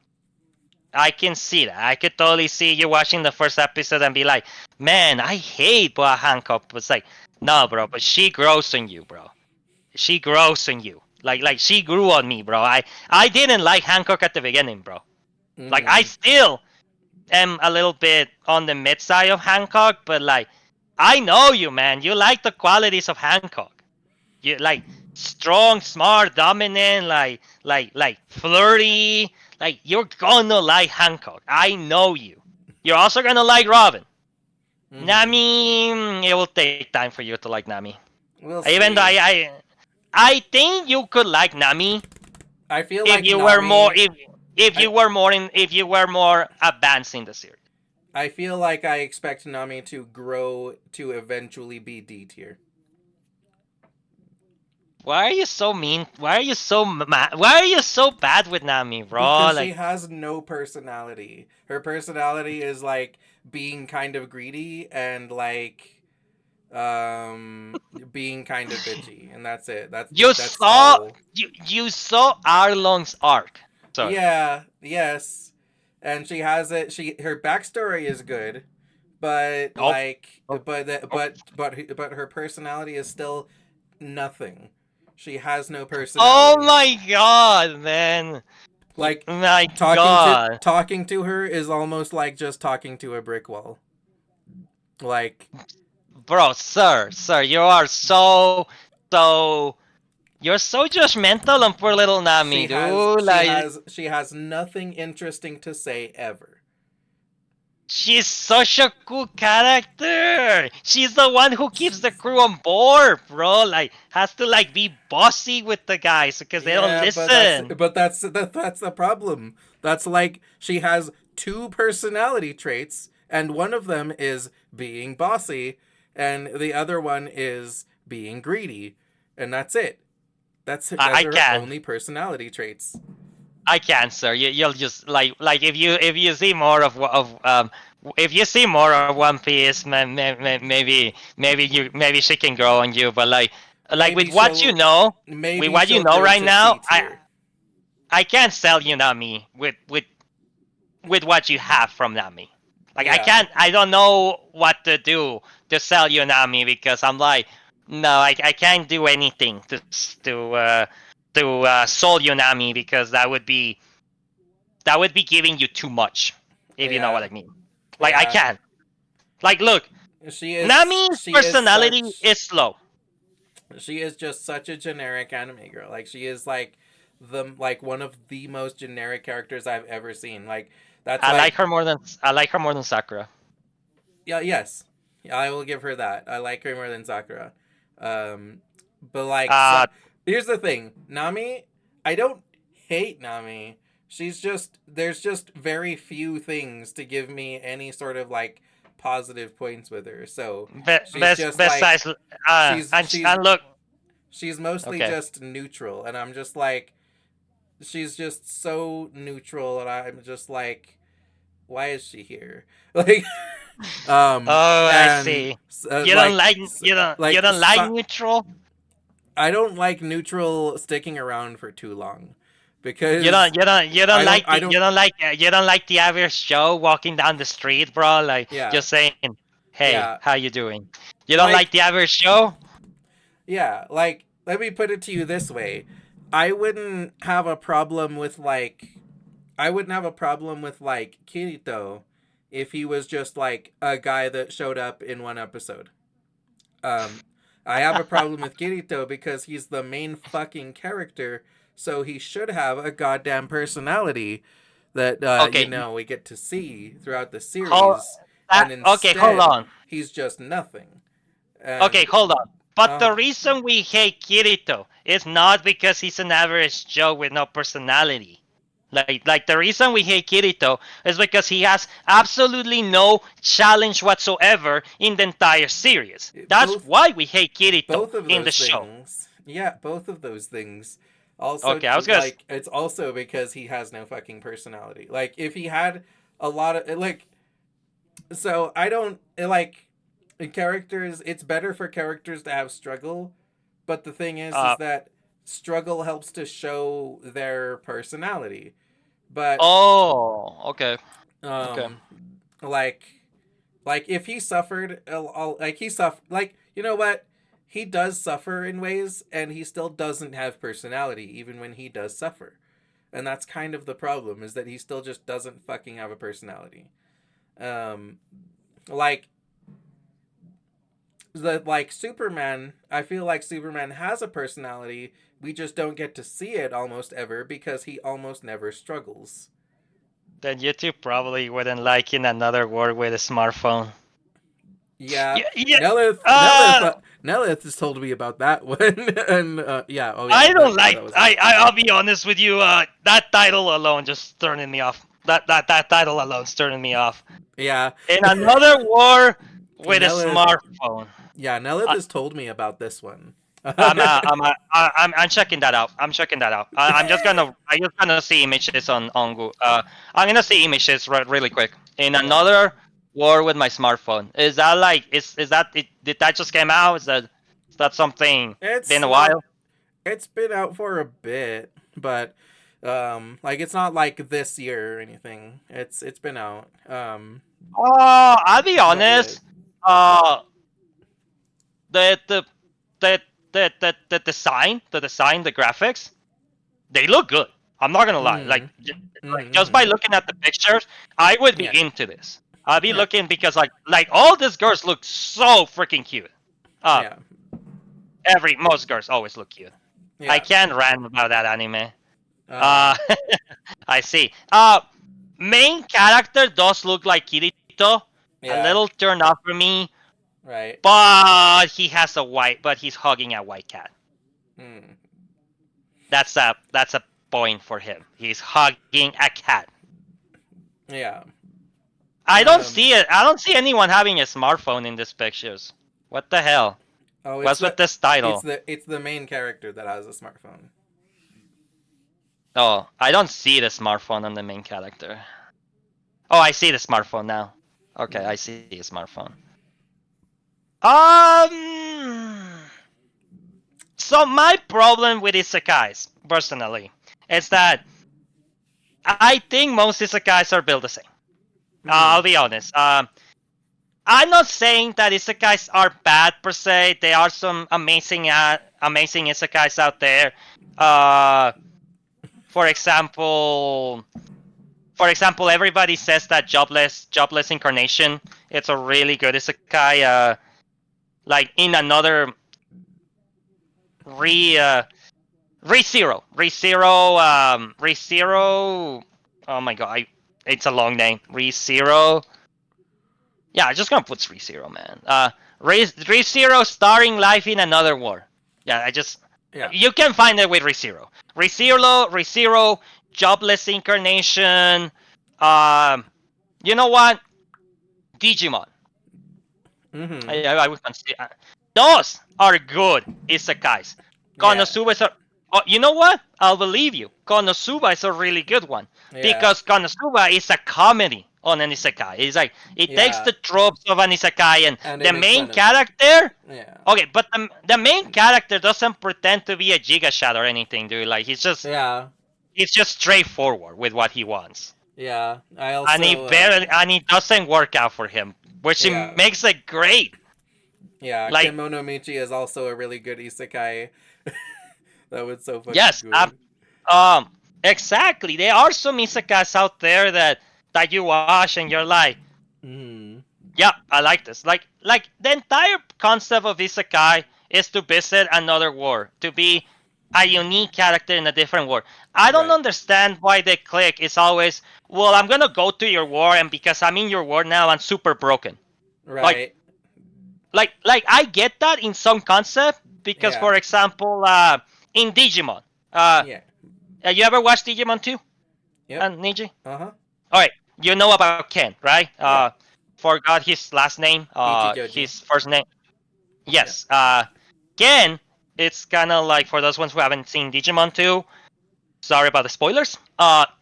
I can see that. I could totally see you watching the first episode and be like, man, I hate Boa Hancock. But it's like, no, bro, but she grows on you, bro. She grows on you. Like she grew on me, bro. I didn't like Hancock at the beginning, bro. Like I still am a little bit on the mid side of Hancock, but like I know you, man. You like the qualities of Hancock. You like strong, smart, dominant, like flirty. Like you're gonna like Hancock. I know you. You're also gonna like Robin. Nami, it will take time for you to like Nami. Even though I think you could like Nami. I feel if like you Nami, were more if you were more advanced in the series. I feel like I expect Nami to grow to eventually be D tier. Why are you so mean? Why are you so mad? Why are you so bad with Nami, bro? Because she has no personality. Her personality is like being kind of greedy and like being kind of bitchy, and that's it. You saw Arlong's arc. Sorry. Yes, and she has it. Her backstory is good, but but her personality is still nothing. She has no personality. Oh my god, man! Like my god, talking to her is almost like just talking to a brick wall. Like, bro, sir, you are so you're so judgmental on poor little Nami, dude. She has nothing interesting to say ever. She's such a cool character. She's the one who keeps the crew on board, bro. Like, has to like be bossy with the guys because they don't listen. But that's the problem. That's like she has two personality traits, and one of them is being bossy, and the other one is being greedy, and that's it. Those I are her can. only personality traits. I can, sir. You'll just like if you see more of if you see more of One Piece, maybe she can grow on you. But like Maybe with what you she'll know, with maybe what you she'll know go right to C now, tier. I can't sell you Nami with what you have from Nami. Like Yeah. I don't know what to do to sell you Nami because I'm like, no, I can't do anything to sell you Nami because that would be giving you too much, if you know what Yeah. I mean. Like I Yeah. can't. Like look, Nami's She is personality such is slow. she is just such a generic anime girl. Like she is like one of the most generic characters I've ever seen. Like that's like I like her more than Sakura. yeah, yes. Yeah, I will give her that. I like her more than Sakura. Um but like Uh here's the thing. Nami, I don't hate Nami. She's just there's just very few things to give me any sort of like positive points with her. So she's just like besides she's and look, she's mostly okay. just neutral, and I'm just like she's just so neutral, and I'm just like why is she here? Like Oh, I and see. You don't like you like don't like neutral. I don't like neutral sticking around for too long You because I don't you don't like the average Joe walking down the street, bro. Like yeah. just saying, "Hey, Yeah. how you doing?" You don't like Like the average Joe. yeah, like let me put it to you this way. I wouldn't have a problem with like I wouldn't have a problem with like Kirito if he was just like a guy that showed up in one episode. Um, I have a problem with Kirito because he's the main fucking character, so he should have a goddamn personality that Okay, we get to see throughout the hold series, and okay, hold instead on. he's just nothing. Okay, And hold on. But the uh reason we hate Kirito is not because he's an average Joe with no personality. Like the reason we hate Kirito is because he has absolutely no challenge whatsoever in the entire series. That's both why we hate Kirito both of in the those show. things, yeah, both of those things. Also, Okay, I was gonna. like it's also because he has no fucking personality. Like if he had a lot of like so I don't like characters. It's better for characters to have struggle, but the thing is Uh, that struggle helps to show their personality. But oh, okay, okay. um, like if he suffered, like he suffered, like you know what, he does suffer in ways, and he still doesn't have personality even when he does suffer, and that's kind of the problem is that he still just doesn't fucking have a personality. Um, like Superman, I feel like Superman has a personality. We just don't get to see it almost ever because he almost never struggles. Then you two probably wouldn't like in another world with a smartphone. Yeah, Yeah, yeah. Nelith has told me about that one, and yeah, oh yeah, I don't that like. was it. I'll be honest with you. That title alone just turning me off. That title alone's turning me off. Yeah, In another war with a Nelith, smartphone. yeah, Nelith I, has told me about this one. I'm checking that out. I'm checking that out. I'm just gonna see images on Google. I'm gonna see images really quick. In Yeah, another war with my smartphone. Is that like is that it? Did that just came out? Is that something it's been a not. while? It's been out for a bit, but like it's not like this year or anything. It's been out. I'll be But yeah, honest. Uh, the the the the design, the graphics, they look good. I'm not gonna lie. mm, Like just by mm-hmm. looking at the pictures, I would be Yeah, into this. I'll be yeah, looking because like all these girls look so freaking cute. Uh, yeah, most girls always look cute. I yeah. can't rant about that anime. Uh, Uh, I see. Main character does look like Kirito. A yeah, little turned off for me, right. but he's hugging a white cat. Mm. That's a point for him. He's hugging a cat. Yeah. I don't Um, see it. I don't see anyone having a smartphone in these pictures. What the hell? oh, What's with this title? it's the main character that has a smartphone. Oh, I don't see the smartphone on the main character. Oh, I see the smartphone now. Okay, I see the smartphone. So my problem with isekais, personally, is that I think most isekais are built the same. I'll be honest. I'm not saying that isekais are bad per se. There are some amazing isekais out there. For example, everybody says that jobless incarnation. It's a really good isekai. Like in another re ReZero. ReZero. Oh my god, it's a long name. ReZero. Yeah, I'm just gonna put ReZero, man. ReZero starring life in another war. Yeah, you can find it with ReZero. ReZero, jobless incarnation. You know what? Digimon. I would consider those are good isekais. Konosuba is a. Oh, you know what? I'll believe you. Konosuba is a really good one because Konosuba is a comedy on an isekai. It's like it takes the tropes of an isekai and the main character. Yeah. Okay, but the main character doesn't pretend to be a gigashat or anything, dude. Like he's just straightforward with what he wants. Yeah. I also And he doesn't work out for him, which makes it great. Yeah, like, Kemono Michi is also a really good isekai. That was so fucking yes, good. Exactly. There are some isekais out there that you watch and you're like, yeah, I like this. Like the entire concept of isekai is to visit another world, to be a unique character in a different world. I don't understand why the click is always, well, I'm gonna go to your world, and because I'm in your world now, I'm super broken. Right. Like I get that in some concept because, for example, in Digimon, you ever watched Digimon 2? Yep. And Niji? Uh-huh. All right, you know about Ken, right? Forgot his last name. His first name. Yes. Ken. It's kind of like, for those ones who haven't seen Digimon 2. Sorry about the spoilers.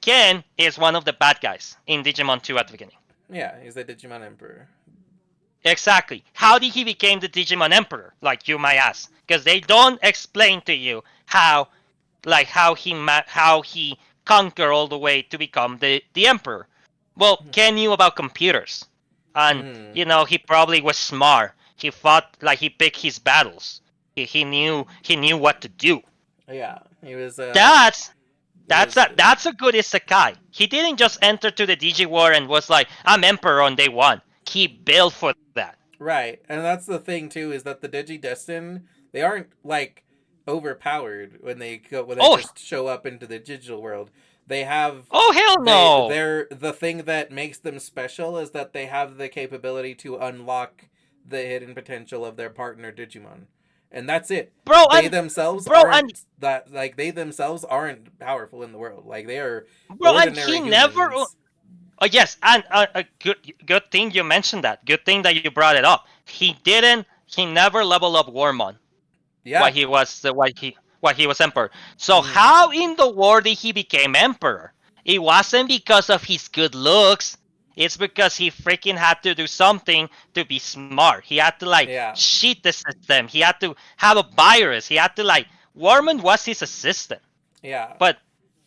Ken is one of the bad guys in Digimon 2 at the beginning. Yeah, he's the Digimon Emperor. Exactly. How did he become the Digimon Emperor? Like, you might ask, because they don't explain to you how he conquered all the way to become the Emperor. Well, Ken knew about computers, and he probably was smart. He fought, like, he picked his battles. He knew what to do. Yeah, he was. That's a good isekai. He didn't just enter to the Digi War and was like, I'm Emperor on day one. He built for that. Right, and that's the thing too, is that the Digidestin, they aren't like overpowered when they just show up into the digital world. They have hell no. They're the thing that makes them special is that they have the capability to unlock the hidden potential of their partner Digimon. And that's it. They themselves aren't powerful in the world. Like, they are ordinary humans. Oh yes, and a good thing you mentioned that. Good thing that you brought it up. He never leveled up Wormmon. Yeah. While he was emperor. So how in the world did he become emperor? It wasn't because of his good looks. It's because he freaking had to do something to be smart. He had to cheat the system. He had to have a virus. He had to Wormmon was his assistant. Yeah. But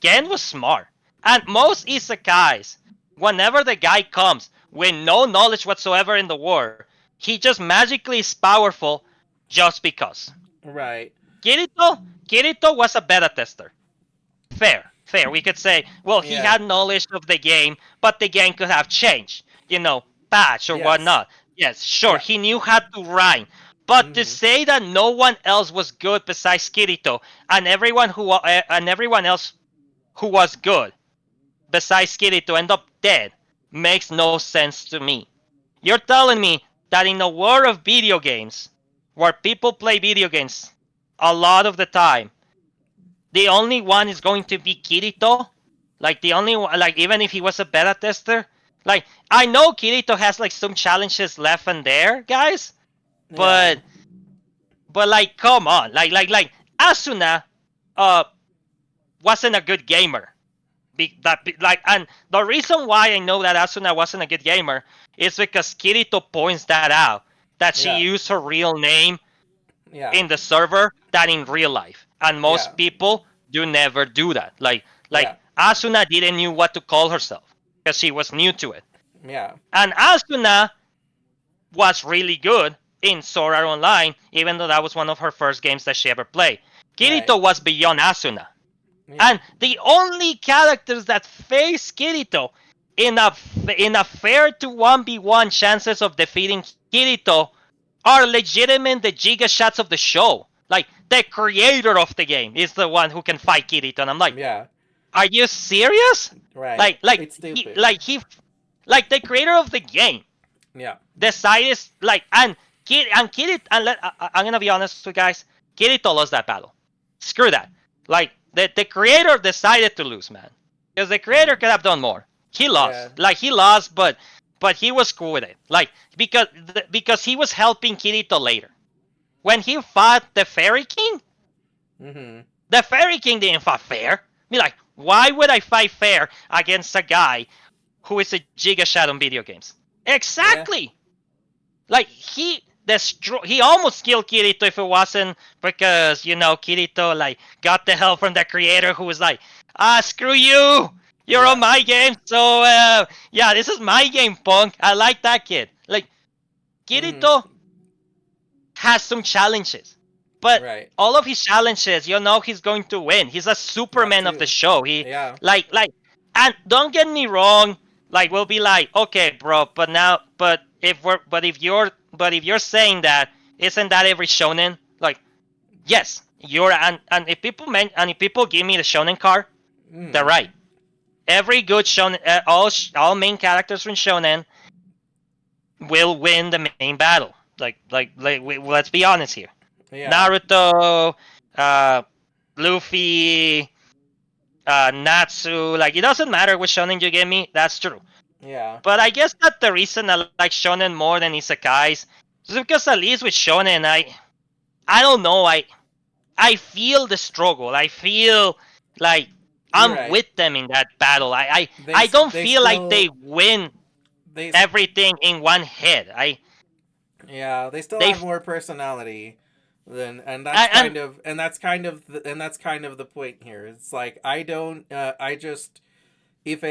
Gen was smart. And most isekais, whenever the guy comes with no knowledge whatsoever in the war, he just magically is powerful just because. Right. Kirito was a beta tester. Fair. We could say, well, he had knowledge of the game, but the game could have changed. Patch or whatnot. Yes, sure, he knew how to rhyme. But to say that no one else was good besides Kirito, and everyone else who was good besides Kirito end up dead, makes no sense to me. You're telling me that in a world of video games, where people play video games a lot of the time, the only one is going to be Kirito? Like the only one, like even if he was a beta tester, like I know Kirito has like some challenges left and there, guys, Yeah. but like come on, like Asuna, uh, wasn't a good gamer. And the reason why I know that Asuna wasn't a good gamer is because Kirito points that out, that she Yeah. used her real name Yeah. in the server than in real life, and Yeah. most people do never do that. Like Yeah. Asuna didn't knew what to call herself because she was new to it, Yeah. and Asuna was really good in Sword Art Online, even though that was one of her first games that she ever played. Right. Kirito was beyond Asuna. Yeah. And the only characters that face Kirito in a fair to 1v1 chances of defeating Kirito are legitimate the Giga Shots of the show. Like the creator of the game is the one who can fight Kirito, and I'm like, Yeah. are you serious? Right. Like like It's he stupid. like he like the creator of the game Yeah. decided like and Kirito I'm gonna be honest with you guys, Kirito lost that battle. Screw that. Like the creator decided to lose, man, because the creator could have done more. He Yeah. lost, like he lost, but he was cool with it, like because he was helping Kirito later when he fought the Fairy King. Mm-hmm. The Fairy King didn't fight fair. Be like, why would I fight fair against a guy who is a Giga Shad on video games? Yeah. Exactly. Like he almost killed Kirito if it wasn't because Kirito like got the help from the creator who was like, screw you, you're Yeah. on my game, so yeah, this is my game, punk. I like that kid. Like Mm-hmm. Kirito has some challenges, but Right. all of his challenges, he's going to win. He's a Got Superman of the to. show. He Yeah. like, and don't get me wrong. Like we'll be like, okay, bro, but if you're saying that, isn't that every shonen? Like, yes, and if people give me the shonen card, they're Mm. right. Every good shonen, all main characters from shonen will win the main battle. Let's be honest here. Yeah. Naruto, uh, Luffy, Natsu. Like it doesn't matter which shonen you give me. That's true. Yeah. But I guess that the reason I like shonen more than isekais is because at least with shonen, I don't know. I feel the struggle. I feel like You're I'm right. with them in that battle. I don't They feel like they still win they everything in one hit. Yeah, they still They have more personality than, and and that's kind of the point here. It's like I don't I just if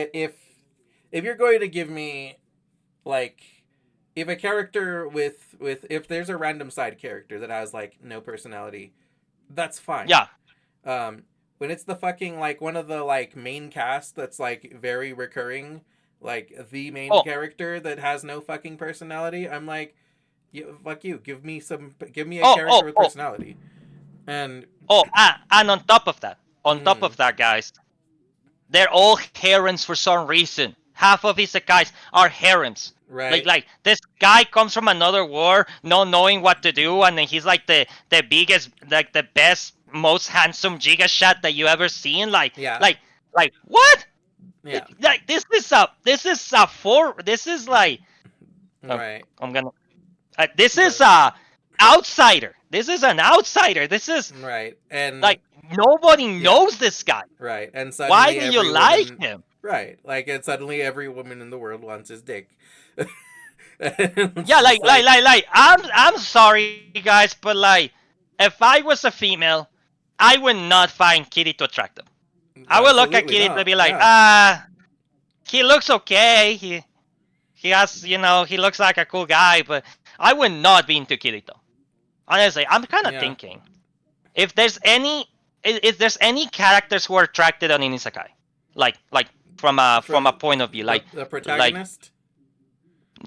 you're going to give me like if a character with if there's a random side character that has like no personality, that's fine. yeah. When it's the fucking like one of the like main cast that's like very recurring, like the main Oh, character that has no fucking personality, I'm like, fuck you. Give me a oh, character oh, with oh, personality. And oh, and on top mm, of that, guys, they're all harems for some reason. Half of isekais are harems. right? Like this guy comes from another war, not knowing what to do, and then he's like the biggest, like the best, most handsome giga shot that you ever seen. Yeah. Like what? Yeah. Like this is like Right. I'm gonna this is But a outsider. This is an outsider. This is right. And like nobody yeah. knows this guy. Right. And Why suddenly do you every like woman him? right. Like and suddenly every woman in the world wants his dick. Yeah, It's like just like I'm sorry guys, but like if I was a female, I would not find Kirito attractive. I would look at absolutely Kirito and not. be like, Yeah. he looks okay. He has, he looks like a cool guy, but I would not be into Kirito. Honestly, I'm kind of Yeah. thinking if there's any characters who are attracted on an isekai, like from a point of view, The like protagonist?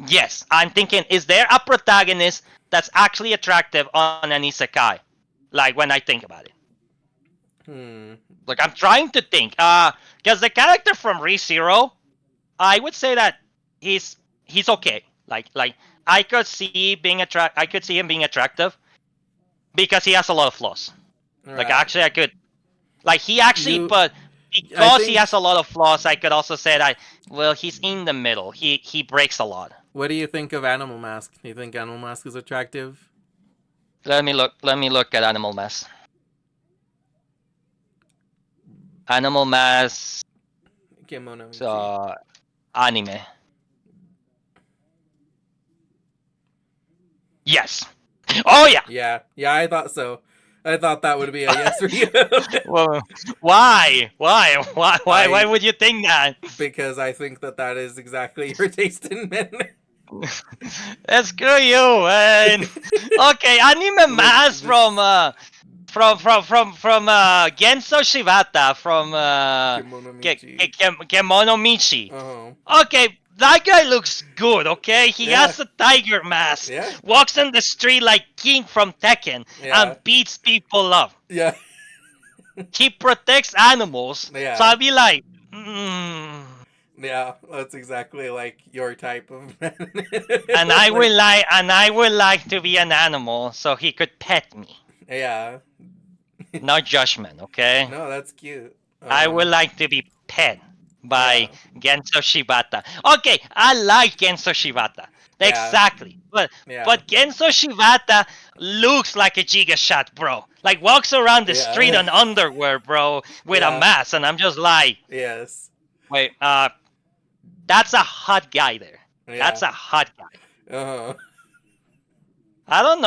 yes, I'm thinking, is there a protagonist that's actually attractive on an isekai? Like when I think about it, like I'm trying to think, because the character from ReZero, I would say that he's okay. Like I could see him being attractive because he has a lot of flaws. Like Right. actually, I could. Like he actually, You but because he think- has a lot of flaws, I could also say that. Well, he's in the middle. He breaks a lot. What do you think of Animal Mask? Do you think Animal Mask is attractive? Let me look. Let me look at Animal Mask. Animal Mask. Kimono Michi. Anime. Yes. Oh yeah. Yeah, I thought so. I thought that would be a yes for you. Well, why? Why would you think that? Because I think that is exactly your taste in men. Screw you, man. Okay, Anime Mask from Genso Shibata from Kimono Michi. Kemono Michi. Uh-huh. Okay, that guy looks good, okay? He Yeah. has a tiger mask, Yeah. walks in the street like King from Tekken, Yeah. and beats people up. Yeah. He protects animals, Yeah. so I'd be like, Yeah, that's exactly like your type of man. and I would like to be an animal so he could pet me. Yeah. No judgment, okay? No, that's cute. I would like to be pet by Genso Shibata. Okay, I like Genso Shibata. Yeah. Exactly. But Yeah. Genso Shibata looks like a Giga Shot, bro. Like walks around the Yeah. street in underwear, bro, with a Yeah. mask, and I'm just like, Yes. wait, that's a hot guy there. Yeah. That's a hot guy. Uh-huh. I don't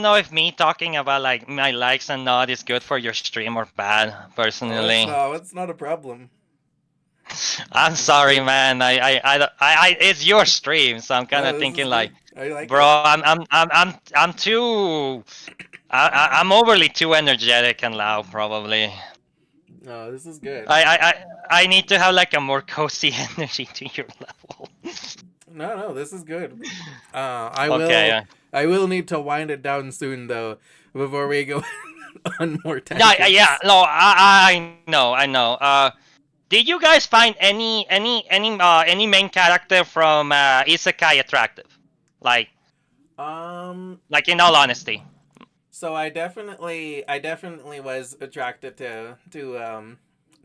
know if me talking about like my likes and not is good for your stream or bad. Personally, It's not a problem. I'm sorry, man. I it's your stream, so I'm kind No, of this thinking is like, good. I like bro, it. I'm too, I'm overly too energetic and loud, probably. No, this is good. I need to have like a more cozy energy to your level. No, this is good. Okay, I will need to wind it down soon though, before we go on more Yeah, tangents. yeah, no, I know. Did you guys find any main character from Isekai attractive? Like in all honesty. So I definitely was attracted to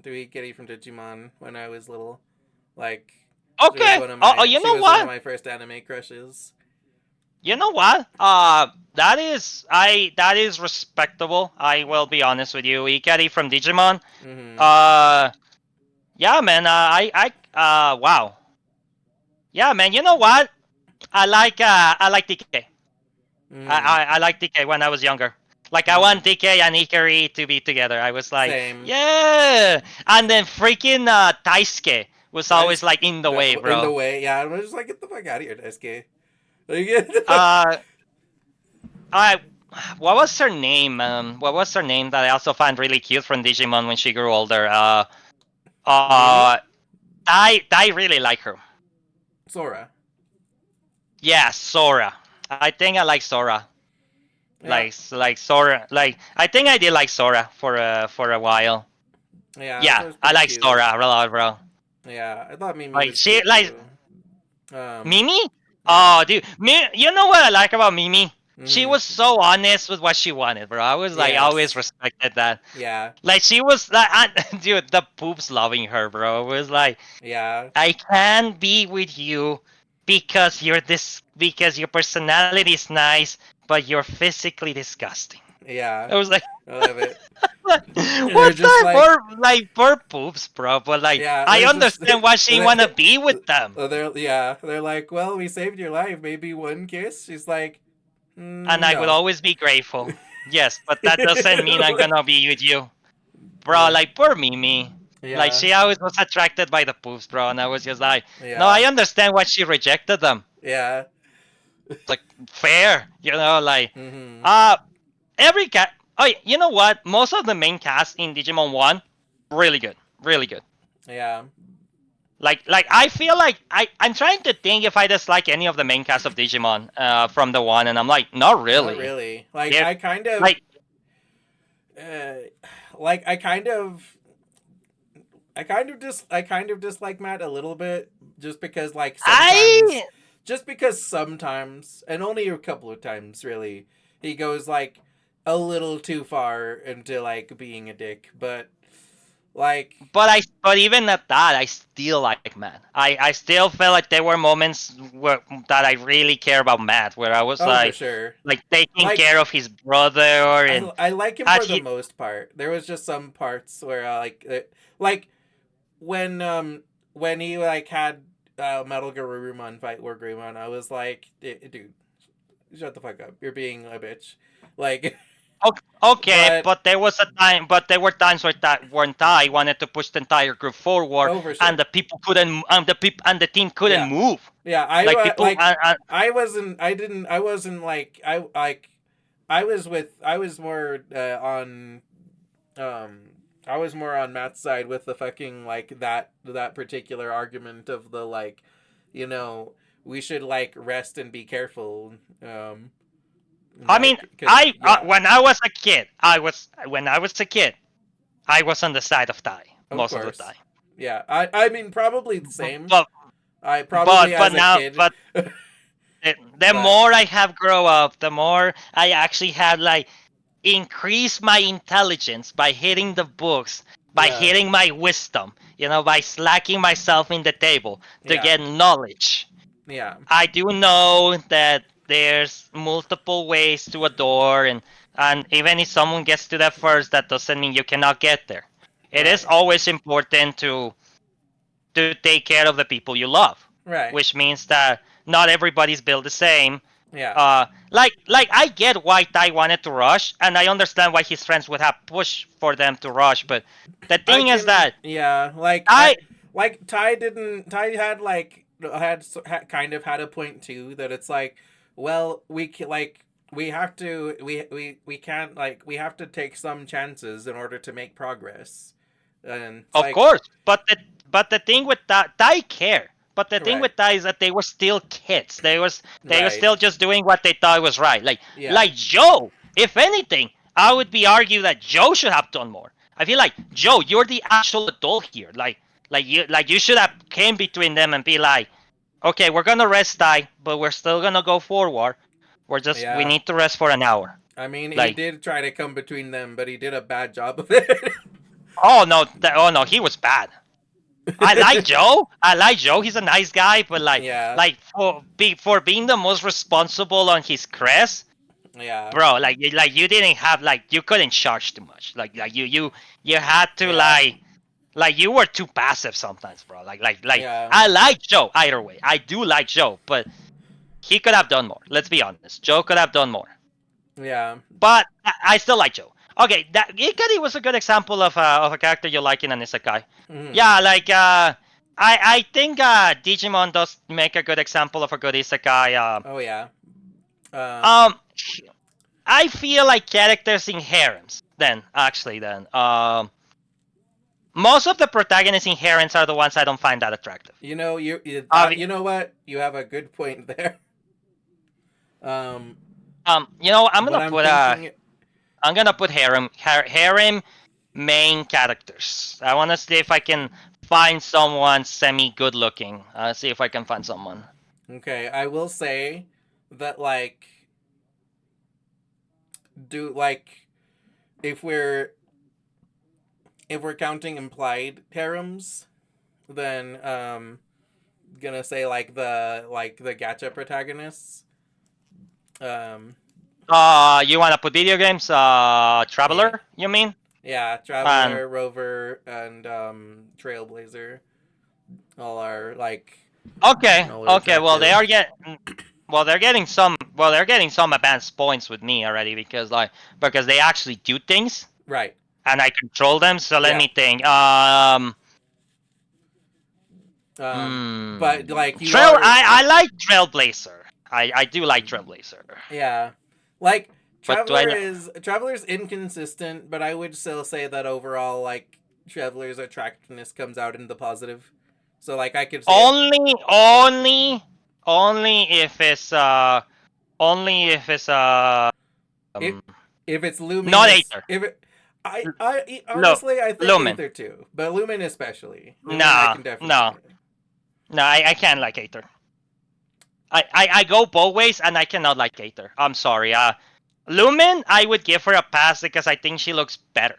Ikiri from Digimon when I was little. Like, Okay. she was one of my, you know she was what? one of my first anime crushes. You know what? That is respectable. I will be honest with you. Ikari from Digimon. Mm-hmm. Yeah, man. Wow. Yeah, man. You know what? I like DK. I like DK when I was younger. Like I want DK and Ikari to be together. I was like, Same. yeah. And then freaking Taisuke was always like in the way, bro. In the way, yeah. I was just like, get the fuck out of here, Daisuke. Like, get the fuck. What was her name? What was her name that I also find really cute from Digimon when she grew older? I really like her. Sora. Yeah, Sora. I think I like Sora. Yeah. Like Sora. Like I think I did like Sora for a while. Yeah, I like cute. Sora a lot, bro. Yeah, I thought Mimi Like was she cute like too. Mimi. Oh, dude, you know what I like about Mimi? She Mhm. was so honest with what she wanted, bro. I was like, Yes. always respected that. Yeah. Like she was like, dude, the poops loving her, bro. It was like, Yeah. I can't be with you because because your personality is nice, but you're physically disgusting. Yeah. I was like, I love it. what just the poor poops, bro? But like, Yeah, I they're understand just- why she wanna be with them. They're like, well, we saved your life. Maybe one kiss. She's like, And I will no. always be grateful. Yes, but that doesn't mean I'm gonna be with you. Bro, Yeah. like poor Mimi. Yeah. Like she always was attracted by the poops, bro, and I was just like, Yeah. no, I understand why she rejected them. Yeah. It's like fair, you know, like Mhm. every cat. Oh, you know what? Most of the main cast in Digimon 1, really good, really good. Yeah. Like I feel like I'm trying to think if I dislike any of the main cast of Digimon from the 1, and I'm like, not really. Not really. Like Yeah, I kind of like I kind of dislike Matt a little bit just because like sometimes and only a couple of times really he goes like a little too far into like being a dick, but Like, But even at that, I still like Matt. I still felt like there were moments that I really care about Matt, where I was oh, for sure. like taking Like, care of his brother, and I like him for the most part. There was just some parts where like when he like had Metal Garurumon fight Wargreymon, I was like, dude, shut the fuck up. You're being a bitch. Like, okay, but there was a time, but there were times where when Tai wanted to push the entire group forward, oh, for sure. and the people couldn't, and the team couldn't Yeah. move. Yeah, like people, I wasn't like I was more on I was more on Matt's side with the fucking like that particular argument of the like, you know, we should like rest and be careful. I mean, when I was a kid, I was on the side of Tai most of the time. Yeah, I mean probably the same. But I probably but as a now, kid. but the more I have grown up, the more I actually had like increased my intelligence by hitting the books, by hitting my wisdom, by slacking myself in the table to get knowledge. Yeah. I do know that there's multiple ways to a door, and even if someone gets to that first, that doesn't mean you cannot get there. It is always important to take care of the people you love. Right. Which means that not everybody's built the same. Yeah. Like I get why Tai wanted to rush, and I understand why his friends would have pushed for them to rush. But the thing is that Tai had kind of had a point too, that it's like, well, we have to we can't like we have to take some chances in order to make progress. And of course, but the thing with Tai care. But the thing with Tai is that they were still kids. They were still just doing what they thought was right. Like Joe. If anything, I would be arguing that Joe should have done more. I feel like, Joe, you're the actual adult here. Like you should have came between them and be like, okay, we're gonna rest Tai, but we're still gonna go forward. We need to rest for an hour. I mean, he did try to come between them, but he did a bad job of it. Oh no, he was bad. I like Joe. He's a nice guy, but for being the most responsible on his crest, bro, like you didn't have you couldn't charge too much. You had to you were too passive sometimes, bro. I like Joe either way. I do like Joe, but he could have done more. Let's be honest. Joe could have done more. Yeah. But I still like Joe. Okay, Ikari was a good example of a character you like in an isekai. Mm-hmm. Yeah, I think Digimon does make a good example of a good isekai. Oh yeah. I feel like characters in harems. Most of the protagonists in harems are the ones I don't find that attractive. You know, you know what? You have a good point there. I'm gonna put harem main characters. I want to see if I can find someone semi good looking. See if I can find someone. Okay, I will say that if we're counting implied harems, then gonna say the gacha protagonists. You wanna put video games? Traveler, you mean? Yeah, Traveler, Rover, and Trailblazer. All are Okay. Well, they're getting some advanced points with me already because they actually do things. Right. And I control them. So let me think. But I like Trailblazer. I do like Trailblazer. Yeah. Traveler's inconsistent, but I would still say that overall, Traveler's attractiveness comes out in the positive. So, I could say only if it's if it's Lumen, not Aether. I honestly I think Lumen. Aether too, but Lumen especially. No, I can't like Aether. I go both ways, and I cannot like Aether. I'm sorry. Lumen, I would give her a pass because I think she looks better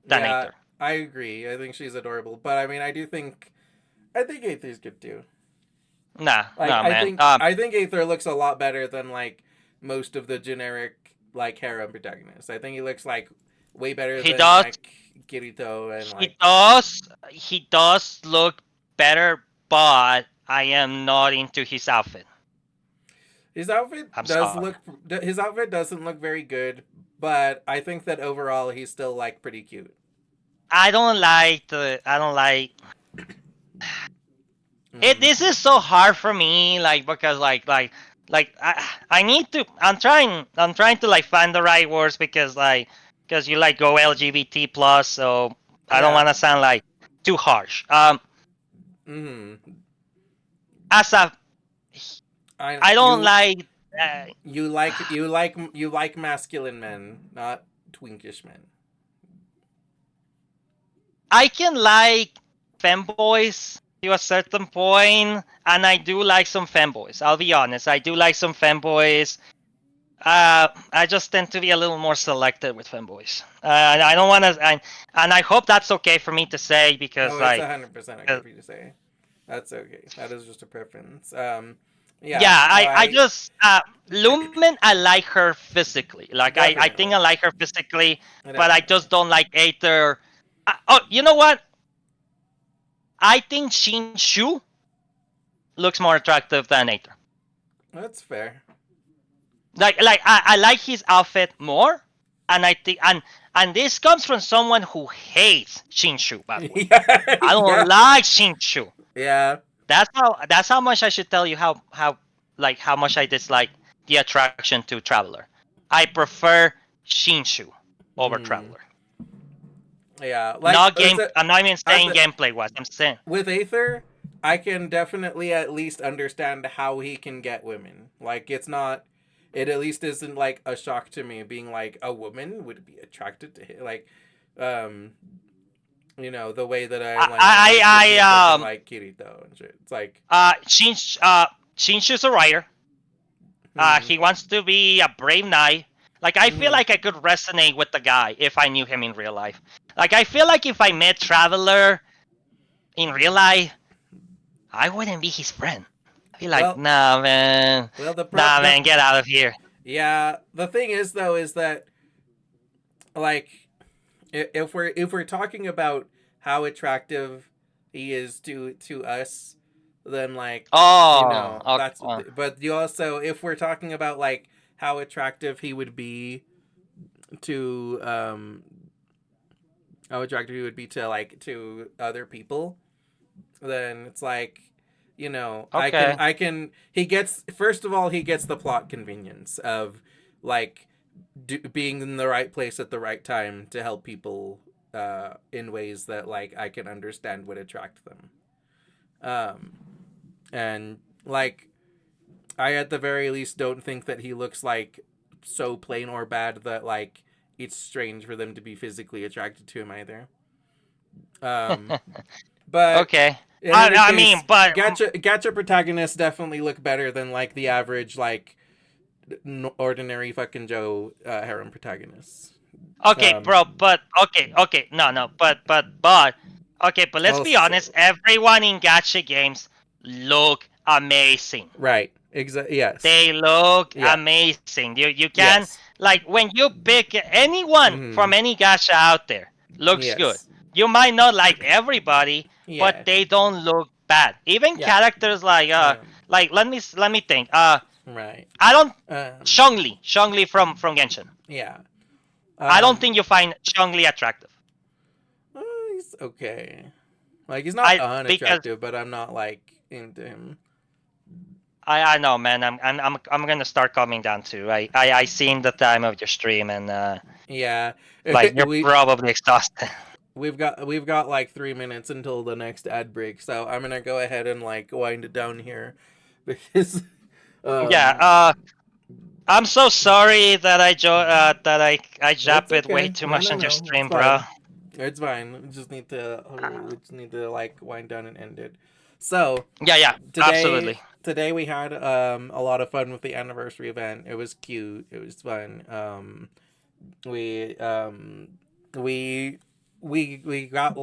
than Aether. I agree. I think she's adorable, but I mean, I think Aether's good too. Nah, Like, no, man. I think Aether looks a lot better than like most of the generic like harem protagonists. I think he looks like way better He than does. like Kirito and He like does. He does look better, but I am not into his outfit. his outfit I'm does sorry. look his outfit doesn't look very good, but I think that overall he's still like pretty cute. I don't like the. I don't like. It. Mm. This is so hard for me, like because I need to. I'm trying to like find the right words because you like go LGBT plus, so I don't Yeah. want to sound like too harsh. Mm. As a I I don't like. Uh, you like masculine men, not twinkish men. I can like femboys to a certain point, and I do like some femboys. I'll be honest, I do like some femboys. I just tend to be a little more selective with femboys. I don't want to, and I hope that's okay for me to say because No, it's like, 100% okay for you to say. That's okay. That is just a preference. Yeah. yeah, No, I just Lumen, I like her physically. Like I think definitely. I like her physically, but I Definitely. just don't like Aether. Oh, you know what? I think Shin Shu looks more attractive than Aether. That's fair. I like his outfit more, and I think and this comes from someone who hates Shinshu, by the way. Yeah. I don't Yeah. like Shinshu. Yeah. That's how much I should tell you how much I dislike the attraction to Traveler. I prefer Shinshu over Mm. Traveler. Yeah. Like Not game. I'm not even at saying the gameplay wise. I'm saying with Aether, I can definitely at least understand how he can get women. Like it's not it at least isn't like a shock to me being like a woman would be attracted to him. Like um the way that I'm like looking at fucking like Kirito and shit. It's like Shinshu's a writer. hmm, He wants to be a brave knight. Like I feel hmm. like I could resonate with the guy if I knew him in real life. Like I feel like if I met Traveler in real life, I wouldn't be his friend. I'd be like, Well, nah, man, well nah, man, get out of here. yeah, the thing is though is that like if we're talking about how attractive he is to us, then like Oh, okay. that's but you also if we're talking about like how attractive he would be to how attractive he would be to like to other people, then it's like Okay. I can he gets first of all he gets the plot convenience of like being in the right place at the right time to help people in ways that like I can understand would attract them. Um, and like I at the very least don't think that he looks like so plain or bad that like it's strange for them to be physically attracted to him either. Um, but Okay. in any I mean, case, but gacha protagonists definitely look better than like the average like ordinary fucking Joe harem protagonists. okay, Um, bro. But okay, no, okay, but let's be honest. also, Everyone in gacha games look amazing. right. Yes. They look Yeah. amazing. You can Yes. like when you pick anyone Mm-hmm. from any gacha out there looks good. Yes. You might not like everybody, but Yeah. they don't look bad. Even Yeah. characters like let me think. Right. I don't Um. Shongli from Genshin. Yeah. I don't think you find Shongli attractive. He's okay. Like he's not I because unattractive, but I'm not like into him. I know, man. I'm gonna start coming down to. I seen the time of your stream and Yeah. like you're we probably exhausted. we've got like 3 minutes until the next ad break, so I'm gonna go ahead and like wind it down here because Yeah. I'm so sorry that that I it's jump it way okay. too No, much no, on your no. It's stream, bro. fine. It's fine. We just need to like wind down and end it. So Yeah, absolutely. today we had a lot of fun with the anniversary event. It was cute. It was fun. We we got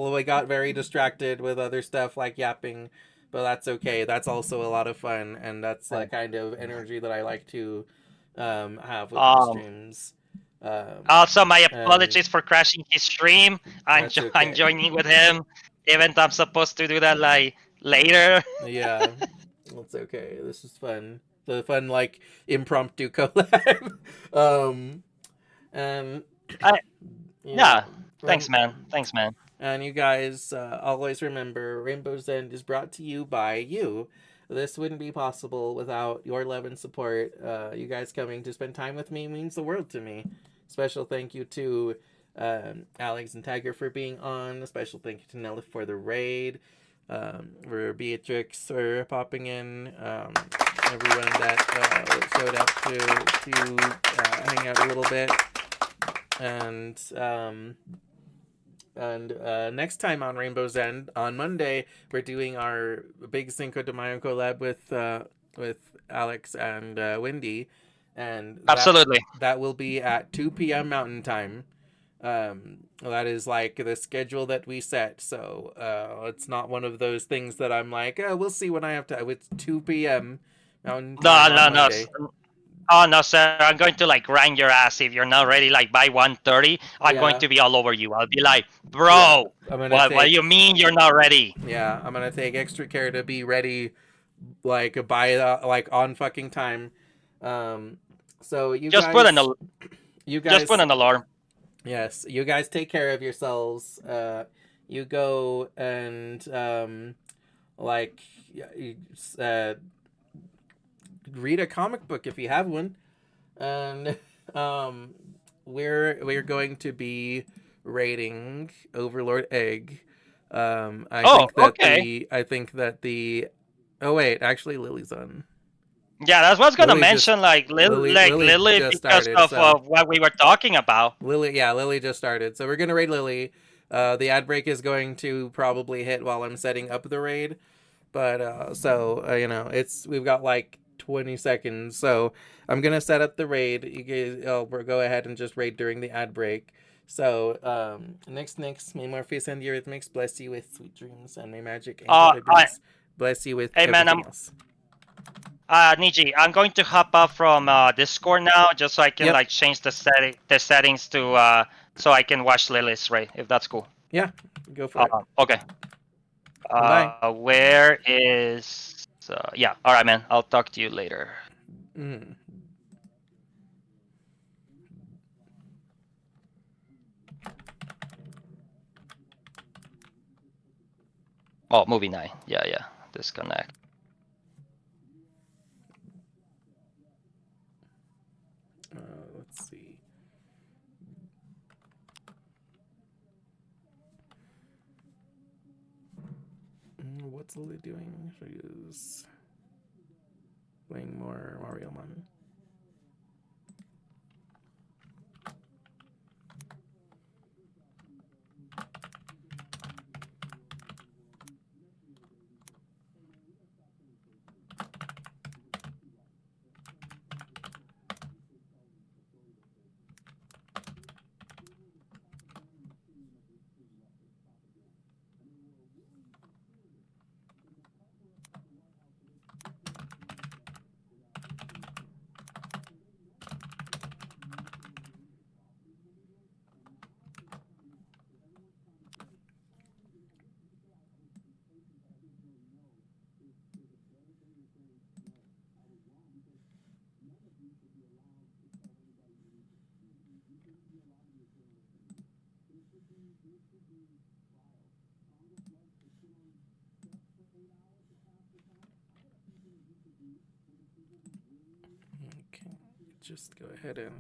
very distracted with other stuff like yapping, but that's okay. That's also a lot of fun, and that's the kind of energy that I like to have with my streams. Also, my And apologies for crashing his stream. that's I'm okay. joining with him, even though I'm supposed to do that like later. Yeah, it's okay. This is fun. The fun like impromptu collab. And I, you yeah, know, thanks, man. Thanks, man. and you guys always remember Rainbow's End is brought to you by you. This wouldn't be possible without your love and support. You guys coming to spend time with me means the world to me. Special thank you to Alex and Tiger for being on. A special thank you to Nella for the raid. For Beatrix for popping in. Everyone that showed up to hang out a little bit. And next time on Rainbow's End on Monday, we're doing our big Cinco de Mayo collab with Alex and Wendy, and Absolutely. that will be at 2 p.m. Mountain Time. That is like the schedule that we set. So it's not one of those things that I'm like, oh, we'll see when I have time. It's 2 p.m. Mountain Time on Monday. Oh no, sir! I'm going to like grind your ass if you're not ready. Like by 1:30, I'm going Yeah. to be all over you. I'll be like, Yeah, bro, I'm gonna what do take. you mean you're not ready? Yeah, I'm gonna take extra care to be ready, like by like on fucking time. Um, so Just put an you just put guys, an alarm. yes, you guys take care of yourselves. You go and like, uh, read a comic book if you have one, and um, we're going to be rating Overlord Egg. Oh, okay. I think that the oh wait, actually Lily's on. Yeah, that's what's gonna Lily just mention like Lily Lily just because started, of so what we were talking about. Lily just started. So we're gonna raid Lily. The ad break is going to probably hit while I'm setting up the raid, but you know, we've got like 20 seconds, so I'm gonna set up the raid. You guys, we'll go ahead and just raid during the ad break. So next, may Morpheus and your rhythmics bless you with sweet dreams, and may magic angel babies bless you with Hey man, everything else. Niji, I'm going to hop up from Discord now, just so I can Yep. like change the settings to so I can watch Lily's Ray, if that's cool. Yeah, go for it. Okay. Bye. Where is? Yeah. All right, man. I'll talk to you later. Mm. Oh, movie 9. Yeah, yeah. Disconnect. Let's see. What's Lily doing? She is playing more Mario Man. Okay, just go ahead and